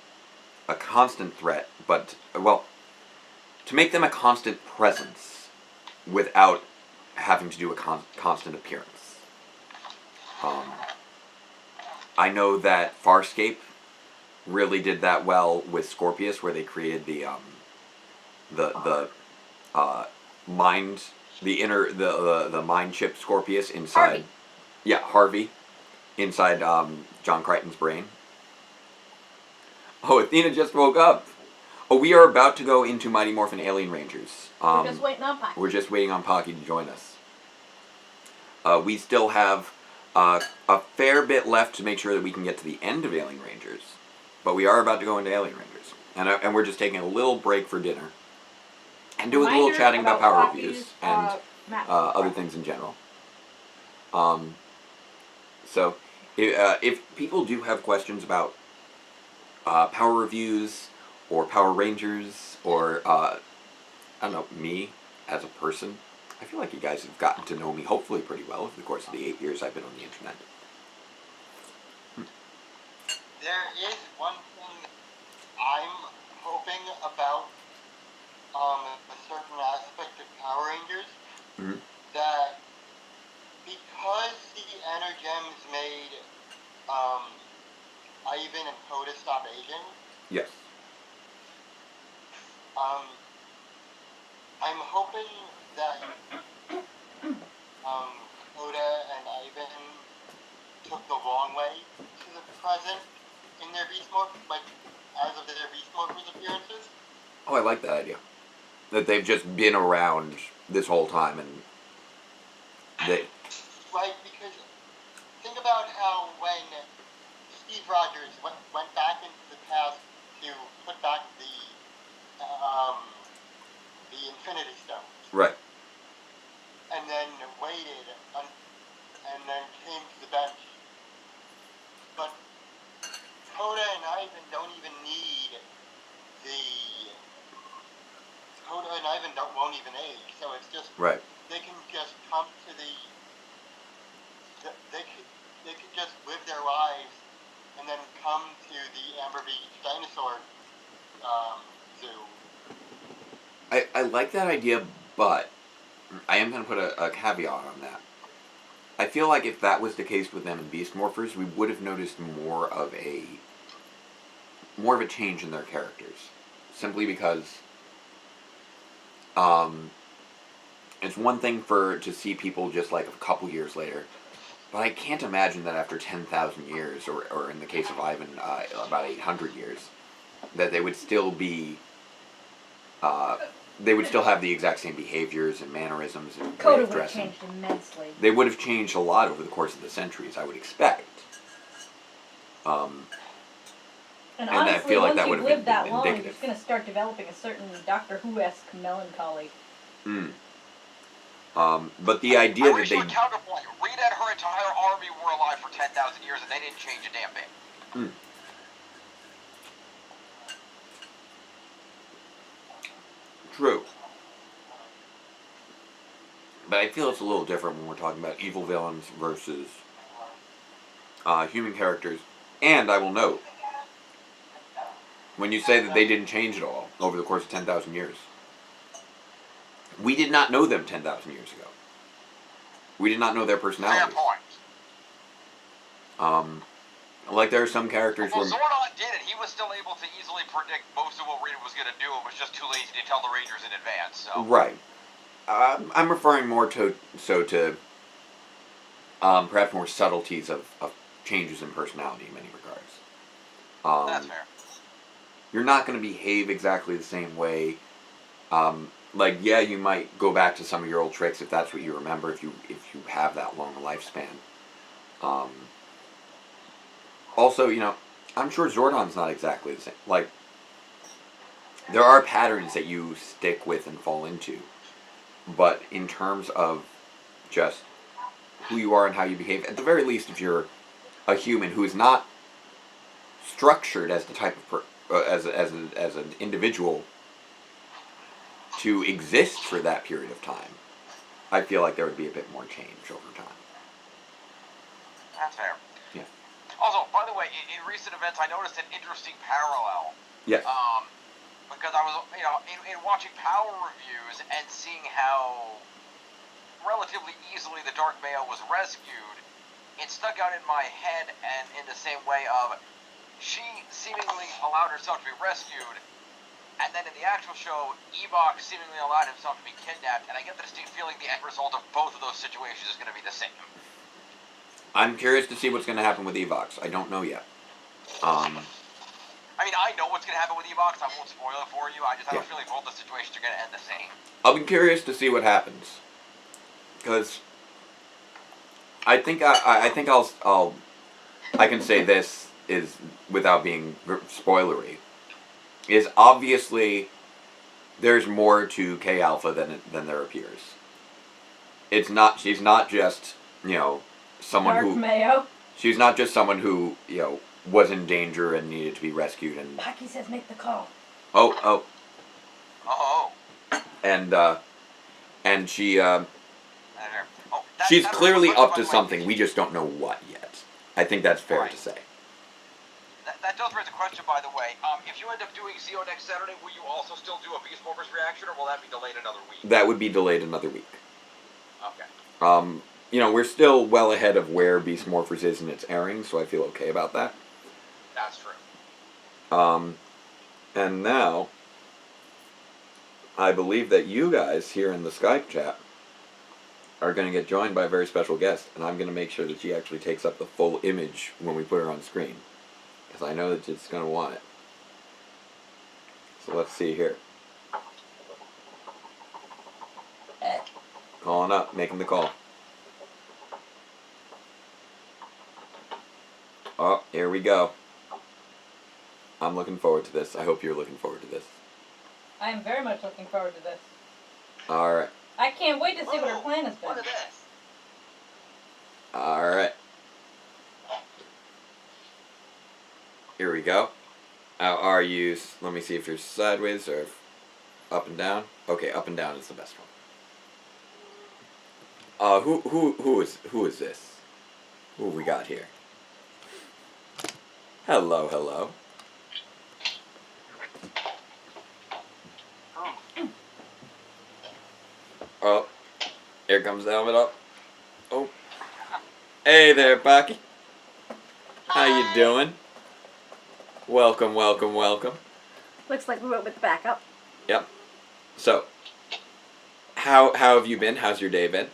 a constant threat, but, to make them a constant presence without having to do a constant appearance. I know that Farscape really did that well with Scorpius, where they created the mind chip Scorpius inside. Harvey. Yeah, Harvey, inside John Crichton's brain. Oh, Athena just woke up. Oh, we are about to go into Mighty Morphin Alien Rangers. We're just waiting on Pocky. We're just waiting on Pocky to join us. We still have a fair bit left to make sure that we can get to the end of Alien Rangers, but we are about to go into Alien Rangers. and we're just taking a little break for dinner, and doing a little chatting about power reviews and other things in general. So, if people do have questions about power reviews or Power Rangers or I don't know, me as a person, I feel like you guys have gotten to know me hopefully pretty well over the course of the 8 years I've been on the internet. There is one thing I'm hoping about a certain aspect of Power Rangers, that because the Energems made Ivan and Poda stop aging. Yes. I'm hoping that Poda and Ivan took the wrong way to the present in their Beast Morph, like as of their Beast Morphers appearances. Oh, I like that idea. That they've just been around this whole time and they. Right, because think about how when Steve Rogers went back into the past to put back the Infinity Stones. Right. And then waited and then came to the bench. But Coda and Ivan don't even need Coda and Ivan won't even age, so it's just right. They can just come to they could just live their lives and then come to the Amber Beach Dinosaur Zoo. I like that idea, but I am going to put a caveat on that. I feel like if that was the case with them in Beast Morphers, we would have noticed more of a change in their characters. Simply because it's one thing to see people just like a couple years later, but I can't imagine that after 10,000 years, or in the case of Ivan, about 800 years, that they would still be they would still have the exact same behaviors and mannerisms and way of dressing. Would have changed immensely. They would have changed a lot over the course of the centuries, I would expect. And honestly, I feel like once that would you've have lived been that long, indicative. you're just going to start developing a certain Doctor Who-esque melancholy. But the idea that they... counterpoint. Rita and her entire army were alive for 10,000 years and they didn't change a damn bit. True. But I feel it's a little different when we're talking about evil villains versus human characters. And I will note, when you say that they didn't change at all over the course of 10,000 years, we did not know them 10,000 years ago. We did not know their personalities. Fair point. Like there are some characters well, where... Zordon did it. He was still able to easily predict most of what Rita was going to do. It was just too lazy to tell the Rangers in advance. So. Right. I'm referring more to perhaps more subtleties of changes in personality in many regards. That's fair. You're not going to behave exactly the same way. Like, yeah, you might go back to some of your old tricks if that's what you remember, if you have that long a lifespan. Also, you know, I'm sure Zordon's not exactly the same. Like, there are patterns that you stick with and fall into. But in terms of just who you are and how you behave, at the very least, if you're a human who is not structured as the type of as an individual to exist for that period of time, I feel like there would be a bit more change over time. That's fair. Yeah. Also, by the way, in recent events, I noticed an interesting parallel. Yes. Because I was, you know, in watching Power reviews and seeing how relatively easily the Dark Male was rescued, it stuck out in my head, and in the same way of, she seemingly allowed herself to be rescued, and then in the actual show, Ebox seemingly allowed himself to be kidnapped, and I get the distinct feeling the end result of both of those situations is going to be the same. I'm curious to see what's going to happen with Evox. I don't know yet. I mean, I know what's going to happen with Evox. I won't spoil it for you. I just have a feeling both the situations are going to end the same. I'll be curious to see what happens, because I think I can say this is without being spoilery. is obviously there's more to K Alpha than there appears. It's not. She's not just someone Dark who. Mayo. She's not just someone who was in danger and needed to be rescued and. Paki says make the call. Oh. Oh. And she. She's clearly up to something. We just don't know what yet. I think that's fair to say. That does raise a question, by the way. If you end up doing Zeo next Saturday, will you also still do a Beast Morphers reaction, or will that be delayed another week? That would be delayed another week. Okay. We're still well ahead of where Beast Morphers is in its airing, so I feel okay about that. That's true. And now, I believe that you guys here in the Skype chat are going to get joined by a very special guest, and I'm going to make sure that she actually takes up the full image when we put her on screen, because I know that she's going to want it. So let's see here. Calling up, making the call. Oh, here we go. I'm looking forward to this. I hope you're looking forward to this. I am very much looking forward to this. Alright. I can't wait to see what her plan has been. Look at this. Alright. Here we go. How are you? Let me see if you're sideways or up and down. Okay, up and down is the best one. Who is this? Who have we got here? Hello, hello. Oh, here comes the helmet up. Oh, hey there, Paki. How you doing? Welcome, welcome, welcome. Looks like we went with the backup. Yep. So, how have you been? How's your day been?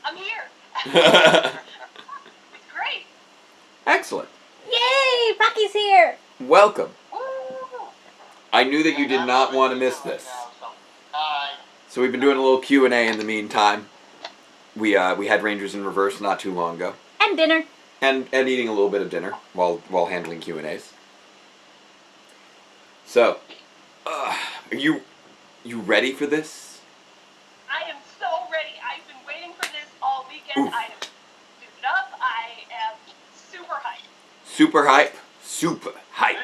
I'm here. It's great. Excellent. Yay! Paki's here! Welcome. Woo! I knew that you did not want to miss this. So we've been doing a little Q&A in the meantime. We had Rangers in Reverse not too long ago. And dinner. And eating a little bit of dinner while handling Q&As. So, are you ready for this? I am so ready. I've been waiting for this all weekend. Oof. I am suited up. I am super hyped. Super hype. Super hype.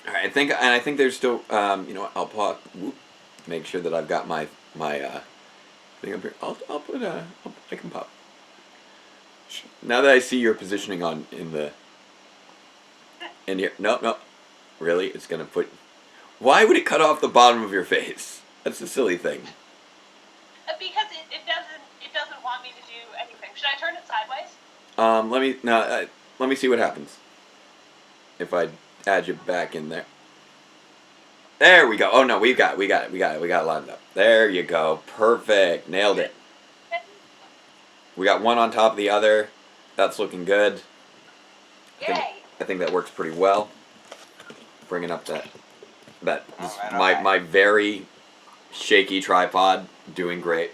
All right, I think there's still I'll pause. Make sure that I've got my thing up here. I can pop. Now that I see your positioning in here. No. Really? It's gonna put. Why would it cut off the bottom of your face? That's a silly thing. Because it doesn't want me to do anything. Should I turn it sideways? Let me see what happens. If I add you back in there. There we go. Oh no, we got it lined up. There you go. Perfect. Nailed it. We got one on top of the other. That's looking good. Yay! I think that works pretty well. Bringing up Alright. my very shaky tripod, doing great.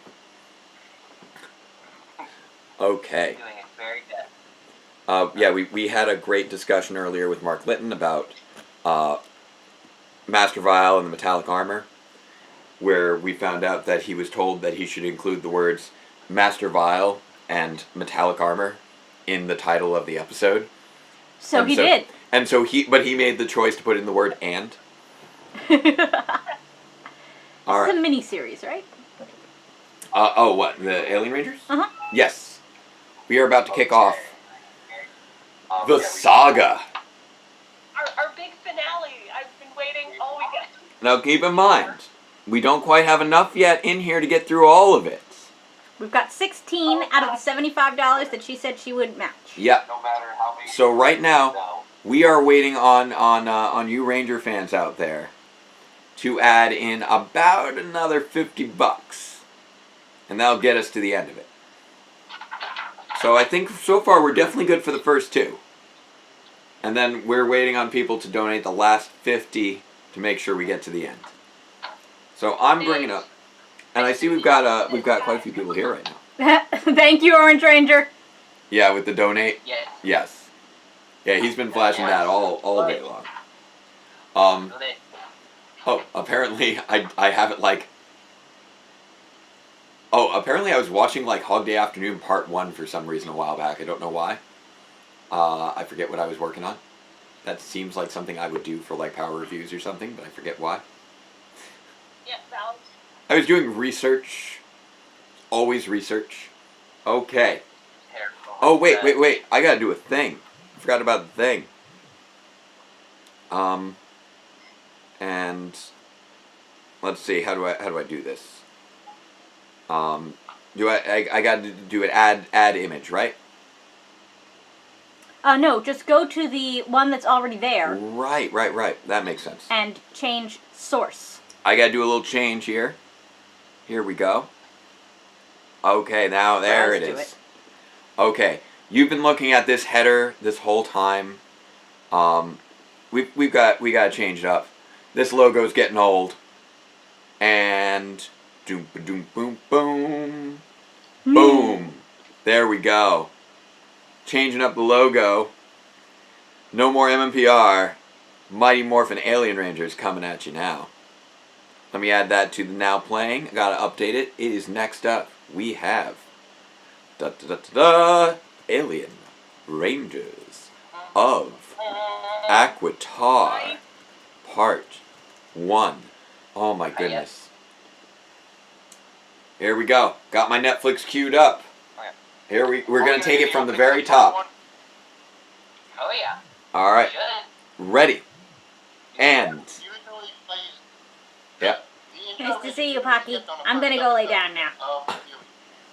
Okay. Doing it very good. Yeah, we had a great discussion earlier with Mark Litton about Master Vial and the metallic armor, where we found out that he was told that he should include the words Master Vial and metallic armor in the title of the episode. So he did. And so he made the choice to put in the word and. All right. It's a mini-series, right? What? The Alien Rangers? Uh-huh. Yes. We are about to kick off the saga. Our big finale. I've been waiting all weekend. Now keep in mind, we don't quite have enough yet in here to get through all of it. We've got 16 out of the $75 that she said she would match. Yep. So right now, we are waiting on you Ranger fans out there to add in about another $50, and that'll get us to the end of it. So I think so far we're definitely good for the first two, and then we're waiting on people to donate the last 50 to make sure we get to the end. So I'm bringing up, and I see we've got quite a few people here right now. Thank you, Orange Ranger. Yeah, with the donate. Yes. Yes. Yeah, he's been flashing that all day long. Oh, apparently I have it like... Oh, apparently I was watching like Hog Day Afternoon Part 1 for some reason a while back. I don't know why. I forget what I was working on. That seems like something I would do for like power reviews or something, but I forget why. Yeah, Val. I was doing research. Always research. Okay. Oh, wait. I gotta do a thing. I forgot about the thing. And let's see, how do I do this? Do I got to do it add image, right? No, just go to the one that's already there. Right. That makes sense. And change source. I got to do a little change here. Here we go. Okay, now there it is. Okay, you've been looking at this header this whole time. We got to change it up. This logo's getting old. And doom boom boom boom. Boom. There we go. Changing up the logo. No more MMPR. Mighty Morphin Alien Rangers coming at you now. Let me add that to the now playing. I gotta update it. It is next up. We have Alien Rangers of Aquitar Part 1. Oh my goodness. Here we go. Got my Netflix queued up. Here we're gonna take it from the very top. Oh yeah. All right. Ready. And. Yep. Nice to see you, Pocky. I'm gonna go lay down now.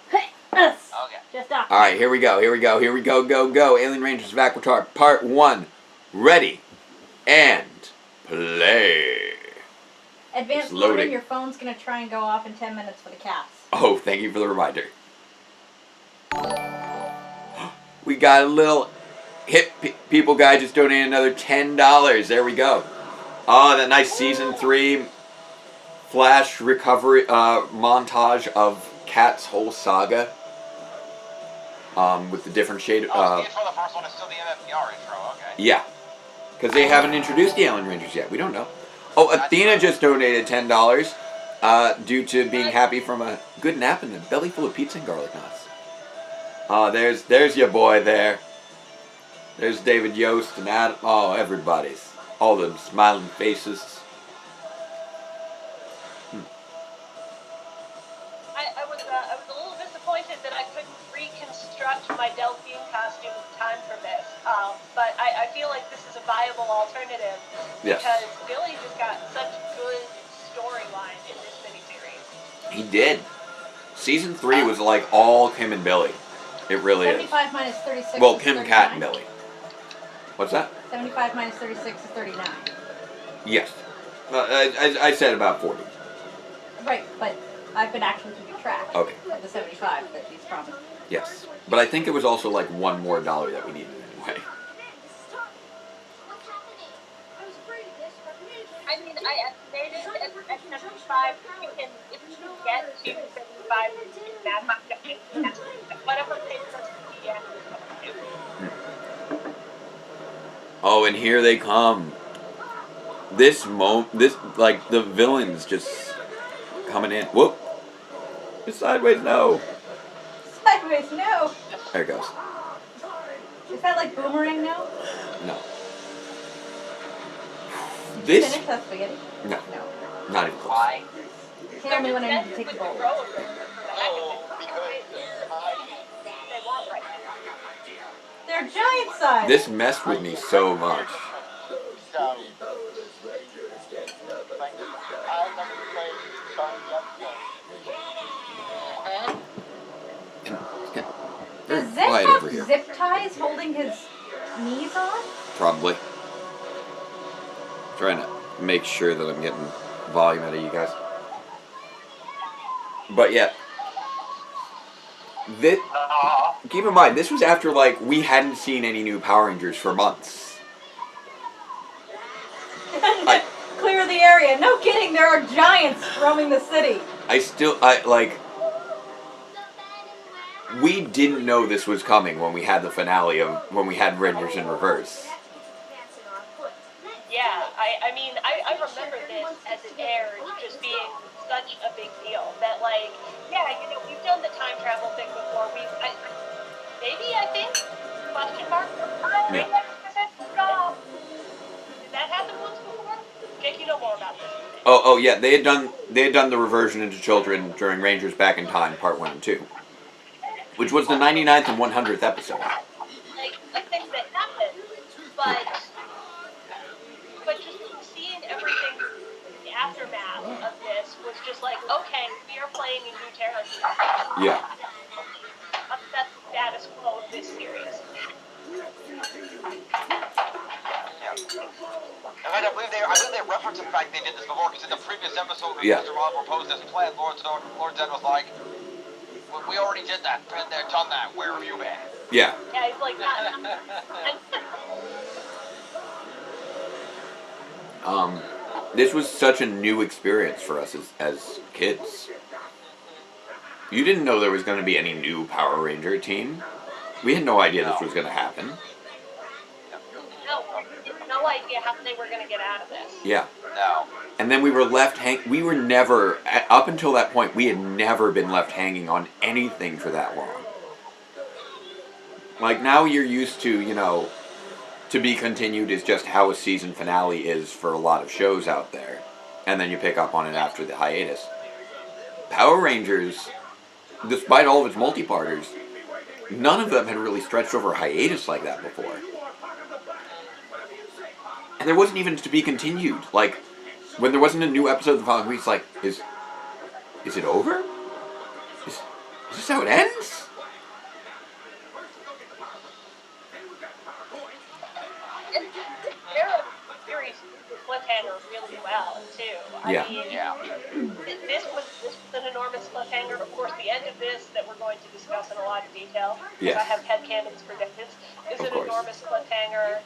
Okay. Just off. All right. Here we go. Go. Alien Rangers of Aquitar Part 1. Ready. And play. Advanced loading. Your phone's gonna try and go off in 10 minutes for the cats. Oh, thank you for the reminder. We got a little hip people guy just donated another $10. There we go. Oh, that nice season 3 flash recovery montage of Cat's whole saga. With the different shade. It's for the first one. It's still the MMPR intro. Okay. Yeah, because they haven't introduced the Alien Rangers yet. We don't know. Oh, Athena just donated $10 due to being happy from a good nap and a belly full of pizza and garlic knots. There's your boy there. There's David Yost and Adam. Oh, everybody's. All them smiling faces. I was a little disappointed that I couldn't reconstruct my Delphine costume in time for this. But I feel like this is a viable alternative. Yes. Because Billy just got such good storyline in this miniseries. He did. Season 3 was like all Kim and Billy. It really 75 is. minus 36 Well, is Kim, 39. Cat, and Billy. What's that? 75 minus 36 is 39. Yes. I said about 40. Right, but I've been actually keeping track Okay. of the 75 that he's promised. Yes. But I think it was also like $1 more that we needed anyway. I mean, I estimated at 75, if you can get to 75, that's whatever it takes us to the end. Oh, and here they come. This like, the villains just coming in. Whoop. It's sideways, no. Sideways, no. There it goes. Is that like boomerang no? No. This? Finish that spaghetti? No. No. Not even close. Why? Tell me when I need to take the bowl. They're giant size. This messed with me so much. Does Zek have zip ties holding his knees on? Probably. Trying to make sure that I'm getting volume out of you guys. But yeah. Keep in mind, this was after, like, we hadn't seen any new Power Rangers for months. Clear the area. No kidding, there are giants roaming the city. We didn't know this was coming when we had the finale of when we had Rangers in Reverse. Yeah, I mean, I remember this as it aired just being such a big deal that, like, yeah, you know, we've done the time travel thing before. I think, question mark? Yeah. Did that happen once before? Jake, you know more about this. Oh yeah, they had done the reversion into children during Rangers Back in Time Part 1 and 2, which was the 99th and 100th episode. Like the things that happened, but just seeing everything, the aftermath of this was just like, okay, we are playing in new territory. Yeah. That's the status quo of this series. And I believe they referenced the fact they did this before, because in the previous episode when Mr. Rob proposed this plan, Lord Zed was like, we already did that, been there, done that, where have you been? Yeah. Yeah, he's like, this was such a new experience for us as kids. You didn't know there was going to be any new Power Ranger team. We had no idea this was going to happen. No idea how they were going to get out of this. Yeah. No. And then we were left we were never, up until that point, we had never been left hanging on anything for that long. Like, now you're used to, you know, to be continued is just how a season finale is for a lot of shows out there. And then you pick up on it after the hiatus. Power Rangers, despite all of its multi-parters, none of them had really stretched over a hiatus like that before. And there wasn't even to be continued. Like, when there wasn't a new episode the following week, it's like, is it over? Is this how it ends? They're a series cliffhanger really well, too. Yeah. I mean, this was an enormous cliffhanger. Of course, the end of this that we're going to discuss in a lot of detail, because I have headcanons for this, is an enormous cliffhanger.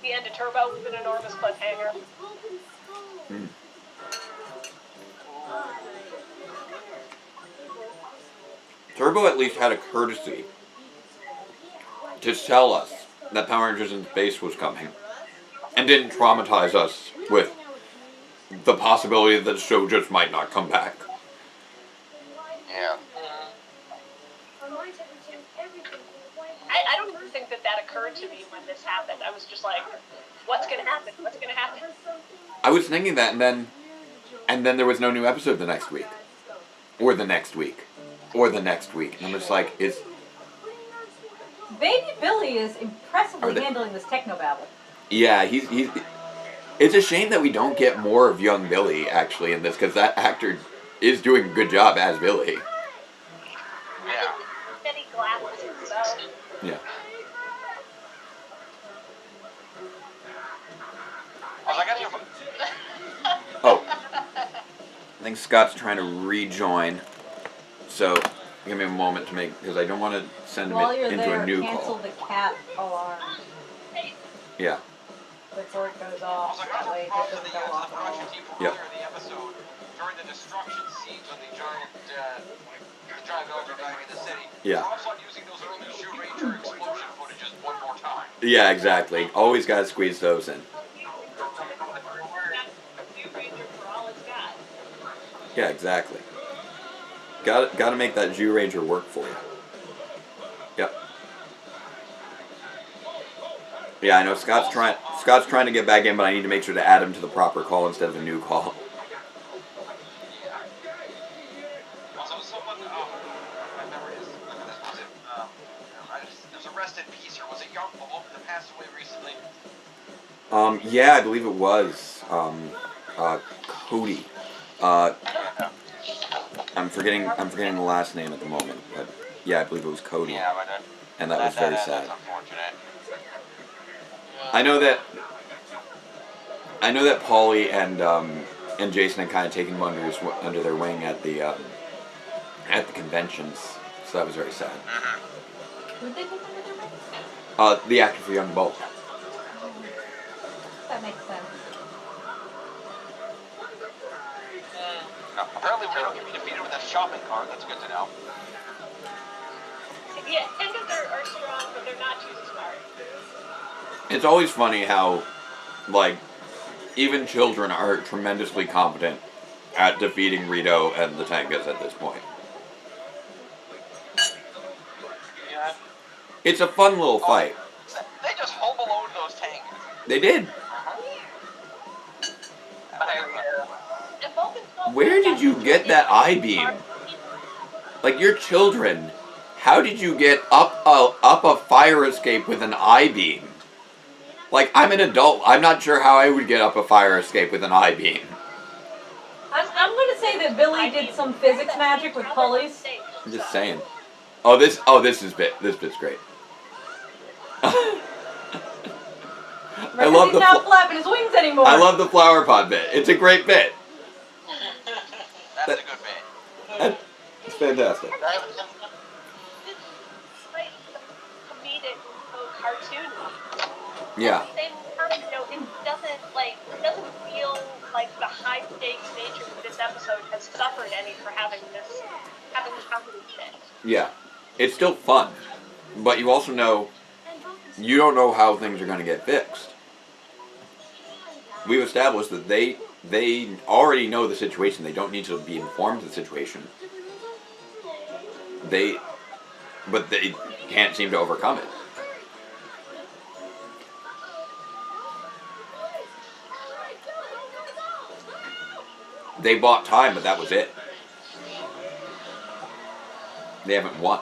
The end of Turbo was an enormous cliffhanger. Turbo at least had a courtesy to tell us that Power Rangers in Space was coming, and didn't traumatize us with the possibility that the show just might not come back. Yeah. I don't even think that occurred to me when this happened. I was just like, what's going to happen? What's going to happen? I was thinking that, and then there was no new episode the next week. Or the next week. Or the next week. And I'm just like, Baby Billy is impressively handling this technobabble. Yeah, he's it's a shame that we don't get more of young Billy, actually, in this, because that actor is doing a good job as Billy. Yeah. Steady glasses, so. Yeah. Oh. I think Scott's trying to rejoin. So, give me a moment to make, because I don't want to send him into a new cancel call. the cat alarm. Yeah. Before it goes off. That way it doesn't go off. Yep. The episode, during the destruction scenes when the giant dogs are diving in the city. Yeah. Rob's on using those early Shoe Ranger explosion footages one more time. Yeah, exactly. Always gotta squeeze those in. Yeah, exactly. Gotta make that Jew Ranger work for you. Yep. Yeah, I know Scott's trying to get back in, but I need to make sure to add him to the proper call instead of a new call. Yeah, I believe it was Cody. I'm forgetting the last name at the moment, but yeah, I believe it was Cody. Yeah, and that was very sad. That's unfortunate. I know that Paulie and Jason had kind of taken him under their wing at the conventions, so that was very sad. Who did they take under their wing? The actor for Young Bull. That makes sense. Apparently we don't get defeated with a shopping cart, that's good to know. Yeah, Tengas are strong, but they're not too smart. It's always funny how, like, even children are tremendously competent at defeating Rito and the Tengas at this point. Yeah. It's a fun little fight. They just home alone those Tengas. They did. Where did you get that I-beam? Like, you're children. How did you get up a fire escape with an I-beam? Like, I'm an adult. I'm not sure how I would get up a fire escape with an I-beam. I'm going to say that Billy did some physics magic with pulleys. I'm just saying. This bit's great. I love he's not flapping his wings anymore. I love the flower pot bit. It's a great bit. That's a good bit. It's fantastic. It's like comedic, cartoony. Yeah. At the same time, it doesn't feel like the high stakes nature of this episode has suffered any for having this comedy bit. Yeah. It's still fun, but you also know you don't know how things are going to get fixed. We've established that they already know the situation. They don't need to be informed of the situation. But they can't seem to overcome it. They bought time, but that was it. They haven't won.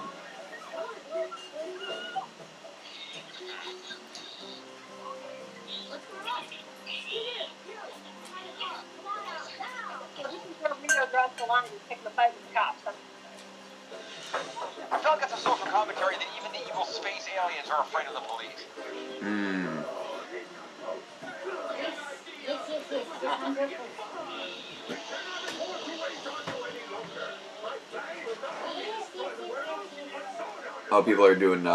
Draws the line and pick the fight with the cops. I feel like that's a social commentary that even the evil space aliens are afraid of the police. Oh, people are doing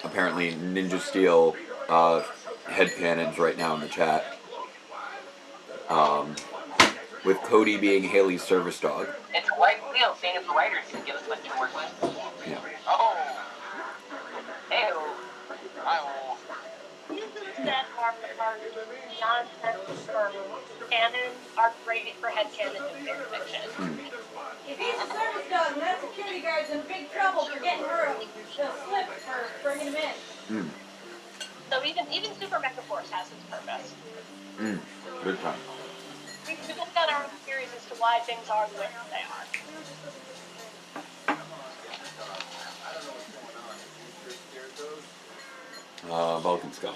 apparently Ninja Steel headcanons right now in the chat. With Cody being Haley's service dog. It's a white wheel, saying if the writers can give us much to work with. Yeah. Oh. Ew. That are nonsense or canon are great for headcanon and fan fiction. If he's a service dog and that security guard's in big trouble for getting her a slip for bringing him in. So even Super Mecha Force has its purpose. Good time. We've got our own theories as to why things are the way they are. Vulcan Skull.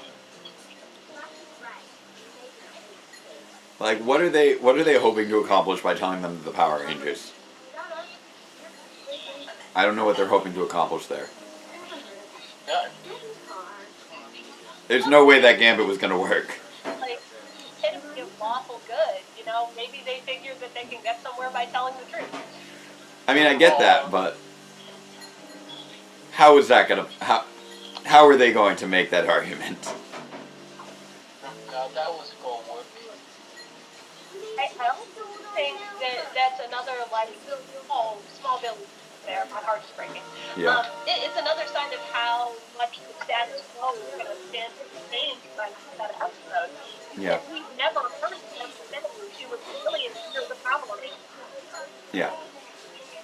Like, what are they hoping to accomplish by telling them the Power Rangers? I don't know what they're hoping to accomplish there. There's no way that gambit was going to work. Like, it'd be lawful good, maybe they figure that they can get somewhere by telling the truth. I mean, I get that, but how is that going to... How are they going to make that argument? That was going to work. I also think that that's another, small village there. My heart's breaking. Yeah. It's another sign of how much the status quo is going to stand to change by that episode. Yeah. We've never heard them say she was really in fear of the problem. Yeah.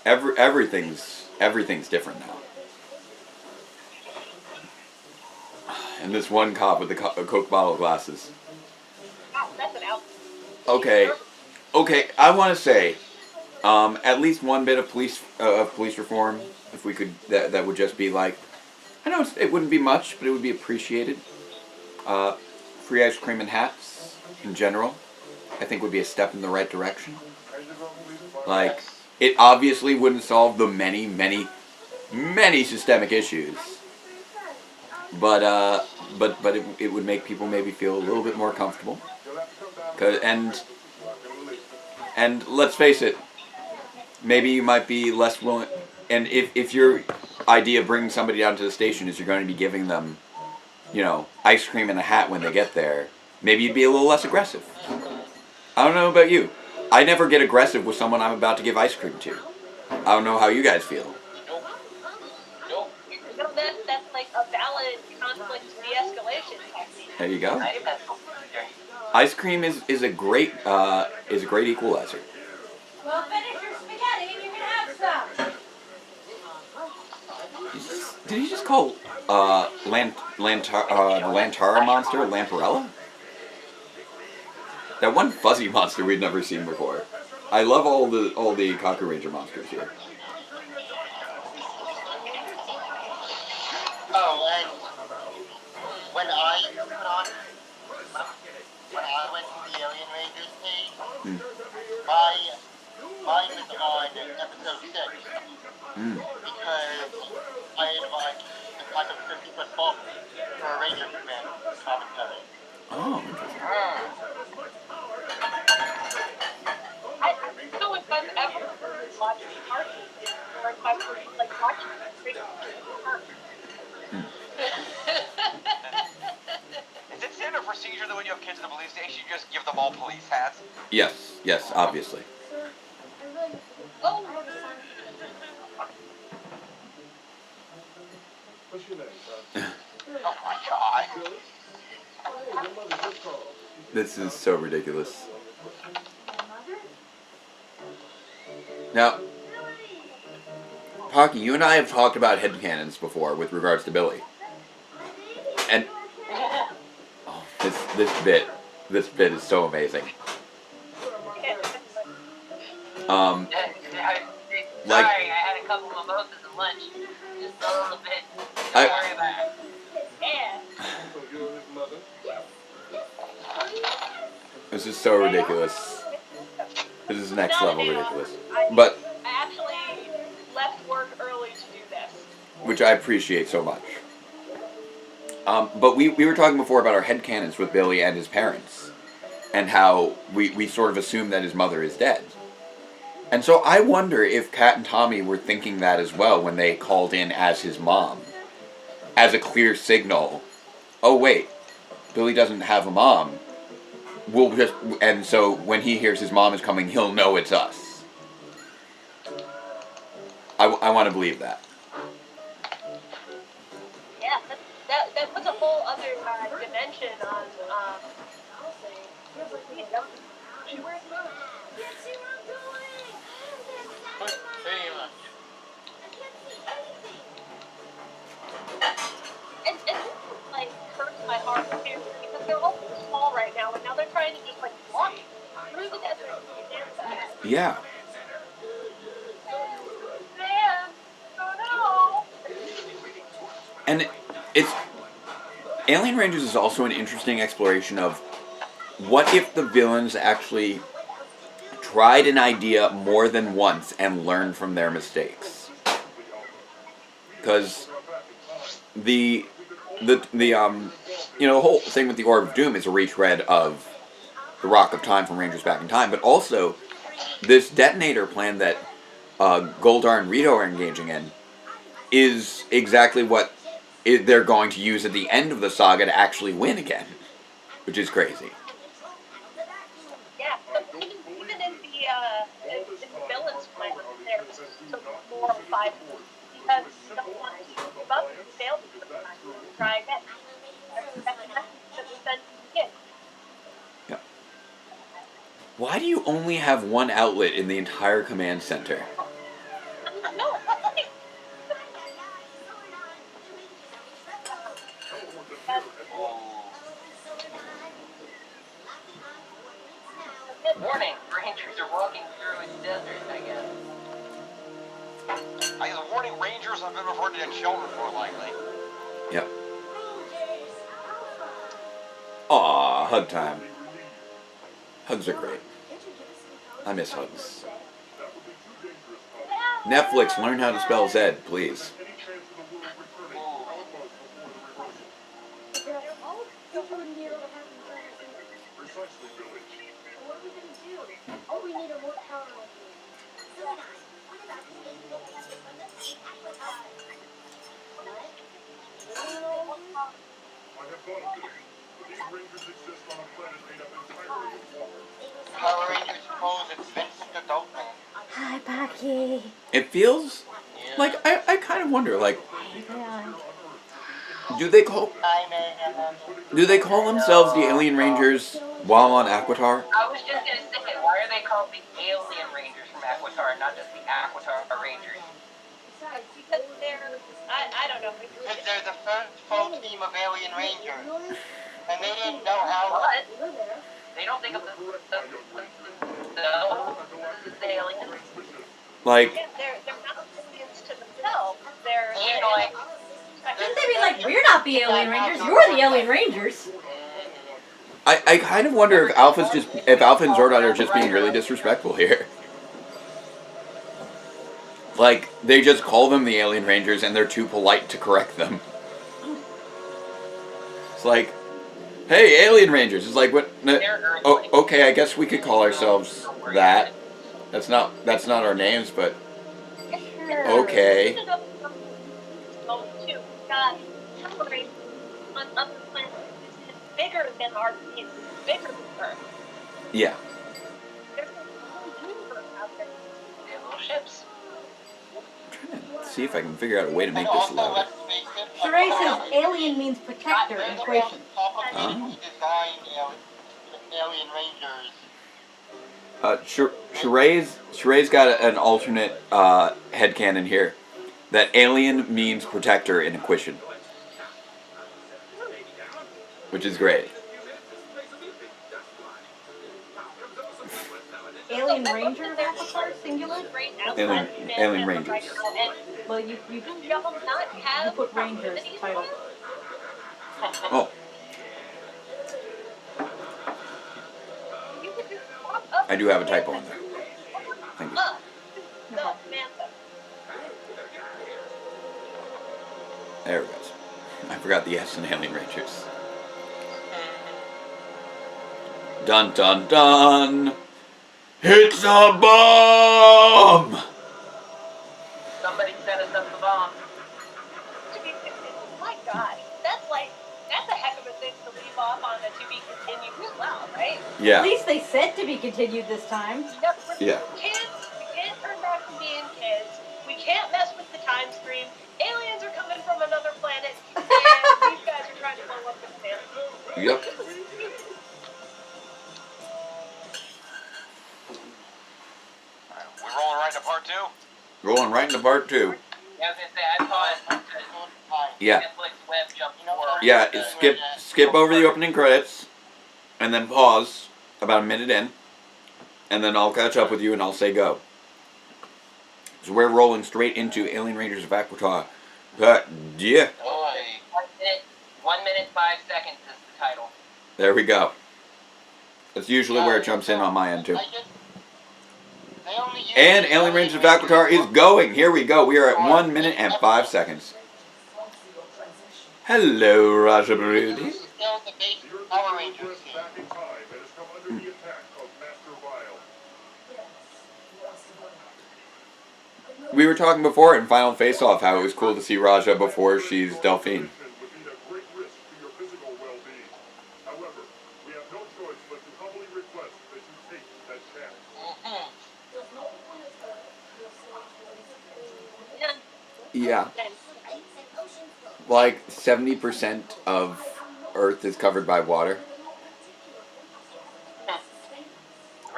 Everything's different now. And this one cop with the Coke bottle glasses. Wow, that's an out. Okay, I want to say, at least one bit of police reform, if we could, that would just be like, I know it wouldn't be much, but it would be appreciated. Free ice cream and hats, in general, I think would be a step in the right direction. Like, it obviously wouldn't solve the many, many, many systemic issues, but it would make people maybe feel a little bit more comfortable. And let's face it, maybe you might be less willing. And if your idea of bringing somebody down to the station is you're going to be giving them, ice cream and a hat when they get there, maybe you'd be a little less aggressive. I don't know about you. I never get aggressive with someone I'm about to give ice cream to. I don't know how you guys feel. Nope. There you go. I do have cool. Ice cream is a great equalizer. Well, finish your spaghetti and you can have some. Did he just call the Lantara monster Lamparella? That one fuzzy monster we'd never seen before. I love all the Kaku Ranger monsters here. Oh, and when I went to the Alien Rangers page, mine was on episode 6. Because I had like a 50-foot bump for a Ranger command commentary. Oh, interesting. I don't know if I've ever watched Party, or if I've like watched Is it standard procedure that when you have kids in the police station, you just give them all police hats? Yes, obviously. Oh. What's your name, Oh my god. This is so ridiculous. Now, Pocky, you and I have talked about headcanons before with regards to Billy. And this bit is so amazing. Sorry, I had a couple of mimosas at lunch. Just a little bit. Don't worry about it. Yeah. This is so ridiculous. This is next level ridiculous. But I actually left work early to do this. Which I appreciate so much. But we were talking before about our headcanons with Billy and his parents. And how we sort of assume that his mother is dead. And so I wonder if Kat and Tommy were thinking that as well when they called in as his mom. As a clear signal. Oh wait, Billy doesn't have a mom. And so when he hears his mom is coming, he'll know it's us. I want to believe that. Yeah, that puts a whole other dimension on, and like hurts my heart too, because they're all so small right now, and now they're trying to just like walk through the desert. Yeah. Man, oh no. And it's... Alien Rangers is also an interesting exploration of what if the villains actually tried an idea more than once and learned from their mistakes. Because the whole thing with the Orb of Doom is a retread of the Rock of Time from Rangers Back in Time, but also this detonator plan that Goldar and Rito are engaging in is exactly what they're going to use at the end of the saga to actually win again, which is crazy. Yeah, but even in the villains plan, there's some more of 5 because you don't want to give up and fail the first time. Try again. That's the message that we send to the kids. Yeah. Why do you only have one outlet in the entire command center? No. Warning, Rangers are walking through a desert, I guess. I guess warning, Rangers have been referred to children more likely. Yep. Aw, hug time. Hugs are great. I miss hugs. Netflix, learn how to spell Zed, please. What are we going to do? Oh, we need a more powerful one. Power Rangers pose its Vincent Adultman. Hi, Pocky. It feels like I kind of wonder, like, Do they call themselves the Alien Rangers while on Aquitar? I was just gonna say, why are they called the Alien Rangers from Aquitar and not just the Aquitar Rangers? Because they're, I don't know. Because they're the first full team of Alien Rangers. And they didn't know how. But they don't think of the aliens. Like, they're not aliens to themselves. They're like. Didn't they be like, we're not the Alien Rangers, you're the Alien Rangers? I kind of wonder if Alpha and Zordon are just being really disrespectful here. Like, they just call them the Alien Rangers and they're too polite to correct them. It's like, hey, Alien Rangers. It's like, what? Oh, okay, I guess we could call ourselves that. That's not our names, but okay. Bigger than our bigger than Earth. Yeah. There's out there. Little ships. See if I can figure out a way to make this louder. Sheree says alien means protector in equation. Alien Rangers. Sheree's got an alternate headcanon here. That alien means protector in equation. Which is great. Alien Ranger, Aquitar, singular? Alien Rangers. Well, you put Rangers title. Oh. I do have a typo in there. Thank you. There it goes. I forgot the S in Alien Rangers. Dun dun dun! It's a bomb! Somebody set us up the bomb. My God, that's a heck of a thing to leave off on a to be continued as well, right? Yeah. At least they said to be continued this time. Yeah. Kids, we can't turn back from being kids. We can't mess with the time stream. Aliens are coming from another planet, and these guys are trying to blow up the planet. Yep. We're rolling right into part 2? Rolling right into part 2. Yeah, I was gonna say, I thought Yeah. Netflix web jumped forward. Yeah, skip over the opening credits, and then pause about a minute in, and then I'll catch up with you and I'll say go. So we're rolling straight into Alien Rangers of Aquitar. Yeah. 1 minute, 5 seconds is the title. There we go. That's usually where it jumps in on my end too. And Alien Rangers of Aquitar is going. Here we go. We are at 1 minute and 5 seconds. Hello, Raja Barudi. We were talking before in Final Face-Off how it was cool to see Raja before she's Delphine. Yeah. Like 70% of Earth is covered by water.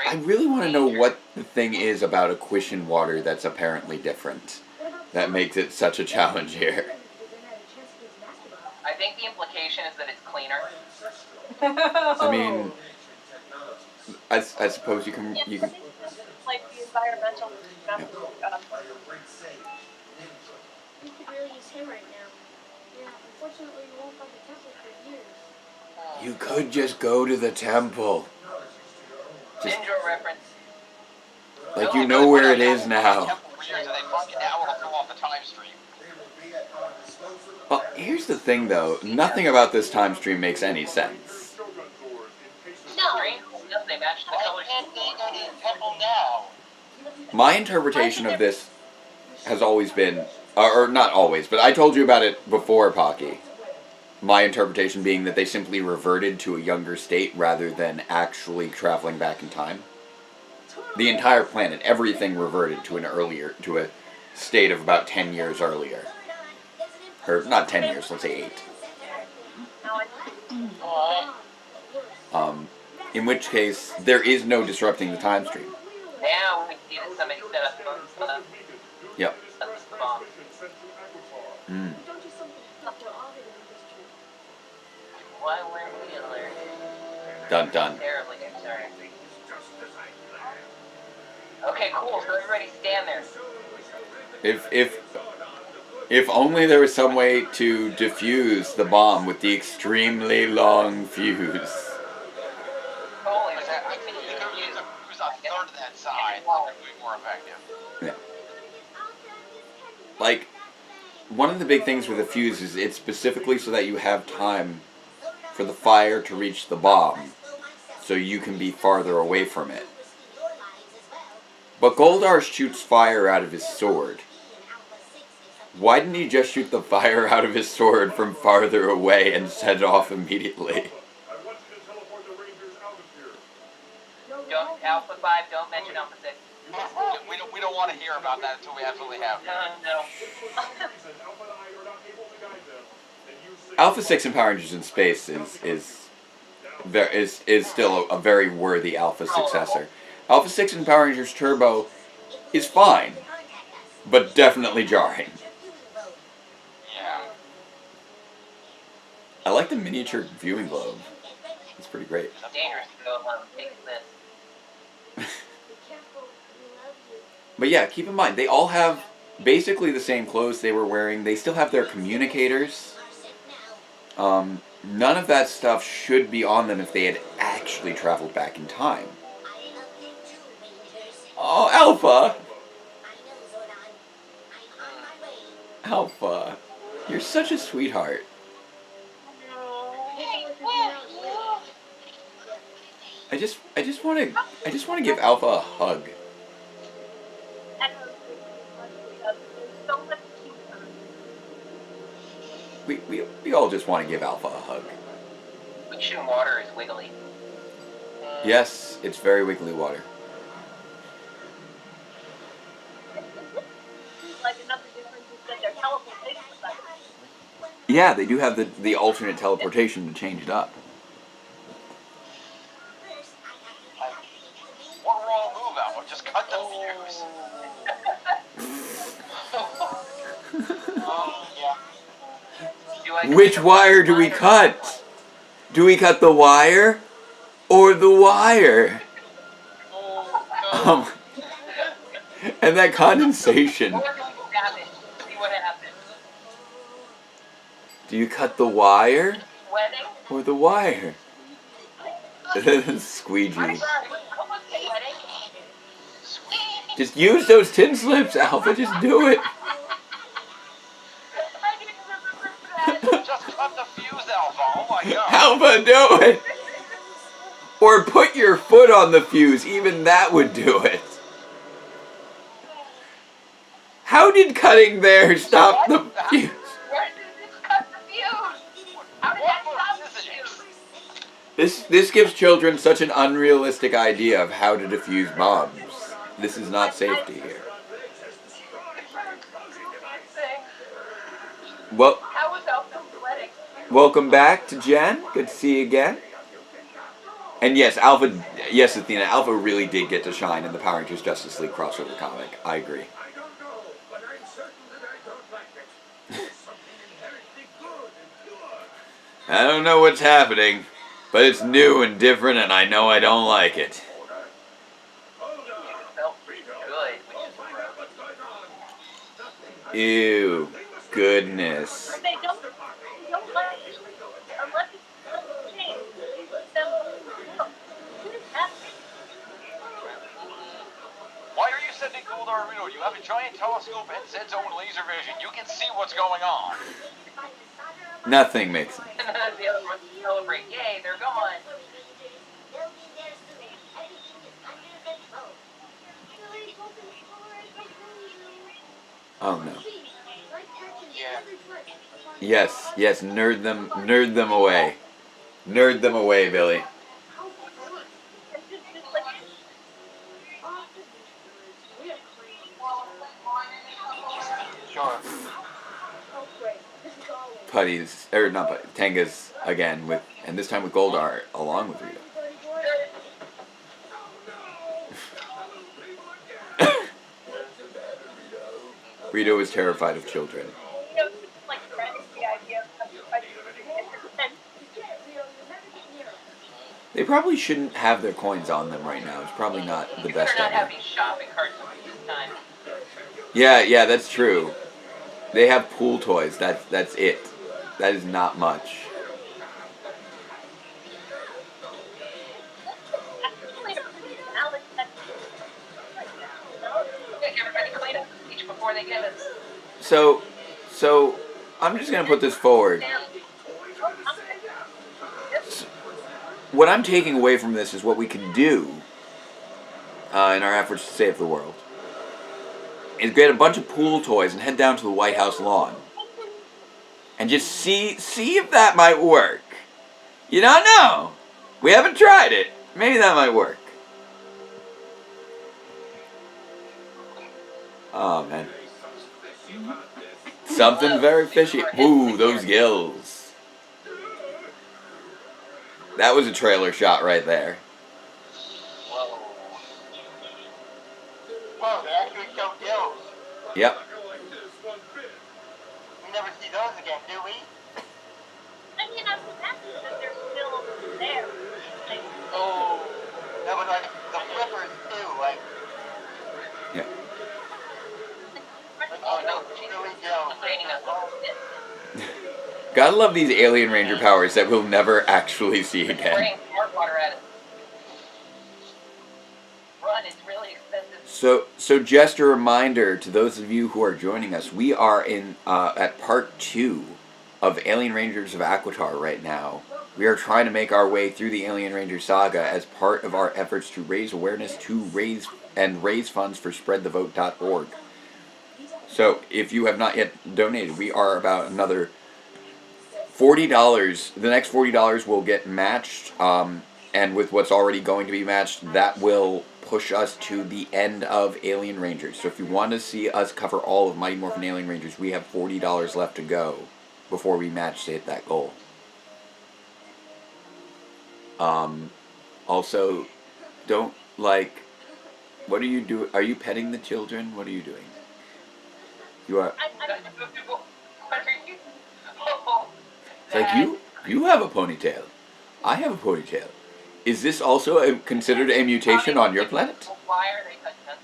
I really want to know what the thing is about Aquitian water that's apparently different. That makes it such a challenge here. I think the implication is that it's cleaner. I mean, I suppose you can. Like the environmental. We could really use him right now. Yeah, unfortunately, we won't find the temple for years. You could just go to the temple. Just, Ninja reference. like you know where it is now. Well, here's the thing though. Nothing about this time stream makes any sense. No. They match the colors. My interpretation of this has always been, or not always, but I told you about it before, Pocky. My interpretation being that they simply reverted to a younger state rather than actually traveling back in time. The entire planet, everything reverted to to a state of about 10 years earlier. Or not 10 years, let's say 8. In which case, there is no disrupting the time stream. Now we see that somebody set up Yep. the bomb. Mm. Why weren't we alerted? Dun dun. Terribly concerning. Okay, cool. So everybody stand there. If only there was some way to defuse the bomb with the extremely long fuse. Holy It was a third of that size. That would be more effective. Yeah. Like, one of the big things with a fuse is it's specifically so that you have time for the fire to reach the bomb, so you can be farther away from it. But Goldar shoots fire out of his sword. Why didn't he just shoot the fire out of his sword from farther away and set it off immediately? Don't, Alpha 5, don't mention Alpha 6. We don't want to hear about that until we absolutely have to. No. Alpha 6 and Power Rangers in Space is still a very worthy Alpha successor. Alpha 6 and Power Rangers Turbo is fine, but definitely jarring. Yeah. I like the miniature viewing globe. It's pretty great. It's dangerous to go alone. Take this. But yeah, keep in mind, they all have basically the same clothes they were wearing. They still have their communicators. None of that stuff should be on them if they had actually traveled back in time. Oh, Alpha! Alpha, you're such a sweetheart. I just want to give Alpha a hug. We all just want to give Alpha a hug. Ocean water is wiggly. Yes, it's very wiggly water. Like another difference is that their teleportation is better. Yeah, they do have the alternate teleportation to change it up. What wrong move, Alpha? Just cut the fuse. Yeah. Which wire do we cut? Do we cut the wire or the wire? And that condensation. See what happens. Do you cut the wire Wedding? or the wire? Squeegee. Just use those tin slips, Alpha. Just do it. Just cut the fuse, Alpha. Oh my god. Alpha, do it. Or put your foot on the fuse. Even that would do it. How did cutting there stop the fuse? Why did this cut the fuse? How did that stop the fuse? This gives children such an unrealistic idea of how to defuse bombs. This is not safety here. Well, welcome back to Jen. Good to see you again. And yes, Athena, Alpha really did get to shine in the Power Rangers Justice League crossover comic. I agree. I don't know what's happening, but it's new and different, and I know I don't like it. Ew, goodness. But they don't let it, unless it's changed. Why are you sending Goldar Reno? You have a giant telescope and Zed's own laser vision. You can see what's going on. Nothing makes sense. And then the other ones celebrate. Yay, they're gone. Oh no. Yeah. Yes, nerd them away. Nerd them away, Billy. Sure. Putty's, or not Putty, Tenga's again and this time with Goldar along with Rito. Rito is terrified of children. They probably shouldn't have their coins on them right now. It's probably not the best idea. Not have any shopping carts this time. Yeah, that's true. They have pool toys. That's it. That is not much. So I'm just gonna put this forward. What I'm taking away from this is what we can do in our efforts to save the world is get a bunch of pool toys and head down to the White House lawn and just see if that might work. You don't know. We haven't tried it. Maybe that might work. Oh man. Something very fishy. Ooh, those gills. That was a trailer shot right there. Whoa, they actually show gills. Yep. We never see those again, do we? I mean, I'm happy that they're still there. Like, oh. That was like the flippers too, like. Yeah. Oh no, really gills. Gotta love these alien ranger powers that we'll never actually see again. So just a reminder to those of you who are joining us, we are in at part 2 of Alien Rangers of Aquitar right now. We are trying to make our way through the Alien Ranger saga as part of our efforts to raise awareness to raise funds for spreadthevote.org. So if you have not yet donated, we are about another $40. The next $40 will get matched, and with what's already going to be matched, that will push us to the end of Alien Rangers. So if you want to see us cover all of Mighty Morphin Alien Rangers, we have $40 left to go before we match to hit that goal. Also, don't, what are you doing? Are you petting the children? What are you doing? You are... It's like, you have a ponytail. I have a ponytail. Is this also considered a mutation on your planet? Why are they touching us?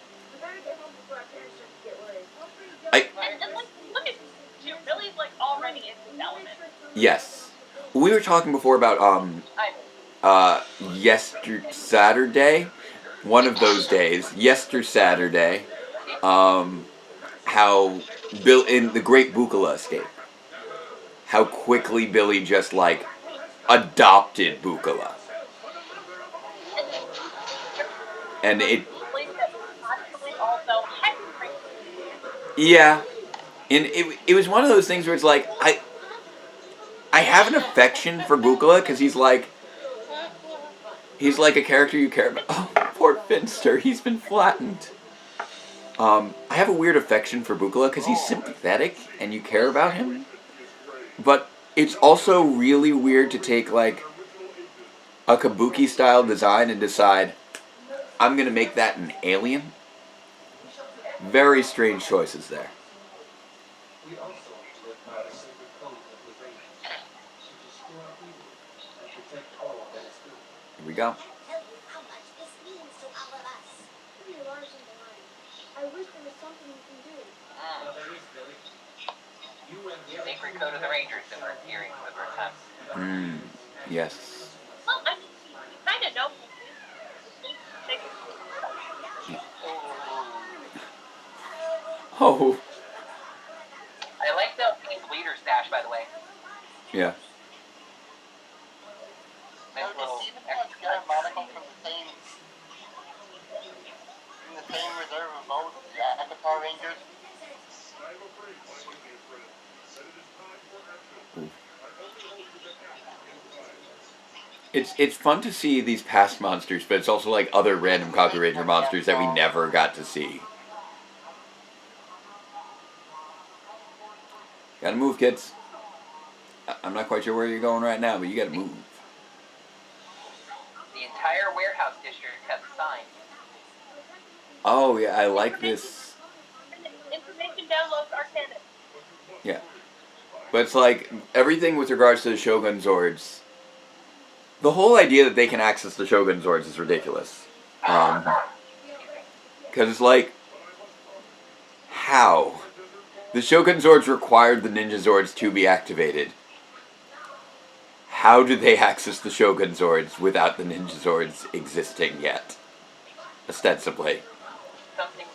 Look at you, Billy's already in his element. Yes. We were talking before about Saturday, one of those days, Saturday, how Bill in the Great Bukala Escape, how quickly Billy just adopted Bukala. And yeah, and it was one of those things where it's like, I have an affection for Bukala because he's like a character you care about. Oh, poor Finster, he's been flattened. I have a weird affection for Bukala because he's sympathetic and you care about him. But it's also really weird to take a Kabuki style design and decide, I'm going to make that an alien. Very strange choices there. Here we go. Sacred Code of the Rangers that we're hearing for the first time. Yes. Well, I kind of know. Oh. I like the pink leader stash, by the way. Yeah. Nice little get a monocle from the same reserve of votes, the Aquitar Rangers. It's fun to see these past monsters, but it's also other random Kaku Ranger monsters that we never got to see. Gotta move, kids. I'm not quite sure where you're going right now, but you gotta move. The entire warehouse district has a sign. Oh, yeah, I like this. Information downloads are canon. Yeah. But it's like, everything with regards to the Shogun Zords, the whole idea that they can access the Shogun Zords is ridiculous. Because it's like, how? The Shogun Zords required the Ninja Zords to be activated. How do they access the Shogun Zords without the Ninja Zords existing yet? Ostensibly. Something,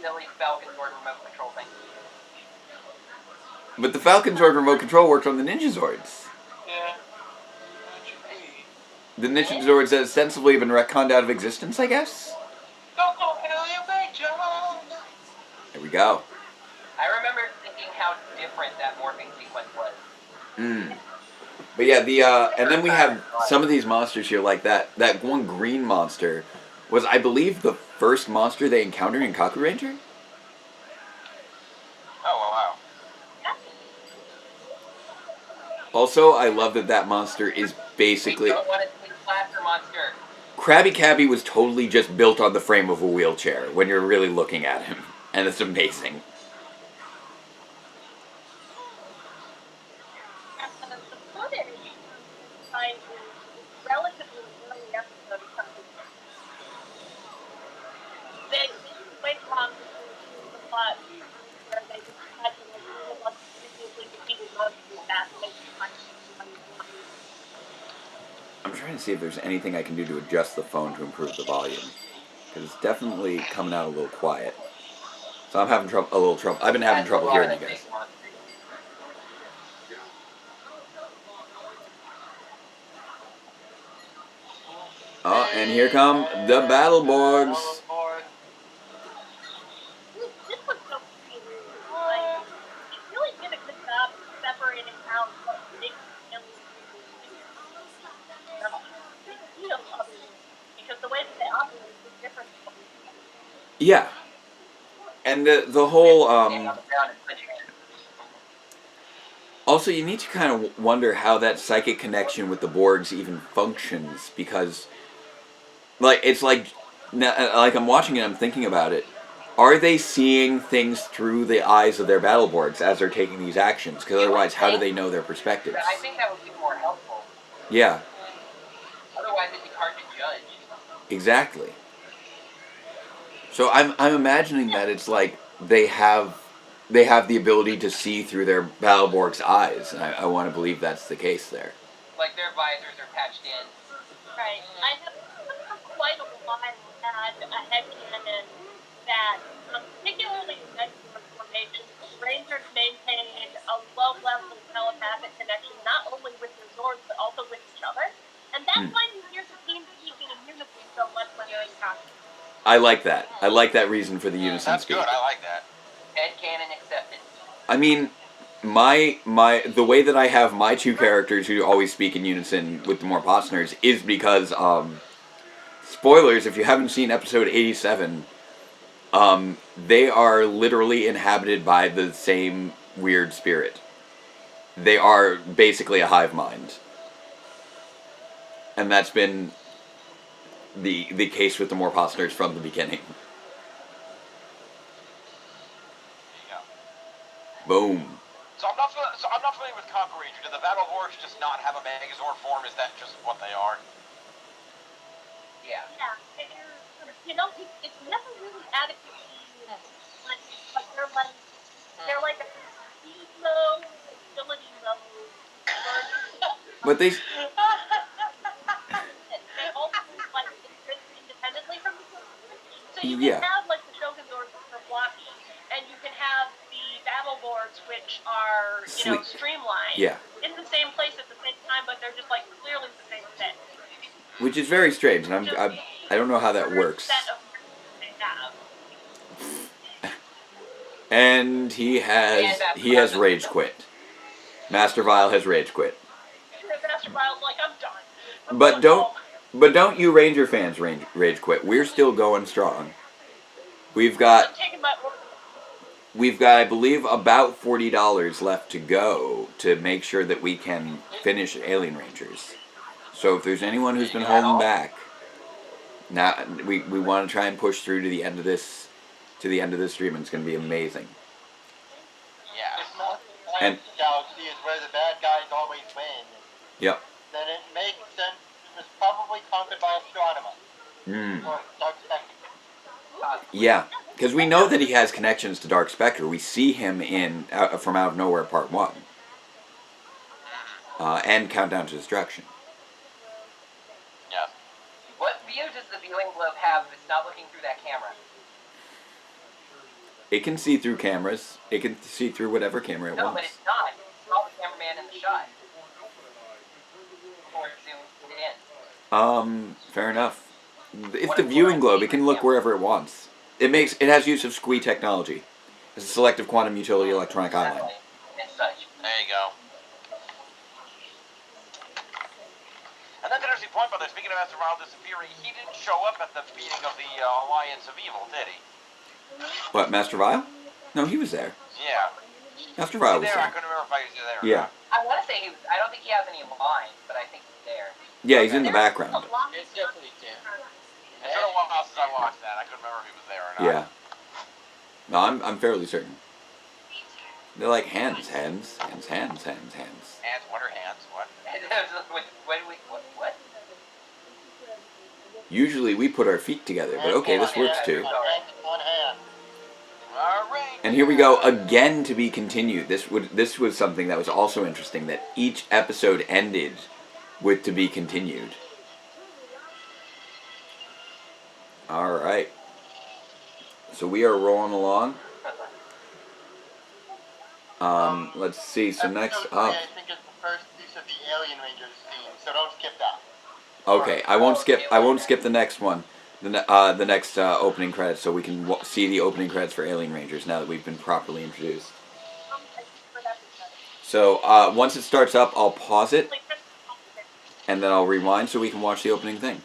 Billy Falcon Zord remote control thing. But the Falcon Zord remote control worked on the Ninja Zords. Yeah. The Ninja Zords that ostensibly have been retconned out of existence, I guess? Don't go hell you make Jones. There we go. I remember thinking how different that morphing sequence was. But yeah, and then we have some of these monsters here, like that one green monster was, I believe, the first monster they encountered in Kaku Ranger? Oh, wow. Also, I love that monster is basically... We don't want to see Blaster Monster. Krabby Cabby was totally just built on the frame of a wheelchair when you're really looking at him. And it's amazing. The footage I relatively early episode of something. They went along the plot where they just had to deal with previously defeated monsters that they I'm trying to see if there's anything I can do to adjust the phone to improve the volume. Because it's definitely coming out a little quiet. So I'm having a little trouble. I've been having trouble hearing you guys. Oh, and here come the Battleborgs. This was so crazy. Like, it really did a good job separating out what makes him because the way that they operate is different. Yeah. And the whole, also, you need to kind of wonder how that psychic connection with the Borgs even functions, because, like, it's like I'm watching it, I'm thinking about it. Are they seeing things through the eyes of their Battleborgs as they're taking these actions? Because otherwise, how do they know their perspectives? I think that would be more helpful. Yeah. Otherwise, it'd be hard to judge. Exactly. So I'm imagining that it's like they have the ability to see through their Battleborg's eyes, and I want to believe that's the case there. Like their visors are patched in. Right. I have for quite a while had a headcanon that, particularly in Megazord formation, Rangers maintained a low-level telepathic connection not only with their Zords, but also with each other. And that's why you hear the team speaking in unison so much when they're in costume. I like that. I like that reason for the unison That's speak. good. I like that. Headcanon accepted. I mean, the way that I have my two characters who always speak in unison with the more Postners is because, spoilers, if you haven't seen episode 87, they are literally inhabited by the same weird spirit. They are basically a hive mind. And that's been the case with the more Postners from the beginning. Boom. So I'm not familiar with Conquer Ranger. Do the Battleborgs just not have a Megazord form? Is that just what they are? Yeah. Yeah. You know, it's never really adequately like they're like a emo ability mode. But they also like exist independently from the system. So you yeah. can have like the Shogun Zord which are blocky, and you can have the Battleborgs which are streamlined. Yeah. In the same place at the same time, but they're just like clearly the same thing. Which is very strange, and I don't know how that works. And he has rage quit. Master Vile has rage quit. Master Vile's like, I'm done. But don't you Ranger fans rage quit. We're still going strong. We've got we've got, I believe, about $40 left to go to make sure that we can finish Alien Rangers. So if there's anyone who's been holding back, now we want to try and push through to the end of this stream, and it's going to be amazing. Yeah. If not, And Galaxy is where the bad guys always win. Yep. Then it makes sense. It was probably conquered by Astronomer. Or Dark Spectre. Yeah, because we know that he has connections to Dark Spectre. We see him in From Out of Nowhere Part 1. And Countdown to Destruction. Yeah. What view does the viewing globe have if it's not looking through that camera? It can see through cameras. It can see through whatever camera it No, wants. but it's not. It's not the cameraman in the shot. Before it zooms in. Fair enough. If the viewing globe, it can look wherever it wants. It has use of SQUI technology. It's a selective quantum utility electronic eyeline. And such. There you go. And that's an interesting point, by the way. Speaking of Master Vile disappearing, he didn't show up at the meeting of the Alliance of Evil, did he? What, Master Vile? No, he was there. Yeah. Master Vile was there. there. I couldn't remember if he was there. Yeah. I want to say I don't think he has any lines, but I think he's there. Yeah, he's in the background. It's definitely Tim. It's been a while since I watched that. I couldn't remember if he was there or not. Yeah. No, I'm fairly certain. They're like hands. Hands? What are hands? What? What? Usually we put our feet together, but okay, this works too. And here we go, again to be continued. This was something that was also interesting, that each episode ended with to be continued. Alright. So we are rolling along. Let's see, so next up... I think it's the first piece of the Alien Rangers theme, so don't skip that. Okay, I won't skip the next one. The next opening credits, so we can see the opening credits for Alien Rangers now that we've been properly introduced. So once it starts up, I'll pause it, and then I'll rewind so we can watch the opening thing.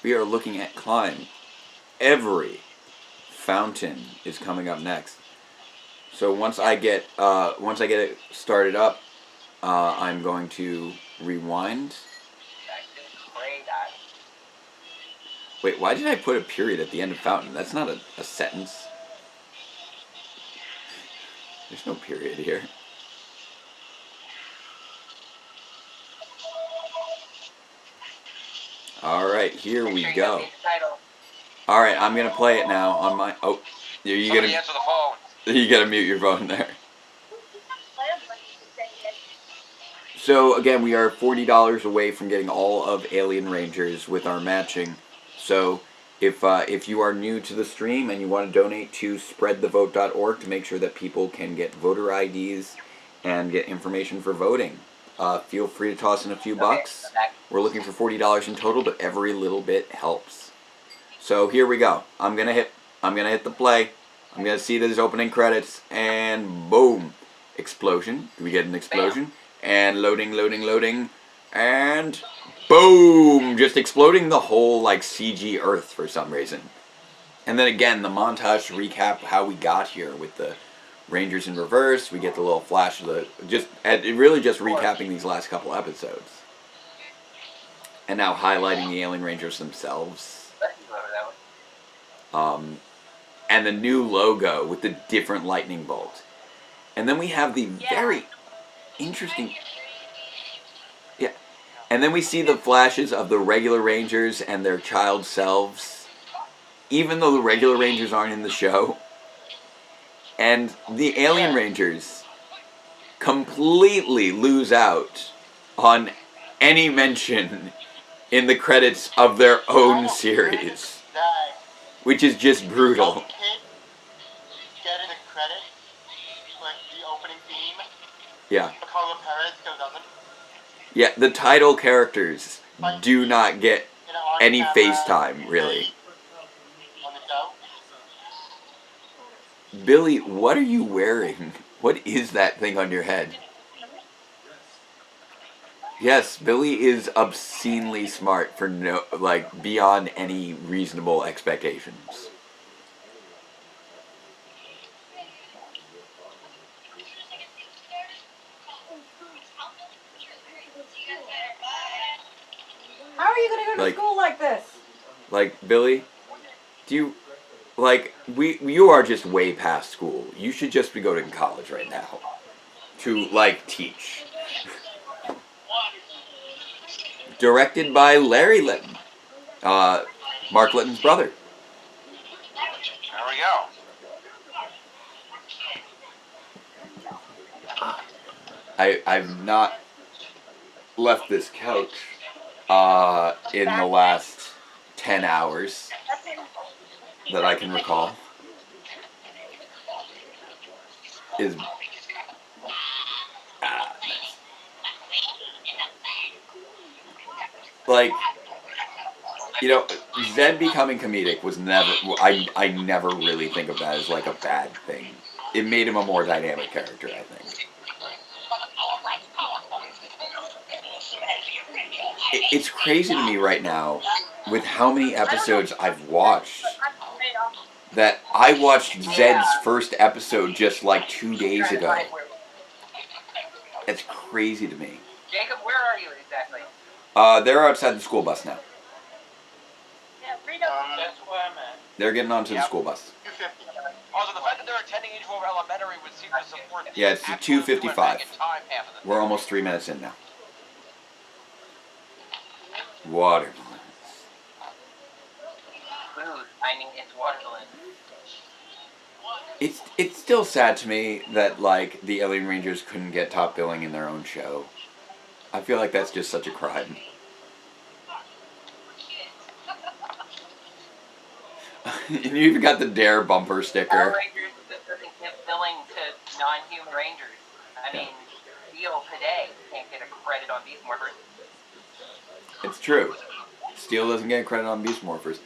We are looking at Climb. Every fountain is coming up next. So once I get it started up, I'm going to rewind. Wait, why did I put a period at the end of fountain? That's not a sentence. There's no period here. Alright, here we go. Alright, I'm gonna play it now on my... Oh, you gotta answer the phone. You gotta mute your phone there. So again, we are $40 away from getting all of Alien Rangers with our matching. So if you are new to the stream and you want to donate to spreadthevote.org to make sure that people can get voter IDs and get information for voting, feel free to toss in a few bucks. We're looking for $40 in total, but every little bit helps. So here we go. I'm gonna hit the play. I'm gonna see those opening credits, and boom, explosion. Do we get an explosion? And loading, and boom, just exploding the whole like CG Earth for some reason. And then again, the montage to recap how we got here with the Rangers in reverse. We get the little flash of the really just recapping these last couple episodes, and now highlighting the Alien Rangers themselves. And the new logo with the different lightning bolt. And then we have the very interesting... Yeah. And then we see the flashes of the regular Rangers and their child selves, even though the regular Rangers aren't in the show. And the Alien Rangers completely lose out on any mention in the credits of their own series. Which is just brutal. Get in the credits, like the opening theme. Yeah. Carla Perez doesn't. Yeah, the title characters do not get any face time, really. On the show. Billy, what are you wearing? What is that thing on your head? Yes, Billy is obscenely smart for beyond any reasonable expectations. Like, Billy, do you, like, you are just way past school. You should just be going to college right now. To, like, teach. Directed by Larry Litton. Mark Litton's brother. There we go. I've not left this couch in the last 10 hours that I can recall. Is like, you know, Zed becoming comedic was never, I never really think of that as like a bad thing. It made him a more dynamic character, I think. It's crazy to me right now with how many episodes I've watched that I watched Zed's first episode just like 2 days ago. It's crazy to me. Jacob, where are you exactly? They're outside the school bus now. That's where I'm at. They're getting onto the school bus. Also, the fact that they're attending Each Over Elementary would seem to support. Yeah, it's 2:55. We're almost 3 minutes in now. Watermelons. Food. Finding its watermelon. It's still sad to me that like the Alien Rangers couldn't get top billing in their own show. I feel like that's just such a crime. And you even got the Dare bumper sticker. Power Rangers doesn't give billing to non-human Rangers. I mean, Steel today can't get a credit on Beast Morphers. It's true. Steel doesn't get credit on Beast Morphers.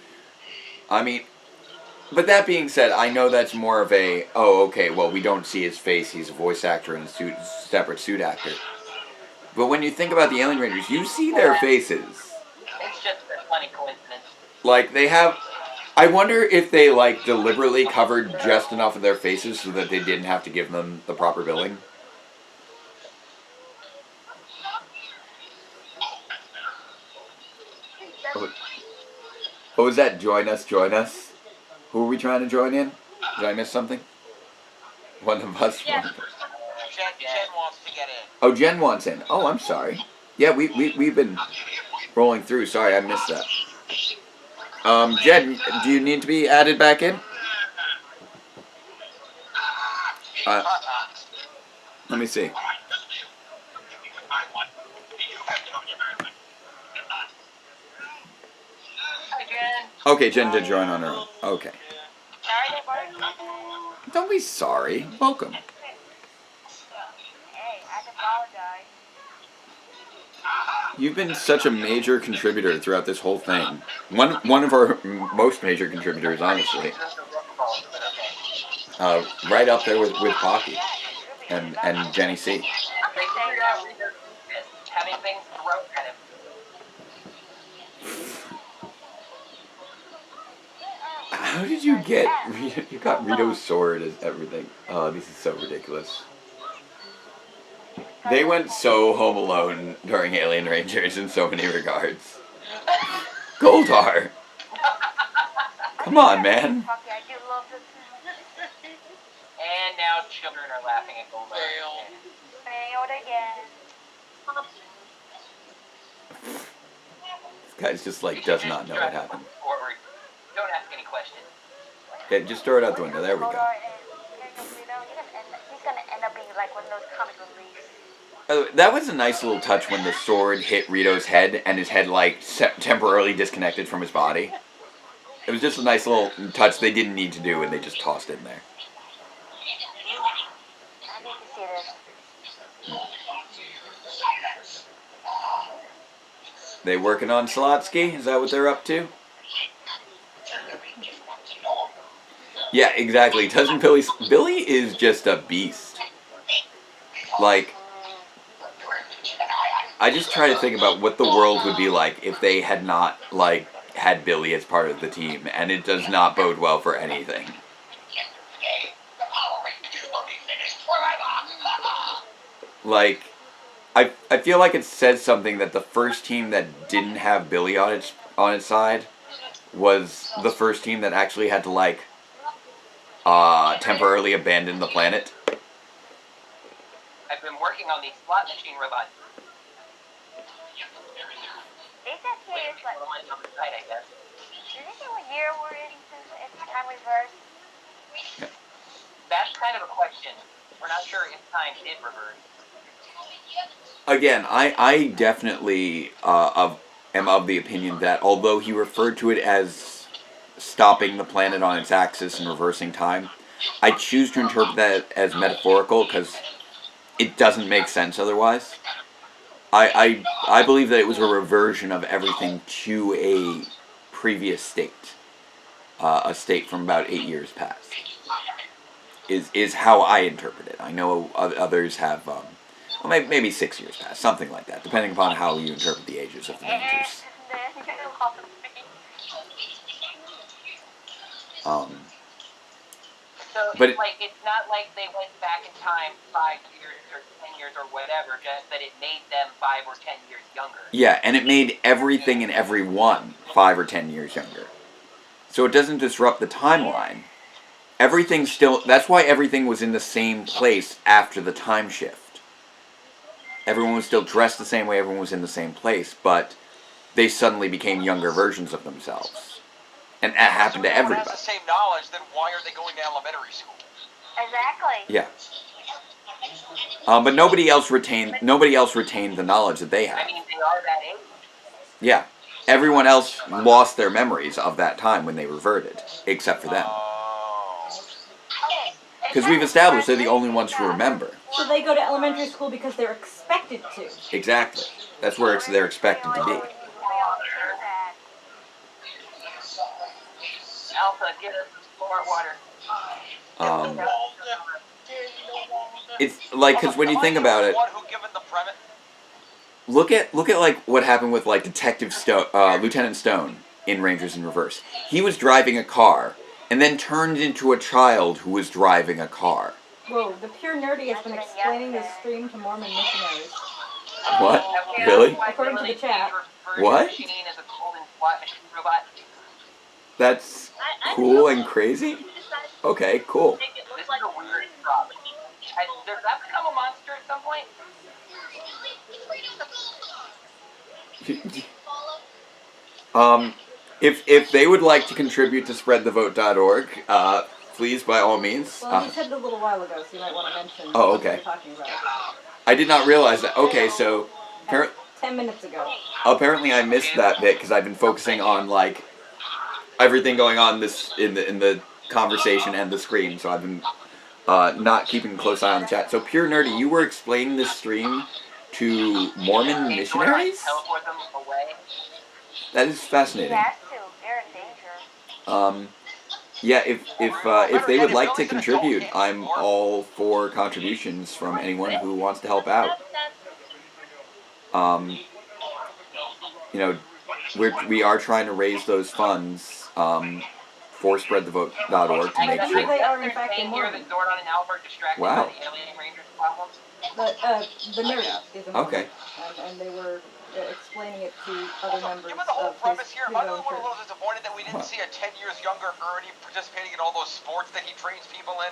I mean, but that being said, I know that's more of a, oh, okay, well, we don't see his face. He's a voice actor and a separate suit actor. But when you think about the Alien Rangers, you see their faces. It's just a funny coincidence. Like, they have... I wonder if they, like, deliberately covered just enough of their faces so that they didn't have to give them the proper billing. What was that? Join us, join us? Who are we trying to join in? Did I miss something? One of us? Jen wants to get in. Oh, Jen wants in. Oh, I'm sorry. Yeah, we've been rolling through. Sorry, I missed that. Jen, do you need to be added back in? Let me see. Okay, Jen did join on her own. Okay. Don't be sorry. Welcome. Hey, I apologize. You've been such a major contributor throughout this whole thing. One of our most major contributors, honestly. Right up there with Pocky and Jenny C. Having things thrown at him. How did you get... You got Rito's sword as everything. Oh, this is so ridiculous. They went so Home Alone during Alien Rangers in so many regards. Goldar! Come on, man. And now children are laughing at Goldar. Failed again. This guy's just like, does not know what happened. Forward. Don't ask any questions. Yeah, just throw it out the window. There we go. He's gonna end up being like one of those comic reliefs. That was a nice little touch when the sword hit Rito's head and his head like temporarily disconnected from his body. It was just a nice little touch they didn't need to do and they just tossed in there. I need to see this. They working on Slotsky? Is that what they're up to? Yeah, exactly. Doesn't Billy is just a beast. Like, I just try to think about what the world would be like if they had not, like, had Billy as part of the team, and it does not bode well for anything. Like, I feel like it says something that the first team that didn't have Billy on its side was the first team that actually had to, like, temporarily abandon the planet. I've been working on the slot machine robot. They said here is like, On the side, I guess. did they say what year we're in since it's time reverse? That's kind of a question. We're not sure if time did reverse. Again, I definitely am of the opinion that although he referred to it as stopping the planet on its axis and reversing time, I choose to interpret that as metaphorical because it doesn't make sense otherwise. I believe that it was a reversion of everything to a previous state, a state from about 8 years past. Is how I interpret it. I know others have, well, maybe 6 years past, something like that, depending upon how you interpret the ages of the Rangers. So but it's not like they went back in time 5 years or 10 years or whatever, just that it made them 5 or 10 years younger. Yeah, and it made everything and everyone 5 or 10 years younger. So it doesn't disrupt the timeline. Everything still, that's why everything was in the same place after the time shift. Everyone was still dressed the same way, everyone was in the same place, but they suddenly became younger versions of themselves. And that happened to everybody. If everyone has the same knowledge, then why are they going to elementary school? Exactly. Yeah. But nobody else retained the knowledge that they had. I mean, they are that age. Yeah. Everyone else lost their memories of that time when they reverted, except for them. Because we've established they're the only ones who remember. So they go to elementary school because they're expected to. Exactly. That's where they're expected to be. Alpha, get us more water. It's like, because when you think about it, look at like what happened with like Lieutenant Stone in Rangers in Reverse. He was driving a car and then turned into a child who was driving a car. Whoa, the pure nerdy has been explaining this stream to Mormon missionaries. What? Really? According to the chat. What? That's cool and crazy? Okay, cool. This is a weird problem. Does that become a monster at some point? If they would like to contribute to spreadthevote.org, please, by all means. Well, he said it a little while ago, so you might want to mention oh, what okay. you're talking about. I did not realize that. Okay, so 10 minutes ago. Apparently, I missed that bit because I've been focusing on like everything going on in the conversation and the screen, so I've been not keeping a close eye on the chat. So, Pure Nerdy, you were explaining this stream to Mormon missionaries? Teleport them away. That is fascinating. Yes, too. They're in danger. Yeah, if they would like to contribute, I'm all for contributions from anyone who wants to help out. You know, we are trying to raise those funds for spreadthevote.org to make sure. They are in fact in Mormon. Wow. The nerdy is a Mormon. Okay. And they were explaining it to other members Given the whole of premise his here, am I the Credo one church. who was disappointed that we didn't see a 10 years younger Ernie participating in all those sports that he trains people in?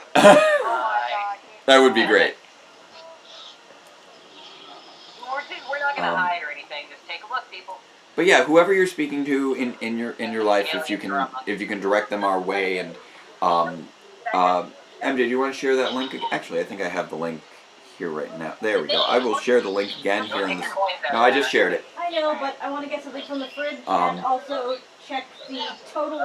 That would be great. We're not going to hide or anything. Just take a look, people. But yeah, whoever you're speaking to in your life, if you can direct them our way, and MJ, do you want to share that link? Actually, I think I have the link here right now. There we go. I will share the link again here in this. No, I just shared it. I know, but I want to get something from the fridge and also check the total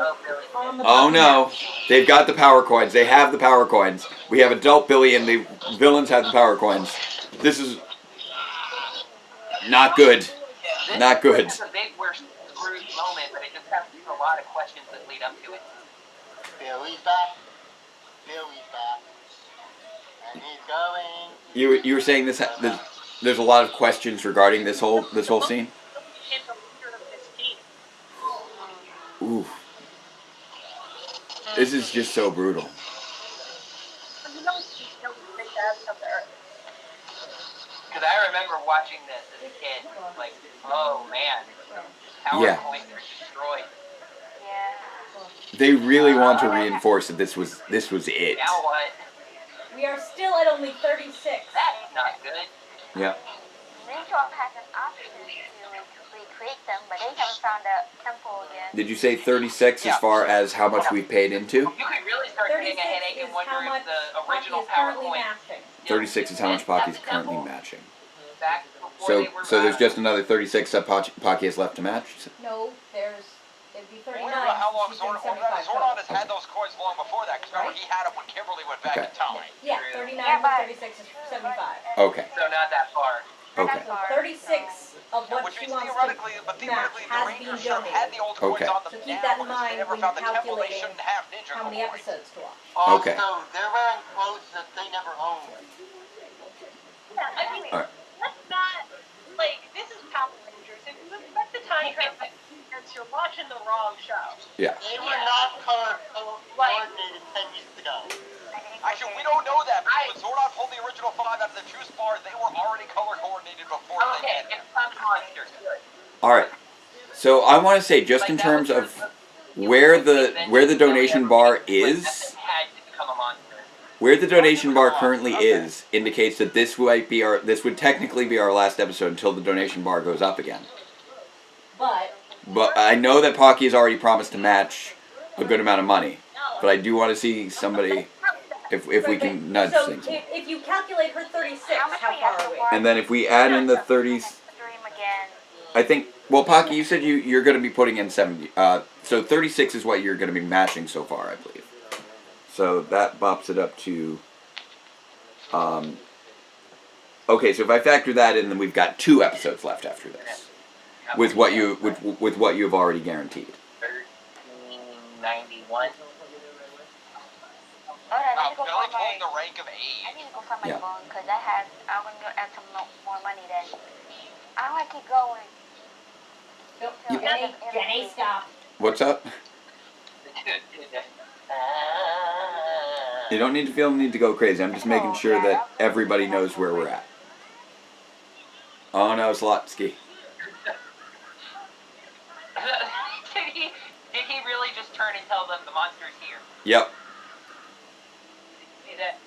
on the. Oh no, they've got the power coins. They have the power coins. We have Adult Billy and the villains have the power coins. This is not good. Not good. This is a big we're screwed moment, but it just has a lot of questions that lead up to it. Billy's back. Billy's back. And he's going. You were saying there's a lot of questions regarding this whole scene. Ooh. This is just so brutal. Because I remember watching this as a kid, like, oh man, power points are destroyed. Yeah. They really want to reinforce that this was it. Now what? We are still at only 36. That's not good. Yeah. Rachel has an option to recreate them, but they haven't found a temple again. Did you say 36 as far as how much we've paid into? You could really start getting a headache and wonder if the original PowerPoint. 36 is how much Pocky's currently matching. Back before So there's just another 36 that Pocky has left to match? No, it'd be 39. We don't know how long She's doing 75 Zordon has had those coins long before that, because remember, he had them when Kimberly went back in time. Yeah, 39 plus 36 is 75. Okay. So not that far. Okay. So 36 of what Which she means wants theoretically, to but match theoretically, the has Rangers been should have had donated. the old coins Okay. on them So keep now, that in because if they mind never when found you're the temple, they calculating shouldn't have Ninja how many coins. episodes to watch. Also, Okay. they're wearing clothes that they never owned. Yeah, I mean, All right. let's not, like, this is Power Rangers. If you expect the time travel, you're watching the wrong show. Yeah. They were not color coordinated 10 years ago. Actually, we don't know that, because when Zordon pulled the original 5 out of the juice bar, they were already color coordinated before they Okay, did. it's not monsters. Good. All right. So I want to say, just in terms of where the donation bar is, where the donation bar currently is, indicates that this would technically be our last episode until the donation bar goes up again. But I know that Pocky has already promised to match a good amount of money. But I do want to see somebody, if we can nudge So things more. if you calculate her 36, how far are we? And then if we add in the 30s, I think, well, Pocky, you said you're going to be putting in 70. So 36 is what you're going to be matching so far, I believe. So that bops it up to. Okay, so if I factor that in, then we've got 2 episodes left after this, with what you have already guaranteed. 91. Billy pulling the rank of 8. I need to go find my Yeah. phone, because I'm going to add some more money then. I want to keep going. Jenny, stop. What's up? You don't need to feel the need to go crazy. I'm just making sure that everybody knows where we're at. Oh no, Slotsky. Did he really just turn and tell them the monster's here? Yep. See that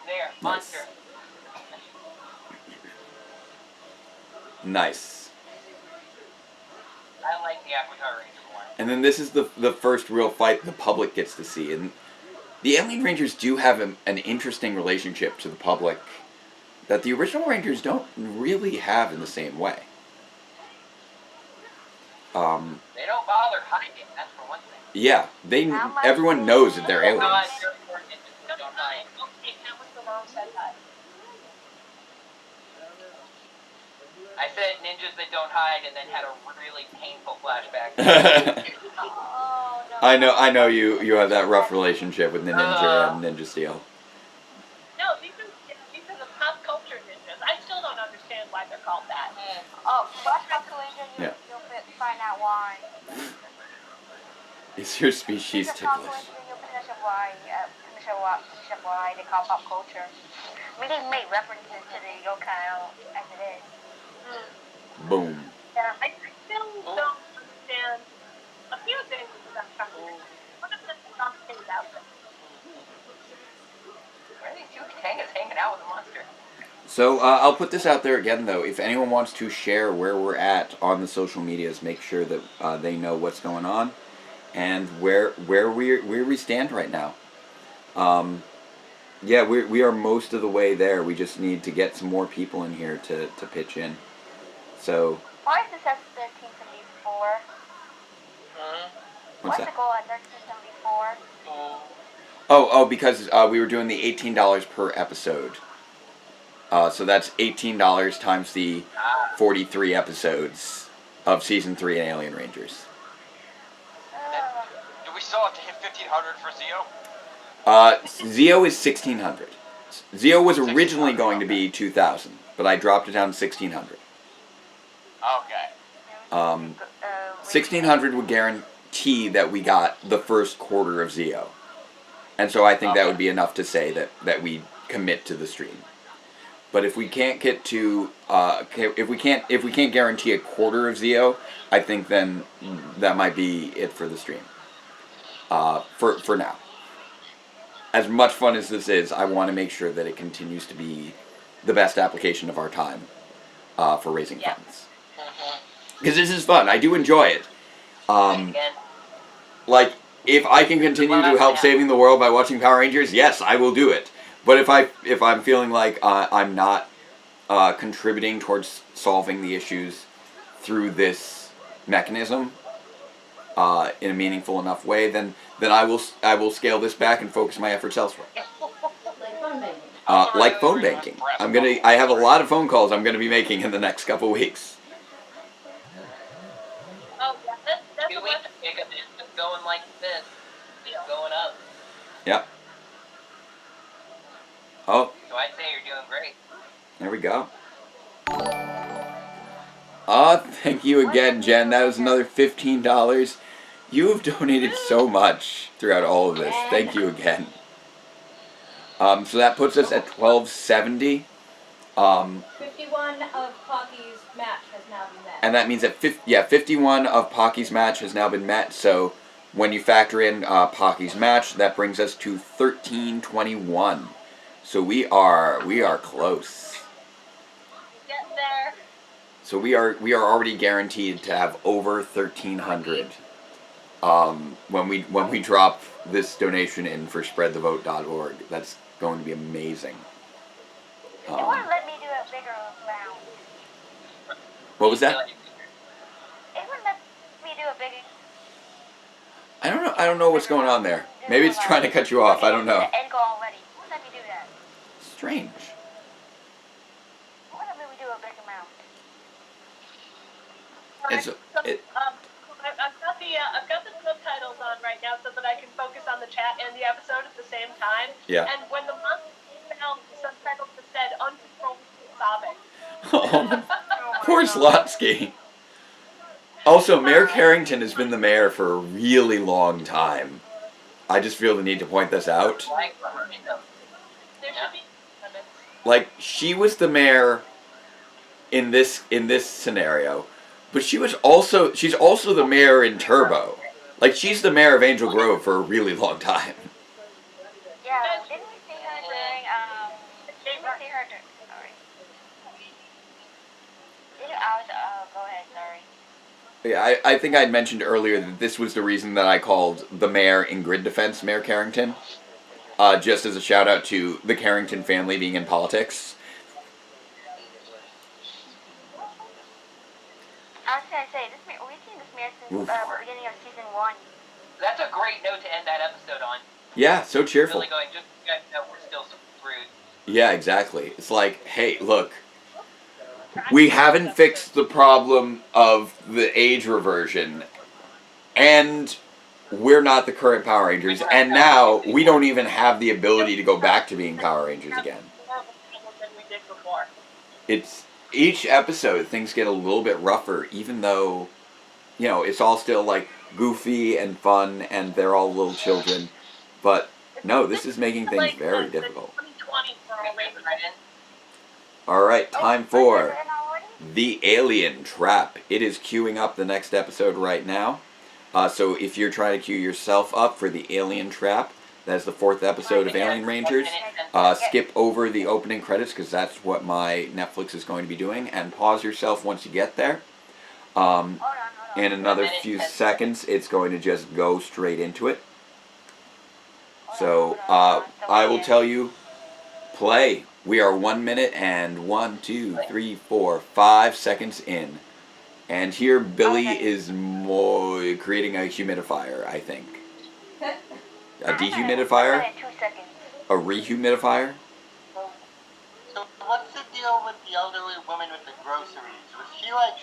there, monster. Nice. I like the Aquitar Ranger more. And then this is the first real fight the public gets to see. And the Alien Rangers do have an interesting relationship to the public that the original Rangers don't really have in the same way. They don't bother hiding, that's for one thing. Yeah, everyone knows that they're aliens. I said ninjas that don't hide and then had a really painful flashback. I know you have that rough relationship with the Ninja and Ninja Steel. No, these are the pop culture ninjas. I still don't understand why they're called that. Oh, flashback collision, Yeah. you'll find out why. Is your species ticklish? You'll finish up why they call pop culture. I mean, they make references to the yokai as it is. Boom. Yeah, I still don't understand a few things about Shogun. One of them is not things out there. Where are these two kangas hanging out with the monster? So I'll put this out there again, though. If anyone wants to share where we're at on the social medias, make sure that they know what's going on and where we stand right now. Yeah, we are most of the way there. We just need to get some more people in here to pitch in. So. Why is this at 1374? What's the that? goal at 1374? Oh, because we were doing the $18 per episode. So that's $18 times the 43 episodes of Season 3 in Alien Rangers. Do we still have to hit 1,500 for Zeo? Zeo is 1,600. Zeo was originally going to be 2,000, but I dropped it down to 1,600. Okay. 1,600 would guarantee that we got the first quarter of Zeo. And so I think that would be enough to say that we commit to the stream. But if we can't get to if we can't guarantee a quarter of Zeo, I think then that might be it for the stream. For now. As much fun as this is, I want to make sure that it continues to be the best application of our time for raising funds. Because this is fun. I do enjoy it. Like, if I can continue to help saving the world by watching Power Rangers, yes, I will do it. But if I'm feeling like I'm not contributing towards solving the issues through this mechanism in a meaningful enough way, then I will scale this back and focus my efforts elsewhere. Like phone banking. I have a lot of phone calls I'm gonna be making in the next couple weeks. Oh, yeah, that's 2 weeks, Jacob, it's just going like this. Just going up. Yep. Oh. So I'd say you're doing great. There we go. Thank you again, Jen. That was another $15. You've donated so much throughout all of this. Thank you again. So that puts us at $12.70. 51 of Pocky's match has now been met. And that means that 51 of Pocky's match has now been met. So when you factor in Pocky's match, that brings us to $13.21. So we are close. Get there. So we are already guaranteed to have over 1,300 when we drop this donation in for spreadthevote.org. That's going to be amazing. They want to let me do a bigger round. What was that? They want to let me do a bigger. I don't know what's going on there. Maybe it's trying to cut you off. I don't know. The end goal already. Won't let me do that. Strange. Won't let me do a bigger round. I've got the subtitles on right now so that I can focus on the chat and the episode at the same time. Yeah. And when the monster found the subtitles that said uncontrollable sobbing. Poor Slotsky. Also, Mayor Carrington has been the mayor for a really long time. I just feel the need to point this out. There should be limits. Like, she was the mayor in this scenario, but she's also the mayor in Turbo. Like, she's the mayor of Angel Grove for a really long time. Yeah, didn't we see her during, sorry. Go ahead, sorry. Yeah, I think I'd mentioned earlier that this was the reason that I called the mayor in Grid Defense Mayor Carrington. Just as a shout out to the Carrington family being in politics. I was going to say, we've seen this mayor since the beginning of season 1. That's a great note to end that episode on. Yeah, so cheerful. Really going, just so you guys know we're still screwed. Yeah, exactly. It's like, hey, look, we haven't fixed the problem of the age reversion, and we're not the current Power Rangers, and now we don't even have the ability to go back to being Power Rangers again. It's each episode, things get a little bit rougher, even though, you know, it's all still like goofy and fun, and they're all little children. But no, this is making things very difficult. Alright, time for The Alien Trap. It is queuing up the next episode right now. So if you're trying to queue yourself up for The Alien Trap, that's the 4th episode of Alien Rangers. Skip over the opening credits because that's what my Netflix is going to be doing, and pause yourself once you get there. In another few seconds, it's going to just go straight into it. So I will tell you, play. We are 1 minute and 1, 2, 3, 4, 5 seconds in. And here Billy is creating a humidifier, I think. A dehumidifier? A rehumidifier? So what's the deal with the elderly woman with the groceries? Was she like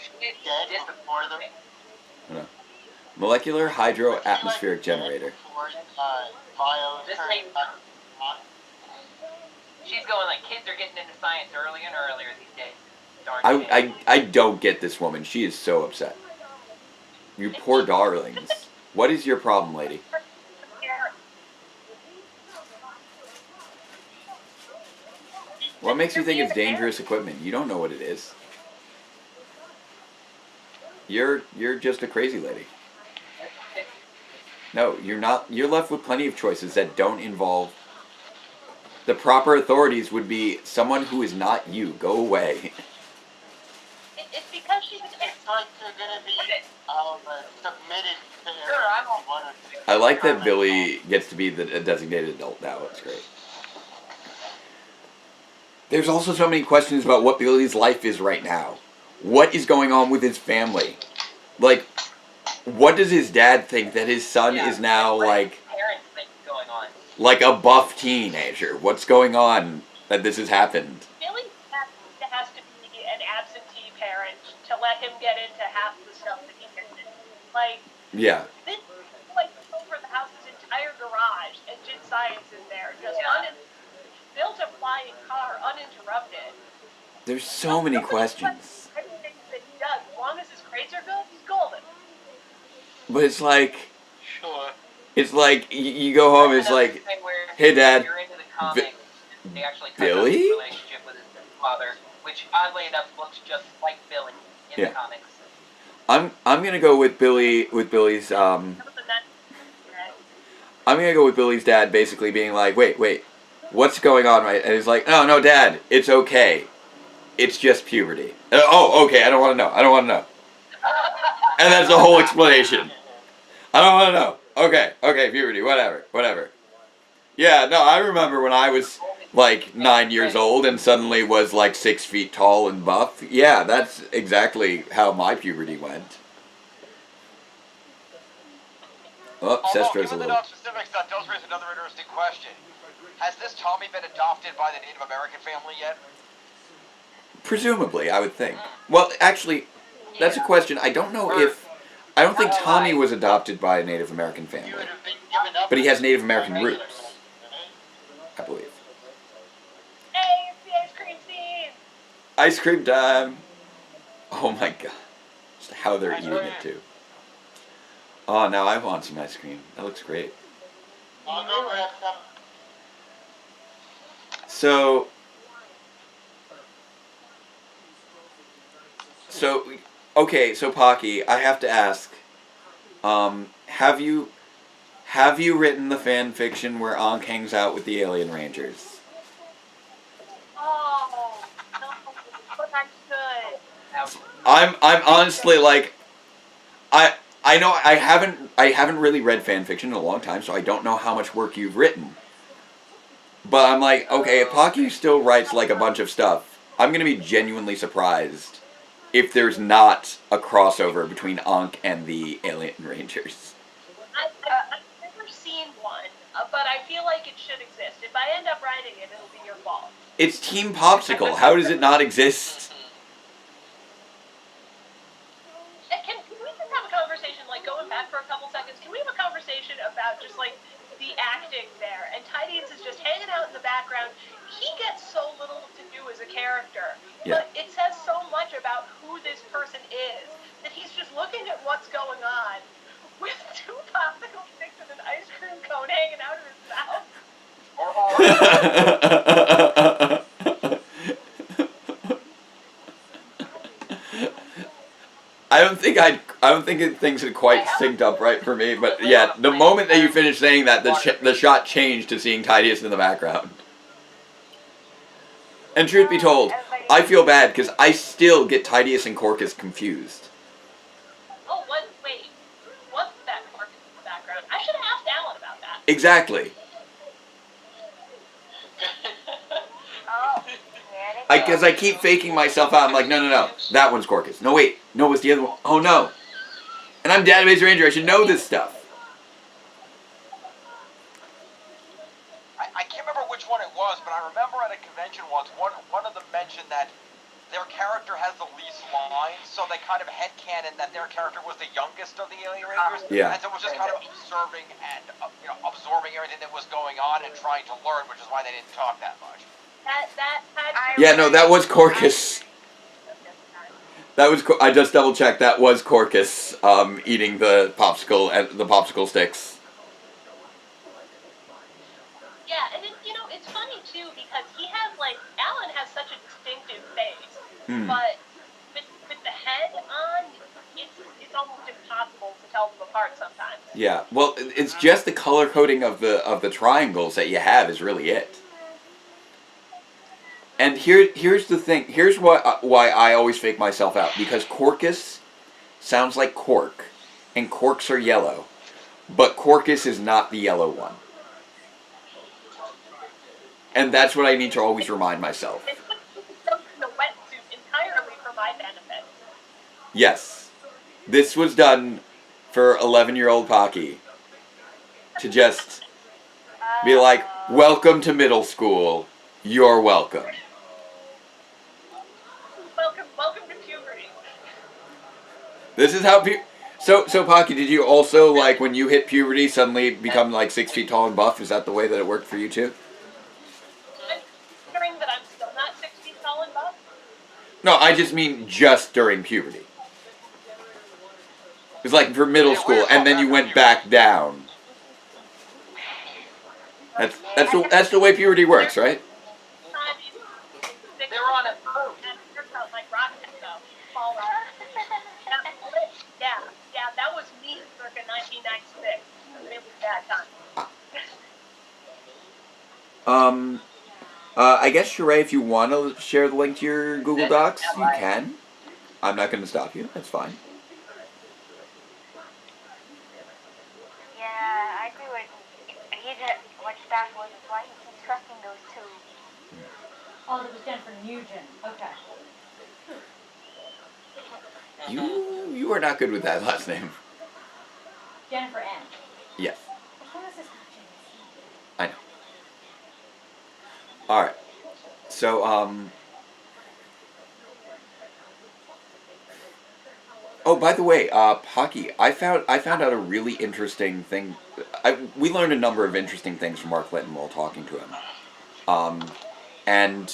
dead before the... Molecular hydro atmospheric generator. She's going like, kids are getting into science earlier and earlier these days. I don't get this woman. She is so upset. You poor darlings. What is your problem, lady? What makes you think it's dangerous equipment? You don't know what it is. You're just a crazy lady. No, you're not. You're left with plenty of choices that don't involve. The proper authorities would be someone who is not you. Go away. It's because she's a kid. It's like they're gonna be submitted to I like that Billy gets to be the designated adult now. It's great. There's also so many questions about what Billy's life is right now. What is going on with his family? Like, what does his dad think that his son is now like? Parents think going on. Like a buff teenager. What's going on that this has happened? Billy has to be an absentee parent to let him get into half the stuff that he gets into. Like, Yeah. this like over the house's entire garage and did science in there, just built a flying car uninterrupted. There's so many questions. Everything that he does, as long as his grades are good, he's golden. But it's like, sure. It's like you go home. It's like, hey, Dad. You're into the comics. They actually cut Billy? out his relationship with his father, which oddly enough looks just like Billy in the comics. I'm gonna go with Billy with Billy's I'm gonna go with Billy's dad basically being like, wait, what's going on, right? And he's like, no, Dad, it's okay. It's just puberty. Oh, okay, I don't want to know. And that's the whole explanation. I don't want to know. Okay, puberty, whatever. Yeah, no, I remember when I was like 9 years old and suddenly was like 6 feet tall and buff. Yeah, that's exactly how my puberty went. Oh, Sestra's a given the little... non-specifics, that does raise another interesting question. Has this Tommy been adopted by the Native American family yet? Presumably, I would think. Well, actually, that's a question. I don't know if... I don't think Tommy was adopted by a Native American family. But he has Native American roots. I believe. Hey, it's the ice cream scene! Ice cream time! Oh my god. Just how they're eating it, too. Oh, now I want some ice cream. That looks great. I'll go grab some. So, okay, so Pocky, I have to ask, have you written the fan fiction where Ankh hangs out with the Alien Rangers? Oh, no, but I should. I'm honestly like, I know I haven't really read fan fiction in a long time, so I don't know how much work you've written. But I'm like, okay, if Pocky still writes like a bunch of stuff, I'm gonna be genuinely surprised if there's not a crossover between Ankh and the Alien Rangers. I've never seen one, but I feel like it should exist. If I end up writing it, it'll be your fault. It's Team Popsicle. How does it not exist? Can we just have a conversation, like going back for a couple seconds, can we have a conversation about just like the acting there? And Tidings is just hanging out in the background. He gets so little to do as a character, but it says so much about who this person is that he's just looking at what's going on with 2 popsicle sticks and an ice cream cone hanging out of his mouth. I don't think things had quite synced up right for me, but yeah, the moment that you finished saying that, the shot changed to seeing Tidius in the background. And truth be told, I feel bad because I still get Tidius and Corcus confused. Oh, wait, what's that Corcus in the background? I should have asked Alan about that. Exactly. Because I keep faking myself out. I'm like, no, that one's Corcus. No, wait, no, it was the other one. Oh no. And I'm Database Ranger, I should know this stuff. I can't remember which one it was, but I remember at a convention once, one of them mentioned that their character has the least lines, so they kind of headcanon that their character was the youngest of the Alien Rangers. Yeah. And so it was just kind of observing and absorbing everything that was going on and trying to learn, which is why they didn't talk that much. Yeah, no, that was Corcus. That was I just double checked. That was Corcus eating the popsicle sticks. Yeah, and it's funny too because he has Alan has such a distinctive face, but with the head on, it's almost impossible to tell them apart sometimes. Yeah, well, it's just the color coding of the triangles that you have is really it. And here's the thing. Here's why I always fake myself out, because Corcus sounds like cork, and corks are yellow, but Corcus is not the yellow one. And that's what I need to always remind myself. It's the wetsuit entirely for my benefit. Yes, this was done for 11-year-old Pocky to just be like, welcome to middle school. You're welcome. Welcome to puberty. This is how So Pocky, did you also, like, when you hit puberty, suddenly become like 6 feet tall and buff? Is that the way that it worked for you too? I'm considering that I'm still not 6 feet tall and buff. No, I just mean just during puberty. It's like for middle school, and then you went back down. That's the way puberty works, right? They were on a boat. That felt like rocket, though. Yeah, that was me circa 1996. It was that time. I guess, Sheree, if you want to share the link to your Google Docs, you can. I'm not going to stop you. That's fine. Yeah, I agree with what staff was. That's why he keeps trusting those two. Oh, it was Jennifer Nugent. Okay. You are not good with that last name. Jennifer N. Yes. How is this not Jennifer? I know. Alright. So, oh, by the way, Pocky, I found out a really interesting thing. We learned a number of interesting things from Mark Litton while talking to him. And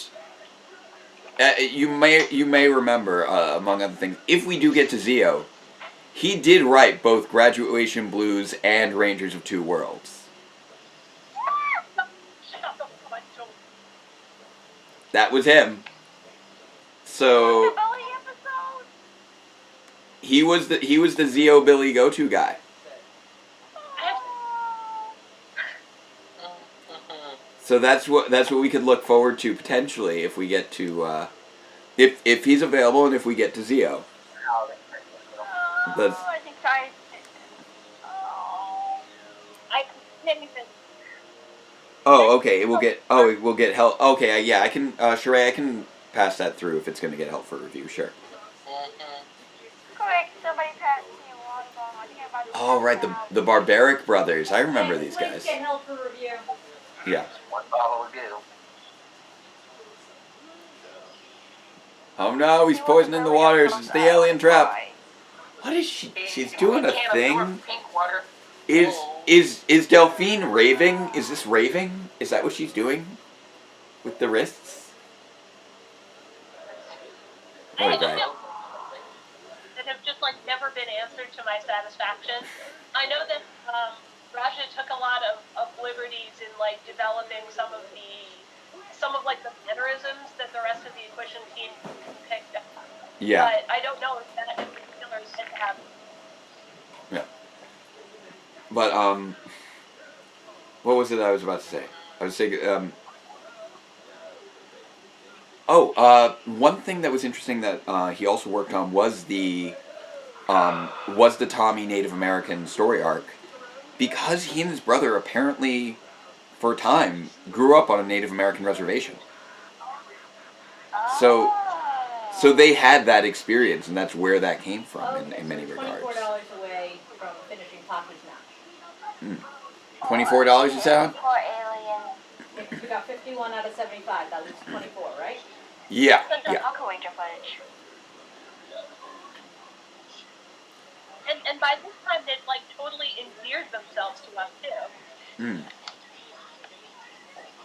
you may remember, among other things, if we do get to Zeo, he did write both Graduation Blues and Rangers of Two Worlds. That was him. So he was the Zeo Billy go-to guy. So that's what we could look forward to potentially if we get to if he's available and if we get to Zeo. I think I can't even. Oh, okay. It will get help. Okay, yeah. I can, Sheree, I can pass that through if it's going to get help for review. Sure. Correct. Somebody passed me one ball. I think I'm about to. Oh, right. The Barbaric Brothers. I remember these guys. Please get help for review. Yeah. One bottle will do. Oh no, he's poisoning the waters. It's the alien trap. What is she? She's doing a thing. Is Delphine raving? Is this raving? Is that what she's doing? With the wrists? Oh, God. That have just like never been answered to my satisfaction. I know that Raja took a lot of liberties in like developing some of like the mannerisms that the rest of the Equation team picked up. Yeah. But I don't know if that in particular is meant to happen. Yeah. But what was it I was about to say? I was saying one thing that was interesting that he also worked on was the Tommy Native American story arc, because he and his brother apparently, for a time, grew up on a Native American reservation. So they had that experience, and that's where that came from in many regards. $24 away from finishing Pocky's match. $24, you said? Poor alien. You got 51 out of 75. That leaves 24, right? Yeah. Yeah. Uncle Ranger footage. And by this time, they'd like totally endeared themselves to us too.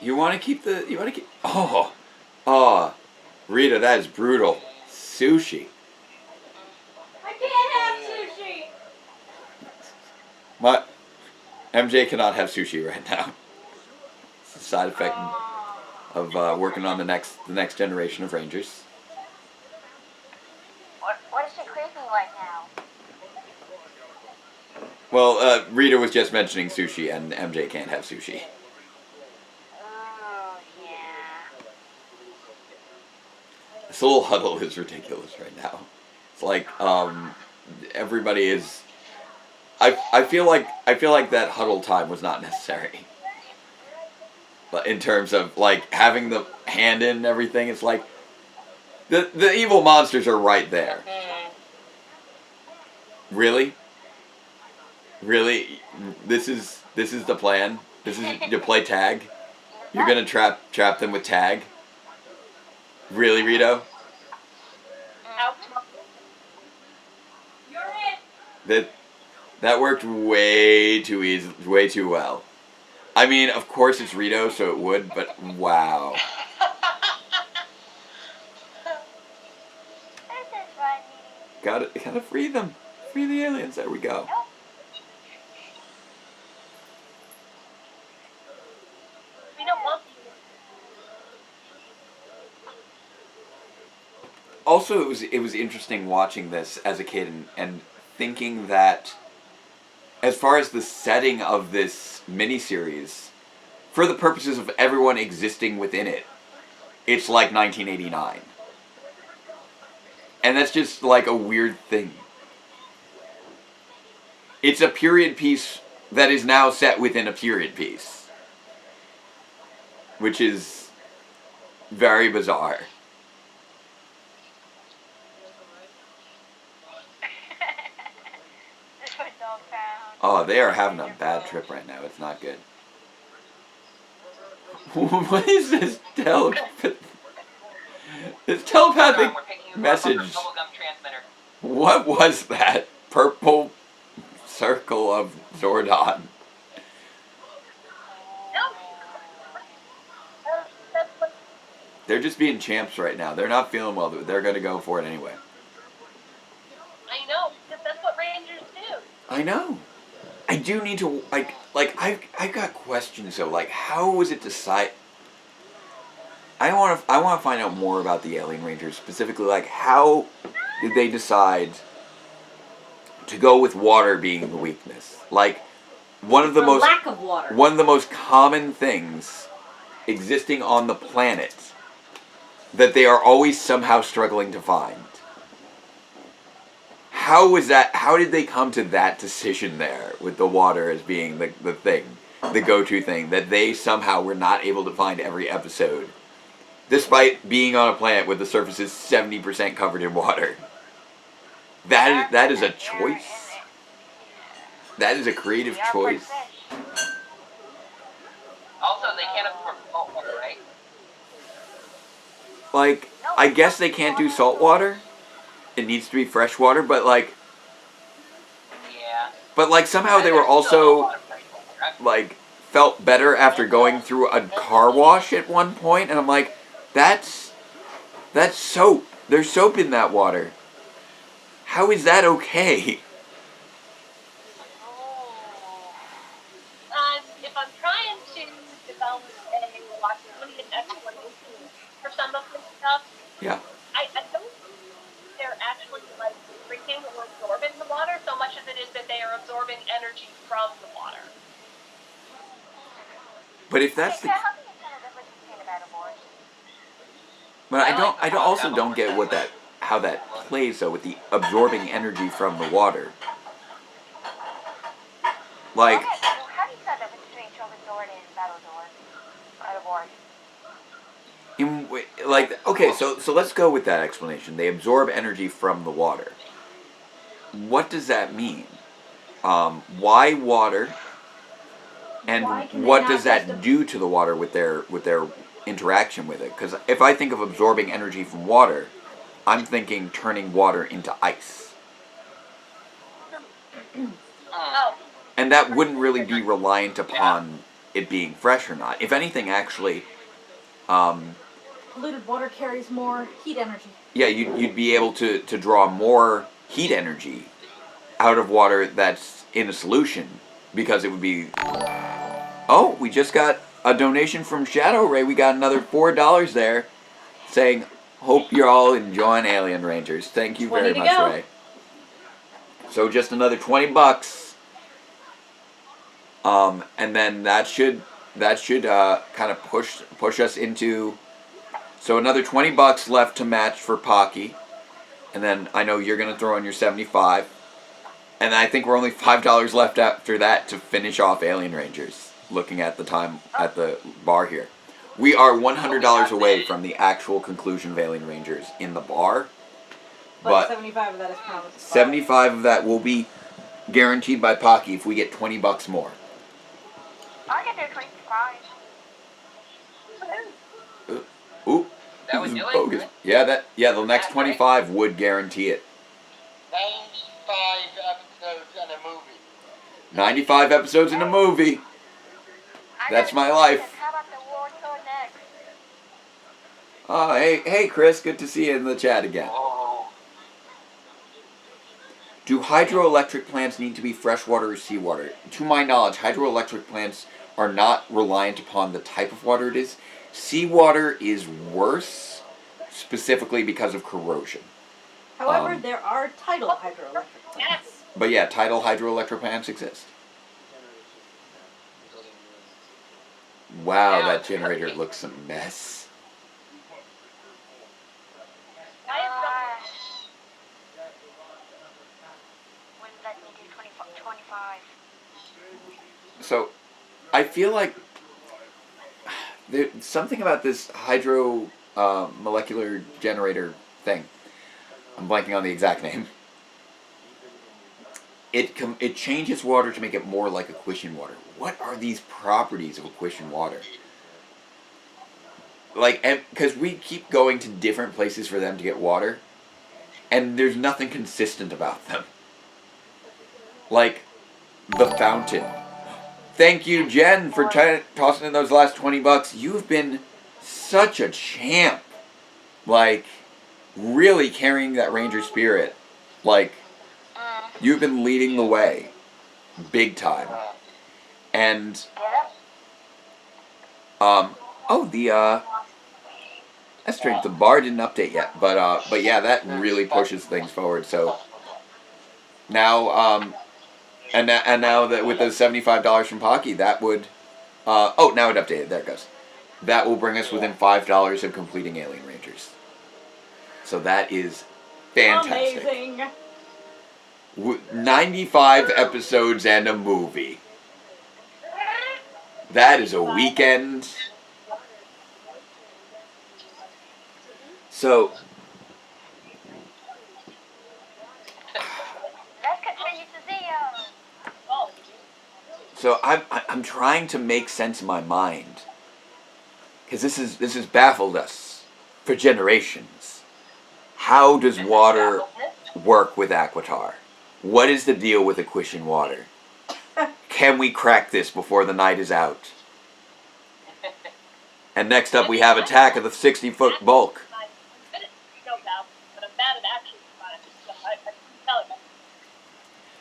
You want to keep. Rita, that is brutal. Sushi. I can't have sushi. What? MJ cannot have sushi right now. It's a side effect of working on the next generation of Rangers. What is she craving right now? Well, Rita was just mentioning sushi, and MJ can't have sushi. Oh, yeah. This little huddle is ridiculous right now. It's like, everybody is... I feel like that huddle time was not necessary. But in terms of, like, having the hand in and everything, it's like... The evil monsters are right there. Really? Really? This is the plan? This is to play tag? You're gonna trap them with tag? Really, Rito? That worked way too easy, way too well. I mean, of course it's Rito, so it would, but wow. Gotta free them. Free the aliens. There we go. We don't want you. Also, it was interesting watching this as a kid and thinking that, as far as the setting of this miniseries, for the purposes of everyone existing within it, it's like 1989. And that's just like a weird thing. It's a period piece that is now set within a period piece. Which is very bizarre. Oh, they are having a bad trip right now. It's not good. What is this telepathic message? What was that purple circle of Zordon? They're just being champs right now. They're not feeling well. They're going to go for it anyway. I know, because that's what Rangers do. I know. I do need to, I've got questions though, like, how was it decided? I want to find out more about the Alien Rangers, specifically, like, how did they decide to go with water being the weakness? Like, one of the lack of water. One of the most common things existing on the planet that they are always somehow struggling to find. How was that? How did they come to that decision there with the water as being the thing, the go-to thing that they somehow were not able to find every episode, despite being on a planet where the surface is 70% covered in water? That is a choice. That is a creative choice. Also, they can't afford salt water, right? Like, I guess they can't do salt water. It needs to be fresh water, but like... Yeah. But like, somehow they were also, like, felt better after going through a car wash at one point, and I'm like, that's soap. There's soap in that water. How is that okay? If I'm trying to develop a Washingtonian explanation for some of this stuff, Yeah. I don't think they're actually like drinking or absorbing the water. So much of it is that they are absorbing energy from the water. But if that's the... But I also don't get how that plays though with the absorbing energy from the water. Like... Okay, well, how do you set up between Shogun Zord and Battle Zord? Okay, so let's go with that explanation. They absorb energy from the water. What does that mean? Why water? And what does that do to the water with their interaction with it? Because if I think of absorbing energy from water, I'm thinking turning water into ice. And that wouldn't really be reliant upon it being fresh or not. If anything, actually... polluted water carries more heat energy. Yeah, you'd be able to draw more heat energy out of water that's in a solution, because it would be... Oh, we just got a donation from Shadow Ray. We got another $4 there, saying, hope you're all enjoying Alien Rangers. Thank you very much, Ray. So just another $20. And then that should kind of push us into. So another $20 left to match for Pocky, and then I know you're gonna throw in your 75, and I think we're only $5 left after that to finish off Alien Rangers. Looking at the time at the bar here, we are $100 away from the actual conclusion of Alien Rangers in the bar. But 75 of that is promised. 75 of that will be guaranteed by Pocky if we get $20 more. I can do 25. Ooh. That would do it? Bogus. Yeah, the next 25 would guarantee it. 95 episodes in a movie. 95 episodes in a movie. That's my life. How about the war tour next? Oh, hey, Chris. Good to see you in the chat again. Do hydroelectric plants need to be freshwater or seawater? To my knowledge, hydroelectric plants are not reliant upon the type of water it is. Seawater is worse, specifically because of corrosion. However, there are tidal hydroelectric plants. But yeah, tidal hydroelectric plants exist. Wow, that generator looks a mess. When let me do 25. So, I feel like there's something about this hydro molecular generator thing. I'm blanking on the exact name. It changes water to make it more like Aquitian water. What are these properties of Aquitian water? Like, because we keep going to different places for them to get water, and there's nothing consistent about them. Like, the fountain. Thank you, Jen, for tossing in those last $20. You've been such a champ. Like, really carrying that Ranger spirit. Like, you've been leading the way. Big time. And, that's strange. The bar didn't update yet. But yeah, that really pushes things forward. So, now, And now that with the $75 from Pocky, that would, now it updated. There it goes. That will bring us within $5 of completing Alien Rangers. So that is fantastic. Amazing. 95 episodes and a movie. That is a weekend. So. Let's continue to see So I'm trying to make sense in my mind, because this has baffled us for generations. How does water work with aquitar? What is the deal with Aquitian water? Can we crack this before the night is out? And next up we have Attack of the 60-foot bulk.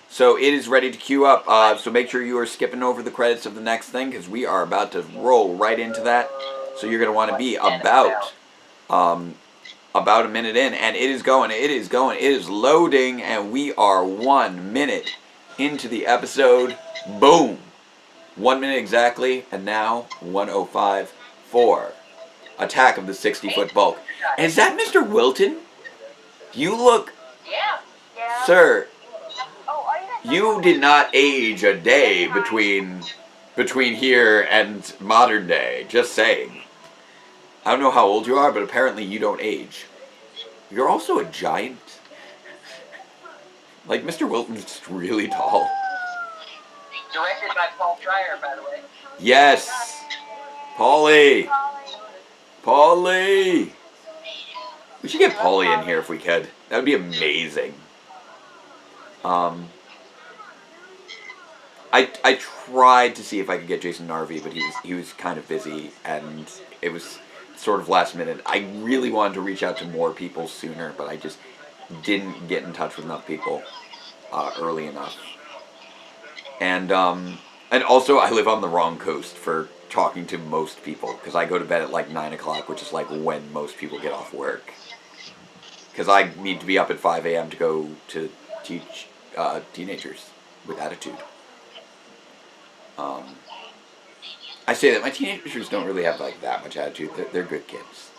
So it is ready to queue up, so make sure you are skipping over the credits of the next thing, because we are about to roll right into that. So you're going to want to be about a minute in, and it is going, it is loading, and we are 1 minute into the episode. Boom! 1 minute exactly, and now 1:05 for Attack of the 60-foot bulk. And is that Mr. Wilton? You look... Yeah. Sir... You did not age a day between here and modern day. Just saying. I don't know how old you are, but apparently you don't age. You're also a giant. Like, Mr. Wilton's just really tall. Directed by Paul Schreier, by the way. Yes! Paulie! Paulie! We should get Paulie in here if we could. That would be amazing. I tried to see if I could get Jason Narvi, but he was kind of busy, and it was sort of last minute. I really wanted to reach out to more people sooner, but I just didn't get in touch with enough people early enough. And also I live on the wrong coast for talking to most people, because I go to bed at like 9 o'clock, which is like when most people get off work. Because I need to be up at 5 a.m. to go to teach teenagers with attitude. I say that my teenagers don't really have like that much attitude. They're good kids.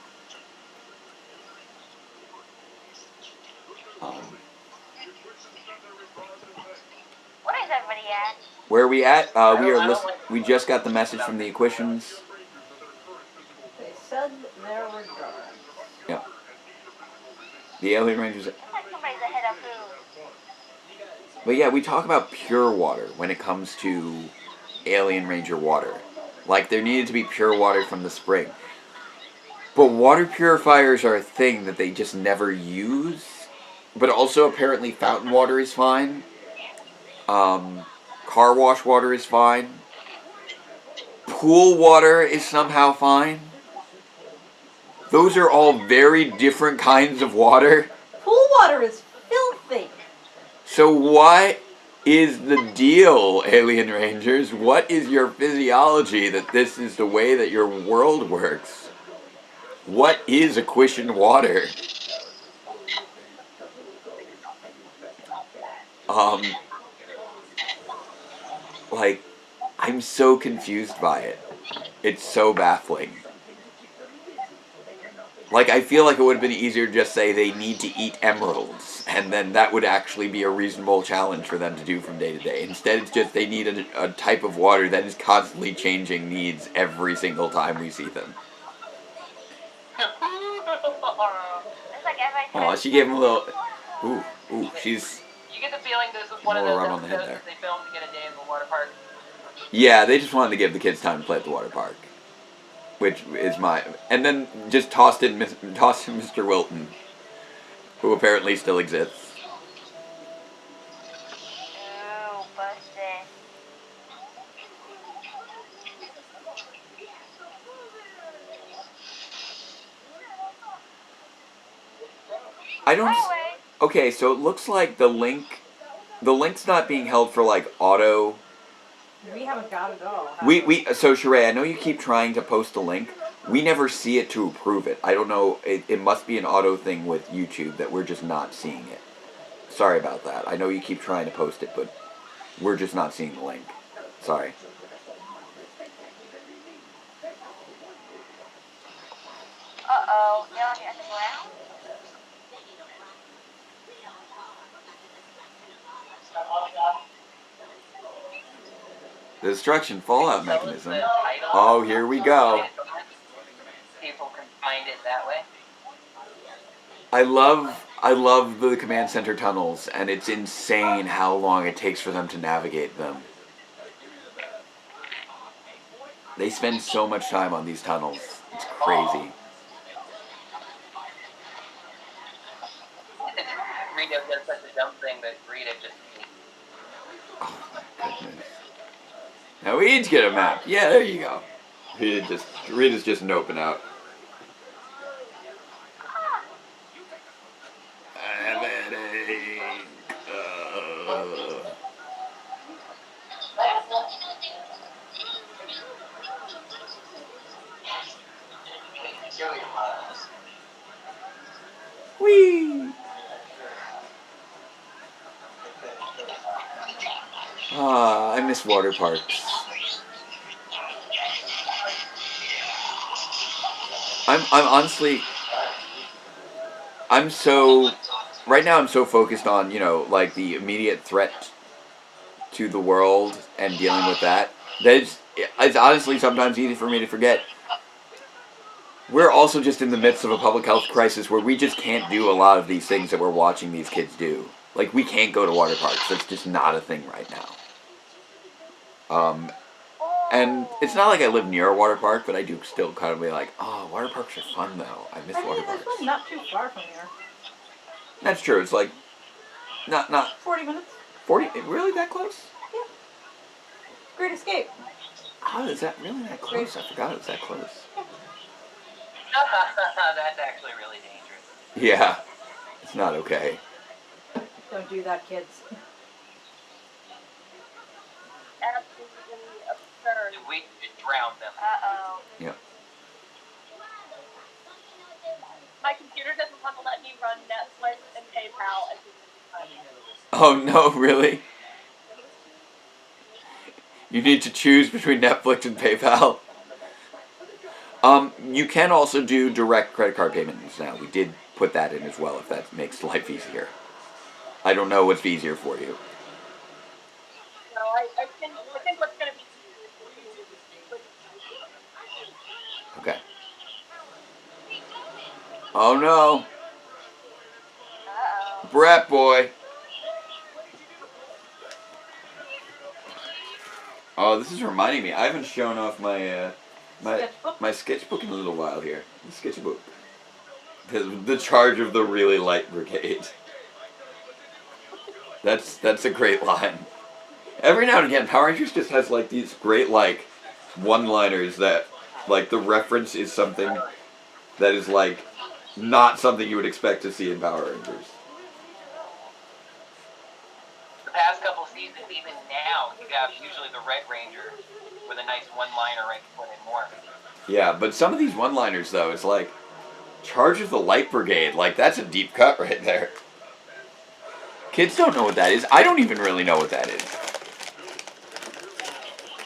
Where is everybody at? Where are we at? We just got the message from the Equations. They said their regards. Yep. The Alien Rangers. Looks like somebody's ahead of food. But yeah, we talk about pure water when it comes to Alien Ranger water. Like, there needed to be pure water from the spring. But water purifiers are a thing that they just never use. But also, apparently, fountain water is fine. Car wash water is fine. Pool water is somehow fine. Those are all very different kinds of water. Pool water is filthy. So what is the deal, Alien Rangers? What is your physiology that this is the way that your world works? What is Equation water? Like, I'm so confused by it. It's so baffling. Like, I feel like it would have been easier to just say they need to eat emeralds, and then that would actually be a reasonable challenge for them to do from day to day. Instead, it's just they need a type of water that is constantly changing needs every single time we see them. Oh, she gave him a little... Ooh, she's... You get the feeling this was one of those episodes that they filmed to get a day in the water park. Yeah, they just wanted to give the kids time to play at the water park. Which is my... And then just tossed in Mr. Wilton, who apparently still exists. Ooh, busted. I don't... Okay, so it looks like the link's not being held for, like, auto... We haven't got it all. So Sheree, I know you keep trying to post a link. We never see it to approve it. I don't know, it must be an auto thing with YouTube that we're just not seeing it. Sorry about that. I know you keep trying to post it, but we're just not seeing the link. Sorry. Uh-oh, they're on the underground? The destruction fallout mechanism. Oh, here we go. People can find it that way. I love the command center tunnels, and it's insane how long it takes for them to navigate them. They spend so much time on these tunnels. It's crazy. Rita does such a dumb thing that Rita just... Oh my goodness. Now we each get a map. Yeah, there you go. Rita's just noping out. Whee! I miss water parks. I'm honestly, right now I'm so focused on, like the immediate threat to the world and dealing with that it's honestly sometimes easy for me to forget. We're also just in the midst of a public health crisis where we just can't do a lot of these things that we're watching these kids do. Like, we can't go to water parks. That's just not a thing right now. And it's not like I live near a water park, but I do still kind of be like, oh, water parks are fun, though. I miss water parks. This one's not too far from here. That's true. It's like, not 40 minutes. 40? Really that close? Yeah. Great Escape. Oh, is that really that close? I forgot it was that close. That's actually really dangerous. Yeah. It's not okay. Don't do that, kids. Absolutely absurd. We drowned them. Uh-oh. Yep. My computer doesn't want to let me run Netflix and PayPal at the same time. Oh, no, really? You need to choose between Netflix and PayPal. You can also do direct credit card payments now. We did put that in as well, if that makes life easier. I don't know what's easier for you. No, I think what's going to be... Okay. Oh no. Brat boy. Oh, this is reminding me. I haven't shown off my my sketchbook in a little while here. The sketchbook. The charge of the really light brigade. That's a great line. Every now and again, Power Rangers just has like these great like one-liners that like the reference is something that is like not something you would expect to see in Power Rangers. The past couple seasons, even now, you have usually the Red Ranger with a nice one-liner right before they morph. Yeah, but some of these one-liners though, it's like Charge of the Light Brigade. Like that's a deep cut right there. Kids don't know what that is. I don't even really know what that is.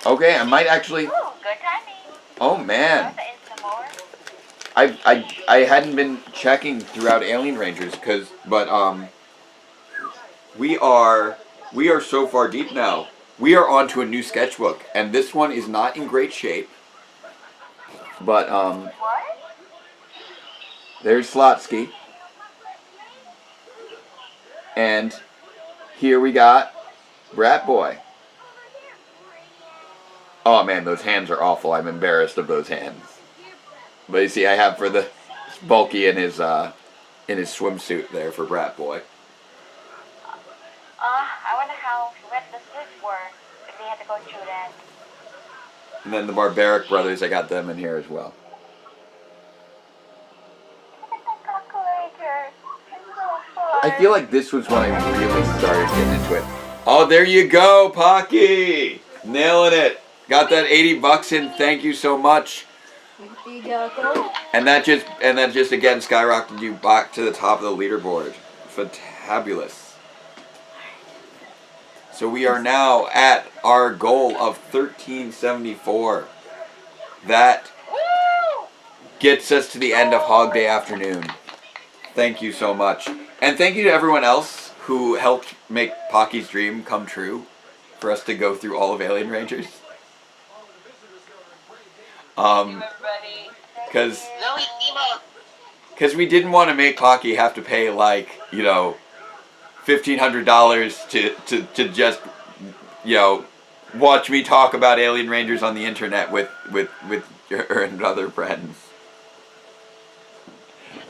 Okay, I might actually. Ooh, good timing. Oh man. I hadn't been checking throughout Alien Rangers but we are so far deep now. We are on to a new sketchbook, and this one is not in great shape. But there's Slotsky. And here we got Brat Boy. Oh man, those hands are awful. I'm embarrassed of those hands. But you see, I have for the bulky in his swimsuit there for Brat Boy. I wonder how wet the slits were if they had to go through that. And then the Barbaric Brothers, I got them in here as well. I feel like this was when I really started getting into it. Oh, there you go, Pocky! Nailing it. Got that $80 in. Thank you so much. And that just again skyrocketed you back to the top of the leaderboard. Fantabulous. So we are now at our goal of 1374. That gets us to the end of Hog Day afternoon. Thank you so much. And thank you to everyone else who helped make Pocky's dream come true for us to go through all of Alien Rangers. Because we didn't want to make Pocky have to pay like, you know, $1,500 to just, you know, watch me talk about Alien Rangers on the internet with her and other friends.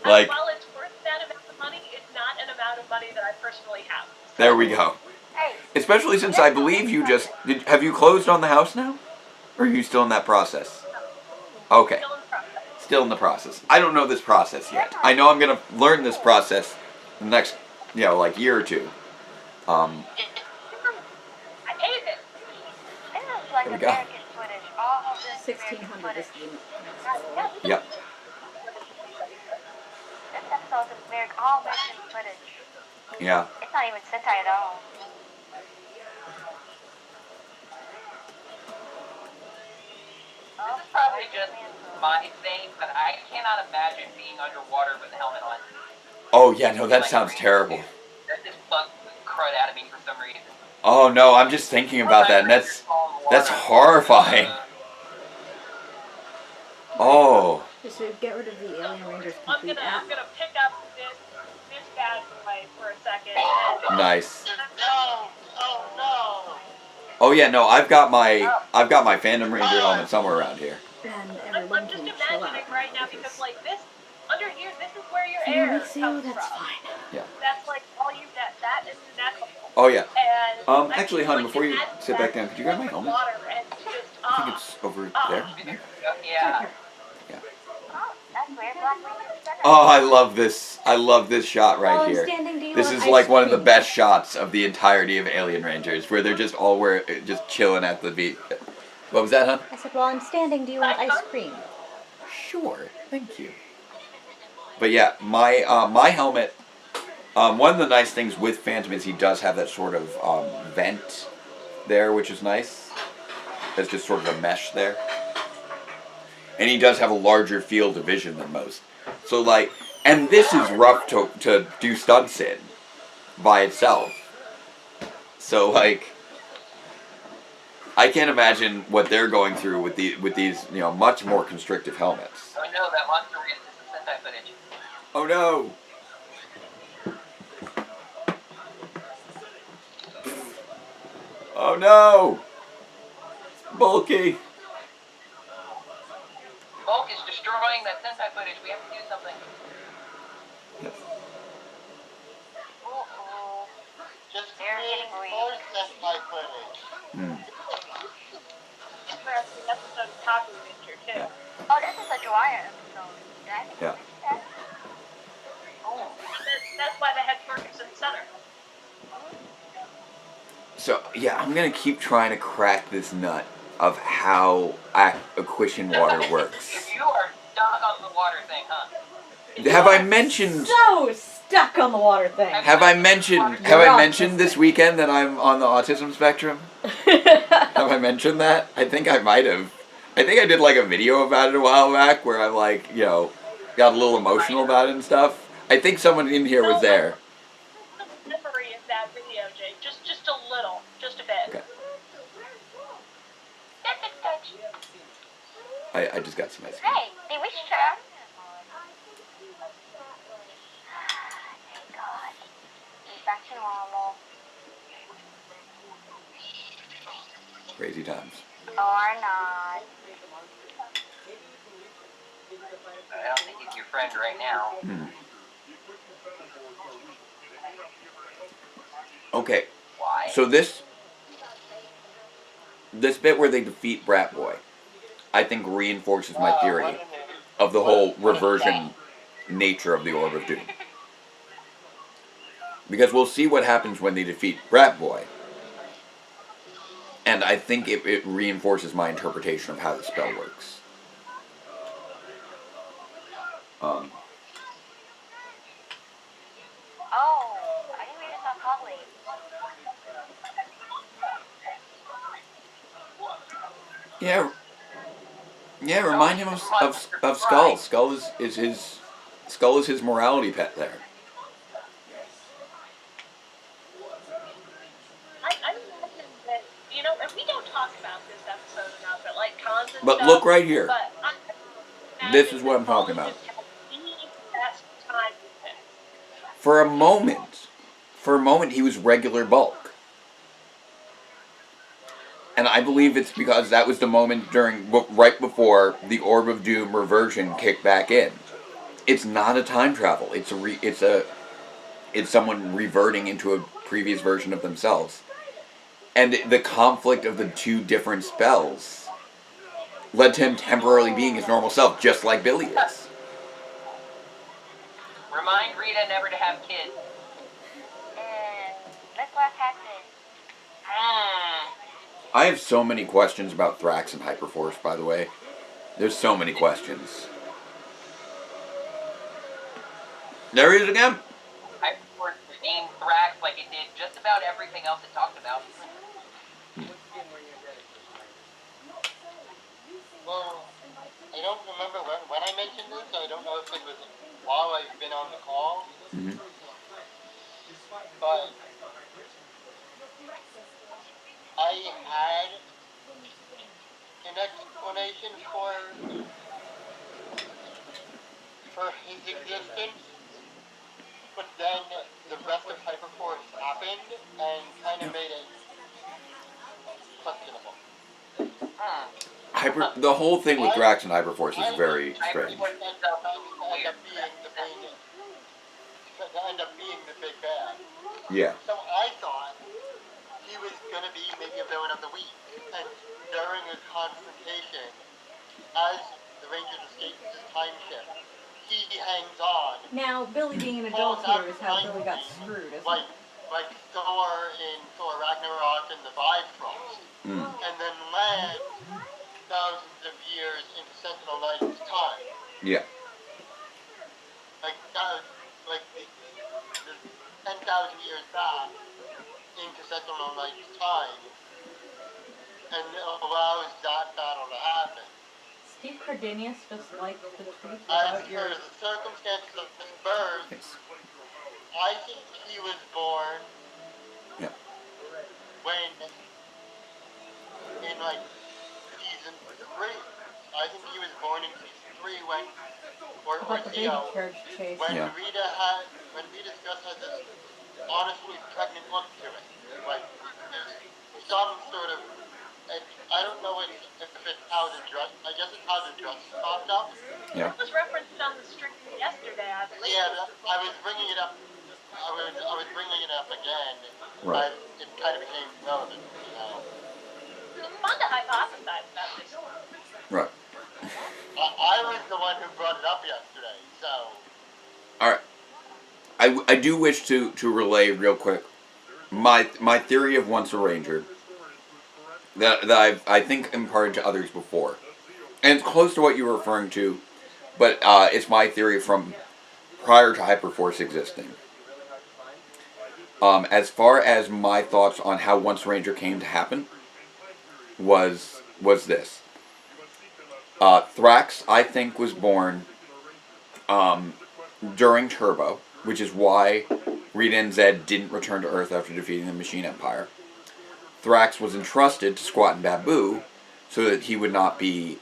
Like, while it's worth that amount of money, it's not an amount of money that I personally have. There we go. Especially since I believe you just have you closed on the house now, or are you still in that process? Okay. Still in the process. I don't know this process yet. I know I'm gonna learn this process in the next, you know, like year or two. I hate it. Like there we go. American footage. All of this 1600 is the Yep. This episode is all American footage. Yeah. It's not even Sentai at all. This is probably just my thing, but I cannot imagine being underwater with a helmet on. Oh yeah, no, that sounds terrible. That just bugs the crud out of me for some reason. Oh no, I'm just thinking about that, and that's horrifying. Oh. So get rid of the Alien Rangers I'm complete gonna app. pick up this bad boy for a second. Nice. No! Oh no! Oh yeah, no, I've got my Phantom Ranger helmet somewhere around here. And I'm everyone just can chill out. imagining right now because like this under here, this is where your Yeah, air let's see, comes that's from. fine. Yeah. That's like all you that is natural. Oh yeah. And Actually, hon, before you sit back down, could you grab my helmet? Water and just, I think it's over there. Yeah. Oh, that's weird. Black Ranger's better. Oh, I love this. I love this shot right here. This is like one of the best shots of the entirety of Alien Rangers, where they're just just chilling at the beach. What was that, hon? I said, while I'm standing, do you want ice cream? Sure, thank you. But yeah, my helmet. One of the nice things with Phantom is he does have that sort of vent there, which is nice. as just sort of a mesh there. And he does have a larger field of vision than most. So, like, and this is rough to do stunts in by itself. So, like, I can't imagine what they're going through with these, you know, much more constrictive helmets. Oh no, that monster is the Sentai footage. Oh no! Oh no! Bulky! Bulk is destroying that Sentai footage. We have to do something. Just create more Sentai footage. That's the episode of Taco Ranger, too. Oh, this is a dryer episode. Did I miss that? Oh. That's why they had Ferguson Center. So, yeah, I'm gonna keep trying to crack this nut of how Aquitian water works. If you are stuck on the water thing, huh? Have I mentioned... So stuck on the water thing. Have I mentioned this weekend that I'm on the autism spectrum? Have I mentioned that? I think I might have. I think I did like a video about it a while back where I like, you know, got a little emotional about it and stuff. I think someone in here was there. Memory of that video, Jake. Just a little. Just a bit. Okay. I just got some ice cream. Hey, did we share? Thank God. He's back to normal. Crazy times. Or not. I don't think he's your friend right now. Okay. Why? So this bit where they defeat Brat Boy, I think reinforces my theory of the whole reversion nature of the Orb of Doom. Because we'll see what happens when they defeat Brat Boy. And I think it reinforces my interpretation of how the spell works. Oh, I didn't read this on Public. Yeah, remind him of Skull. Skull is his morality pet there. I imagine that, you know, and we don't talk about this episode enough, but like cons and But stuff. look right here. But This is what I'm talking about. Best time with it. For a moment, he was regular Bulk. And I believe it's because that was the moment right before the Orb of Doom reversion kicked back in. It's not a time travel. It's someone reverting into a previous version of themselves. And the conflict of the two different spells led to him temporarily being his normal self, just like Billy is. Remind Rita never to have kids. Look what happened. I have so many questions about Thrax and Hyperforce, by the way. There's so many questions. There he is again. Hyperforce redeemed Thrax like it did just about everything else it talked about. Well, I don't remember when I mentioned this, so I don't know if it was while I've been on the call. But I had an explanation for his existence, but then the rest of Hyperforce happened and kind of made it questionable. The whole thing with Thrax and Hyperforce is very strange. To end up being the big bad. Yeah. So I thought he was going to be maybe a villain of the week. And during a confrontation, as the Rangers escape his time ship, he hangs on. Now, Billy being an adult here is how Billy got screwed, isn't it? Like Thor in Thor Ragnarok and the Bifrost. And then lands thousands of years into Sentinel Knight's time. Yeah. Like 10,000 years back into Sentinel Knight's time. and allows that battle to happen. Steve Cardenius just liked the tweet As about for your... the circumstances of his birth, I think he was born when, in like season 3. I think he was born in season 3 when, or About the baby carriage chase. when when Rita's dress has this honestly pregnant look to it. Like, there's some sort of, I don't know if it's how the dress, I guess it's how the dress popped up. Yeah. It was referenced on the stream yesterday, I believe. Yeah, I was bringing it up. I was bringing it up again, right. But it kind of became relevant, you know. It's fun to hypothesize about this. Right. I was the one who brought it up yesterday, so. All right. I do wish to relay real quick my theory of Once a Ranger that I think imparted to others before, and it's close to what you were referring to, but it's my theory from prior to Hyperforce existing. As far as my thoughts on how Once a Ranger came to happen was this. Thrax, I think, was born during Turbo, which is why Rita and Zed didn't return to Earth after defeating the Machine Empire. Thrax was entrusted to Squat and Babu so that he would not be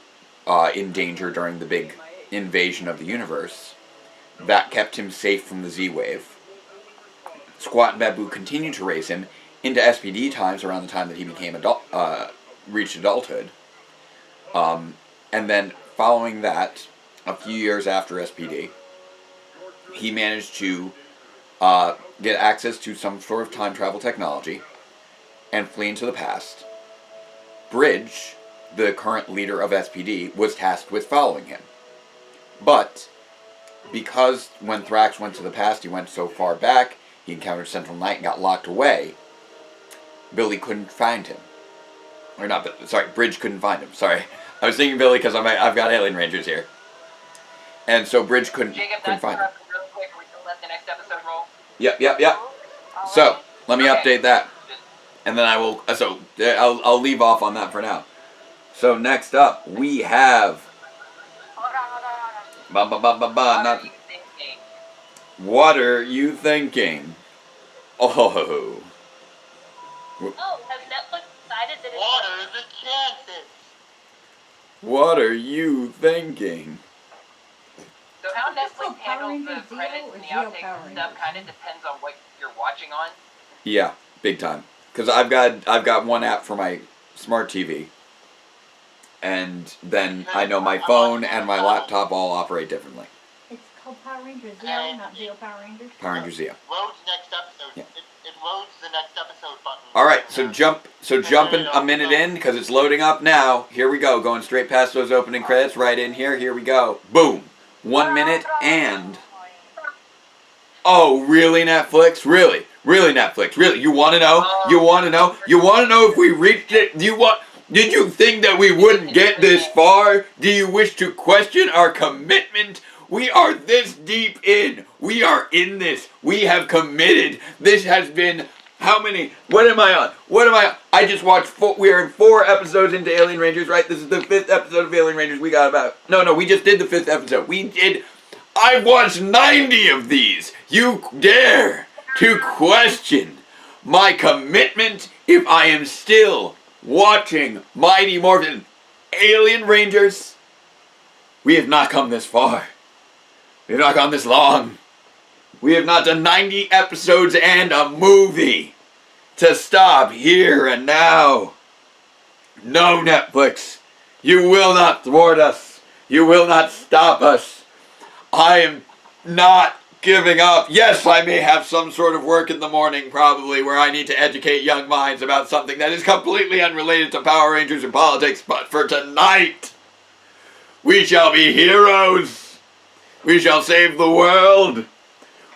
in danger during the big invasion of the universe. That kept him safe from the Z-Wave. Squat and Babu continued to raise him into SPD times around the time that he became reached adulthood. And then following that, a few years after SPD, he managed to get access to some sort of time travel technology and flee into the past. Bridge, the current leader of SPD, was tasked with following him. But because when Thrax went to the past, he went so far back, he encountered Central Knight and got locked away, Billy couldn't find him. Or not, sorry, Bridge couldn't find him. Sorry. I was thinking Billy because I've got Alien Rangers here. And so Bridge couldn't find him. Real quick, we can let the next episode roll. Yep. So, let me update that. And then I will, I'll leave off on that for now. So next up, we have... What are you thinking? Oh. Oh, has Netflix decided that it's... What are the chances? What are you thinking? So how Netflix handles the credits and the outtakes and stuff kind of depends on what you're watching on? Yeah, big time. Because I've got one app for my smart TV. And then I know my phone and my laptop all operate differently. It's called Power Rangers Zeo, not Zeo Power Rangers. Power Rangers Zeo. Loads next episode. Yeah. It loads the next episode button. Alright, so jumping a minute in, because it's loading up now. Here we go, going straight past those opening credits, right in here. Here we go. Boom. 1 minute and... Oh, really, Netflix? Really? Really, Netflix? Really? You want to know? You want to know? You want to know if we reached it? Did you think that we wouldn't get this far? Do you wish to question our commitment? We are this deep in. We are in this. We have committed. This has been... How many? What am I on? I just watched we are 4 episodes into Alien Rangers, right? This is the 5th episode of Alien Rangers. We got about... No, we just did the 5th episode. I've watched 90 of these. You dare to question my commitment if I am still watching Mighty Morphin Alien Rangers? We have not come this far. We have not gone this long. We have not done 90 episodes and a movie to stop here and now. No, Netflix. You will not thwart us. You will not stop us. I am not giving up. Yes, I may have some sort of work in the morning, probably, where I need to educate young minds about something that is completely unrelated to Power Rangers and politics, but for tonight, we shall be heroes. We shall save the world.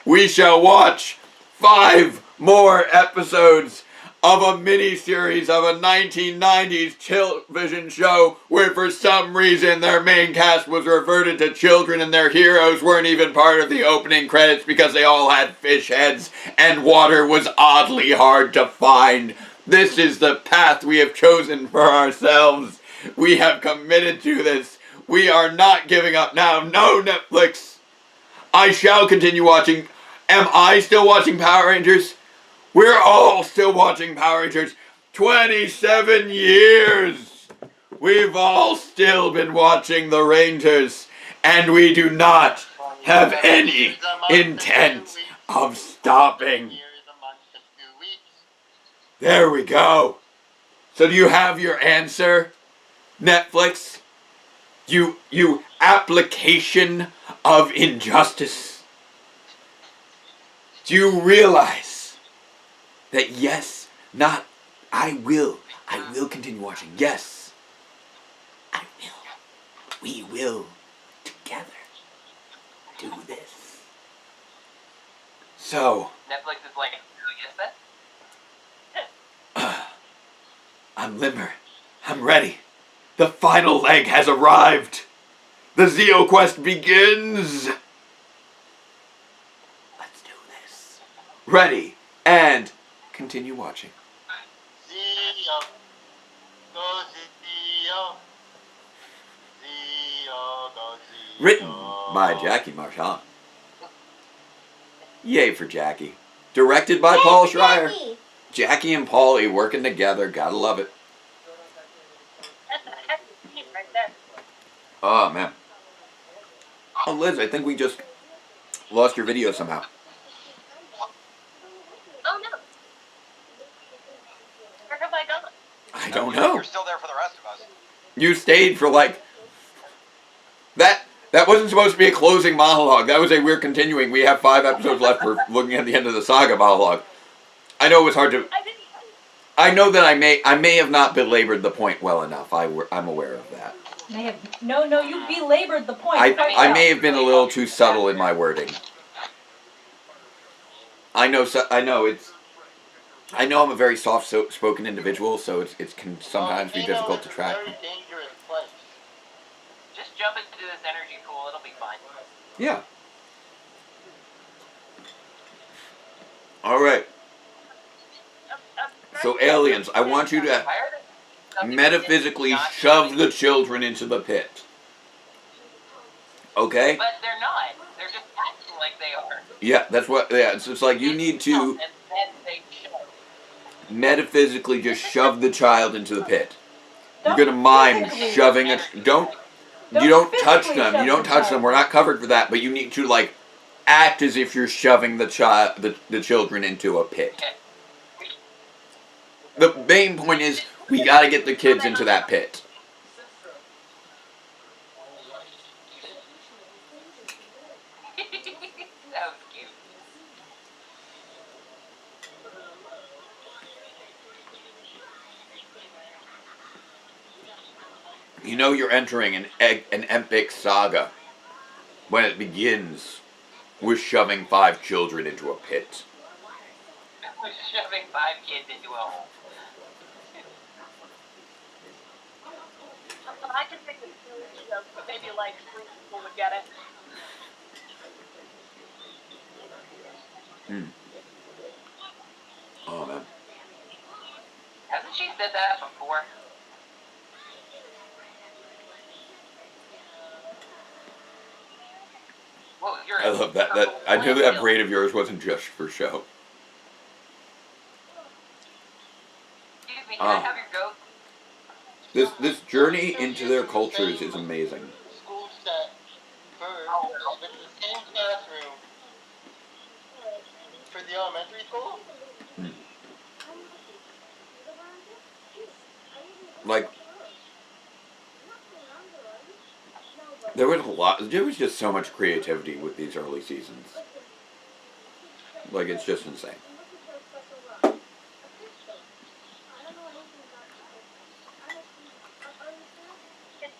We shall watch 5 more episodes of a mini-series of a 1990s television show where for some reason their main cast was reverted to children and their heroes weren't even part of the opening credits because they all had fish heads and water was oddly hard to find. This is the path we have chosen for ourselves. We have committed to this. We are not giving up now. No, Netflix. I shall continue watching. Am I still watching Power Rangers? We're all still watching Power Rangers. 27 years. We've all still been watching the Rangers. And we do not have any intent of stopping. There we go. So do you have your answer, Netflix? You application of injustice. Do you realize that yes, not I will continue watching. Yes, I will. We will together do this. So Netflix is like, yes, that? I'm limber. I'm ready. The final leg has arrived. The Zeo quest begins. Let's do this. Ready and continue watching. Zeo. Go Zeo. Zeo, go Zeo. Written by Jackie Marchand. Yay for Jackie. Directed by Paul Schreier. Jackie and Paulie working together. Gotta love it. That's a heck of a team right there. Oh, man. Oh, Liz, I think we just lost your video somehow. Oh, no. Where have I gone? I don't know. You're still there for the rest of us. You stayed for like... That wasn't supposed to be a closing monologue. That was a we're continuing. We have 5 episodes left for looking at the end of the saga monologue. I know it was hard to... I know that I may have not belabored the point well enough. I'm aware of that. No, you belabored the point. I may have been a little too subtle in my wording. I know I'm a very soft-spoken individual, so it can sometimes be difficult to track. Just jump into this energy pool, it'll be fine. Yeah. Alright. So aliens, I want you to metaphysically shove the children into the pit. Okay? But they're not. They're just acting like they are. Yeah, that's what, yeah, it's like you need to metaphysically just shove the child into the pit. You're gonna mime shoving it. You don't touch them. You don't touch them. We're not covered for that, but you need to like act as if you're shoving the children into a pit. The main point is we gotta get the kids into that pit. That was cute. You know you're entering an epic saga when it begins with shoving 5 children into a pit. Shoving 5 kids into a hole. I can think of 2 jokes, but maybe like 3 people would get it. Oh, man. Hasn't she said that before? Whoa, I love that. I knew that braid of yours wasn't just for show. Excuse me, can I have your goat? This journey into their cultures is amazing. School set with the same classroom for the elementary school. Like, there was just so much creativity with these early seasons. Like, it's just insane.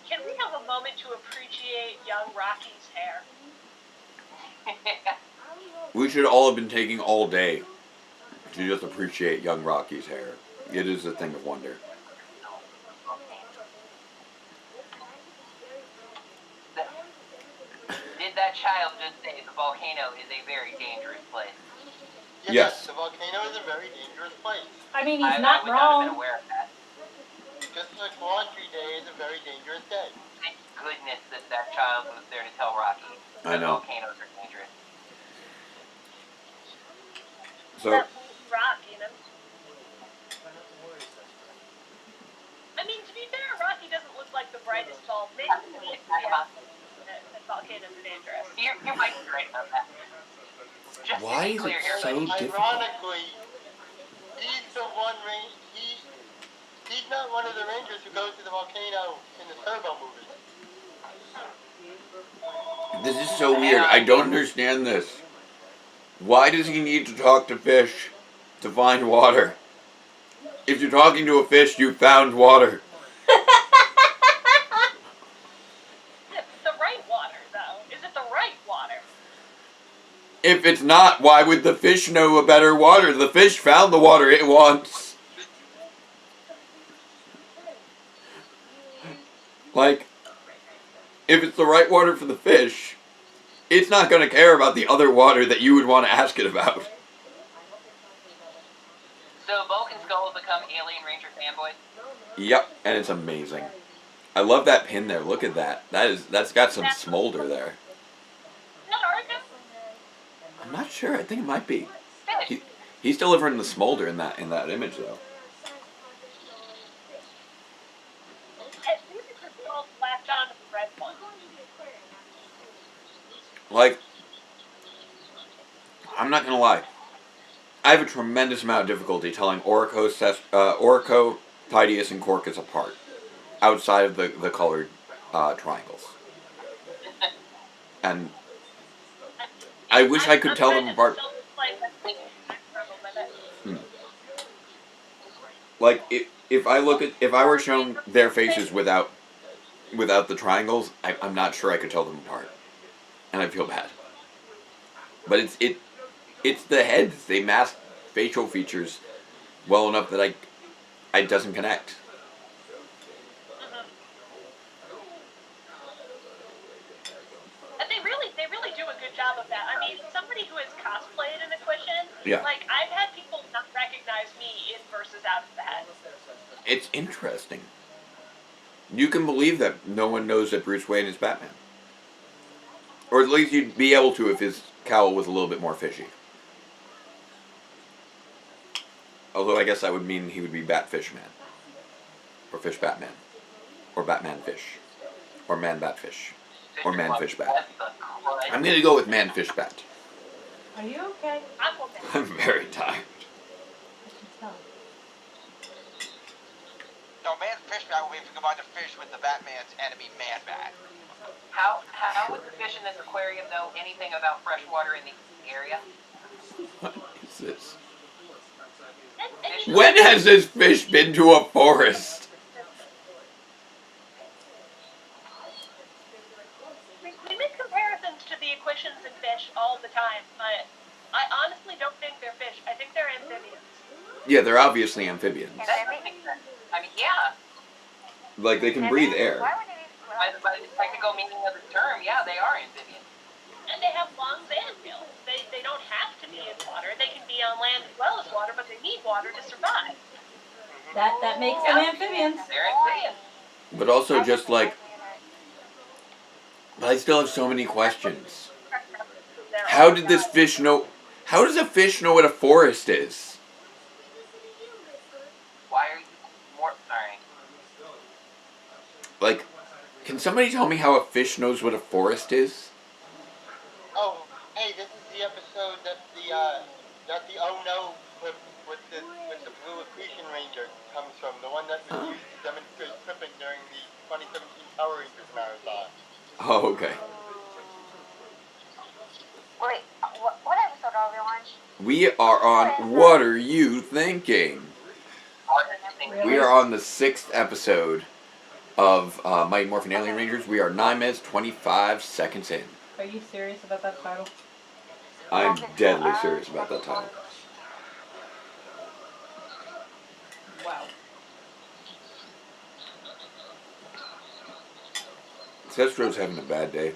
Can we have a moment to appreciate young Rocky's hair? We should all have been taking all day to just appreciate young Rocky's hair. It is a thing of wonder. Did that child just say the volcano is a very dangerous place? Yes. The volcano is a very dangerous place. I mean, he's I not would not have been wrong. aware of that. Just like laundry day is a very dangerous day. Thank goodness that child was there to tell Rocky I know. volcanoes are dangerous. So. That rock, you know. I mean, to be fair, Rocky doesn't look like the brightest bulb. Maybe that volcanoes are dangerous. You might be right about that. Just Why to be is clear it here, so ladies. difficult? Ironically, he's the one he's not one of the rangers who goes to the volcano in the Turbo movie. This is so weird. I don't understand this. Why does he need to talk to fish to find water? If you're talking to a fish, you found water. The right water, though. Is it the right water? If it's not, why would the fish know a better water? The fish found the water it wants. Like, if it's the right water for the fish, it's not going to care about the other water that you would want to ask it about. So Vulcan Skull has become Alien Ranger fanboy? Yep, and it's amazing. I love that pin there. Look at that. That's got some smolder there. I'm not sure. I think it might be. He's delivering the smolder in that image though. Like, I'm not gonna lie. I have a tremendous amount of difficulty telling Orico, Tidius, and Corcus apart, outside of the colored triangles. And I wish I could tell them apart. Like, if I were shown their faces without the triangles, I'm not sure I could tell them apart, and I feel bad. But it's the heads. They mask facial features well enough that it doesn't connect. And they really do a good job of that. I mean, somebody who has cosplayed an Equation, Yeah. like, I've had people not recognize me in versus out of the head. It's interesting. You can believe that no one knows that Bruce Wayne is Batman. Or at least you'd be able to if his cowl was a little bit more fishy. Although I guess that would mean he would be Batfish Man. Or Fish Batman. Or Batman Fish. Or Man Batfish. Or Man Fish Bat. I'm gonna go with Man Fish Bat. Are you okay? I'm very tired. No, Man Fish Bat will be if you combine the fish with the Batman's enemy, Man Bat. How would the fish in this aquarium know anything about fresh water in the area? What is this? And When has this fish been to a forest? we make comparisons to the Equations and fish all the time, but I honestly don't think they're fish. I think they're amphibians. Yeah, they're obviously amphibians. I mean, yeah. Like, they can breathe air. By the technical meaning of the term, yeah, they are amphibians. And they have lungs and gills. They don't have to be in water. They can be on land as well as water, but they need water to survive. That makes them amphibians. They're amphibians. But also just like... But I still have so many questions. How did this fish know... How does a fish know what a forest is? Why are you more... Sorry. Like, can somebody tell me how a fish knows what a forest is? Oh, hey, this is the episode that the Oh No clip with the Blue Accretion Ranger comes from. The one that was used to demonstrate tripping during the 2017 Power Rangers marathon. Oh, okay. Wait, what episode are we on? We are on What Are You Thinking? Really? We are on the 6th episode of Mighty Morphin Alien Rangers. We are 9 minutes, 25 seconds in. Are you serious about that title? I'm deadly serious about that title. Wow. Zestro's having a bad day.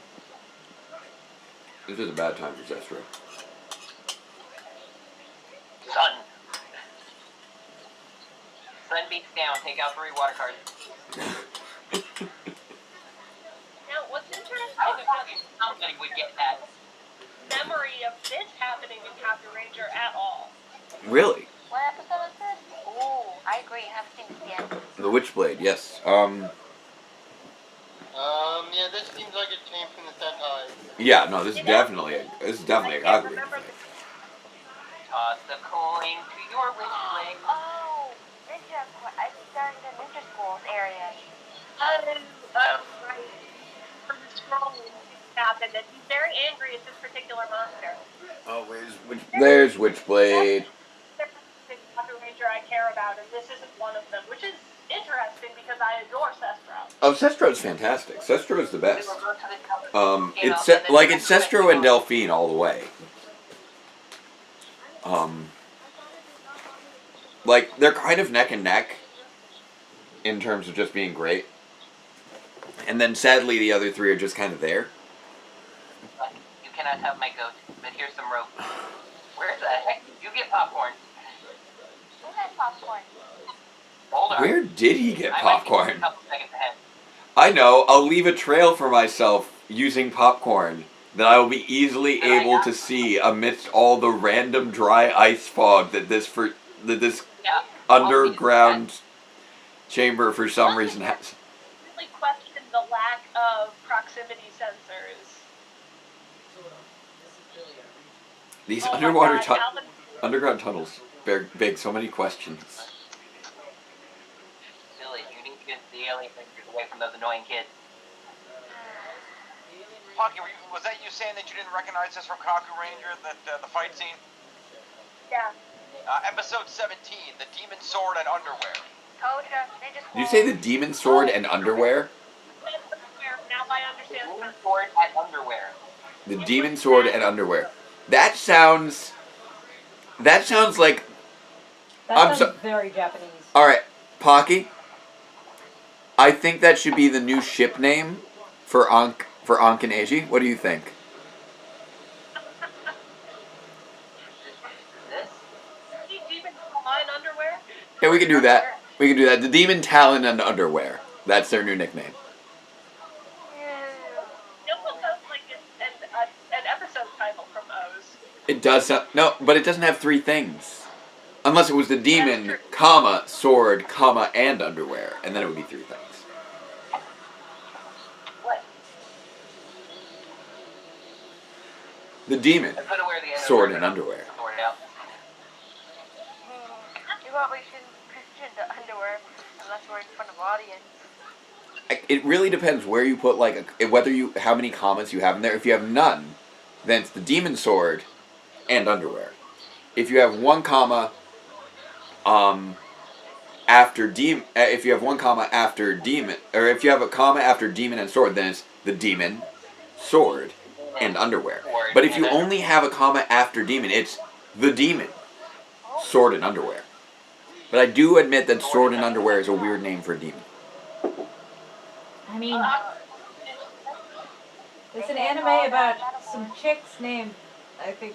This is a bad time for Zestro. take out 3 water cards. Now, what's interesting about Somebody would get that memory of this happening in Kaku Ranger at all. Really? What episode is this? Ooh, I agree. I haven't seen this yet. The Witchblade, yes. Yeah, this seems like it came from the Sentai. Yeah, no, this is definitely a Kaku Ranger thing. Toss the coin to your Witchblade. Oh, Ninja. I think they're in the Ninja Schools area. Right. From the scroll happened, and he's very angry at this particular monster. Oh, there's Witchblade. There's a Kaku Ranger I care about, and this isn't one of them, which is interesting because I adore Sestro. Oh, Sestro's fantastic. Sestro's the best. It's Sestro and Delphine all the way. Like, they're kind of neck and neck in terms of just being great. And then, sadly, the other 3 are just kind of there. You cannot have my goat, but here's some rope. Where the heck did you get popcorn? Who had popcorn? Hold on. Where did he get popcorn? I might be a couple seconds ahead. I know. I'll leave a trail for myself using popcorn that I will be easily able to see amidst all the random dry ice fog that this underground chamber for some reason has. Really question the lack of proximity sensors. These underground tunnels beg so many questions. Billy, you need to get the alien fingers away from those annoying kids. Pocky, was that you saying that you didn't recognize this from Kaku Ranger, the fight scene? Yeah. Episode 17, the Demon Sword and Underwear. Told ya, Ninja Schools. Did you say the Demon Sword and Underwear? Now I understand. Demon Sword and Underwear. The Demon Sword and Underwear. That sounds like... That sounds very Japanese. Alright, Pocky. I think that should be the new ship name for Ankh and Eiji. What do you think? Demon Talon underwear? Yeah, we can do that. We can do that. The Demon Talon and Underwear. That's their new nickname. It almost sounds like an episode title from O's. It does sound... No, but it doesn't have 3 things. Unless it was the Demon, comma, Sword, comma, and Underwear. And then it would be 3 things. What? The Demon, Sword, and Underwear. You probably shouldn't mention the underwear unless we're in front of audience. It really depends where you put, like, how many commas you have in there. If you have none, then it's the Demon Sword and Underwear. If you have 1 comma, if you have 1 comma after Demon, or if you have a comma after Demon and Sword, then it's the Demon, Sword, and Underwear. But if you only have a comma after Demon, it's the Demon, Sword, and Underwear. But I do admit that Sword and Underwear is a weird name for a demon. I mean, it's an anime about some chicks named, I think,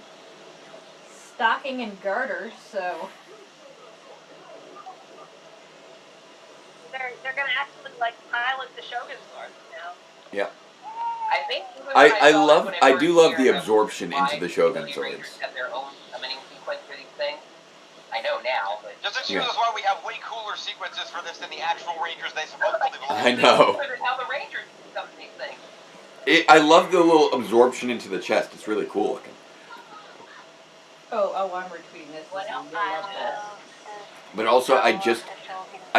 Stocking and Garter, so... They're gonna actually, like, pilot the Shogun Zord now. Yeah. I think I do love the absorption into the Shogun Zords. Have their own summoning sequence for these things. I know now, but just excuse us why we have way cooler sequences for this than the actual Rangers they supposedly belong to. I know. How the Rangers summon these things. I love the little absorption into the chest. It's really cool looking. Oh, I'm retweeting this. You'll love this. But also, I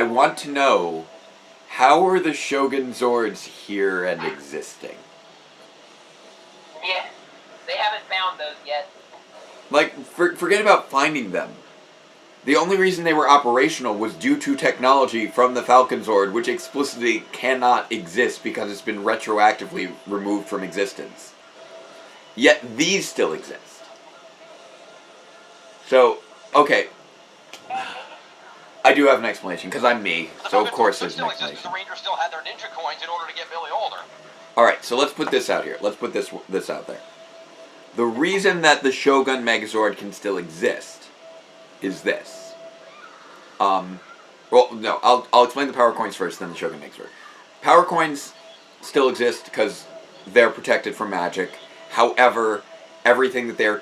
want to know, how are the Shogun Zords here and existing? Yeah, they haven't found those yet. Like, forget about finding them. The only reason they were operational was due to technology from the Falcon Zord, which explicitly cannot exist because it's been retroactively removed from existence. Yet these still exist. So, okay. I do have an explanation, because I'm me, so of course there's an explanation. The Rangers still had their ninja coins in order to get Billy older. Alright, so let's put this out here. Let's put this out there. The reason that the Shogun Megazord can still exist is this. Well, no, I'll explain the power coins first, then the Shogun makes Zord. Power coins still exist because they're protected from magic. However, everything that they're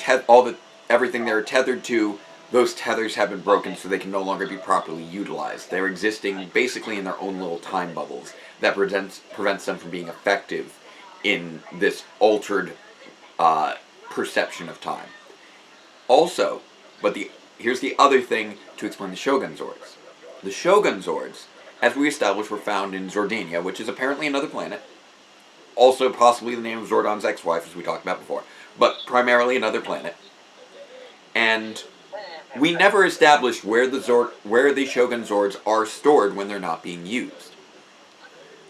everything they're tethered to, those tethers have been broken, so they can no longer be properly utilized. They're existing basically in their own little time bubbles that prevents them from being effective in this altered perception of time. Also, here's the other thing to explain the Shogun Zords. The Shogun Zords, as we established, were found in Zordania, which is apparently another planet. Also possibly the name of Zordon's ex-wife, as we talked about before. But primarily another planet. And we never established where the Shogun Zords are stored when they're not being used.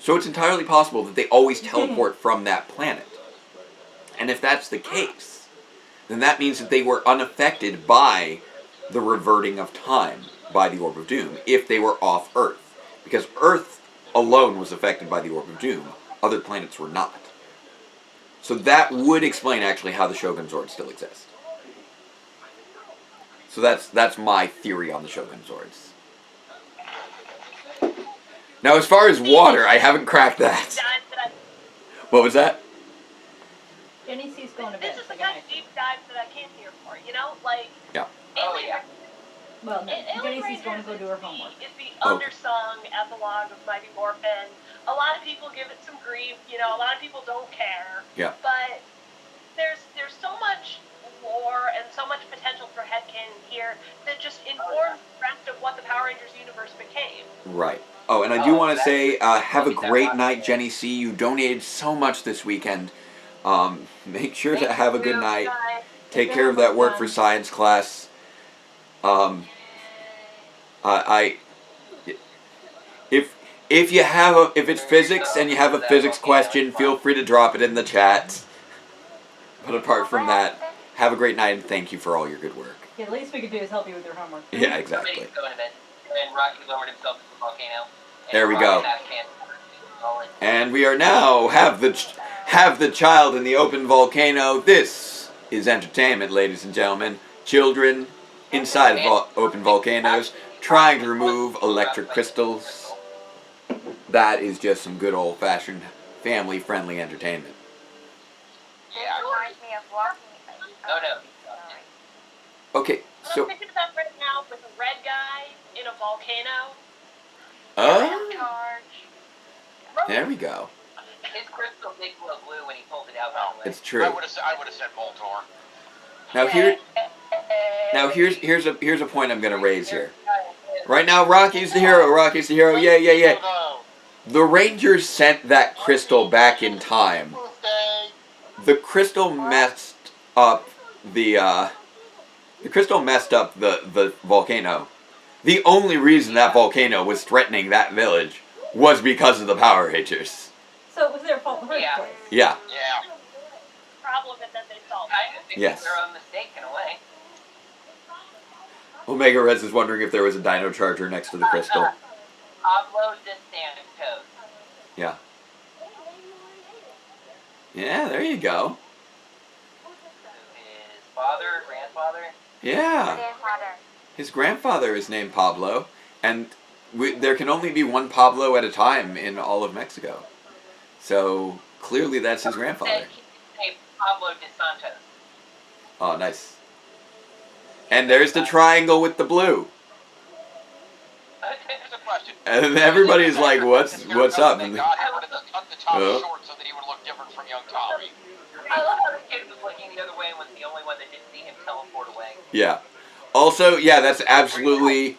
So it's entirely possible that they always teleport from that planet. And if that's the case, then that means that they were unaffected by the reverting of time by the Orb of Doom if they were off Earth. Because Earth alone was affected by the Orb of Doom. Other planets were not. So that would explain actually how the Shogun Zords still exist. So that's my theory on the Shogun Zords. Now as far as water, I haven't cracked that. What was that? Jenny C's going to bed. This is the kind of deep dive that I came here for, you know? Like, yeah. Oh, yeah. Well, no, Jenny C's going to go do her homework. It's the undersung epilogue of Mighty Morphin. A lot of people give it some grief, you know, a lot of people don't care. Yeah. But there's so much lore and so much potential for headcanon here that just informs the rest of what the Power Rangers universe became. Right. Oh, and I do want to say, have a great night, Jenny C. You donated so much this weekend. Make sure to have a good night. Take care of that work for science class. If it's physics and you have a physics question, feel free to drop it in the chat. But apart from that, have a great night and thank you for all your good work. Yeah, the least we could do is help you with your homework. Yeah, exactly. And Rocky lowered himself to the volcano. There we go. And we are now have the child in the open volcano. This is entertainment, ladies and gentlemen. Children inside of open volcanoes trying to remove electric crystals. That is just some good old-fashioned family-friendly entertainment. Yeah. It reminds me of walking. No. Okay, so. I'm thinking about right now with a red guy in a volcano. Oh. There we go. His crystal did glow blue when he pulled it out. It's true. I would have said Voltor. Now here's a point I'm gonna raise here. Right now, Rocky's the hero. Rocky's the hero. Yeah. The Rangers sent that crystal back in time. The crystal messed up the volcano. The only reason that volcano was threatening that village was because of the Power Rangers. So it was their fault in the first place. Yeah. Problem that they solved. Yes. Their own mistake in a way. Omega Rez is wondering if there was a dino charger next to the crystal. Upload this damn code. Yeah. Yeah, there you go. His father, grandfather? Yeah. His grandfather is named Pablo, and there can only be one Pablo at a time in all of Mexico. So, clearly that's his grandfather. Named Pablo de Santos. Oh, nice. And there's the triangle with the blue. Here's a question. And everybody's like, what's up? They got him to cut the top short so that he would look different from young Tommy. I love how the kid was looking the other way and was the only one that didn't see him teleport away. Yeah. Also, yeah, that's absolutely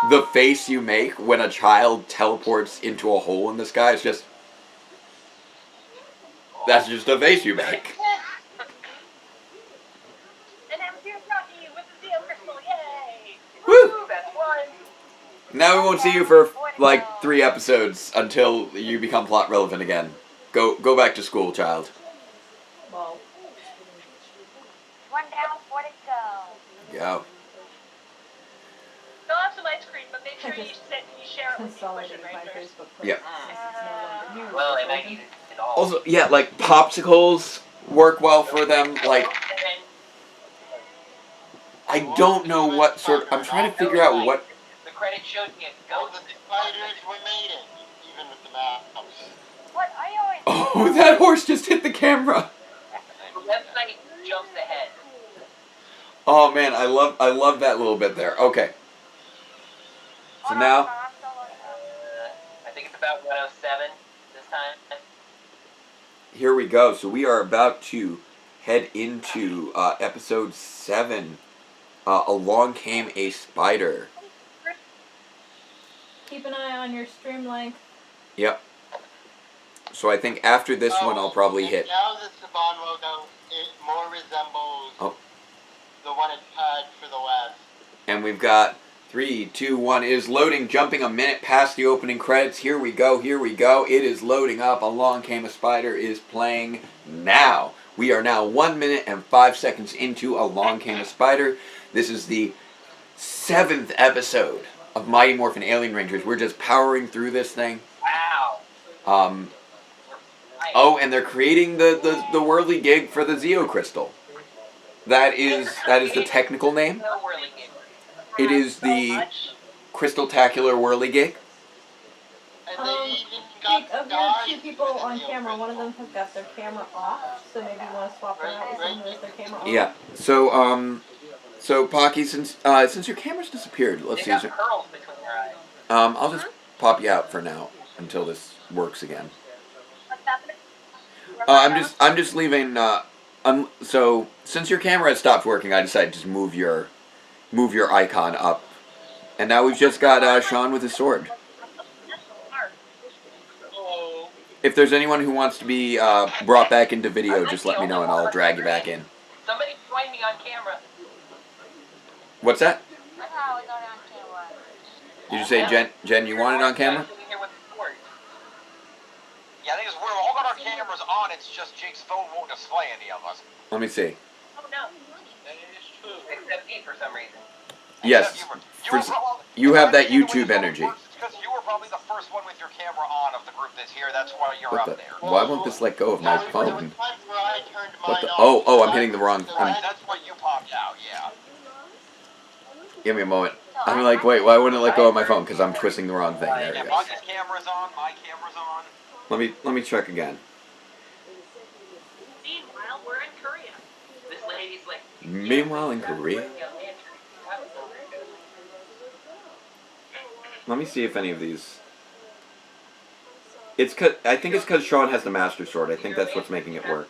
the face you make when a child teleports into a hole in the sky. It's just... That's just a face you make. And now here's Rocky with the Zeo Crystal, yay! Woo! That's one. Now we won't see you for, like, 3 episodes until you become plot relevant again. Go back to school, child. Well. One down, 4 to go. Go. They'll have some ice cream, but make sure you share it with the Question Rangers. Yeah. Well, they might need it all. Also, yeah, like, popsicles work well for them. Like, I don't know what sort... I'm trying to figure out what... The credit showed me a All ghost. the spiders were made it, even with the mouse. What? I always. Oh, that horse just hit the camera. The website jumps ahead. Oh man, I love that little bit there. Okay. So now. I think it's about 107 this time. Here we go. So we are about to head into episode 7. Along Came a Spider. Keep an eye on your stream length. Yep. So I think after this one, I'll probably hit. Now the Saban logo, it more resembles the one it had for the last. And we've got 3, 2, 1. It is loading, jumping a minute past the opening credits. Here we go, here we go. It is loading up. Along Came a Spider is playing now. We are now 1 minute and 5 seconds into Along Came a Spider. This is the 7th episode of Mighty Morphin Alien Rangers. We're just powering through this thing. Wow. Oh, and they're creating the whirly gig for the Zeo Crystal. That is the technical name. It is the Crystal-tacular whirly gig. Jake, of your 2 people on camera, one of them has got their camera off, so maybe you want to swap them out with someone with their camera on. Yeah. So Pocky, since your camera's disappeared, let's see. I'll just pop you out for now until this works again. What's happening? I'm just leaving. So since your camera has stopped working, I decided to just move your icon up, and now we've just got Sean with his sword. If there's anyone who wants to be brought back into video, just let me know and I'll drag you back in. Somebody join me on camera. What's that? Did you say, Jen, you want it on camera? Yeah, I think we're all got our cameras on, it's just Jake's phone won't display any of us. Let me see. Oh no. That is true. Except me for some reason. Yes. You have that YouTube energy. Because you were probably the first one with your camera on of the group that's here, that's why you're up there. Why won't this let go of my phone? What the? Oh, I'm hitting the wrong. That's why you popped out, yeah. Give me a moment. I'm like, wait, why wouldn't it let go of my phone? Because I'm twisting the wrong thing. There we go. Buggy's camera's on, my camera's on. Let me check again. Meanwhile, we're in Korea. This lady's like. Meanwhile, in Korea. Let me see if any of these. I think it's because Sean has the Master Sword. I think that's what's making it work.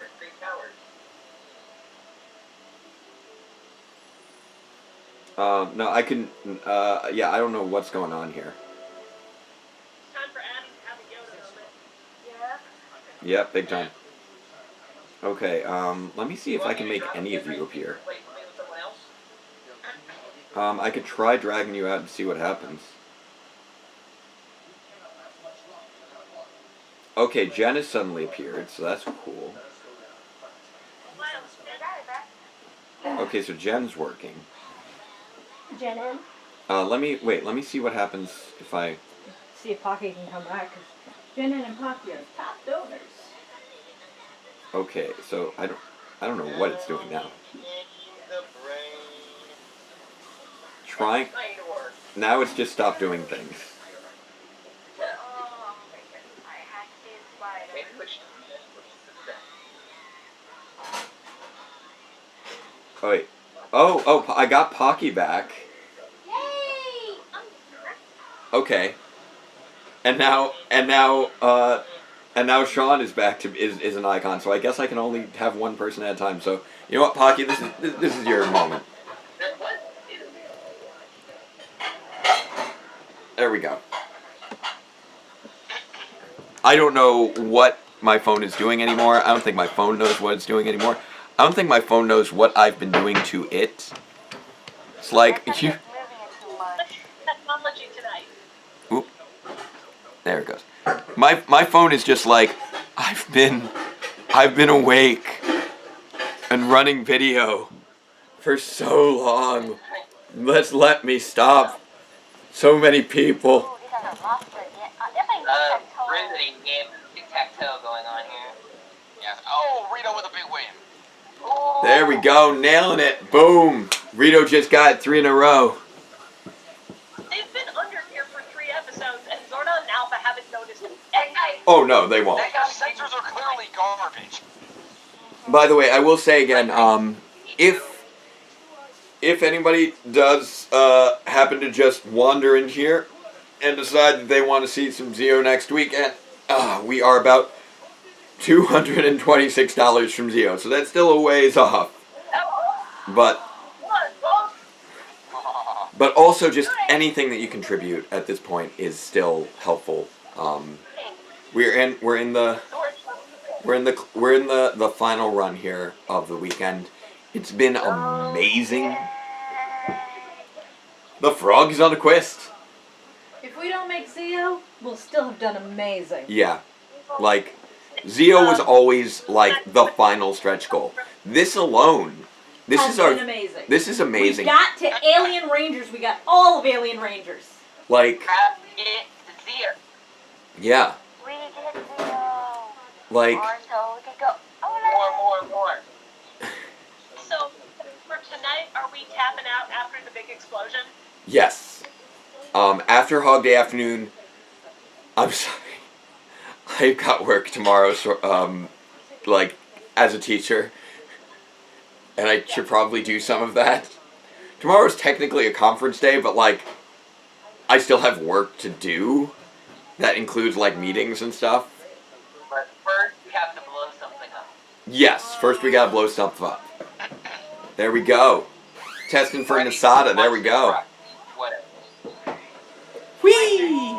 No, I can. Yeah, I don't know what's going on here. Time for Abby to have a Yoda moment. Yeah. Yep, big time. Okay, let me see if I can make any of you appear. I could try dragging you out and see what happens. Okay, Jen has suddenly appeared, so that's cool. Okay, so Jen's working. Jen in? Let me see what happens if I... See if Pocky can come back, because Jen and Pocky are top donors. Okay, so I don't know what it's doing now. Trying... Now it's just stopped doing things. Oh wait. Oh, I got Pocky back. Yay! Okay. And now Sean is back to is an icon. So I guess I can only have one person at a time. So you know what, Pocky, this is your moment. There we go. I don't know what my phone is doing anymore. I don't think my phone knows what it's doing anymore. I don't think my phone knows what I've been doing to it. It's like you. Technology tonight. Oop. There it goes. My phone is just like I've been awake and running video for so long. Let me stop. So many people. Riveting game of tic-tac-toe going on here. Yes. Oh, Rito with a big win. There we go, nailing it. Boom. Rito just got 3 in a row. They've been Oh no, they won't. The sensors are clearly garbage. By the way, I will say again, if anybody does happen to just wander in here and decide that they want to see some Zeo next weekend, we are about $226 from Zeo, so that's still a ways off. But also just anything that you contribute at this point is still helpful. We're in the final run here of the weekend. It's been amazing. The frog is on a quest. If we don't make Zeo, we'll still have done amazing. Yeah, like Zeo was always like the final stretch goal. This alone, this is amazing. This is amazing. We got to Alien Rangers. We got all of Alien Rangers. Like, yeah. We get Zeo. Like, So we could go. More. So, for tonight, are we tapping out after the big explosion? yes. After Hog Day afternoon, I'm sorry. I've got work tomorrow, so, like, as a teacher. And I should probably do some of that. Tomorrow's technically a conference day, but, like, I still have work to do. That includes, like, meetings and stuff. But first, we have to blow something up. Yes, first we gotta blow stuff up. There we go. Testing for Nasada, there we go. Whatever. Whee!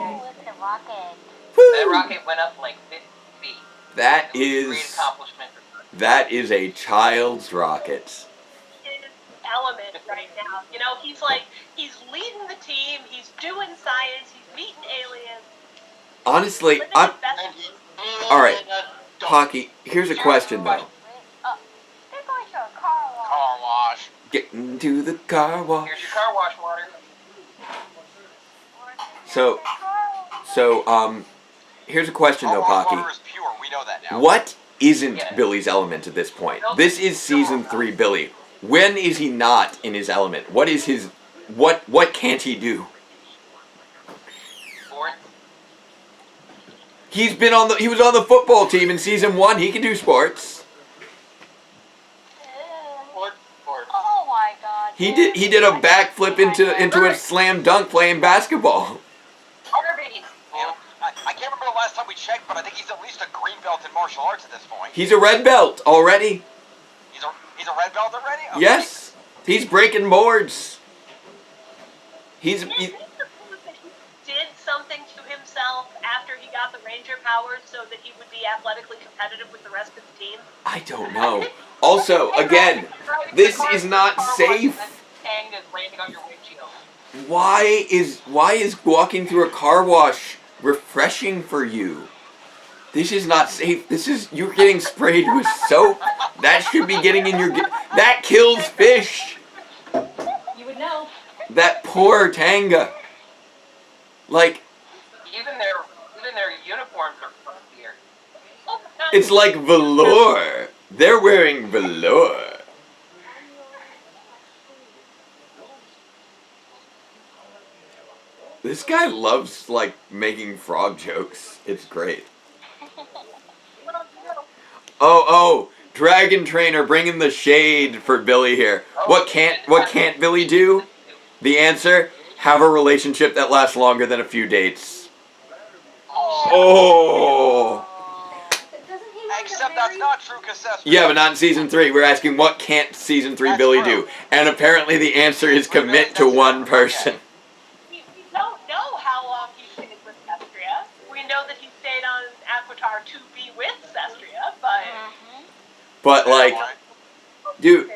That rocket went up like 50 feet. That Great is... accomplishment. That is a child's rocket. His element right now. You know, he's leading the team, he's doing science, he's meeting aliens. Honestly, I'm... Alright, Pocky, here's a question though. They're going to a car Car wash. Get into the car wash. Here's your car wash water. So, here's a question though, Car wash Pocky. water is pure. We know that now. What isn't Billy's element at this point? This is season 3 Billy. When is he not in his element? What is his... What can't he do? Sports. He was on the football team in season 1. He can do sports. Oh my god. He did a backflip into a slam dunk playing basketball. I can't remember the last time we checked, but I think he's at least a green belt in martial arts at this point. He's a red belt already. He's a red belt already? Okay. Yes. He's breaking boards. He did something to himself after he got the Ranger powers so that he would be athletically competitive with the rest of the team? I don't know. Also, again, this is not safe. Why is walking through a car wash refreshing for you? This is not safe. You're getting sprayed with soap. That should be getting in your... That kills fish. You would know. That poor Tanga. Like... Even their uniforms are funkier. It's like velour. They're wearing velour. This guy loves, like, making frog jokes. It's great. Oh, Dragon Trainer bringing the shade for Billy here. What can't Billy do? The answer, have a relationship that lasts longer than a few dates. Oh. Except that's not true, Cassandra. Yeah, but not in season 3. We're asking what can't season 3 Billy do? And apparently the answer is commit to one person. We don't know how long he stayed with Sestria. We know that he stayed on Aquitar to be with Sestria, But like, dude,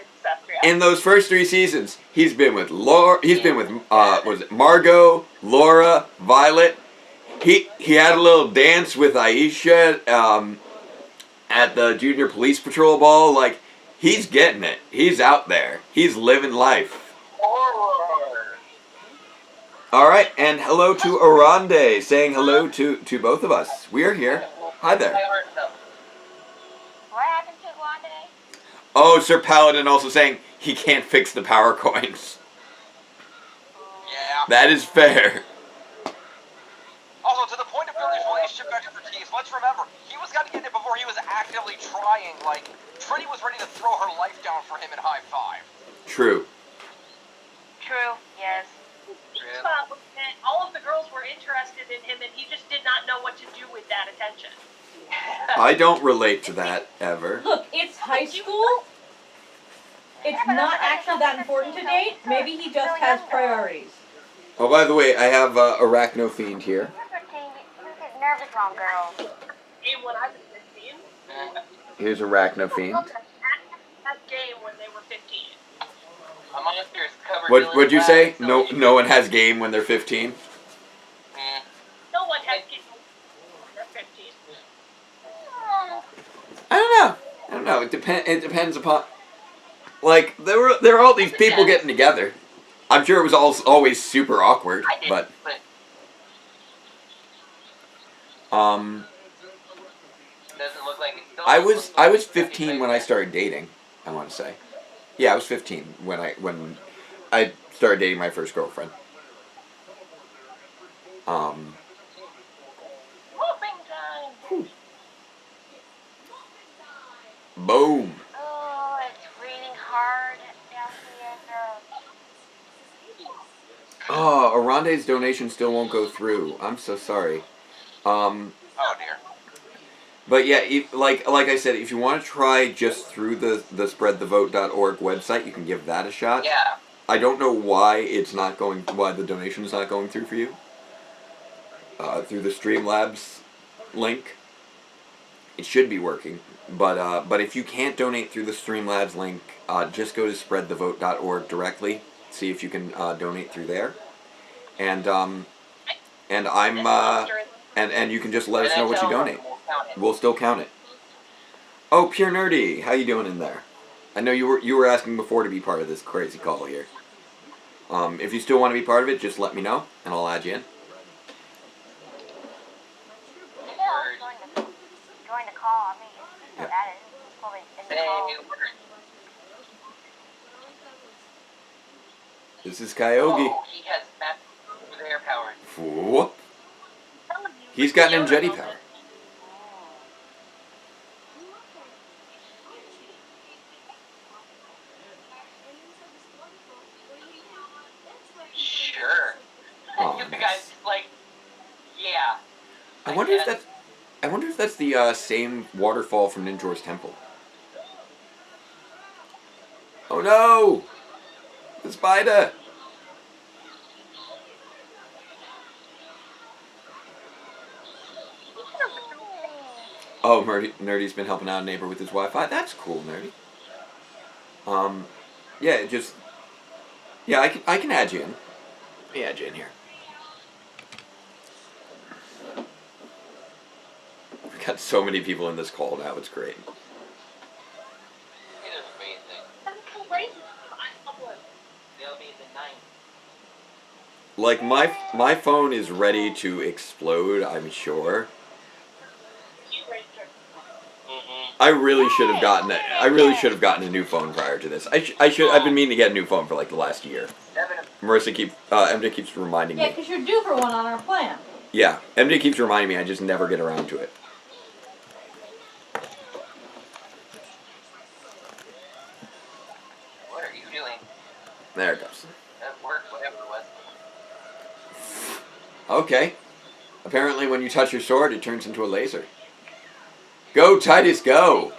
in those first 3 seasons, he's been with was it Margot, Laura, Violet. He had a little dance with Aisha at the Junior Police Patrol ball. Like, he's getting it. He's out there. He's living life. All right, and hello to Arande, saying hello to both of us. We're here. Hi there. What happened to Guande? Oh, Sir Paladin also saying he can't fix the power coins. Yeah. That is fair. Also, to the point of Billy's relationship back to the teeth, let's remember, he was going to get it before he was actively trying. Like, Trinity was ready to throw her life down for him in high five. True. True, yes. All of the girls were interested in him, and he just did not know what to do with that attention. I don't relate to that ever. Look, it's high school. It's not actually that important to date. Maybe he just has priorities. Oh, by the way, I have Arachno Fiend here. Nervous wrong, girl. Game when I was 15. Here's Arachno Fiend. That game when they were 15. A monster is covered. What'd you say? No one has game when they're 15. No one has game when they're 15. I don't know. It depends upon. Like there are all these people getting together. I'm sure it was always super awkward, but. Doesn't look like it's still. I was 15 when I started dating. I want to say. Yeah, I was 15 when I started dating my first girlfriend. Whooping time. Boom. Oh, it's raining hard down here. Oh, Arande's donation still won't go through. I'm so sorry. Oh dear. But yeah, like I said, if you want to try just through the spreadthevote.org website, you can give that a shot. Yeah. I don't know why why the donation's not going through for you. Through the Streamlabs link, it should be working. But if you can't donate through the Streamlabs link, just go to spreadthevote.org directly. See if you can donate through there. And you can just let us know what you donate. We'll still count it. Oh, Pure Nerdy, how you doing in there? I know you were asking before to be part of this crazy call here. If you still want to be part of it, just let me know, and I'll add you in. Join the call. I mean, it's still added. It's probably in the call. This is Kyogi. Oh, he has map with air power. Whoop. He's got Ninjetti power. Sure. Oh, you nice. guys, like, yeah. I wonder if that's the same waterfall from Ninjor's Temple. Oh no! The spider! Oh, Nerdy's been helping out a neighbor with his Wi-Fi. That's cool, Nerdy. Yeah, I can add you in. Let me add you in here. We've got so many people in this call now. It's great. It is amazing. They'll be the 9th. Like my phone is ready to explode. I'm sure. I really should have gotten a new phone prior to this. I've been meaning to get a new phone for like the last year. MJ keeps reminding me. Yeah, because you're due for one on our plan. Yeah, MJ keeps reminding me. I just never get around to it. What are you doing? There it goes. That worked, whatever it was. Okay. Apparently, when you touch your sword, it turns into a laser. Go, Titus, go!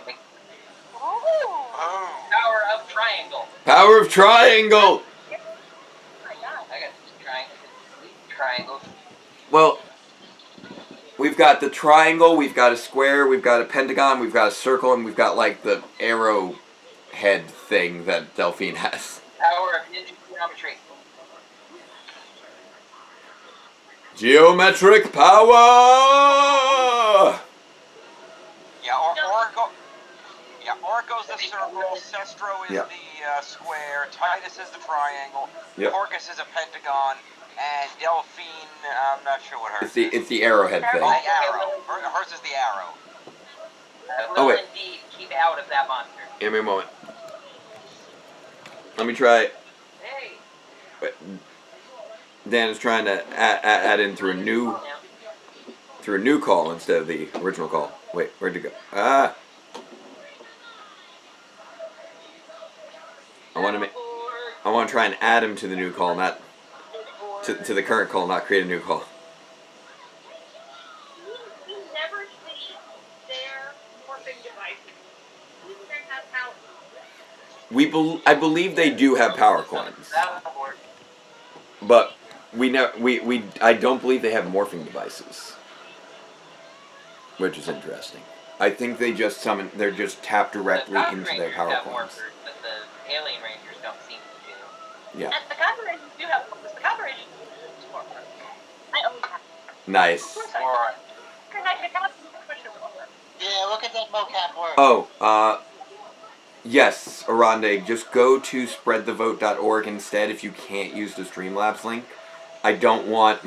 Power of triangle. Power of triangle! I got triangles. Well, we've got the triangle, we've got a square, we've got a pentagon, we've got a circle, and we've got like the arrow head thing that Delphine has. Power of ninja geometry. Geometric power! Orko's the circle, Sestro is the square, Titus is the triangle, Orcus is a pentagon, and Delphine, I'm not sure what hers is. It's the arrowhead thing. Oh, arrow. Hers is the arrow. Will indeed keep out of that monster. Give me a moment. Let me try it. Hey. Dan is trying to add in through a new through a new call instead of the original call. Wait, where'd it go? Ah! I want to try and add him to the new call, not to the current call, not create a new call. You never see their morphing devices. They have power. I believe they do have power coins, but I don't believe they have morphing devices, which is interesting. I think they just summon. They're just tapped directly into their power coins. But the alien rangers don't seem to. Yeah. And the Copper Rangers do have morphers. The Copper Rangers do morphers. I own that. Nice. Yeah, look at that mocap work. Oh, yes, Arande, just go to spreadthevote.org instead if you can't use the Streamlabs link. I don't want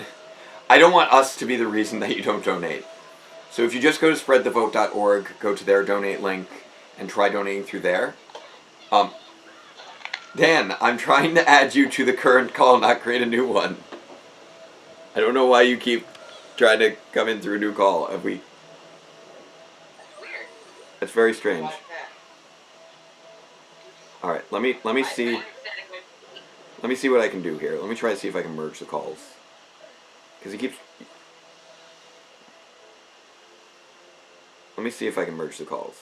us to be the reason that you don't donate. So if you just go to spreadthevote.org, go to their donate link, and try donating through there. Dan, I'm trying to add you to the current call, not create a new one. I don't know why you keep trying to come in through a new call. Weird. It's very strange. All right, let me see. Let me see what I can do here. Let me try to see if I can merge the calls. Because he keeps. Let me see if I can merge the calls.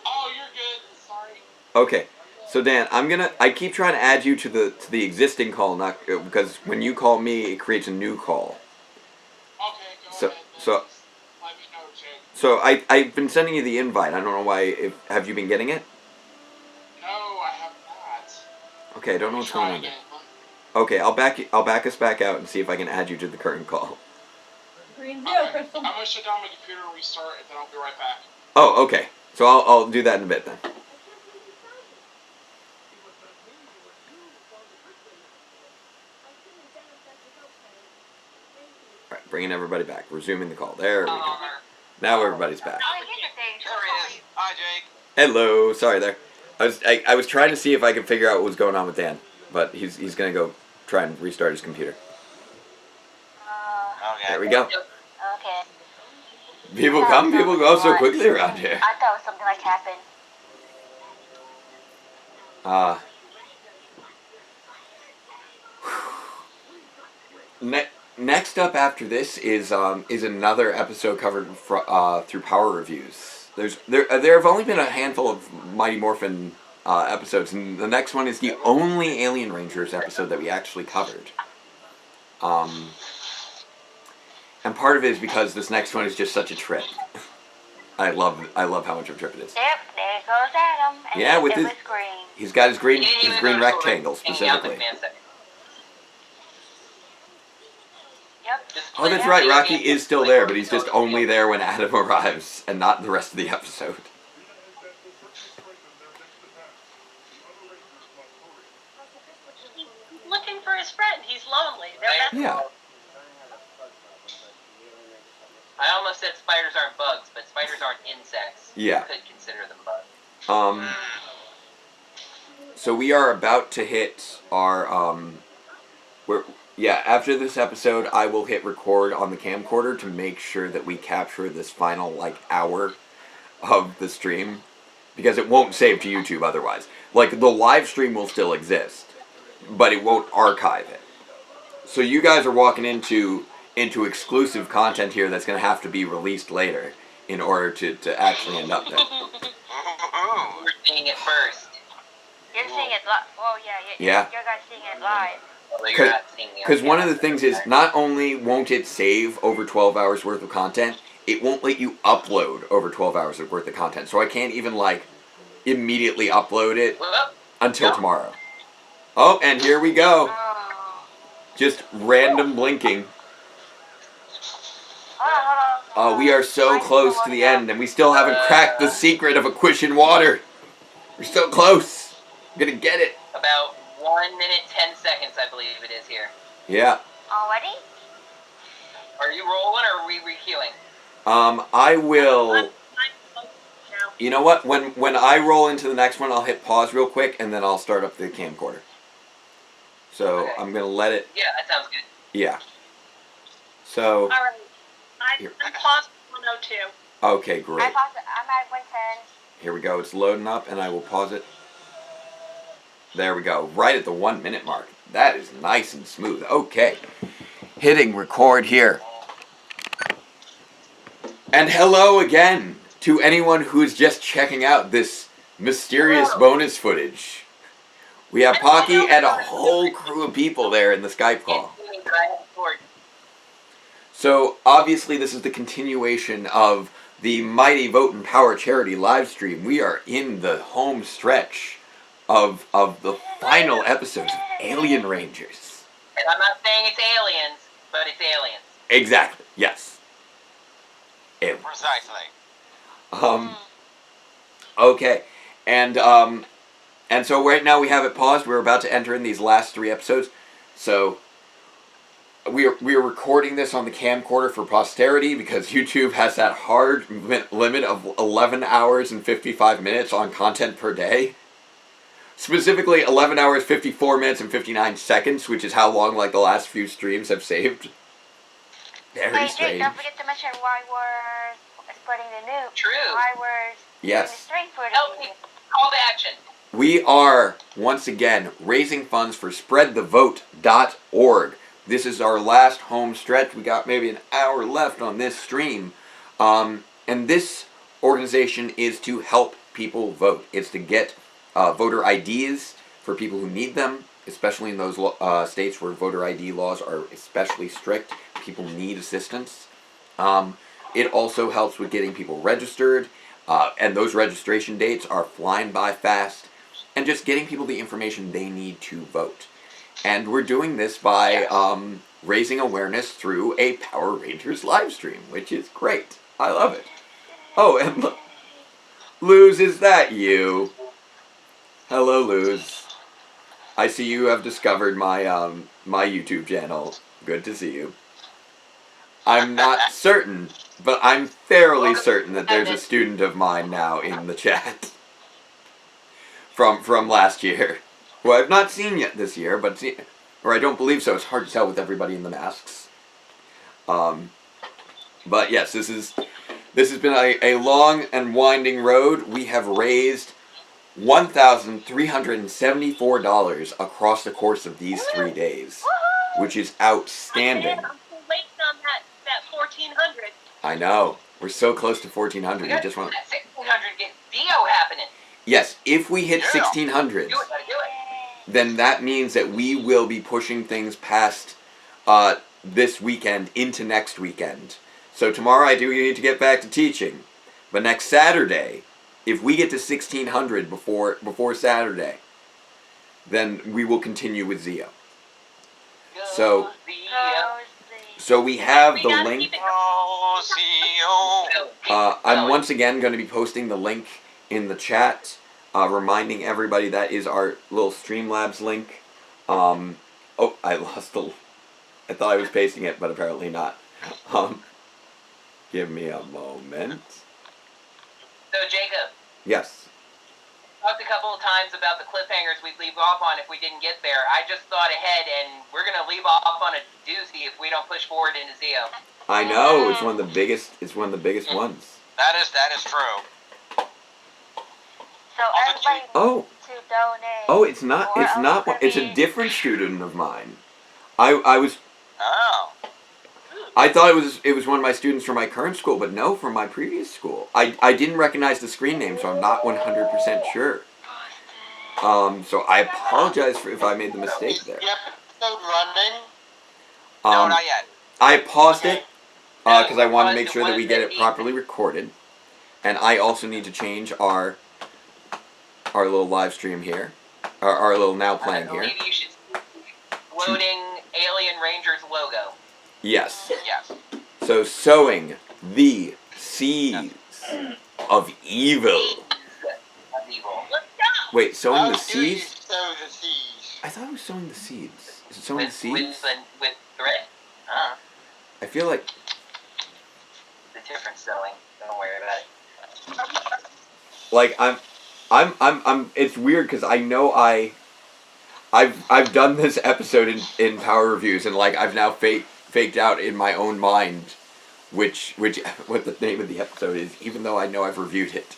Oh, you're good. Sorry. Okay, so Dan, I keep trying to add you to the existing call, not because when you call me, it creates a new call. Okay, go ahead. Let me know, Jake. So I've been sending you the invite. I don't know why. Have you been getting it? No, I have not. Okay, I don't know what's going on there. Okay, I'll back us back out and see if I can add you to the current call. Green zero, Crystal. I'm gonna shut down my computer and restart, and then I'll be right back. Oh, okay. So I'll do that in a bit then. Alright, bringing everybody back. Resuming the call. There we go. Now everybody's back. Hi, Jake. Hello. Sorry there. I was trying to see if I could figure out what was going on with Dan, but he's gonna go try and restart his computer. Okay. There we go. Okay. People come, people go so quickly around here. I thought something like happened. Next up after this is another episode covered through Power Reviews. There have only been a handful of Mighty Morphin episodes, and the next one is the only Alien Rangers episode that we actually covered. And part of it is because this next one is just such a trip. I love how much of a trip it is. Yep, there goes Adam. And Yeah, with it his was green. he's got his green rectangle specifically. Yep. Oh, that's right. Rocky is still there, but he's just only there when Adam arrives, and not the rest of the episode. He's looking for his friend. He's lonely. Yeah. I almost said spiders aren't bugs, but spiders aren't insects. Yeah. You could consider them bugs. So we are about to hit our after this episode, I will hit record on the camcorder to make sure that we capture this final hour of the stream, because it won't save to YouTube otherwise. The live stream will still exist, but it won't archive it. So you guys are walking into exclusive content here that's going to have to be released later in order to actually end up there. We're seeing it first. You're seeing it live. Oh, yeah. Yeah. You guys seeing it live. Because one of the things is, not only won't it save over 12 hours worth of content, it won't let you upload over 12 hours worth of content. So I can't even, immediately upload it until tomorrow. Oh, and here we go. Just random blinking. Oh, we are so close to the end, and we still haven't cracked the secret of Aquitian water. We're so close. We're gonna get it. About 1 minute, 10 seconds, I believe it is here. Yeah. Already? Are you rolling, or are we requeuing? I will. You know what? When I roll into the next one, I'll hit pause real quick, and then I'll start up the camcorder. So I'm gonna let it. Yeah, that sounds good. Yeah. So. All right. I'm paused at 102. Okay, great. I'm at 110. Here we go. It's loading up, and I will pause it. There we go. Right at the 1 minute mark. That is nice and smooth. Okay. Hitting record here. And hello again to anyone who is just checking out this mysterious bonus footage. We have Pocky and a whole crew of people there in the Skype call. So, obviously, this is the continuation of the Mighty Votin Power Charity live stream. We are in the home stretch of the final episodes of Alien Rangers. And I'm not saying it's aliens, but it's aliens. Exactly, yes. Aliens. Precisely. Okay. And so right now we have it paused. We're about to enter in these last 3 episodes. So we are recording this on the camcorder for posterity because YouTube has that hard limit of 11 hours and 55 minutes on content per day. Specifically 11 hours, 54 minutes, and 59 seconds, which is how long like the last few streams have saved. Very strange. Jake, don't forget to mention why we're spreading the news. True. Why we're yes. Call to action. We are, once again, raising funds for spreadthevote.org. This is our last home stretch. We got maybe an hour left on this stream. And this organization is to help people vote. It's to get voter IDs for people who need them, especially in those states where voter ID laws are especially strict. People need assistance. It also helps with getting people registered, and those registration dates are flying by fast, and just getting people the information they need to vote. And we're doing this by raising awareness through a Power Rangers live stream, which is great. I love it. Oh, and look, Luz, is that you? Hello, Luz. I see you have discovered my my YouTube channel. Good to see you. I'm not certain, but I'm fairly certain that there's a student of mine now in the chat. From last year. Who I've not seen yet this year, but or I don't believe so. It's hard to tell with everybody in the masks. But yes, this has been a long and winding road. We have raised $1,374 across the course of these 3 days, which is outstanding. I'm still waiting on that 1,400. I know. We're so close to 1,400. We just want 1,600 get Dio happening. Yes, if we hit 1,600, then that means that we will be pushing things past this weekend into next weekend. So tomorrow I do need to get back to teaching, but next Saturday, if we get to 1,600 before Saturday, then we will continue with Zio. So we have the link. I'm once again going to be posting the link in the chat, reminding everybody that is our little Streamlabs link. Oh, I lost the... I thought I was pasting it, but apparently not. Give me a moment. So, Jacob. Yes. Talked a couple of times about the cliffhangers we'd leave off on if we didn't get there. I just thought ahead, and we're going to leave off on a doozy if we don't push forward into Zio. I know, it's one of the biggest ones. That is true. So everybody Oh. to donate. Oh, it's not one. It's a different student of mine. I was... Oh. I thought it was one of my students from my current school, but no, from my previous school. I didn't recognize the screen name, so I'm not 100% sure. So I apologize if I made the mistake there. Is the episode running? No, not yet. I paused it because I wanted to make sure that we get it properly recorded, and I also need to change our little live stream here, our little now playing here. Maybe you should loading Alien Rangers logo. Yes. Yes. So, sowing the seeds of evil. Wait, sowing the seeds? Sow the seeds. I thought it was sowing the seeds. Is it sowing the seeds? With thread? I feel like... The different sowing. Don't worry about it. Like, I'm it's weird because I know I've done this episode in Power Reviews, and like I've now faked out in my own mind what the name of the episode is, even though I know I've reviewed it.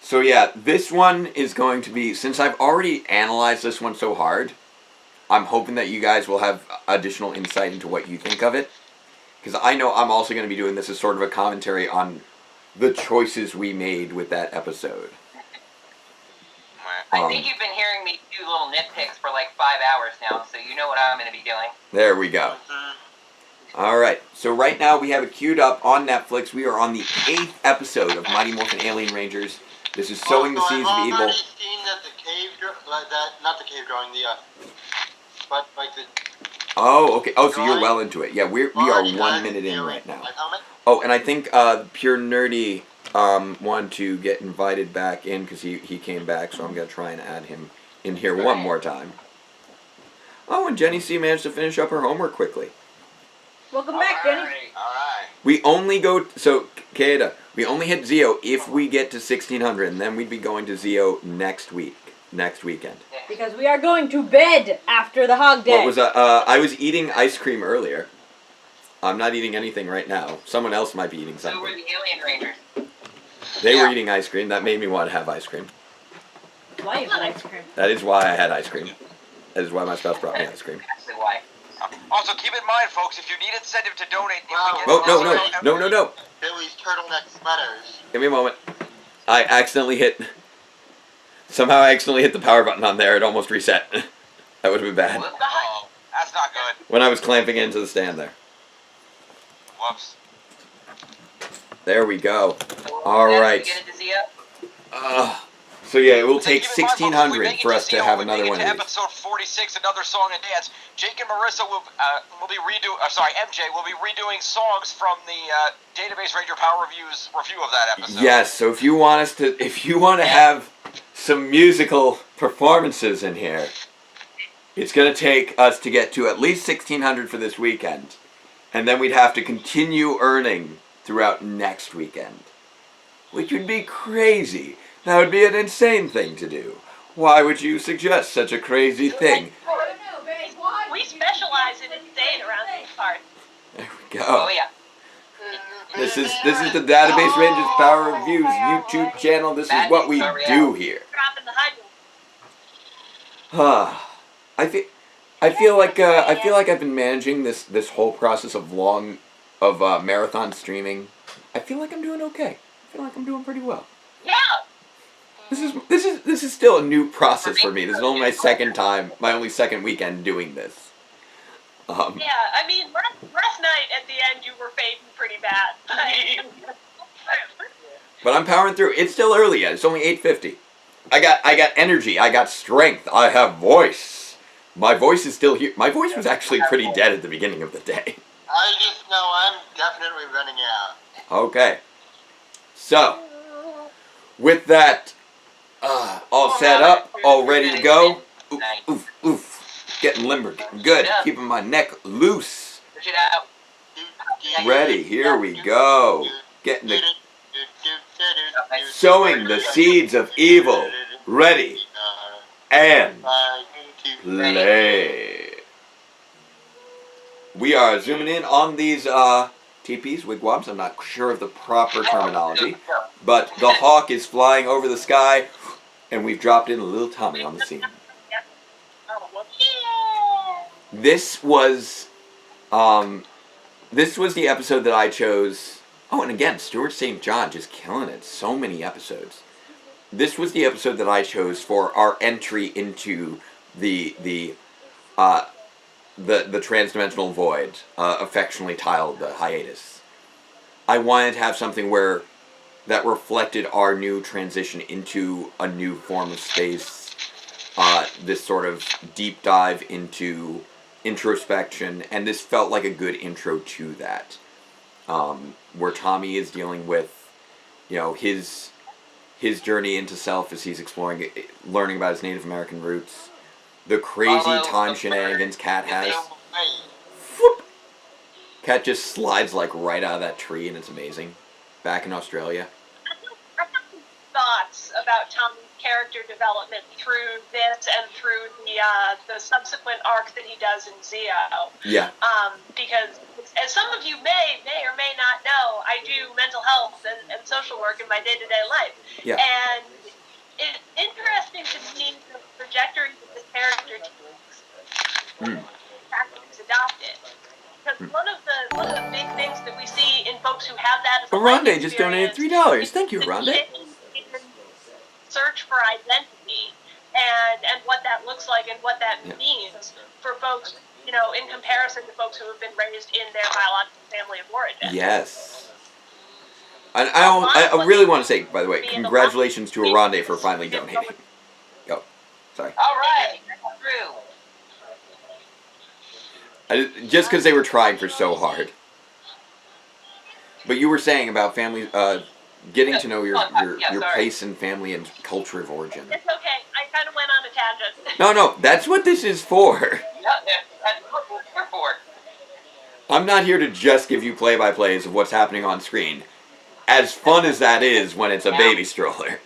So yeah, this one is going to be, since I've already analyzed this one so hard, I'm hoping that you guys will have additional insight into what you think of it. Because I know I'm also going to be doing this as sort of a commentary on the choices we made with that episode. I think you've been hearing me do little nitpicks for like 5 hours now, so you know what I'm going to be doing. There we go. Alright, so right now we have it queued up on Netflix. We are on the 8th episode of Mighty Morphin Alien Rangers. This is Sowing the Seeds of Evil. I've already seen that the cave not the cave drawing, but like the... Oh, okay. Oh, so you're well into it. Yeah, we are 1 minute in right now. Oh, and I think Pure Nerdy wanted to get invited back in because he came back, so I'm going to try and add him in here one more time. Oh, and Jenny C managed to finish up her homework quickly. Welcome back, Jenny. Alright. We only go... So, Kaeda, we only hit Zeo if we get to 1600, and then we'd be going to Zeo next weekend. Because we are going to bed after the hog day. What was I was eating ice cream earlier. I'm not eating anything right now. Someone else might be eating something. So were the Alien Rangers. They were eating ice cream. That made me want to have ice cream. Why you had ice cream? That is why I had ice cream. That is why my spouse brought me ice cream. That's why. Also, keep in mind, folks, if you need incentive to donate, No. Billy's turtleneck sweaters. Give me a moment. Somehow I accidentally hit the power button on there. It almost reset. That would have been bad. Oh, that's not good. When I was clamping into the stand there. Whoops. There we go. Alright. So yeah, it will take 1600 for us to have another one of these. Episode 46, another song and dance. Jake and Marissa will be MJ will be redoing songs from the Database Ranger Power Reviews review of that episode. Yes, so if you want to have some musical performances in here, it's going to take us to get to at least 1600 for this weekend. And then we'd have to continue earning throughout next weekend. Which would be crazy. That would be an insane thing to do. Why would you suggest such a crazy thing? We specialize in insane around these parts. There we go. Oh yeah. This is the Database Rangers Power Reviews YouTube channel. This is what we do here. Dropping the hydro. I feel like I've been managing this whole process of marathon streaming. I feel like I'm doing okay. I feel like I'm doing pretty well. Yeah. This is still a new process for me. This is only my only second weekend doing this. Yeah, I mean, last night at the end you were fading pretty bad. But I'm powering through. It's still early yet. It's only 8:50. I got energy. I got strength. I have voice. My voice is still here. My voice was actually pretty dead at the beginning of the day. I just know I'm definitely running out. Okay. So, with that all set up, all ready to go. Oof. Getting limber, getting good. Keeping my neck loose. Push it out. Ready, here we go. Getting the... Sowing the seeds of evil. Ready. And play. We are zooming in on these TPs, wigwams. I'm not sure of the proper terminology. But the hawk is flying over the sky, and we've dropped in a little Tommy on the scene. This was the episode that I chose. Oh, and again, Stuart St. John just killing it. So many episodes. This was the episode that I chose for our entry into the transdimensional void, affectionately titled the hiatus. I wanted to have something that reflected our new transition into a new form of space. This sort of deep dive into introspection, and this felt like a good intro to that. Where Tommy is dealing with, his journey into self as he's exploring, learning about his Native American roots. The crazy time shenanigans Cat has. Whoop. Cat just slides like right out of that tree, and it's amazing. Back in Australia. I got some thoughts thoughts about Tommy's character development through this and through the subsequent arc that he does in Zio. Yeah. Because, as some of you may or may not know, I do mental health and social work in my day-to-day life. Yeah. And it's interesting to see the trajectory that this character takes after he's adopted. Because one of the big things that we see in folks who have that as a life Aronde just donated $3. Thank you, Aronde. Search for identity and what that looks like and what that means for folks, in comparison to folks who have been raised in their biological family of origin. Yes. And I really want to say, by the way, congratulations to Aronde for finally donating. Go. Sorry. All right. Through. Just because they were trying for so hard. But you were saying about family, getting to know your place and family and culture of origin. It's okay. I kind of went on a tangent. No, that's what this is for. That's what we're here for. I'm not here to just give you play-by-plays of what's happening on screen. As fun as that is when it's a baby stroller.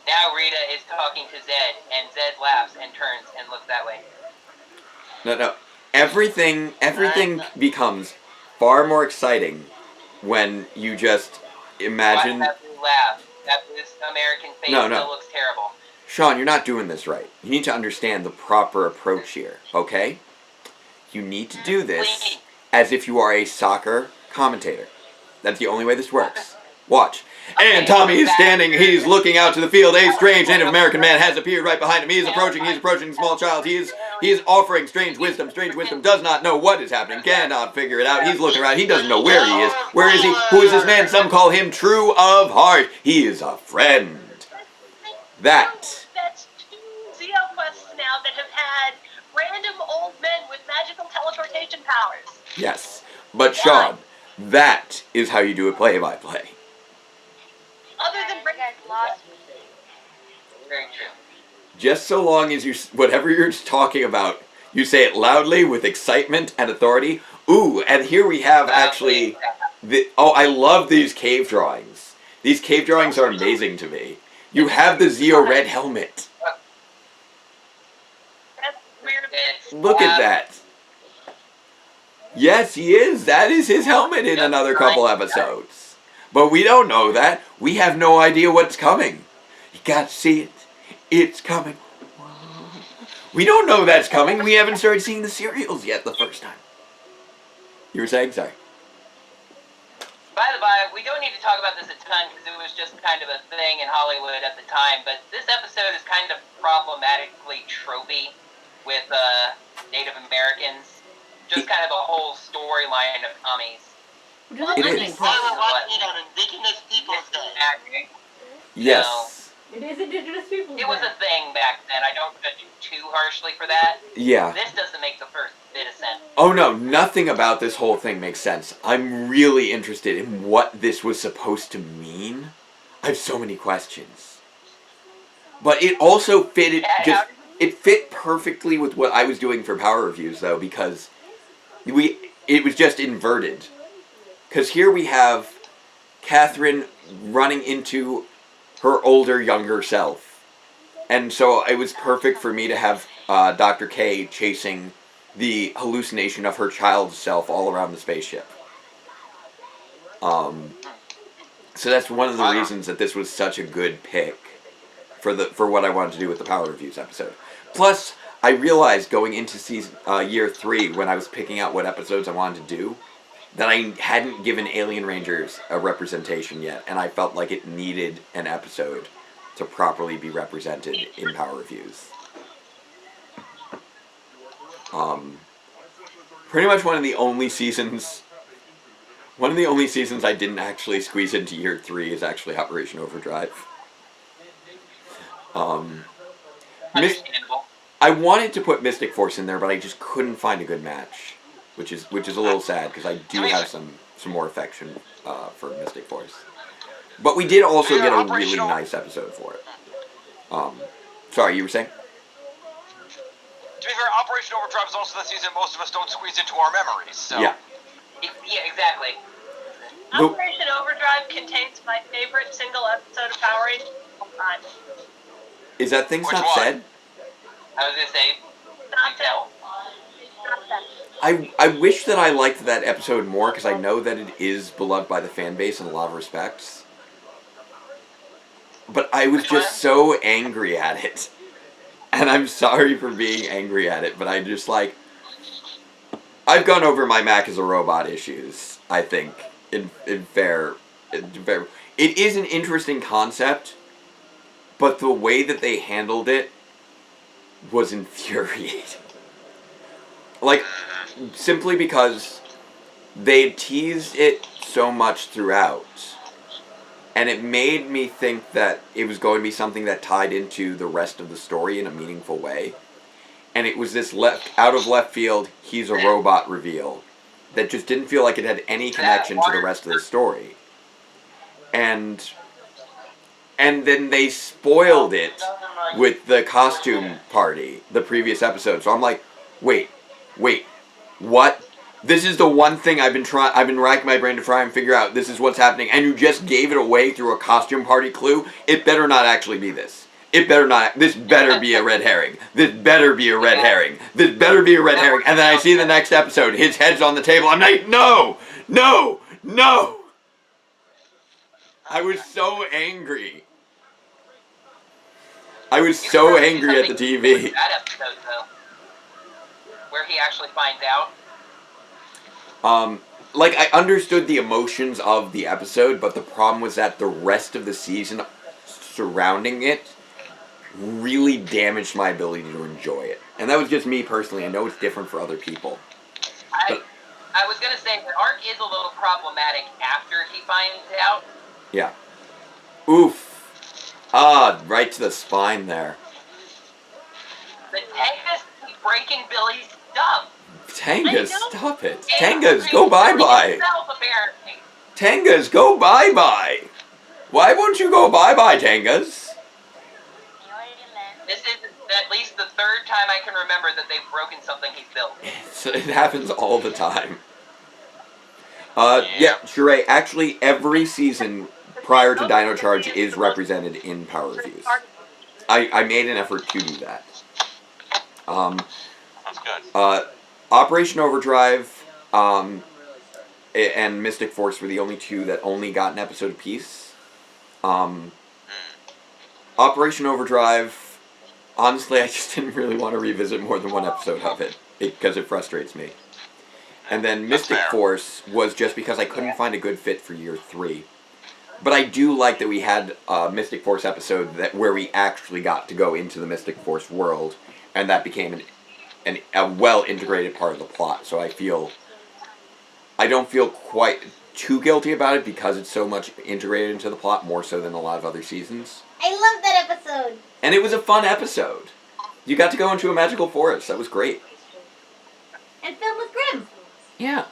Now Rita is talking to Zed, and Zed laughs and turns and looks that way. No. Everything becomes far more exciting when you just imagine... Why that blue laugh? That this American face still looks terrible. Sean, you're not doing this right. You need to understand the proper approach here, okay? You need to do this as if you are a soccer commentator. That's the only way this works. Watch. And Tommy is standing, he's looking out to the field. A strange Native American man has appeared right behind him. He is approaching a small child. He is offering strange wisdom. Strange wisdom does not know what is happening, cannot figure it out. He's looking around, he doesn't know where he is. Where is he? Who is this man? Some call him true of heart. He is a friend. That's two Zio quests now that have had random old men with magical teleportation powers. Yes. But Sean, that is how you do a play-by-play. Other than bringing lost. Very true. Just so long as whatever you're talking about, you say it loudly with excitement and authority. Ooh, and here we have actually... I love these cave drawings. These cave drawings are amazing to me. You have the Zio red helmet. Look at that. Yes, he is. That is his helmet in another couple episodes. But we don't know that. We have no idea what's coming. You got to see it. It's coming. We don't know that's coming. We haven't started seeing the serials yet the first time. You were saying? Sorry. By the by, we don't need to talk about this a ton because it was just kind of a thing in Hollywood at the time, but this episode is kind of problematically tropey with Native Americans. Just kind of a whole storyline of Tommies. It is. Why we're watching it on Indigenous Peoples Day. Yes. It is Indigenous Peoples Day. It was a thing back then. I don't judge you too harshly for that. Yeah. This doesn't make the first bit of sense. Oh no, nothing about this whole thing makes sense. I'm really interested in what this was supposed to mean. I have so many questions. But it also fit it fit perfectly with what I was doing for power reviews though, because it was just inverted. Because here we have Catherine running into her older, younger self. And so it was perfect for me to have Dr. K chasing the hallucination of her child's self all around the spaceship. So that's one of the reasons that this was such a good pick for what I wanted to do with the Power Reviews episode. Plus, I realized going into year 3, when I was picking out what episodes I wanted to do, that I hadn't given Alien Rangers a representation yet, and I felt like it needed an episode to properly be represented in Power Reviews. Pretty much one of the only seasons I didn't actually squeeze into year 3 is actually Operation Overdrive. I wanted to put Mystic Force in there, but I just couldn't find a good match. Which is a little sad, because I do have some more affection for Mystic Force. But we did also get a really nice episode for it. Sorry, you were saying? To be fair, Operation Overdrive is also the season most of us don't squeeze into our memories, so... Yeah. Yeah, exactly. Operation Overdrive contains my favorite single episode of Power Rangers of all time. Is that Things Which Not one? Said? I was gonna say, Not that. Not that. I wish that I liked that episode more, because I know that it is beloved by the fan base in a lot of respects. But I was just so angry at it. And I'm sorry for being angry at it, but I just like... I've gone over my Mac as a robot issues, I think, in fair... It is an interesting concept, but the way that they handled it was infuriating. Like, simply because they teased it so much throughout, and it made me think that it was going to be something that tied into the rest of the story in a meaningful way. And it was this out of left field, he's a robot reveal that just didn't feel like it had any connection to the rest of the story. And then they spoiled it with the costume party, the previous episode. So I'm like, wait, what? This is the one thing I've been racking my brain to try and figure out. This is what's happening, and you just gave it away through a costume party clue? It better not actually be this. It better not. This better be a red herring. This better be a red herring. This better be a red herring. And then I see the next episode, his head's on the table. I'm like, no! I was so angry. I was so angry at the TV. That episode, though, where he actually finds out. Like, I understood the emotions of the episode, but the problem was that the rest of the season surrounding it really damaged my ability to enjoy it. And that was just me personally. I know it's different for other people. I was going to say, the arc is a little problematic after he finds out. Yeah. Oof. Ah, right to the spine there. The Tangas keep breaking Billy's stuff. Tangas, stop it. Tangas, go bye-bye. Tangas, go bye-bye. Why won't you go bye-bye, Tangas? This is at least the third time I can remember that they've broken something he's built. It happens all the time. Yeah, Sheree, actually every season prior to Dino Charge is represented in Power Reviews. I made an effort to do that. That's good. Operation Overdrive and Mystic Force were the only two that only got an episode apiece. Operation Overdrive, honestly, I just didn't really want to revisit more than one episode of it because it frustrates me. And then Mystic Force was just because I couldn't find a good fit for year 3. But I do like that we had a Mystic Force episode where we actually got to go into the Mystic Force world, and that became a well-integrated part of the plot. So I don't feel quite too guilty about it because it's so much integrated into the plot, more so than a lot of other seasons. I love that episode. And it was a fun episode. You got to go into a magical forest. That was great. And filled with Grimm. Yeah.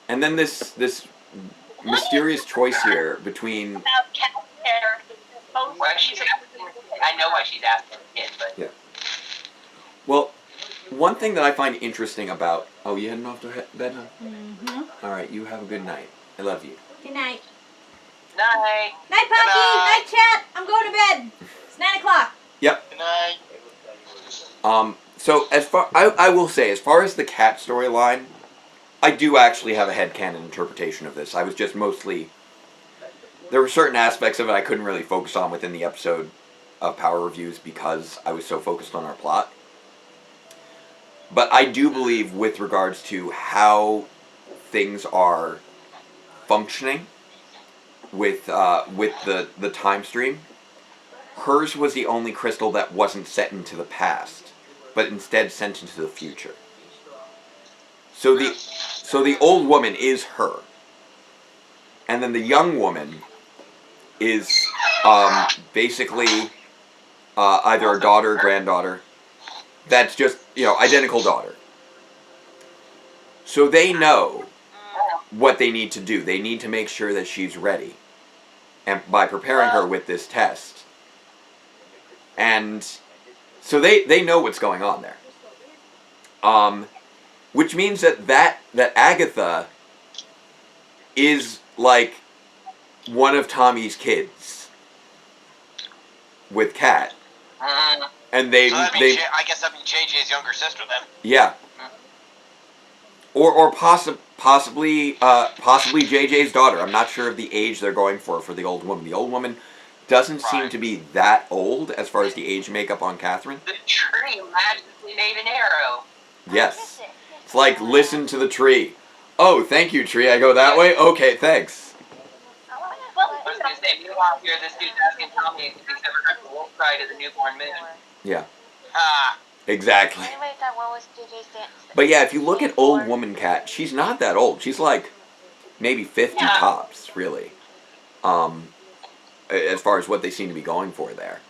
And then this mysterious choice here between... I know why she's after the kid, but... Yeah. Well, one thing that I find interesting about... Oh, you heading off to bed, huh? Mm-hmm. Alright, you have a good night. I love you. Good night. Night. Night, Pocky. Night, chat. I'm going to bed. It's 9 o'clock. Yep. Good night. So, I will say, as far as the cat storyline, I do actually have a headcanon interpretation of this. I was just mostly... There were certain aspects of it I couldn't really focus on within the episode of Power Reviews because I was so focused on our plot. But I do believe with regards to how things are functioning with the time stream, hers was the only crystal that wasn't set into the past, but instead sent into the future. So the old woman is her. And then the young woman is basically either a daughter or granddaughter. That's just, identical daughter. So they know what they need to do. They need to make sure that she's ready. And by preparing her with this test. And so they know what's going on there. Which means that Agatha is like one of Tommy's kids with Kat. And they, so I guess that'd be JJ's younger sister then. Yeah. Or possibly JJ's daughter. I'm not sure of the age they're going for the old woman. The old woman doesn't seem to be that old as far as the age makeup on Catherine. The tree magically made an arrow. Yes. It's like, listen to the tree. Oh, thank you, tree. I go that way? Okay, thanks. I was going to say, meanwhile here, this dude's asking Tommy if he's ever heard the wolf cry to the newborn moon. Yeah. Exactly. Anyway, that one was JJ's dance. But yeah, if you look at old woman Cat, she's not that old. She's like maybe 50 tops, really. As far as what they seem to be going for there.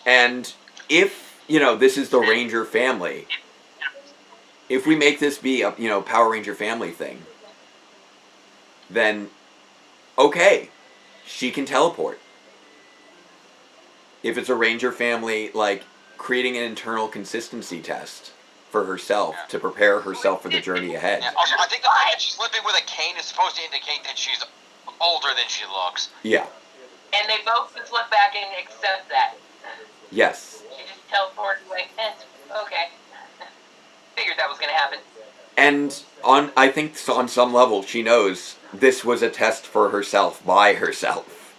And if, this is the Ranger family, if we make this be a, Power Ranger family thing, then, okay, she can teleport. If it's a Ranger family, like, creating an internal consistency test for herself to prepare herself for the journey ahead. Yeah, also, I think the fact that she's living with a cane is supposed to indicate that she's older than she looks. Yeah. And they both just look back and accept that. Yes. She just teleported like, okay. Figured that was going to happen. And I think on some level she knows this was a test for herself by herself.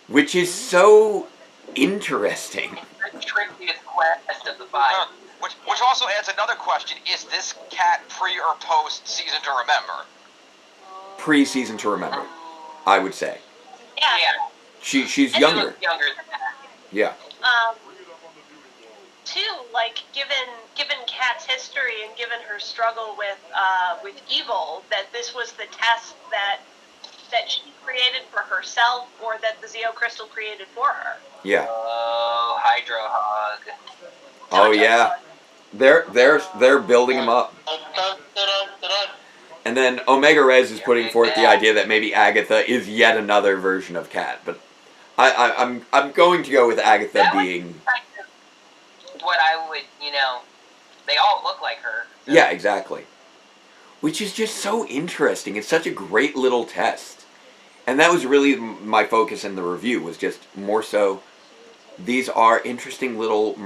Which is so interesting. The trickiest quest of the 5. Which also adds another question. Is this Cat pre or post Season to Remember? Pre-Season to Remember, I would say. Yeah. She's and younger. Younger than that. Yeah. Too, like, given Kat's history and given her struggle with evil, that this was the test that she created for herself, or that the Zeo Crystal created for her. Yeah. Oh, Hydro Hog. Oh yeah. They're building him up. And then Omega Res is putting forth the idea that maybe Agatha is yet another version of Kat, but I'm going to go with Agatha being what I would, they all look like her. So. Yeah, exactly. Which is just so interesting. It's such a great little test. And that was really my focus in the review, was just more so, these are interesting little,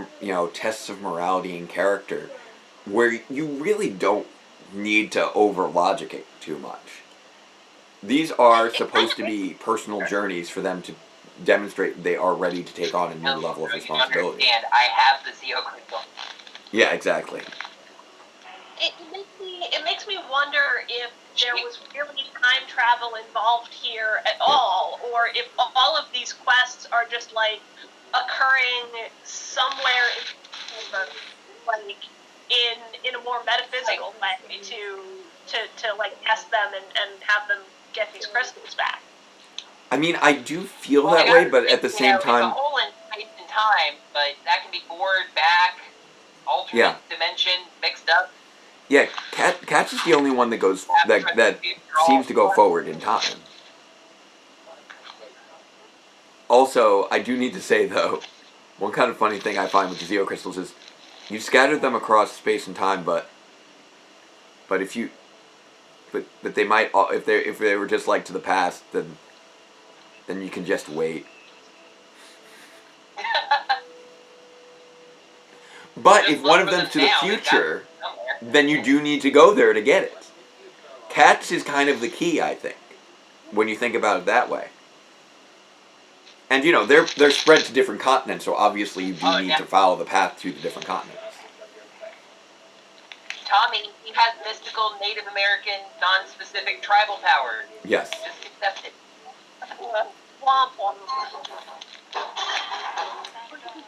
tests of morality and character, where you really don't need to over-logic it too much. These are supposed to be personal journeys for them to demonstrate they are ready to take on a new level of responsibility. And I have the Zeo Crystal. Yeah, exactly. It makes me wonder if there was really time travel involved here at all, or if all of these quests are just like occurring somewhere in a more metaphysical way to like test them and have them get these crystals back. I mean, I do feel that way, but at the same time... It's a hole in space and time, but that can be forward, back, alternate dimension, mixed up. Yeah, Cat's is the only one that goes that seems to go forward in time. Also, I do need to say though, one kind of funny thing I find with the Zeo Crystals is you scattered them across space and time, but if you but they might if they were just like to the past, then you can just wait. But if one of them's to the future, then you do need to go there to get it. Cats is kind of the key, I think, when you think about it that way. And they're spread to different continents, so obviously you do need to follow the path to the different continents. Tommy, he has mystical Native American, non-specific tribal power. Yes. Just accept it.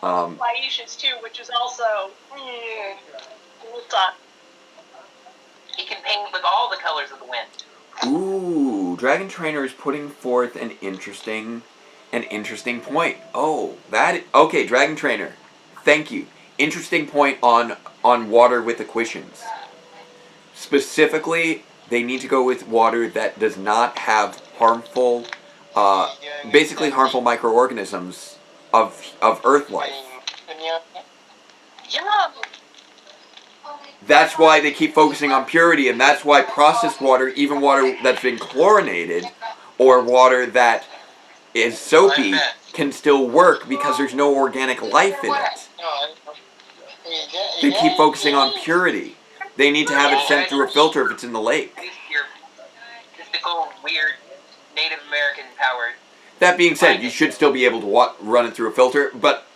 Laisha's too, which is also He can paint with all the colors of the wind. Ooh, Dragon Trainer is putting forth an interesting point. Oh, okay, Dragon Trainer. Thank you. Interesting point on water with equations. Specifically, they need to go with water that does not have harmful, basically harmful microorganisms of Earth life. That's why they keep focusing on purity, and that's why processed water, even water that's been chlorinated, or water that is soapy, can still work because there's no organic life in it. They keep focusing on purity. They need to have it sent through a filter if it's in the lake. Your mystical, weird, Native American powered. That being said, you should still be able to run it through a filter, but